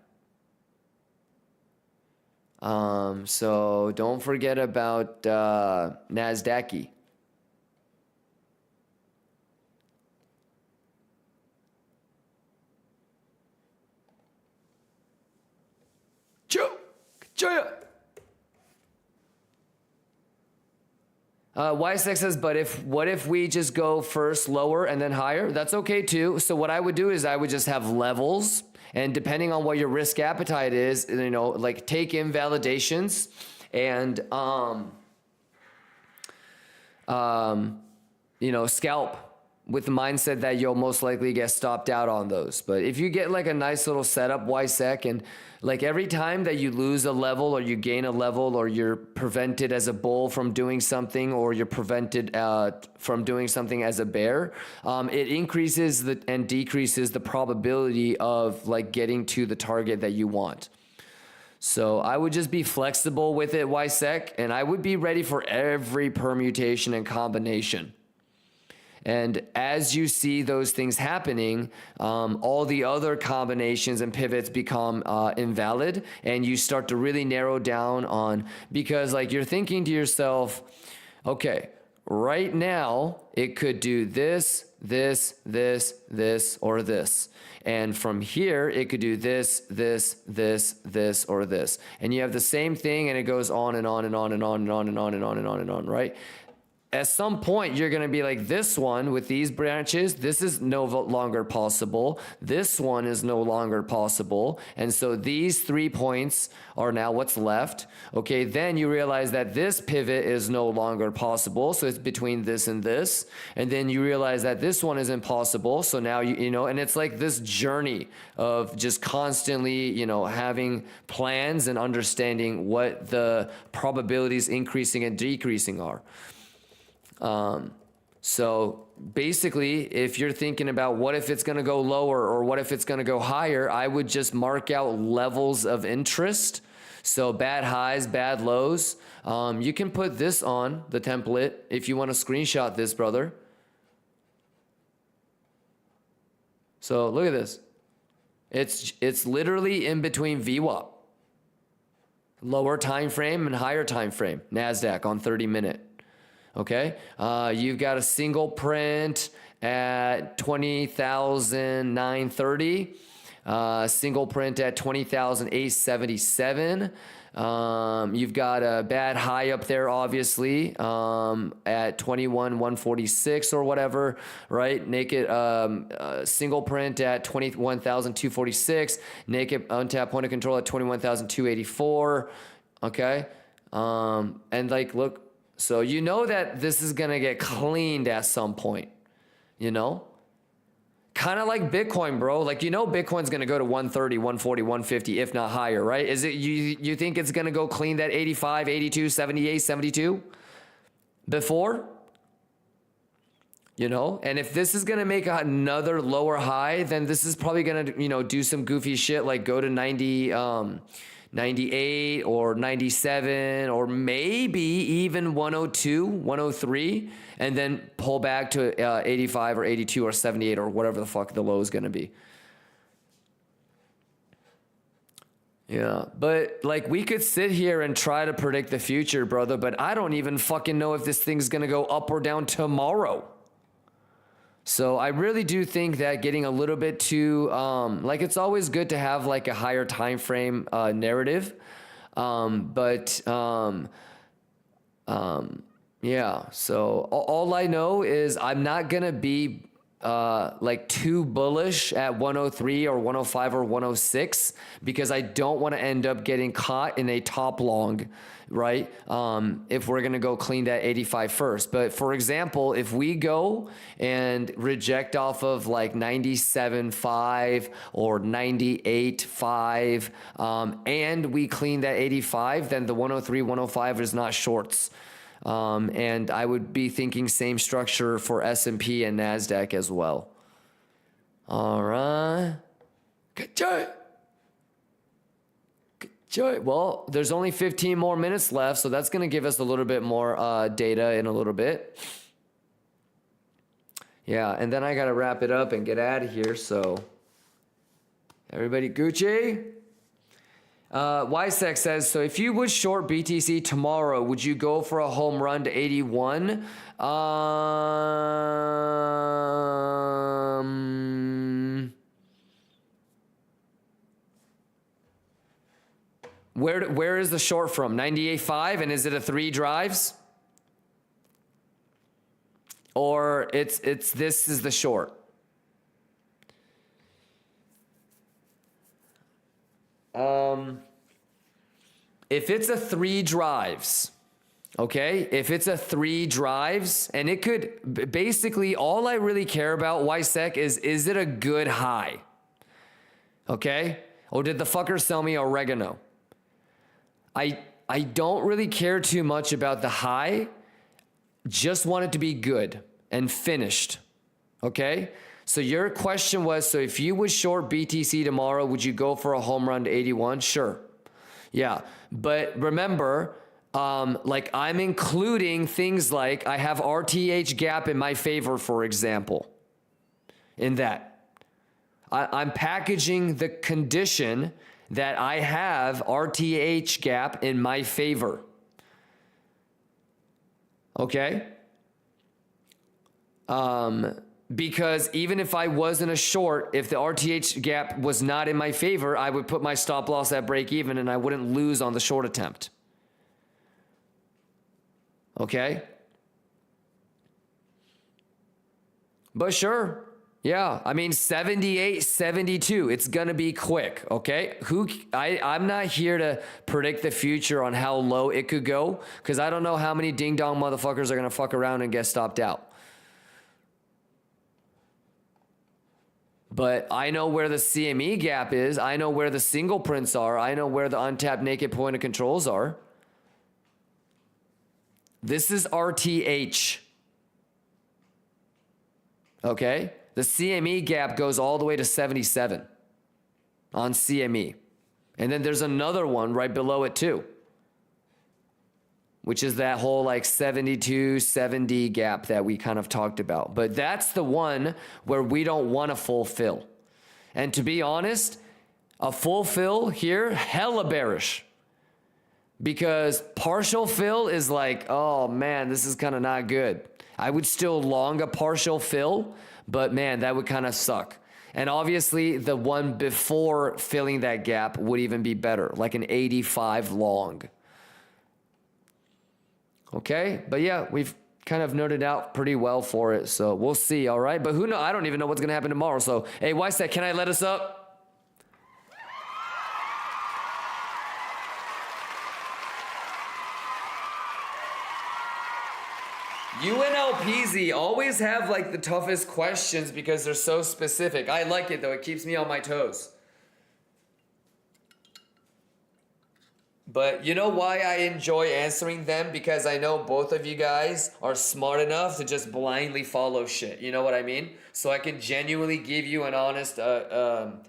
So don't forget about NASDAQ. Y6 says, but what if we just go first lower and then higher? That's okay too. So what I would do is I would just have levels, and depending on what your risk appetite is, you know, like take invalidations and you know, scalp with the mindset that you'll most likely get stopped out on those. But if you get like a nice little setup YSEC, and like every time that you lose a level or you gain a level or you're prevented as a bull from doing something, or you're prevented from doing something as a bear, it increases and decreases the probability of like getting to the target that you want. So I would just be flexible with it, YSEC, and I would be ready for every permutation and combination. And as you see those things happening, all the other combinations and pivots become invalid, and you start to really narrow down on, because like you're thinking to yourself, okay, right now it could do this, this, this, this, or this. And from here, it could do this, this, this, this, or this. And you have the same thing, and it goes on and on and on and on and on and on and on and on and on, right? At some point, you're going to be like, this one with these branches, this is no longer possible. This one is no longer possible. And so these 3 points are now what's left. Okay, then you realize that this pivot is no longer possible. So it's between this and this. And then you realize that this one is impossible. So now, you know, and it's like this journey of just constantly, you know, having plans and understanding what the probabilities increasing and decreasing are. So basically, if you're thinking about what if it's going to go lower or what if it's going to go higher, I would just mark out levels of interest. So bad highs, bad lows. You can put this on the template if you want to screenshot this, brother. So look at this. It's literally in between VWAP. Lower time frame and higher time frame. NASDAQ on 30-minute. Okay, you've got a single print at 20,930, single print at 20,877. You've got a bad high up there, obviously, at 21,146 or whatever, right? Naked single print at 21,246, naked untapped point of control at 21,284. Okay, and like look. So you know that this is going to get cleaned at some point, you know? kind of like Bitcoin, bro. Like, you know, Bitcoin's going to go to 130, 140, 150, if not higher, right? Is it, you think it's going to go clean that 85, 82, 78, 72 before? You know, and if this is going to make another lower high, then this is probably going to, you know, do some goofy shit, like go to 90, 98 or 97, or maybe even 102, 103, and then pull back to 85 or 82 or 78 or whatever the fuck the low is going to be. Yeah, but like we could sit here and try to predict the future, brother, but I don't even fucking know if this thing's going to go up or down tomorrow. So I really do think that getting a little bit too, like it's always good to have like a higher time frame narrative. Yeah, so all I know is I'm not going to be like too bullish at 103 or 105 or 106 because I don't want to end up getting caught in a top long, right? If we're going to go clean that 85 first. But for example, if we go and reject off of like 97.5 or 98.5 and we clean that 85, then the 103, 105 is not shorts. And I would be thinking same structure for S&P and NASDAQ as well. All right. Good job. Good job. Well, there's only 15 more minutes left, so that's going to give us a little bit more data in a little bit. Yeah, and then I got to wrap it up and get out of here, so everybody Gucci? Ysec says, so if you would short BTC tomorrow, would you go for a home run to 81? Where is the short from? 98.5, and is it a 3 drives? Or it's this is the short? If it's a 3 drives, okay? If it's a 3 drives, and it could, basically all I really care about, YSEC, is it a good high? Okay? Or did the fucker sell me oregano? I don't really care too much about the high, just want it to be good and finished, okay? So your question was, so if you would short BTC tomorrow, would you go for a home run to 81? Sure. Yeah. But remember, like I'm including things like I have RTH gap in my favor, for example, in that. I'm packaging the condition that I have RTH gap in my favor. Okay? Because even if I wasn't a short, if the RTH gap was not in my favor, I would put my stop loss at break even and I wouldn't lose on the short attempt. Okay? But sure. Yeah. I mean, 78, 72. It's going to be quick. Okay? I'm not here to predict the future on how low it could go because I don't know how many ding dong motherfuckers are going to fuck around and get stopped out. But I know where the CME gap is. I know where the single prints are. I know where the untapped naked point of controls are. This is RTH. Okay? The CME gap goes all the way to 77 on CME. And then there's another one right below it too, which is that whole like 72, 70 gap that we kind of talked about. But that's the one where we don't want to fulfill. And to be honest, a full fill here, hella bearish. Because partial fill is like, oh man, this is kind of not good. I would still long a partial fill, but man, that would kind of suck. And obviously the one before filling that gap would even be better, like an 85 long. Okay, but yeah, we've kind of nerded out pretty well for it, so we'll see, all right? But who knows? I don't even know what's going to happen tomorrow, so hey, YSEC, can I let us up? UNLPZ always have like the toughest questions because they're so specific. I like it though, it keeps me on my toes. But you know why I enjoy answering them? Because I know both of you guys are smart enough to just blindly follow shit. You know what I mean? So I can genuinely give you an honest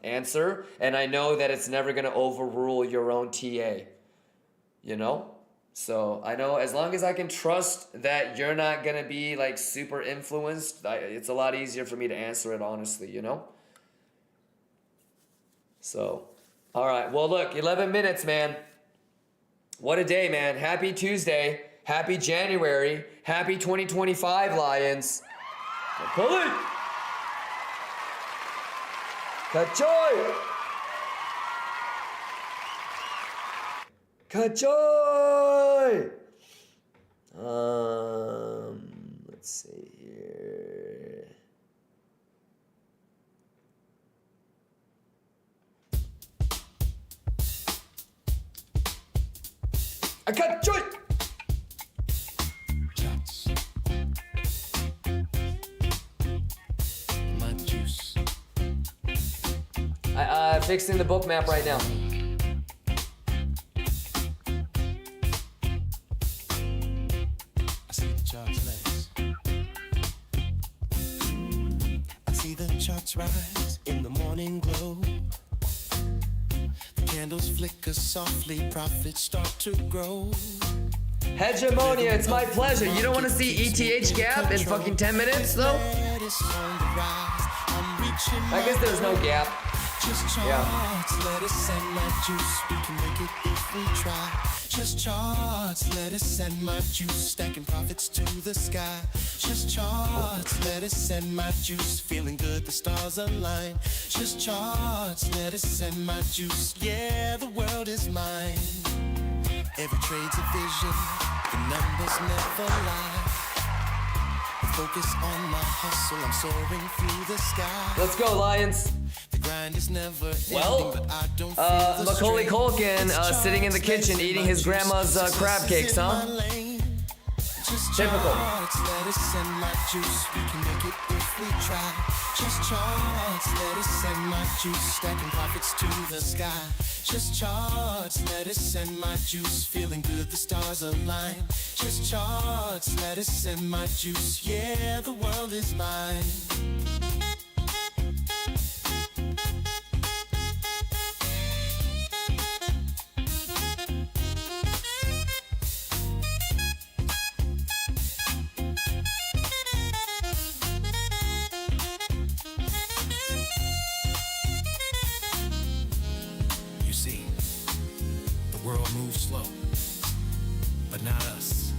answer, and I know that it's never gonna overrule your own TA. You know? So I know as long as I can trust that you're not gonna be like super influenced, it's a lot easier for me to answer it honestly, you know? So, all right. Well, look, 11 minutes, man. What a day, man. Happy Tuesday. Happy January. Happy 2025, Lions. Pull it. Kachoy. Kachoy. Let's see here. I got joy. My juice. Fixing the book map right now. I see the charts rise. I see the charts rise in the morning glow. The candles flicker softly, profits start to grow. Hegemonia, it's my pleasure. You don't want to see ETH gap in fucking 10 minutes though? I guess there's no gap. Just charts, lettuce and my juice. We can make it if we try. Just charts, lettuce and my juice. Stacking profits to the sky. Just charts, lettuce and my juice. Feeling good, the stars align. Just charts, lettuce and my juice. Yeah, the world is mine. Every trade's a vision. The numbers never lie. Focus on my hustle. I'm soaring through the sky. Let's go, Lions. Grind is never ending, Well, but I don't feel the Macaulay strain. Culkin sitting in the kitchen eating his grandma's crab cakes, huh? Typical. Lettuce and my juice, we can make it if we try. Just charts, lettuce and my juice, stacking profits to the sky. Just charts, lettuce and my juice, feeling good, the stars align. Just charts, lettuce and my juice, yeah, the world is mine.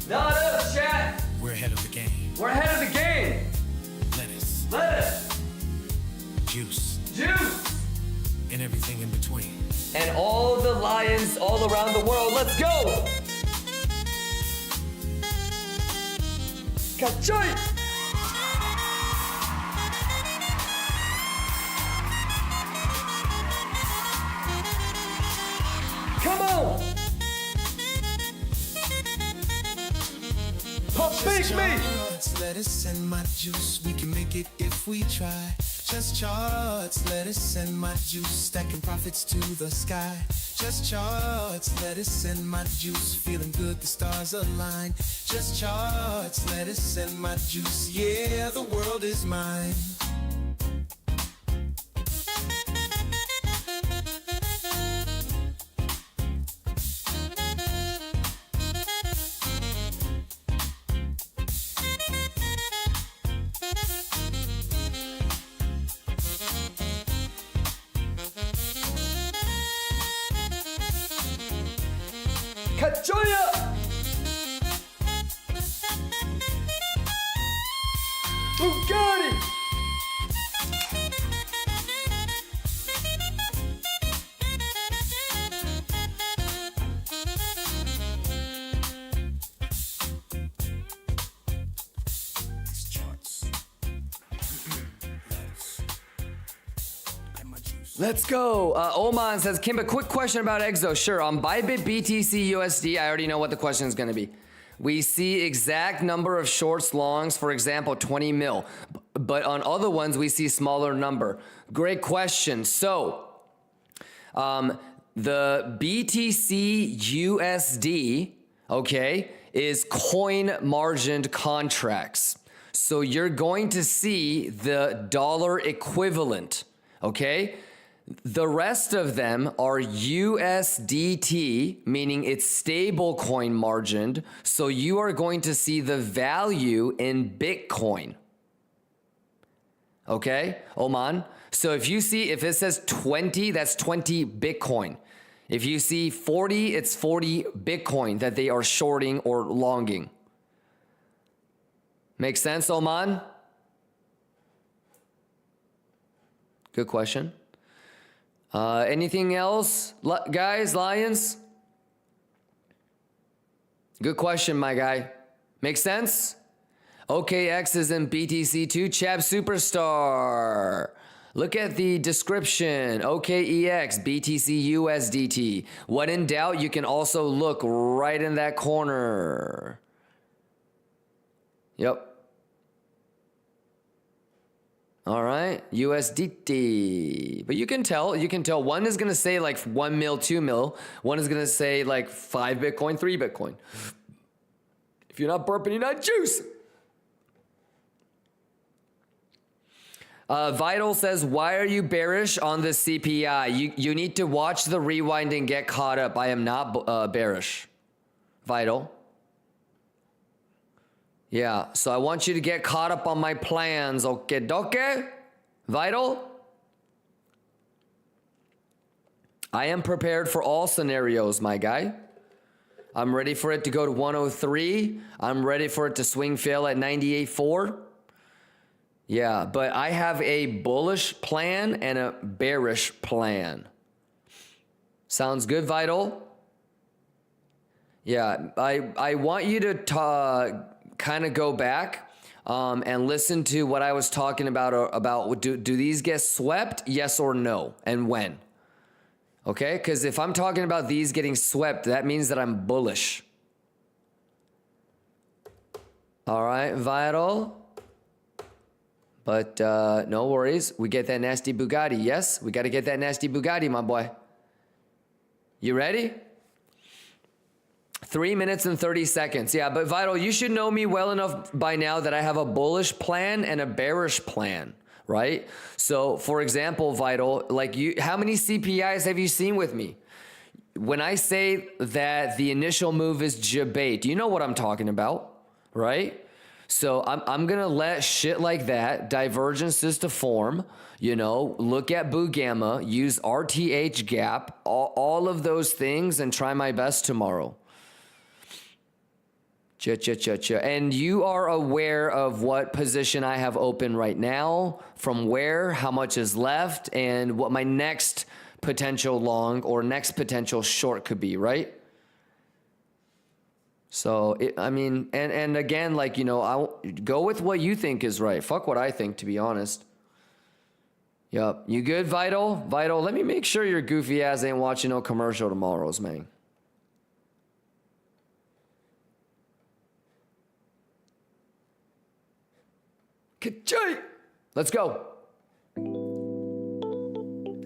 Not us, chat. We're ahead of the game. We're ahead of the game. Lettuce. Lettuce. Juice. Juice. And everything in between. And all the lions all around the world. Let's go. Kachoy. Come on. Big me. Lettuce and my juice, we can make it if we try. Just charts, lettuce and my juice, stacking profits to the sky. Just charts, lettuce and my juice, feeling good, the stars align. Just charts, lettuce and my juice, yeah, the world is mine. Kachoya! Bugatti! Let's go. Oman says, Kimba, quick question about EXO. Sure, on Bybit BTC USD, I already know what the question is going to be. We see exact number of shorts, longs, for example, 20 mil. But on other ones, we see smaller number. Great question. So, the BTC USD, okay, is coin margined contracts. So you're going to see the dollar equivalent, okay? The rest of them are USDT, meaning it's stable coin margined. So you are going to see the value in Bitcoin. Okay, Oman? So if it says 20, that's 20 Bitcoin. If you see 40, it's 40 Bitcoin that they are shorting or longing. Make sense, Oman? Good question. Anything else, guys, Lions? Good question, my guy. Make sense? OKX is in BTC2, Chab Superstar. Look at the description. OKEX, BTC USDT. When in doubt, you can also look right in that corner. Yep. All right, USDT. But you can tell one is gonna say like 1 mil, 2 mil. One is gonna say like 5 Bitcoin, 3 Bitcoin. If you're not burping, you're not juicing. Vital says, why are you bearish on the CPI? You need to watch the rewind and get caught up. I am not bearish. Vital. Yeah, so I want you to get caught up on my plans. Okay, doke? Vital? I am prepared for all scenarios, my guy. I'm ready for it to go to 103. I'm ready for it to swing fail at 98.4. Yeah, but I have a bullish plan and a bearish plan. Sounds good, Vital? Yeah, I want you to kind of go back and listen to what I was talking about do these get swept, yes or no, and when? Okay, because if I'm talking about these getting swept, that means that I'm bullish. All right, Vital. But no worries. We get that nasty Bugatti. Yes, we got to get that nasty Bugatti, my boy. You ready? 3 minutes and 30 seconds. Yeah, but Vital, you should know me well enough by now that I have a bullish plan and a bearish plan, right? So, for example, Vital, like how many CPIs have you seen with me? When I say that the initial move is debate, you know what I'm talking about, right? So I'm going to let shit like that, divergences to form, look at Boo Gamma, use RTH gap, all of those things, and try my best tomorrow. And you are aware of what position I have open right now, from where, how much is left, and what my next potential long or next potential short could be, right? So, and again, I'll go with what you think is right. Fuck what I think, to be honest. Yup. You good, Vital? Vital, let me make sure your goofy ass ain't watching no commercial tomorrows, man. Ka-ching! Let's go.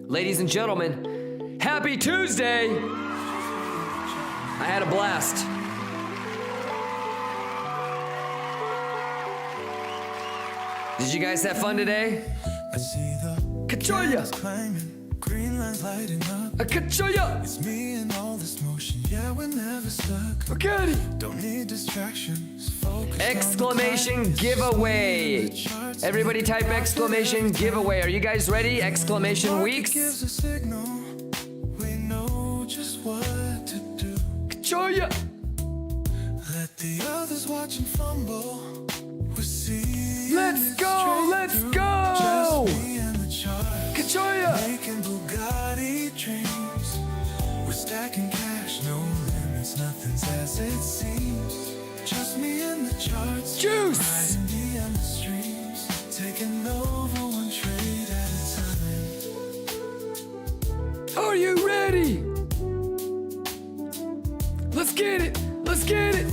Ladies and gentlemen, happy Tuesday! I had a blast. Did you guys have fun today? Kachoya! Kachoya! It's me and all this motion. Yeah, we're never stuck. Okay. Don't need distractions. Exclamation giveaway. Everybody type exclamation giveaway. Are you guys ready? Exclamation weeks. Gives a signal. We know just what to do. Kachoya! Let the others watch and fumble. Let's go! Let's go! Kachoya! Making Bugatti dreams. We're stacking cash, no limits, nothing's as it seems. Just me and the charts. Juice! Riding the endless streams. Taking over one trade at a time. Are you ready? Let's get it! Let's get it!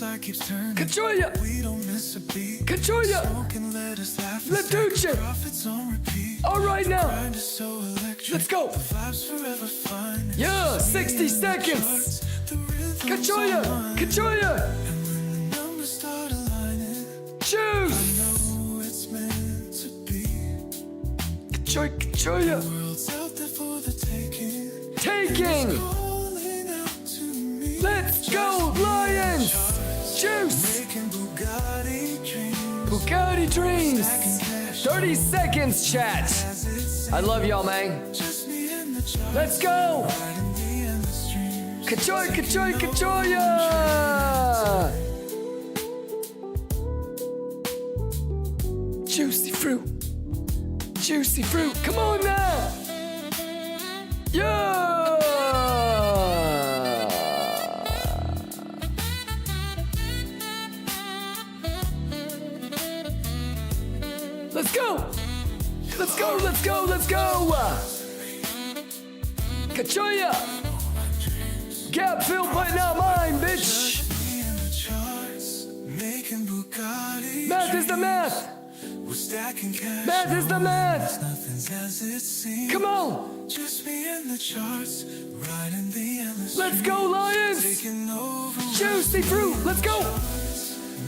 side keeps turning. Kachoya! We don't miss a beat. Kachoya! Smoking, let us laugh. Leduce! Profits on repeat. All right now. Grind is so electric. Let's go. The vibes forever fun. Yeah, 60 seconds. The rhythm's Kachoya! on. Kachoya! And when the numbers start aligning, Juice! know it's meant to be. Kachoya! Kachoya! World's out there for the taking. Taking! Calling out to me. Let's go, Lions! Juice! Making Bugatti dreams. Bugatti dreams! Stacking cash 30 seconds, chat! as it's I love y'all, man. just me and the charts. Let's go! Riding the endless streams. Kachoya! Kachoya! Kachoya! Juicy fruit! Juicy fruit! Come on now! Yeah! Let's go! Let's go! Let's go! Let's go! Kachoya! Gap filled but not mine, bitch! Me and the charts. Making Bugatti Math is the math! We're stacking cash. Math is the math! Nothing's as it seems. Come on! Just me and the charts. Riding the endless Let's go, Lions! taking over. Juicy fruit! Let's go!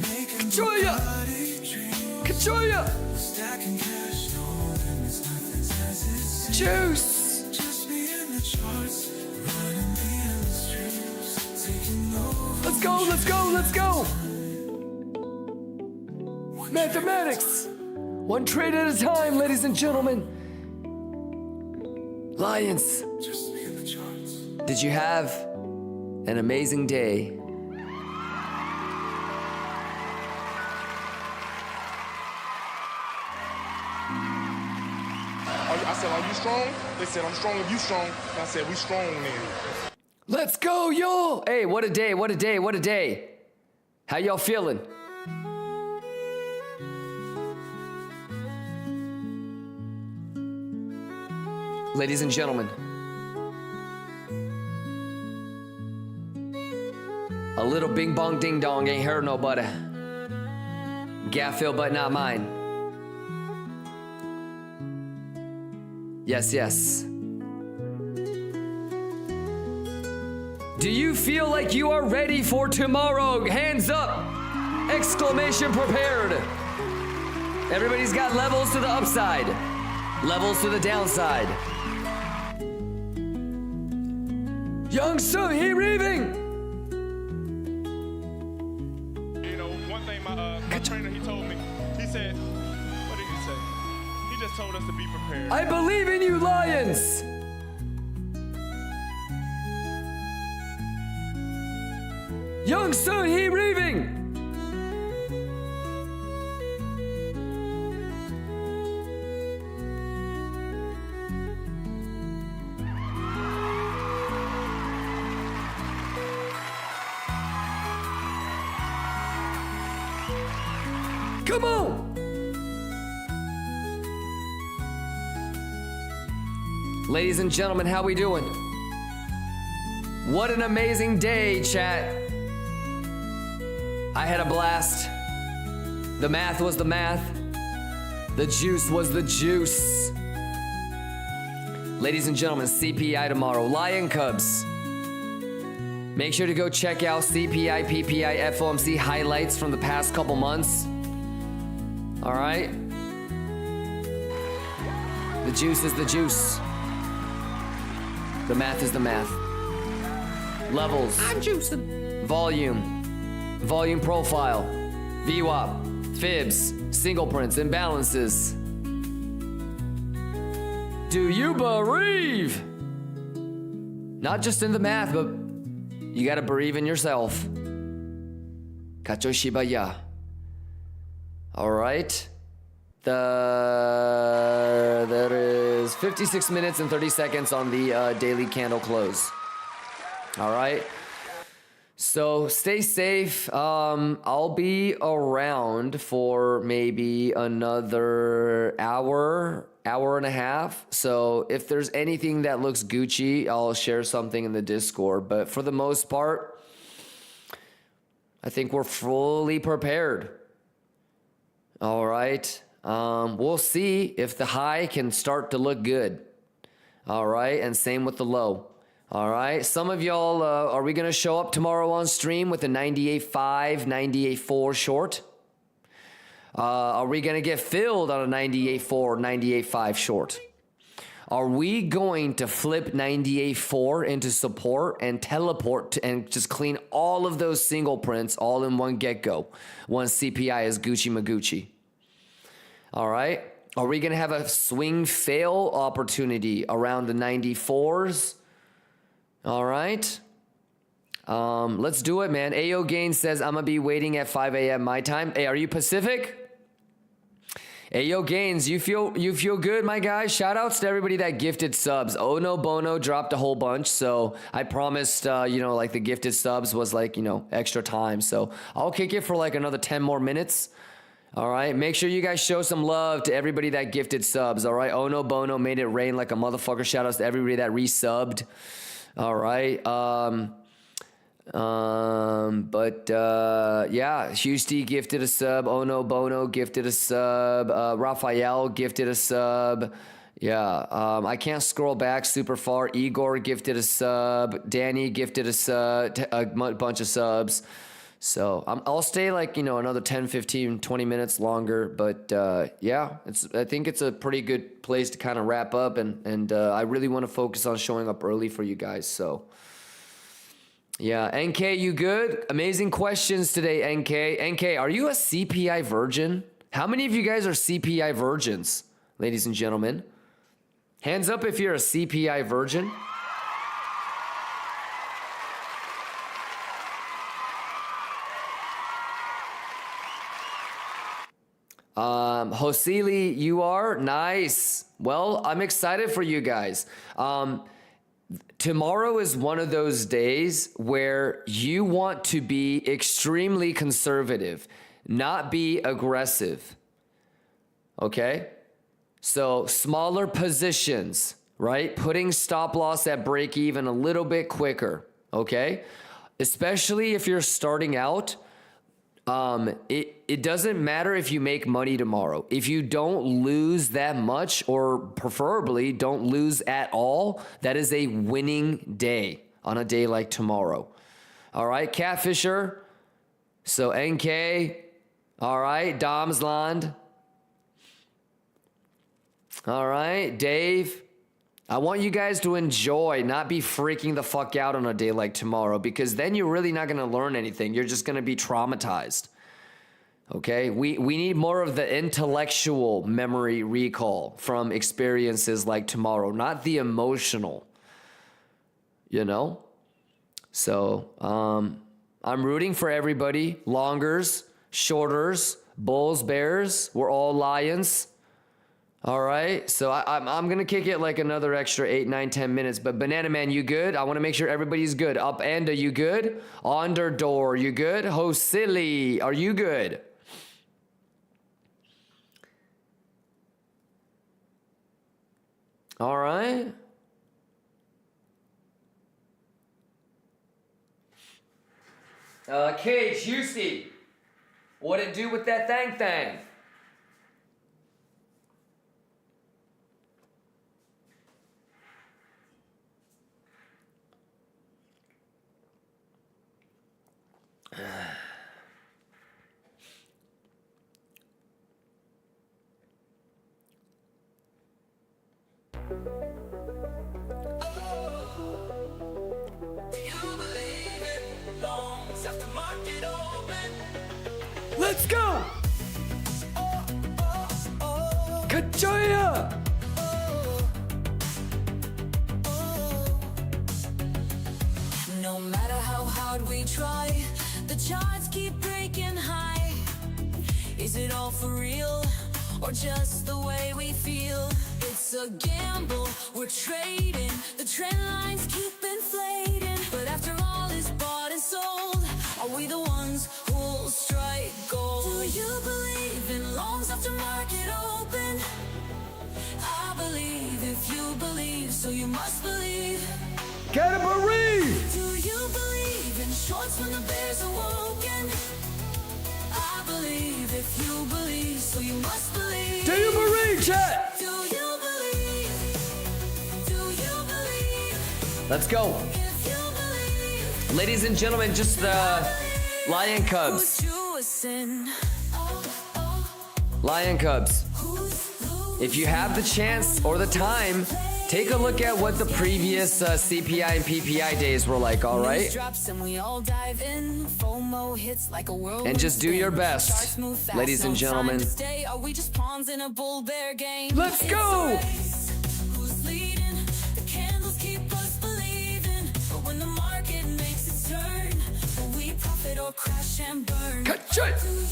Making Kachoya! Bugatti dreams. Kachoya! Stacking cash. No limits. Nothing's as it seems. Juice! Just me and the charts. Riding the endless streams. Taking over. Let's go! Let's go! Let's go! Mathematics! One trade at a time, ladies and gentlemen. Lions, Just me and the charts. did you have an amazing day? I said, are you strong? They said, I'm strong if you strong. And I said, we strong then. Let's go, y'all! Hey, what a day, what a day, what a day. How y'all feeling? Ladies and gentlemen, a little bing bong ding dong ain't hurt nobody. Gap filled but not mine. Yes, yes. Do you feel like you are ready for tomorrow? Hands up! Exclamation prepared. Everybody's got levels to the upside, levels to the downside. Young Soo, he reaving! You know, one thing my trainer, he told me, he said, what did he say? He just told us to be prepared. I believe in you, Lions! Young Soo, he reaving! Come on! Ladies and gentlemen, how we doing? What an amazing day, chat. I had a blast. The math was the math. The juice was the juice. Ladies and gentlemen, CPI tomorrow. Lion Cubs. Make sure to go check out CPI, PPI, FOMC highlights from the past couple months. All right? The juice is the juice. The math is the math. Levels. I'm juicing. Volume. Volume profile. VWAP. Fibs. Single prints. Imbalances. Do you believe? Not just in the math, but you gotta believe in yourself. Kacho Shibaya. All right. There is 56 minutes and 30 seconds on the daily candle close. All right. So stay safe. I'll be around for maybe another hour and a half. So if there's anything that looks Gucci, I'll share something in the Discord. But for the most part, I think we're fully prepared. All right. We'll see if the high can start to look good. All right. And same with the low. All right. Some of y'all, are we going to show up tomorrow on stream with a 98.5, 98.4 short? Are we going to get filled on a 98.4, 98.5 short? Are we going to flip 98.4 into support and teleport and just clean all of those single prints all in one get-go once CPI is Gucci Magucci? All right. Are we going to have a swing fail opportunity around the 94s? All right. Let's do it, man. AO Gain says, I'm going to be waiting at 5 a.m. my time. Hey, are you Pacific? Ayo Gains, you feel good, my guy? Shout outs to everybody that gifted subs. Oh no Bono dropped a whole bunch, so I promised, like the gifted subs was like, extra time. So I'll kick it for like another 10 more minutes. All right, make sure you guys show some love to everybody that gifted subs. All right, Oh no Bono made it rain like a motherfucker. Shout outs to everybody that resubbed. All right. Yeah, Husty gifted a sub. Oh no Bono gifted a sub. Raphael gifted a sub. Yeah, I can't scroll back super far. Igor gifted a sub. Danny gifted a sub, a bunch of subs. So I'll stay like, another 10, 15, 20 minutes longer. But yeah, I think it's a pretty good place to kind of wrap up. And I really want to focus on showing up early for you guys. So yeah, NK, you good? Amazing questions today, NK. NK, are you a CPI virgin? How many of you guys are CPI virgins, ladies and gentlemen? Hands up if you're a CPI virgin. Hosili, you are? Nice. Well, I'm excited for you guys. Tomorrow is one of those days where you want to be extremely conservative, not be aggressive. Okay? So smaller positions, right? Putting stop loss at break even a little bit quicker. Okay? Especially if you're starting out. It doesn't matter if you make money tomorrow. If you don't lose that much, or preferably don't lose at all, that is a winning day on a day like tomorrow. All right, KingFisher. So NK. All right, Domsland. All right, Dave. I want you guys to enjoy, not be freaking the fuck out on a day like tomorrow, because then you're really not going to learn anything. You're just going to be traumatized. Okay? We need more of the intellectual memory recall from experiences like tomorrow, not the emotional. So, I'm rooting for everybody. Longers, shorters, bulls, bears. We're all lions. All right, so I'm going to kick it like another extra 8, 9, 10 minutes. But Banana Man, you good? I want to make sure everybody's good. Up Anda, you good? Onderdor, you good? Hosili, are you good? All right. Cage, Husty, what it do with that thang? Let's go! Kachoya! No matter how hard we try, the charts keep breaking high. Is it all for real, or just the way we feel? It's a gamble, we're trading, the trend lines keep inflating. But after all is bought and sold, are we the ones who'll strike gold? Do you believe in longs after market open? I believe if you believe, so you must believe. Gotta believe! Do you believe in shorts when the bears are woken. I believe if you believe, so you must believe. Do you believe, chat? Do you believe? Do you believe? Let's go. If you believe. Ladies and gentlemen, just the Lion Cubs. Lion Cubs. If you have the chance or the time, take a look at what the previous CPI and PPI days were like, all right? And just do your best, ladies and gentlemen. Let's go! Or crash and burn. Do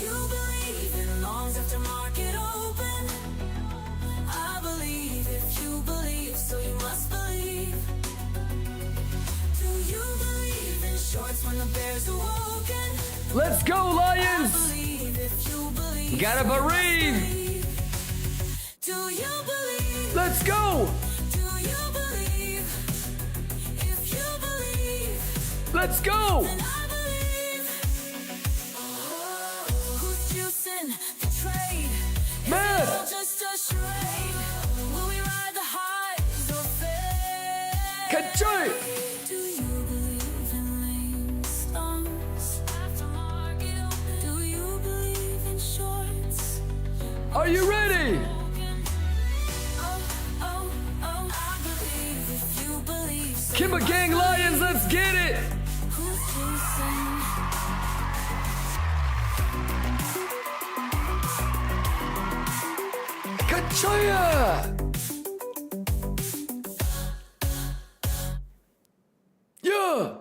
you believe in longs after market open? I believe if you believe, so you must believe. Do you believe in shorts when the bears are woken? Let's go, Lions! I believe if you believe, You gotta believe! Do you believe? Let's go! Do you believe? If you believe, let's go! Man! Just a charade. Will we ride the highs or fade? Ka-choy! Do you believe in lean slumps? Aftermarket open. Do you believe in shorts? Are you ready? I believe if you believe. So Kimba Gang Lions, let's get it! who's choosing? Ka-choya! Yeah!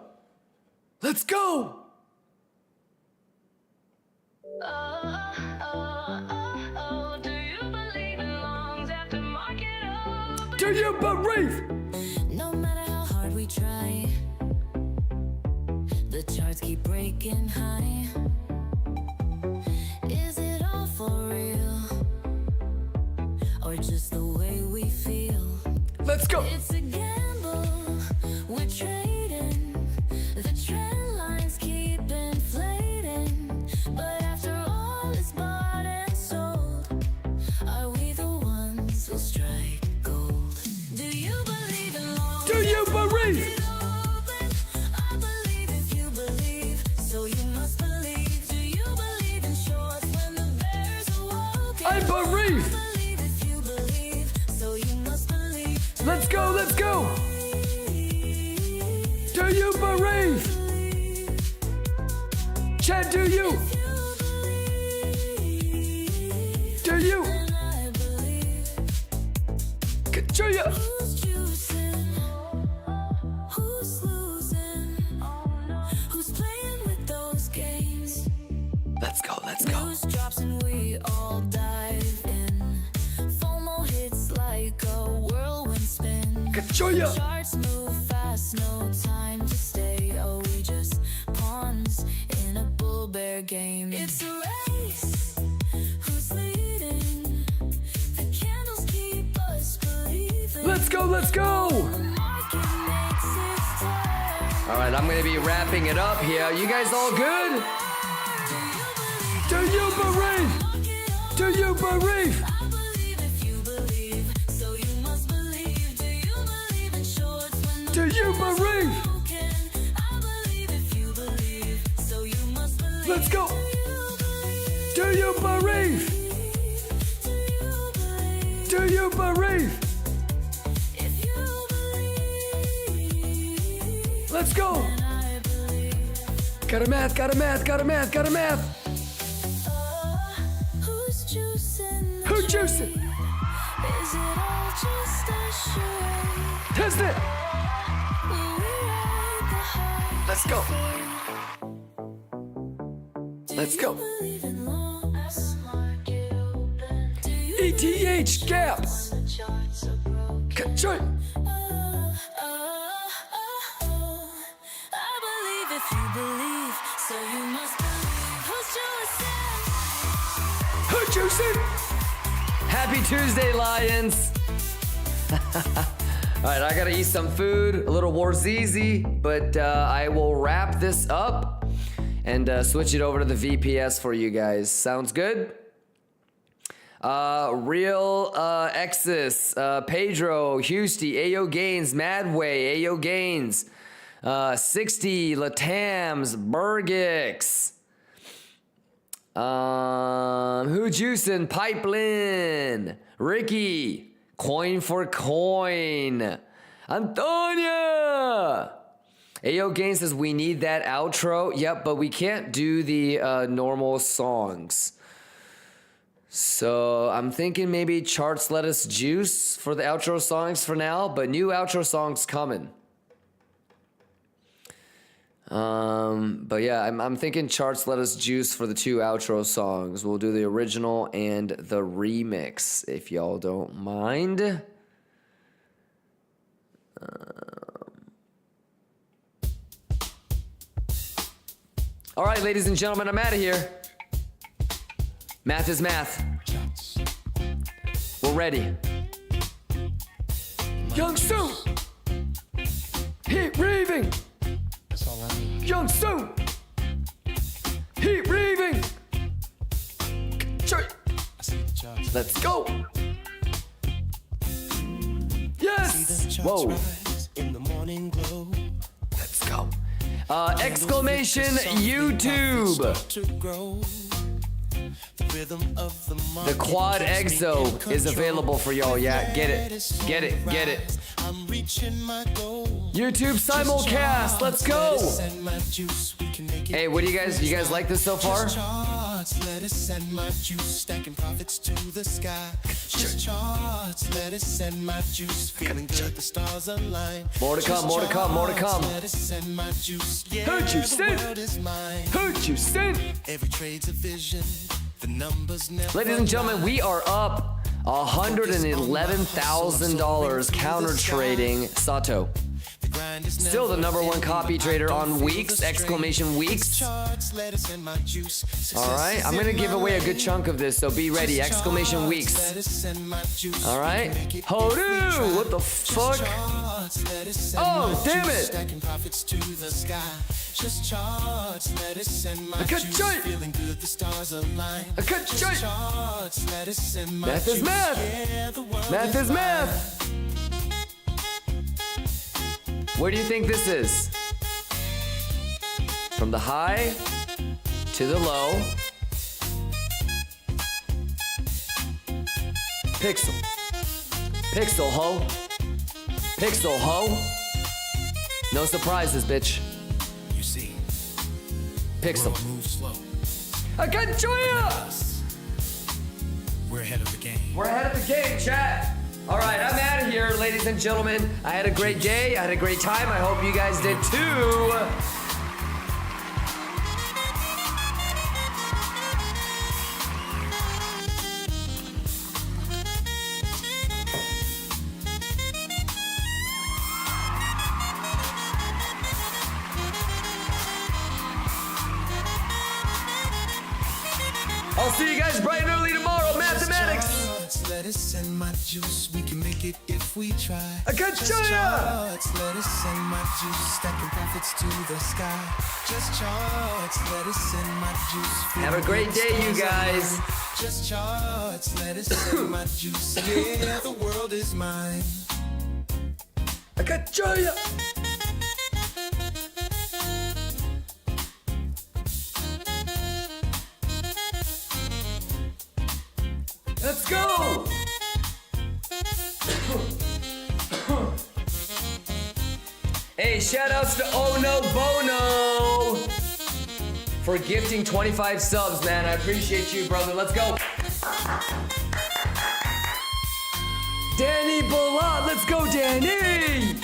Let's go! Do you believe in longs after market open? Do you believe? No matter how hard we try, the charts keep breaking high. Is it all for real? Or just the way we feel? Let's go! It's a gamble, we're trading. The trend lines keep inflating. But after all is bought and sold, are we the ones who'll strike gold? Do you believe in long? Do you believe? I believe if you believe, so you must believe. Do you believe in shorts when the bears are woken? I believe! Let's go, let's go! Do you believe? Chad, do you? Do you? Ka-choya! Who's choosing? Who's losing? Who's playing with those games? Let's go, let's go. News drops and we all dive in. FOMO hits like a whirlwind spin. Ka-choya! Charts move fast, no time to stay. Oh, we just pawns in a bull bear game. It's a race. Who's leading? The candles keep us believing. Let's go, let's go! Market makes its turn. All right, I'm gonna be wrapping it up here. You guys all good? Do you believe? Do you believe? I believe if you believe, so you must believe. Do you believe in shorts when the Do you believe? broken? I believe if you believe, so you must believe. Let's go! Do you believe? Do you believe? If you believe, Let's go! then I believe. Got a math, got a math, got a math, got a math! Who's juicing? Who juicing? Is it all just a charade? Test it! Will we ride the high? Let's go! Do Let's you go! believe in longs? Market open. Do you ETH gap! the charts are broken? Ka-choy! I believe if you believe, so you must believe. Who's choosing? Who juicing? Happy Tuesday, Lions! All right, I gotta eat some food, a little Warzeezy, but I will wrap this up and switch it over to the VPS for you guys. Sounds good? Real Exis, Pedro, Husty, Ayo Gaines, Madway, Ayo Gaines, 60, Latams, Burgix, Who Juicin', Pipeline, Ricky, Coin for Coin, Antonia. Ayo Gaines says we need that outro. Yep, but we can't do the normal songs. So I'm thinking maybe Charts Lettuce Juice for the outro songs for now, but new outro songs coming. But yeah, I'm thinking Charts Lettuce Juice for the 2 outro songs. We'll do the original and the remix, if y'all don't mind. All right, ladies and gentlemen, I'm out of here. Math is math. We're ready. Young Soon. Heat raving. That's all I need. Young Soon. Heat raving. Let's go. Yes. Whoa. Let's go. Exclamation YouTube. The Quad Exo is available for y'all. Yeah, get it. Get it. Get it. YouTube simulcast. Let's go. Hey, what do you guys like this so far? Lettuce and my juice, stacking profits to the sky. Just charts, lettuce and my juice, feeling good, the stars align. More to come, more to come, more to come. Lettuce and my juice, yeah, the world is mine. Heard you sing. Every trade's a vision. The numbers never. Ladies and gentlemen, we are up $111,000 counter trading Sato. Still the #1 copy trader on Weeks, exclamation Weeks. All right, I'm gonna give away a good chunk of this, so be ready, exclamation Weeks. All right, Hodu, what the fuck? Oh, damn it. I cut joint. I cut joint. Math is math. Math is math. Where do you think this is? From the high to the low. Pixel. Pixel, ho. Pixel, ho. No surprises, bitch. You see. Pixel. Move slow. I got Joya! We're ahead of the game. We're ahead of the game, chat. All right, I'm out of here, ladies and gentlemen. I had a great day. I had a great time. I hope you guys did too. I'll see you guys bright and early tomorrow. Mathematics. Lettuce and my juice, we can make it if we try. I got charts, lettuce and my juice, stacking profits to the sky. Just charts, lettuce and my juice. Have a great day, you guys. Just charts, lettuce and my juice. Yeah, the world is mine. I got Joya. Let's go! Hey, shout outs to Oh No Bono for gifting 25 subs, man. I appreciate you, brother. Let's go. Danny Bulat, let's go, Danny!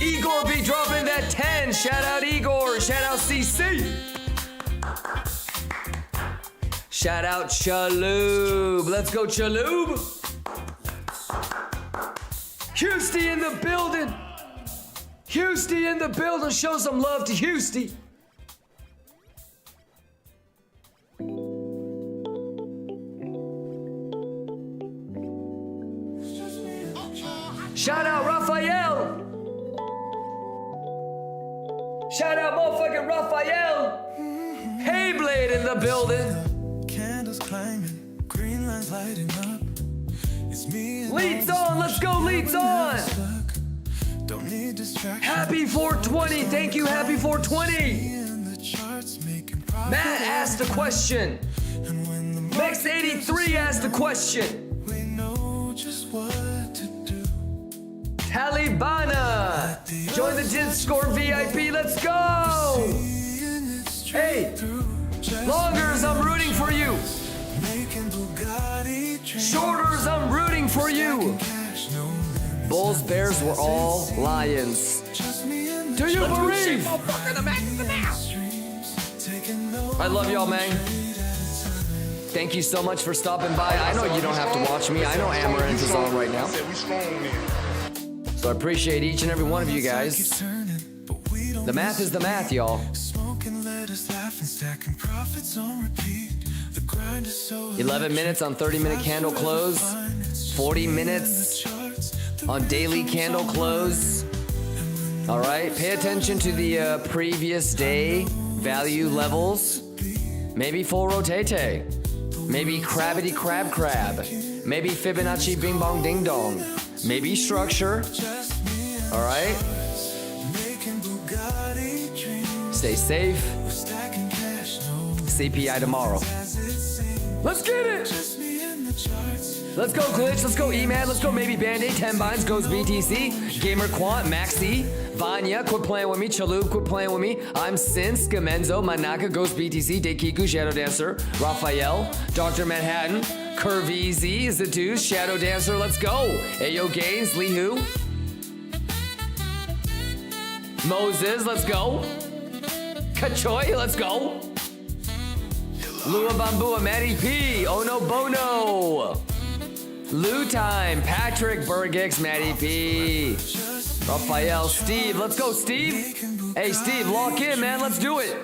Igor be dropping that 10. Shout out Igor. Shout out CC. Shout out Chaloob. Let's go, Chaloob. Housty in the building. Housty in the building. Show some love to Housty. Shout out Raphael. Shout out motherfucking Raphael. Hey Blade in the building. Candles climbing, green lines lighting up. It's me and Leads on, let's go, leads on. don't need distraction. Happy 420, thank you, happy 420. Matt asked a question. MEXC83 asked a question. We know just what to do. Talibana, join the Discord VIP, let's go. Hey, longers, I'm rooting for you. Shorters, I'm rooting for you. Bulls, Bears were all Lions. Do you believe? I love y'all, man. Thank you so much for stopping by. I know you don't have to watch me. I know Amaranth is on right now. So I appreciate each and every one of you guys. The math is the math, y'all. 11 minutes on 30-minute candle close. 40 minutes on daily candle close. All right, pay attention to the previous day value levels. Maybe full rotate. Maybe crabbity crab. Maybe Fibonacci bing bong ding dong. Maybe structure. All right. Stay safe. CPI tomorrow. Let's get it. Let's go Glitch. Let's go E-Man. Let's go maybe Band-Aid. 10 binds goes BTC. Gamer Quant. Maxi. Vanya. Quit playing with me. Chalub. Quit playing with me. I'm Sin. Skamenzo. Manaka goes BTC. Dekiku. Shadow Dancer. Raphael. Dr. Manhattan. Curvy Z is the dude. Shadow Dancer. Let's go. Ayo Gaines. Lihu. Moses. Let's go. Kachoy. Let's go. Lua Bambua, Matty P, Ono Bono, Lou Time, Patrick Burgix, Matty P, Raphael, Steve, let's go, Steve. Hey, Steve, lock in, man, let's do it.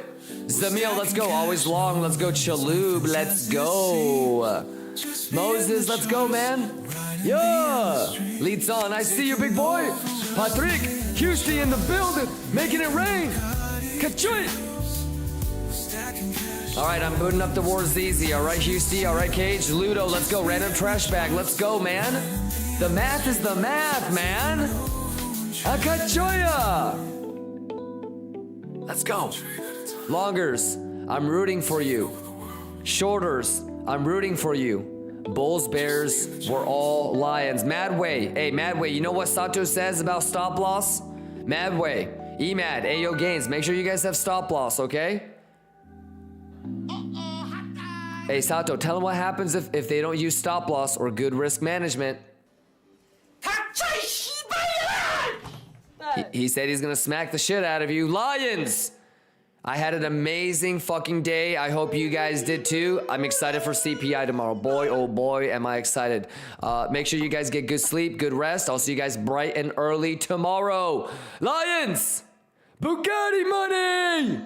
Zamil, let's go, always long, let's go, Chalub, let's go. Moses, let's go, man. Yeah, leads on, I see you, big boy. Patrick, Houston in the building, making it rain. Kachoy. All right, I'm booting up the Wars easy. All right, Houston. All right, Cage. Ludo, let's go. Random trash bag. Let's go, man. The math is the math, man. Akachoya. Let's go. Longers, I'm rooting for you. Shorters, I'm rooting for you. Bulls, Bears, we're all Lions. Madway. Hey, Madway, you know what Sato says about stop loss? Madway. Emad, Ayo Gains. Make sure you guys have stop loss, okay? Hey, Sato, tell them what happens if they don't use stop loss or good risk management. He said he's gonna smack the shit out of you. Lions! I had an amazing fucking day. I hope you guys did too. I'm excited for CPI tomorrow. Boy, oh boy, am I excited. Make sure you guys get good sleep, good rest. I'll see you guys bright and early tomorrow. Lions! Bugatti money!